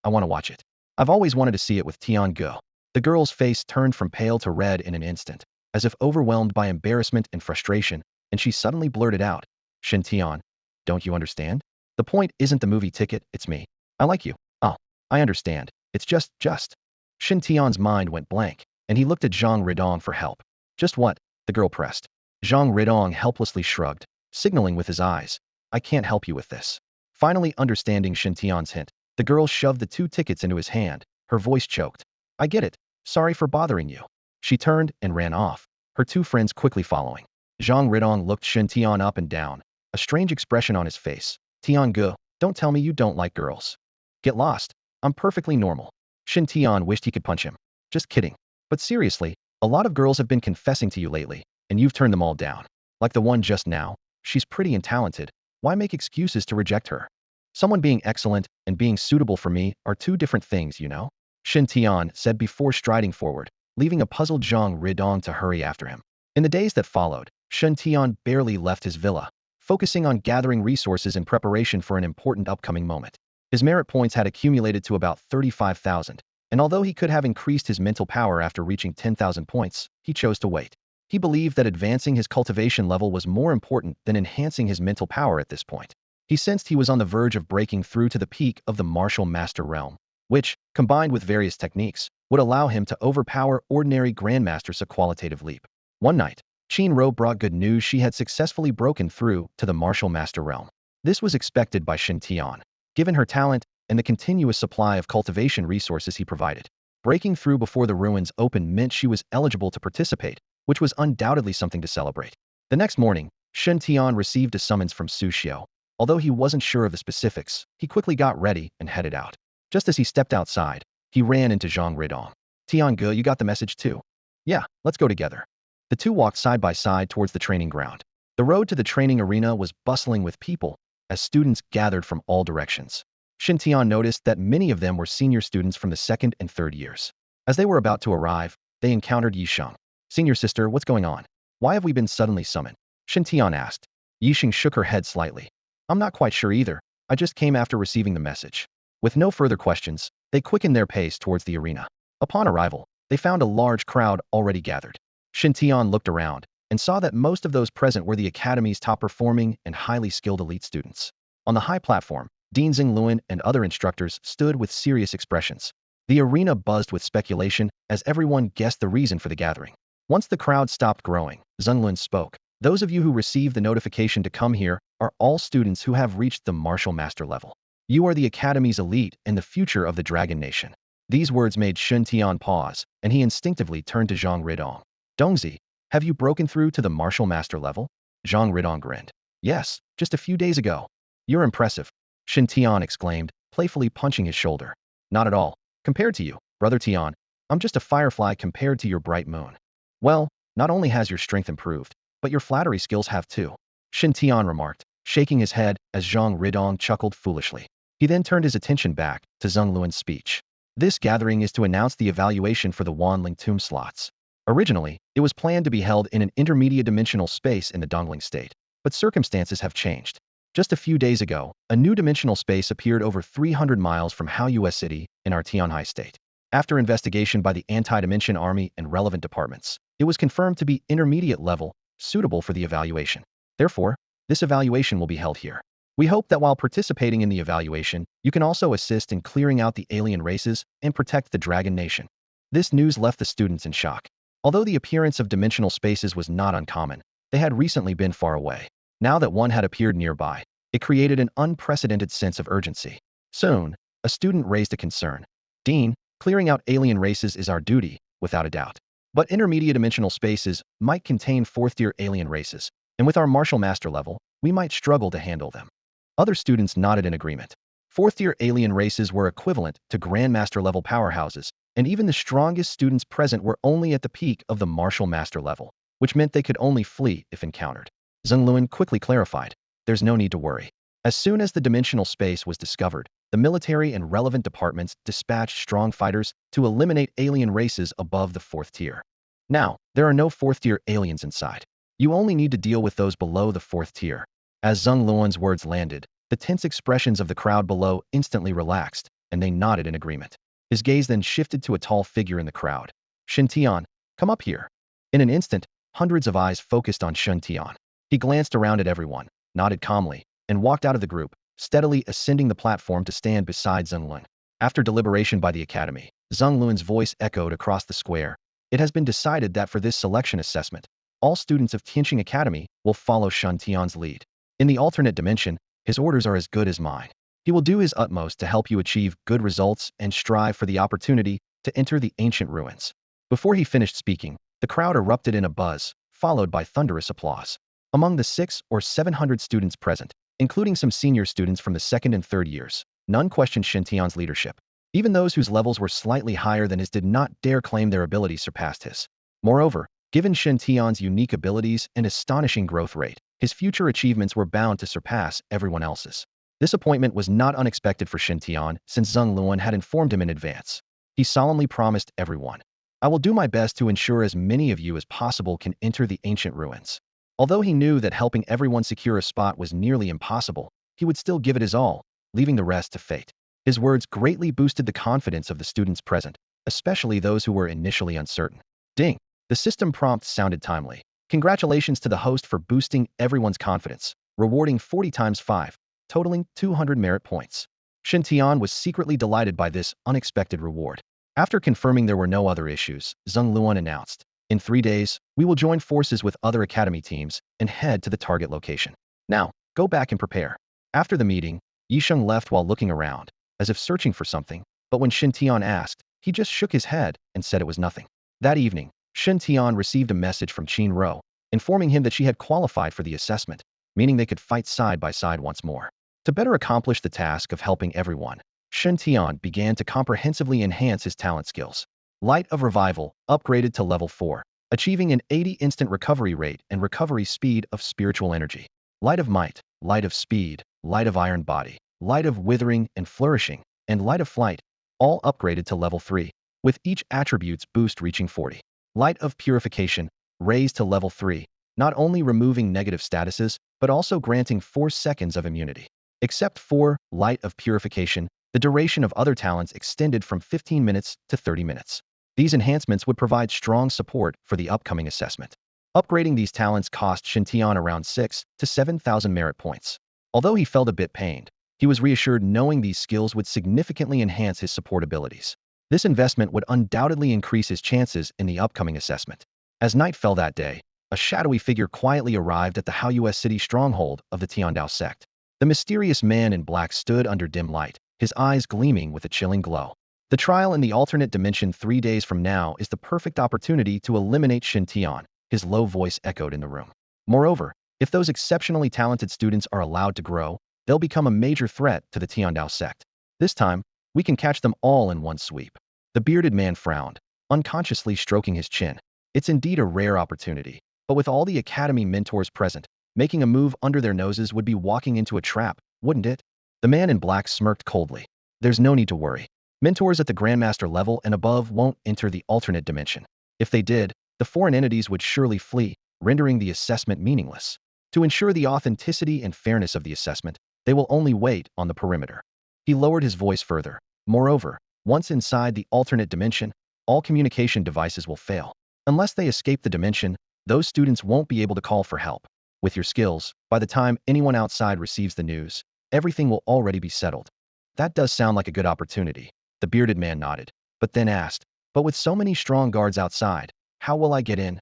I want to watch it. I've always wanted to see it with Tian Ge. The girl's face turned from pale to red in an instant, as if overwhelmed by embarrassment and frustration, and she suddenly blurted out, Shen Tian, don't you understand? The point isn't the movie ticket, it's me. I like you. Oh, I understand. It's just. Shen Tian's mind went blank, and he looked at Zhang Ridong for help. Just what? The girl pressed. Zhang Ridong helplessly shrugged, signaling with his eyes, I can't help you with this. Finally understanding Shen Tian's hint, the girl shoved the 2 tickets into his hand, her voice choked. I get it. Sorry for bothering you. She turned and ran off, her 2 friends quickly following. Zhang Ridong looked Shen Tian up and down, a strange expression on his face. Tian Ge, don't tell me you don't like girls. Get lost. I'm perfectly normal. Shen Tian wished he could punch him. Just kidding. But seriously, a lot of girls have been confessing to you lately, and you've turned them all down. Like the one just now, she's pretty and talented. Why make excuses to reject her? Someone being excellent and being suitable for me are 2 different things, you know? Shen Tian said before striding forward, leaving a puzzled Zhang Ridong to hurry after him. In the days that followed, Shen Tian barely left his villa, focusing on gathering resources in preparation for an important upcoming moment. His merit points had accumulated to about 35,000, and although he could have increased his mental power after reaching 10,000 points, he chose to wait. He believed that advancing his cultivation level was more important than enhancing his mental power at this point. He sensed he was on the verge of breaking through to the peak of the martial master realm, which, combined with various techniques, would allow him to overpower ordinary grandmasters a qualitative leap. One night, Qin Ro brought good news she had successfully broken through to the martial master realm. This was expected by Shen Tian, given her talent and the continuous supply of cultivation resources he provided. Breaking through before the ruins opened meant she was eligible to participate, which was undoubtedly something to celebrate. The next morning, Shen Tian received a summons from Su Xiao. Although he wasn't sure of the specifics, he quickly got ready and headed out. Just as he stepped outside, he ran into Zhang Ridong. Tian Ge, you got the message too? Yeah, let's go together. The 2 walked side by side towards the training ground. The road to the training arena was bustling with people, as students gathered from all directions. Shen Tian noticed that many of them were senior students from the 2nd and 3rd years. As they were about to arrive, they encountered Yisheng. Senior sister, what's going on? Why have we been suddenly summoned? Shen Tian asked. Yisheng shook her head slightly. I'm not quite sure either. I just came after receiving the message. With no further questions, they quickened their pace towards the arena. Upon arrival, they found a large crowd already gathered. Shen Tian looked around and saw that most of those present were the academy's top-performing and highly skilled elite students. On the high platform, Dean Xingluan and other instructors stood with serious expressions. The arena buzzed with speculation as everyone guessed the reason for the gathering. Once the crowd stopped growing, Xingluan spoke. Those of you who received the notification to come here are all students who have reached the martial master level. You are the academy's elite and the future of the Dragon Nation. These words made Shen Tian pause, and he instinctively turned to Zhang Ridong. Dongzi, have you broken through to the martial master level? Zhang Ridong grinned. Yes, just a few days ago. You're impressive, Shen Tian exclaimed, playfully punching his shoulder. Not at all. Compared to you, brother Tian, I'm just a firefly compared to your bright moon. Well, not only has your strength improved, but your flattery skills have too, Shen Tian remarked, shaking his head as Zhang Ridong chuckled foolishly. He then turned his attention back to Zheng Luan's speech. This gathering is to announce the evaluation for the Wanling tomb slots. Originally, it was planned to be held in an intermediate dimensional space in the Dongling state, but circumstances have changed. Just a few days ago, a new dimensional space appeared over 300 miles from Haoyue City in our Tianhai state. After investigation by the Anti-Dimension Army and relevant departments, it was confirmed to be intermediate level, suitable for the evaluation. Therefore, this evaluation will be held here. We hope that while participating in the evaluation, you can also assist in clearing out the alien races and protect the Dragon Nation. This news left the students in shock. Although the appearance of dimensional spaces was not uncommon, they had recently been far away. Now that one had appeared nearby, it created an unprecedented sense of urgency. Soon, a student raised a concern. Dean, clearing out alien races is our duty, without a doubt. But intermediate dimensional spaces might contain fourth-tier alien races, and with our martial master level, we might struggle to handle them. Other students nodded in agreement. Fourth-tier alien races were equivalent to Grandmaster level powerhouses, and even the strongest students present were only at the peak of the martial master level, which meant they could only flee if encountered. Zheng Luan quickly clarified, there's no need to worry. As soon as the dimensional space was discovered, the military and relevant departments dispatched strong fighters to eliminate alien races above the fourth tier. Now, there are no fourth-tier aliens inside. You only need to deal with those below the fourth tier. As Zheng Luan's words landed, the tense expressions of the crowd below instantly relaxed, and they nodded in agreement. His gaze then shifted to a tall figure in the crowd. Shen Tian, come up here. In an instant, hundreds of eyes focused on Shen Tian. He glanced around at everyone, nodded calmly, and walked out of the group, steadily ascending the platform to stand beside Zheng Luan. After deliberation by the academy, Zheng Luan's voice echoed across the square. It has been decided that for this selection assessment, all students of Tianqing Academy will follow Shen Tian's lead. In the alternate dimension, his orders are as good as mine. He will do his utmost to help you achieve good results and strive for the opportunity to enter the ancient ruins. Before he finished speaking, the crowd erupted in a buzz, followed by thunderous applause. Among the 600 or 700 students present, including some senior students from the second and third years, none questioned Shen Tian's leadership. Even those whose levels were slightly higher than his did not dare claim their abilities surpassed his. Moreover, given Shen Tian's unique abilities and astonishing growth rate, his future achievements were bound to surpass everyone else's. This appointment was not unexpected for Shen Tian, since Zheng Luan had informed him in advance. He solemnly promised everyone, I will do my best to ensure as many of you as possible can enter the ancient ruins. Although he knew that helping everyone secure a spot was nearly impossible, he would still give it his all, leaving the rest to fate. His words greatly boosted the confidence of the students present, especially those who were initially uncertain. Ding! The system prompt sounded timely. Congratulations to the host for boosting everyone's confidence, rewarding 40 times 5, totaling 200 merit points. Shen Tian was secretly delighted by this unexpected reward. After confirming there were no other issues, Zheng Luan announced, in 3 days, we will join forces with other academy teams and head to the target location. Now, go back and prepare. After the meeting, Yisheng left while looking around, as if searching for something, but when Shen Tian asked, he just shook his head and said it was nothing. That evening, Shen Tian received a message from Qin Ro, informing him that she had qualified for the assessment, meaning they could fight side by side once more. To better accomplish the task of helping everyone, Shen Tian began to comprehensively enhance his talent skills. Light of Revival, upgraded to level 4, achieving an 80 instant recovery rate and recovery speed of spiritual energy. Light of Might, Light of Speed, Light of Iron Body, Light of Withering and Flourishing, and Light of Flight, all upgraded to level 3, with each attribute's boost reaching 40. Light of Purification, raised to level 3, not only removing negative statuses, but also granting 4 seconds of immunity. Except for Light of Purification, the duration of other talents extended from 15 minutes to 30 minutes. These enhancements would provide strong support for the upcoming assessment. Upgrading these talents cost Shen Tian around 6,000 to 7,000 merit points. Although he felt a bit pained, he was reassured knowing these skills would significantly enhance his support abilities. This investment would undoubtedly increase his chances in the upcoming assessment. As night fell that day, a shadowy figure quietly arrived at the Haoyue City stronghold of the Tiandao sect. The mysterious man in black stood under dim light, his eyes gleaming with a chilling glow. The trial in the alternate dimension 3 days from now is the perfect opportunity to eliminate Shen Tian, his low voice echoed in the room. Moreover, if those exceptionally talented students are allowed to grow, they'll become a major threat to the Tiandao sect. This time, we can catch them all in one sweep. The bearded man frowned, unconsciously stroking his chin. It's indeed a rare opportunity, but with all the academy mentors present, Making a move under their noses would be walking into a trap, wouldn't it? The man in black smirked coldly. There's no need to worry. Mentors at the Grandmaster level and above won't enter the alternate dimension. If they did, the foreign entities would surely flee, rendering the assessment meaningless. To ensure the authenticity and fairness of the assessment, they will only wait on the perimeter. He lowered his voice further. Moreover, once inside the alternate dimension, all communication devices will fail. Unless they escape the dimension, those students won't be able to call for help. With your skills, by the time anyone outside receives the news, everything will already be settled. That does sound like a good opportunity. The bearded man nodded, but then asked, but with so many strong guards outside, how will I get in?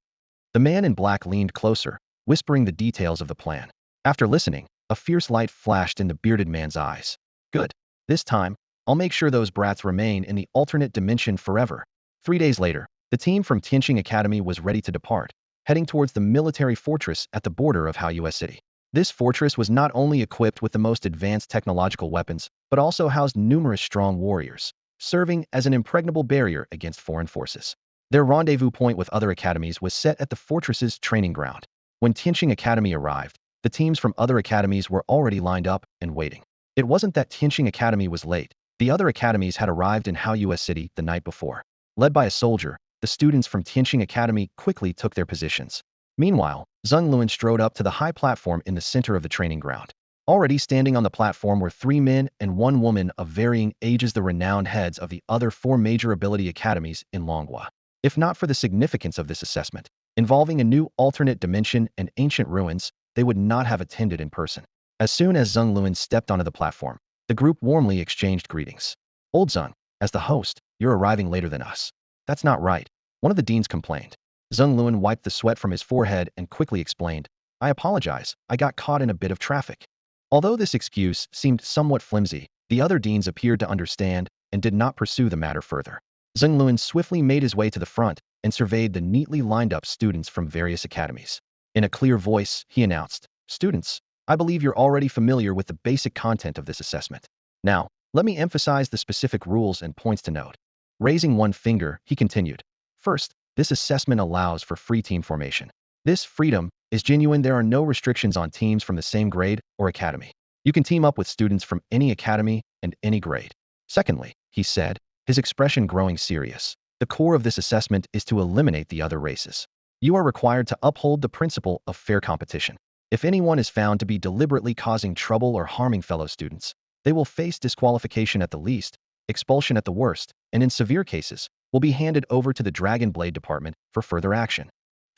The man in black leaned closer, whispering the details of the plan. After listening, a fierce light flashed in the bearded man's eyes. Good. This time, I'll make sure those brats remain in the alternate dimension forever. 3 days later, the team from Tianqing Academy was ready to depart, heading towards the military fortress at the border of Haiyu City. This fortress was not only equipped with the most advanced technological weapons, but also housed numerous strong warriors, serving as an impregnable barrier against foreign forces. Their rendezvous point with other academies was set at the fortress's training ground. When Tianqing Academy arrived, the teams from other academies were already lined up and waiting. It wasn't that Tianqing Academy was late. The other academies had arrived in Haiyu City the night before. Led by a soldier, the students from Tianqing Academy quickly took their positions. Meanwhile, Zheng Luan strode up to the high platform in the center of the training ground. Already standing on the platform were 3 men and 1 woman of varying ages, the renowned heads of the other 4 major ability academies in Longhua. If not for the significance of this assessment, involving a new alternate dimension and ancient ruins, they would not have attended in person. As soon as Zheng Luan stepped onto the platform, the group warmly exchanged greetings. Old Zheng, as the host, you're arriving later than us. That's not right. One of the deans complained. Zheng Luan wiped the sweat from his forehead and quickly explained, I apologize, I got caught in a bit of traffic. Although this excuse seemed somewhat flimsy, the other deans appeared to understand and did not pursue the matter further. Zheng Luan swiftly made his way to the front and surveyed the neatly lined up students from various academies. In a clear voice, he announced, Students, I believe you're already familiar with the basic content of this assessment. Now, let me emphasize the specific rules and points to note. Raising one finger, he continued. First, this assessment allows for free team formation. This freedom is genuine. There are no restrictions on teams from the same grade or academy. You can team up with students from any academy and any grade. Secondly, he said, his expression growing serious, the core of this assessment is to eliminate the other races. You are required to uphold the principle of fair competition. If anyone is found to be deliberately causing trouble or harming fellow students, they will face disqualification at the least, expulsion at the worst, and in severe cases, will be handed over to the Dragon Blade Department for further action.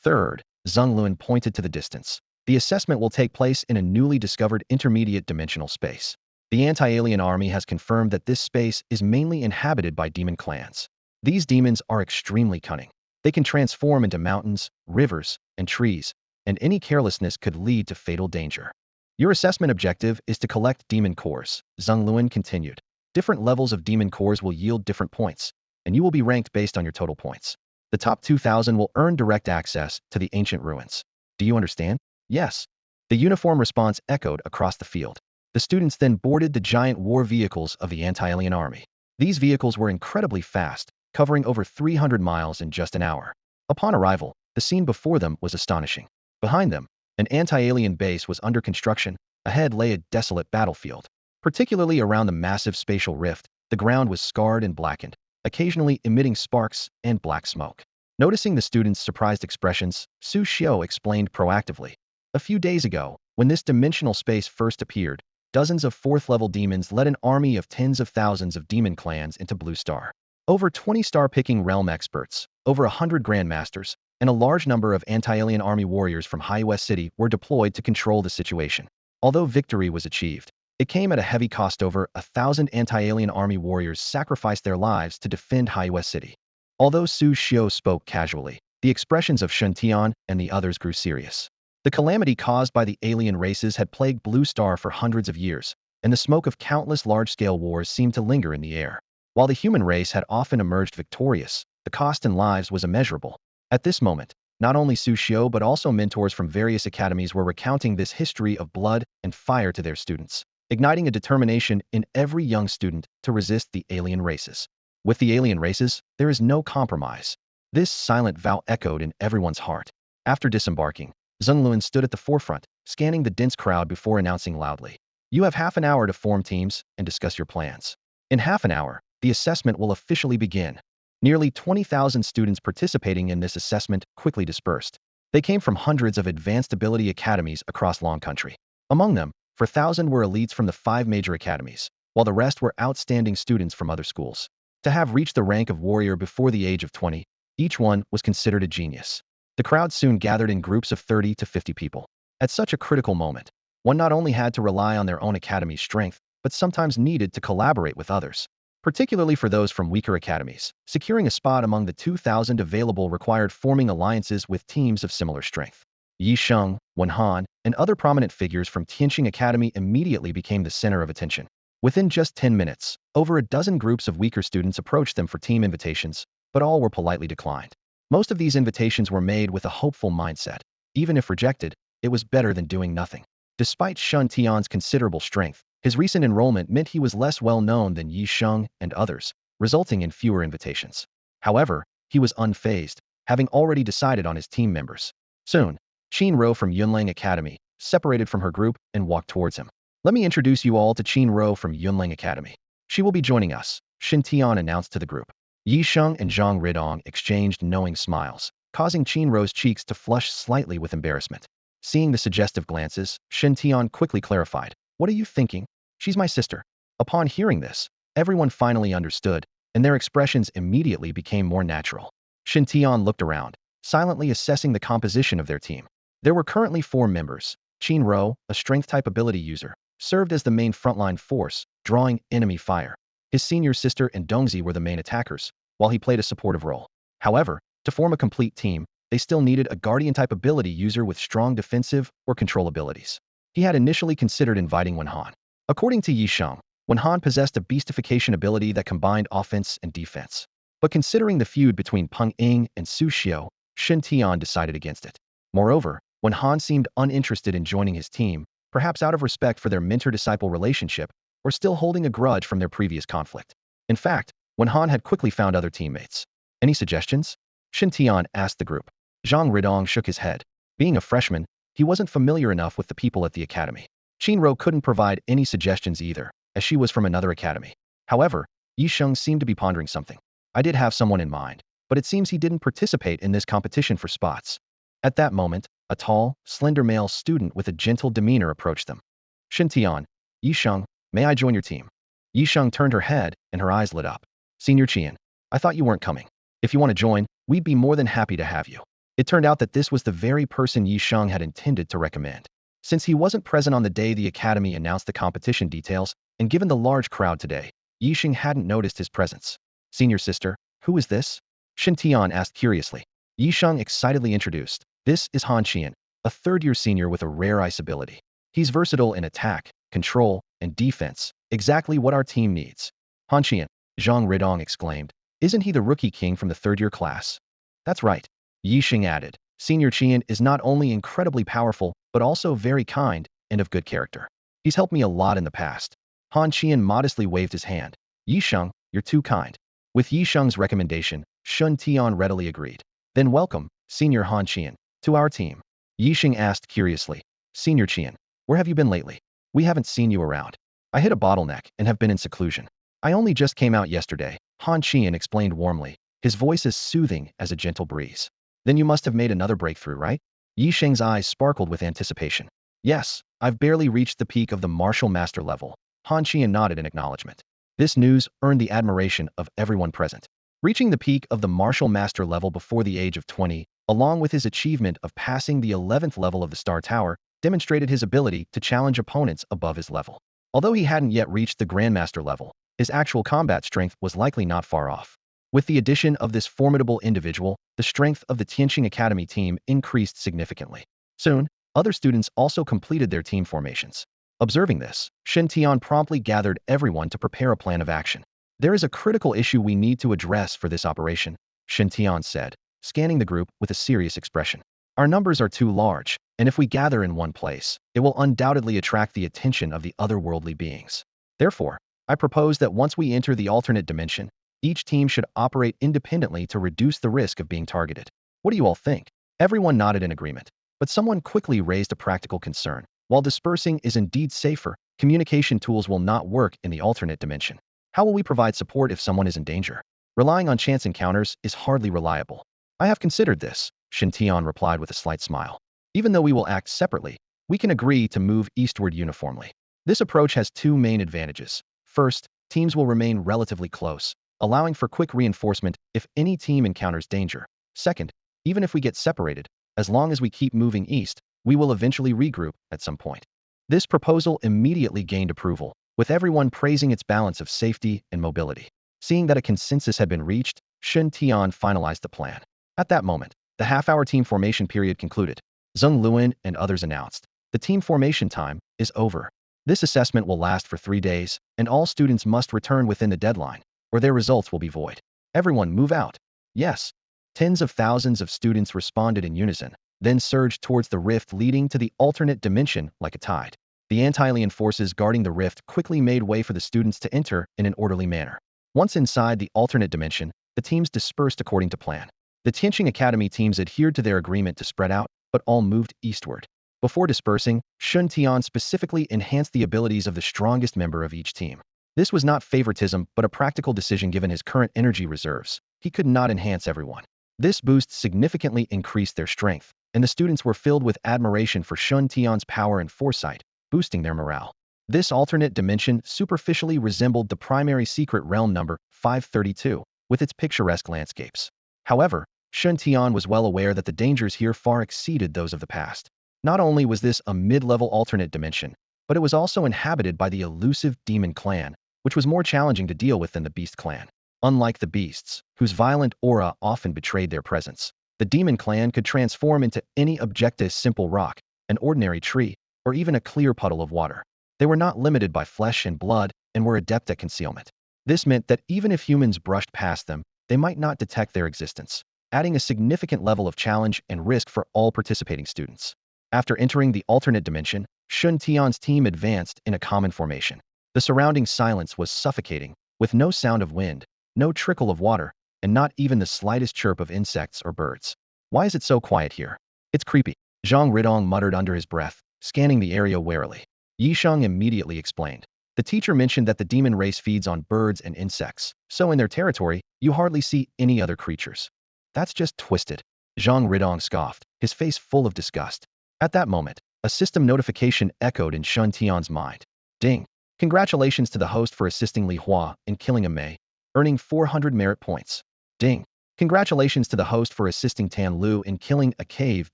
Third, Zheng Luan pointed to the distance. The assessment will take place in a newly discovered intermediate dimensional space. The anti-alien army has confirmed that this space is mainly inhabited by demon clans. These demons are extremely cunning. They can transform into mountains, rivers, and trees, and any carelessness could lead to fatal danger. Your assessment objective is to collect demon cores, Zheng Luan continued. Different levels of demon cores will yield different points, and you will be ranked based on your total points. The top 2,000 will earn direct access to the ancient ruins. Do you understand? Yes. The uniform response echoed across the field. The students then boarded the giant war vehicles of the anti-alien army. These vehicles were incredibly fast, covering over 300 miles in just an hour. Upon arrival, the scene before them was astonishing. Behind them, an anti-alien base was under construction. Ahead lay a desolate battlefield. Particularly around the massive spatial rift, the ground was scarred and blackened, occasionally emitting sparks and black smoke. Noticing the students' surprised expressions, Su Xiao explained proactively. A few days ago, when this dimensional space first appeared, dozens of 4th-level demons led an army of tens of thousands of demon clans into Blue Star. Over 20 star-picking realm experts, over 100 grandmasters, and a large number of anti-alien army warriors from Haiyu City were deployed to control the situation. Although victory was achieved, it came at a heavy cost. Over 1,000 anti-alien army warriors sacrificed their lives to defend Haiyu City. Although Su Xiao spoke casually, the expressions of Shen Tian and the others grew serious. The calamity caused by the alien races had plagued Blue Star for hundreds of years, and the smoke of countless large-scale wars seemed to linger in the air. While the human race had often emerged victorious, the cost in lives was immeasurable. At this moment, not only Su Xiao but also mentors from various academies were recounting this history of blood and fire to their students, igniting a determination in every young student to resist the alien races. With the alien races, there is no compromise. This silent vow echoed in everyone's heart. After disembarking, Zheng Luan stood at the forefront, scanning the dense crowd before announcing loudly. You have half an hour to form teams and discuss your plans. In half an hour, the assessment will officially begin. Nearly 20,000 students participating in this assessment quickly dispersed. They came from hundreds of advanced ability academies across Long Country. Among them, 4,000 were elites from the 5 major academies, while the rest were outstanding students from other schools. To have reached the rank of warrior before the age of 20, each one was considered a genius. The crowd soon gathered in groups of 30 to 50 people. At such a critical moment, one not only had to rely on their own academy's strength, but sometimes needed to collaborate with others. Particularly for those from weaker academies, securing a spot among the 2,000 available required forming alliances with teams of similar strength. Yi Sheng, Wen Han, and other prominent figures from Tianqing Academy immediately became the center of attention. Within just 10 minutes, over a dozen groups of weaker students approached them for team invitations, but all were politely declined. Most of these invitations were made with a hopeful mindset. Even if rejected, it was better than doing nothing. Despite Shen Tian's considerable strength, his recent enrollment meant he was less well known than Yi Sheng and others, resulting in fewer invitations. However, he was unfazed, having already decided on his team members. Soon, Qin Ro from Yunlang Academy separated from her group and walked towards him. Let me introduce you all to Qin Ro from Yunlang Academy. She will be joining us, Shen Tian announced to the group. Yi Sheng and Zhang Ridong exchanged knowing smiles, causing Qin Ro's cheeks to flush slightly with embarrassment. Seeing the suggestive glances, Shen Tian quickly clarified, "What are you thinking? She's my sister." Upon hearing this, everyone finally understood, and their expressions immediately became more natural. Shen Tian looked around, silently assessing the composition of their team. There were currently 4 members. Qin Ro, a strength-type ability user, served as the main frontline force, drawing enemy fire. His senior sister and Dongzi were the main attackers, while he played a supportive role. However, to form a complete team, they still needed a guardian-type ability user with strong defensive or control abilities. He had initially considered inviting Wen Han. According to Yi Sheng, Wen Han possessed a beastification ability that combined offense and defense. But considering the feud between Peng Ying and Su Xiao, Shen Tian decided against it. Moreover, Wen Han seemed uninterested in joining his team, perhaps out of respect for their mentor-disciple relationship, or still holding a grudge from their previous conflict. In fact, Wen Han had quickly found other teammates. Any suggestions? Shen Tian asked the group. Zhang Ridong shook his head. Being a freshman, he wasn't familiar enough with the people at the academy. Qin Ro couldn't provide any suggestions either, as she was from another academy. However, Yi Sheng seemed to be pondering something. I did have someone in mind, but it seems he didn't participate in this competition for spots. At that moment, a tall, slender male student with a gentle demeanor approached them. Shen Tian, Yi Sheng, may I join your team? Yi Sheng turned her head, and her eyes lit up. Senior Qian, I thought you weren't coming. If you want to join, we'd be more than happy to have you. It turned out that this was the very person Yi Sheng had intended to recommend. Since he wasn't present on the day the academy announced the competition details, and given the large crowd today, Yi Sheng hadn't noticed his presence. Senior sister, who is this? Shen Tian asked curiously. Yi Sheng excitedly introduced. This is Han Qian, a third-year senior with a rare ice ability. He's versatile in attack, control, and defense, exactly what our team needs. Han Qian, Zhang Ridong exclaimed. Isn't he the rookie king from the third-year class? That's right. Yi Sheng added. Senior Qian is not only incredibly powerful, but also very kind and of good character. He's helped me a lot in the past. Han Qian modestly waved his hand. Yi Sheng, you're too kind. With Yi Sheng's recommendation, Shen Tian readily agreed. Then welcome, Senior Han Qian, to our team. Yi Sheng asked curiously. Senior Qian, where have you been lately? We haven't seen you around. I hit a bottleneck and have been in seclusion. I only just came out yesterday, Han Qian explained warmly, his voice as soothing as a gentle breeze. Then you must have made another breakthrough, right? Yi Sheng's eyes sparkled with anticipation. Yes, I've barely reached the peak of the martial master level. Han Qian nodded in acknowledgement. This news earned the admiration of everyone present. Reaching the peak of the martial master level before the age of 20, along with his achievement of passing the 11th level of the Star Tower, demonstrated his ability to challenge opponents above his level. Although he hadn't yet reached the Grandmaster level, his actual combat strength was likely not far off. With the addition of this formidable individual, the strength of the Tianqing Academy team increased significantly. Soon, other students also completed their team formations. Observing this, Shen Tian promptly gathered everyone to prepare a plan of action. There is a critical issue we need to address for this operation, Shen Tian said, scanning the group with a serious expression. Our numbers are too large, and if we gather in one place, it will undoubtedly attract the attention of the otherworldly beings. Therefore, I propose that once we enter the alternate dimension, each team should operate independently to reduce the risk of being targeted. What do you all think? Everyone nodded in agreement. But someone quickly raised a practical concern. While dispersing is indeed safer, communication tools will not work in the alternate dimension. How will we provide support if someone is in danger? Relying on chance encounters is hardly reliable. I have considered this, Shen Tian replied with a slight smile. Even though we will act separately, we can agree to move eastward uniformly. This approach has two main advantages. First, teams will remain relatively close, allowing for quick reinforcement if any team encounters danger. Second, even if we get separated, as long as we keep moving east, we will eventually regroup at some point. This proposal immediately gained approval, with everyone praising its balance of safety and mobility. Seeing that a consensus had been reached, Shen Tian finalized the plan. At that moment, the half-hour team formation period concluded. Zheng Luan and others announced, the team formation time is over. This assessment will last for 3 days, and all students must return within the deadline, or their results will be void. Everyone move out. Yes. Tens of thousands of students responded in unison, then surged towards the rift leading to the alternate dimension like a tide. The anti-alien forces guarding the rift quickly made way for the students to enter in an orderly manner. Once inside the alternate dimension, the teams dispersed according to plan. The Tianqing Academy teams adhered to their agreement to spread out, but all moved eastward. Before dispersing, Shen Tian specifically enhanced the abilities of the strongest member of each team. This was not favoritism, but a practical decision given his current energy reserves. He could not enhance everyone. This boost significantly increased their strength, and the students were filled with admiration for Shen Tian's power and foresight, boosting their morale. This alternate dimension superficially resembled the primary secret realm number 532, with its picturesque landscapes. However, Shen Tian was well aware that the dangers here far exceeded those of the past. Not only was this a mid-level alternate dimension, but it was also inhabited by the elusive demon clan, which was more challenging to deal with than the beast clan. Unlike the beasts, whose violent aura often betrayed their presence, the demon clan could transform into any objective simple rock, an ordinary tree, or even a clear puddle of water. They were not limited by flesh and blood and were adept at concealment. This meant that even if humans brushed past them, they might not detect their existence, adding a significant level of challenge and risk for all participating students. After entering the alternate dimension, Shen Tian's team advanced in a common formation. The surrounding silence was suffocating, with no sound of wind, no trickle of water, and not even the slightest chirp of insects or birds. Why is it so quiet here? It's creepy, Zhang Ridong muttered under his breath, scanning the area warily. Yisheng immediately explained. The teacher mentioned that the demon race feeds on birds and insects, so in their territory, you hardly see any other creatures. That's just twisted, Zhang Ridong scoffed, his face full of disgust. At that moment, a system notification echoed in Shen Tian's mind. Ding! Congratulations to the host for assisting Li Hua in killing a Mei, earning 400 merit points. Ding! Congratulations to the host for assisting Tan Lu in killing a cave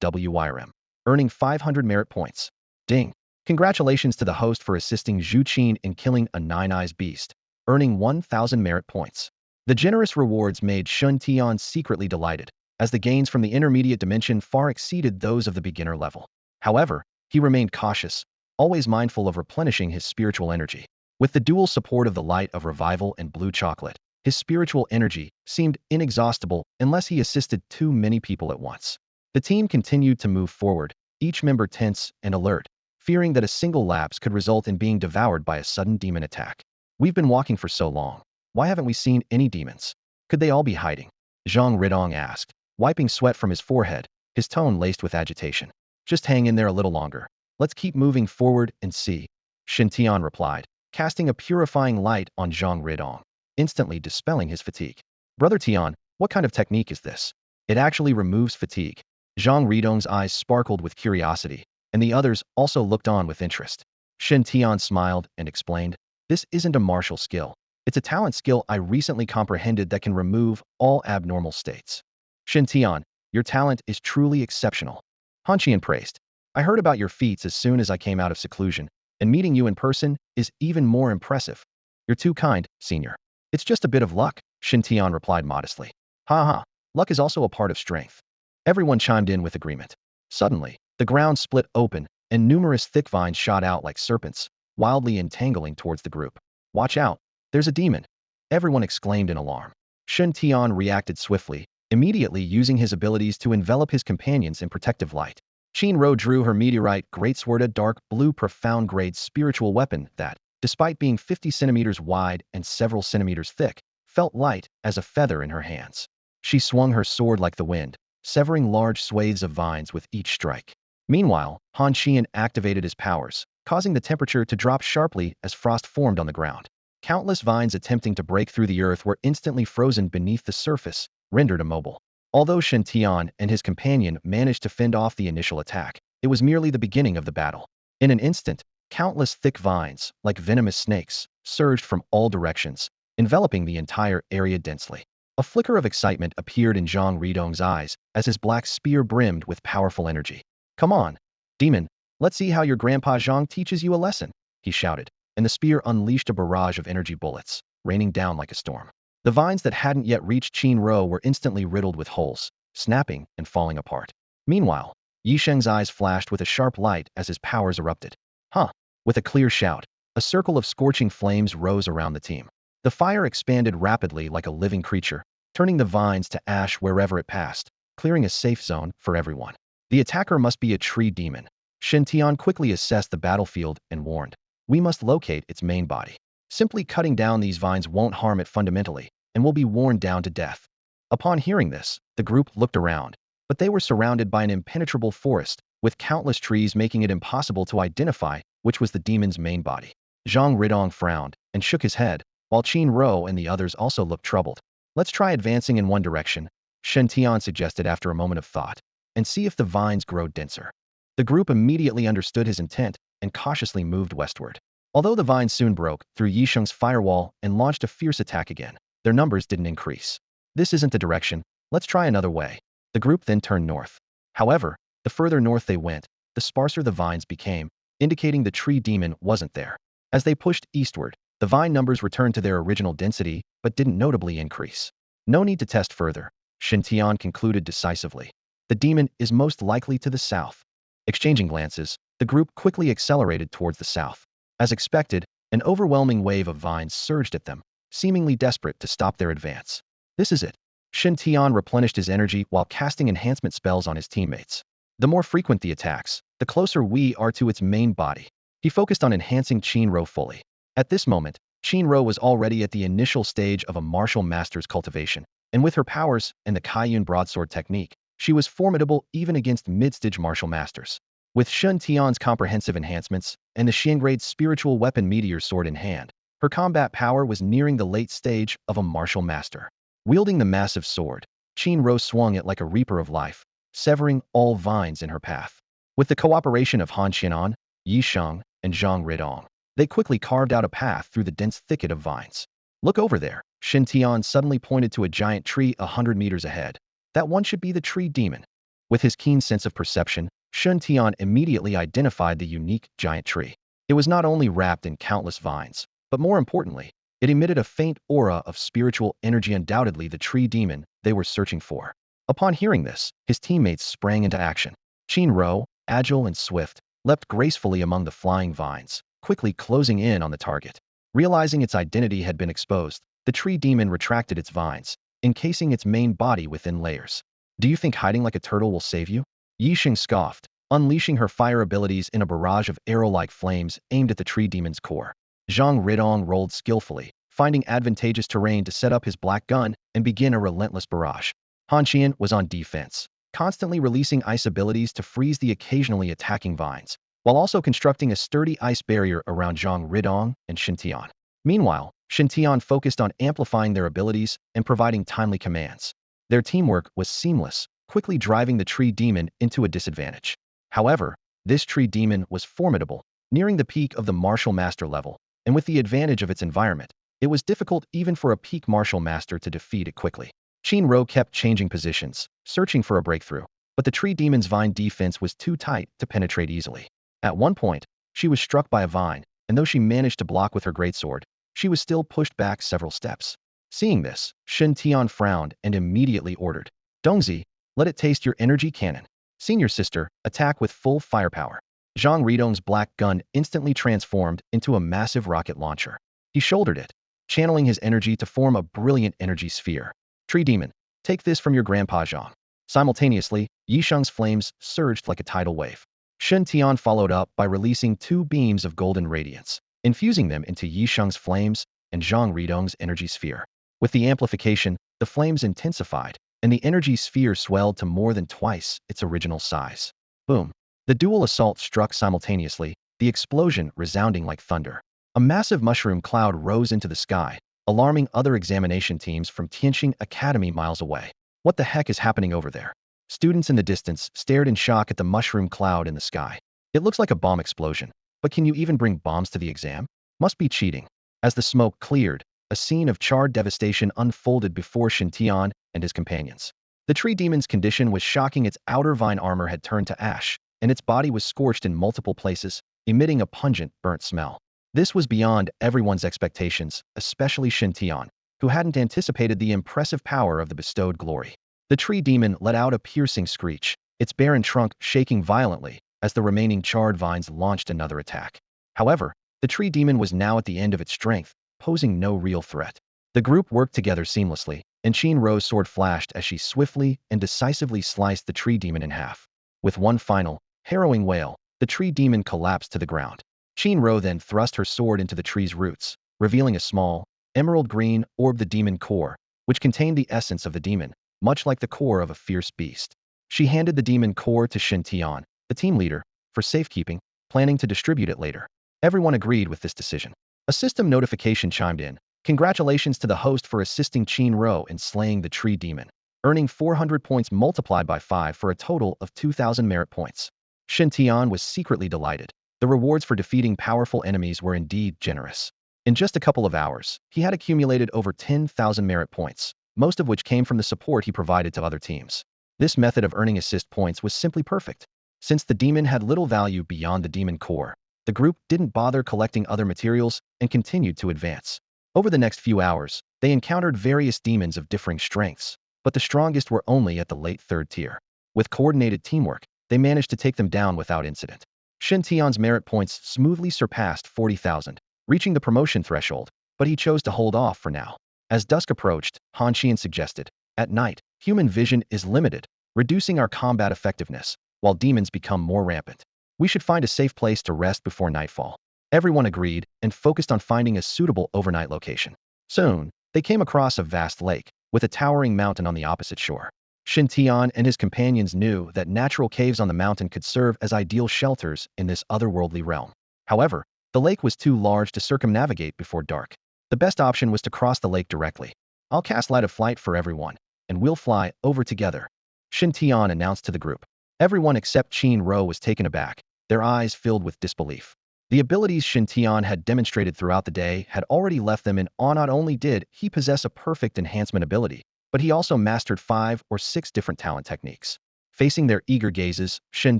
WYRM, earning 500 merit points. Ding! Congratulations to the host for assisting Zhu Qin in killing a nine-eyes beast, earning 1,000 merit points. The generous rewards made Shen Tian secretly delighted, as the gains from the intermediate dimension far exceeded those of the beginner level. However, he remained cautious, always mindful of replenishing his spiritual energy. With the dual support of the light of revival and blue chocolate, his spiritual energy seemed inexhaustible unless he assisted too many people at once. The team continued to move forward, each member tense and alert, fearing that a single lapse could result in being devoured by a sudden demon attack. We've been walking for so long. Why haven't we seen any demons? Could they all be hiding? Zhang Ridong asked, wiping sweat from his forehead, his tone laced with agitation. Just hang in there a little longer. Let's keep moving forward and see, Shen Tian replied, casting a purifying light on Zhang Ridong, instantly dispelling his fatigue. Brother Tian, what kind of technique is this? It actually removes fatigue. Zhang Ridong's eyes sparkled with curiosity, and the others also looked on with interest. Shen Tian smiled and explained, this isn't a martial skill. It's a talent skill I recently comprehended that can remove all abnormal states. Shen Tian, your talent is truly exceptional. Honian praised. I heard about your feats as soon as I came out of seclusion, and meeting you in person is even more impressive. You're too kind, senior. It's just a bit of luck, Shen Tian replied modestly. Ha ha, luck is also a part of strength. Everyone chimed in with agreement. Suddenly, the ground split open, and numerous thick vines shot out like serpents, wildly entangling towards the group. Watch out, there's a demon! Everyone exclaimed in alarm. Shen Tian reacted swiftly, immediately using his abilities to envelop his companions in protective light. Qin Ro drew her meteorite greatsword, a dark blue profound-grade spiritual weapon that, despite being 50 centimeters wide and several centimeters thick, felt light as a feather in her hands. She swung her sword like the wind, severing large swathes of vines with each strike. Meanwhile, Han Qian activated his powers, causing the temperature to drop sharply as frost formed on the ground. Countless vines attempting to break through the earth were instantly frozen beneath the surface, rendered immobile. Although Shen Tian and his companion managed to fend off the initial attack, it was merely the beginning of the battle. In an instant, countless thick vines, like venomous snakes, surged from all directions, enveloping the entire area densely. A flicker of excitement appeared in Zhang Ridong's eyes as his black spear brimmed with powerful energy. "Come on, demon, let's see how your grandpa Zhang teaches you a lesson," he shouted, and the spear unleashed a barrage of energy bullets, raining down like a storm. The vines that hadn't yet reached Qin Ro were instantly riddled with holes, snapping and falling apart. Meanwhile, Yi Sheng's eyes flashed with a sharp light as his powers erupted. "Huh!" With a clear shout, a circle of scorching flames rose around the team. The fire expanded rapidly like a living creature, turning the vines to ash wherever it passed, clearing a safe zone for everyone. The attacker must be a tree demon. Shen Tian quickly assessed the battlefield and warned, "We must locate its main body. Simply cutting down these vines won't harm it fundamentally, and will be worn down to death." Upon hearing this, the group looked around, but they were surrounded by an impenetrable forest, with countless trees making it impossible to identify which was the demon's main body. Zhang Ridong frowned and shook his head, while Qin Ro and the others also looked troubled. "Let's try advancing in one direction," Shen Tian suggested after a moment of thought, "and see if the vines grow denser." The group immediately understood his intent and cautiously moved westward. Although the vines soon broke through Yisheng's firewall and launched a fierce attack again, their numbers didn't increase. "This isn't the direction, let's try another way." The group then turned north. However, the further north they went, the sparser the vines became, indicating the tree demon wasn't there. As they pushed eastward, the vine numbers returned to their original density, but didn't notably increase. "No need to test further," Shen Tian concluded decisively. "The demon is most likely to the south." Exchanging glances, the group quickly accelerated towards the south. As expected, an overwhelming wave of vines surged at them, seemingly desperate to stop their advance. "This is it." Shen Tian replenished his energy while casting enhancement spells on his teammates. "The more frequent the attacks, the closer we are to its main body." He focused on enhancing Qin Ro fully. At this moment, Qin Ro was already at the initial stage of a martial master's cultivation, and with her powers and the Kaiyun broadsword technique, she was formidable even against mid-stage martial masters. With Shen Tian's comprehensive enhancements and the Xiangrade's spiritual weapon meteor sword in hand, her combat power was nearing the late stage of a martial master. Wielding the massive sword, Qin Ro swung it like a reaper of life, severing all vines in her path. With the cooperation of Han Qianan, Yi Sheng, and Zhang Ridong, they quickly carved out a path through the dense thicket of vines. "Look over there," Shen Tian suddenly pointed to a giant tree 100 meters ahead. "That one should be the tree demon." With his keen sense of perception, Shen Tian immediately identified the unique giant tree. It was not only wrapped in countless vines, but more importantly, it emitted a faint aura of spiritual energy, undoubtedly the tree demon they were searching for. Upon hearing this, his teammates sprang into action. Qin Ro, agile and swift, leapt gracefully among the flying vines, quickly closing in on the target. Realizing its identity had been exposed, the tree demon retracted its vines, encasing its main body within layers. "Do you think hiding like a turtle will save you?" Yi Sheng scoffed, unleashing her fire abilities in a barrage of arrow-like flames aimed at the tree demon's core. Zhang Ridong rolled skillfully, finding advantageous terrain to set up his black gun and begin a relentless barrage. Han Qian was on defense, constantly releasing ice abilities to freeze the occasionally attacking vines, while also constructing a sturdy ice barrier around Zhang Ridong and Shen Tian. Meanwhile, Shen Tian focused on amplifying their abilities and providing timely commands. Their teamwork was seamless, quickly driving the tree demon into a disadvantage. However, this tree demon was formidable, nearing the peak of the martial master level, and with the advantage of its environment, it was difficult even for a peak martial master to defeat it quickly. Qin Ro kept changing positions, searching for a breakthrough, but the tree demon's vine defense was too tight to penetrate easily. At one point, she was struck by a vine, and though she managed to block with her greatsword, she was still pushed back several steps. Seeing this, Shen Tian frowned and immediately ordered, "Dongzi, let it taste your energy cannon. Senior sister, attack with full firepower." Zhang Ridong's black gun instantly transformed into a massive rocket launcher. He shouldered it, channeling his energy to form a brilliant energy sphere. "Tree demon, take this from your grandpa Zhang." Simultaneously, Yi Sheng's flames surged like a tidal wave. Shen Tian followed up by releasing 2 beams of golden radiance, infusing them into Yi Sheng's flames and Zhang Ridong's energy sphere. With the amplification, the flames intensified, and the energy sphere swelled to more than twice its original size. Boom! The dual assault struck simultaneously, the explosion resounding like thunder. A massive mushroom cloud rose into the sky, alarming other examination teams from Tianxing Academy miles away. What the heck is happening over there? Students in the distance stared in shock at the mushroom cloud in the sky. It looks like a bomb explosion, but can you even bring bombs to the exam? Must be cheating. As the smoke cleared, a scene of charred devastation unfolded before Shen Tian and his companions. The tree demon's condition was shocking. Its outer vine armor had turned to ash, and its body was scorched in multiple places, emitting a pungent, burnt smell. This was beyond everyone's expectations, especially Shen Tian, who hadn't anticipated the impressive power of the bestowed glory. The tree demon let out a piercing screech, its barren trunk shaking violently as the remaining charred vines launched another attack. However, the tree demon was now at the end of its strength, posing no real threat. The group worked together seamlessly, and Qin Ro's sword flashed as she swiftly and decisively sliced the tree demon in half. With one final, harrowing wail, the tree demon collapsed to the ground. Qin Ro then thrust her sword into the tree's roots, revealing a small, emerald green orb, the demon core, which contained the essence of the demon, much like the core of a fierce beast. She handed the demon core to Shen Tian, the team leader, for safekeeping, planning to distribute it later. Everyone agreed with this decision. A system notification chimed in. Congratulations to the host for assisting Qin Ro in slaying the tree demon, earning 400 points multiplied by 5 for a total of 2,000 merit points. Shen Tian was secretly delighted. The rewards for defeating powerful enemies were indeed generous. In just a couple of hours, he had accumulated over 10,000 merit points, most of which came from the support he provided to other teams. This method of earning assist points was simply perfect. Since the demon had little value beyond the demon core, the group didn't bother collecting other materials and continued to advance. Over the next few hours, they encountered various demons of differing strengths, but the strongest were only at the late third tier. With coordinated teamwork, they managed to take them down without incident. Shen Tian's merit points smoothly surpassed 40,000, reaching the promotion threshold, but he chose to hold off for now. As dusk approached, Han Qian suggested, at night, human vision is limited, reducing our combat effectiveness, while demons become more rampant. We should find a safe place to rest before nightfall. Everyone agreed and focused on finding a suitable overnight location. Soon, they came across a vast lake, with a towering mountain on the opposite shore. Shen Tian and his companions knew that natural caves on the mountain could serve as ideal shelters in this otherworldly realm. However, the lake was too large to circumnavigate before dark. The best option was to cross the lake directly. I'll cast Light of Flight for everyone, and we'll fly over together, Shen Tian announced to the group. Everyone except Qin Ro was taken aback, their eyes filled with disbelief. The abilities Shen Tian had demonstrated throughout the day had already left them in awe. Not only did he possess a perfect enhancement ability, but he also mastered 5 or 6 different talent techniques. Facing their eager gazes, Shen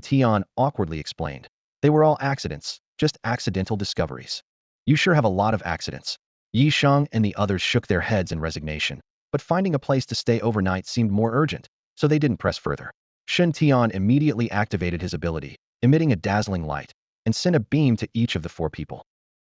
Tian awkwardly explained. They were all accidents, just accidental discoveries. You sure have a lot of accidents. Yi Sheng and the others shook their heads in resignation, but finding a place to stay overnight seemed more urgent, so they didn't press further. Shen Tian immediately activated his ability, emitting a dazzling light, and sent a beam to each of the 4 people.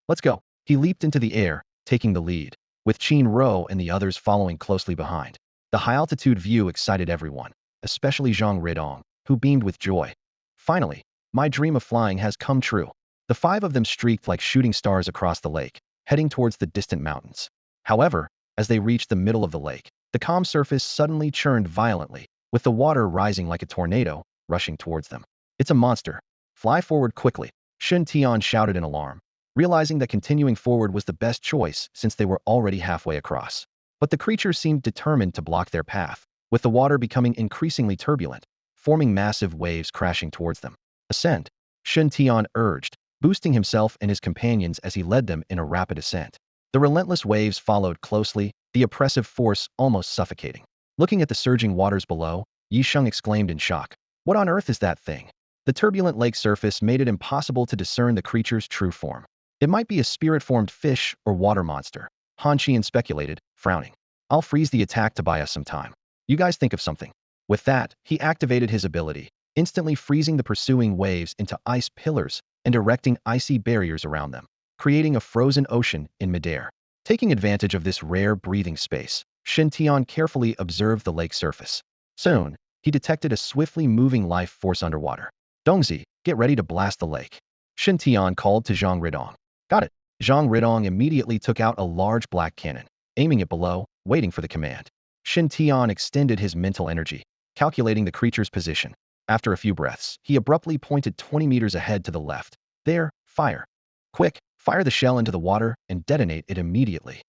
Let's go. He leaped into the air, taking the lead, with Qin Ro and the others following closely behind. The high-altitude view excited everyone, especially Zhang Ridong, who beamed with joy. Finally, my dream of flying has come true. The 5 of them streaked like shooting stars across the lake, heading towards the distant mountains. However, as they reached the middle of the lake, the calm surface suddenly churned violently, with the water rising like a tornado, rushing towards them. It's a monster. Fly forward quickly, Shen Tian shouted in alarm, realizing that continuing forward was the best choice since they were already halfway across. But the creature seemed determined to block their path, with the water becoming increasingly turbulent, forming massive waves crashing towards them. Ascend, Shen Tian urged, boosting himself and his companions as he led them in a rapid ascent. The relentless waves followed closely, the oppressive force almost suffocating. Looking at the surging waters below, Yi Sheng exclaimed in shock. What on earth is that thing? The turbulent lake surface made it impossible to discern the creature's true form. It might be a spirit-formed fish or water monster, Han Qian speculated, frowning. I'll freeze the attack to buy us some time. You guys think of something. With that, he activated his ability, instantly freezing the pursuing waves into ice pillars and erecting icy barriers around them, creating a frozen ocean in midair. Taking advantage of this rare breathing space, Shen Tian carefully observed the lake surface. Soon, he detected a swiftly moving life force underwater. Dongzi, get ready to blast the lake, Shen Tian called to Zhang Ridong. Got it. Zhang Ridong immediately took out a large black cannon, aiming it below, waiting for the command. Shen Tian extended his mental energy, calculating the creature's position. After a few breaths, he abruptly pointed 20 meters ahead to the left. There, fire. Quick, fire the shell into the water and detonate it immediately.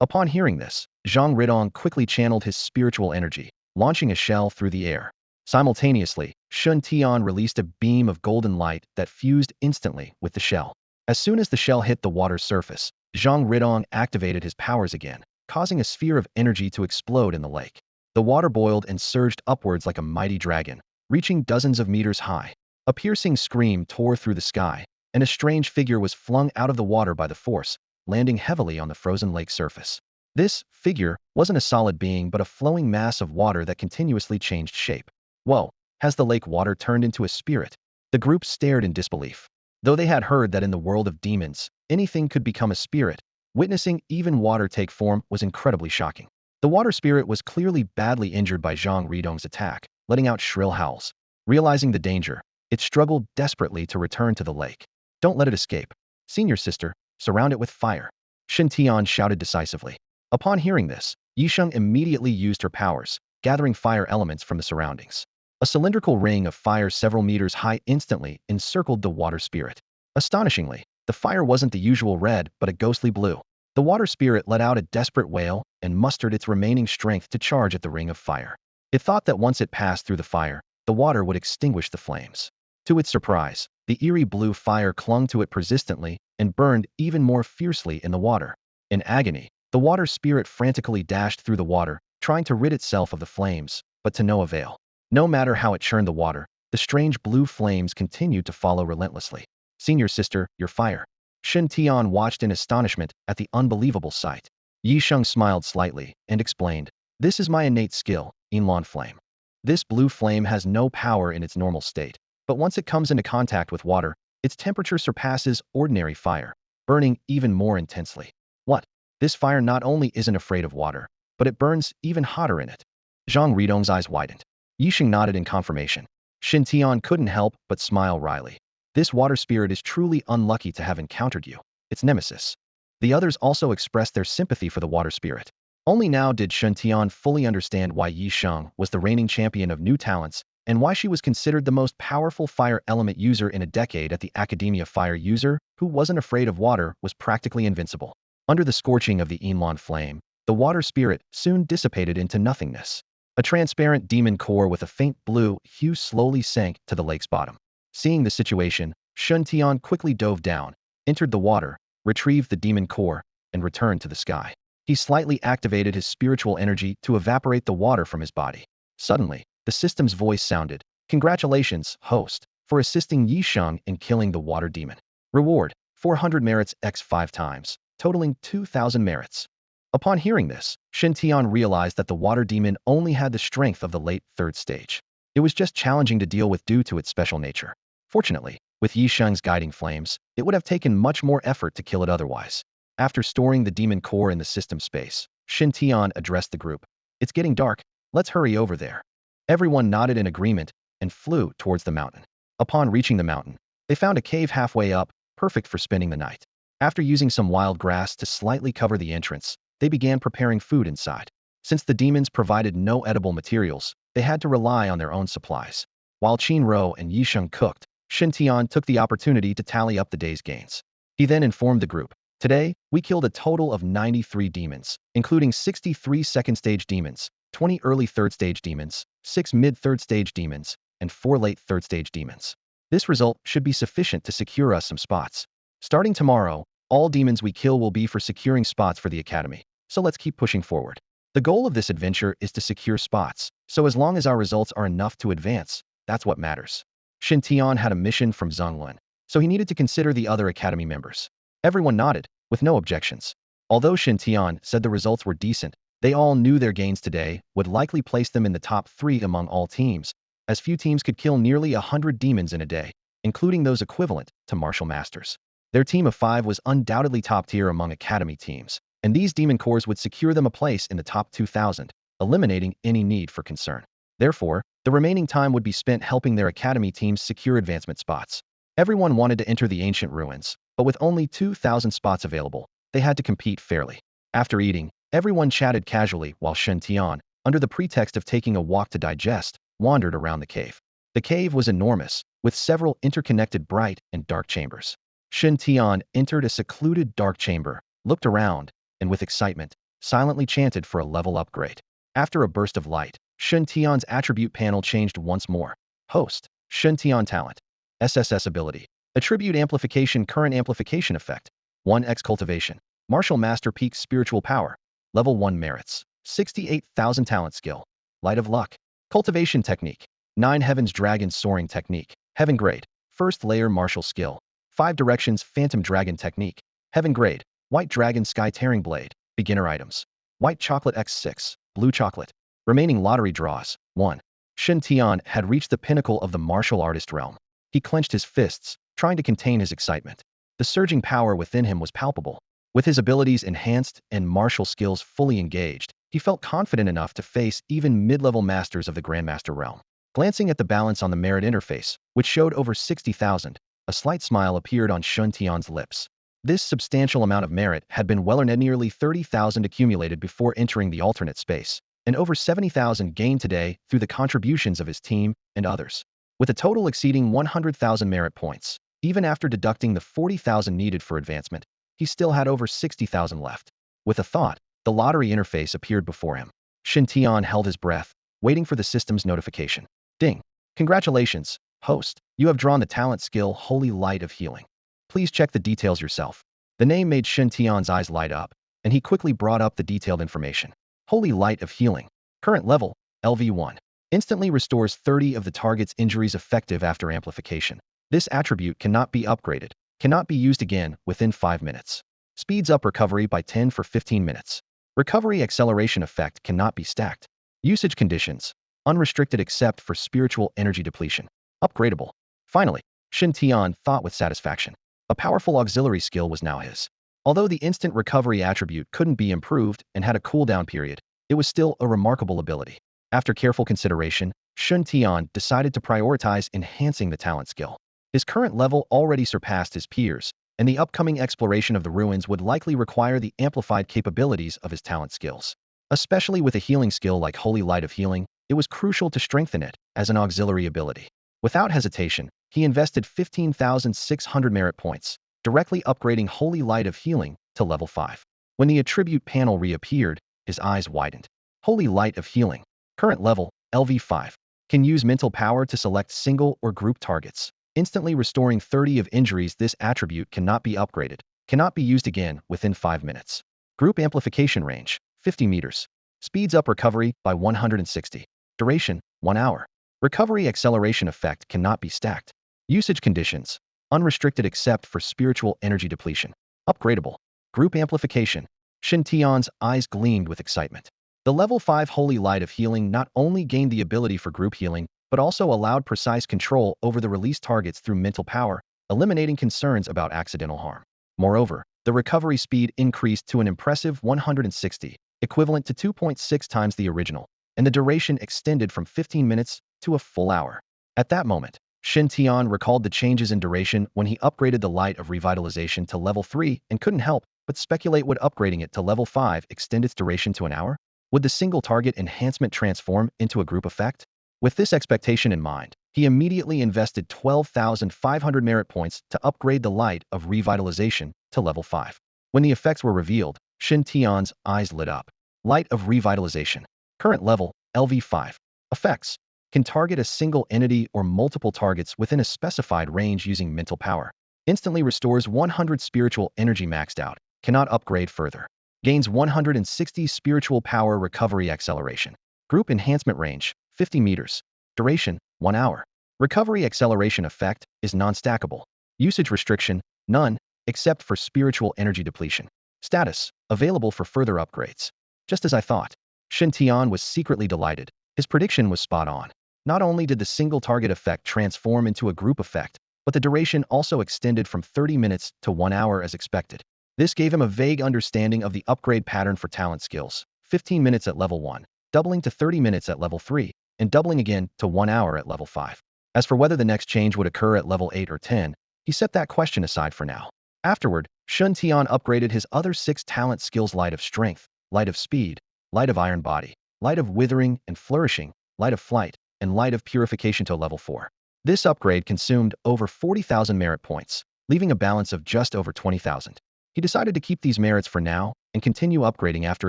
Upon hearing this, Zhang Ridong quickly channeled his spiritual energy, launching a shell through the air. Simultaneously, Shen Tian released a beam of golden light that fused instantly with the shell. As soon as the shell hit the water's surface, Zhang Ridong activated his powers again, causing a sphere of energy to explode in the lake. The water boiled and surged upwards like a mighty dragon, reaching dozens of meters high. A piercing scream tore through the sky, and a strange figure was flung out of the water by the force, landing heavily on the frozen lake surface. This figure wasn't a solid being but a flowing mass of water that continuously changed shape. Whoa, has the lake water turned into a spirit? The group stared in disbelief. Though they had heard that in the world of demons, anything could become a spirit, witnessing even water take form was incredibly shocking. The water spirit was clearly badly injured by Zhang Ridong's attack, letting out shrill howls. Realizing the danger, it struggled desperately to return to the lake. Don't let it escape. Senior sister, surround it with fire. Shen Tian shouted decisively. Upon hearing this, Yisheng immediately used her powers, gathering fire elements from the surroundings. A cylindrical ring of fire several meters high instantly encircled the water spirit. Astonishingly, the fire wasn't the usual red but a ghostly blue. The water spirit let out a desperate wail and mustered its remaining strength to charge at the ring of fire. It thought that once it passed through the fire, the water would extinguish the flames. To its surprise, the eerie blue fire clung to it persistently and burned even more fiercely in the water. In agony, the water spirit frantically dashed through the water, trying to rid itself of the flames, but to no avail. No matter how it churned the water, the strange blue flames continued to follow relentlessly. Senior sister, your fire. Shen Tian watched in astonishment at the unbelievable sight. Yisheng smiled slightly and explained, this is my innate skill, Yinlan flame. This blue flame has no power in its normal state, but once it comes into contact with water, its temperature surpasses ordinary fire, burning even more intensely. What? This fire not only isn't afraid of water, but it burns even hotter in it. Zhang Ridong's eyes widened. Yisheng nodded in confirmation. Shen Tian couldn't help but smile wryly. This water spirit is truly unlucky to have encountered you, its nemesis. The others also expressed their sympathy for the water spirit. Only now did Shen Tian fully understand why Yisheng was the reigning champion of new talents and why she was considered the most powerful fire element user in a decade at the Academia. Fire user, who wasn't afraid of water, was practically invincible. Under the scorching of the Yinlan flame, the water spirit soon dissipated into nothingness. A transparent demon core with a faint blue hue slowly sank to the lake's bottom. Seeing the situation, Shen Tian quickly dove down, entered the water, retrieved the demon core, and returned to the sky. He slightly activated his spiritual energy to evaporate the water from his body. Suddenly, the system's voice sounded, congratulations, host, for assisting Yisheng in killing the water demon. Reward, 400 merits x 5 times, totaling 2,000 merits. Upon hearing this, Shen Tian realized that the water demon only had the strength of the late third stage. It was just challenging to deal with due to its special nature. Fortunately, with Yisheng's guiding flames, it would have taken much more effort to kill it otherwise. After storing the demon core in the system space, Shen Tian addressed the group. It's getting dark, let's hurry over there. Everyone nodded in agreement and flew towards the mountain. Upon reaching the mountain, they found a cave halfway up, perfect for spending the night. After using some wild grass to slightly cover the entrance, they began preparing food inside. Since the demons provided no edible materials, they had to rely on their own supplies. While Qin and Yisheng cooked, Shen Tian took the opportunity to tally up the day's gains. He then informed the group, today, we killed a total of 93 demons, including 63 second-stage demons, 20 early third-stage demons, 6 mid-third stage demons, and 4 late third-stage demons. This result should be sufficient to secure us some spots. Starting tomorrow, all demons we kill will be for securing spots for the academy, so let's keep pushing forward. The goal of this adventure is to secure spots, so as long as our results are enough to advance, that's what matters. Shen Tian had a mission from Zhonglun, so he needed to consider the other academy members. Everyone nodded, with no objections. Although Shen Tian said the results were decent, they all knew their gains today would likely place them in the top 3 among all teams, as few teams could kill nearly 100 demons in a day, including those equivalent to martial masters. Their team of 5 was undoubtedly top tier among academy teams, and these demon cores would secure them a place in the top 2,000, eliminating any need for concern. Therefore, the remaining time would be spent helping their academy teams secure advancement spots. Everyone wanted to enter the ancient ruins, but with only 2,000 spots available, they had to compete fairly. After eating, everyone chatted casually while Shen Tian, under the pretext of taking a walk to digest, wandered around the cave. The cave was enormous, with several interconnected bright and dark chambers. Shen Tian entered a secluded dark chamber, looked around, and with excitement, silently chanted for a level upgrade. After a burst of light, Shen Tian's attribute panel changed once more. Host, Shen Tian talent. SSS ability. Attribute amplification current amplification effect. 1x cultivation. Martial master peak spiritual power. Level 1 merits. 68,000 talent skill. Light of luck. Cultivation technique. 9 heavens dragon soaring technique. Heaven grade. First layer martial skill. 5 directions phantom dragon technique. Heaven grade. White dragon sky tearing blade. Beginner items. White chocolate x6. Blue chocolate. Remaining lottery draws. 1. Shen Tian had reached the pinnacle of the martial artist realm. He clenched his fists, trying to contain his excitement. The surging power within him was palpable. With his abilities enhanced and martial skills fully engaged, he felt confident enough to face even mid-level masters of the Grandmaster realm. Glancing at the balance on the merit interface, which showed over 60,000, a slight smile appeared on Shen Tian's lips. This substantial amount of merit had been well earned, nearly 30,000 accumulated before entering the alternate space, and over 70,000 gained today through the contributions of his team and others. With a total exceeding 100,000 merit points, even after deducting the 40,000 needed for advancement, he still had over 60,000 left. With a thought, the lottery interface appeared before him. Shen Tian held his breath, waiting for the system's notification. Ding. Congratulations, host. You have drawn the talent skill Holy Light of Healing. Please check the details yourself. The name made Shen Tian's eyes light up, and he quickly brought up the detailed information. Holy Light of Healing. Current level, LV1. Instantly restores 30 of the target's injuries effective after amplification. This attribute cannot be upgraded, cannot be used again within 5 minutes. Speeds up recovery by 10 for 15 minutes. Recovery acceleration effect cannot be stacked. Usage conditions. Unrestricted except for spiritual energy depletion. Upgradable. Finally, Shen Tian thought with satisfaction. A powerful auxiliary skill was now his. Although the instant recovery attribute couldn't be improved and had a cooldown period, it was still a remarkable ability. After careful consideration, Shen Tian decided to prioritize enhancing the talent skill. His current level already surpassed his peers, and the upcoming exploration of the ruins would likely require the amplified capabilities of his talent skills. Especially with a healing skill like Holy Light of Healing, it was crucial to strengthen it as an auxiliary ability. Without hesitation, he invested 15,600 merit points, directly upgrading Holy Light of Healing to level 5. When the attribute panel reappeared, his eyes widened. Holy Light of Healing. Current level, LV5. Can use mental power to select single or group targets, instantly restoring 30 of injuries. This attribute cannot be upgraded, cannot be used again within 5 minutes. Group amplification range, 50 meters. Speeds up recovery by 160. Duration, 1 hour. Recovery acceleration effect cannot be stacked. Usage conditions. Unrestricted except for spiritual energy depletion. Upgradable. Group amplification. Shen Tian's eyes gleamed with excitement. The level 5 Holy Light of Healing not only gained the ability for group healing, but also allowed precise control over the released targets through mental power, eliminating concerns about accidental harm. Moreover, the recovery speed increased to an impressive 160, equivalent to 2.6 times the original, and the duration extended from 15 minutes to a full hour. At that moment, Shen Tian recalled the changes in duration when he upgraded the Light of Revitalization to level 3 and couldn't help but speculate, would upgrading it to level 5 extend its duration to an hour? Would the single target enhancement transform into a group effect? With this expectation in mind, he immediately invested 12,500 merit points to upgrade the Light of Revitalization to level 5. When the effects were revealed, Shen Tian's eyes lit up. Light of Revitalization. Current level, LV5. Effects. Can target a single entity or multiple targets within a specified range using mental power. Instantly restores 100 spiritual energy maxed out. Cannot upgrade further. Gains 160 spiritual power recovery acceleration. Group enhancement range, 50 meters. Duration, 1 hour. Recovery acceleration effect is non-stackable. Usage restriction, none, except for spiritual energy depletion. Status, available for further upgrades. Just as I thought. Shen Tian was secretly delighted. His prediction was spot on. Not only did the single target effect transform into a group effect, but the duration also extended from 30 minutes to 1 hour as expected. This gave him a vague understanding of the upgrade pattern for talent skills. 15 minutes at level 1, doubling to 30 minutes at level 3, and doubling again to 1 hour at level 5. As for whether the next change would occur at level 8 or 10, he set that question aside for now. Afterward, Shen Tian upgraded his other 6 talent skills: Light of Strength, Light of Speed, Light of Iron Body, Light of Withering and Flourishing, Light of Flight, and Light of Purification to level 4. This upgrade consumed over 40,000 merit points, leaving a balance of just over 20,000. He decided to keep these merits for now and continue upgrading after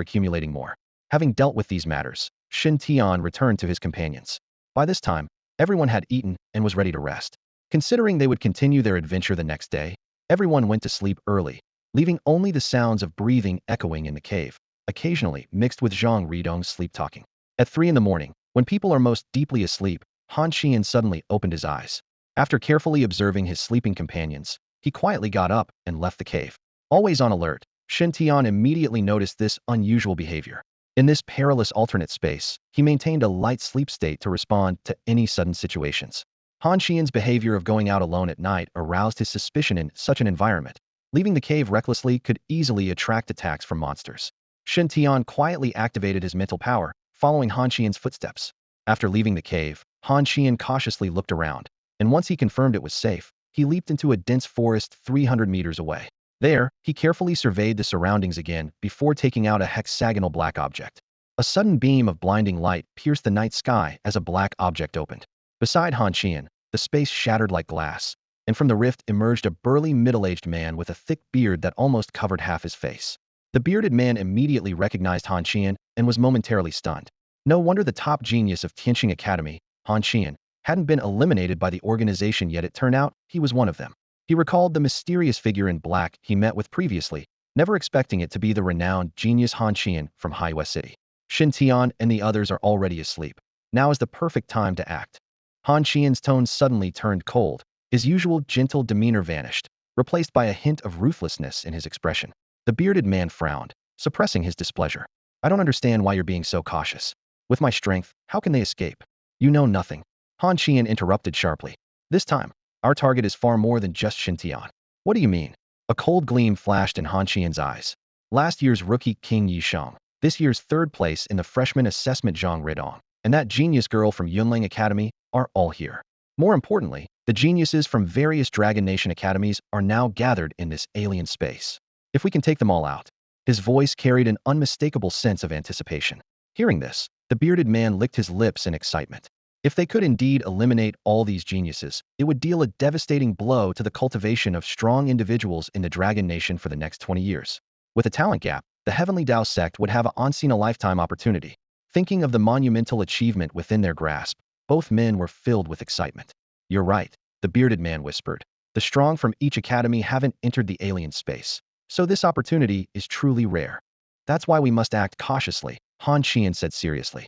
accumulating more. Having dealt with these matters, Shen Tian returned to his companions. By this time, everyone had eaten and was ready to rest. Considering they would continue their adventure the next day, everyone went to sleep early, leaving only the sounds of breathing echoing in the cave, occasionally mixed with Zhang Ridong's sleep-talking. At 3 in the morning, when people are most deeply asleep, Han Qian suddenly opened his eyes. After carefully observing his sleeping companions, he quietly got up and left the cave. Always on alert, Shen Tian immediately noticed this unusual behavior. In this perilous alternate space, he maintained a light sleep state to respond to any sudden situations. Han Qian's behavior of going out alone at night aroused his suspicion in such an environment. Leaving the cave recklessly could easily attract attacks from monsters. Shen Tian quietly activated his mental power, following Han Qian's footsteps. After leaving the cave, Han Qian cautiously looked around, and once he confirmed it was safe, he leaped into a dense forest 300 meters away. There, he carefully surveyed the surroundings again before taking out a hexagonal black object. A sudden beam of blinding light pierced the night sky as a black object opened. Beside Han Qian, the space shattered like glass, and from the rift emerged a burly middle-aged man with a thick beard that almost covered half his face. The bearded man immediately recognized Han Qian and was momentarily stunned. No wonder the top genius of Tianqing Academy, Han Qian, hadn't been eliminated by the organization yet. It turned out he was one of them. He recalled the mysterious figure in black he met with previously, never expecting it to be the renowned genius Han Qian from High West City. Shen Tian and the others are already asleep. Now is the perfect time to act. Han Qian's tone suddenly turned cold. His usual gentle demeanor vanished, replaced by a hint of ruthlessness in his expression. The bearded man frowned, suppressing his displeasure. I don't understand why you're being so cautious. With my strength, how can they escape? You know nothing. Han Qian interrupted sharply. This time, our target is far more than just Shen Tian. What do you mean? A cold gleam flashed in Han Qian's eyes. Last year's rookie King Yisheng, this year's third place in the freshman assessment Zhang Ridong, and that genius girl from Yunling Academy are all here. More importantly, the geniuses from various Dragon Nation academies are now gathered in this alien space. If we can take them all out. His voice carried an unmistakable sense of anticipation. Hearing this, the bearded man licked his lips in excitement. If they could indeed eliminate all these geniuses, it would deal a devastating blow to the cultivation of strong individuals in the Dragon Nation for the next 20 years. With a talent gap, the Heavenly Dao sect would have an unseen-a-lifetime opportunity. Thinking of the monumental achievement within their grasp, both men were filled with excitement. You're right, the bearded man whispered. The strong from each academy haven't entered the alien space, so this opportunity is truly rare. That's why we must act cautiously, Han Qian said seriously.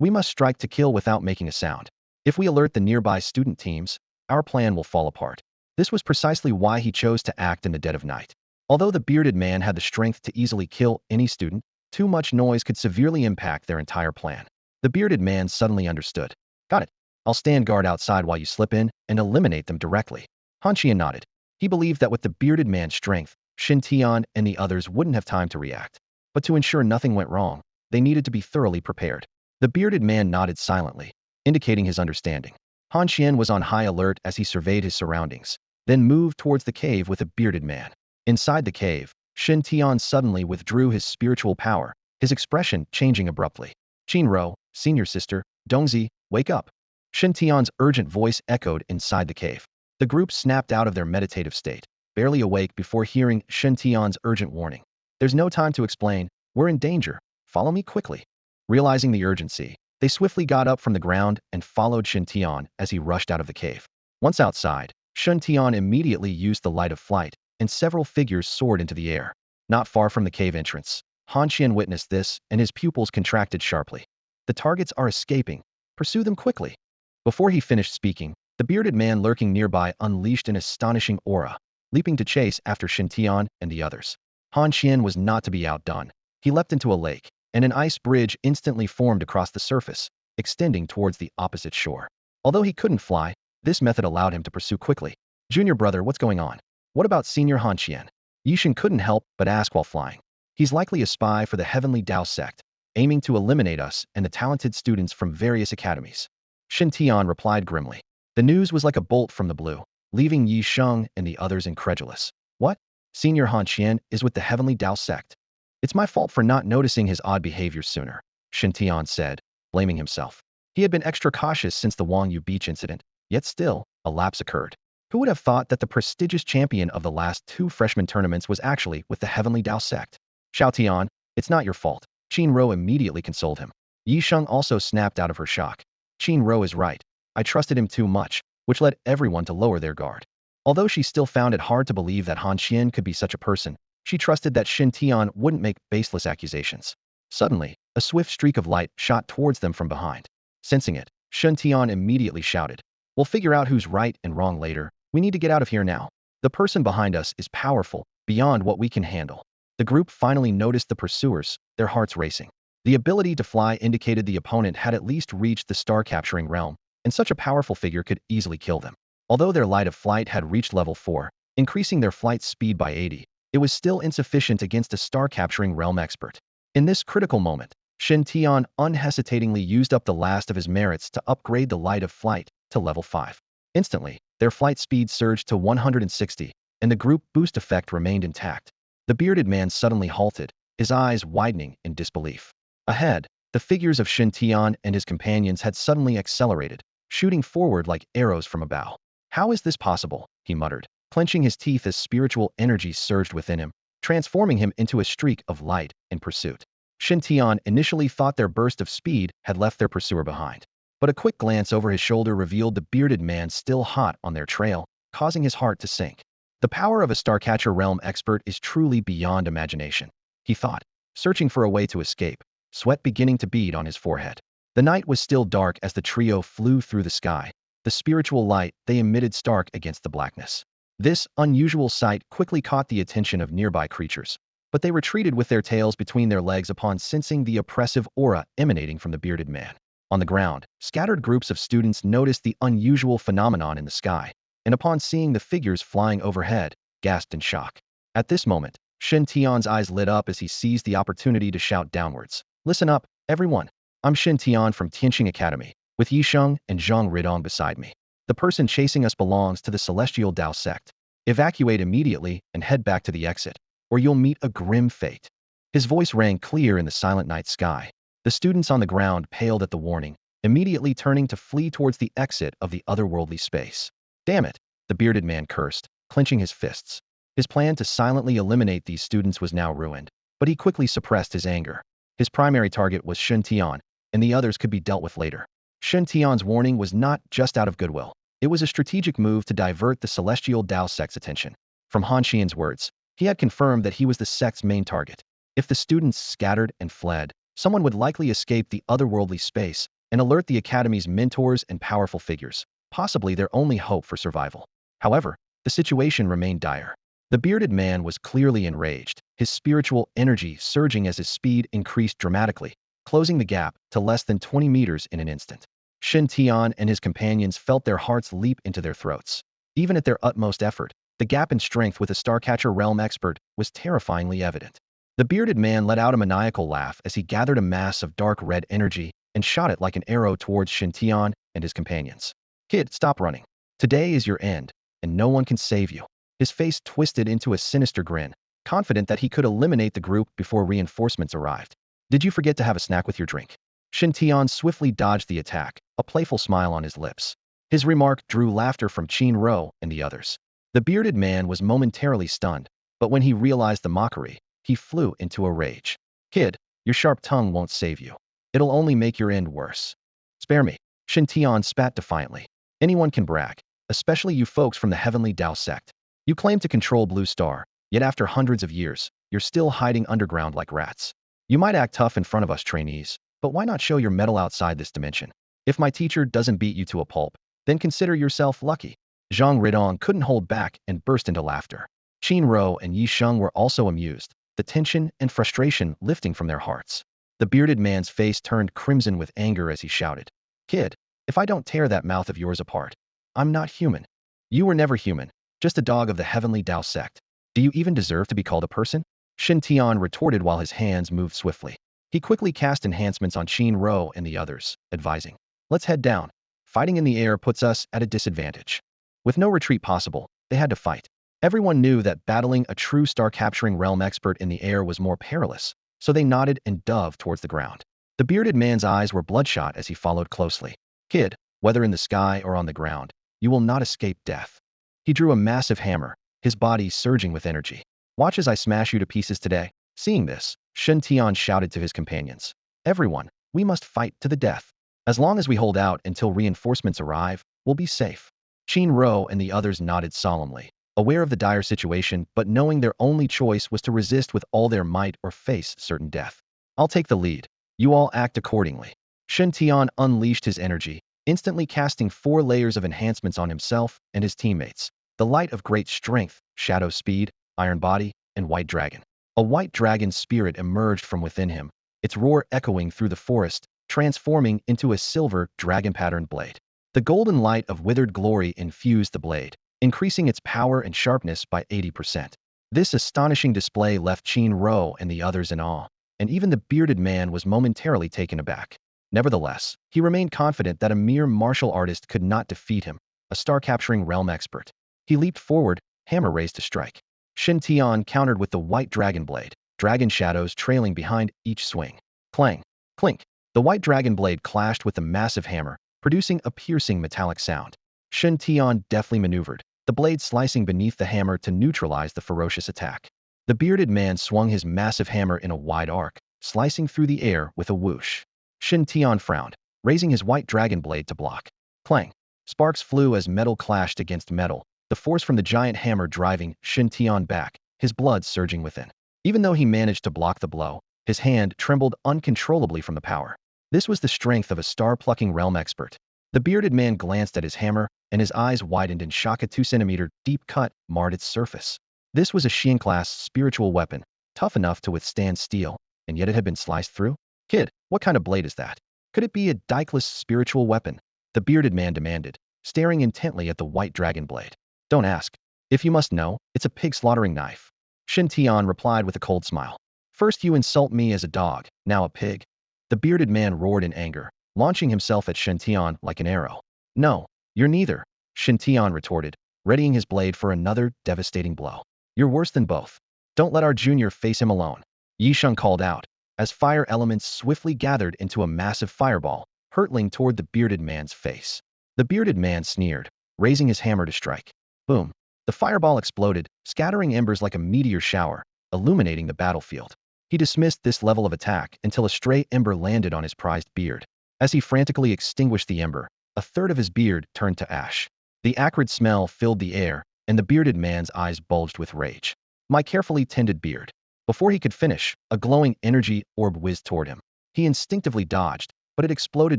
We must strike to kill without making a sound. If we alert the nearby student teams, our plan will fall apart. This was precisely why he chose to act in the dead of night. Although the bearded man had the strength to easily kill any student, too much noise could severely impact their entire plan. The bearded man suddenly understood. Got it. I'll stand guard outside while you slip in and eliminate them directly. Han Qian nodded. He believed that with the bearded man's strength, Shen Tian and the others wouldn't have time to react. But to ensure nothing went wrong, they needed to be thoroughly prepared. The bearded man nodded silently, indicating his understanding. Han Qian was on high alert as he surveyed his surroundings, then moved towards the cave with the bearded man. Inside the cave, Shen Tian suddenly withdrew his spiritual power, his expression changing abruptly. Qinro, senior sister, Dongzi, wake up. Shen Tian's urgent voice echoed inside the cave. The group snapped out of their meditative state, barely awake before hearing Shen Tian's urgent warning. There's no time to explain. We're in danger. Follow me quickly. Realizing the urgency, they swiftly got up from the ground and followed Shen Tian as he rushed out of the cave. Once outside, Shen Tian immediately used the light of flight, and several figures soared into the air. Not far from the cave entrance, Han Qian witnessed this, and his pupils contracted sharply. The targets are escaping. Pursue them quickly. Before he finished speaking, the bearded man lurking nearby unleashed an astonishing aura, leaping to chase after Shen Tian and the others. Han Qian was not to be outdone. He leapt into a lake, and an ice bridge instantly formed across the surface, extending towards the opposite shore. Although he couldn't fly, this method allowed him to pursue quickly. Junior brother, what's going on? What about senior Han Qian? Yishan couldn't help but ask while flying. He's likely a spy for the Heavenly Dao sect, aiming to eliminate us and the talented students from various academies. Shen Tian replied grimly. The news was like a bolt from the blue, leaving Yi Sheng and the others incredulous. What? Senior Han Qian is with the Heavenly Dao sect? It's my fault for not noticing his odd behavior sooner, Shen Tian said, blaming himself. He had been extra cautious since the Wangyu Beach incident, yet still, a lapse occurred. Who would have thought that the prestigious champion of the last two freshman tournaments was actually with the Heavenly Dao sect? Shen Tian, it's not your fault. Qin Ro immediately consoled him. Yi Sheng also snapped out of her shock. Qin Ro is right. I trusted him too much, which led everyone to lower their guard. Although she still found it hard to believe that Han Xian could be such a person, she trusted that Shen Tian wouldn't make baseless accusations. Suddenly, a swift streak of light shot towards them from behind. Sensing it, Shen Tian immediately shouted, "We'll figure out who's right and wrong later. We need to get out of here now. The person behind us is powerful, beyond what we can handle." The group finally noticed the pursuers, their hearts racing. The ability to fly indicated the opponent had at least reached the star-capturing realm, and such a powerful figure could easily kill them. Although their light of flight had reached level 4, increasing their flight speed by 80, it was still insufficient against a star-capturing realm expert. In this critical moment, Shen Tian unhesitatingly used up the last of his merits to upgrade the light of flight to level 5. Instantly, their flight speed surged to 160, and the group boost effect remained intact. The bearded man suddenly halted, his eyes widening in disbelief. Ahead, the figures of Shen Tian and his companions had suddenly accelerated, shooting forward like arrows from a bow. "How is this possible?" he muttered, clenching his teeth as spiritual energy surged within him, transforming him into a streak of light in pursuit. Shen Tian initially thought their burst of speed had left their pursuer behind, but a quick glance over his shoulder revealed the bearded man still hot on their trail, causing his heart to sink. The power of a Starcatcher realm expert is truly beyond imagination, he thought, searching for a way to escape, sweat beginning to bead on his forehead. The night was still dark as the trio flew through the sky, the spiritual light they emitted stark against the blackness. This unusual sight quickly caught the attention of nearby creatures, but they retreated with their tails between their legs upon sensing the oppressive aura emanating from the bearded man. On the ground, scattered groups of students noticed the unusual phenomenon in the sky, and upon seeing the figures flying overhead, gasped in shock. At this moment, Shen Tian's eyes lit up as he seized the opportunity to shout downwards. "Listen up, everyone. I'm Shen Tian from Tianqing Academy, with Yi Sheng and Zhang Ridong beside me. The person chasing us belongs to the Celestial Dao sect. Evacuate immediately and head back to the exit, or you'll meet a grim fate." His voice rang clear in the silent night sky. The students on the ground paled at the warning, immediately turning to flee towards the exit of the otherworldly space. "Damn it," the bearded man cursed, clenching his fists. His plan to silently eliminate these students was now ruined, but he quickly suppressed his anger. His primary target was Shen Tian, and the others could be dealt with later. Shen Tian's warning was not just out of goodwill. It was a strategic move to divert the Celestial Dao sect's attention. From Han Xian's words, he had confirmed that he was the sect's main target. If the students scattered and fled, someone would likely escape the otherworldly space and alert the Academy's mentors and powerful figures, possibly their only hope for survival. However, the situation remained dire. The bearded man was clearly enraged, his spiritual energy surging as his speed increased dramatically, closing the gap to less than 20 meters in an instant. Shen Tian and his companions felt their hearts leap into their throats. Even at their utmost effort, the gap in strength with a Starcatcher realm expert was terrifyingly evident. The bearded man let out a maniacal laugh as he gathered a mass of dark red energy and shot it like an arrow towards Shen Tian and his companions. "Kid, stop running. Today is your end, and no one can save you." His face twisted into a sinister grin, confident that he could eliminate the group before reinforcements arrived. "Did you forget to have a snack with your drink?" Shen Tian swiftly dodged the attack, a playful smile on his lips. His remark drew laughter from Qin Ro and the others. The bearded man was momentarily stunned, but when he realized the mockery, he flew into a rage. "Kid, your sharp tongue won't save you. It'll only make your end worse. Spare me." Shen Tian spat defiantly. "Anyone can brag, especially you folks from the Heavenly Dao sect. You claim to control Blue Star, yet after hundreds of years, you're still hiding underground like rats. You might act tough in front of us trainees, but why not show your mettle outside this dimension? If my teacher doesn't beat you to a pulp, then consider yourself lucky." Zhang Ridong couldn't hold back and burst into laughter. Qin Ro and Yi Sheng were also amused, the tension and frustration lifting from their hearts. The bearded man's face turned crimson with anger as he shouted, "Kid, if I don't tear that mouth of yours apart, I'm not human. You were never human, just a dog of the Heavenly Dao sect. Do you even deserve to be called a person?" Shen Tian retorted while his hands moved swiftly. He quickly cast enhancements on Qin Ro and the others, advising, "Let's head down. Fighting in the air puts us at a disadvantage." With no retreat possible, they had to fight. Everyone knew that battling a true star-capturing realm expert in the air was more perilous, so they nodded and dove towards the ground. The bearded man's eyes were bloodshot as he followed closely. Kid, whether in the sky or on the ground, you will not escape death. He drew a massive hammer, his body surging with energy. Watch as I smash you to pieces today. Seeing this, Shen Tian shouted to his companions. Everyone, we must fight to the death. As long as we hold out until reinforcements arrive, we'll be safe. Qin Ro and the others nodded solemnly, aware of the dire situation but knowing their only choice was to resist with all their might or face certain death. I'll take the lead. You all act accordingly. Shen Tian unleashed his energy, instantly casting 4 layers of enhancements on himself and his teammates. The light of great strength, shadow speed, iron body, and white dragon. A white dragon spirit emerged from within him, its roar echoing through the forest, transforming into a silver, dragon-patterned blade. The golden light of withered glory infused the blade, increasing its power and sharpness by 80%. This astonishing display left Qin Ro and the others in awe, and even the bearded man was momentarily taken aback. Nevertheless, he remained confident that a mere martial artist could not defeat him, a star-capturing realm expert. He leaped forward, hammer raised to strike. Shen Tian countered with the white dragon blade, dragon shadows trailing behind each swing. Clang! Clink! The white dragon blade clashed with the massive hammer, producing a piercing metallic sound. Shen Tian deftly maneuvered, the blade slicing beneath the hammer to neutralize the ferocious attack. The bearded man swung his massive hammer in a wide arc, slicing through the air with a whoosh. Shen Tian frowned, raising his white dragon blade to block. Clang! Sparks flew as metal clashed against metal, the force from the giant hammer driving Shen Tian back, his blood surging within. Even though he managed to block the blow, his hand trembled uncontrollably from the power. This was the strength of a star-plucking realm expert. The bearded man glanced at his hammer, and his eyes widened in shock. A 2-centimeter deep cut marred its surface. This was a Xian-class spiritual weapon, tough enough to withstand steel, and yet it had been sliced through? Kid, what kind of blade is that? Could it be a daikless spiritual weapon? The bearded man demanded, staring intently at the white dragon blade. Don't ask. If you must know, it's a pig slaughtering knife. Shen Tian replied with a cold smile. First you insult me as a dog, now a pig. The bearded man roared in anger, launching himself at Shen Tian like an arrow. No, you're neither, Shen Tian retorted, readying his blade for another devastating blow. You're worse than both. Don't let our junior face him alone. Yisheng called out, as fire elements swiftly gathered into a massive fireball, hurtling toward the bearded man's face. The bearded man sneered, raising his hammer to strike. Boom! The fireball exploded, scattering embers like a meteor shower, illuminating the battlefield. He dismissed this level of attack until a stray ember landed on his prized beard. As he frantically extinguished the ember, a third of his beard turned to ash. The acrid smell filled the air, and the bearded man's eyes bulged with rage. My carefully tended beard. Before he could finish, a glowing energy orb whizzed toward him. He instinctively dodged, but it exploded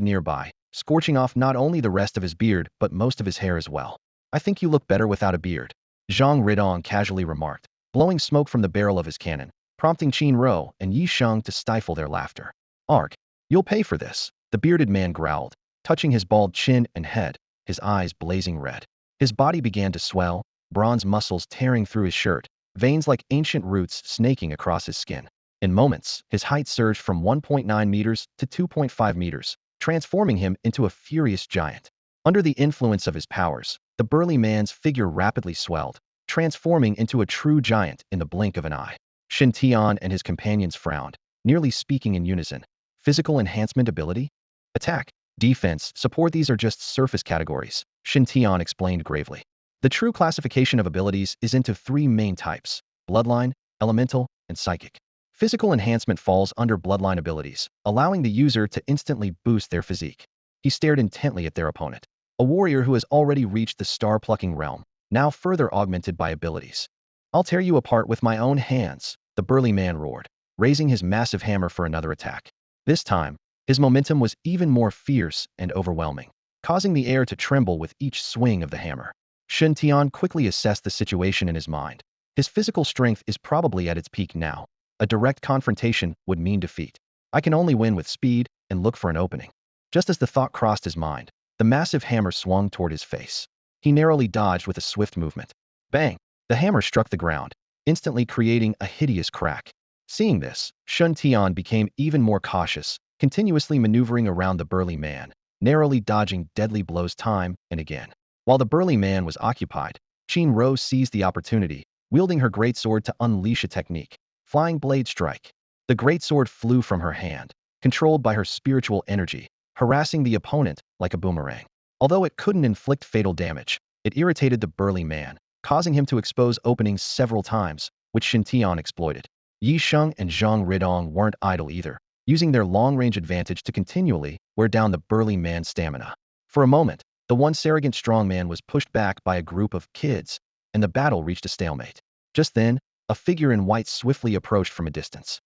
nearby, scorching off not only the rest of his beard but most of his hair as well. I think you look better without a beard, Zhang Ridong casually remarked, blowing smoke from the barrel of his cannon, prompting Qin Ro and Yi Sheng to stifle their laughter. Arg, you'll pay for this, the bearded man growled, touching his bald chin and head, his eyes blazing red. His body began to swell, bronze muscles tearing through his shirt, veins like ancient roots snaking across his skin. In moments, his height surged from 1.9 meters to 2.5 meters, transforming him into a furious giant. Under the influence of his powers, the burly man's figure rapidly swelled, transforming into a true giant in the blink of an eye. Shen Tian and his companions frowned, nearly speaking in unison. Physical enhancement ability? Attack, defense, support, these are just surface categories, Shen Tian explained gravely. The true classification of abilities is into 3 main types: bloodline, elemental, and psychic. Physical enhancement falls under bloodline abilities, allowing the user to instantly boost their physique. He stared intently at their opponent, a warrior who has already reached the star-plucking realm, now further augmented by abilities. I'll tear you apart with my own hands, the burly man roared, raising his massive hammer for another attack. This time, his momentum was even more fierce and overwhelming, causing the air to tremble with each swing of the hammer. Shen Tian quickly assessed the situation in his mind. His physical strength is probably at its peak now. A direct confrontation would mean defeat. I can only win with speed and look for an opening. Just as the thought crossed his mind, the massive hammer swung toward his face. He narrowly dodged with a swift movement. Bang! The hammer struck the ground, instantly creating a hideous crack. Seeing this, Shen Tian became even more cautious, continuously maneuvering around the burly man, narrowly dodging deadly blows time and again. While the burly man was occupied, Qin Ro seized the opportunity, wielding her greatsword to unleash a technique. Flying blade strike. The greatsword flew from her hand, controlled by her spiritual energy, harassing the opponent like a boomerang. Although it couldn't inflict fatal damage, it irritated the burly man, causing him to expose openings several times, which Shen Tian exploited. Yi Sheng and Zhang Ridong weren't idle either, using their long-range advantage to continually wear down the burly man's stamina. For a moment, the once arrogant strongman was pushed back by a group of kids, and the battle reached a stalemate. Just then, a figure in white swiftly approached from a distance.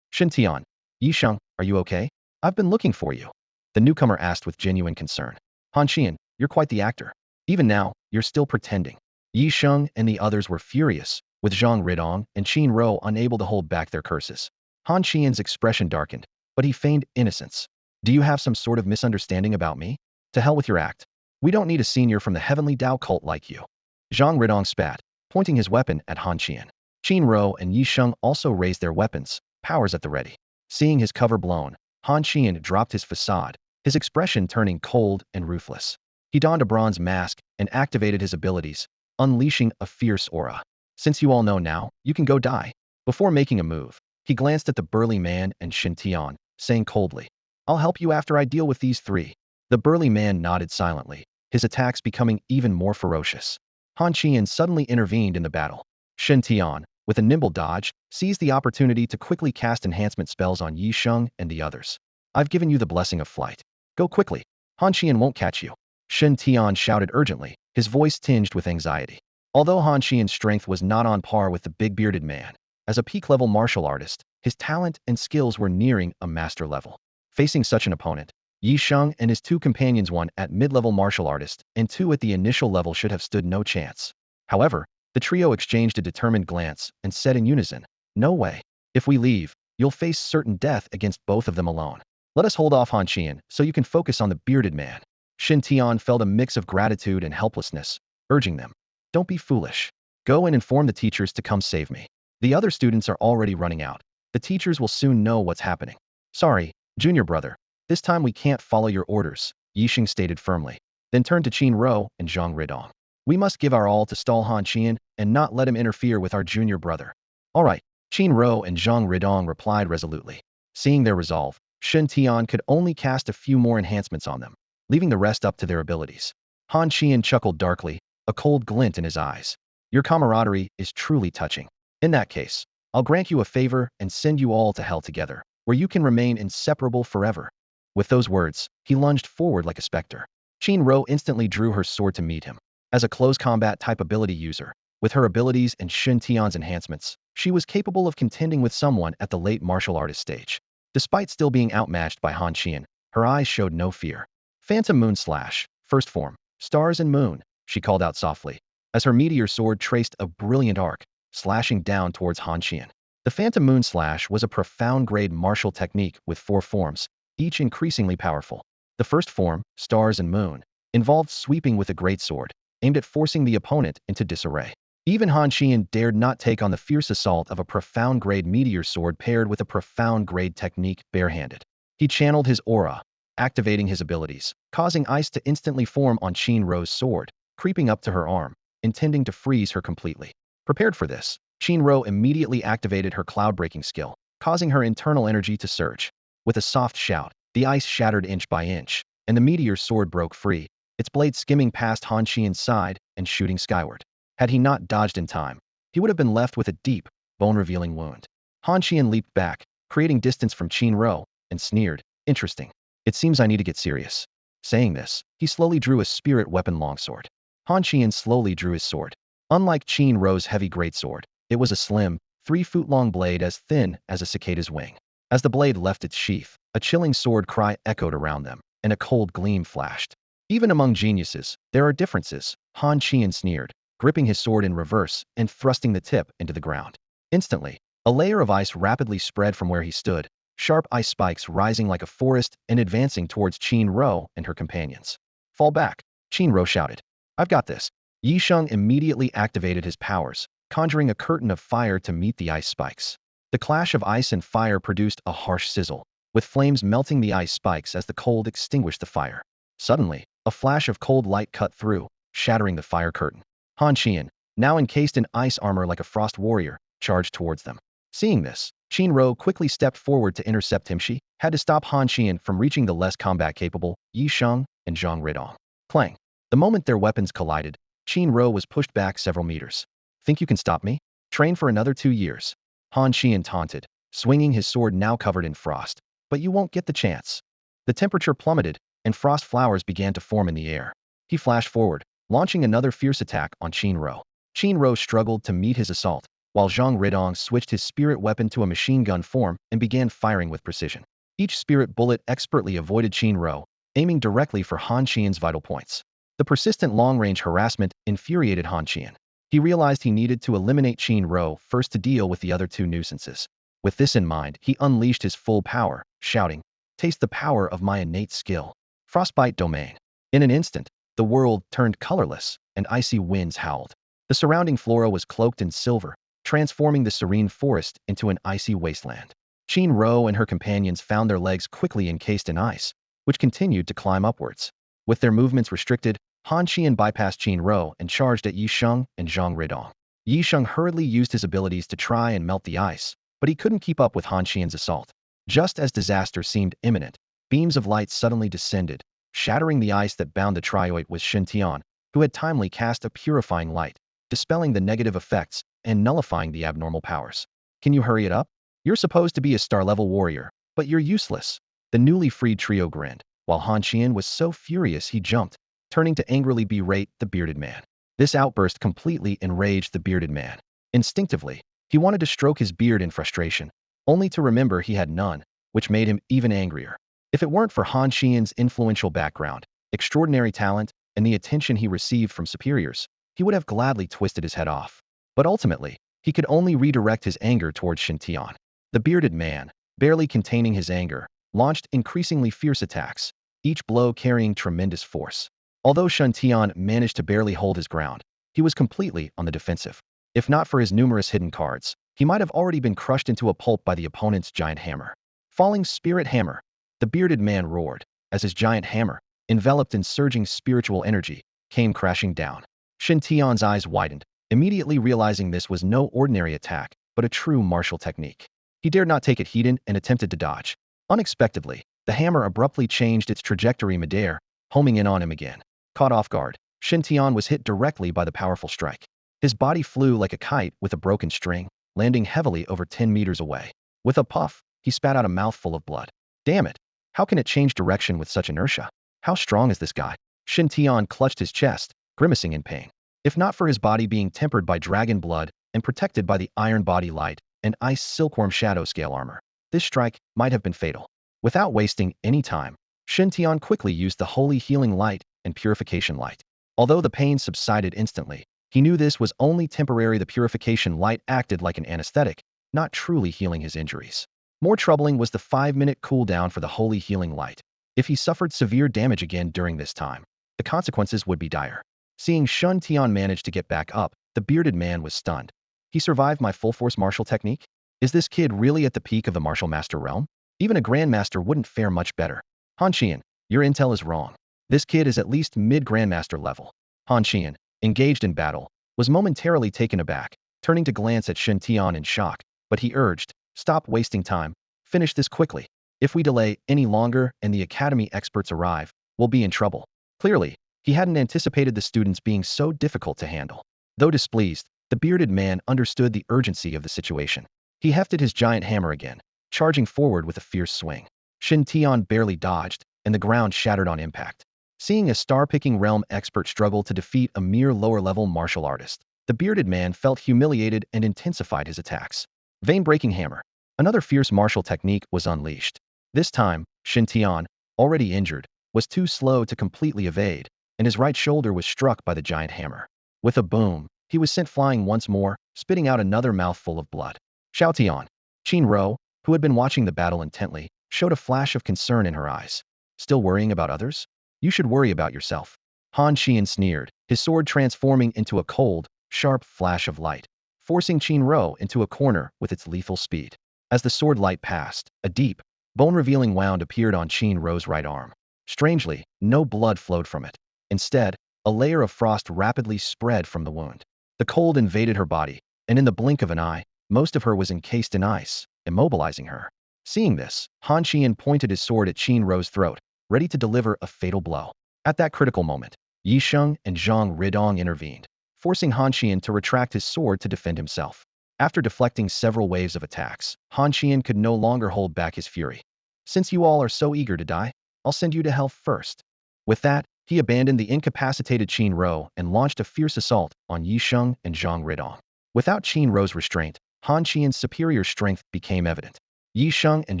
Shen Tian, Yi Sheng, are you okay? I've been looking for you. The newcomer asked with genuine concern. Han Qian, you're quite the actor. Even now, you're still pretending. Yi Sheng and the others were furious, with Zhang Ridong and Qin Ro unable to hold back their curses. Han Qian's expression darkened, but he feigned innocence. Do you have some sort of misunderstanding about me? To hell with your act. We don't need a senior from the heavenly Dao cult like you. Zhang Ridong spat, pointing his weapon at Han Qian. Qin Ro and Yi Sheng also raised their weapons, powers at the ready. Seeing his cover blown, Han Qian dropped his facade, his expression turning cold and ruthless. He donned a bronze mask and activated his abilities, unleashing a fierce aura. Since you all know now, you can go die. Before making a move, he glanced at the burly man and Shen Tian, saying coldly, I'll help you after I deal with these three. The burly man nodded silently, his attacks becoming even more ferocious. Han Qian suddenly intervened in the battle. Shen Tian, with a nimble dodge, seized the opportunity to quickly cast enhancement spells on Yi Sheng and the others. I've given you the blessing of flight. Go quickly. Han Qian won't catch you. Shen Tian shouted urgently, his voice tinged with anxiety. Although Han Qian's strength was not on par with the big-bearded man, as a peak-level martial artist, his talent and skills were nearing a master level. Facing such an opponent, Yi Sheng and his two companions, one at mid-level martial artist and two at the initial level, should have stood no chance. However, the trio exchanged a determined glance and said in unison, No way. If we leave, you'll face certain death against both of them alone. Let us hold off Han Qian so you can focus on the bearded man. Shen Tian felt a mix of gratitude and helplessness, urging them, Don't be foolish. Go and inform the teachers to come save me. The other students are already running out. The teachers will soon know what's happening. Sorry, junior brother. This time we can't follow your orders, Yi Sheng stated firmly, then turned to Qin Ro and Zhang Ridong. We must give our all to stall Han Qian and not let him interfere with our junior brother. All right, Qin Ro and Zhang Ridong replied resolutely. Seeing their resolve, Shen Tian could only cast a few more enhancements on them, leaving the rest up to their abilities. Han Qian chuckled darkly, a cold glint in his eyes. Your camaraderie is truly touching. In that case, I'll grant you a favor and send you all to hell together, where you can remain inseparable forever. With those words, he lunged forward like a specter. Qin Ro instantly drew her sword to meet him. As a close combat type ability user, with her abilities and Shen Tian's enhancements, she was capable of contending with someone at the late martial artist stage. Despite still being outmatched by Han Qian, her eyes showed no fear. Phantom Moon Slash, first form, stars and moon, she called out softly, as her meteor sword traced a brilliant arc, slashing down towards Han Qian. The Phantom Moon Slash was a profound-grade martial technique with 4 forms, each increasingly powerful. The first form, Stars and Moon, involved sweeping with a greatsword, aimed at forcing the opponent into disarray. Even Han Qian dared not take on the fierce assault of a profound-grade meteor sword paired with a profound-grade technique barehanded. He channeled his aura, activating his abilities, causing ice to instantly form on Qin Ro's sword, creeping up to her arm, intending to freeze her completely. Prepared for this, Qin Ro immediately activated her cloud-breaking skill, causing her internal energy to surge. With a soft shout, the ice shattered inch by inch, and the meteor sword broke free, its blade skimming past Han Qian's side and shooting skyward. Had he not dodged in time, he would have been left with a deep, bone-revealing wound. Han Qian leaped back, creating distance from Qin Ro, and sneered, Interesting. It seems I need to get serious. Saying this, he slowly drew a spirit weapon longsword. Han Qian slowly drew his sword. Unlike Qin Ro's heavy greatsword, it was a slim, 3-foot-long blade as thin as a cicada's wing. As the blade left its sheath, a chilling sword cry echoed around them, and a cold gleam flashed. Even among geniuses, there are differences, Han Qian sneered, gripping his sword in reverse and thrusting the tip into the ground. Instantly, a layer of ice rapidly spread from where he stood, sharp ice spikes rising like a forest and advancing towards Qin Ro and her companions. Fall back, Qin Ro shouted. I've got this. Yi Sheng immediately activated his powers, conjuring a curtain of fire to meet the ice spikes. The clash of ice and fire produced a harsh sizzle, with flames melting the ice spikes as the cold extinguished the fire. Suddenly, a flash of cold light cut through, shattering the fire curtain. Han Qian, now encased in ice armor like a frost warrior, charged towards them. Seeing this, Qin Rou quickly stepped forward to intercept him. She had to stop Han Qian from reaching the less combat-capable Yi Sheng and Zhang Ridong. Clang. The moment their weapons collided, Qin Rou was pushed back several meters. Think you can stop me? Train for another 2 years. Han Qian taunted, swinging his sword now covered in frost. But you won't get the chance. The temperature plummeted, and frost flowers began to form in the air. He flashed forward, launching another fierce attack on Qin Rou. Qin Rou struggled to meet his assault, while Zhang Ridong switched his spirit weapon to a machine gun form and began firing with precision. Each spirit bullet expertly avoided Qin Rou, aiming directly for Han Qian's vital points. The persistent long-range harassment infuriated Han Qian. He realized he needed to eliminate Qin Rou first to deal with the other two nuisances. With this in mind, he unleashed his full power, shouting, "Taste the power of my innate skill. Frostbite domain." In an instant, the world turned colorless, and icy winds howled. The surrounding flora was cloaked in silver, transforming the serene forest into an icy wasteland. Qin Rou and her companions found their legs quickly encased in ice, which continued to climb upwards. With their movements restricted, Han Qian bypassed Qin Rou and charged at Yi Sheng and Zhang Ridong. Yi Sheng hurriedly used his abilities to try and melt the ice, but he couldn't keep up with Han Qian's assault. Just as disaster seemed imminent, beams of light suddenly descended, shattering the ice that bound the trioid with Shen Tian, who had timely cast a purifying light, dispelling the negative effects and nullifying the abnormal powers. Can you hurry it up? You're supposed to be a star-level warrior, but you're useless. The newly freed trio grinned, while Han Qian was so furious he jumped, turning to angrily berate the bearded man. This outburst completely enraged the bearded man. Instinctively, he wanted to stroke his beard in frustration, only to remember he had none, which made him even angrier. If it weren't for Han Qian's influential background, extraordinary talent, and the attention he received from superiors, he would have gladly twisted his head off. But ultimately, he could only redirect his anger towards Shen Tian. The bearded man, barely containing his anger, launched increasingly fierce attacks, each blow carrying tremendous force. Although Shen Tian managed to barely hold his ground, he was completely on the defensive. If not for his numerous hidden cards, he might have already been crushed into a pulp by the opponent's giant hammer. Falling spirit hammer. The bearded man roared, as his giant hammer, enveloped in surging spiritual energy, came crashing down. Shen Tian's eyes widened, immediately realizing this was no ordinary attack, but a true martial technique. He dared not take it heeded and attempted to dodge. Unexpectedly, the hammer abruptly changed its trajectory midair, homing in on him again. Caught off guard, Shen Tian was hit directly by the powerful strike. His body flew like a kite with a broken string, landing heavily over 10 meters away. With a puff, he spat out a mouthful of blood. Damn it! How can it change direction with such inertia? How strong is this guy? Shen Tian clutched his chest, grimacing in pain. If not for his body being tempered by dragon blood and protected by the iron body light and ice silkworm shadow scale armor, this strike might have been fatal. Without wasting any time, Shen Tian quickly used the holy healing light and purification light. Although the pain subsided instantly, he knew this was only temporary. The purification light acted like an anesthetic, not truly healing his injuries. More troubling was the 5-minute cooldown for the holy healing light. If he suffered severe damage again during this time, the consequences would be dire. Seeing Shen Tian manage to get back up, the bearded man was stunned. He survived my full-force martial technique? Is this kid really at the peak of the martial master realm? Even a grandmaster wouldn't fare much better. Han Qian, your intel is wrong. This kid is at least mid-grandmaster level. Han Qian, engaged in battle, was momentarily taken aback, turning to glance at Shen Tian in shock, but he urged, "Stop wasting time. Finish this quickly. If we delay any longer and the academy experts arrive, we'll be in trouble." Clearly, he hadn't anticipated the students being so difficult to handle. Though displeased, the bearded man understood the urgency of the situation. He hefted his giant hammer again, charging forward with a fierce swing. Shen Tian barely dodged, and the ground shattered on impact. Seeing a star-picking realm expert struggle to defeat a mere lower-level martial artist, the bearded man felt humiliated and intensified his attacks. Vein-breaking hammer. Another fierce martial technique was unleashed. This time, Shen Tian, already injured, was too slow to completely evade, and his right shoulder was struck by the giant hammer. With a boom, he was sent flying once more, spitting out another mouthful of blood. Xiao Tian. Qin Rou, who had been watching the battle intently, showed a flash of concern in her eyes. Still worrying about others? You should worry about yourself. Han Qian sneered, his sword transforming into a cold, sharp flash of light, forcing Qin Rou into a corner with its lethal speed. As the sword light passed, a deep, bone-revealing wound appeared on Qin Rou's right arm. Strangely, no blood flowed from it. Instead, a layer of frost rapidly spread from the wound. The cold invaded her body, and in the blink of an eye, most of her was encased in ice. immobilizing her. Seeing this, Han Qian pointed his sword at Qin Ro's throat, ready to deliver a fatal blow. At that critical moment, Yi Sheng and Zhang Ridong intervened, forcing Han Qian to retract his sword to defend himself. After deflecting several waves of attacks, Han Qian could no longer hold back his fury. Since you all are so eager to die, I'll send you to hell first. With that, he abandoned the incapacitated Qin Ro and launched a fierce assault on Yi Sheng and Zhang Ridong. Without Qin Ro's restraint, Han Qian's superior strength became evident. Yi Sheng and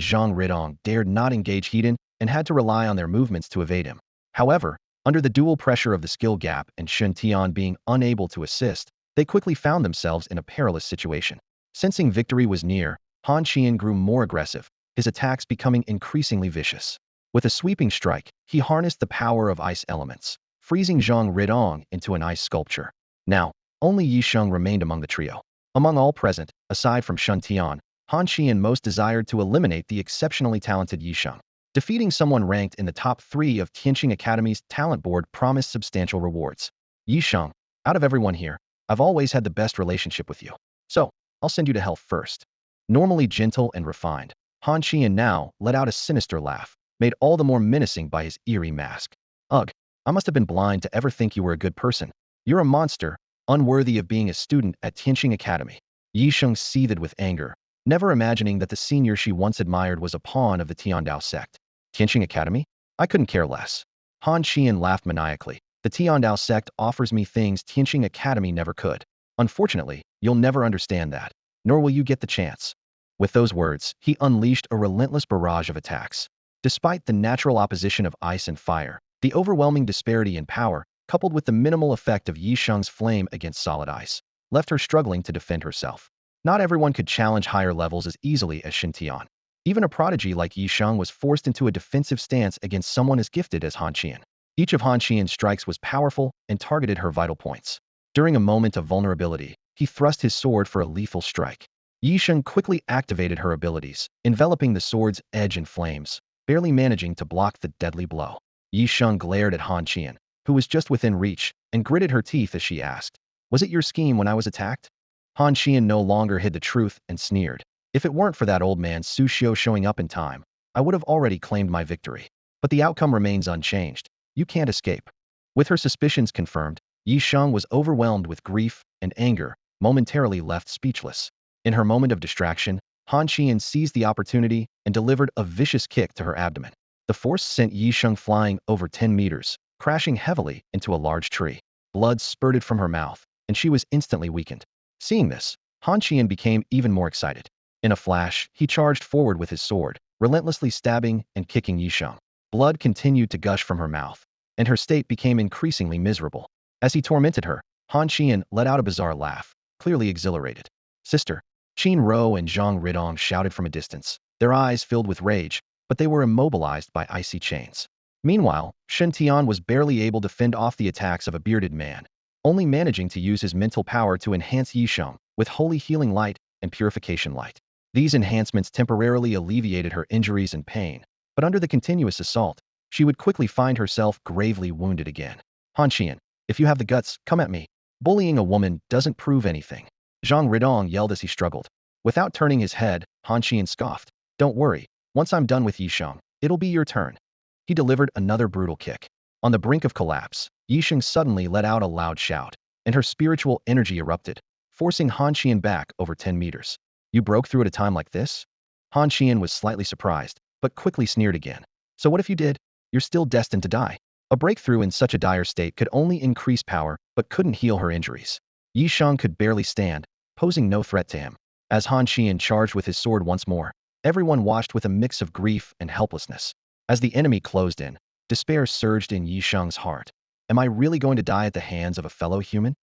Zhang Ridong dared not engage Hedon and had to rely on their movements to evade him. However, under the dual pressure of the skill gap and Shen Tian being unable to assist, they quickly found themselves in a perilous situation. Sensing victory was near, Han Qian grew more aggressive, his attacks becoming increasingly vicious. With a sweeping strike, he harnessed the power of ice elements, freezing Zhang Ridong into an ice sculpture. Now, only Yi Sheng remained among the trio. Among all present, aside from Shen Tian, Han Qian most desired to eliminate the exceptionally talented Yi Sheng. Defeating someone ranked in the top 3 of Tianqing Academy's talent board promised substantial rewards. Yi Sheng, out of everyone here, I've always had the best relationship with you. So, I'll send you to hell first. Normally gentle and refined, Han Qian now let out a sinister laugh, made all the more menacing by his eerie mask. Ugh, I must have been blind to ever think you were a good person. You're a monster, unworthy of being a student at Tianqing Academy. Yi Sheng seethed with anger, never imagining that the senior she once admired was a pawn of the Tiandao sect. Tianqing Academy? I couldn't care less. Han Qian laughed maniacally. The Tiandao sect offers me things Tianqing Academy never could. Unfortunately, you'll never understand that, nor will you get the chance. With those words, he unleashed a relentless barrage of attacks. Despite the natural opposition of ice and fire, the overwhelming disparity in power, coupled with the minimal effect of Yi Sheng's flame against solid ice, left her struggling to defend herself. Not everyone could challenge higher levels as easily as Shen Tian. Even a prodigy like Yi Sheng was forced into a defensive stance against someone as gifted as Han Qian. Each of Han Qian's strikes was powerful and targeted her vital points. During a moment of vulnerability, he thrust his sword for a lethal strike. Yi Sheng quickly activated her abilities, enveloping the sword's edge in flames, barely managing to block the deadly blow. Yi Sheng glared at Han Qian, who was just within reach, and gritted her teeth as she asked, "Was it your scheme when I was attacked?" Han Qian no longer hid the truth and sneered. "If it weren't for that old man Su Xiu showing up in time, I would have already claimed my victory. But the outcome remains unchanged. You can't escape." With her suspicions confirmed, Yi Sheng was overwhelmed with grief and anger, momentarily left speechless. In her moment of distraction, Han Qian seized the opportunity and delivered a vicious kick to her abdomen. The force sent Yi Sheng flying over 10 meters, crashing heavily into a large tree. Blood spurted from her mouth, and she was instantly weakened. Seeing this, Han Qian became even more excited. In a flash, he charged forward with his sword, relentlessly stabbing and kicking Yi Sheng. Blood continued to gush from her mouth, and her state became increasingly miserable. As he tormented her, Han Qian let out a bizarre laugh, clearly exhilarated. "Sister!" Qin Ro and Zhang Ridong shouted from a distance, their eyes filled with rage, but they were immobilized by icy chains. Meanwhile, Shen Tian was barely able to fend off the attacks of a bearded man, only managing to use his mental power to enhance Yi Sheng with holy healing light and purification light. These enhancements temporarily alleviated her injuries and pain, but under the continuous assault, she would quickly find herself gravely wounded again. "Han Qian, if you have the guts, come at me. Bullying a woman doesn't prove anything." Zhang Ridong yelled as he struggled. Without turning his head, Han Qian scoffed. "Don't worry, once I'm done with Yi Sheng, it'll be your turn." He delivered another brutal kick. On the brink of collapse, Yi Sheng suddenly let out a loud shout, and her spiritual energy erupted, forcing Han Qian back over 10 meters. "You broke through at a time like this?" Han Qian was slightly surprised, but quickly sneered again. "So what if you did? You're still destined to die." A breakthrough in such a dire state could only increase power, but couldn't heal her injuries. Yi Sheng could barely stand, posing no threat to him. As Han Qian charged with his sword once more, everyone watched with a mix of grief and helplessness. As the enemy closed in, despair surged in Yi Sheng's heart. Am I really going to die at the hands of a fellow human?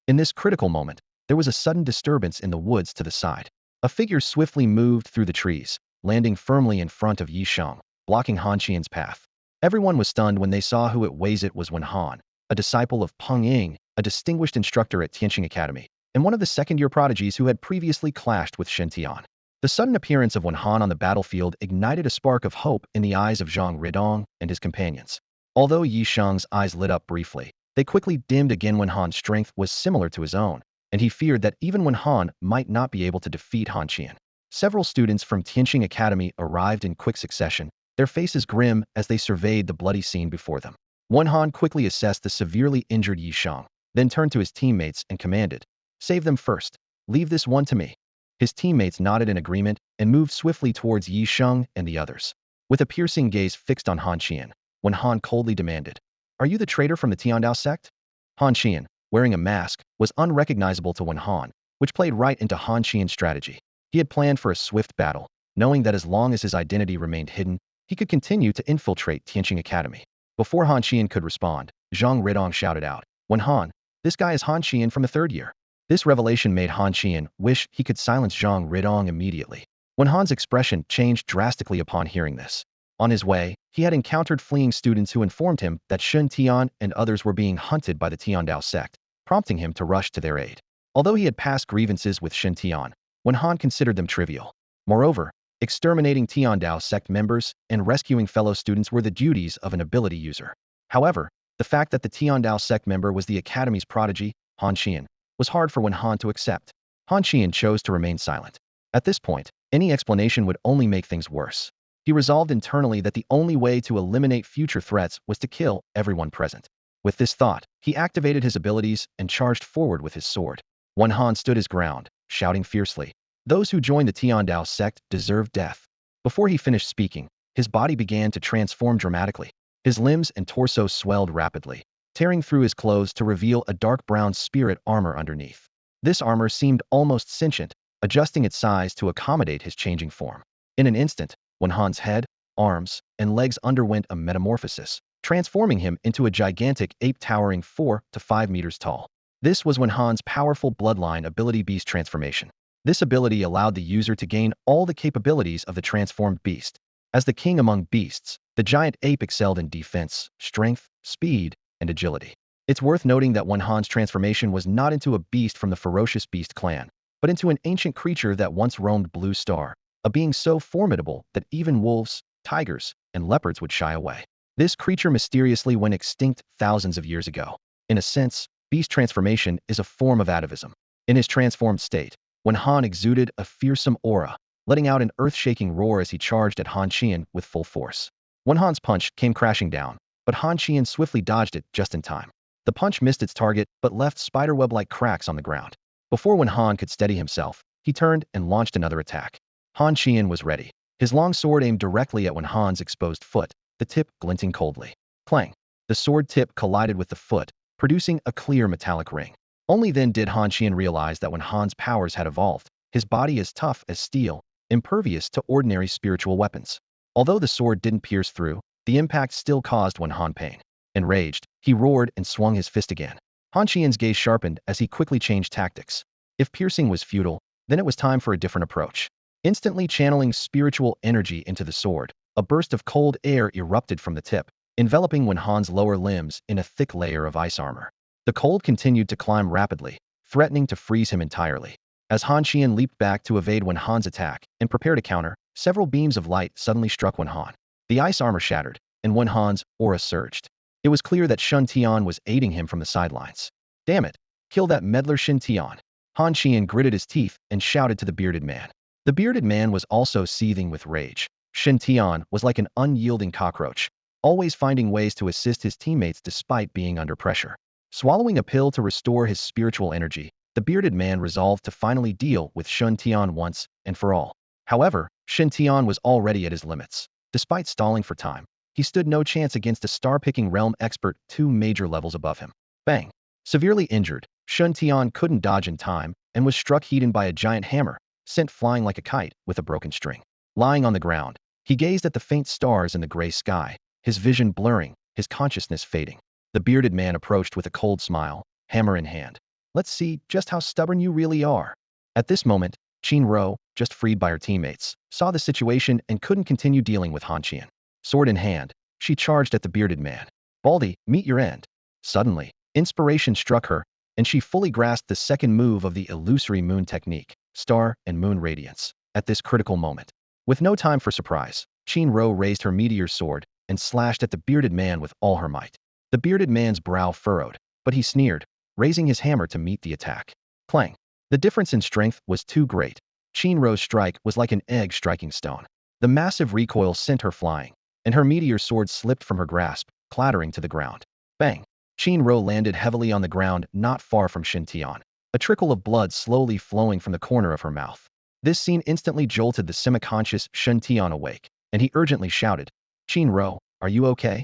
In this critical moment, there was a sudden disturbance in the woods to the side. A figure swiftly moved through the trees, landing firmly in front of Yi Sheng, blocking Han Qian's path. Everyone was stunned when they saw who it was. Wen Han, a disciple of Peng Ying, a distinguished instructor at Tianqing Academy, and one of the second-year prodigies who had previously clashed with Shen Tian. The sudden appearance of Wen Han on the battlefield ignited a spark of hope in the eyes of Zhang Ridong and his companions. Although Yi Sheng's eyes lit up briefly, they quickly dimmed again when Han's strength was similar to his own, and he feared that even Wen Han might not be able to defeat Han Qian. Several students from Tianqing Academy arrived in quick succession, their faces grim as they surveyed the bloody scene before them. Wen Han quickly assessed the severely injured Yi Shang, then turned to his teammates and commanded, "Save them first. Leave this one to me." His teammates nodded in agreement and moved swiftly towards Yi Shang and the others. With a piercing gaze fixed on Han Qian, Wen Han coldly demanded, "Are you the traitor from the Tiandao sect?" Han Qian, wearing a mask, was unrecognizable to Wen Han, which played right into Han Qian's strategy. He had planned for a swift battle, knowing that as long as his identity remained hidden, he could continue to infiltrate Tianqing Academy. Before Han Qian could respond, Zhang Ridong shouted out, "Wen Han, this guy is Han Qian from the third year." This revelation made Han Qian wish he could silence Zhang Ridong immediately. Wen Han's expression changed drastically upon hearing this. On his way, he had encountered fleeing students who informed him that Shen Tian and others were being hunted by the Tiandao sect, prompting him to rush to their aid. Although he had past grievances with Shen Tian, Wen Han considered them trivial. Moreover, exterminating Tiandao sect members and rescuing fellow students were the duties of an ability user. However, the fact that the Tiandao sect member was the Academy's prodigy, Han Qian, was hard for Wen Han to accept. Han Qian chose to remain silent. At this point, any explanation would only make things worse. He resolved internally that the only way to eliminate future threats was to kill everyone present. With this thought, he activated his abilities and charged forward with his sword. Wen Han stood his ground, shouting fiercely, "Those who join the Tiandao sect deserve death." Before he finished speaking, his body began to transform dramatically. His limbs and torso swelled rapidly, tearing through his clothes to reveal a dark brown spirit armor underneath. This armor seemed almost sentient, adjusting its size to accommodate his changing form. In an instant, Wen Han's head, arms, and legs underwent a metamorphosis, transforming him into a gigantic ape towering 4 to 5 meters tall. This was Wen Han's powerful bloodline ability beast transformation. This ability allowed the user to gain all the capabilities of the transformed beast. As the king among beasts, the giant ape excelled in defense, strength, speed, and agility. It's worth noting that Wen Han's transformation was not into a beast from the ferocious beast clan, but into an ancient creature that once roamed Blue Star, a being so formidable that even wolves, tigers, and leopards would shy away. This creature mysteriously went extinct thousands of years ago. In a sense, beast transformation is a form of atavism. In his transformed state, Wen Han exuded a fearsome aura, letting out an earth-shaking roar as he charged at Han Qian with full force. Wen Han's punch came crashing down, but Han Qian swiftly dodged it just in time. The punch missed its target but left spiderweb-like cracks on the ground. Before Wen Han could steady himself, he turned and launched another attack. Han Qian was ready. His long sword aimed directly at Wen Han's exposed foot, the tip glinting coldly. Clang! The sword tip collided with the foot, producing a clear metallic ring. Only then did Han Qian realize that Wen Han's powers had evolved, his body as tough as steel, impervious to ordinary spiritual weapons. Although the sword didn't pierce through, the impact still caused Wen Han pain. Enraged, he roared and swung his fist again. Han Qian's gaze sharpened as he quickly changed tactics. If piercing was futile, then it was time for a different approach. Instantly channeling spiritual energy into the sword, a burst of cold air erupted from the tip, enveloping Wen Han's lower limbs in a thick layer of ice armor. The cold continued to climb rapidly, threatening to freeze him entirely. As Han Qian leaped back to evade Wen Han's attack and prepare to counter, several beams of light suddenly struck Wen Han. The ice armor shattered, and Wen Han's aura surged. It was clear that Shen Tian was aiding him from the sidelines. "Damn it! Kill that meddler Shen Tian!" Han Qian gritted his teeth and shouted to the bearded man. The bearded man was also seething with rage. Shen Tian was like an unyielding cockroach, always finding ways to assist his teammates despite being under pressure. Swallowing a pill to restore his spiritual energy, the bearded man resolved to finally deal with Shen Tian once and for all. However, Shen Tian was already at his limits. Despite stalling for time, he stood no chance against a star-picking realm expert 2 major levels above him. Bang! Severely injured, Shen Tian couldn't dodge in time and was struck heated by a giant hammer, sent flying like a kite with a broken string. Lying on the ground, he gazed at the faint stars in the gray sky, his vision blurring, his consciousness fading. The bearded man approached with a cold smile, hammer in hand. "Let's see just how stubborn you really are." At this moment, Qin Ro, just freed by her teammates, saw the situation and couldn't continue dealing with Han Qian. Sword in hand, she charged at the bearded man. "Baldy, meet your end." Suddenly, inspiration struck her, and she fully grasped the second move of the illusory moon technique, Star and Moon Radiance, at this critical moment. With no time for surprise, Qin Ro raised her meteor sword and slashed at the bearded man with all her might. The bearded man's brow furrowed, but he sneered, raising his hammer to meet the attack. Clang! The difference in strength was too great. Ro's strike was like an egg striking stone. The massive recoil sent her flying, and her meteor sword slipped from her grasp, clattering to the ground. Bang! Ro landed heavily on the ground not far from Shen Tian, a trickle of blood slowly flowing from the corner of her mouth. This scene instantly jolted the semi-conscious Shen Tian awake, and he urgently shouted, Ro, are you okay?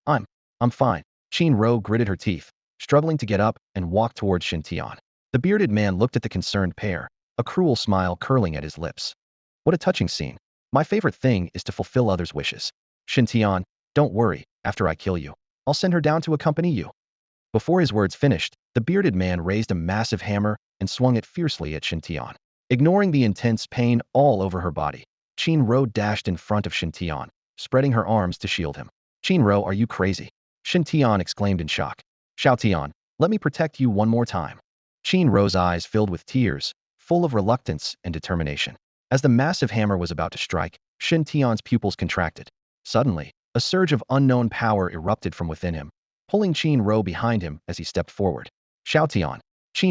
I'm fine. Ro gritted her teeth, struggling to get up and walk towards Shen Tian. The bearded man looked at the concerned pair, a cruel smile curling at his lips. What a touching scene. My favorite thing is to fulfill others' wishes. Shen Tian, don't worry, after I kill you, I'll send her down to accompany you. Before his words finished, the bearded man raised a massive hammer and swung it fiercely at Shen Tian. Ignoring the intense pain all over her body, Ro dashed in front of Shen Tian, spreading her arms to shield him. Ro, are you crazy? Shen Tian exclaimed in shock. Xiao Tian, let me protect you one more time. Ro's eyes filled with tears, full of reluctance and determination. As the massive hammer was about to strike, Shen Tian's pupils contracted. Suddenly, a surge of unknown power erupted from within him, pulling Ro behind him as he stepped forward. Xiao Tian.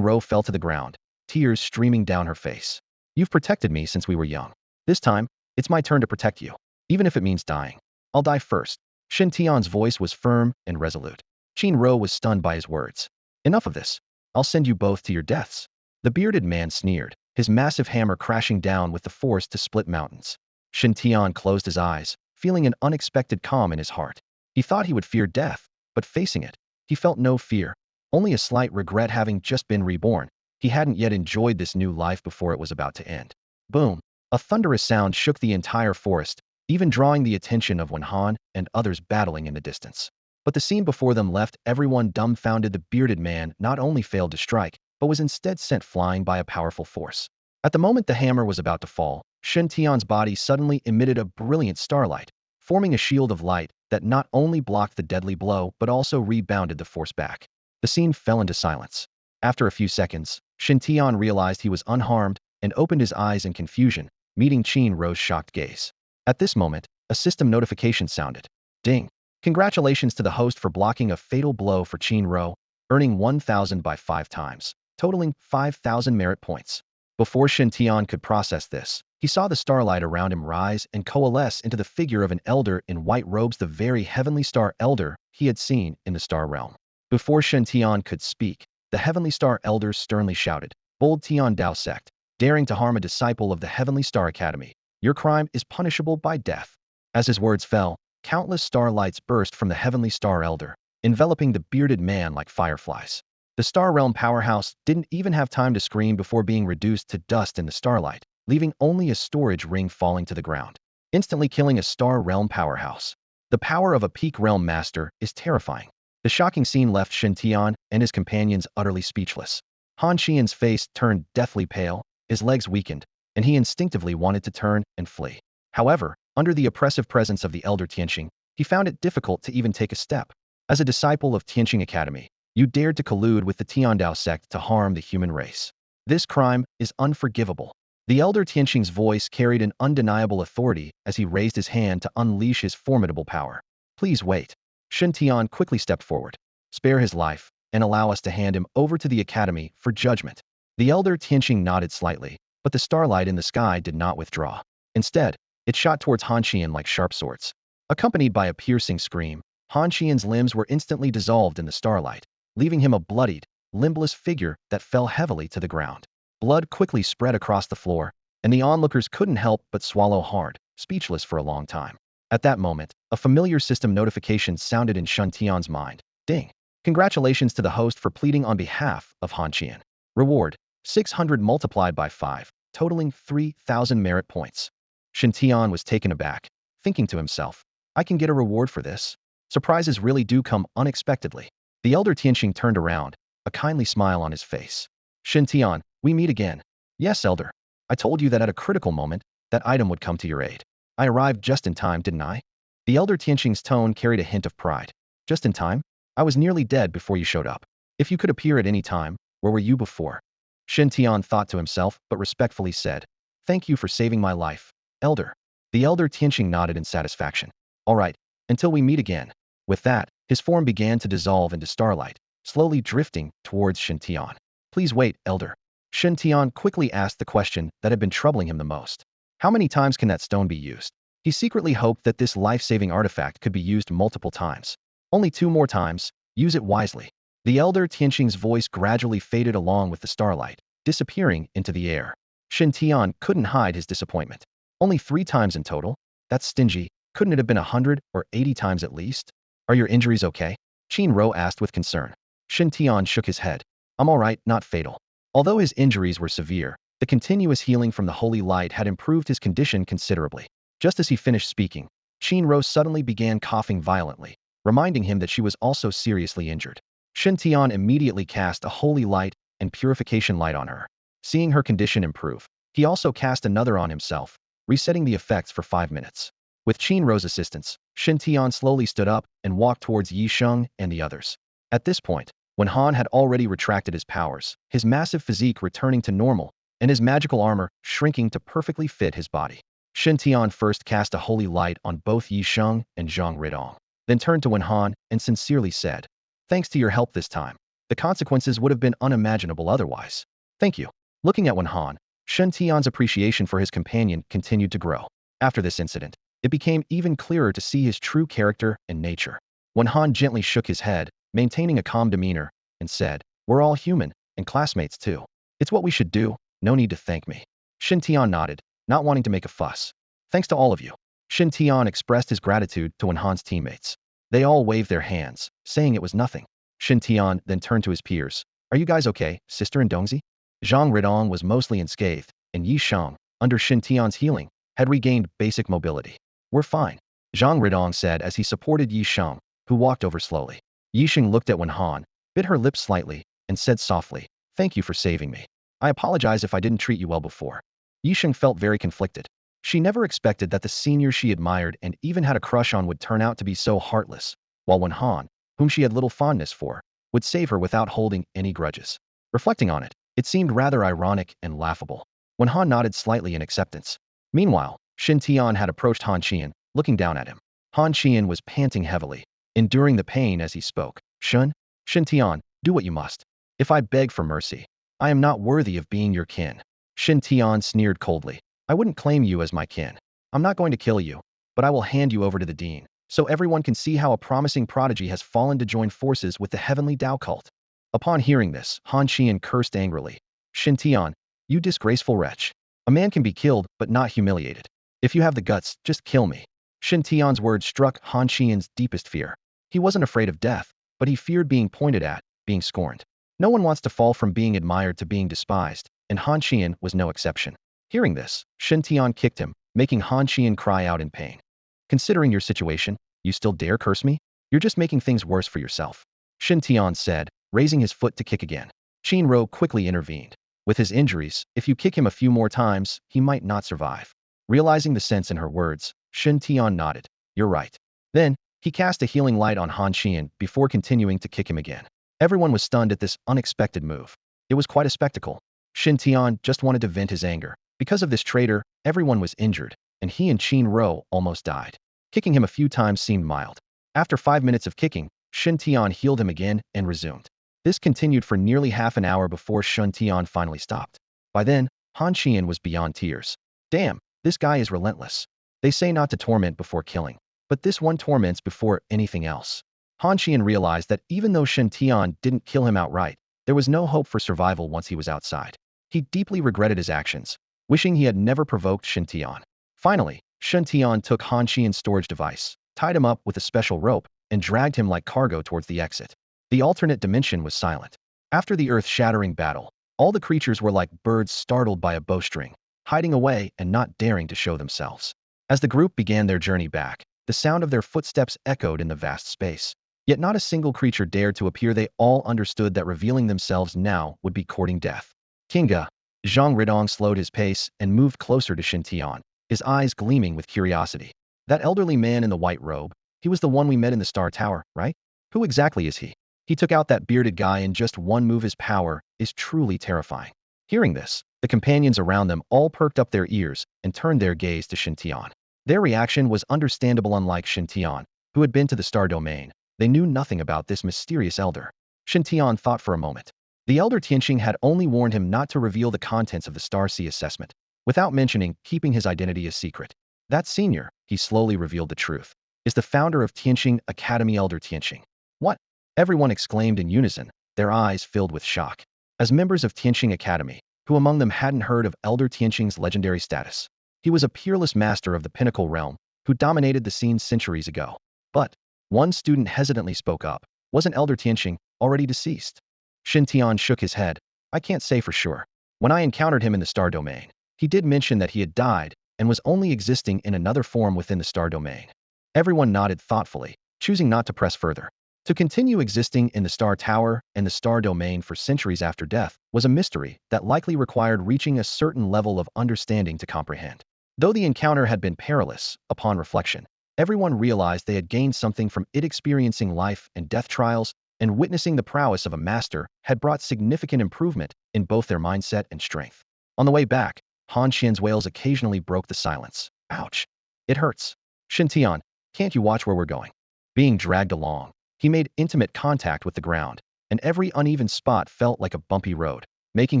Ro fell to the ground, tears streaming down her face. You've protected me since we were young. This time, it's my turn to protect you. Even if it means dying. I'll die first. Shen Tian's voice was firm and resolute. Ro was stunned by his words. Enough of this. I'll send you both to your deaths. The bearded man sneered, his massive hammer crashing down with the force to split mountains. Shen Tian closed his eyes, feeling an unexpected calm in his heart. He thought he would fear death, but facing it, he felt no fear, only a slight regret having just been reborn. He hadn't yet enjoyed this new life before it was about to end. Boom! A thunderous sound shook the entire forest, even drawing the attention of Wen Han and others battling in the distance. But the scene before them left everyone dumbfounded. The bearded man not only failed to strike, but was instead sent flying by a powerful force. At the moment the hammer was about to fall, Shen Tian's body suddenly emitted a brilliant starlight, forming a shield of light that not only blocked the deadly blow but also rebounded the force back. The scene fell into silence. After a few seconds, Shen Tian realized he was unharmed and opened his eyes in confusion, meeting Ro's shocked gaze. At this moment, a system notification sounded. Ding! Congratulations to the host for blocking a fatal blow for Ro, earning 1,000 by 5 times, totaling 5,000 merit points. Before Shen Tian could process this, he saw the starlight around him rise and coalesce into the figure of an elder in white robes, the very heavenly star elder he had seen in the star realm. Before Shen Tian could speak, the heavenly star elder sternly shouted, Bold Tian Dao sect, daring to harm a disciple of the Heavenly Star Academy, your crime is punishable by death. As his words fell, countless starlights burst from the heavenly star elder, enveloping the bearded man like fireflies. The Star Realm powerhouse didn't even have time to scream before being reduced to dust in the starlight, leaving only a storage ring falling to the ground, instantly killing a Star Realm powerhouse. The power of a peak realm master is terrifying. The shocking scene left Shen Tian and his companions utterly speechless. Han Qian's face turned deathly pale, his legs weakened, and he instinctively wanted to turn and flee. However, under the oppressive presence of the elder Tianqing, he found it difficult to even take a step. As a disciple of Tianqing Academy, you dared to collude with the Tiandao sect to harm the human race. This crime is unforgivable. The elder Tianqing's voice carried an undeniable authority as he raised his hand to unleash his formidable power. Please wait. Shen Tian quickly stepped forward. Spare his life, and allow us to hand him over to the academy for judgment. The elder Tianqing nodded slightly, but the starlight in the sky did not withdraw. Instead, it shot towards Han Qian like sharp swords. Accompanied by a piercing scream, Han Qian's limbs were instantly dissolved in the starlight, leaving him a bloodied, limbless figure that fell heavily to the ground. Blood quickly spread across the floor, and the onlookers couldn't help but swallow hard, speechless for a long time. At that moment, a familiar system notification sounded in Shen Tian's mind. Ding! Congratulations to the host for pleading on behalf of Han Qian. Reward, 600 multiplied by 5, totaling 3,000 merit points. Shen Tian was taken aback, thinking to himself, I can get a reward for this? Surprises really do come unexpectedly. The elder Tianqing turned around, a kindly smile on his face. Shen Tian, we meet again. Yes, elder. I told you that at a critical moment, that item would come to your aid. I arrived just in time, didn't I? The elder Tianqing's tone carried a hint of pride. Just in time? I was nearly dead before you showed up. If you could appear at any time, where were you before? Shen Tian thought to himself, but respectfully said, Thank you for saving my life, elder. The elder Tianqing nodded in satisfaction. All right, until we meet again. With that, his form began to dissolve into starlight, slowly drifting towards Shen Tian. Please wait, elder. Shen Tian quickly asked the question that had been troubling him the most. How many times can that stone be used? He secretly hoped that this life-saving artifact could be used multiple times. Only 2 more times. Use it wisely. The elder Tianxing's voice gradually faded along with the starlight, disappearing into the air. Shen Tian couldn't hide his disappointment. Only 3 times in total? That's stingy. Couldn't it have been 100 or 80 times at least? Are your injuries okay? Qin Ro asked with concern. Shen Tian shook his head. I'm all right, not fatal. Although his injuries were severe, the continuous healing from the holy light had improved his condition considerably. Just as he finished speaking, Qin Ro suddenly began coughing violently, reminding him that she was also seriously injured. Shen Tian immediately cast a holy light and purification light on her. Seeing her condition improve, he also cast another on himself, resetting the effects for 5 minutes. With Qin Ro's assistance, Shen Tian slowly stood up and walked towards Yi Sheng and the others. At this point, when Han had already retracted his powers, his massive physique returning to normal, and his magical armor shrinking to perfectly fit his body. Shen Tian first cast a holy light on both Yi Sheng and Zhang Ridong, then turned to Wen Han and sincerely said, "Thanks to your help this time. The consequences would have been unimaginable otherwise. Thank you." Looking at Wen Han, Shen Tian's appreciation for his companion continued to grow. After this incident, it became even clearer to see his true character and nature. Wen Han gently shook his head, maintaining a calm demeanor, and said, "We're all human, and classmates too. It's what we should do, no need to thank me." Shen Tian nodded, not wanting to make a fuss. "Thanks to all of you." Shen Tian expressed his gratitude to Wen Han's teammates. They all waved their hands, saying it was nothing. Shen Tian then turned to his peers. "Are you guys okay, Sister and Dongzi?" Zhang Ridong was mostly unscathed, and Yi Sheng, under Shen Tian's healing, had regained basic mobility. "We're fine," Zhang Ridong said as he supported Yi Sheng, who walked over slowly. Yi Sheng looked at Wen Han, bit her lips slightly, and said softly, "Thank you for saving me. I apologize if I didn't treat you well before." Yi Sheng felt very conflicted. She never expected that the senior she admired and even had a crush on would turn out to be so heartless, while Wen Han, whom she had little fondness for, would save her without holding any grudges. Reflecting on it, it seemed rather ironic and laughable. Wen Han nodded slightly in acceptance. Meanwhile, Shen Tian had approached Han Qian, looking down at him. Han Qian was panting heavily, enduring the pain as he spoke. Shen Tian, do what you must. If I beg for mercy, I am not worthy of being your kin." Shen Tian sneered coldly. "I wouldn't claim you as my kin. I'm not going to kill you, but I will hand you over to the dean, so everyone can see how a promising prodigy has fallen to join forces with the heavenly Tao cult." Upon hearing this, Han Qian cursed angrily. "Shen Tian, you disgraceful wretch. A man can be killed, but not humiliated. If you have the guts, just kill me." Shen Tian's words struck Han Qian's deepest fear. He wasn't afraid of death, but he feared being pointed at, being scorned. No one wants to fall from being admired to being despised, and Han Qian was no exception. Hearing this, Shen Tian kicked him, making Han Qian cry out in pain. "Considering your situation, you still dare curse me? You're just making things worse for yourself," Shen Tian said, raising his foot to kick again. Qin Ro quickly intervened. "With his injuries, if you kick him a few more times, he might not survive." Realizing the sense in her words, Shen Tian nodded. "You're right." Then, he cast a healing light on Han Qian before continuing to kick him again. Everyone was stunned at this unexpected move. It was quite a spectacle. Shen Tian just wanted to vent his anger. Because of this traitor, everyone was injured, and he and Qin Ro almost died. Kicking him a few times seemed mild. After 5 minutes of kicking, Shen Tian healed him again and resumed. This continued for nearly half an hour before Shen Tian finally stopped. By then, Han Qian was beyond tears. "Damn, this guy is relentless. They say not to torment before killing, but this one torments before anything else." Han Qian realized that even though Shen Tian didn't kill him outright, there was no hope for survival once he was outside. He deeply regretted his actions, wishing he had never provoked Shen Tian. Finally, Shen Tian took Han Qian's storage device, tied him up with a special rope, and dragged him like cargo towards the exit. The alternate dimension was silent. After the earth-shattering battle, all the creatures were like birds startled by a bowstring, hiding away and not daring to show themselves. As the group began their journey back, the sound of their footsteps echoed in the vast space. Yet not a single creature dared to appear. They all understood that revealing themselves now would be courting death. "Kinga." Zhang Ridong slowed his pace and moved closer to Shen Tian, his eyes gleaming with curiosity. "That elderly man in the white robe, he was the one we met in the Star Tower, right? Who exactly is he? He took out that bearded guy in just one move. His power is truly terrifying." Hearing this, the companions around them all perked up their ears and turned their gaze to Shen Tian. Their reaction was understandable. Unlike Shen Tian, who had been to the Star Domain, they knew nothing about this mysterious elder. Shen Tian thought for a moment. The elder Tianqing had only warned him not to reveal the contents of the Star Sea assessment, without mentioning keeping his identity a secret. That senior, he slowly revealed the truth, is the founder of Tianqing Academy, Elder Tianqing. What? Everyone exclaimed in unison, their eyes filled with shock. As members of Tianqing Academy, who among them hadn't heard of Elder Tianqing's legendary status? He was a peerless master of the pinnacle realm, who dominated the scene centuries ago. But one student hesitantly spoke up. Wasn't Elder Tianqing already deceased? Shen Tian shook his head. I can't say for sure. When I encountered him in the star domain, he did mention that he had died and was only existing in another form within the star domain. Everyone nodded thoughtfully, choosing not to press further. To continue existing in the star tower and the star domain for centuries after death was a mystery that likely required reaching a certain level of understanding to comprehend. Though the encounter had been perilous, upon reflection, everyone realized they had gained something from it. Experiencing life and death trials and witnessing the prowess of a master had brought significant improvement in both their mindset and strength. On the way back, Han Qian's wails occasionally broke the silence. Ouch. It hurts. Shen Tian, can't you watch where we're going? Being dragged along, he made intimate contact with the ground, and every uneven spot felt like a bumpy road, making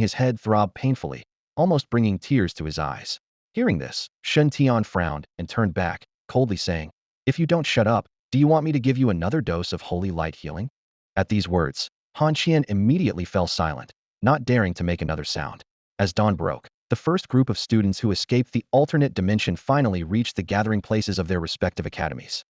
his head throb painfully, almost bringing tears to his eyes. Hearing this, Shen Tian frowned and turned back, coldly saying, if you don't shut up, do you want me to give you another dose of holy light healing? At these words, Han Qian immediately fell silent, not daring to make another sound. As dawn broke, the first group of students who escaped the alternate dimension finally reached the gathering places of their respective academies.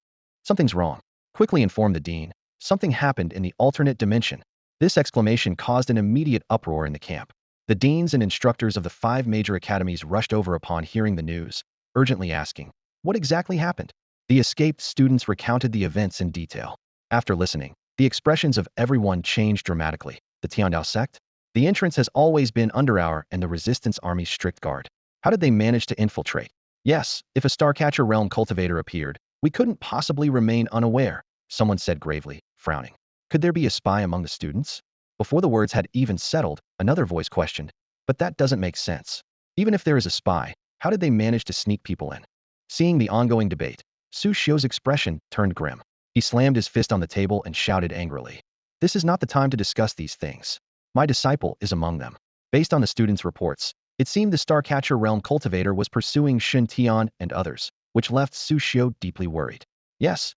Something's wrong. Quickly informed the dean. Something happened in the alternate dimension. This exclamation caused an immediate uproar in the camp. The deans and instructors of the 5 major academies rushed over upon hearing the news, urgently asking, what exactly happened? The escaped students recounted the events in detail. After listening, the expressions of everyone changed dramatically. The Tiandao sect? The entrance has always been under our and the Resistance Army's strict guard. How did they manage to infiltrate? Yes, if a Starcatcher realm cultivator appeared, we couldn't possibly remain unaware, someone said gravely, frowning. Could there be a spy among the students? Before the words had even settled, another voice questioned, but that doesn't make sense. Even if there is a spy, how did they manage to sneak people in? Seeing the ongoing debate, Su Xiu's expression turned grim. He slammed his fist on the table and shouted angrily. This is not the time to discuss these things. My disciple is among them. Based on the students' reports, it seemed the Starcatcher realm cultivator was pursuing Shen Tian and others, which left Su Xiu deeply worried. Yes,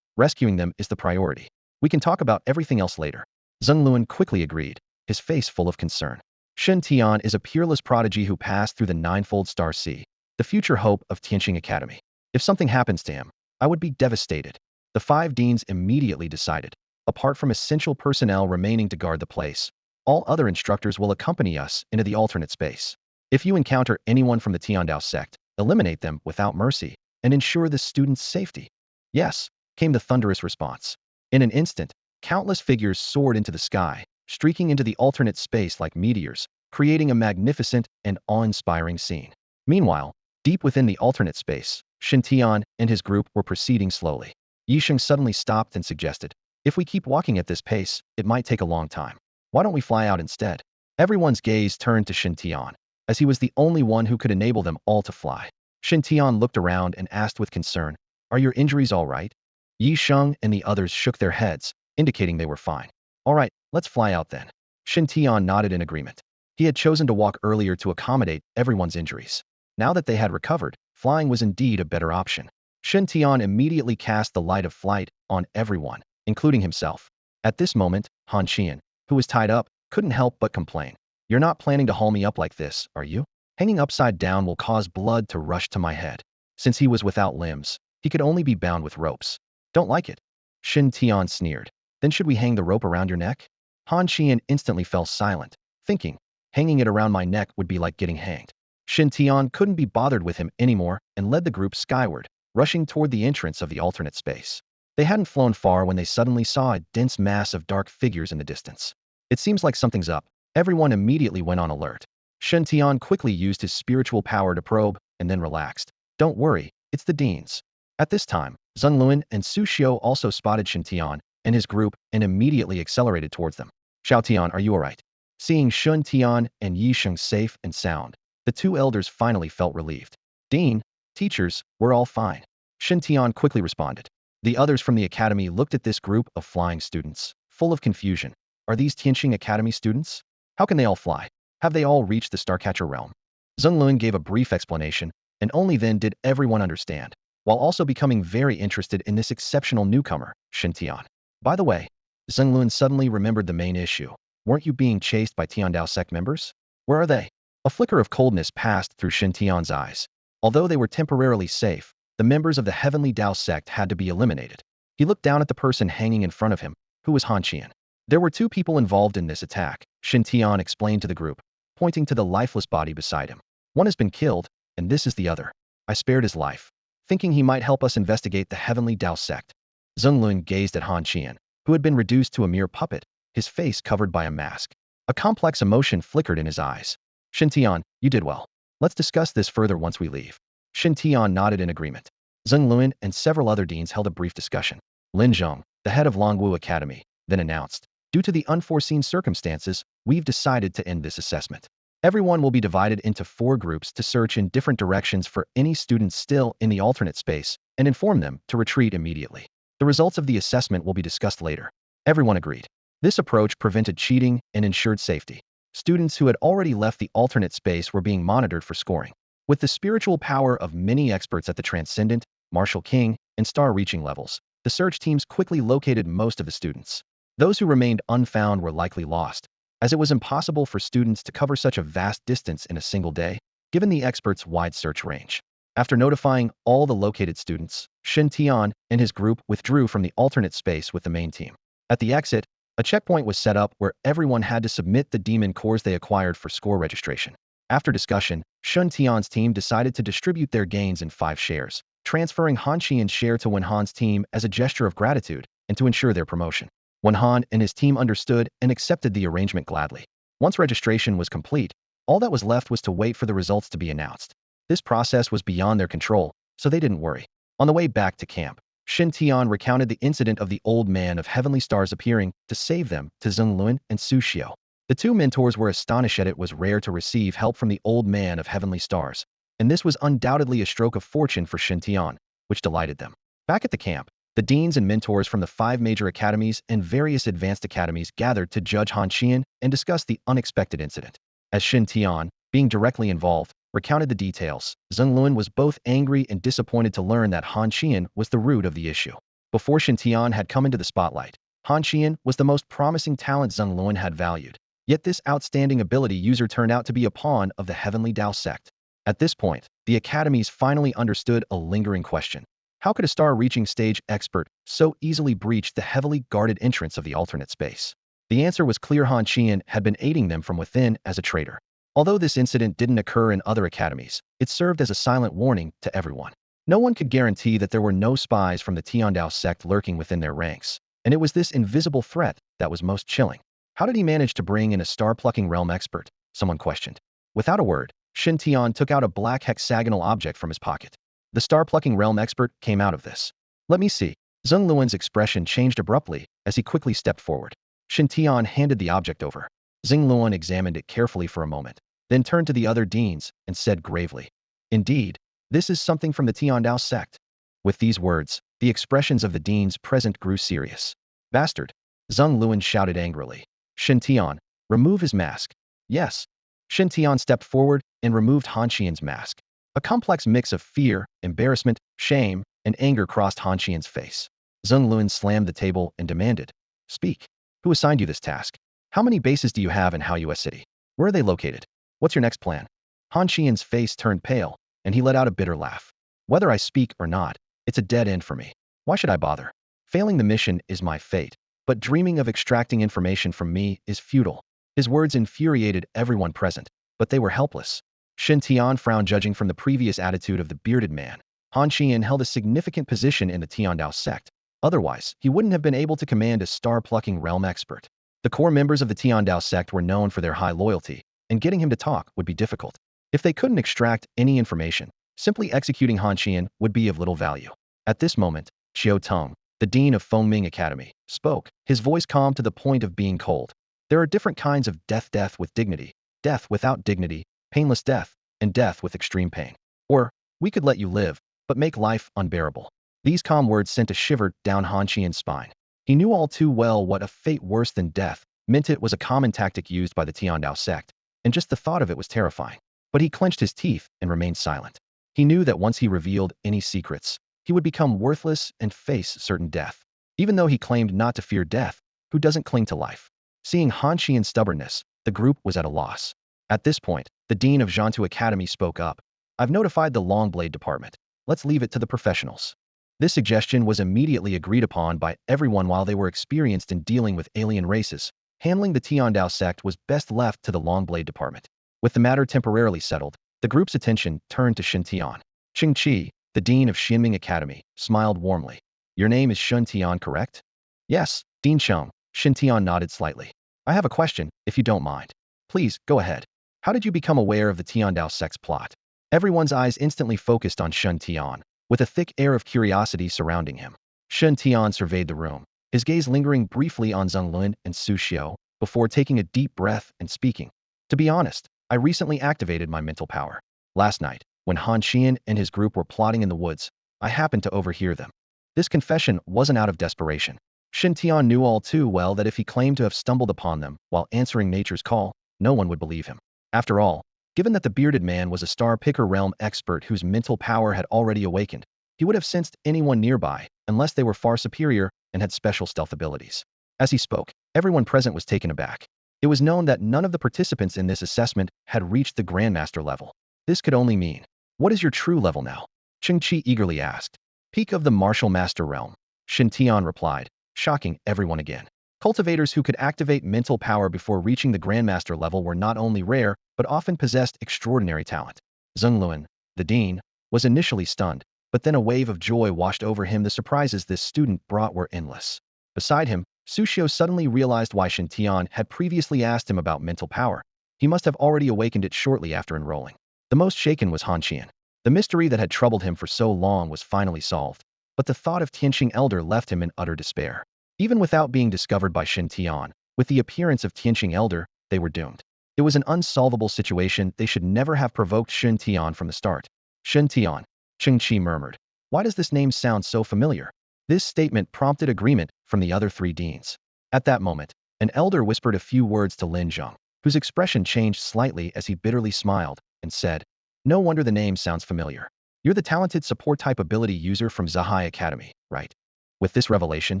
rescuing them is the priority. We can talk about everything else later. Zheng Luan quickly agreed, his face full of concern. Shen Tian is a peerless prodigy who passed through the ninefold Star Sea, the future hope of Tianqing Academy. If something happens to him, I would be devastated. The 5 deans immediately decided. Apart from essential personnel remaining to guard the place, all other instructors will accompany us into the alternate space. If you encounter anyone from the Tiandao sect, eliminate them without mercy and ensure the students' safety. Yes, came the thunderous response. In an instant, countless figures soared into the sky, streaking into the alternate space like meteors, creating a magnificent and awe-inspiring scene. Meanwhile, deep within the alternate space, Shen Tian and his group were proceeding slowly. Yisheng suddenly stopped and suggested, if we keep walking at this pace, it might take a long time. Why don't we fly out instead? Everyone's gaze turned to Shen Tian, as he was the only one who could enable them all to fly. Shen Tian looked around and asked with concern, are your injuries all right? Yisheng and the others shook their heads, indicating they were fine. All right, let's fly out then. Shen Tian nodded in agreement. He had chosen to walk earlier to accommodate everyone's injuries. Now that they had recovered, flying was indeed a better option. Shen Tian immediately cast the light of flight on everyone, including himself. At this moment, Han Qian, who was tied up, couldn't help but complain. You're not planning to haul me up like this, are you? Hanging upside down will cause blood to rush to my head. Since he was without limbs, he could only be bound with ropes. Don't like it. Shen Tian sneered. Then should we hang the rope around your neck? Han Qian instantly fell silent, thinking, hanging it around my neck would be like getting hanged. Shen Tian couldn't be bothered with him anymore and led the group skyward, rushing toward the entrance of the alternate space. They hadn't flown far when they suddenly saw a dense mass of dark figures in the distance. It seems like something's up. Everyone immediately went on alert. Shen Tian quickly used his spiritual power to probe, and then relaxed. Don't worry, it's the deans. At this time, Zheng Luan and Su Xiu also spotted Shen Tian and his group and immediately accelerated towards them. Xiao Tian, are you alright? Seeing Shen Tian and Yisheng safe and sound, the 2 elders finally felt relieved. Dean, teachers, we're all fine. Shen Tian quickly responded. The others from the academy looked at this group of flying students, full of confusion. Are these Tianxing Academy students? How can they all fly? Have they all reached the Starcatcher realm? Zheng Lun gave a brief explanation, and only then did everyone understand, while also becoming very interested in this exceptional newcomer, Shen Tian. By the way, Zheng Lun suddenly remembered the main issue. Weren't you being chased by Tiandao sect members? Where are they? A flicker of coldness passed through Shen Tian's eyes. Although they were temporarily safe, the members of the Heavenly Dao sect had to be eliminated. He looked down at the person hanging in front of him, who was Han Qian. There were two people involved in this attack, Shen Tian explained to the group, pointing to the lifeless body beside him. One has been killed, and this is the other. I spared his life, thinking he might help us investigate the Heavenly Dao sect. Zheng Lun gazed at Han Qian, who had been reduced to a mere puppet, his face covered by a mask. A complex emotion flickered in his eyes. Shen Tian, you did well. Let's discuss this further once we leave. Shen Tian nodded in agreement. Zheng Lun and several other deans held a brief discussion. Lin Zhong, the head of Longwu Academy, then announced, due to the unforeseen circumstances, we've decided to end this assessment. Everyone will be divided into 4 groups to search in different directions for any students still in the alternate space and inform them to retreat immediately. The results of the assessment will be discussed later. Everyone agreed. This approach prevented cheating and ensured safety. Students who had already left the alternate space were being monitored for scoring. With the spiritual power of many experts at the Transcendent, Martial King, and Star-reaching levels, the search teams quickly located most of the students. Those who remained unfound were likely lost, as it was impossible for students to cover such a vast distance in a single day, given the experts' wide search range. After notifying all the located students, Shen Tian and his group withdrew from the alternate space with the main team. At the exit, a checkpoint was set up where everyone had to submit the demon cores they acquired for score registration. After discussion, Shen Tian's team decided to distribute their gains in 5 shares, transferring Han Qian's share to Wen Han's team as a gesture of gratitude and to ensure their promotion. Wen Han and his team understood and accepted the arrangement gladly. Once registration was complete, all that was left was to wait for the results to be announced. This process was beyond their control, so they didn't worry. On the way back to camp, Shen Tian recounted the incident of the old man of heavenly stars appearing to save them to Zheng Lun and Su Xiao. The 2 mentors were astonished that it was rare to receive help from the old man of heavenly stars, and this was undoubtedly a stroke of fortune for Shen Tian, which delighted them. Back at the camp, the deans and mentors from the 5 major academies and various advanced academies gathered to judge Han Qian and discuss the unexpected incident. As Shen Tian, being directly involved, recounted the details, Zheng Lun was both angry and disappointed to learn that Han Qian was the root of the issue. Before Shen Tian had come into the spotlight, Han Qian was the most promising talent Zheng Lun had valued. Yet this outstanding ability user turned out to be a pawn of the Heavenly Dao sect. At this point, the academies finally understood a lingering question. How could a star-reaching stage expert so easily breach the heavily guarded entrance of the alternate space? The answer was clear. Han Qian had been aiding them from within as a traitor. Although this incident didn't occur in other academies, it served as a silent warning to everyone. No one could guarantee that there were no spies from the Tiandao sect lurking within their ranks, and it was this invisible threat that was most chilling. How did he manage to bring in a star-plucking realm expert? Someone questioned. Without a word, Shen Tian took out a black hexagonal object from his pocket. The star-plucking realm expert came out of this. Let me see. Zheng Luan's expression changed abruptly as he quickly stepped forward. Shen Tian handed the object over. Zheng Luan examined it carefully for a moment, then turned to the other deans and said gravely, "Indeed, this is something from the Tiandao sect." With these words, the expressions of the deans present grew serious. "Bastard!" Zheng Luan shouted angrily. Shen Tian, remove his mask. Yes. Shen Tian stepped forward and removed Han Qian's mask. A complex mix of fear, embarrassment, shame, and anger crossed Han Qian's face. Zheng Luan slammed the table and demanded, "Speak. Who assigned you this task? How many bases do you have in Hao US City? Where are they located? What's your next plan?" Han Qian's face turned pale, and he let out a bitter laugh. "Whether I speak or not, it's a dead end for me. Why should I bother? Failing the mission is my fate, but dreaming of extracting information from me is futile." His words infuriated everyone present, but they were helpless. Shen Tian frowned, judging from the previous attitude of the bearded man. Han Qian held a significant position in the Tiandao sect. Otherwise, he wouldn't have been able to command a star-plucking realm expert. The core members of the Tiandao sect were known for their high loyalty, and getting him to talk would be difficult. If they couldn't extract any information, simply executing Han Qian would be of little value. At this moment, Qiu Tong, the dean of Fengming Academy, spoke, his voice calm to the point of being cold. There are different kinds of death with dignity, death without dignity, painless death, and death with extreme pain. Or, we could let you live, but make life unbearable. These calm words sent a shiver down Han Qian's spine. He knew all too well what a fate worse than death Mint it was a common tactic used by the Tiandao sect, and just the thought of it was terrifying. But he clenched his teeth and remained silent. He knew that once he revealed any secrets, he would become worthless and face certain death. Even though he claimed not to fear death, who doesn't cling to life? Seeing Honian's stubbornness, the group was at a loss. At this point, the dean of Zhantu Academy spoke up. I've notified the Longblade department. Let's leave it to the professionals. This suggestion was immediately agreed upon by everyone. While they were experienced in dealing with alien races, handling the Tiandao sect was best left to the Longblade department. With the matter temporarily settled, the group's attention turned to Shen Tian. Qing Qi, the dean of Xinming Academy, smiled warmly. Your name is Shen Tian, correct? Yes, Dean Cheng. Shen Tian nodded slightly. I have a question, if you don't mind. Please, go ahead. How did you become aware of the Tiandao sect's plot? Everyone's eyes instantly focused on Shen Tian, with a thick air of curiosity surrounding him. Shen Tian surveyed the room, his gaze lingering briefly on Zhonglun and Su Xiu, before taking a deep breath and speaking. To be honest, I recently activated my mental power. Last night, when Han Xian and his group were plotting in the woods, I happened to overhear them. This confession wasn't out of desperation. Shen Tian knew all too well that if he claimed to have stumbled upon them while answering nature's call, no one would believe him. After all, given that the bearded man was a star-picker realm expert whose mental power had already awakened, he would have sensed anyone nearby, unless they were far superior and had special stealth abilities. As he spoke, everyone present was taken aback. It was known that none of the participants in this assessment had reached the Grandmaster level. This could only mean, what is your true level now? Qing Qi eagerly asked. Peak of the Martial Master realm, Shen Tian replied, shocking everyone again. Cultivators who could activate mental power before reaching the Grandmaster level were not only rare, but often possessed extraordinary talent. Zhonglun, the dean, was initially stunned, but then a wave of joy washed over him. The surprises this student brought were endless. Beside him, Su Xiu suddenly realized why Shen Tian had previously asked him about mental power. He must have already awakened it shortly after enrolling. The most shaken was Han Xian. The mystery that had troubled him for so long was finally solved, but the thought of Tianqing Elder left him in utter despair. Even without being discovered by Shen Tian, with the appearance of Tianqing Elder, they were doomed. It was an unsolvable situation. They should never have provoked Shen Tian from the start. Shen Tian, Qing Qi murmured. Why does this name sound so familiar? This statement prompted agreement from the other three deans. At that moment, an elder whispered a few words to Lin Zheng, whose expression changed slightly as he bitterly smiled, and said, no wonder the name sounds familiar. You're the talented support-type ability user from Zahai Academy, right? With this revelation,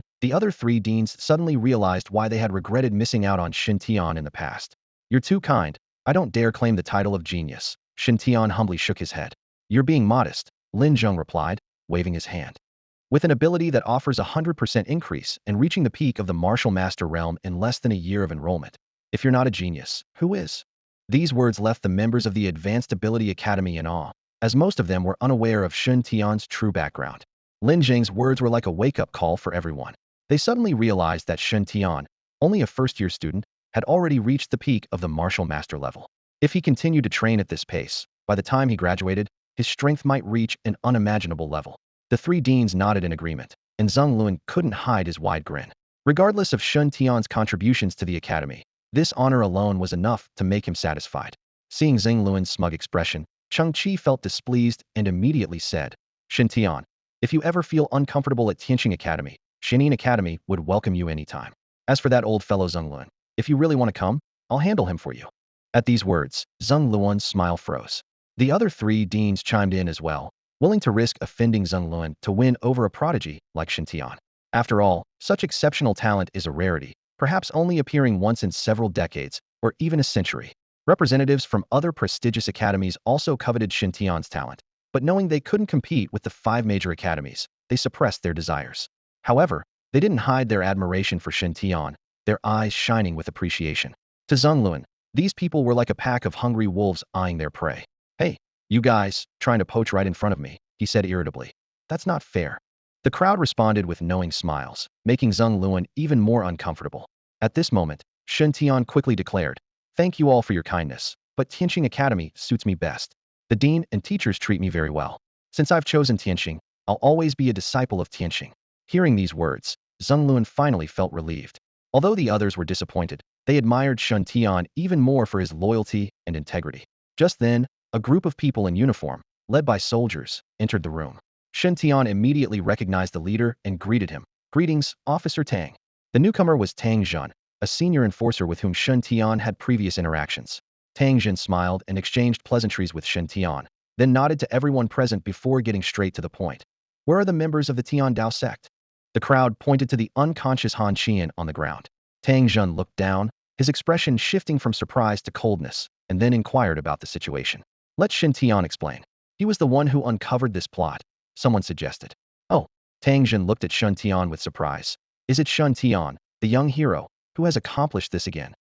the other three deans suddenly realized why they had regretted missing out on Shen Tian in the past. You're too kind. I don't dare claim the title of genius. Shen Tian humbly shook his head. You're being modest, Lin Zheng replied, waving his hand. With an ability that offers a 100% increase and reaching the peak of the Martial Master realm in less than a year of enrollment. If you're not a genius, who is? These words left the members of the Advanced Ability Academy in awe, as most of them were unaware of Shen Tian's true background. Lin Zheng's words were like a wake-up call for everyone. They suddenly realized that Shen Tian, only a first-year student, had already reached the peak of the Martial Master level. If he continued to train at this pace, by the time he graduated, his strength might reach an unimaginable level. The three deans nodded in agreement, and Zhonglun couldn't hide his wide grin. Regardless of Shen Tian's contributions to the academy, this honor alone was enough to make him satisfied. Seeing Zhonglun's smug expression, Qing Qi felt displeased and immediately said, Shen Tian, if you ever feel uncomfortable at Tianqing Academy, Shinin Academy would welcome you anytime. As for that old fellow Zhonglun, if you really want to come, I'll handle him for you. At these words, Zhonglun's smile froze. The other three deans chimed in as well, willing to risk offending Zhonglun to win over a prodigy like Shen Tian. After all, such exceptional talent is a rarity, perhaps only appearing once in several decades, or even a century. Representatives from other prestigious academies also coveted Shen Tian's talent, but knowing they couldn't compete with the 5 major academies, they suppressed their desires. However, they didn't hide their admiration for Shen Tian, their eyes shining with appreciation. To Zhonglun, these people were like a pack of hungry wolves eyeing their prey. Hey, you guys, trying to poach right in front of me, he said irritably. That's not fair. The crowd responded with knowing smiles, making Zhonglun even more uncomfortable. At this moment, Shen Tian quickly declared, thank you all for your kindness, but Tianqing Academy suits me best. The dean and teachers treat me very well. Since I've chosen Tianqing, I'll always be a disciple of Tianqing. Hearing these words, Zhonglun finally felt relieved. Although the others were disappointed, they admired Shen Tian even more for his loyalty and integrity. Just then, a group of people in uniform, led by soldiers, entered the room. Shen Tian immediately recognized the leader and greeted him. Greetings, Officer Tang. The newcomer was Tang Zhun, a senior enforcer with whom Shen Tian had previous interactions. Tang Jin smiled and exchanged pleasantries with Shen Tian, then nodded to everyone present before getting straight to the point. Where are the members of the Tian Dao sect? The crowd pointed to the unconscious Han Qian on the ground. Tang Jun looked down, his expression shifting from surprise to coldness, and then inquired about the situation. Let Shen Tian explain. He was the one who uncovered this plot, someone suggested. Oh, Tang Jun looked at Shen Tian with surprise. Is it Shen Tian, the young hero, who has accomplished this again?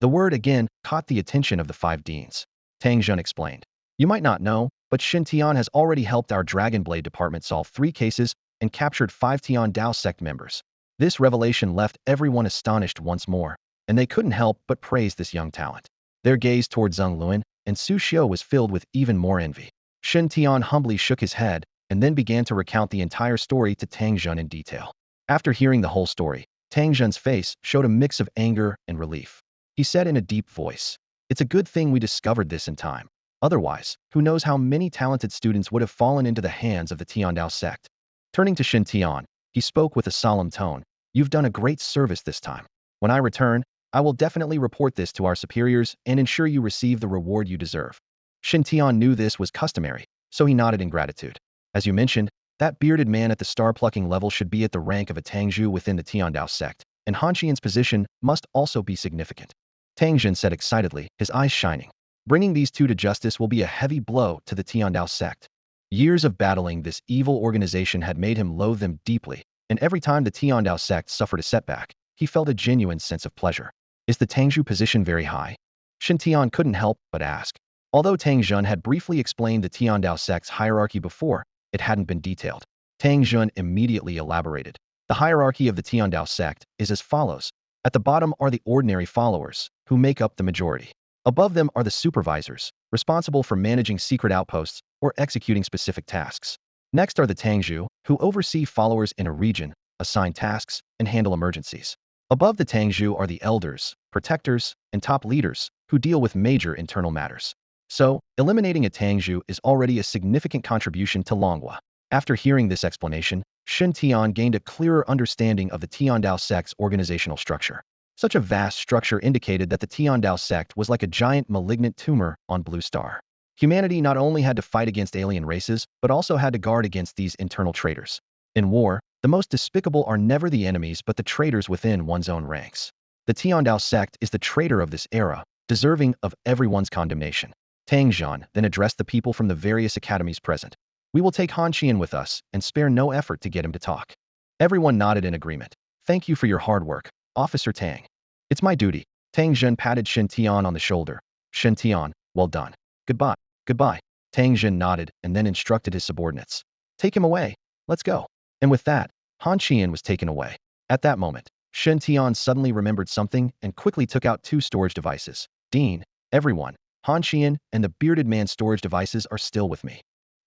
The word again caught the attention of the five deans. Tang Jun explained. You might not know, but Shen Tian has already helped our Dragon Blade department solve 3 cases and captured 5 Tian Dao sect members. This revelation left everyone astonished once more, and they couldn't help but praise this young talent. Their gaze toward Zhang Luan and Su Xiu was filled with even more envy. Shen Tian humbly shook his head and then began to recount the entire story to Tang Jun in detail. After hearing the whole story, Tang Jun's face showed a mix of anger and relief. He said in a deep voice, "It's a good thing we discovered this in time. Otherwise, who knows how many talented students would have fallen into the hands of the Tiandao sect." Turning to Shen Tian, he spoke with a solemn tone. "You've done a great service this time. When I return, I will definitely report this to our superiors and ensure you receive the reward you deserve." Shen Tian knew this was customary, so he nodded in gratitude. As you mentioned, that bearded man at the star-plucking level should be at the rank of a Tangzhu within the Tiandao sect, and Han Qian's position must also be significant. Tang Jin said excitedly, his eyes shining. Bringing these two to justice will be a heavy blow to the Tiandao sect. Years of battling this evil organization had made him loathe them deeply, and every time the Tiandao sect suffered a setback, he felt a genuine sense of pleasure. Is the Tangzhu position very high? Shen Tian couldn't help but ask. Although Tang Jun had briefly explained the Tiandao sect's hierarchy before, it hadn't been detailed. Tang Jun immediately elaborated. The hierarchy of the Tiandao sect is as follows. At the bottom are the ordinary followers, who make up the majority. Above them are the supervisors, responsible for managing secret outposts or executing specific tasks. Next are the Tangzhu, who oversee followers in a region, assign tasks, and handle emergencies. Above the Tangzhu are the elders, protectors, and top leaders, who deal with major internal matters. So, eliminating a Tangzhu is already a significant contribution to Longhua. After hearing this explanation, Shen Tian gained a clearer understanding of the Tiandao sect's organizational structure. Such a vast structure indicated that the Tiandao sect was like a giant malignant tumor on Blue Star. Humanity not only had to fight against alien races, but also had to guard against these internal traitors. In war, the most despicable are never the enemies but the traitors within one's own ranks. The Tiandao sect is the traitor of this era, deserving of everyone's condemnation. Tang Jun then addressed the people from the various academies present. We will take Han Qian with us and spare no effort to get him to talk. Everyone nodded in agreement. Thank you for your hard work, Officer Tang. It's my duty. Tang Jun patted Shen Tian on the shoulder. Shen Tian, well done. Goodbye. Goodbye. Tang Jun nodded and then instructed his subordinates. Take him away. Let's go. And with that, Han Qian was taken away. At that moment, Shen Tian suddenly remembered something and quickly took out 2 storage devices. Dean, everyone, Han Qian and the bearded man's storage devices are still with me.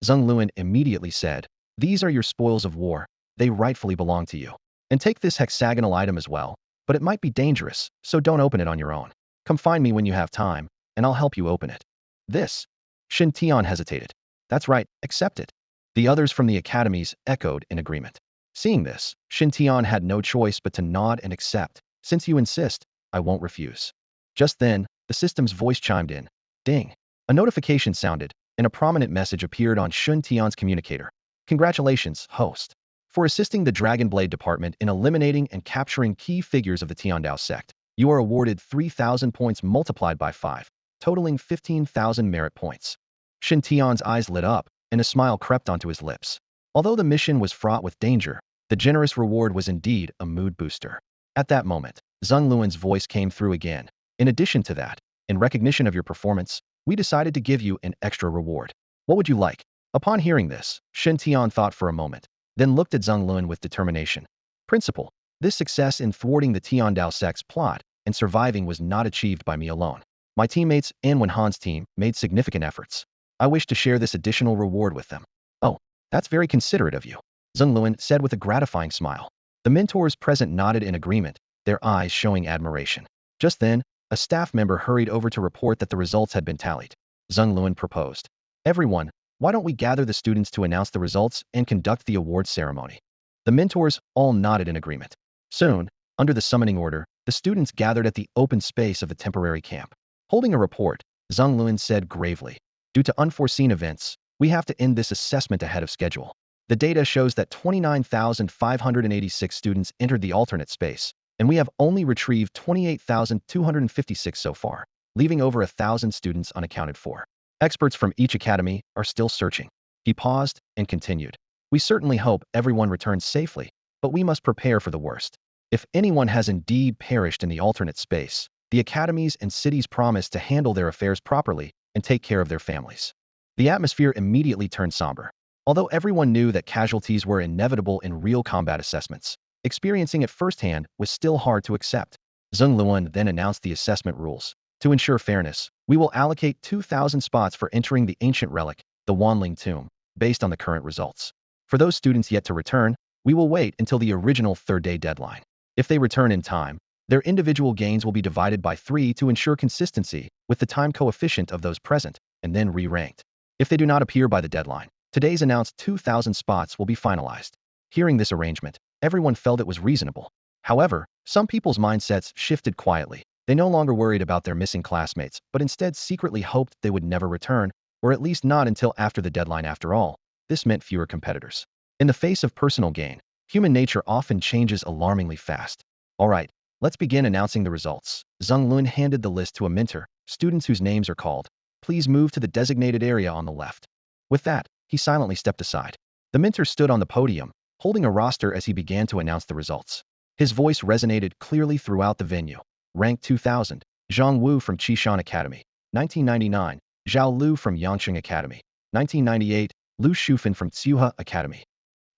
Zhang Luan immediately said, these are your spoils of war. They rightfully belong to you. And take this hexagonal item as well, but it might be dangerous, so don't open it on your own. Come find me when you have time, and I'll help you open it. This? Shen Tian hesitated. That's right, accept it. The others from the academies echoed in agreement. Seeing this, Shen Tian had no choice but to nod and accept. Since you insist, I won't refuse. Just then, the system's voice chimed in. Ding. A notification sounded, and a prominent message appeared on Shen Tian's communicator. Congratulations, host, for assisting the Dragon Blade department in eliminating and capturing key figures of the Tiandao sect. You are awarded 3,000 points multiplied by 5, totaling 15,000 merit points. Shen Tian's eyes lit up, and a smile crept onto his lips. Although the mission was fraught with danger, the generous reward was indeed a mood booster. At that moment, Zhang Luan's voice came through again. In addition to that, in recognition of your performance, we decided to give you an extra reward. What would you like? Upon hearing this, Shen Tian thought for a moment, then looked at Zhang Luan with determination. Principal, this success in thwarting the Tiandao sect's plot and surviving was not achieved by me alone. My teammates and Wen Han's team made significant efforts. I wish to share this additional reward with them. Oh, that's very considerate of you, Zhang Luan said with a gratifying smile. The mentors present nodded in agreement, their eyes showing admiration. Just then, a staff member hurried over to report that the results had been tallied. Zhang Luan proposed. Everyone, why don't we gather the students to announce the results and conduct the award ceremony? The mentors all nodded in agreement. Soon, under the summoning order, the students gathered at the open space of the temporary camp. Holding a report, Zhang Luan said gravely, "Due to unforeseen events, we have to end this assessment ahead of schedule. The data shows that 29,586 students entered the alternate space, and we have only retrieved 28,256 so far, leaving over 1,000 students unaccounted for. Experts from each academy are still searching." He paused and continued, "We certainly hope everyone returns safely, but we must prepare for the worst. If anyone has indeed perished in the alternate space, the academies and cities promise to handle their affairs properly and take care of their families." The atmosphere immediately turned somber. Although everyone knew that casualties were inevitable in real combat assessments, experiencing it firsthand was still hard to accept. Zhang Luan then announced the assessment rules. "To ensure fairness, we will allocate 2,000 spots for entering the ancient relic, the Wanling Tomb, based on the current results. For those students yet to return, we will wait until the original third-day deadline. If they return in time, their individual gains will be divided by 3 to ensure consistency with the time coefficient of those present, and then re-ranked. If they do not appear by the deadline, today's announced 2,000 spots will be finalized." Hearing this arrangement, everyone felt it was reasonable. However, some people's mindsets shifted quietly. They no longer worried about their missing classmates, but instead secretly hoped they would never return, or at least not until after the deadline. After all, this meant fewer competitors. In the face of personal gain, human nature often changes alarmingly fast. "All right, let's begin announcing the results." Zhang Lun handed the list to a mentor. "Students whose names are called, please move to the designated area on the left." With that, he silently stepped aside. The mentor stood on the podium, holding a roster as he began to announce the results. His voice resonated clearly throughout the venue. Rank 2000, Zhang Wu from Qishan Academy. 1999, Zhao Lu from Yangsheng Academy. 1998, Lu Shufan from Tsuha Academy.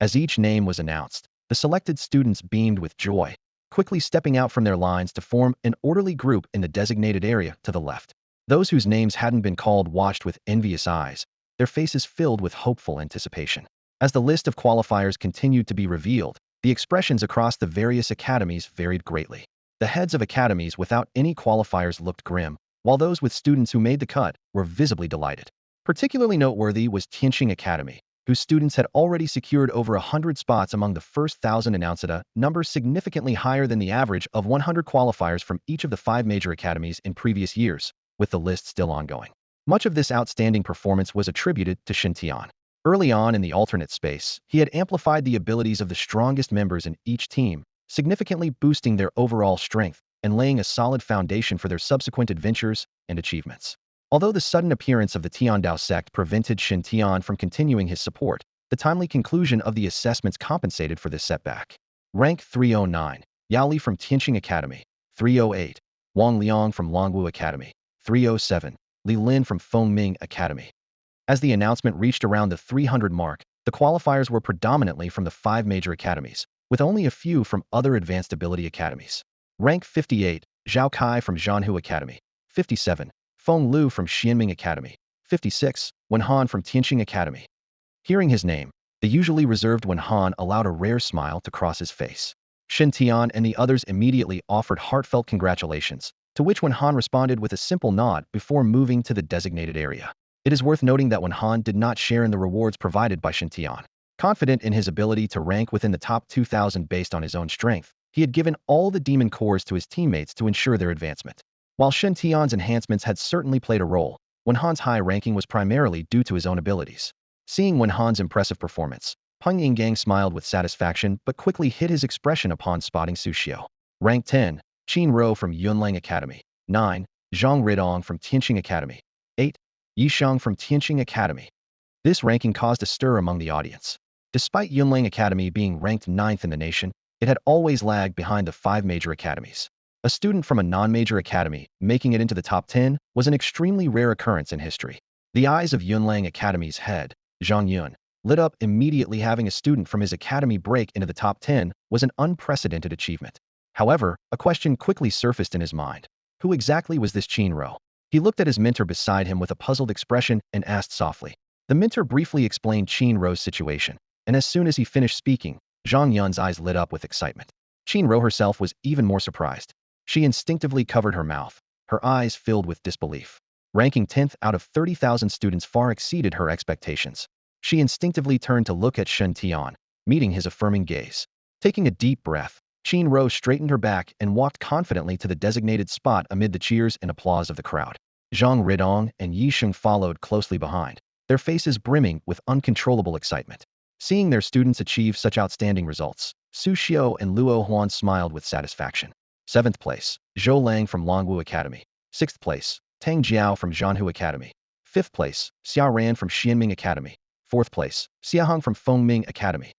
As each name was announced, the selected students beamed with joy, quickly stepping out from their lines to form an orderly group in the designated area to the left. Those whose names hadn't been called watched with envious eyes, their faces filled with hopeful anticipation. As the list of qualifiers continued to be revealed, the expressions across the various academies varied greatly. The heads of academies without any qualifiers looked grim, while those with students who made the cut were visibly delighted. Particularly noteworthy was Tianqing Academy, whose students had already secured over 100 spots among the first 1,000 announced, a number significantly higher than the average of 100 qualifiers from each of the 5 major academies in previous years, with the list still ongoing. Much of this outstanding performance was attributed to Shen Tian. Early on in the alternate space, he had amplified the abilities of the strongest members in each team, significantly boosting their overall strength and laying a solid foundation for their subsequent adventures and achievements. Although the sudden appearance of the Tiandao sect prevented Shen Tian from continuing his support, the timely conclusion of the assessments compensated for this setback. Rank 309, Yao Li from Tianqing Academy. 308, Wang Liang from Longwu Academy. 307, Li Lin from Fengming Academy. As the announcement reached around the 300 mark, the qualifiers were predominantly from the 5 major academies, with only a few from other advanced ability academies. Rank 58, Zhao Kai from Zhanhu Academy. 57, Feng Lu from Xianming Academy. 56, Wen Han from Tianqing Academy. Hearing his name, the usually reserved Wen Han allowed a rare smile to cross his face. Shen Tian and the others immediately offered heartfelt congratulations, to which Wen Han responded with a simple nod before moving to the designated area. It is worth noting that Wen Han did not share in the rewards provided by Shen Tian. Confident in his ability to rank within the top 2,000 based on his own strength, he had given all the demon cores to his teammates to ensure their advancement. While Shen Tian's enhancements had certainly played a role, Wen Han's high ranking was primarily due to his own abilities. Seeing Wen Han's impressive performance, Peng Yinggang smiled with satisfaction but quickly hid his expression upon spotting Su Xiao. Rank 10, Qin Rou from Yunlang Academy. 9, Zhang Ridong from Tianqing Academy. 8, Yishang from Tianqing Academy. This ranking caused a stir among the audience. Despite Yunlang Academy being ranked 9th in the nation, it had always lagged behind the 5 major academies. A student from a non-major academy making it into the top 10 was an extremely rare occurrence in history. The eyes of Yunlang Academy's head, Zhang Yun, lit up immediately. Having a student from his academy break into the top 10 was an unprecedented achievement. However, a question quickly surfaced in his mind. Who exactly was this Qin Rou? He looked at his mentor beside him with a puzzled expression and asked softly. The mentor briefly explained Qin Rou's situation, and as soon as he finished speaking, Zhang Yun's eyes lit up with excitement. Qin Rou herself was even more surprised. She instinctively covered her mouth, her eyes filled with disbelief. Ranking 10th out of 30,000 students far exceeded her expectations. She instinctively turned to look at Shen Tian, meeting his affirming gaze. Taking a deep breath, Qin Rou straightened her back and walked confidently to the designated spot amid the cheers and applause of the crowd. Zhang Ridong and Yi Sheng followed closely behind, their faces brimming with uncontrollable excitement. Seeing their students achieve such outstanding results, Su Xiao and Luo Huan smiled with satisfaction. 7th place, Zhou Lang from Longwu Academy. 6th place, Tang Jiao from Zhanhu Academy. 5th place, Xia Ran from Xianming Academy. 4th place, Xia Hong from Fengming Academy.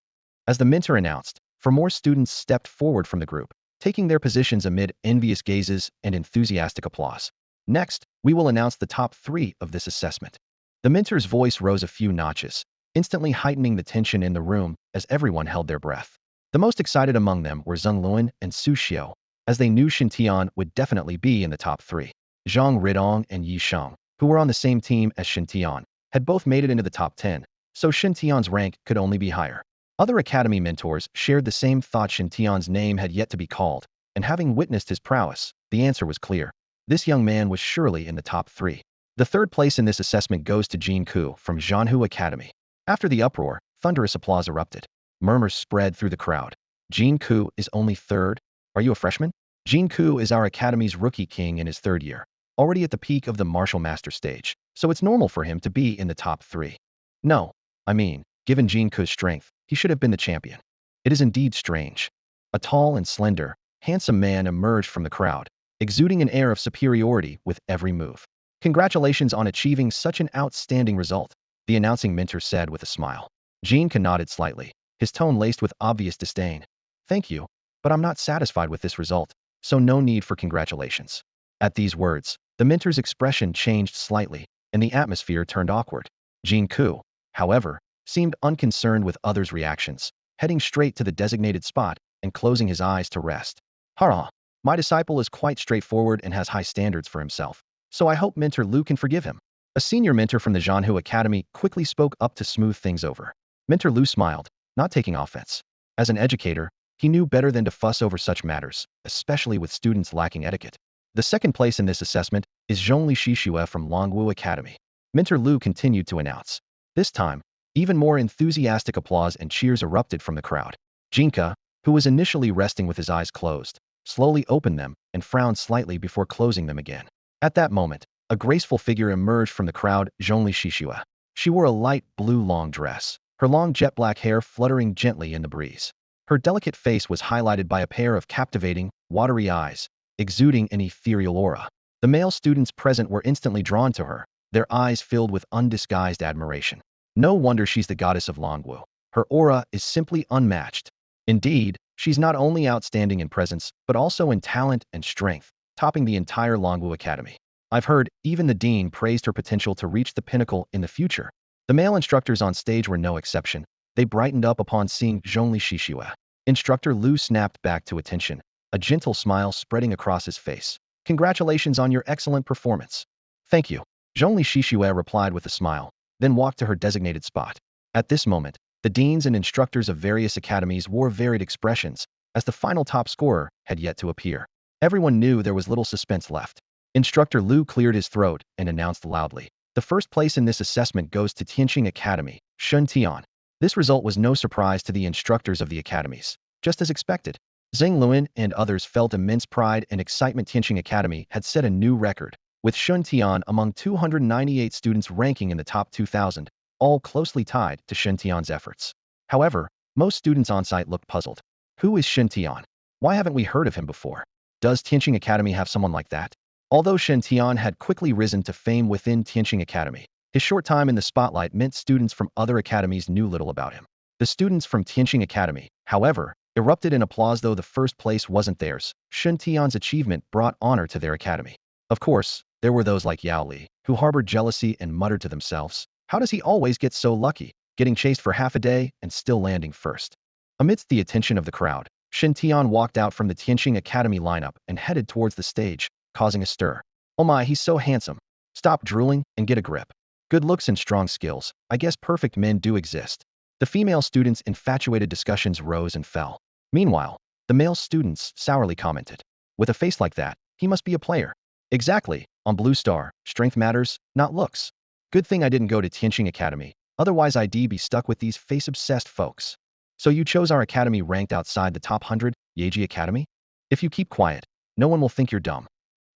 As the mentor announced, more students stepped forward from the group, taking their positions amid envious gazes and enthusiastic applause. Next, we will announce the top 3 of this assessment. The mentor's voice rose a few notches, instantly heightening the tension in the room as everyone held their breath. The most excited among them were Zheng Luan and Su Xiao, as they knew Shen Tian would definitely be in the top 3. Zhang Ridong and Yi Sheng, who were on the same team as Shen Tian, had both made it into the top 10, so Shen Tian's rank could only be higher. Other academy mentors shared the same thought. Shen Tian's name had yet to be called, and having witnessed his prowess, the answer was clear. This young man was surely in the top 3. The 3rd place in this assessment goes to Jin Ku from Zhanhu Academy. After the uproar, thunderous applause erupted. Murmurs spread through the crowd. Jin Ku is only 3rd? Are you a freshman? Jin Ku is our academy's rookie king in his 3rd year, already at the peak of the martial master stage, so it's normal for him to be in the top 3. No, I mean, given Jin Ku's strength, he should have been the champion. It is indeed strange. A tall and slender, handsome man emerged from the crowd, exuding an air of superiority with every move. Congratulations on achieving such an outstanding result, the announcing mentor said with a smile. Jin Ku nodded slightly, his tone laced with obvious disdain. Thank you, but I'm not satisfied with this result, so no need for congratulations. At these words, the mentor's expression changed slightly, and the atmosphere turned awkward. Jin Ku, however, seemed unconcerned with others' reactions, heading straight to the designated spot and closing his eyes to rest. Hurrah! My disciple is quite straightforward and has high standards for himself, so I hope Mentor Lu can forgive him. A senior mentor from the Zhanhu Academy quickly spoke up to smooth things over. Mentor Lu smiled, not taking offense. As an educator, he knew better than to fuss over such matters, especially with students lacking etiquette. The 2nd place in this assessment is Zhongli Shishue from Longwu Academy. Mentor Lu continued to announce. This time, even more enthusiastic applause and cheers erupted from the crowd. Jinka, who was initially resting with his eyes closed, slowly opened them and frowned slightly before closing them again. At that moment, a graceful figure emerged from the crowd, Zhongli Shishue. She wore a light blue long dress, her long jet black hair fluttering gently in the breeze. Her delicate face was highlighted by a pair of captivating, watery eyes, exuding an ethereal aura. The male students present were instantly drawn to her, their eyes filled with undisguised admiration. No wonder she's the goddess of Longwu. Her aura is simply unmatched. Indeed, she's not only outstanding in presence, but also in talent and strength, topping the entire Longwu Academy. I've heard even the dean praised her potential to reach the pinnacle in the future. The male instructors on stage were no exception. They brightened up upon seeing Zhongli Shishue. Instructor Lu snapped back to attention, a gentle smile spreading across his face. Congratulations on your excellent performance. Thank you. Zhongli Shishue replied with a smile, then walked to her designated spot. At this moment, the deans and instructors of various academies wore varied expressions, as the final top scorer had yet to appear. Everyone knew there was little suspense left. Instructor Lu cleared his throat and announced loudly. The 1st place in this assessment goes to Tianqing Academy, Shen Tian. This result was no surprise to the instructors of the academies. Just as expected, Zheng Luan and others felt immense pride and excitement. Tianqing Academy had set a new record, with Shen Tian among 298 students ranking in the top 2,000, all closely tied to Shen Tian's efforts. However, most students on site looked puzzled. Who is Shen Tian? Why haven't we heard of him before? Does Tianqing Academy have someone like that? Although Shen Tian had quickly risen to fame within Tianqing Academy, his short time in the spotlight meant students from other academies knew little about him. The students from Tianqing Academy, however, erupted in applause. Though the 1st place wasn't theirs, Shen Tian's achievement brought honor to their academy. Of course, there were those like Yao Li, who harbored jealousy and muttered to themselves, how does he always get so lucky, getting chased for half a day and still landing first? Amidst the attention of the crowd, Shen Tian walked out from the Tianqing Academy lineup and headed towards the stage, causing a stir. Oh my, he's so handsome. Stop drooling and get a grip. Good looks and strong skills, I guess perfect men do exist. The female students' infatuated discussions rose and fell. Meanwhile, the male students sourly commented. With a face like that, he must be a player. Exactly, on Blue Star, strength matters, not looks. Good thing I didn't go to Tianqing Academy, otherwise I'd be stuck with these face-obsessed folks. So you chose our academy ranked outside the top 100, Yeji Academy? If you keep quiet, no one will think you're dumb.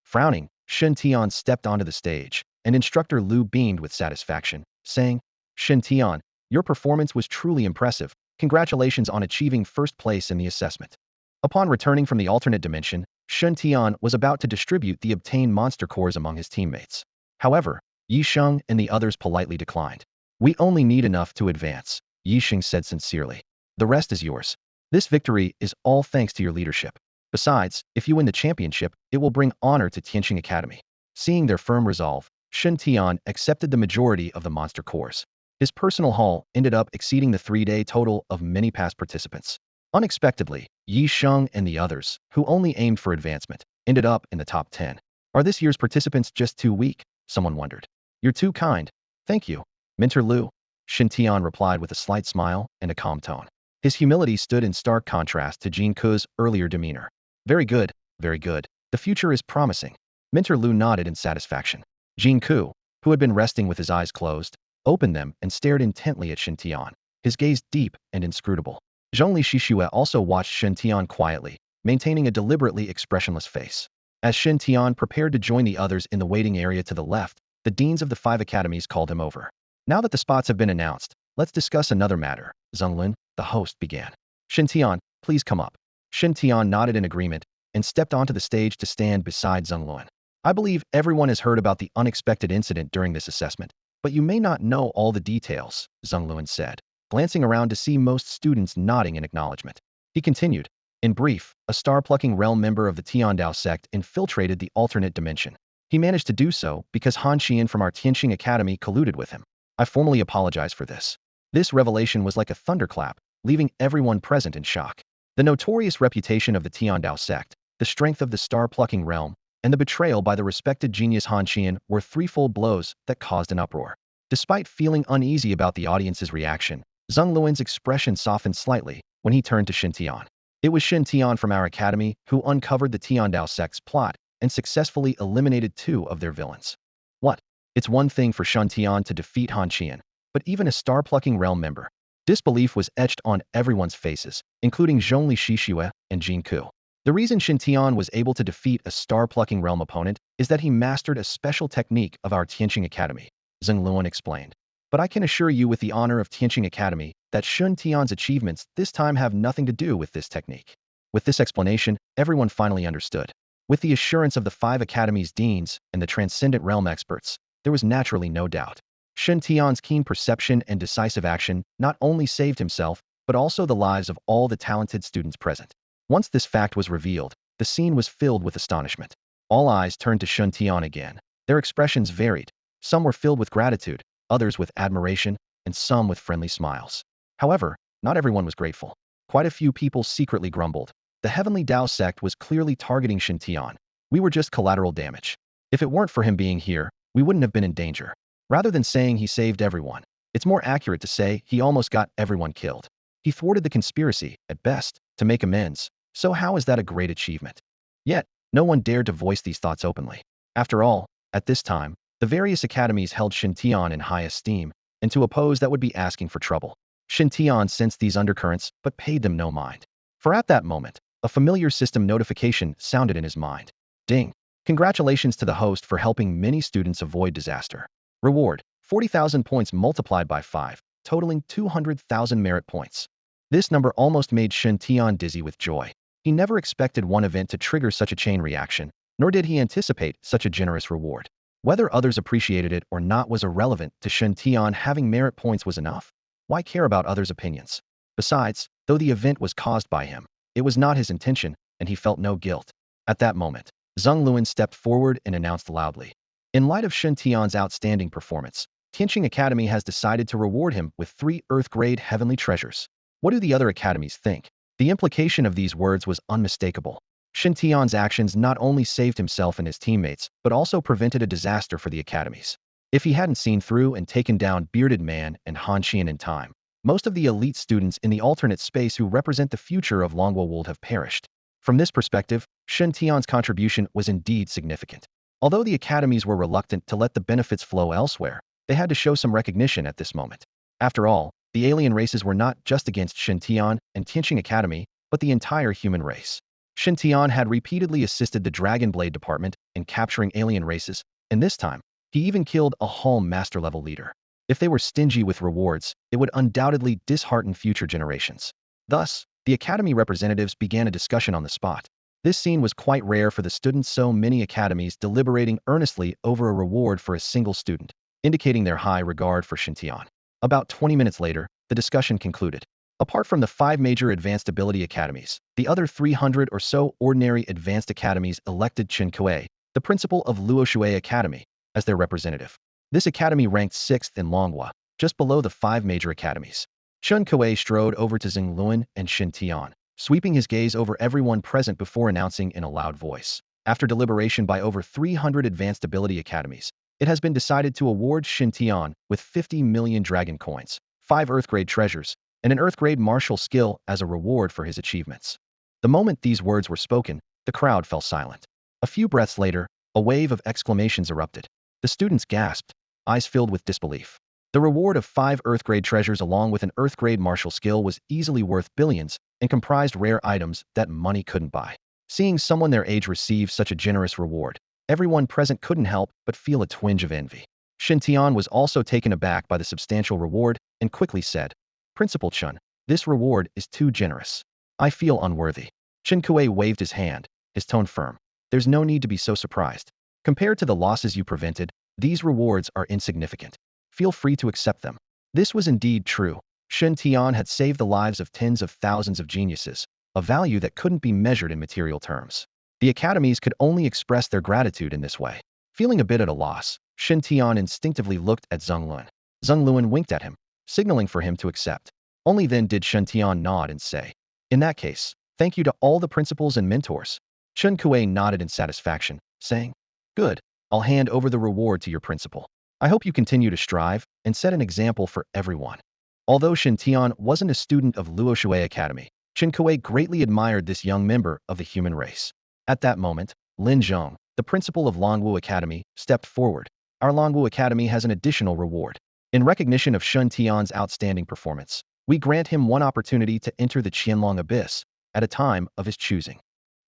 Frowning, Shen Tian stepped onto the stage, and instructor Lu beamed with satisfaction, saying, Shen Tian, your performance was truly impressive. Congratulations on achieving first place in the assessment. Upon returning from the alternate dimension, Shen Tian was about to distribute the obtained monster cores among his teammates. However, Yi Sheng and the others politely declined. We only need enough to advance, Yi Sheng said sincerely. The rest is yours. This victory is all thanks to your leadership. Besides, if you win the championship, it will bring honor to Tianqing Academy. Seeing their firm resolve, Shen Tian accepted the majority of the monster cores. His personal haul ended up exceeding the 3-day total of many past participants. Unexpectedly, Yi Sheng and the others, who only aimed for advancement, ended up in the top 10. Are this year's participants just too weak? Someone wondered. You're too kind. Thank you, Mentor Lu. Shen Tian replied with a slight smile and a calm tone. His humility stood in stark contrast to Jin Ke's earlier demeanor. Very good, very good. The future is promising. Mentor Lu nodded in satisfaction. Jin Ke, who had been resting with his eyes closed, opened them and stared intently at Shen Tian, his gaze deep and inscrutable. Zhongli Shishue also watched Shen Tian quietly, maintaining a deliberately expressionless face. As Shen Tian prepared to join the others in the waiting area to the left, the deans of the 5 academies called him over. Now that the spots have been announced, let's discuss another matter, Zhonglun, the host began. Shen Tian, please come up. Shen Tian nodded in agreement and stepped onto the stage to stand beside Zhonglun. I believe everyone has heard about the unexpected incident during this assessment, but you may not know all the details, Zhonglun said, glancing around to see most students nodding in acknowledgement. He continued, in brief, a star-plucking realm member of the Tiandao sect infiltrated the alternate dimension. He managed to do so because Han Xian from our Tianqing Academy colluded with him. I formally apologize for this. This revelation was like a thunderclap, leaving everyone present in shock. The notorious reputation of the Tiandao sect, the strength of the star-plucking realm, and the betrayal by the respected genius Han Xian were threefold blows that caused an uproar. Despite feeling uneasy about the audience's reaction, Zhang Luan's expression softened slightly when he turned to Shen Tian. It was Shen Tian from our academy who uncovered the Tiandao sect's plot and successfully eliminated 2 of their villains. What? It's one thing for Shen Tian to defeat Han Xian, but even a star-plucking realm member. Disbelief was etched on everyone's faces, including Zhongli Shishue and Jin Ke. The reason Shen Tian was able to defeat a star-plucking realm opponent is that he mastered a special technique of our Tianqing Academy, Zhang Luan explained. But I can assure you with the honor of Tianqing Academy that Shen Tian's achievements this time have nothing to do with this technique. With this explanation, everyone finally understood. With the assurance of the 5 academies' deans and the transcendent realm experts, there was naturally no doubt. Shen Tian's keen perception and decisive action not only saved himself, but also the lives of all the talented students present. Once this fact was revealed, the scene was filled with astonishment. All eyes turned to Shen Tian again. Their expressions varied. Some were filled with gratitude, others with admiration, and some with friendly smiles. However, not everyone was grateful. Quite a few people secretly grumbled. The Heavenly Dao sect was clearly targeting Shen Tian. We were just collateral damage. If it weren't for him being here, we wouldn't have been in danger. Rather than saying he saved everyone, it's more accurate to say he almost got everyone killed. He thwarted the conspiracy, at best, to make amends. So how is that a great achievement? Yet, no one dared to voice these thoughts openly. After all, at this time, the various academies held Shen Tian in high esteem, and to oppose that would be asking for trouble. Shen Tian sensed these undercurrents, but paid them no mind. For at that moment, a familiar system notification sounded in his mind. Ding! Congratulations to the host for helping many students avoid disaster. Reward, 40,000 points multiplied by 5, totaling 200,000 merit points. This number almost made Shen Tian dizzy with joy. He never expected one event to trigger such a chain reaction, nor did he anticipate such a generous reward. Whether others appreciated it or not was irrelevant to Shen Tian. Having merit points was enough. Why care about others' opinions? Besides, though the event was caused by him, it was not his intention, and he felt no guilt. At that moment, Zhang Luan stepped forward and announced loudly. In light of Shen Tian's outstanding performance, Tianqing Academy has decided to reward him with 3 Earth-grade heavenly treasures. What do the other academies think? The implication of these words was unmistakable. Shen Tian's actions not only saved himself and his teammates, but also prevented a disaster for the academies. If he hadn't seen through and taken down Bearded Man and Han Xian in time, most of the elite students in the alternate space who represent the future of Longwo would have perished. From this perspective, Shen Tian's contribution was indeed significant. Although the academies were reluctant to let the benefits flow elsewhere, they had to show some recognition at this moment. After all, the alien races were not just against Shen Tian and Tianqing Academy, but the entire human race. Shen Tian had repeatedly assisted the Dragon Blade Department in capturing alien races, and this time, he even killed a Hulm master-level leader. If they were stingy with rewards, it would undoubtedly dishearten future generations. Thus, the Academy representatives began a discussion on the spot. This scene was quite rare for the students, so many academies deliberating earnestly over a reward for a single student, indicating their high regard for Shen Tian. About 20 minutes later, the discussion concluded. Apart from the 5 major advanced ability academies, the other 300 or so ordinary advanced academies elected Chen Kuei, the principal of Luoshui Academy, as their representative. This academy ranked 6th in Longhua, just below the 5 major academies. Chen Kuei strode over to Zheng Luan and Shen Tian, sweeping his gaze over everyone present before announcing in a loud voice. After deliberation by over 300 advanced ability academies, it has been decided to award Shen Tian with 50 million dragon coins, 5 Earth-grade treasures, and an Earth-grade martial skill as a reward for his achievements. The moment these words were spoken, the crowd fell silent. A few breaths later, a wave of exclamations erupted. The students gasped, eyes filled with disbelief. The reward of 5 Earth-grade treasures along with an Earth-grade martial skill was easily worth billions and comprised rare items that money couldn't buy. Seeing someone their age receive such a generous reward, everyone present couldn't help but feel a twinge of envy. Shen Tian was also taken aback by the substantial reward and quickly said, "Principal Chen, this reward is too generous. I feel unworthy." Chen Kuei waved his hand, his tone firm. "There's no need to be so surprised. Compared to the losses you prevented, these rewards are insignificant. Feel free to accept them." This was indeed true. Shen Tian had saved the lives of tens of thousands of geniuses, a value that couldn't be measured in material terms. The academies could only express their gratitude in this way. Feeling a bit at a loss, Shen Tian instinctively looked at Zheng Luan. Zheng Luan winked at him, signaling for him to accept. Only then did Shen Tian nod and say, "In that case, thank you to all the principals and mentors." Chen Kuei nodded in satisfaction, saying, "Good, I'll hand over the reward to your principal. I hope you continue to strive and set an example for everyone." Although Shen Tian wasn't a student of Luoshui Academy, Chen Kuei greatly admired this young member of the human race. At that moment, Lin Zhong, the principal of Longwu Academy, stepped forward. "Our Longwu Academy has an additional reward. In recognition of Shen Tian's outstanding performance, we grant him one opportunity to enter the Qianlong Abyss at a time of his choosing."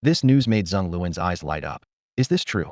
This news made Zheng Luan's eyes light up. "Is this true?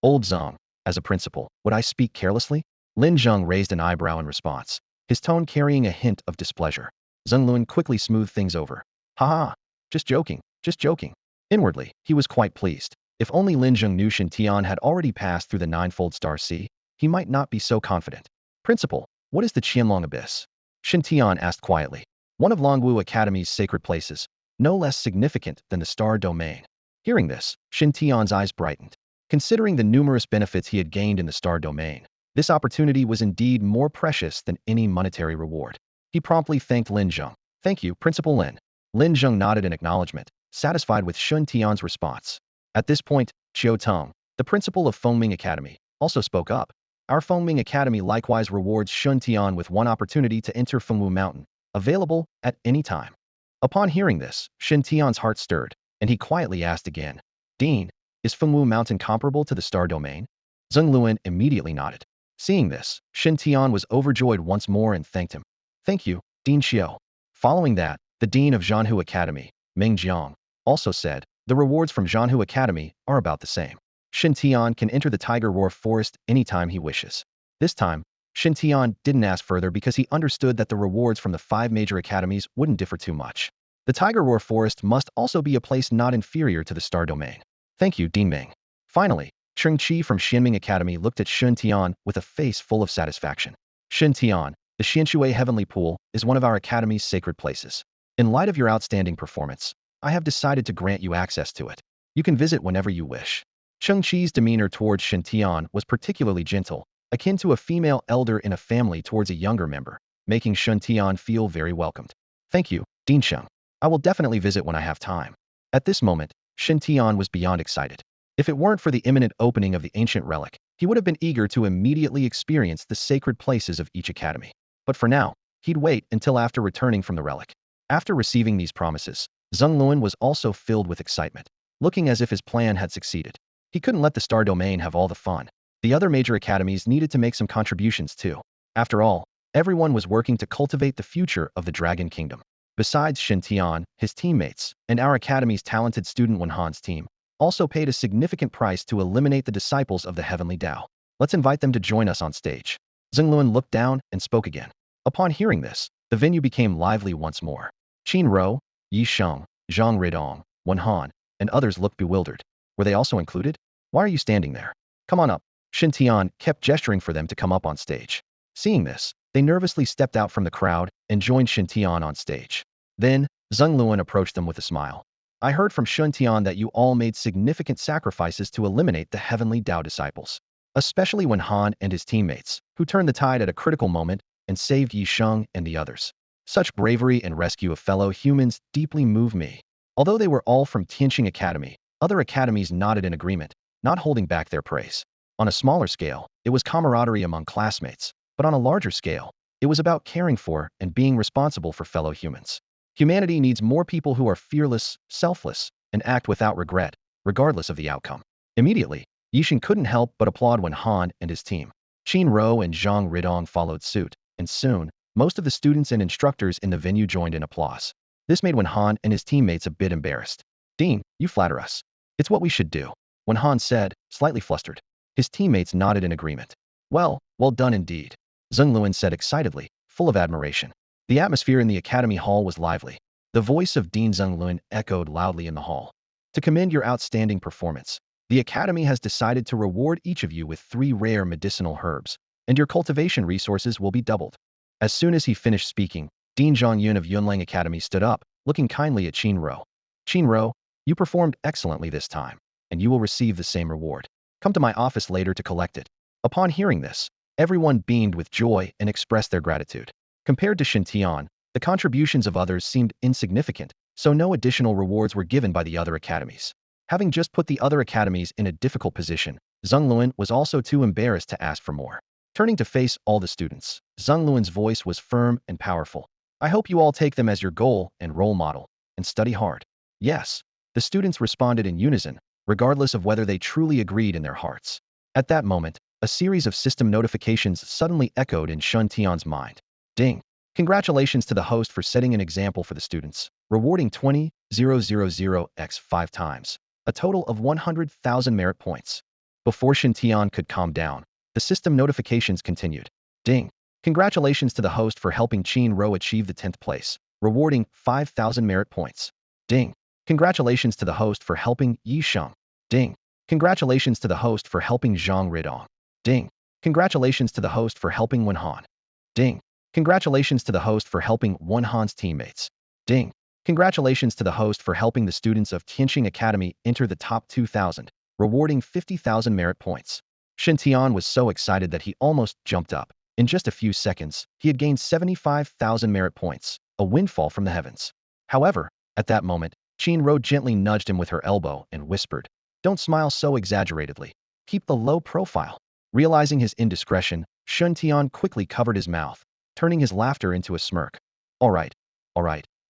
Old Zhong, as a principal, would I speak carelessly?" Lin Zhong raised an eyebrow in response, his tone carrying a hint of displeasure. Zheng Luan quickly smoothed things over. "Ha ha, just joking, just joking." Inwardly, he was quite pleased. If only Lin Zhong knew Shen Tian had already passed through the Ninefold Star Sea, he might not be so confident. "Principal, what is the Qianlong Abyss?" Shen Tian asked quietly. "One of Longwu Academy's sacred places, no less significant than the Star Domain." Hearing this, Shen Tian's eyes brightened. Considering the numerous benefits he had gained in the Star Domain, this opportunity was indeed more precious than any monetary reward. He promptly thanked Lin Zhong. "Thank you, Principal Lin." Lin Zhong nodded in acknowledgement, satisfied with Shen Tian's response. At this point, Qiu Tong, the principal of Fengming Academy, also spoke up. "Our Fengming Academy likewise rewards Shen Tian with one opportunity to enter Fengwu Mountain, available at any time." Upon hearing this, Shen Tian's heart stirred, and he quietly asked again, "Dean, is Fengwu Mountain comparable to the Star Domain?" Zheng Luan immediately nodded. Seeing this, Shen Tian was overjoyed once more and thanked him. "Thank you, Dean Xiao." Following that, the dean of Zhanhu Academy, Meng Jiang, also said, "The rewards from Zhanhu Academy are about the same. Shen Tian can enter the Tiger Roar Forest anytime he wishes." This time, Shen Tian didn't ask further because he understood that the rewards from the 5 major academies wouldn't differ too much. The Tiger Roar Forest must also be a place not inferior to the Star Domain. "Thank you, Dean Meng." Finally, Cheng Qi from Xianming Academy looked at Shen Tian with a face full of satisfaction. "Shen Tian, the Xianshui Heavenly Pool is one of our academy's sacred places. In light of your outstanding performance, I have decided to grant you access to it. You can visit whenever you wish." Cheng Qi's demeanor towards Shen Tian was particularly gentle, akin to a female elder in a family towards a younger member, making Shen Tian feel very welcomed. "Thank you, Dean Sheng. I will definitely visit when I have time." At this moment, Shen Tian was beyond excited. If it weren't for the imminent opening of the ancient relic, he would have been eager to immediately experience the sacred places of each academy. But for now, he'd wait until after returning from the relic. After receiving these promises, Zheng Luan was also filled with excitement, looking as if his plan had succeeded. He couldn't let the Star Domain have all the fun. The other major academies needed to make some contributions too. After all, everyone was working to cultivate the future of the Dragon Kingdom. Besides Shen Tian, his teammates, and our academy's talented student Wenhan's team, also paid a significant price to eliminate the disciples of the heavenly Tao. Let's invite them to join us on stage. Zhengluan looked down and spoke again. Upon hearing this, the venue became lively once more. Qin Rou, Yi Sheng, Zhang Ridong, Wenhan, and others looked bewildered. Were they also included? Why are you standing there? Come on up. Shen Tian kept gesturing for them to come up on stage. Seeing this, they nervously stepped out from the crowd and joined Shen Tian on stage. Then, Zhengluan approached them with a smile. I heard from Shen Tian that you all made significant sacrifices to eliminate the heavenly Tao disciples, especially when Han and his teammates, who turned the tide at a critical moment and saved Yi Sheng and the others. Such bravery and rescue of fellow humans deeply moved me. Although they were all from Tianqing Academy, other academies nodded in agreement, not holding back their praise. On a smaller scale, it was camaraderie among classmates, but on a larger scale, it was about caring for and being responsible for fellow humans. Humanity needs more people who are fearless, selfless, and act without regret, regardless of the outcome. Immediately, Yixin couldn't help but applaud when Han and his team, Qin Rou and Zhang Ridong, followed suit, and soon, most of the students and instructors in the venue joined in applause. This made Wenhan and his teammates a bit embarrassed. Dean, you flatter us. It's what we should do, Wenhan said, slightly flustered. His teammates nodded in agreement. Well done indeed, Zhengluan said excitedly, full of admiration. The atmosphere in the academy hall was lively. The voice of Dean Zhengluan echoed loudly in the hall. To commend your outstanding performance, the academy has decided to reward each of you with 3 rare medicinal herbs, and your cultivation resources will be doubled. As soon as he finished speaking, Dean Zhongyun of Yunlang Academy stood up, looking kindly at Qin Rou. Qin Rou, you performed excellently this time, and you will receive the same reward. Come to my office later to collect it. Upon hearing this, everyone beamed with joy and expressed their gratitude. Compared to Shen Tian, the contributions of others seemed insignificant, so no additional rewards were given by the other academies. Having just put the other academies in a difficult position, Zhengluan was also too embarrassed to ask for more. Turning to face all the students, Zhengluan's voice was firm and powerful. I hope you all take them as your goal and role model, and study hard. Yes, the students responded in unison, regardless of whether they truly agreed in their hearts. At that moment, a series of system notifications suddenly echoed in Shen Tian's mind. Ding! Congratulations to the host for setting an example for the students, rewarding 20,000x 5 times, a total of 100,000 merit points. Before Shen Tian could calm down, the system notifications continued. Ding! Congratulations to the host for helping Qin Rou achieve the 10th place, rewarding 5,000 merit points. Ding! Congratulations to the host for helping Yi Sheng. Ding! Congratulations to the host for helping Zhang Ridong. Ding! Congratulations to the host for helping Wenhan. Ding! Congratulations to the host for helping Wenhan's teammates. Ding! Congratulations to the host for helping the students of Tianqing Academy enter the top 2,000, rewarding 50,000 merit points. Shen Tian was so excited that he almost jumped up. In just a few seconds, he had gained 75,000 merit points, a windfall from the heavens. However, at that moment, Qin Rou gently nudged him with her elbow and whispered, "Don't smile so exaggeratedly. Keep the low profile." Realizing his indiscretion, Shen Tian quickly covered his mouth, turning his laughter into a smirk. All right,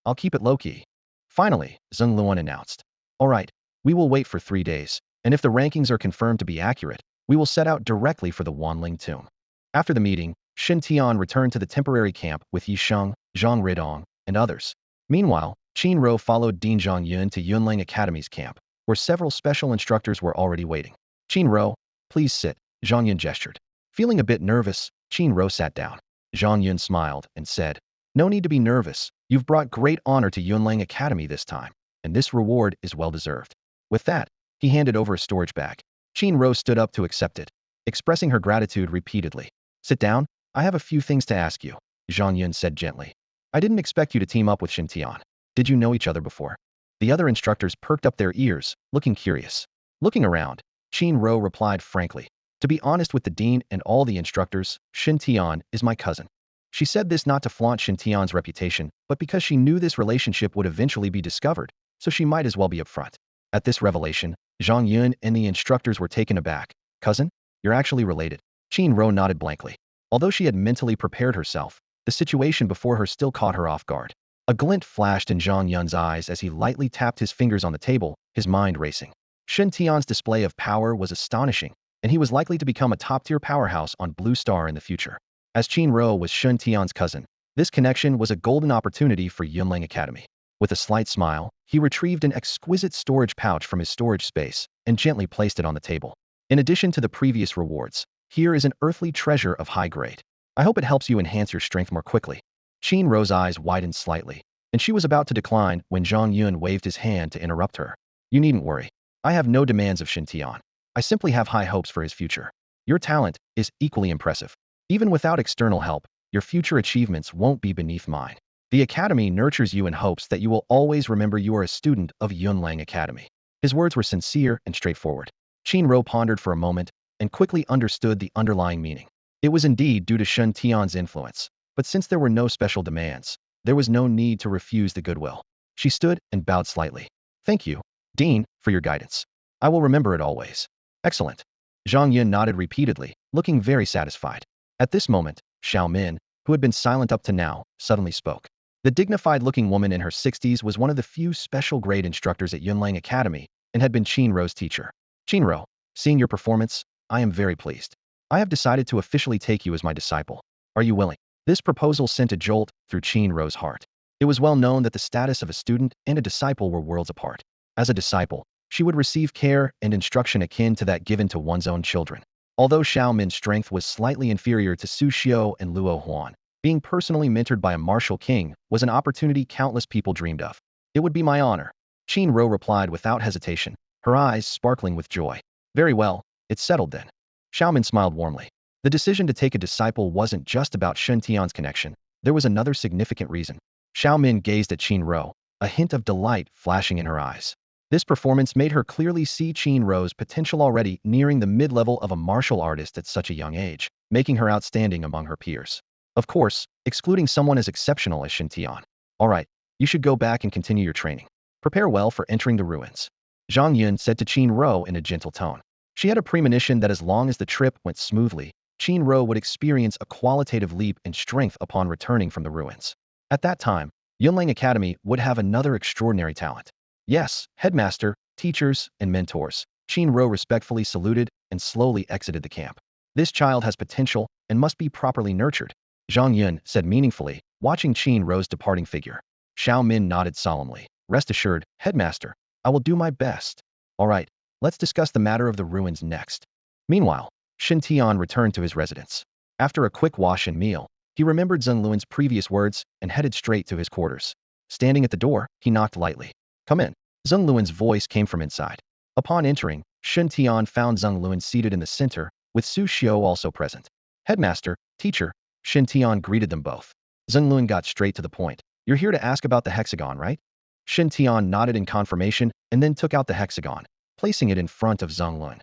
I'll keep it low-key. Finally, Zhengluan announced. All right, we will wait for 3 days, and if the rankings are confirmed to be accurate, we will set out directly for the Wanling tomb. After the meeting, Shen Tian returned to the temporary camp with Yi Sheng, Zhang Ridong, and others. Meanwhile, Qin Rou followed Dean Zhongyun to Yunlang Academy's camp, where several special instructors were already waiting. Qin Rou, please sit, Zhongyun gestured. Feeling a bit nervous, Qin Rou sat down. Zhongyun smiled and said, "No need to be nervous. You've brought great honor to Yunlang Academy this time, and this reward is well-deserved." With that, he handed over a storage bag. Qin Rou stood up to accept it, expressing her gratitude repeatedly. "Sit down, I have a few things to ask you," Zhongyun said gently. "I didn't expect you to team up with Shen Tian. Did you know each other before?" The other instructors perked up their ears, looking curious. Looking around, Qin Rou replied frankly, "To be honest with the dean and all the instructors, Shen Tian is my cousin." She said this not to flaunt Shen Tian's reputation, but because she knew this relationship would eventually be discovered, so she might as well be upfront. At this revelation, Zhang Yun and the instructors were taken aback. "Cousin? You're actually related?" Qin Rou nodded blankly. Although she had mentally prepared herself, the situation before her still caught her off guard. A glint flashed in Zhang Yun's eyes as he lightly tapped his fingers on the table, his mind racing. Shen Tian's display of power was astonishing, and he was likely to become a top-tier powerhouse on Blue Star in the future. As Qin Rou was Shen Tian's cousin, This connection was a golden opportunity for Yunlang Academy. With a slight smile, he retrieved an exquisite storage pouch from his storage space and gently placed it on the table. In addition to the previous rewards, here is an earthly treasure of high grade. I hope it helps you enhance your strength more quickly. Qin Ro's eyes widened slightly, and she was about to decline when Zhang Yun waved his hand to interrupt her. You needn't worry. I have no demands of Shen Tian. I simply have high hopes for his future. Your talent is equally impressive. Even without external help, your future achievements won't be beneath mine. The Academy nurtures you in hopes that you will always remember you are a student of Yunlang Academy. His words were sincere and straightforward. Qin Ro pondered for a moment and quickly understood the underlying meaning. It was indeed due to Shen Tian's influence, but since there were no special demands, there was no need to refuse the goodwill. She stood and bowed slightly. Thank you, Dean, for your guidance. I will remember it always. Excellent. Zhang Yun nodded repeatedly, looking very satisfied. At this moment, Xiao Min, who had been silent up to now, suddenly spoke. The dignified-looking woman in her 60s was one of the few special-grade instructors at Yunlang Academy and had been Qin Ro's teacher. Qin Ro, seeing your performance, I am very pleased. I have decided to officially take you as my disciple. Are you willing? This proposal sent a jolt through Qin Ro's heart. It was well known that the status of a student and a disciple were worlds apart. As a disciple, she would receive care and instruction akin to that given to one's own children. Although Xiao Min's strength was slightly inferior to Su Xiu and Luo Huan, being personally mentored by a martial king was an opportunity countless people dreamed of. It would be my honor. Qin Ro replied without hesitation, her eyes sparkling with joy. Very well, it's settled then. Xiao Min smiled warmly. The decision to take a disciple wasn't just about Shen Tian's connection, there was another significant reason. Xiao Min gazed at Qin Ro, a hint of delight flashing in her eyes. This performance made her clearly see Qin Ro's potential already nearing the mid-level of a martial artist at such a young age, making her outstanding among her peers. Of course, excluding someone as exceptional as Shen Tian. All right, you should go back and continue your training. Prepare well for entering the ruins. Zhang Yun said to Qin Ro in a gentle tone. She had a premonition that as long as the trip went smoothly, Qin Ro would experience a qualitative leap in strength upon returning from the ruins. At that time, Yunlang Academy would have another extraordinary talent. Yes, headmaster, teachers, and mentors. Qin Ro respectfully saluted and slowly exited the camp. This child has potential and must be properly nurtured. Zhang Yun said meaningfully, watching Qin Ro's departing figure. Xiao Min nodded solemnly. Rest assured, headmaster, I will do my best. All right, let's discuss the matter of the ruins next. Meanwhile, Shen Tian returned to his residence. After a quick wash and meal, he remembered Zheng Luan's previous words and headed straight to his quarters. Standing at the door, he knocked lightly. Come in. Zheng Luan's voice came from inside. Upon entering, Shen Tian found Zheng Luan seated in the center, with Su Xiu also present. Headmaster, teacher, Shen Tian greeted them both. Zheng Luan got straight to the point. You're here to ask about the hexagon, right? Shen Tian nodded in confirmation and then took out the hexagon, placing it in front of Zheng Luan.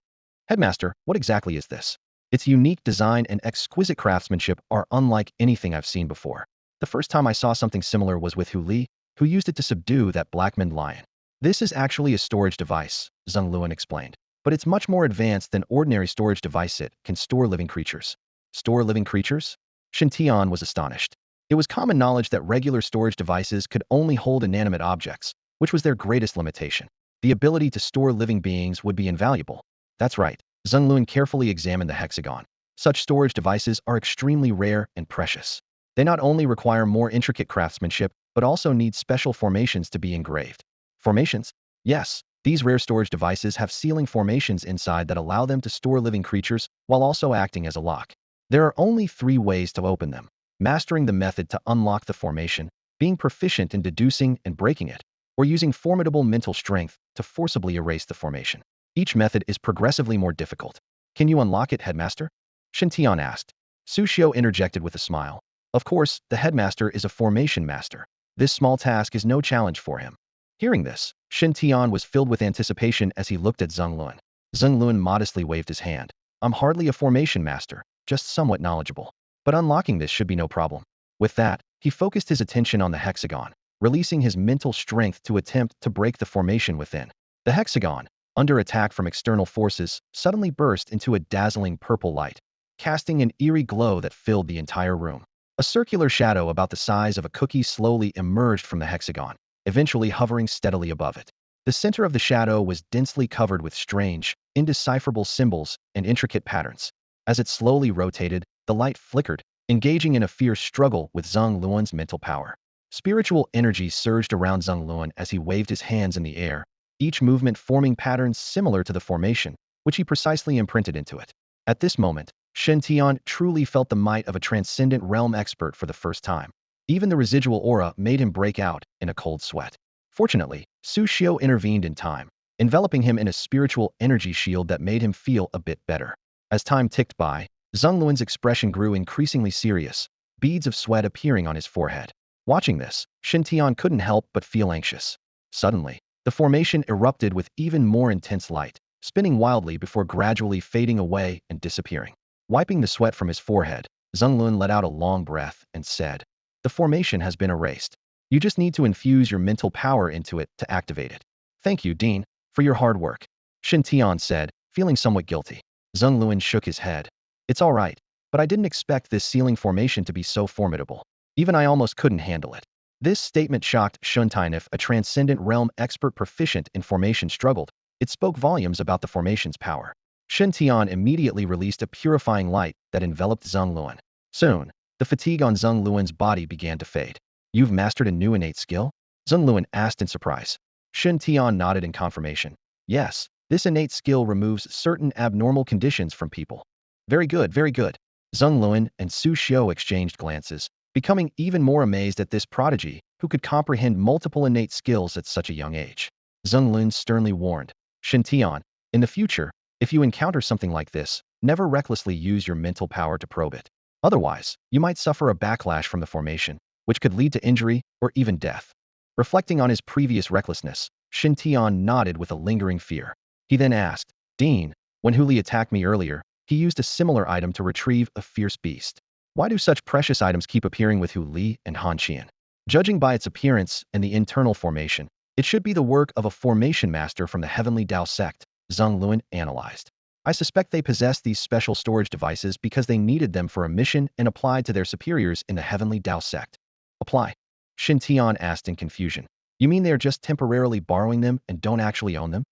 Headmaster, what exactly is this? Its unique design and exquisite craftsmanship are unlike anything I've seen before. The first time I saw something similar was with Hu Li, who used it to subdue that black-maned lion. This is actually a storage device, Zheng Luan explained, but it's much more advanced than ordinary storage device. It can store living creatures. Store living creatures? Shen Tian was astonished. It was common knowledge that regular storage devices could only hold inanimate objects, which was their greatest limitation. The ability to store living beings would be invaluable. That's right. Zheng Luan carefully examined the hexagon. Such storage devices are extremely rare and precious. They not only require more intricate craftsmanship, but also need special formations to be engraved. Formations? Yes, these rare storage devices have sealing formations inside that allow them to store living creatures while also acting as a lock. There are only 3 ways to open them: mastering the method to unlock the formation, being proficient in deducing and breaking it, or using formidable mental strength to forcibly erase the formation. Each method is progressively more difficult. Can you unlock it, headmaster? Shen Tian asked. Su Xiu interjected with a smile. Of course, the headmaster is a formation master. This small task is no challenge for him. Hearing this, Shen Tian was filled with anticipation as he looked at Zheng Luan. Zheng Luan modestly waved his hand. I'm hardly a formation master, just somewhat knowledgeable. But unlocking this should be no problem. With that, he focused his attention on the hexagon, releasing his mental strength to attempt to break the formation within. The hexagon, under attack from external forces, suddenly burst into a dazzling purple light, casting an eerie glow that filled the entire room. A circular shadow about the size of a cookie slowly emerged from the hexagon, eventually hovering steadily above it. The center of the shadow was densely covered with strange, indecipherable symbols and intricate patterns. As it slowly rotated, the light flickered, engaging in a fierce struggle with Zhang Luan's mental power. Spiritual energy surged around Zhang Luan as he waved his hands in the air, each movement forming patterns similar to the formation, which he precisely imprinted into it. At this moment, Shen Tian truly felt the might of a transcendent realm expert for the first time. Even the residual aura made him break out in a cold sweat. Fortunately, Su Xiao intervened in time, enveloping him in a spiritual energy shield that made him feel a bit better. As time ticked by, Zhang Luan's expression grew increasingly serious, beads of sweat appearing on his forehead. Watching this, Shen Tian couldn't help but feel anxious. Suddenly, the formation erupted with even more intense light, spinning wildly before gradually fading away and disappearing. Wiping the sweat from his forehead, Zhang Luan let out a long breath and said, "The formation has been erased. You just need to infuse your mental power into it to activate it." "Thank you, Dean, for your hard work," Shen Tian said, feeling somewhat guilty. Zhang Luan shook his head. "It's all right, but I didn't expect this sealing formation to be so formidable. Even I almost couldn't handle it." This statement shocked Shen Tian. If a transcendent realm expert proficient in formation struggled, it spoke volumes about the formation's power. Shen Tian immediately released a purifying light that enveloped Zhang Luan. Soon, the fatigue on Zhang Luan's body began to fade. "You've mastered a new innate skill?" Zhang Luan asked in surprise. Shen Tian nodded in confirmation. "Yes, this innate skill removes certain abnormal conditions from people." "Very good, very good." Zhang Luan and Su Xiao exchanged glances, becoming even more amazed at this prodigy who could comprehend multiple innate skills at such a young age. Zhang Luan sternly warned, "Shen Tian, in the future, if you encounter something like this, never recklessly use your mental power to probe it. Otherwise, you might suffer a backlash from the formation, which could lead to injury or even death." Reflecting on his previous recklessness, Shen Tian nodded with a lingering fear. He then asked, "Dean, when Huli attacked me earlier, he used a similar item to retrieve a fierce beast. Why do such precious items keep appearing with Hu Li and Han Qian? Judging by its appearance and the internal formation, it should be the work of a formation master from the Heavenly Dao sect," Zhang Luan analyzed. "I suspect they possessed these special storage devices because they needed them for a mission and applied to their superiors in the Heavenly Dao sect." "Apply?" Shen Tian asked in confusion. "You mean they are just temporarily borrowing them and don't actually own them?"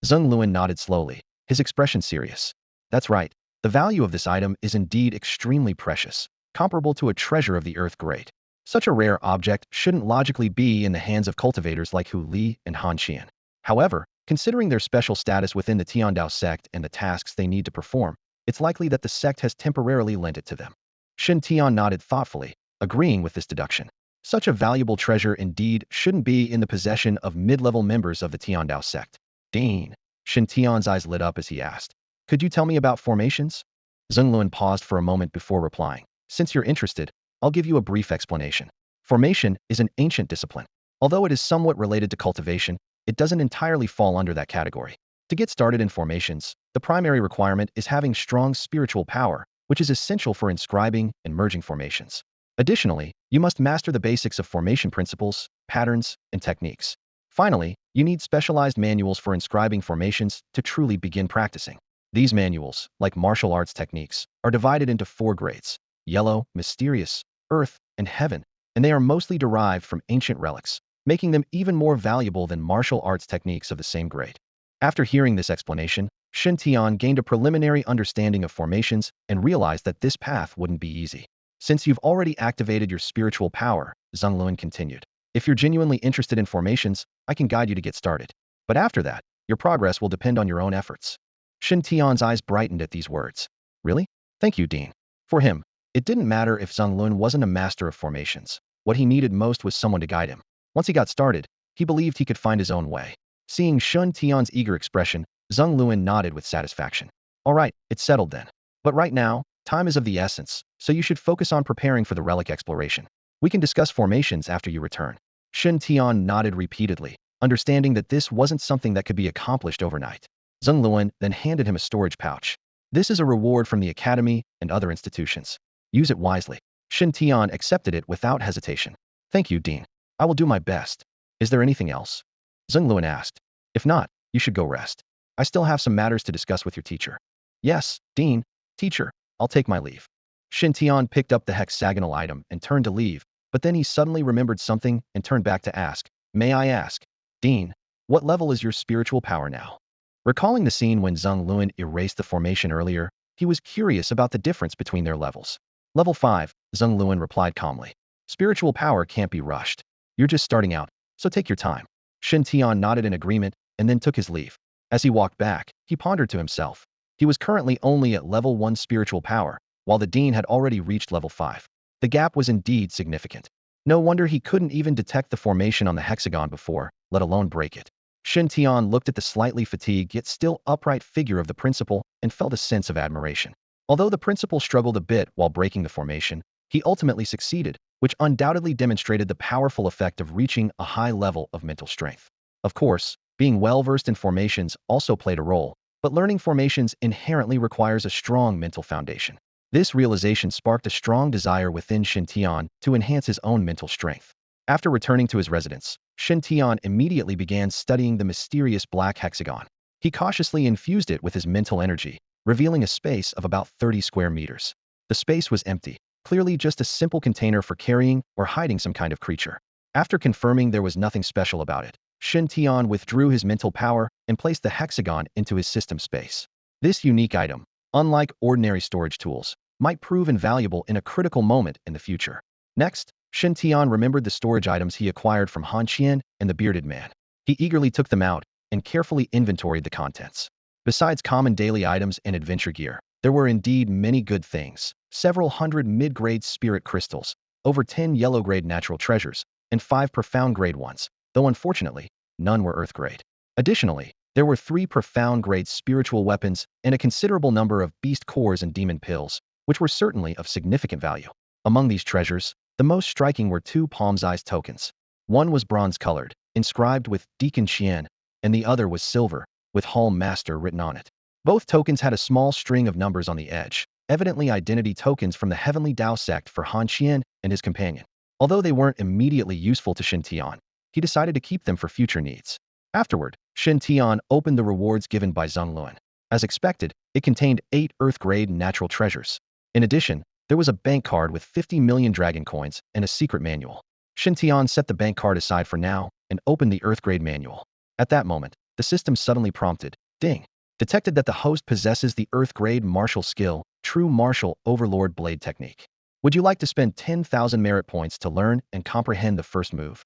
Zhang Luan nodded slowly, his expression serious. "That's right. The value of this item is indeed extremely precious, comparable to a treasure of the earth grade. Such a rare object shouldn't logically be in the hands of cultivators like Hu Li and Han Qian. However, considering their special status within the Tiandao sect and the tasks they need to perform, it's likely that the sect has temporarily lent it to them." Shen Tian nodded thoughtfully, agreeing with this deduction. Such a valuable treasure indeed shouldn't be in the possession of mid-level members of the Tiandao sect. "Dean." Shen Tian's eyes lit up as he asked, "Could you tell me about formations?" Zhang Luan paused for a moment before replying. "Since you're interested, I'll give you a brief explanation. Formation is an ancient discipline. Although it is somewhat related to cultivation, it doesn't entirely fall under that category. To get started in formations, the primary requirement is having strong spiritual power, which is essential for inscribing and merging formations. Additionally, you must master the basics of formation principles, patterns, and techniques. Finally, you need specialized manuals for inscribing formations to truly begin practicing. These manuals, like martial arts techniques, are divided into 4 grades: yellow, mysterious, earth, and heaven, and they are mostly derived from ancient relics, making them even more valuable than martial arts techniques of the same grade." After hearing this explanation, Shen Tian gained a preliminary understanding of formations and realized that this path wouldn't be easy. "Since you've already activated your spiritual power," Zhang Luan continued, "if you're genuinely interested in formations, I can guide you to get started. But after that, your progress will depend on your own efforts." Shen Tian's eyes brightened at these words. "Really? Thank you, Dean." For him, it didn't matter if Zhang Luan wasn't a master of formations. What he needed most was someone to guide him. Once he got started, he believed he could find his own way. Seeing Shen Tian's eager expression, Zhang Luan nodded with satisfaction. "All right, it's settled then. But right now, time is of the essence, so you should focus on preparing for the relic exploration. We can discuss formations after you return." Shen Tian nodded repeatedly, understanding that this wasn't something that could be accomplished overnight. Zhang Luan then handed him a storage pouch. "This is a reward from the academy and other institutions. Use it wisely." Shen Tian accepted it without hesitation. "Thank you, Dean. I will do my best. Is there anything else?" Zhang Luan asked. "If not, you should go rest. I still have some matters to discuss with your teacher." "Yes, Dean. Teacher, I'll take my leave." Shen Tian picked up the hexagonal item and turned to leave, but then he suddenly remembered something and turned back to ask, "May I ask, Dean, what level is your spiritual power now?" Recalling the scene when Zhang Luan erased the formation earlier, he was curious about the difference between their levels. Level 5, Zheng Luan replied calmly. Spiritual power can't be rushed. You're just starting out, so take your time. Shen Tian nodded in agreement and then took his leave. As he walked back, he pondered to himself. He was currently only at level 1 spiritual power, while the dean had already reached level 5. The gap was indeed significant. No wonder he couldn't even detect the formation on the hexagon before, let alone break it. Shen Tian looked at the slightly fatigued yet still upright figure of the principal and felt a sense of admiration. Although the principal struggled a bit while breaking the formation, he ultimately succeeded, which undoubtedly demonstrated the powerful effect of reaching a high level of mental strength. Of course, being well-versed in formations also played a role, but learning formations inherently requires a strong mental foundation. This realization sparked a strong desire within Shen Tian to enhance his own mental strength. After returning to his residence, Shen Tian immediately began studying the mysterious black hexagon. He cautiously infused it with his mental energy, revealing a space of about 30 square meters. The space was empty, clearly just a simple container for carrying or hiding some kind of creature. After confirming there was nothing special about it, Shen Tian withdrew his mental power and placed the hexagon into his system space. This unique item, unlike ordinary storage tools, might prove invaluable in a critical moment in the future. Next, Shen Tian remembered the storage items he acquired from Honian and the bearded man. He eagerly took them out and carefully inventoried the contents. Besides common daily items and adventure gear, there were indeed many good things. Several hundred mid-grade spirit crystals, over 10 yellow-grade natural treasures, and 5 profound-grade ones, though unfortunately, none were earth-grade. Additionally, there were 3 profound-grade spiritual weapons and a considerable number of beast cores and demon pills, which were certainly of significant value. Among these treasures, the most striking were 2 palm-sized tokens. One was bronze-colored, inscribed with Deacon Xian, and the other was silver, with Hall Master written on it. Both tokens had a small string of numbers on the edge, evidently identity tokens from the Heavenly Dao sect for Han Xian and his companion. Although they weren't immediately useful to Shen Tian, he decided to keep them for future needs. Afterward, Shen Tian opened the rewards given by Zheng Luan. As expected, it contained 8 Earth-grade natural treasures. In addition, there was a bank card with 50 million dragon coins and a secret manual. Shen Tian set the bank card aside for now and opened the Earth-grade manual. At that moment, the system suddenly prompted, ding, detected that the host possesses the Earth-grade martial skill, True Martial Overlord Blade Technique. Would you like to spend 10,000 merit points to learn and comprehend the first move?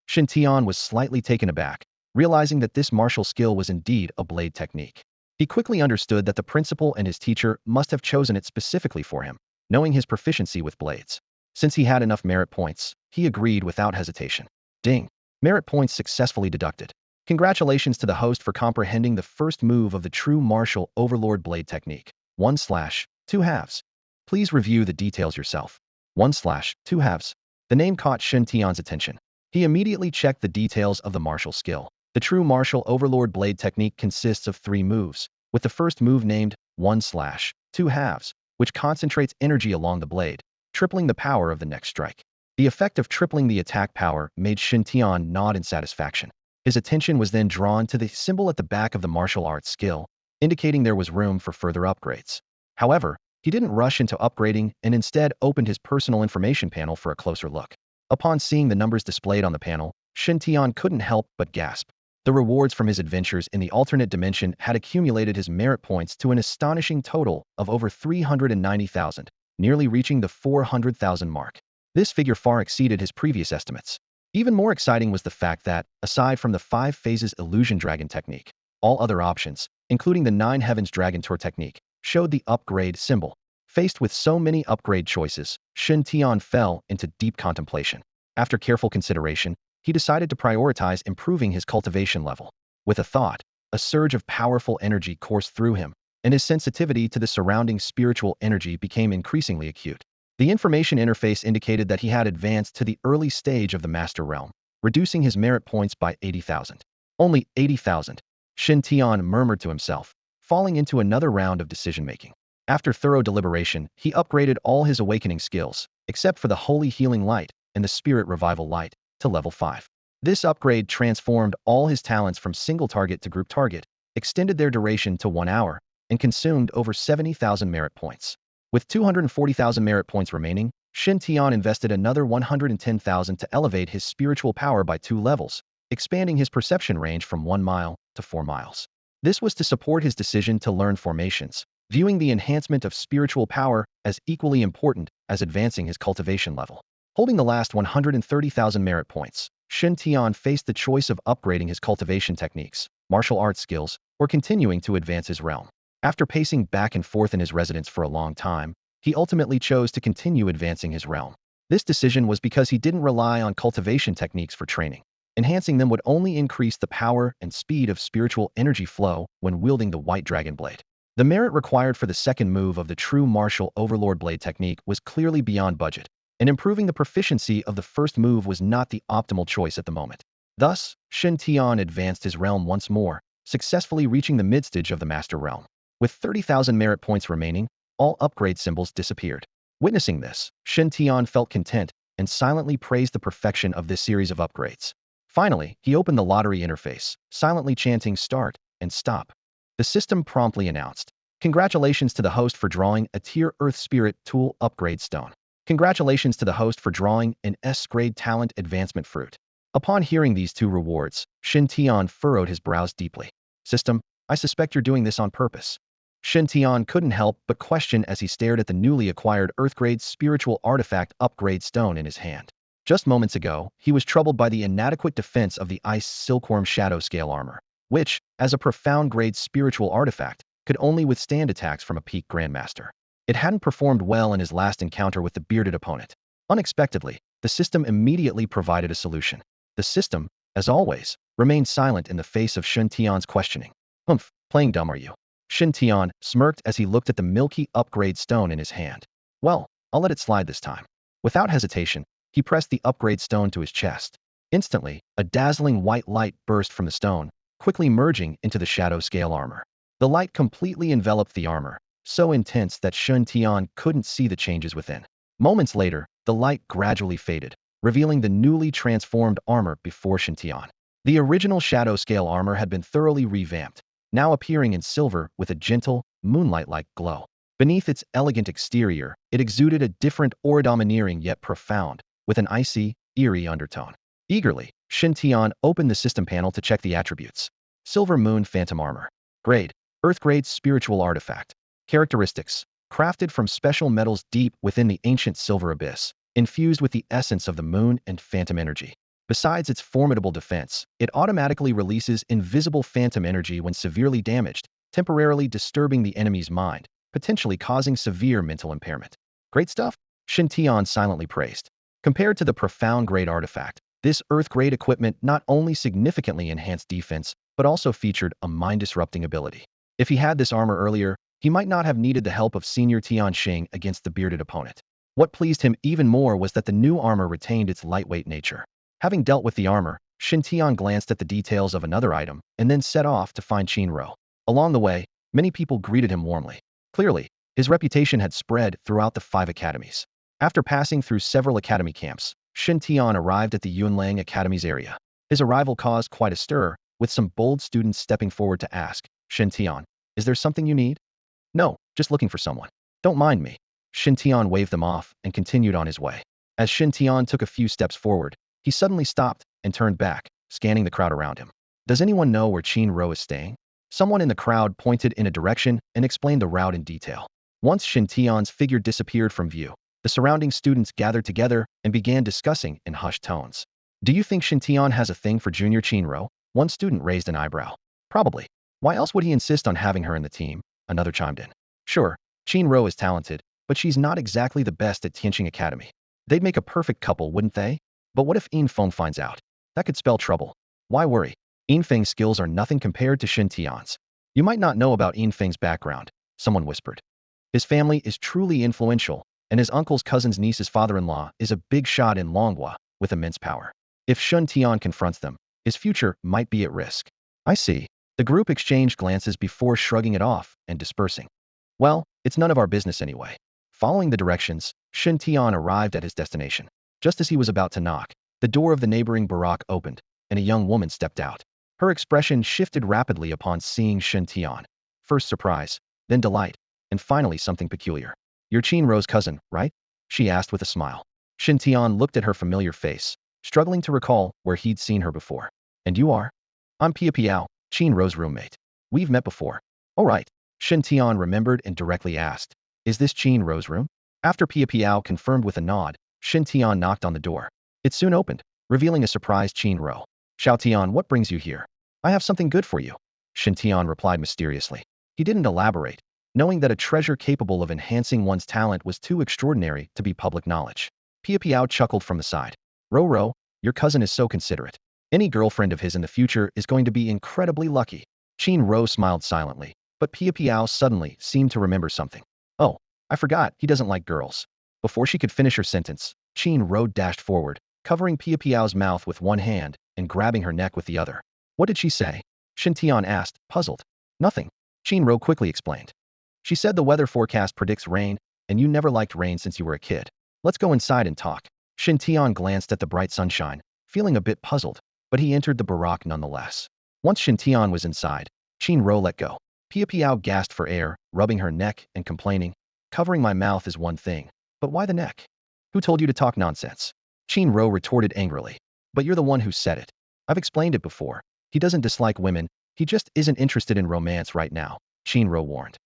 Shen Tian was slightly taken aback, realizing that this martial skill was indeed a blade technique. He quickly understood that the principal and his teacher must have chosen it specifically for him, knowing his proficiency with blades. Since he had enough merit points, he agreed without hesitation. Ding! Merit points successfully deducted. Congratulations to the host for comprehending the first move of the True Martial Overlord Blade Technique. 1/2 halves. Please review the details yourself. 1/2 halves. The name caught Shen Tian's attention. He immediately checked the details of the martial skill. The True Martial Overlord Blade Technique consists of 3 moves, with the first move named 1/2 halves, which concentrates energy along the blade, tripling the power of the next strike. The effect of tripling the attack power made Shen Tian nod in satisfaction. His attention was then drawn to the symbol at the back of the martial arts skill, indicating there was room for further upgrades. However, he didn't rush into upgrading and instead opened his personal information panel for a closer look. Upon seeing the numbers displayed on the panel, Shen Tian couldn't help but gasp. The rewards from his adventures in the alternate dimension had accumulated his merit points to an astonishing total of over 390,000, nearly reaching the 400,000 mark. This figure far exceeded his previous estimates. Even more exciting was the fact that, aside from the 5 phases illusion dragon technique, all other options, including the 9 heavens dragon tour technique, showed the upgrade symbol. Faced with so many upgrade choices, Shen Tian fell into deep contemplation. After careful consideration, he decided to prioritize improving his cultivation level. With a thought, a surge of powerful energy coursed through him, and his sensitivity to the surrounding spiritual energy became increasingly acute. The information interface indicated that he had advanced to the early stage of the Master Realm, reducing his merit points by 80,000. Only 80,000. Shen Tian murmured to himself, falling into another round of decision-making. After thorough deliberation, he upgraded all his awakening skills, except for the Holy Healing Light and the Spirit Revival Light, to level 5. This upgrade transformed all his talents from single target to group target, extended their duration to 1 hour, and consumed over 70,000 merit points. With 240,000 merit points remaining, Shen Tian invested another 110,000 to elevate his spiritual power by 2 levels, expanding his perception range from 1 mile to 4 miles. This was to support his decision to learn formations, viewing the enhancement of spiritual power as equally important as advancing his cultivation level. Holding the last 130,000 merit points, Shen Tian faced the choice of upgrading his cultivation techniques, martial arts skills, or continuing to advance his realm. After pacing back and forth in his residence for a long time, he ultimately chose to continue advancing his realm. This decision was because he didn't rely on cultivation techniques for training. Enhancing them would only increase the power and speed of spiritual energy flow when wielding the White Dragon Blade. The merit required for the second move of the true martial Overlord Blade technique was clearly beyond budget, and improving the proficiency of the first move was not the optimal choice at the moment. Thus, Shen Tian advanced his realm once more, successfully reaching the mid-stage of the Master Realm. With 30,000 merit points remaining, all upgrade symbols disappeared. Witnessing this, Shen Tian felt content and silently praised the perfection of this series of upgrades. Finally, he opened the lottery interface, silently chanting "Start" and "Stop." The system promptly announced, "Congratulations to the host for drawing a Tier Earth Spirit Tool Upgrade Stone. Congratulations to the host for drawing an S-grade Talent Advancement Fruit." Upon hearing these two rewards, Shen Tian furrowed his brows deeply. "System, I suspect you're doing this on purpose." Shen Tian couldn't help but question as he stared at the newly acquired Earth-grade Spiritual Artifact Upgrade Stone in his hand. Just moments ago, he was troubled by the inadequate defense of the Ice Silkworm Shadow Scale armor, which, as a profound-grade spiritual artifact, could only withstand attacks from a peak Grandmaster. It hadn't performed well in his last encounter with the bearded opponent. Unexpectedly, the system immediately provided a solution. The system, as always, remained silent in the face of Shen Tian's questioning. "Humph, playing dumb are you?" Shen Tian smirked as he looked at the milky upgrade stone in his hand. "Well, I'll let it slide this time." Without hesitation, he pressed the upgrade stone to his chest. Instantly, a dazzling white light burst from the stone, quickly merging into the shadow scale armor. The light completely enveloped the armor, so intense that Shen Tian couldn't see the changes within. Moments later, the light gradually faded, revealing the newly transformed armor before Shen Tian. The original shadow scale armor had been thoroughly revamped, now appearing in silver with a gentle, moonlight-like glow. Beneath its elegant exterior, it exuded a different aura, domineering yet profound, with an icy, eerie undertone. Eagerly, Shen Tian opened the system panel to check the attributes. Silver Moon Phantom Armor. Grade: Earth-grade Spiritual Artifact. Characteristics: crafted from special metals deep within the ancient silver abyss, infused with the essence of the moon and phantom energy. Besides its formidable defense, it automatically releases invisible phantom energy when severely damaged, temporarily disturbing the enemy's mind, potentially causing severe mental impairment. Great stuff, Shen Tian silently praised. Compared to the profound-grade artifact, this Earth-grade equipment not only significantly enhanced defense, but also featured a mind-disrupting ability. If he had this armor earlier, he might not have needed the help of Senior Tianxing against the bearded opponent. What pleased him even more was that the new armor retained its lightweight nature. Having dealt with the armor, Shen Tian glanced at the details of another item and then set off to find Qinro. Along the way, many people greeted him warmly. Clearly, his reputation had spread throughout the 5 academies. After passing through several academy camps, Shen Tian arrived at the Yunlang Academy's area. His arrival caused quite a stir, with some bold students stepping forward to ask, "Shen Tian, is there something you need?" "No, just looking for someone. Don't mind me." Shen Tian waved them off and continued on his way. As Shen Tian took a few steps forward, he suddenly stopped and turned back, scanning the crowd around him. "Does anyone know where Qinro is staying?" Someone in the crowd pointed in a direction and explained the route in detail. Once Shen Tian's figure disappeared from view, the surrounding students gathered together and began discussing in hushed tones. "Do you think Shen Tian has a thing for Junior Qinro?" One student raised an eyebrow. "Probably. Why else would he insist on having her in the team?" Another chimed in. "Sure, Qinro is talented, but she's not exactly the best at Tianqing Academy. They'd make a perfect couple, wouldn't they? But what if Yinfeng finds out? That could spell trouble." "Why worry? Yinfeng's skills are nothing compared to Shen Tian's." "You might not know about Yinfeng's background," someone whispered. "His family is truly influential, and his uncle's cousin's niece's father-in-law is a big shot in Longhua with immense power. If Shen Tian confronts them, his future might be at risk." "I see." The group exchanged glances before shrugging it off and dispersing. "Well, it's none of our business anyway." Following the directions, Shen Tian arrived at his destination. Just as he was about to knock, the door of the neighboring barack opened, and a young woman stepped out. Her expression shifted rapidly upon seeing Shen Tian. First surprise, then delight, and finally something peculiar. "You're Qinro's cousin, right?" she asked with a smile. Shen Tian looked at her familiar face, struggling to recall where he'd seen her before. "And you are?" "I'm Pia Piao, Qinro's roommate. We've met before." "Oh right." Shen Tian remembered and directly asked, "Is this Qin Ro's room?" After Pia Piao confirmed with a nod, Shen Tian knocked on the door. It soon opened, revealing a surprised Qin Ro. "Xiao Tian, what brings you here?" "I have something good for you," Shen Tian replied mysteriously. He didn't elaborate, knowing that a treasure capable of enhancing one's talent was too extraordinary to be public knowledge. Pia Piao chuckled from the side. Ro, your cousin is so considerate. Any girlfriend of his in the future is going to be incredibly lucky." Qin Ro smiled silently, but Pia Piao suddenly seemed to remember something. "Oh, I forgot, he doesn't like girls." Before she could finish her sentence, Qin Ro dashed forward, covering Pia Piao's mouth with one hand and grabbing her neck with the other. "What did she say?" Shen Tian asked, puzzled. "Nothing," Qin Ro quickly explained. "She said the weather forecast predicts rain, and you never liked rain since you were a kid. Let's go inside and talk." Shen Tian glanced at the bright sunshine, feeling a bit puzzled, but he entered the barack nonetheless. Once Shen Tian was inside, Qin Ro let go. Pia Piao gasped for air, rubbing her neck and complaining, "Covering my mouth is one thing, but why the neck? Who told you to talk nonsense?" Qin Ro retorted angrily. "But you're the one who said it. I've explained it before. He doesn't dislike women, he just isn't interested in romance right now," Qin Ro warned.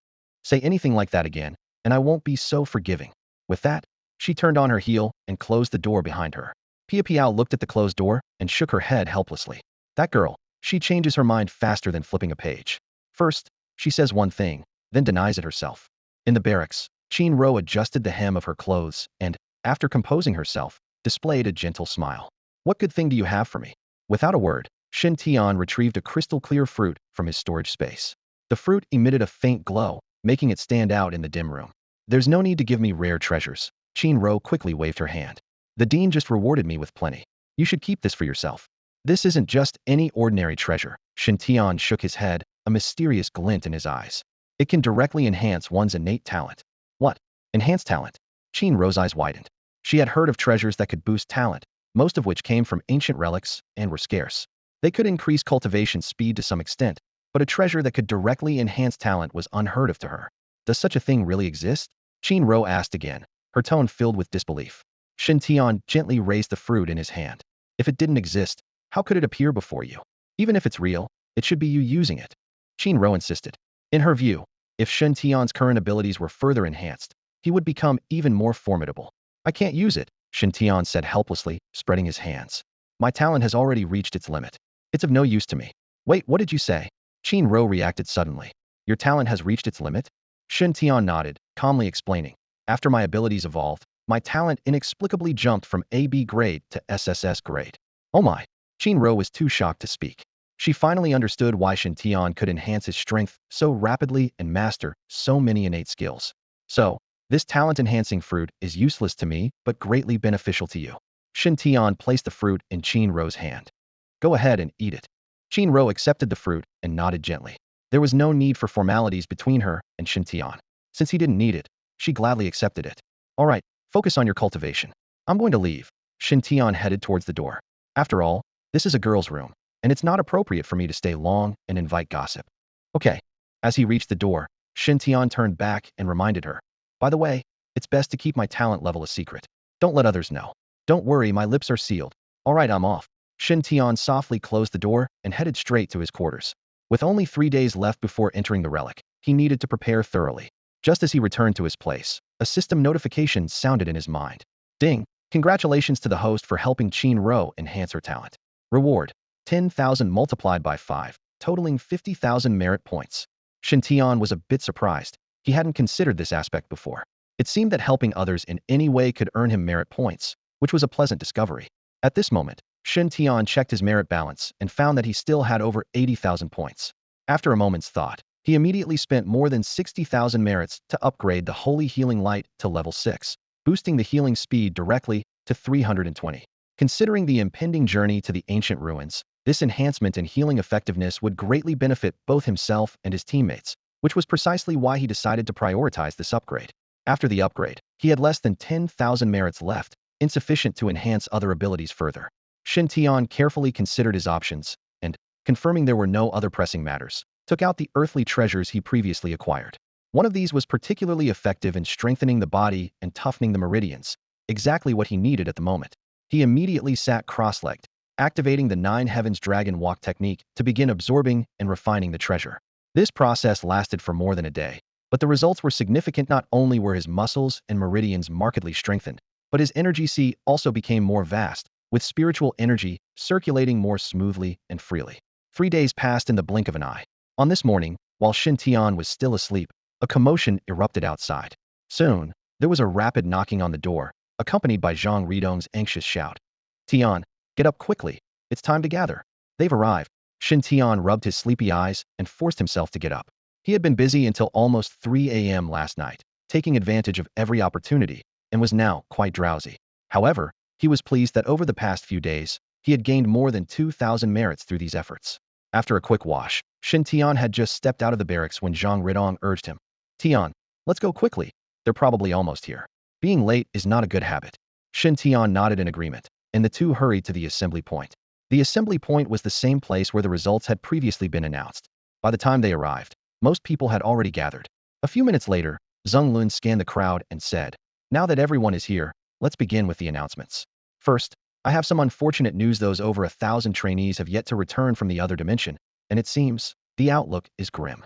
"Say anything like that again, and I won't be so forgiving." With that, she turned on her heel and closed the door behind her. Pia Piao looked at the closed door and shook her head helplessly. That girl, she changes her mind faster than flipping a page. First, she says one thing, then denies it herself. In the barracks, Qin Ro adjusted the hem of her clothes and, after composing herself, displayed a gentle smile. "What good thing do you have for me?" Without a word, Shen Tian retrieved a crystal-clear fruit from his storage space. The fruit emitted a faint glow, making it stand out in the dim room. "There's no need to give me rare treasures." Qin Ro quickly waved her hand. "The dean just rewarded me with plenty. You should keep this for yourself." "This isn't just any ordinary treasure." Shen Tian shook his head, a mysterious glint in his eyes. "It can directly enhance one's innate talent." "What? Enhance talent?" Qin Ro's eyes widened. She had heard of treasures that could boost talent, most of which came from ancient relics and were scarce. They could increase cultivation speed to some extent, but a treasure that could directly enhance talent was unheard of to her. "Does such a thing really exist?" Qin Ro asked again, her tone filled with disbelief. Shen Tian gently raised the fruit in his hand. "If it didn't exist, how could it appear before you? Even if it's real, it should be you using it." Qin Ro insisted. In her view, if Shen Tian's current abilities were further enhanced, he would become even more formidable. "I can't use it," Shen Tian said helplessly, spreading his hands. "My talent has already reached its limit. It's of no use to me." "Wait, what did you say?" Qin Ro reacted suddenly. "Your talent has reached its limit?" Shen Tian nodded, calmly explaining. "After my abilities evolved, my talent inexplicably jumped from AB grade to SSS grade." "Oh my!" Qin Ro was too shocked to speak. She finally understood why Shen Tian could enhance his strength so rapidly and master so many innate skills. "So, this talent-enhancing fruit is useless to me but greatly beneficial to you." Shen Tian placed the fruit in Qin Ro's hand. "Go ahead and eat it." Qin Ro accepted the fruit and nodded gently. There was no need for formalities between her and Shen Tian. Since he didn't need it, she gladly accepted it. "All right, focus on your cultivation. I'm going to leave." Shen Tian headed towards the door. "After all, this is a girl's room, and it's not appropriate for me to stay long and invite gossip." "Okay." As he reached the door, Shen Tian turned back and reminded her. "By the way, it's best to keep my talent level a secret. Don't let others know." "Don't worry, my lips are sealed." "All right, I'm off." Shen Tian softly closed the door and headed straight to his quarters. With only 3 days left before entering the relic, he needed to prepare thoroughly. Just as he returned to his place, a system notification sounded in his mind. "Ding! Congratulations to the host for helping Qin Ro enhance her talent. Reward: 10,000 multiplied by 5, totaling 50,000 merit points." Shen Tian was a bit surprised. He hadn't considered this aspect before. It seemed that helping others in any way could earn him merit points, which was a pleasant discovery. At this moment, Shen Tian checked his merit balance and found that he still had over 80,000 points. After a moment's thought, he immediately spent more than 60,000 merits to upgrade the Holy Healing Light to level 6, boosting the healing speed directly to 320. Considering the impending journey to the ancient ruins, this enhancement in healing effectiveness would greatly benefit both himself and his teammates, which was precisely why he decided to prioritize this upgrade. After the upgrade, he had less than 10,000 merits left, insufficient to enhance other abilities further. Shen Tian carefully considered his options, and, confirming there were no other pressing matters, took out the earthly treasures he previously acquired. One of these was particularly effective in strengthening the body and toughening the meridians, exactly what he needed at the moment. He immediately sat cross-legged, activating the Nine Heavens Dragon Walk technique to begin absorbing and refining the treasure. This process lasted for more than a day, but the results were significant. Not only were his muscles and meridians markedly strengthened, but his energy sea also became more vast, with spiritual energy circulating more smoothly and freely. 3 days passed in the blink of an eye. On this morning, while Shen Tian was still asleep, a commotion erupted outside. Soon, there was a rapid knocking on the door, accompanied by Zhang Ridong's anxious shout. Tian, get up quickly. It's time to gather. They've arrived. Shen Tian rubbed his sleepy eyes and forced himself to get up. He had been busy until almost 3 a.m. last night, taking advantage of every opportunity, and was now quite drowsy. However, he was pleased that over the past few days, he had gained more than 2,000 merits through these efforts. After a quick wash, Shen Tian had just stepped out of the barracks when Zhang Ridong urged him. Tian, let's go quickly. They're probably almost here. Being late is not a good habit. Shen Tian nodded in agreement, and the two hurried to the assembly point. The assembly point was the same place where the results had previously been announced. By the time they arrived, most people had already gathered. A few minutes later, Zheng Lun scanned the crowd and said, now that everyone is here, let's begin with the announcements. First, I have some unfortunate news. Those over 1,000 trainees have yet to return from the other dimension, and it seems the outlook is grim.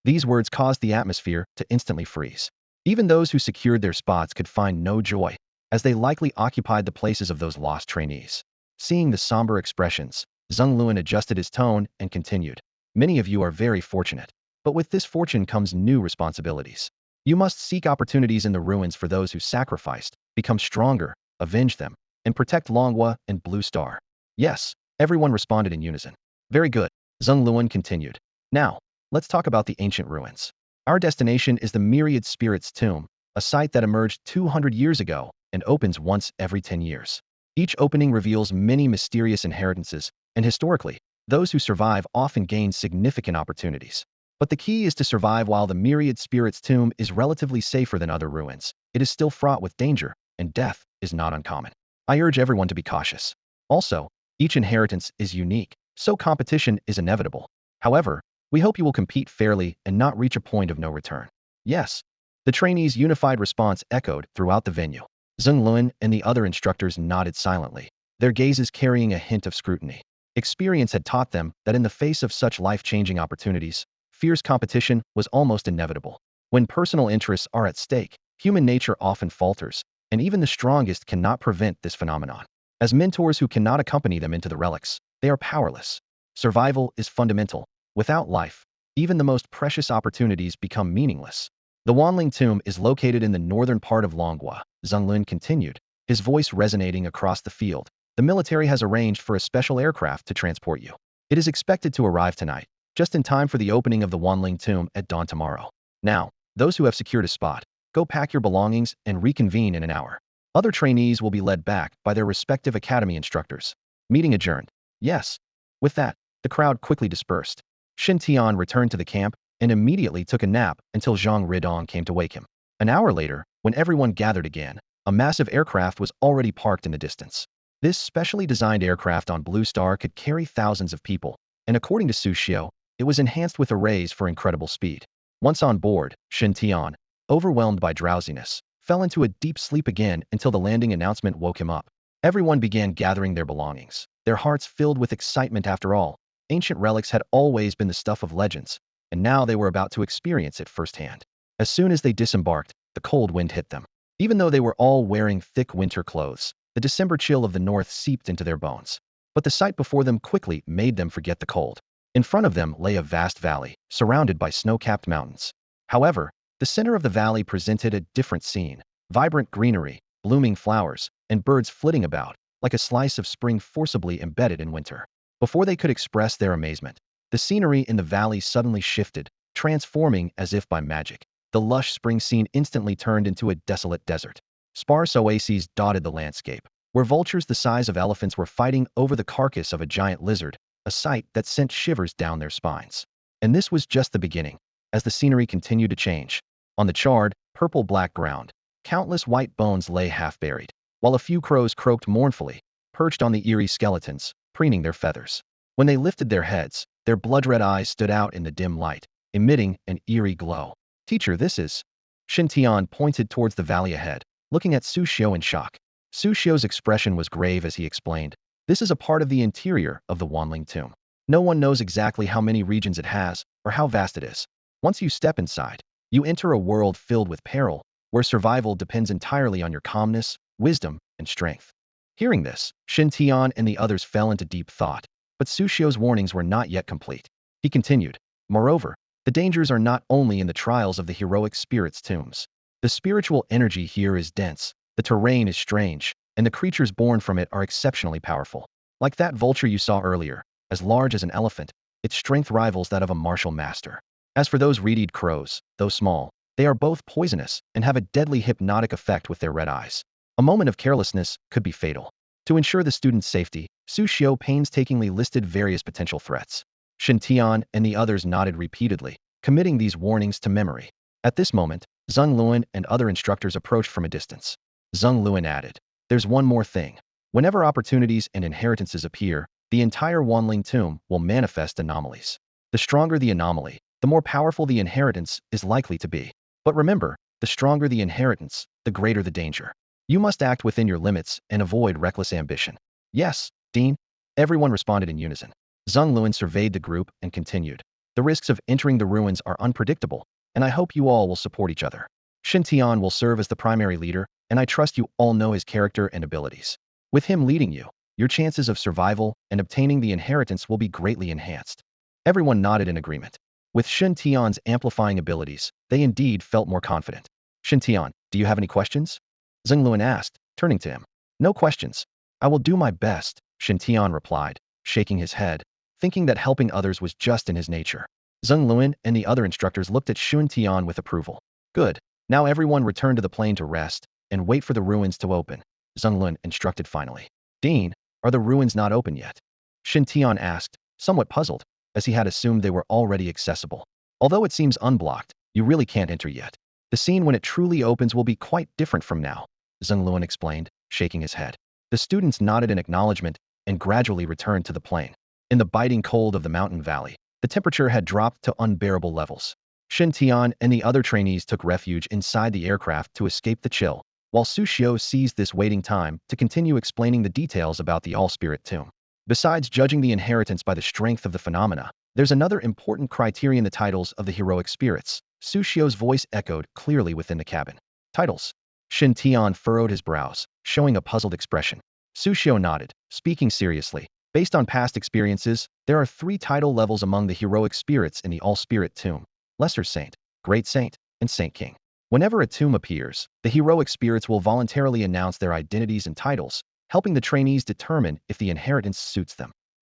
These words caused the atmosphere to instantly freeze. Even those who secured their spots could find no joy, as they likely occupied the places of those lost trainees. Seeing the somber expressions, Zheng Lun adjusted his tone and continued. Many of you are very fortunate, but with this fortune comes new responsibilities. You must seek opportunities in the ruins for those who sacrificed, become stronger, avenge them, and protect Longhua and Blue Star. Yes, everyone responded in unison. Very good, Zheng Lun continued. Now, let's talk about the ancient ruins. Our destination is the Myriad Spirit's Tomb, a site that emerged 200 years ago and opens once every 10 years. Each opening reveals many mysterious inheritances, and historically, those who survive often gain significant opportunities. But the key is to survive. While the Myriad Spirit's Tomb is relatively safer than other ruins, it is still fraught with danger, and death is not uncommon. I urge everyone to be cautious. Also, each inheritance is unique, so competition is inevitable. However, we hope you will compete fairly and not reach a point of no return. Yes. The trainees' unified response echoed throughout the venue. Zheng Lun and the other instructors nodded silently, their gazes carrying a hint of scrutiny. Experience had taught them that in the face of such life-changing opportunities, fierce competition was almost inevitable. When personal interests are at stake, human nature often falters, and even the strongest cannot prevent this phenomenon. As mentors who cannot accompany them into the relics, they are powerless. Survival is fundamental. Without life, even the most precious opportunities become meaningless. The Wanling Tomb is located in the northern part of Longhua, Zheng Lun continued, his voice resonating across the field. The military has arranged for a special aircraft to transport you. It is expected to arrive tonight, just in time for the opening of the Wanling Tomb at dawn tomorrow. Now, those who have secured a spot, go pack your belongings and reconvene in an hour. Other trainees will be led back by their respective academy instructors. Meeting adjourned. Yes. With that, the crowd quickly dispersed. Shen Tian returned to the camp and immediately took a nap until Zhang Ridong came to wake him. An hour later, when everyone gathered again, a massive aircraft was already parked in the distance. This specially designed aircraft on Blue Star could carry thousands of people, and according to Su Xiu, it was enhanced with arrays for incredible speed. Once on board, Shen Tian, overwhelmed by drowsiness, fell into a deep sleep again until the landing announcement woke him up. Everyone began gathering their belongings, their hearts filled with excitement. After all, ancient relics had always been the stuff of legends, and now they were about to experience it firsthand. As soon as they disembarked, the cold wind hit them. Even though they were all wearing thick winter clothes, the December chill of the north seeped into their bones. But the sight before them quickly made them forget the cold. In front of them lay a vast valley, surrounded by snow-capped mountains. However, the center of the valley presented a different scene. Vibrant greenery, blooming flowers, and birds flitting about, like a slice of spring forcibly embedded in winter. Before they could express their amazement, the scenery in the valley suddenly shifted, transforming as if by magic. The lush spring scene instantly turned into a desolate desert. Sparse oases dotted the landscape, where vultures the size of elephants were fighting over the carcass of a giant lizard, a sight that sent shivers down their spines. And this was just the beginning, as the scenery continued to change. On the charred, purple-black ground, countless white bones lay half-buried, while a few crows croaked mournfully, perched on the eerie skeletons, preening their feathers. When they lifted their heads, their blood-red eyes stood out in the dim light, emitting an eerie glow. Teacher, this is... Shen Tian pointed towards the valley ahead, looking at Su Xiu in shock. Su Xiu's expression was grave as he explained, this is a part of the interior of the Wanling Tomb. No one knows exactly how many regions it has or how vast it is. Once you step inside, you enter a world filled with peril, where survival depends entirely on your calmness, wisdom, and strength. Hearing this, Shen Tian and the others fell into deep thought, but Sushio's warnings were not yet complete. He continued, moreover, the dangers are not only in the trials of the heroic spirit's tombs. The spiritual energy here is dense, the terrain is strange, and the creatures born from it are exceptionally powerful. Like that vulture you saw earlier, as large as an elephant, its strength rivals that of a martial master. As for those reed crows, though small, they are both poisonous and have a deadly hypnotic effect with their red eyes. A moment of carelessness could be fatal. To ensure the student's safety, Sushio painstakingly listed various potential threats. Shen Tian and the others nodded repeatedly, committing these warnings to memory. At this moment, Zheng Luan and other instructors approached from a distance. Zheng Luan added, "There's one more thing. Whenever opportunities and inheritances appear, the entire Wanling tomb will manifest anomalies. The stronger the anomaly, the more powerful the inheritance is likely to be. But remember, the stronger the inheritance, the greater the danger. You must act within your limits and avoid reckless ambition." "Yes, Dean." Everyone responded in unison. Zheng Luan surveyed the group and continued, "The risks of entering the ruins are unpredictable, and I hope you all will support each other. Shen Tian will serve as the primary leader, and I trust you all know his character and abilities. With him leading you, your chances of survival and obtaining the inheritance will be greatly enhanced." Everyone nodded in agreement. With Shen Tian's amplifying abilities, they indeed felt more confident. "Shen Tian, do you have any questions?" Zheng Luan asked, turning to him. "No questions. I will do my best," Shen Tian replied, shaking his head, thinking that helping others was just in his nature. Zheng Luan and the other instructors looked at Shen Tian with approval. "Good. Now everyone return to the plane to rest and wait for the ruins to open," Zheng Luan instructed finally. "Dean, are the ruins not open yet?" Shen Tian asked, somewhat puzzled, as he had assumed they were already accessible. "Although it seems unblocked, you really can't enter yet. The scene when it truly opens will be quite different from now," Zheng Luan explained, shaking his head. The students nodded in acknowledgement and gradually returned to the plane. In the biting cold of the mountain valley, the temperature had dropped to unbearable levels. Shen Tian and the other trainees took refuge inside the aircraft to escape the chill, while Sushio seized this waiting time to continue explaining the details about the All-Spirit tomb. Besides judging the inheritance by the strength of the phenomena, there's another important criterion: the titles of the heroic spirits. Sushio's voice echoed clearly within the cabin. "Titles?" Shen Tian furrowed his brows, showing a puzzled expression. Sushio nodded, speaking seriously. "Based on past experiences, there are 3 title levels among the heroic spirits in the All-Spirit tomb: Lesser Saint, Great Saint, and Saint King. Whenever a tomb appears, the heroic spirits will voluntarily announce their identities and titles, helping the trainees determine if the inheritance suits them."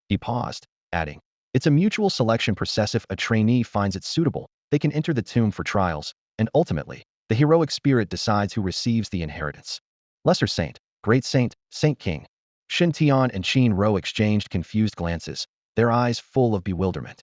He paused, adding, "It's a mutual selection process. If a trainee finds it suitable, they can enter the tomb for trials, and ultimately, the heroic spirit decides who receives the inheritance." Lesser Saint, Great Saint, Saint King. Shen Tian and Qin Ro exchanged confused glances, their eyes full of bewilderment.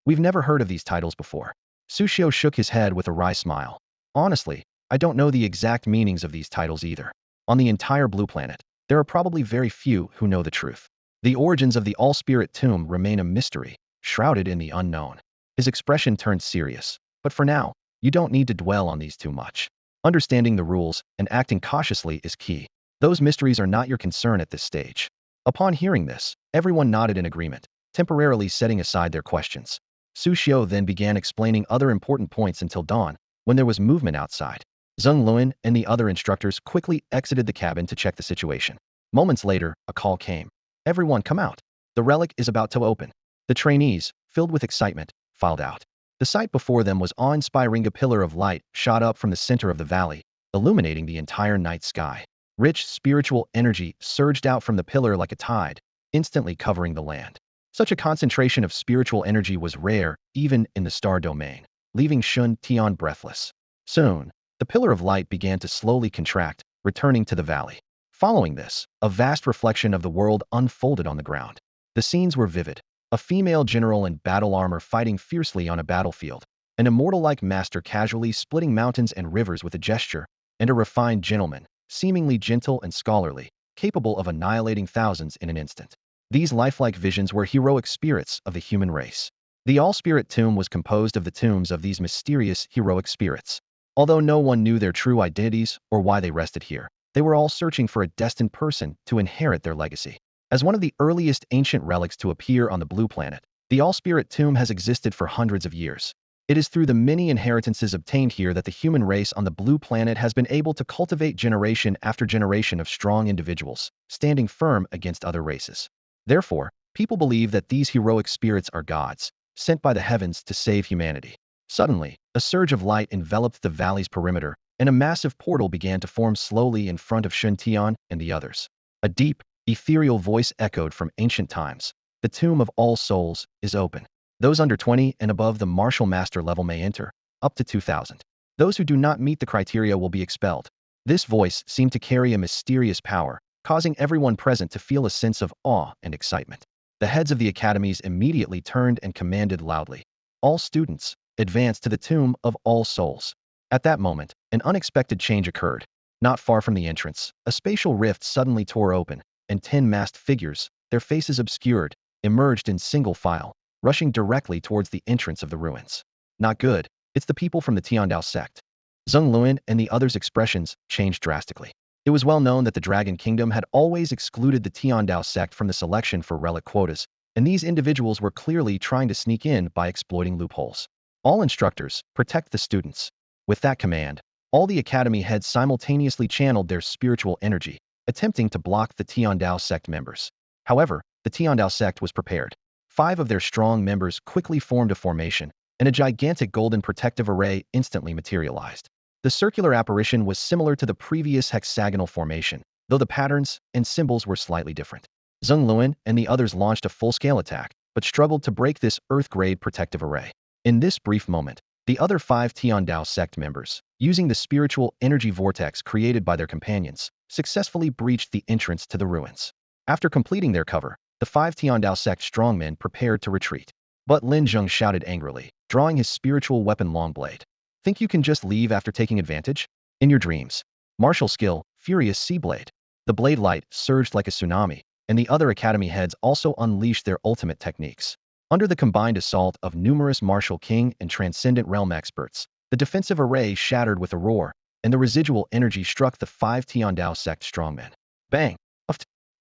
"We've never heard of these titles before." Sushio shook his head with a wry smile. "Honestly, I don't know the exact meanings of these titles either. On the entire Blue Planet, there are probably very few who know the truth. The origins of the All-Spirit tomb remain a mystery, shrouded in the unknown." His expression turned serious. "But for now, you don't need to dwell on these too much. Understanding the rules and acting cautiously is key. Those mysteries are not your concern at this stage." Upon hearing this, everyone nodded in agreement, temporarily setting aside their questions. Sushio then began explaining other important points until dawn, when there was movement outside. Zheng Luan and the other instructors quickly exited the cabin to check the situation. Moments later, a call came. "Everyone come out. The relic is about to open." The trainees, filled with excitement, filed out. The sight before them was awe-inspiring. A pillar of light shot up from the center of the valley, illuminating the entire night sky. Rich spiritual energy surged out from the pillar like a tide, instantly covering the land. Such a concentration of spiritual energy was rare, even in the star domain, leaving Shen Tian breathless. Soon, the pillar of light began to slowly contract, returning to the valley. Following this, a vast reflection of the world unfolded on the ground. The scenes were vivid. A female general in battle armor fighting fiercely on a battlefield, an immortal-like master casually splitting mountains and rivers with a gesture, and a refined gentleman, seemingly gentle and scholarly, capable of annihilating thousands in an instant. These lifelike visions were heroic spirits of the human race. The All-Spirit tomb was composed of the tombs of these mysterious heroic spirits. Although no one knew their true identities or why they rested here, they were all searching for a destined person to inherit their legacy. As one of the earliest ancient relics to appear on the Blue Planet, The All-Spirit Tomb has existed for hundreds of years. It is through the many inheritances obtained here that the human race on the blue planet has been able to cultivate generation after generation of strong individuals, standing firm against other races. Therefore, people believe that these heroic spirits are gods, sent by the heavens to save humanity. Suddenly, a surge of light enveloped the valley's perimeter, and a massive portal began to form slowly in front of Shen Tian and the others. A deep, ethereal voice echoed from ancient times. The tomb of all souls is open. Those under 20 and above the martial master level may enter, up to 2,000. Those who do not meet the criteria will be expelled. This voice seemed to carry a mysterious power, causing everyone present to feel a sense of awe and excitement. The heads of the academies immediately turned and commanded loudly. All students, advance to the tomb of all souls. At that moment, an unexpected change occurred. Not far from the entrance, a spatial rift suddenly tore open, and 10 masked figures, their faces obscured, emerged in single file, rushing directly towards the entrance of the ruins. Not good, it's the people from the Tiandao sect. Zheng Luan and the others' expressions changed drastically. It was well known that the Dragon Kingdom had always excluded the Tiandao sect from the selection for relic quotas, and these individuals were clearly trying to sneak in by exploiting loopholes. All instructors, protect the students. With that command, all the academy heads simultaneously channeled their spiritual energy, attempting to block the Tiandao sect members. However, the Tiandao sect was prepared. 5 of their strong members quickly formed a formation, and a gigantic golden protective array instantly materialized. The circular apparition was similar to the previous hexagonal formation, though the patterns and symbols were slightly different. Zheng Luan and the others launched a full-scale attack, but struggled to break this Earth-grade protective array. In this brief moment, the other 5 Tiandao sect members, using the spiritual energy vortex created by their companions, successfully breached the entrance to the ruins. After completing their cover, the 5 Tiandao sect strongmen prepared to retreat. But Lin Zheng shouted angrily, drawing his spiritual weapon Longblade. Think you can just leave after taking advantage? In your dreams. Martial skill, Furious Sea Blade. The blade light surged like a tsunami, and the other academy heads also unleashed their ultimate techniques. Under the combined assault of numerous martial king and transcendent realm experts, the defensive array shattered with a roar, and the residual energy struck the 5 Tiandao sect strongmen. Bang!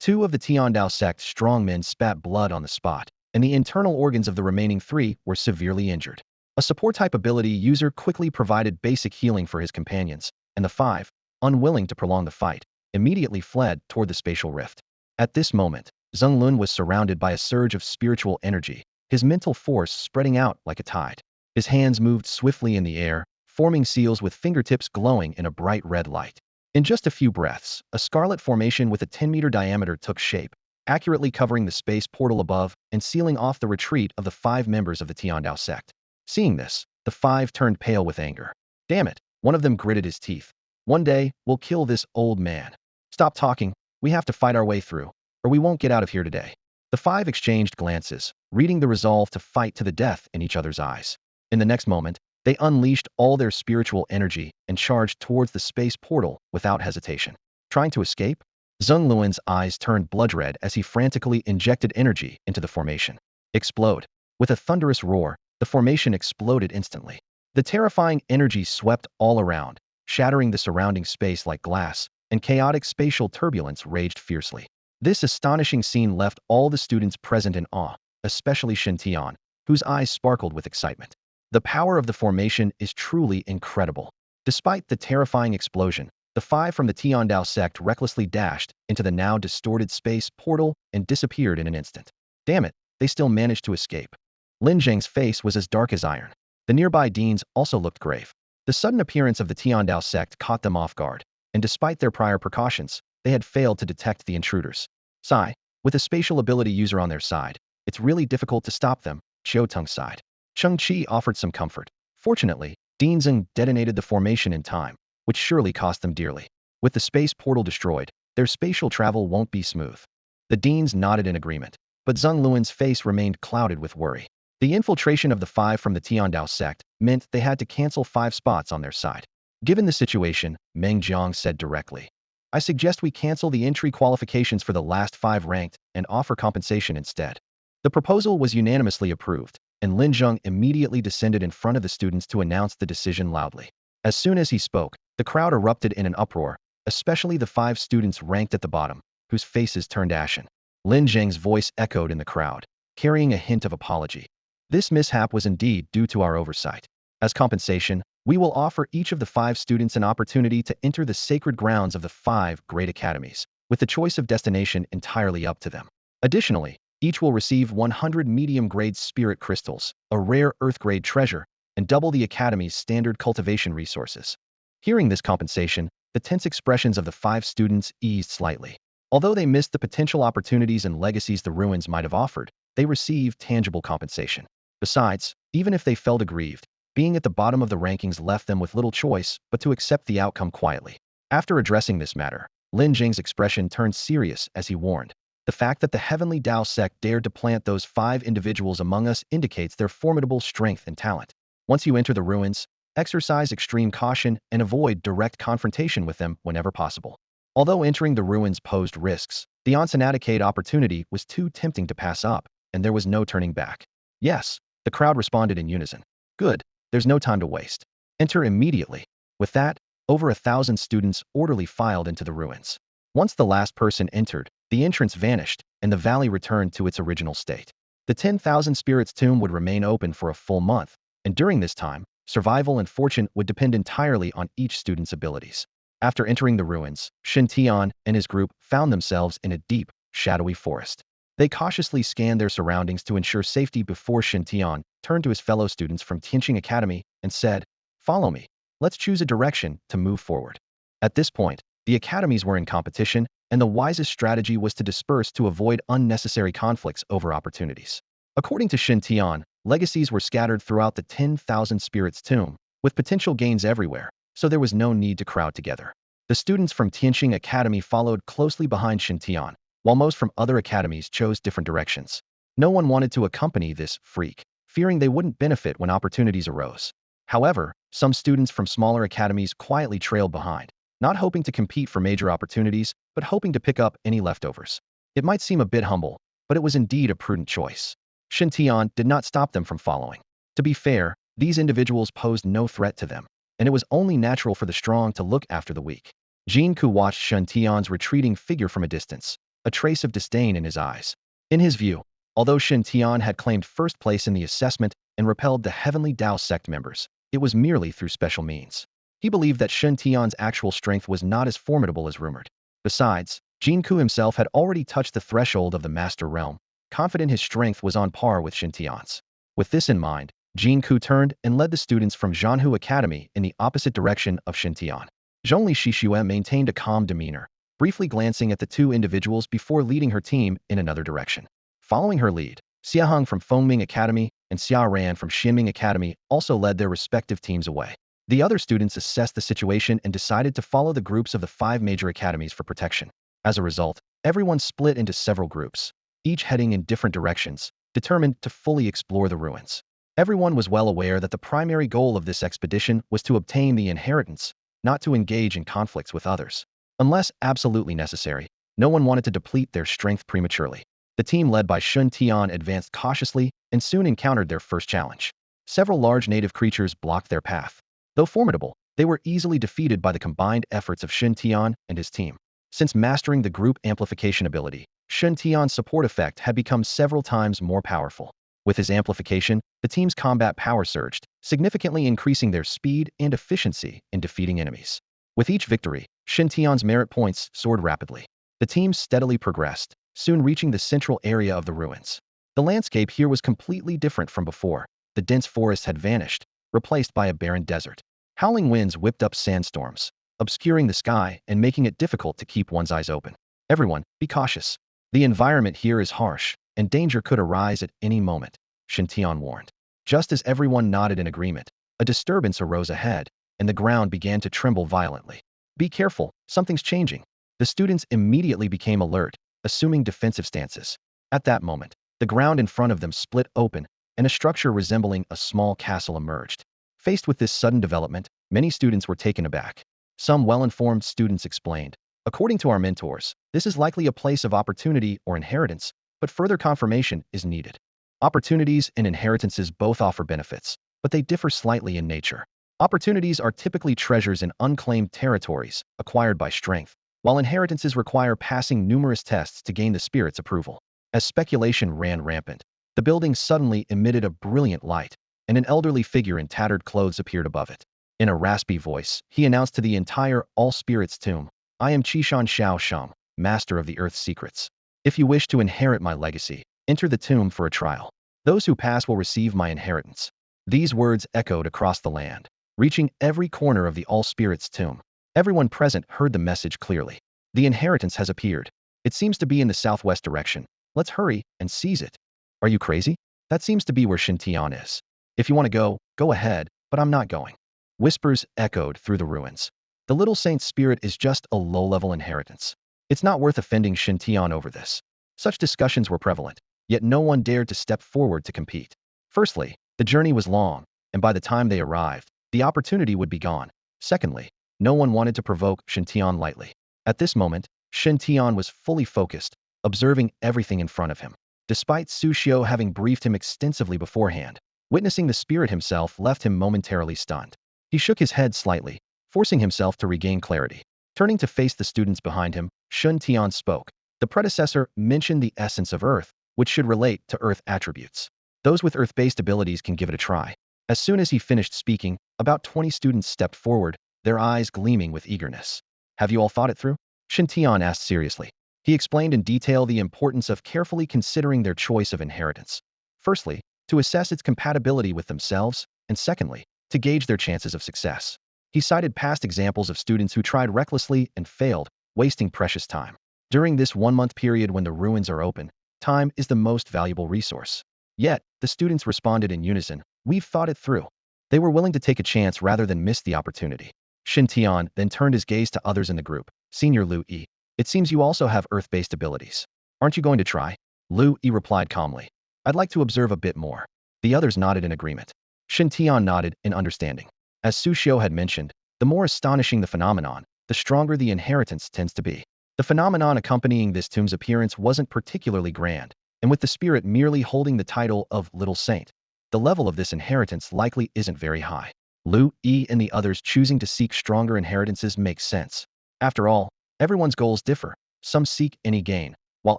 2 of the Tiandao sect strongmen spat blood on the spot, and the internal organs of the remaining 3 were severely injured. A support-type ability user quickly provided basic healing for his companions, and the 5, unwilling to prolong the fight, immediately fled toward the spatial rift. At this moment, Zheng Lun was surrounded by a surge of spiritual energy, his mental force spreading out like a tide. His hands moved swiftly in the air, forming seals with fingertips glowing in a bright red light. In just a few breaths, a scarlet formation with a 10-meter diameter took shape, accurately covering the space portal above and sealing off the retreat of the 5 members of the Tiandao sect. Seeing this, the 5 turned pale with anger. Damn it, one of them gritted his teeth. One day, we'll kill this old man. Stop talking, we have to fight our way through, or we won't get out of here today. The 5 exchanged glances, reading the resolve to fight to the death in each other's eyes. In the next moment, they unleashed all their spiritual energy and charged towards the space portal without hesitation. Trying to escape? Zheng Luan's eyes turned blood red as he frantically injected energy into the formation. Explode. With a thunderous roar, the formation exploded instantly. The terrifying energy swept all around, shattering the surrounding space like glass, and chaotic spatial turbulence raged fiercely. This astonishing scene left all the students present in awe, especially Shen Tian, whose eyes sparkled with excitement. The power of the formation is truly incredible. Despite the terrifying explosion, the 5 from the Tiandao sect recklessly dashed into the now distorted space portal and disappeared in an instant. Damn it, they still managed to escape. Lin Zheng's face was as dark as iron. The nearby deans also looked grave. The sudden appearance of the Tiandao sect caught them off guard, and despite their prior precautions, they had failed to detect the intruders. Sigh, with a spatial ability user on their side, it's really difficult to stop them, Xiao Teng sighed. Cheng Qi offered some comfort. Fortunately, Dean Zeng detonated the formation in time, which surely cost them dearly. With the space portal destroyed, their spatial travel won't be smooth. The deans nodded in agreement, but Zheng Luan's face remained clouded with worry. The infiltration of the 5 from the Tiandao sect meant they had to cancel 5 spots on their side. Given the situation, Meng Jiang said directly, I suggest we cancel the entry qualifications for the last 5 ranked and offer compensation instead. The proposal was unanimously approved, and Lin Zheng immediately descended in front of the students to announce the decision loudly. As soon as he spoke, the crowd erupted in an uproar, especially the 5 students ranked at the bottom, whose faces turned ashen. Lin Zheng's voice echoed in the crowd. carrying a hint of apology. This mishap was indeed due to our oversight. As compensation, we will offer each of the 5 students an opportunity to enter the sacred grounds of the 5 great academies, with the choice of destination entirely up to them. Additionally, each will receive 100 medium-grade spirit crystals, a rare earth-grade treasure, and double the academy's standard cultivation resources. Hearing this compensation, the tense expressions of the 5 students eased slightly. Although they missed the potential opportunities and legacies the ruins might have offered, they received tangible compensation. Besides, even if they felt aggrieved, being at the bottom of the rankings left them with little choice but to accept the outcome quietly. After addressing this matter, Lin Jing's expression turned serious as he warned. The fact that the Heavenly Tao sect dared to plant those 5 individuals among us indicates their formidable strength and talent. Once you enter the ruins, exercise extreme caution and avoid direct confrontation with them whenever possible. Although entering the ruins posed risks, the Onsenatacade opportunity was too tempting to pass up, and there was no turning back. Yes, the crowd responded in unison. Good, there's no time to waste. Enter immediately. With that, over 1,000 students orderly filed into the ruins. Once the last person entered, the entrance vanished, and the valley returned to its original state. The 10,000 spirits tomb would remain open for a full month, and during this time, survival and fortune would depend entirely on each student's abilities. After entering the ruins, Shen Tian and his group found themselves in a deep, shadowy forest. They cautiously scanned their surroundings to ensure safety before Shen Tian turned to his fellow students from Tianqing Academy and said, "Follow me. Let's choose a direction to move forward." At this point, the academies were in competition, and the wisest strategy was to disperse to avoid unnecessary conflicts over opportunities. According to Shen Tian, legacies were scattered throughout the 10,000 spirits tomb, with potential gains everywhere, so there was no need to crowd together. The students from Tianqing Academy followed closely behind Shen Tian, while most from other academies chose different directions. No one wanted to accompany this freak, fearing they wouldn't benefit when opportunities arose. However, some students from smaller academies quietly trailed behind, not hoping to compete for major opportunities, but hoping to pick up any leftovers. It might seem a bit humble, but it was indeed a prudent choice. Shen Tian did not stop them from following. To be fair, these individuals posed no threat to them, and it was only natural for the strong to look after the weak. Jin Ku watched Shen Tian's retreating figure from a distance, a trace of disdain in his eyes. In his view, although Shen Tian had claimed first place in the assessment and repelled the Heavenly Tao sect members, it was merely through special means. He believed that Shen Tian's actual strength was not as formidable as rumored. Besides, Jin Ku himself had already touched the threshold of the Master Realm, confident his strength was on par with Shen Tian's. With this in mind, Jin Ku turned and led the students from Zhanhu Academy in the opposite direction of Shen Tian. Zhongli Shixue maintained a calm demeanor, briefly glancing at the 2 individuals before leading her team in another direction. Following her lead, Xia Heng from Fengming Academy and Xia Ran from Xinming Academy also led their respective teams away. The other students assessed the situation and decided to follow the groups of the 5 major academies for protection. As a result, everyone split into several groups, each heading in different directions, determined to fully explore the ruins. Everyone was well aware that the primary goal of this expedition was to obtain the inheritance, not to engage in conflicts with others. Unless absolutely necessary, no one wanted to deplete their strength prematurely. The team led by Shen Tian advanced cautiously and soon encountered their first challenge. Several large native creatures blocked their path. Though formidable, they were easily defeated by the combined efforts of Shen Tian and his team. Since mastering the group amplification ability, Shen Tian's support effect had become several times more powerful. With his amplification, the team's combat power surged, significantly increasing their speed and efficiency in defeating enemies. With each victory, Shen Tian's merit points soared rapidly. The team steadily progressed, soon reaching the central area of the ruins. The landscape here was completely different from before. The dense forest had vanished, replaced by a barren desert. Howling winds whipped up sandstorms, obscuring the sky and making it difficult to keep one's eyes open. Everyone, be cautious. The environment here is harsh, and danger could arise at any moment, Shen Tian warned. Just as everyone nodded in agreement, a disturbance arose ahead, and the ground began to tremble violently. Be careful, something's changing. The students immediately became alert, assuming defensive stances. At that moment, the ground in front of them split open, and a structure resembling a small castle emerged. Faced with this sudden development, many students were taken aback. Some well-informed students explained, "According to our mentors, this is likely a place of opportunity or inheritance, but further confirmation is needed." Opportunities and inheritances both offer benefits, but they differ slightly in nature. Opportunities are typically treasures in unclaimed territories, acquired by strength, while inheritances require passing numerous tests to gain the spirit's approval. As speculation ran rampant, The building suddenly emitted a brilliant light, and an elderly figure in tattered clothes appeared above it. In a raspy voice, he announced to the entire All-Spirits tomb, "I am Qishan Xiao Sheng, master of the Earth's secrets. If you wish to inherit my legacy, enter the tomb for a trial. Those who pass will receive my inheritance." These words echoed across the land, reaching every corner of the All-Spirits tomb. Everyone present heard the message clearly. The inheritance has appeared. It seems to be in the southwest direction. Let's hurry and seize it. Are you crazy? That seems to be where Shen Tian is. If you want to go, go ahead, but I'm not going. Whispers echoed through the ruins. The little saint's spirit is just a low-level inheritance. It's not worth offending Shen Tian over this. Such discussions were prevalent, yet no one dared to step forward to compete. Firstly, the journey was long, and by the time they arrived, the opportunity would be gone. Secondly, no one wanted to provoke Shen Tian lightly. At this moment, Shen Tian was fully focused, observing everything in front of him. Despite Su Xiao having briefed him extensively beforehand, witnessing the spirit himself left him momentarily stunned. He shook his head slightly, forcing himself to regain clarity. Turning to face the students behind him, Shen Tian spoke. The predecessor mentioned the essence of Earth, which should relate to Earth attributes. Those with Earth-based abilities can give it a try. As soon as he finished speaking, about 20 students stepped forward, their eyes gleaming with eagerness. Have you all thought it through? Shen Tian asked seriously. He explained in detail the importance of carefully considering their choice of inheritance. Firstly, to assess its compatibility with themselves, and secondly, to gauge their chances of success. He cited past examples of students who tried recklessly and failed, wasting precious time. During this 1-month period when the ruins are open, time is the most valuable resource. Yet, the students responded in unison, "We've thought it through." They were willing to take a chance rather than miss the opportunity. Shen Tian then turned his gaze to others in the group. Senior Lu Yi, it seems you also have Earth-based abilities. Aren't you going to try? Lu Yi replied calmly. I'd like to observe a bit more. The others nodded in agreement. Shen Tian nodded in understanding. As Su Xiao had mentioned, the more astonishing the phenomenon, the stronger the inheritance tends to be. The phenomenon accompanying this tomb's appearance wasn't particularly grand, and with the spirit merely holding the title of Little Saint, the level of this inheritance likely isn't very high. Lu Yi and the others choosing to seek stronger inheritances makes sense. After all, everyone's goals differ. Some seek any gain, while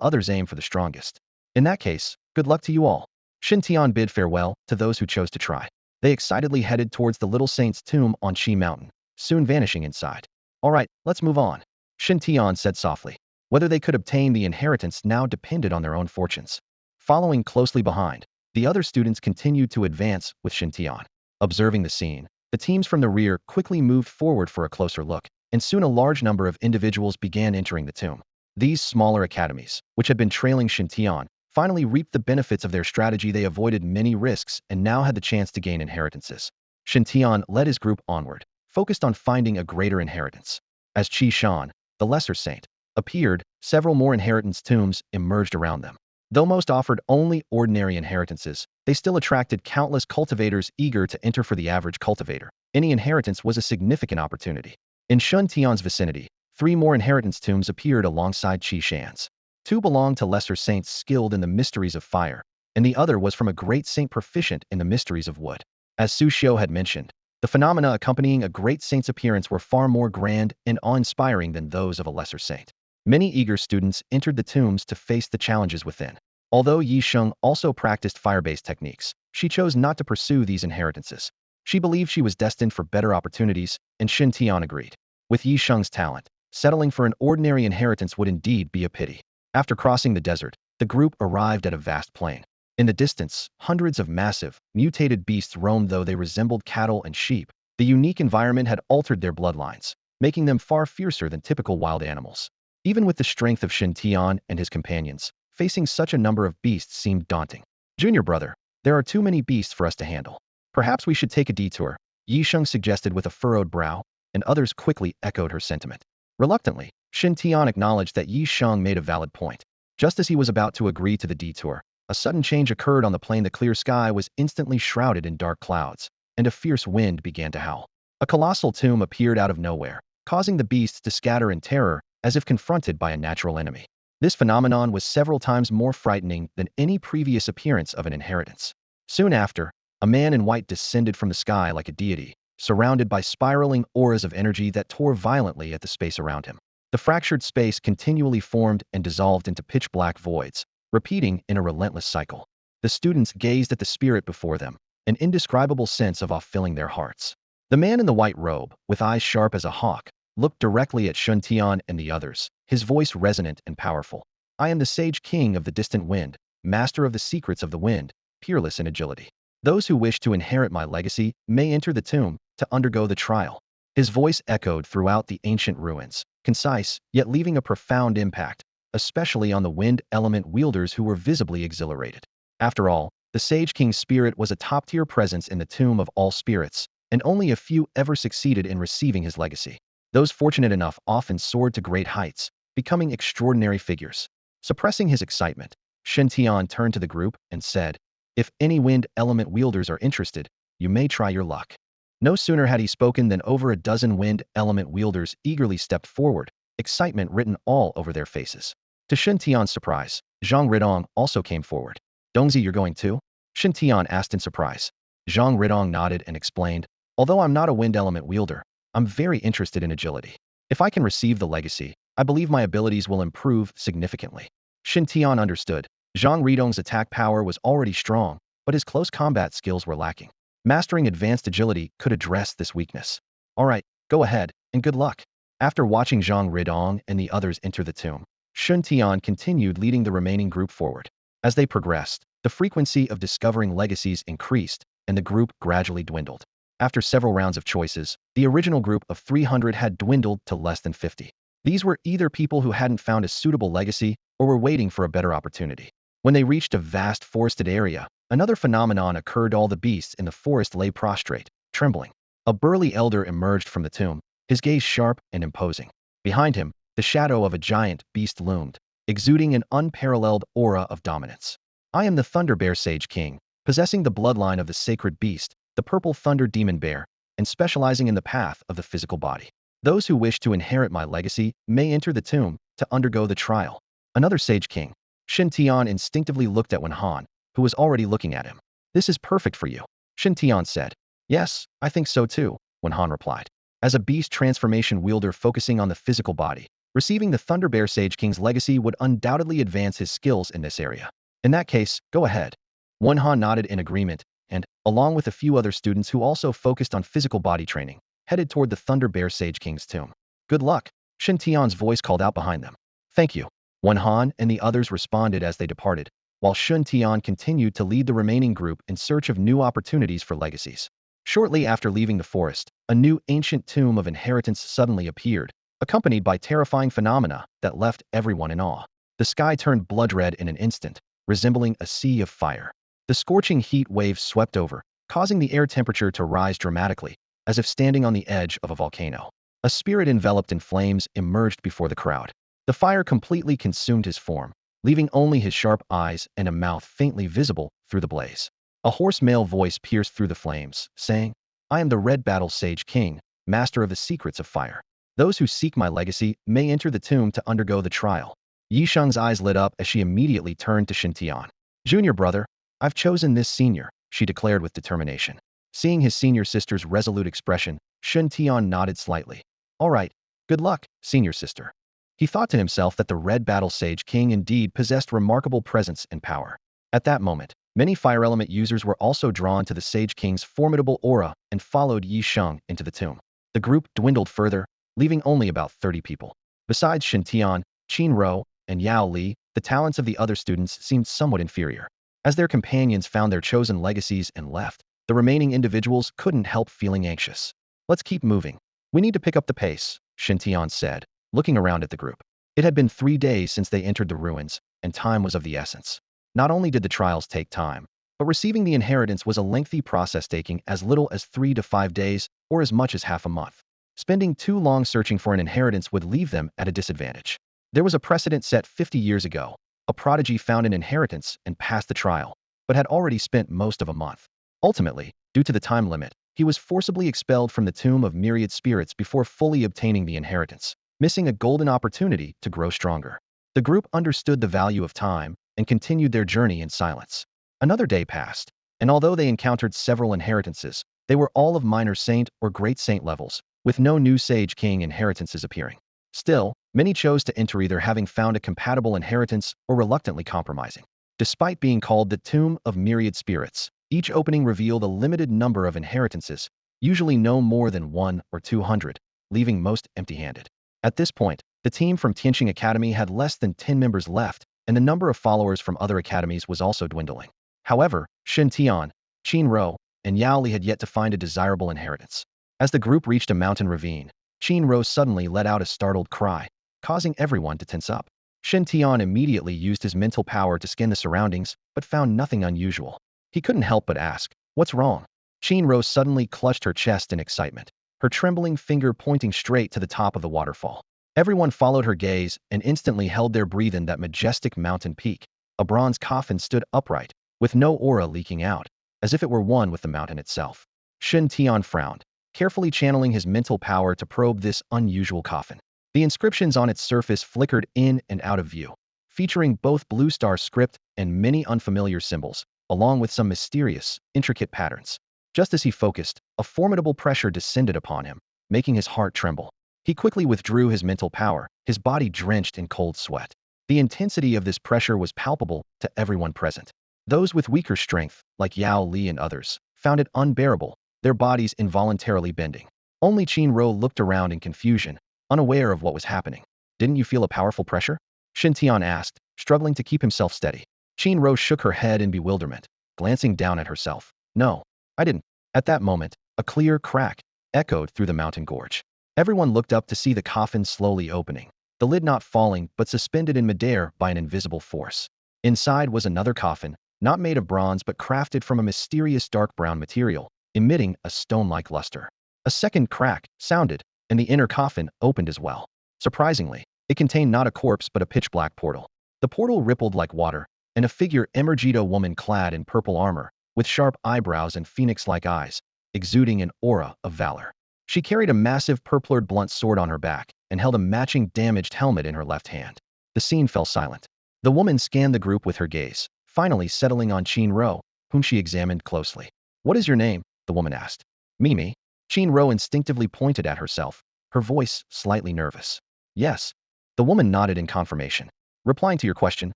others aim for the strongest. In that case, good luck to you all. Shen Tian bid farewell to those who chose to try. They excitedly headed towards the Little Saint's tomb on Qi Mountain, soon vanishing inside. All right, let's move on. Shen Tian said softly. Whether they could obtain the inheritance now depended on their own fortunes. Following closely behind, the other students continued to advance with Shen Tian. Observing the scene, the teams from the rear quickly moved forward for a closer look, and soon a large number of individuals began entering the tomb. These smaller academies, which had been trailing Shen Tian, finally reaped the benefits of their strategy. They avoided many risks and now had the chance to gain inheritances. Shen Tian led his group onward, focused on finding a greater inheritance. As Qi Shan, the lesser saint, appeared, several more inheritance tombs emerged around them. Though most offered only ordinary inheritances, they still attracted countless cultivators eager to enter. For the average cultivator, any inheritance was a significant opportunity. In Shen Tian's vicinity, 3 more inheritance tombs appeared alongside Qi Shan's. 2 belonged to lesser saints skilled in the mysteries of fire, and the other was from a great saint proficient in the mysteries of wood. As Su Xiao had mentioned, the phenomena accompanying a great saint's appearance were far more grand and awe-inspiring than those of a lesser saint. Many eager students entered the tombs to face the challenges within. Although Yi Sheng also practiced fire-based techniques, she chose not to pursue these inheritances. She believed she was destined for better opportunities, and Shen Tian agreed. With Yi Sheng's talent, settling for an ordinary inheritance would indeed be a pity. After crossing the desert, the group arrived at a vast plain. In the distance, hundreds of massive, mutated beasts roamed. Though they resembled cattle and sheep, the unique environment had altered their bloodlines, making them far fiercer than typical wild animals. Even with the strength of Shen Tian and his companions, facing such a number of beasts seemed daunting. Junior brother, there are too many beasts for us to handle. Perhaps we should take a detour, Yi Sheng suggested with a furrowed brow, and others quickly echoed her sentiment. Reluctantly, Shen Tian acknowledged that Yi Sheng made a valid point. Just as he was about to agree to the detour, a sudden change occurred on the plain. The clear sky was instantly shrouded in dark clouds, and a fierce wind began to howl. A colossal tomb appeared out of nowhere, causing the beasts to scatter in terror, as if confronted by a natural enemy. This phenomenon was several times more frightening than any previous appearance of an inheritance. Soon after, a man in white descended from the sky like a deity, surrounded by spiraling auras of energy that tore violently at the space around him. The fractured space continually formed and dissolved into pitch-black voids, repeating in a relentless cycle. The students gazed at the spirit before them, an indescribable sense of awe filling their hearts. The man in the white robe, with eyes sharp as a hawk, looked directly at Shen Tian and the others, his voice resonant and powerful. I am the Sage King of the distant wind, master of the secrets of the wind, peerless in agility. Those who wish to inherit my legacy may enter the tomb to undergo the trial. His voice echoed throughout the ancient ruins, concise, yet leaving a profound impact, especially on the wind element wielders who were visibly exhilarated. After all, the Sage King's spirit was a top-tier presence in the tomb of all spirits, and only a few ever succeeded in receiving his legacy. Those fortunate enough often soared to great heights, becoming extraordinary figures. Suppressing his excitement, Shen Tian turned to the group and said, "If any wind element wielders are interested, you may try your luck." No sooner had he spoken than over a dozen wind element wielders eagerly stepped forward, excitement written all over their faces. To Shen Tian's surprise, Zhang Ridong also came forward. "Dongzi, you're going too?" Shen Tian asked in surprise. Zhang Ridong nodded and explained, "Although I'm not a wind element wielder, I'm very interested in agility. If I can receive the legacy, I believe my abilities will improve significantly." Shen Tian understood. Zhang Ridong's attack power was already strong, but his close combat skills were lacking. Mastering advanced agility could address this weakness. "All right, go ahead, and good luck." After watching Zhang Ridong and the others enter the tomb, Shen Tian continued leading the remaining group forward. As they progressed, the frequency of discovering legacies increased, and the group gradually dwindled. After several rounds of choices, the original group of 300 had dwindled to less than 50. These were either people who hadn't found a suitable legacy or were waiting for a better opportunity. When they reached a vast forested area, another phenomenon occurred. All the beasts in the forest lay prostrate, trembling. A burly elder emerged from the tomb, his gaze sharp and imposing. Behind him, the shadow of a giant beast loomed, exuding an unparalleled aura of dominance. "I am the Thunder Bear Sage King, possessing the bloodline of the sacred beast, the purple thunder demon bear, and specializing in the path of the physical body. Those who wish to inherit my legacy may enter the tomb to undergo the trial." Another Sage King. Shen Tian instinctively looked at Wen Han, who was already looking at him. "This is perfect for you," Shen Tian said. "Yes, I think so too," Wen Han replied. As a beast transformation wielder focusing on the physical body, receiving the Thunder Bear Sage King's legacy would undoubtedly advance his skills in this area. "In that case, go ahead." Wen Han nodded in agreement, and, along with a few other students who also focused on physical body training, headed toward the Thunder Bear Sage King's tomb. "Good luck," Shen Tian's voice called out behind them. "Thank you." Wen Han and the others responded as they departed, while Shen Tian continued to lead the remaining group in search of new opportunities for legacies. Shortly after leaving the forest, a new ancient tomb of inheritance suddenly appeared, accompanied by terrifying phenomena that left everyone in awe. The sky turned blood red in an instant, resembling a sea of fire. The scorching heat waves swept over, causing the air temperature to rise dramatically, as if standing on the edge of a volcano. A spirit enveloped in flames emerged before the crowd. The fire completely consumed his form, leaving only his sharp eyes and a mouth faintly visible through the blaze. A hoarse male voice pierced through the flames, saying, "I am the Red Battle Sage King, master of the secrets of fire. Those who seek my legacy may enter the tomb to undergo the trial." Yi Sheng's eyes lit up as she immediately turned to Shen Tian. "Junior brother, I've chosen this senior," she declared with determination. Seeing his senior sister's resolute expression, Shen Tian nodded slightly. "All right, good luck, senior sister." He thought to himself that the Red Battle Sage King indeed possessed remarkable presence and power. At that moment, many fire element users were also drawn to the Sage King's formidable aura and followed Yi Sheng into the tomb. The group dwindled further, leaving only about 30 people. Besides Shen Tian, Qin Rou, and Yao Li, the talents of the other students seemed somewhat inferior. As their companions found their chosen legacies and left, the remaining individuals couldn't help feeling anxious. "Let's keep moving. We need to pick up the pace," Shen Tian said, looking around at the group. It had been 3 days since they entered the ruins, and time was of the essence. Not only did the trials take time, but receiving the inheritance was a lengthy process taking as little as 3 to 5 days, or as much as half a month. Spending too long searching for an inheritance would leave them at a disadvantage. There was a precedent set 50 years ago. A prodigy found an inheritance and passed the trial, but had already spent most of a month. Ultimately, due to the time limit, he was forcibly expelled from the tomb of myriad spirits before fully obtaining the inheritance, missing a golden opportunity to grow stronger. The group understood the value of time and continued their journey in silence. Another day passed, and although they encountered several inheritances, they were all of minor saint or great saint levels, with no new Sage King inheritances appearing. Still, many chose to enter either having found a compatible inheritance or reluctantly compromising. Despite being called the Tomb of Myriad Spirits, each opening revealed a limited number of inheritances, usually no more than 1 or 200, leaving most empty-handed. At this point, the team from Tianqing Academy had less than 10 members left, and the number of followers from other academies was also dwindling. However, Shen Tian, Qin Rou, and Yao Li had yet to find a desirable inheritance. As the group reached a mountain ravine, Qin Rou suddenly let out a startled cry, causing everyone to tense up. Shen Tian immediately used his mental power to scan the surroundings, but found nothing unusual. He couldn't help but ask, "What's wrong?" Qin Rou suddenly clutched her chest in excitement, her trembling finger pointing straight to the top of the waterfall. Everyone followed her gaze and instantly held their breath in that majestic mountain peak. A bronze coffin stood upright, with no aura leaking out, as if it were one with the mountain itself. Shen Tian frowned, carefully channeling his mental power to probe this unusual coffin. The inscriptions on its surface flickered in and out of view, featuring both blue star script and many unfamiliar symbols, along with some mysterious, intricate patterns. Just as he focused, a formidable pressure descended upon him, making his heart tremble. He quickly withdrew his mental power, his body drenched in cold sweat. The intensity of this pressure was palpable to everyone present. Those with weaker strength, like Yao Li and others, found it unbearable, their bodies involuntarily bending. Only Qin Rou looked around in confusion, unaware of what was happening. "Didn't you feel a powerful pressure?" Shen Tian asked, struggling to keep himself steady. Qin Rou shook her head in bewilderment, glancing down at herself. "No, I didn't." At that moment, a clear crack echoed through the mountain gorge. Everyone looked up to see the coffin slowly opening, the lid not falling but suspended in midair by an invisible force. Inside was another coffin, not made of bronze but crafted from a mysterious dark brown material, emitting a stone-like luster. A second crack sounded, and the inner coffin opened as well. Surprisingly, it contained not a corpse but a pitch-black portal. The portal rippled like water, and a figure emerged, a woman clad in purple armor, with sharp eyebrows and phoenix-like eyes, exuding an aura of valor. She carried a massive purplured blunt sword on her back and held a matching damaged helmet in her left hand. The scene fell silent. The woman scanned the group with her gaze, finally settling on Qin Rou, whom she examined closely. "What is your name?" the woman asked. "Mimi." Qin Rou instinctively pointed at herself, her voice slightly nervous. "Yes." The woman nodded in confirmation. "Replying to your question,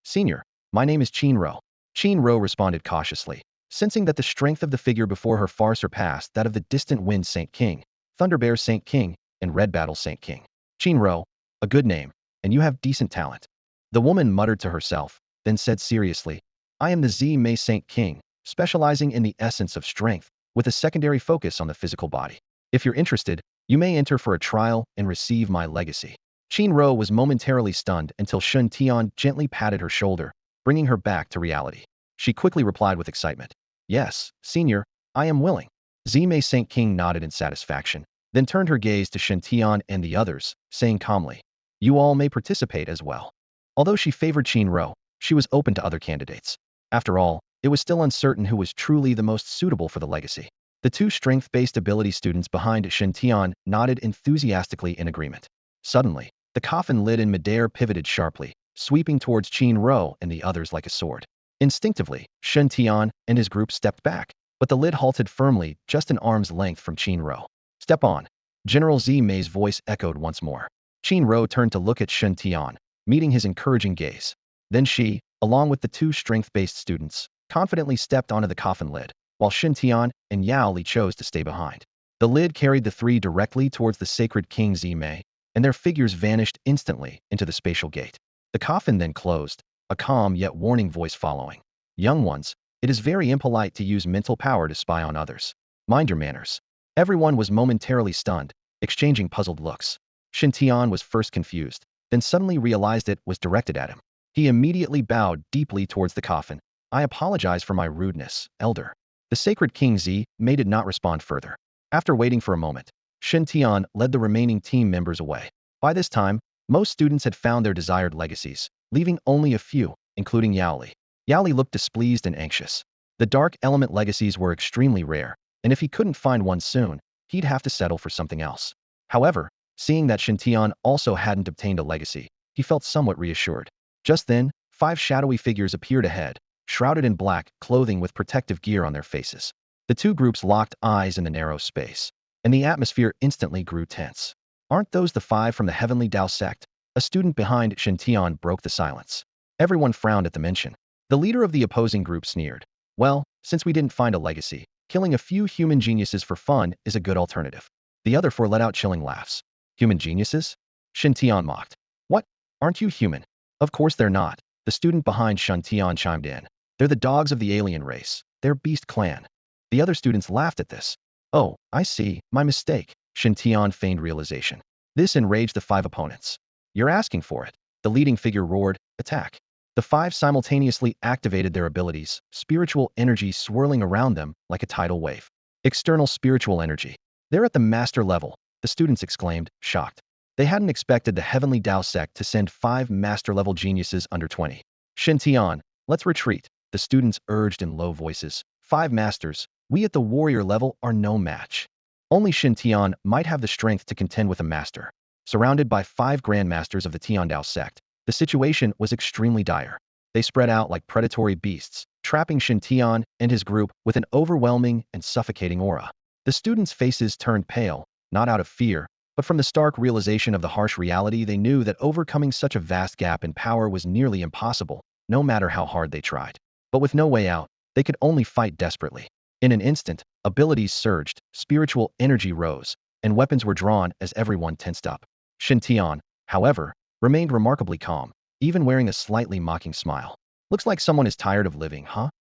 Senior, my name is Qin Rou." Qin Rou responded cautiously, sensing that the strength of the figure before her far surpassed that of the distant Wind Saint King, Thunderbear Saint King, and Red Battle Saint King. "Qin Rou, a good name, and you have decent talent." The woman muttered to herself, then said seriously, "I am the Zimei Saint King, specializing in the essence of strength, with a secondary focus on the physical body. If you're interested, you may enter for a trial and receive my legacy." Qin Rou was momentarily stunned until Shen Tian gently patted her shoulder, bringing her back to reality. She quickly replied with excitement, "Yes, Senior, I am willing." Zimei Saint King nodded in satisfaction, then turned her gaze to Shen Tian and the others, saying calmly, "You all may participate as well." Although she favored Qin Rou, she was open to other candidates. After all, it was still uncertain who was truly the most suitable for the legacy. The two strength-based ability students behind Shen Tian nodded enthusiastically in agreement. Suddenly, the coffin lid in midair pivoted sharply, sweeping towards Qin Rou and the others like a sword. Instinctively, Shen Tian and his group stepped back, but the lid halted firmly just an arm's length from Qin Rou. "Step on." General Zimei's voice echoed once more. Qin Rou turned to look at Shen Tian, meeting his encouraging gaze. Then she, along with the two strength-based students, confidently stepped onto the coffin lid, while Shen Tian and Yao Li chose to stay behind. The lid carried the three directly towards the sacred King Zimei, and their figures vanished instantly into the spatial gate. The coffin then closed, a calm yet warning voice following. "Young ones, it is very impolite to use mental power to spy on others. Mind your manners." Everyone was momentarily stunned, exchanging puzzled looks. Shen Tian was first confused, then suddenly realized it was directed at him. He immediately bowed deeply towards the coffin. "I apologize for my rudeness, Elder." The sacred King Zi did not respond further. After waiting for a moment, Shen Tian led the remaining team members away. By this time, most students had found their desired legacies, leaving only a few, including Yao Li. Yao Li looked displeased and anxious. The dark element legacies were extremely rare, and if he couldn't find one soon, he'd have to settle for something else. However, seeing that Shen Tian also hadn't obtained a legacy, he felt somewhat reassured. Just then, 5 shadowy figures appeared ahead, shrouded in black clothing with protective gear on their faces. The two groups locked eyes in the narrow space, and the atmosphere instantly grew tense. "Aren't those the 5 from the Heavenly Tao sect?" A student behind Shen Tian broke the silence. Everyone frowned at the mention. The leader of the opposing group sneered. Well, since we didn't find a legacy, killing a few human geniuses for fun is a good alternative. The other four let out chilling laughs. Human geniuses? Shen Tian mocked. What? Aren't you human? Of course they're not. The student behind Shen Tian chimed in. They're the dogs of the alien race. They're Beast Clan. The other students laughed at this. Oh, I see. My mistake. Shen Tian feigned realization. This enraged the five opponents. You're asking for it. The leading figure roared, attack. The five simultaneously activated their abilities, spiritual energy swirling around them like a tidal wave. External spiritual energy. They're at the master level, the students exclaimed, shocked. They hadn't expected the Heavenly Tao sect to send 5 master-level geniuses under 20. Shen Tian, let's retreat, the students urged in low voices. 5 masters, we at the warrior level are no match. Only Shen Tian might have the strength to contend with a master. Surrounded by 5 grandmasters of the Tiandao sect, the situation was extremely dire. They spread out like predatory beasts, trapping Shen Tian and his group with an overwhelming and suffocating aura. The students' faces turned pale, not out of fear, but from the stark realization of the harsh reality. They knew that overcoming such a vast gap in power was nearly impossible, no matter how hard they tried. But with no way out, they could only fight desperately. In an instant, abilities surged, spiritual energy rose, and weapons were drawn as everyone tensed up. Shen Tian, however, remained remarkably calm, even wearing a slightly mocking smile. Looks like someone is tired of living, huh?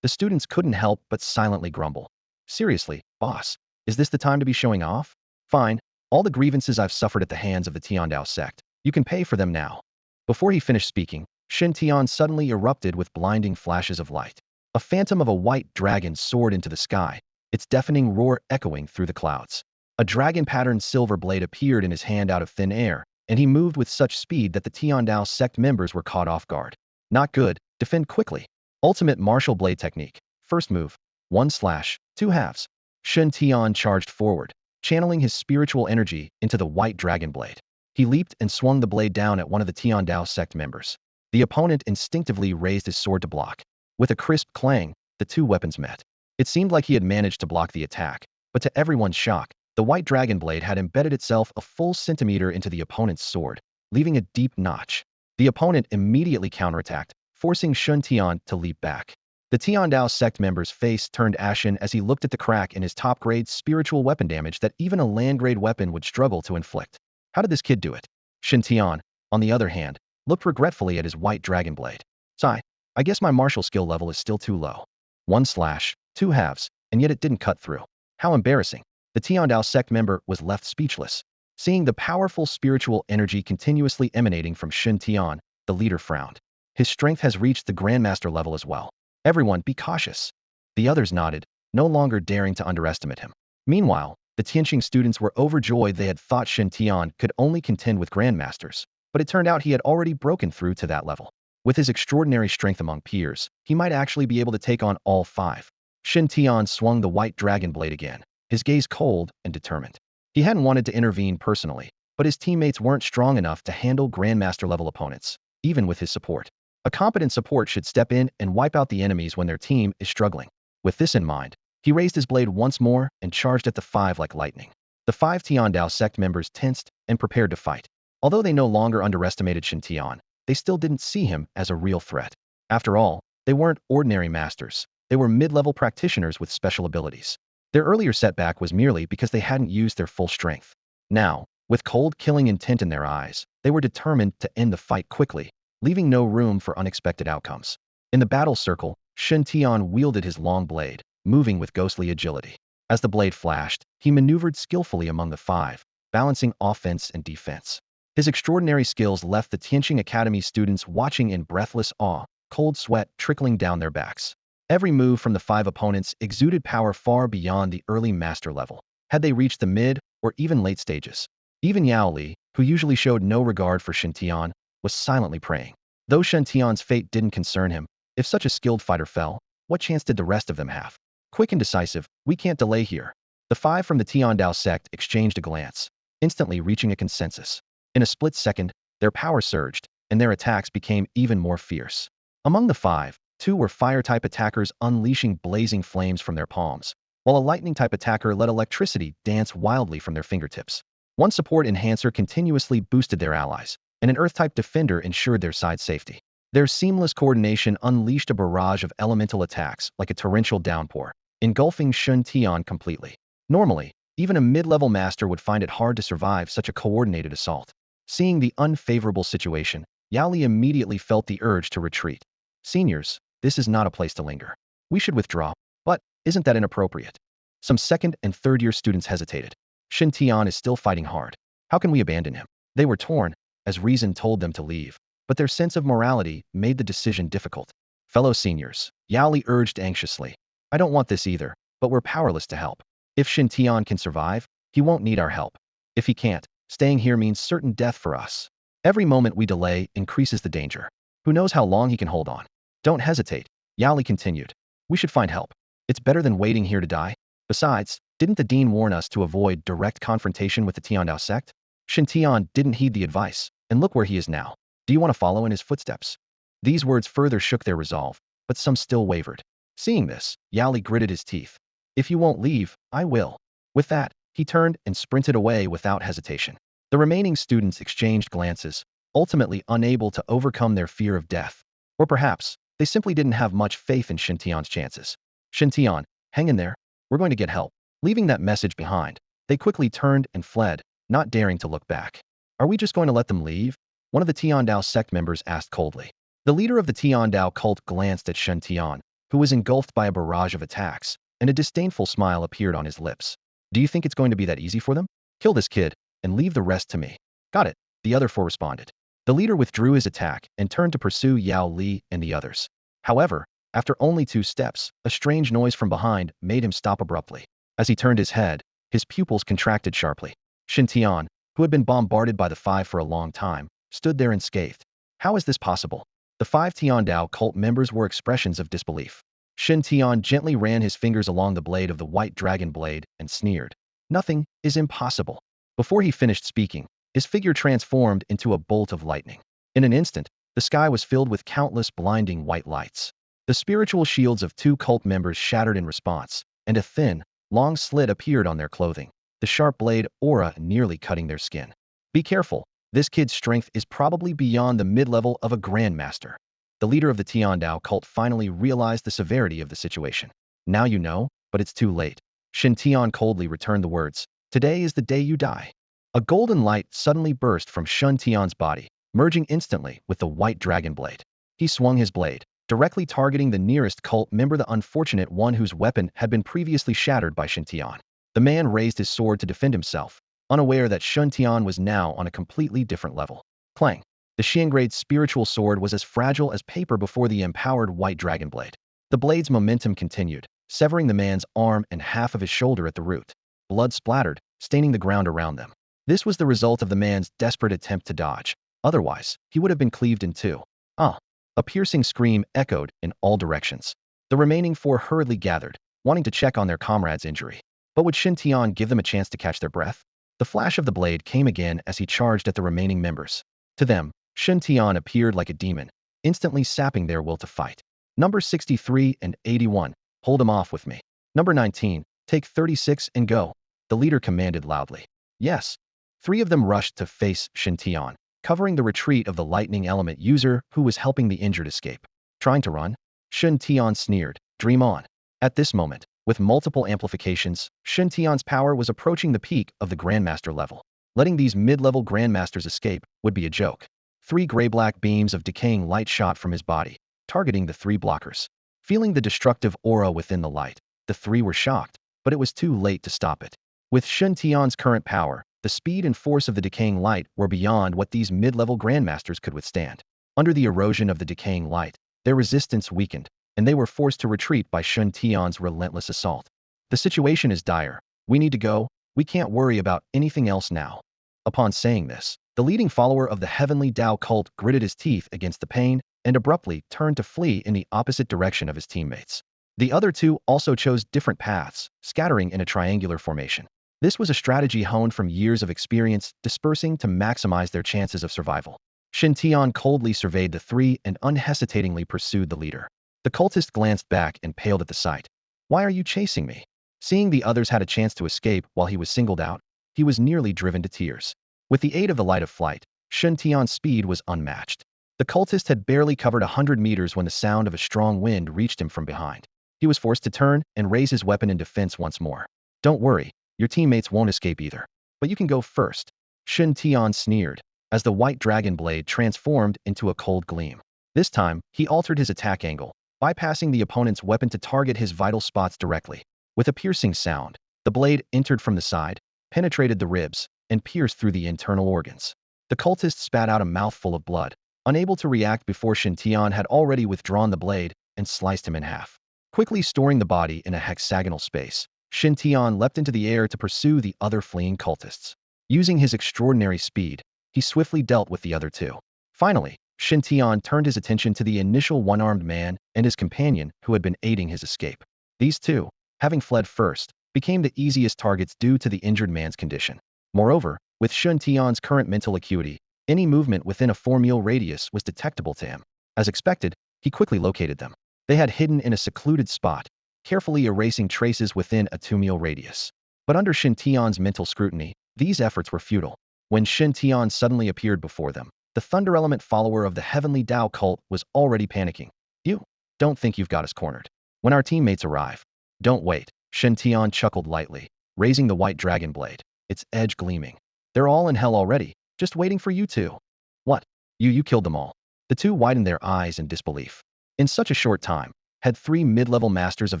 The students couldn't help but silently grumble. Seriously, boss, is this the time to be showing off? Fine, all the grievances I've suffered at the hands of the Tiandao sect, you can pay for them now. Before he finished speaking, Shen Tian suddenly erupted with blinding flashes of light. A phantom of a white dragon soared into the sky, its deafening roar echoing through the clouds. A dragon-patterned silver blade appeared in his hand out of thin air, and he moved with such speed that the Tiandao sect members were caught off guard. Not good, defend quickly. Ultimate martial blade technique. First move, 1/2 halves. Shen Tian charged forward, channeling his spiritual energy into the white dragon blade. He leaped and swung the blade down at one of the Tiandao sect members. The opponent instinctively raised his sword to block. With a crisp clang, the two weapons met. It seemed like he had managed to block the attack, but to everyone's shock, the white dragon blade had embedded itself a full centimeter into the opponent's sword, leaving a deep notch. The opponent immediately counterattacked, forcing Shen Tian to leap back. The Tiandao sect member's face turned ashen as he looked at the crack in his top-grade spiritual weapon damage that even a land-grade weapon would struggle to inflict. How did this kid do it? Shen Tian, on the other hand, looked regretfully at his white dragon blade. Sigh, I guess my martial skill level is still too low. 1/2 halves, and yet it didn't cut through. How embarrassing. The Tiandao sect member was left speechless. Seeing the powerful spiritual energy continuously emanating from Shen Tian, the leader frowned. His strength has reached the grandmaster level as well. Everyone, be cautious. The others nodded, no longer daring to underestimate him. Meanwhile, the Tianqing students were overjoyed. They had thought Shen Tian could only contend with grandmasters, but it turned out he had already broken through to that level. With his extraordinary strength among peers, he might actually be able to take on all 5. Shen Tian swung the white dragon blade again, his gaze cold and determined. He hadn't wanted to intervene personally, but his teammates weren't strong enough to handle grandmaster-level opponents, even with his support. A competent support should step in and wipe out the enemies when their team is struggling. With this in mind, he raised his blade once more and charged at the 5 like lightning. The 5 Tiandao sect members tensed and prepared to fight. Although they no longer underestimated Shen Tian, they still didn't see him as a real threat. After all, they weren't ordinary masters. They were mid-level practitioners with special abilities. Their earlier setback was merely because they hadn't used their full strength. Now, with cold killing intent in their eyes, they were determined to end the fight quickly, leaving no room for unexpected outcomes. In the battle circle, Shen Tian wielded his long blade, moving with ghostly agility. As the blade flashed, he maneuvered skillfully among the 5, balancing offense and defense. His extraordinary skills left the Tianqing Academy students watching in breathless awe, cold sweat trickling down their backs. Every move from the 5 opponents exuded power far beyond the early master level. Had they reached the mid or even late stages, even Yao Li, who usually showed no regard for Shen Tian, was silently praying. Though Shen Tian's fate didn't concern him, if such a skilled fighter fell, what chance did the rest of them have? Quick and decisive, we can't delay here. The 5 from the Tiandao sect exchanged a glance, instantly reaching a consensus. In a split second, their power surged, and their attacks became even more fierce. Among the 5, 2 were fire-type attackers unleashing blazing flames from their palms, while a lightning-type attacker let electricity dance wildly from their fingertips. One support enhancer continuously boosted their allies, and an earth-type defender ensured their side's safety. Their seamless coordination unleashed a barrage of elemental attacks like a torrential downpour, engulfing Shen Tian completely. Normally, even a mid-level master would find it hard to survive such a coordinated assault. Seeing the unfavorable situation, Yao Li immediately felt the urge to retreat. Seniors, this is not a place to linger. We should withdraw. But, isn't that inappropriate? Some second and third-year students hesitated. Shen Tian is still fighting hard. How can we abandon him? They were torn, as reason told them to leave, but their sense of morality made the decision difficult. Fellow seniors, Yao Li urged anxiously. I don't want this either, but we're powerless to help. If Shen Tian can survive, he won't need our help. If he can't, staying here means certain death for us. Every moment we delay increases the danger. Who knows how long he can hold on? Don't hesitate, Yao Li continued. We should find help. It's better than waiting here to die. Besides, didn't the dean warn us to avoid direct confrontation with the Tiandao sect? Shen Tian didn't heed the advice, and look where he is now. Do you want to follow in his footsteps? These words further shook their resolve, but some still wavered. Seeing this, Yao Li gritted his teeth. If you won't leave, I will. With that, he turned and sprinted away without hesitation. The remaining students exchanged glances, ultimately unable to overcome their fear of death. Or perhaps, they simply didn't have much faith in Shen Tian's chances. Shen Tian, hang in there. We're going to get help. Leaving that message behind, they quickly turned and fled, not daring to look back. Are we just going to let them leave? One of the Tiandao sect members asked coldly. The leader of the Tiandao cult glanced at Shen Tian, who was engulfed by a barrage of attacks, and a disdainful smile appeared on his lips. Do you think it's going to be that easy for them? Kill this kid, and leave the rest to me. Got it, the other four responded. The leader withdrew his attack and turned to pursue Yao Li and the others. However, after only 2 steps, a strange noise from behind made him stop abruptly. As he turned his head, his pupils contracted sharply. Shen Tian, who had been bombarded by the 5 for a long time, stood there unscathed. How is this possible? The 5 Tiandao cult members were expressions of disbelief. Shen Tian gently ran his fingers along the blade of the white dragon blade and sneered. Nothing is impossible. Before he finished speaking, his figure transformed into a bolt of lightning. In an instant, the sky was filled with countless blinding white lights. The spiritual shields of 2 cult members shattered in response, and a thin, long slit appeared on their clothing, the sharp blade aura nearly cutting their skin. Be careful, this kid's strength is probably beyond the mid-level of a grandmaster. The leader of the Tiandao cult finally realized the severity of the situation. Now you know, but it's too late. Shen Tian coldly returned the words. Today is the day you die. A golden light suddenly burst from Shen Tian's body, merging instantly with the white dragon blade. He swung his blade, directly targeting the nearest cult member, the unfortunate one whose weapon had been previously shattered by Shen Tian. The man raised his sword to defend himself, unaware that Shen Tian was now on a completely different level. Clang! The Xiangrade's spiritual sword was as fragile as paper before the empowered white dragon blade. The blade's momentum continued, severing the man's arm and half of his shoulder at the root. Blood splattered, staining the ground around them. This was the result of the man's desperate attempt to dodge. Otherwise, he would have been cleaved in 2. Ah! A piercing scream echoed in all directions. The remaining 4 hurriedly gathered, wanting to check on their comrade's injury. But would Shen Tian give them a chance to catch their breath? The flash of the blade came again as he charged at the remaining members. To them, Shen Tian appeared like a demon, instantly sapping their will to fight. Number 63 and 81, hold him off with me. Number 19, take 36 and go. The leader commanded loudly. Yes. 3 of them rushed to face Shen Tian, covering the retreat of the lightning element user who was helping the injured escape. Trying to run? Shen Tian sneered. Dream on. At this moment, with multiple amplifications, Shen Tian's power was approaching the peak of the Grandmaster level. Letting these mid-level Grandmasters escape would be a joke. 3 gray-black beams of decaying light shot from his body, targeting the 3 blockers. Feeling the destructive aura within the light, the 3 were shocked, but it was too late to stop it. With Shen Tian's current power, the speed and force of the decaying light were beyond what these mid-level Grandmasters could withstand. Under the erosion of the decaying light, their resistance weakened, and they were forced to retreat by Shen Tian's relentless assault. The situation is dire. We need to go. We can't worry about anything else now. Upon saying this, the leading follower of the heavenly Tao cult gritted his teeth against the pain and abruptly turned to flee in the opposite direction of his teammates. The other 2 also chose different paths, scattering in a triangular formation. This was a strategy honed from years of experience, dispersing to maximize their chances of survival. Shen Tian coldly surveyed the 3 and unhesitatingly pursued the leader. The cultist glanced back and paled at the sight. Why are you chasing me? Seeing the others had a chance to escape while he was singled out, he was nearly driven to tears. With the aid of the light of flight, Shen Tian's speed was unmatched. The cultist had barely covered 100 meters when the sound of a strong wind reached him from behind. He was forced to turn and raise his weapon in defense once more. Don't worry, your teammates won't escape either. But you can go first. Shen Tian sneered, as the white dragon blade transformed into a cold gleam. This time, he altered his attack angle, bypassing the opponent's weapon to target his vital spots directly. With a piercing sound, the blade entered from the side, penetrated the ribs, and pierced through the internal organs. The cultist spat out a mouthful of blood, unable to react before Shen Tian had already withdrawn the blade and sliced him in half. Quickly storing the body in a hexagonal space, Shen Tian leapt into the air to pursue the other fleeing cultists. Using his extraordinary speed, he swiftly dealt with the other two. Finally, Shen Tian turned his attention to the initial one-armed man and his companion who had been aiding his escape. These two, having fled first, became the easiest targets due to the injured man's condition. Moreover, with Shen Tian's current mental acuity, any movement within a 4-mile radius was detectable to him. As expected, he quickly located them. They had hidden in a secluded spot, carefully erasing traces within a 2-mile radius. But under Shen Tian's mental scrutiny, these efforts were futile. When Shen Tian suddenly appeared before them, the Thunder Element follower of the Heavenly Tao cult was already panicking. You don't think you've got us cornered. When our teammates arrive, don't wait. Shen Tian chuckled lightly, raising the white dragon blade, its edge gleaming. They're all in hell already, just waiting for you two. What? You killed them all. The two widened their eyes in disbelief. In such a short time, had 3 mid-level masters of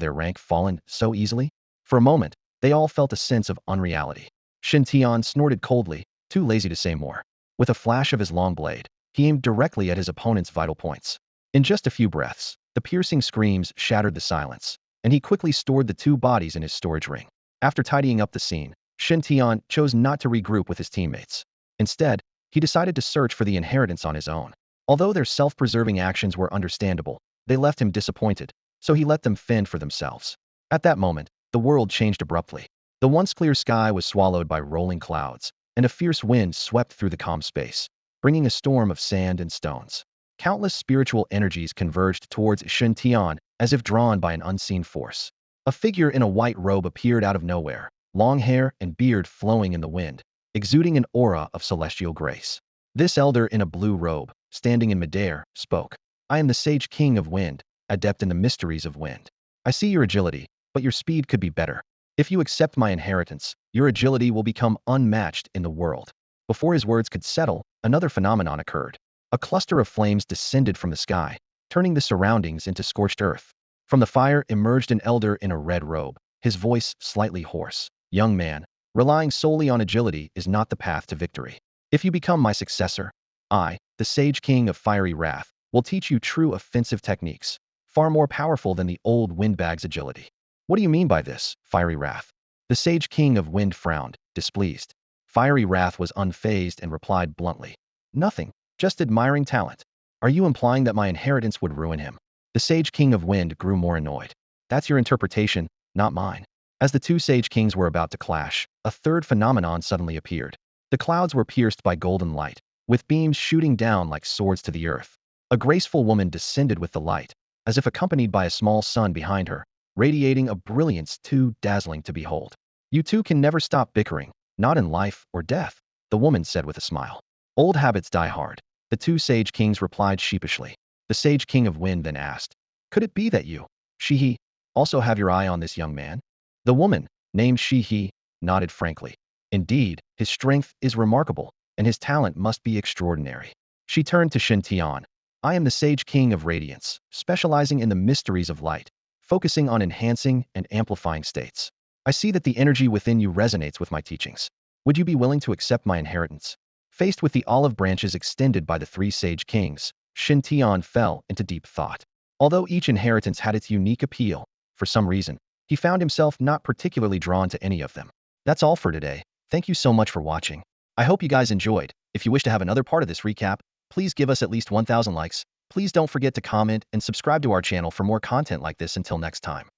their rank fallen so easily? For a moment, they all felt a sense of unreality. Shen Tian snorted coldly, too lazy to say more. With a flash of his long blade, he aimed directly at his opponent's vital points. In just a few breaths, the piercing screams shattered the silence, and he quickly stored the 2 bodies in his storage ring. After tidying up the scene, Shen Tian chose not to regroup with his teammates. Instead, he decided to search for the inheritance on his own. Although their self-preserving actions were understandable, they left him disappointed, so he let them fend for themselves. At that moment, the world changed abruptly. The once clear sky was swallowed by rolling clouds, and a fierce wind swept through the calm space, bringing a storm of sand and stones. Countless spiritual energies converged towards Shen Tian as if drawn by an unseen force. A figure in a white robe appeared out of nowhere, long hair and beard flowing in the wind, exuding an aura of celestial grace. This elder in a blue robe, standing in midair, spoke. I am the Sage King of Wind, adept in the mysteries of wind. I see your agility, but your speed could be better. If you accept my inheritance, your agility will become unmatched in the world. Before his words could settle, another phenomenon occurred. A cluster of flames descended from the sky, turning the surroundings into scorched earth. From the fire emerged an elder in a red robe, his voice slightly hoarse. Young man, relying solely on agility is not the path to victory. If you become my successor, I, the Sage King of Fiery Wrath, will teach you true offensive techniques, far more powerful than the old windbag's agility. What do you mean by this, Fiery Wrath? The Sage King of Wind frowned, displeased. Fiery Wrath was unfazed and replied bluntly. Nothing, just admiring talent. Are you implying that my inheritance would ruin him? The Sage King of Wind grew more annoyed. That's your interpretation, not mine. As the 2 Sage Kings were about to clash, a third phenomenon suddenly appeared. The clouds were pierced by golden light, with beams shooting down like swords to the earth. A graceful woman descended with the light, as if accompanied by a small sun behind her, radiating a brilliance too dazzling to behold. You two can never stop bickering, not in life or death, the woman said with a smile. Old habits die hard, the 2 Sage Kings replied sheepishly. The Sage King of Wind then asked, could it be that you, he, also have your eye on this young man? The woman, named he, nodded frankly. Indeed, his strength is remarkable, and his talent must be extraordinary. She turned to Shen Tian. I am the Sage King of Radiance, specializing in the mysteries of light, focusing on enhancing and amplifying states. I see that the energy within you resonates with my teachings. Would you be willing to accept my inheritance? Faced with the olive branches extended by the 3 Sage Kings, Shen Tian fell into deep thought. Although each inheritance had its unique appeal, for some reason, he found himself not particularly drawn to any of them. That's all for today. Thank you so much for watching. I hope you guys enjoyed. If you wish to have another part of this recap, please give us at least 1,000 likes. Please don't forget to comment and subscribe to our channel for more content like this. Until next time.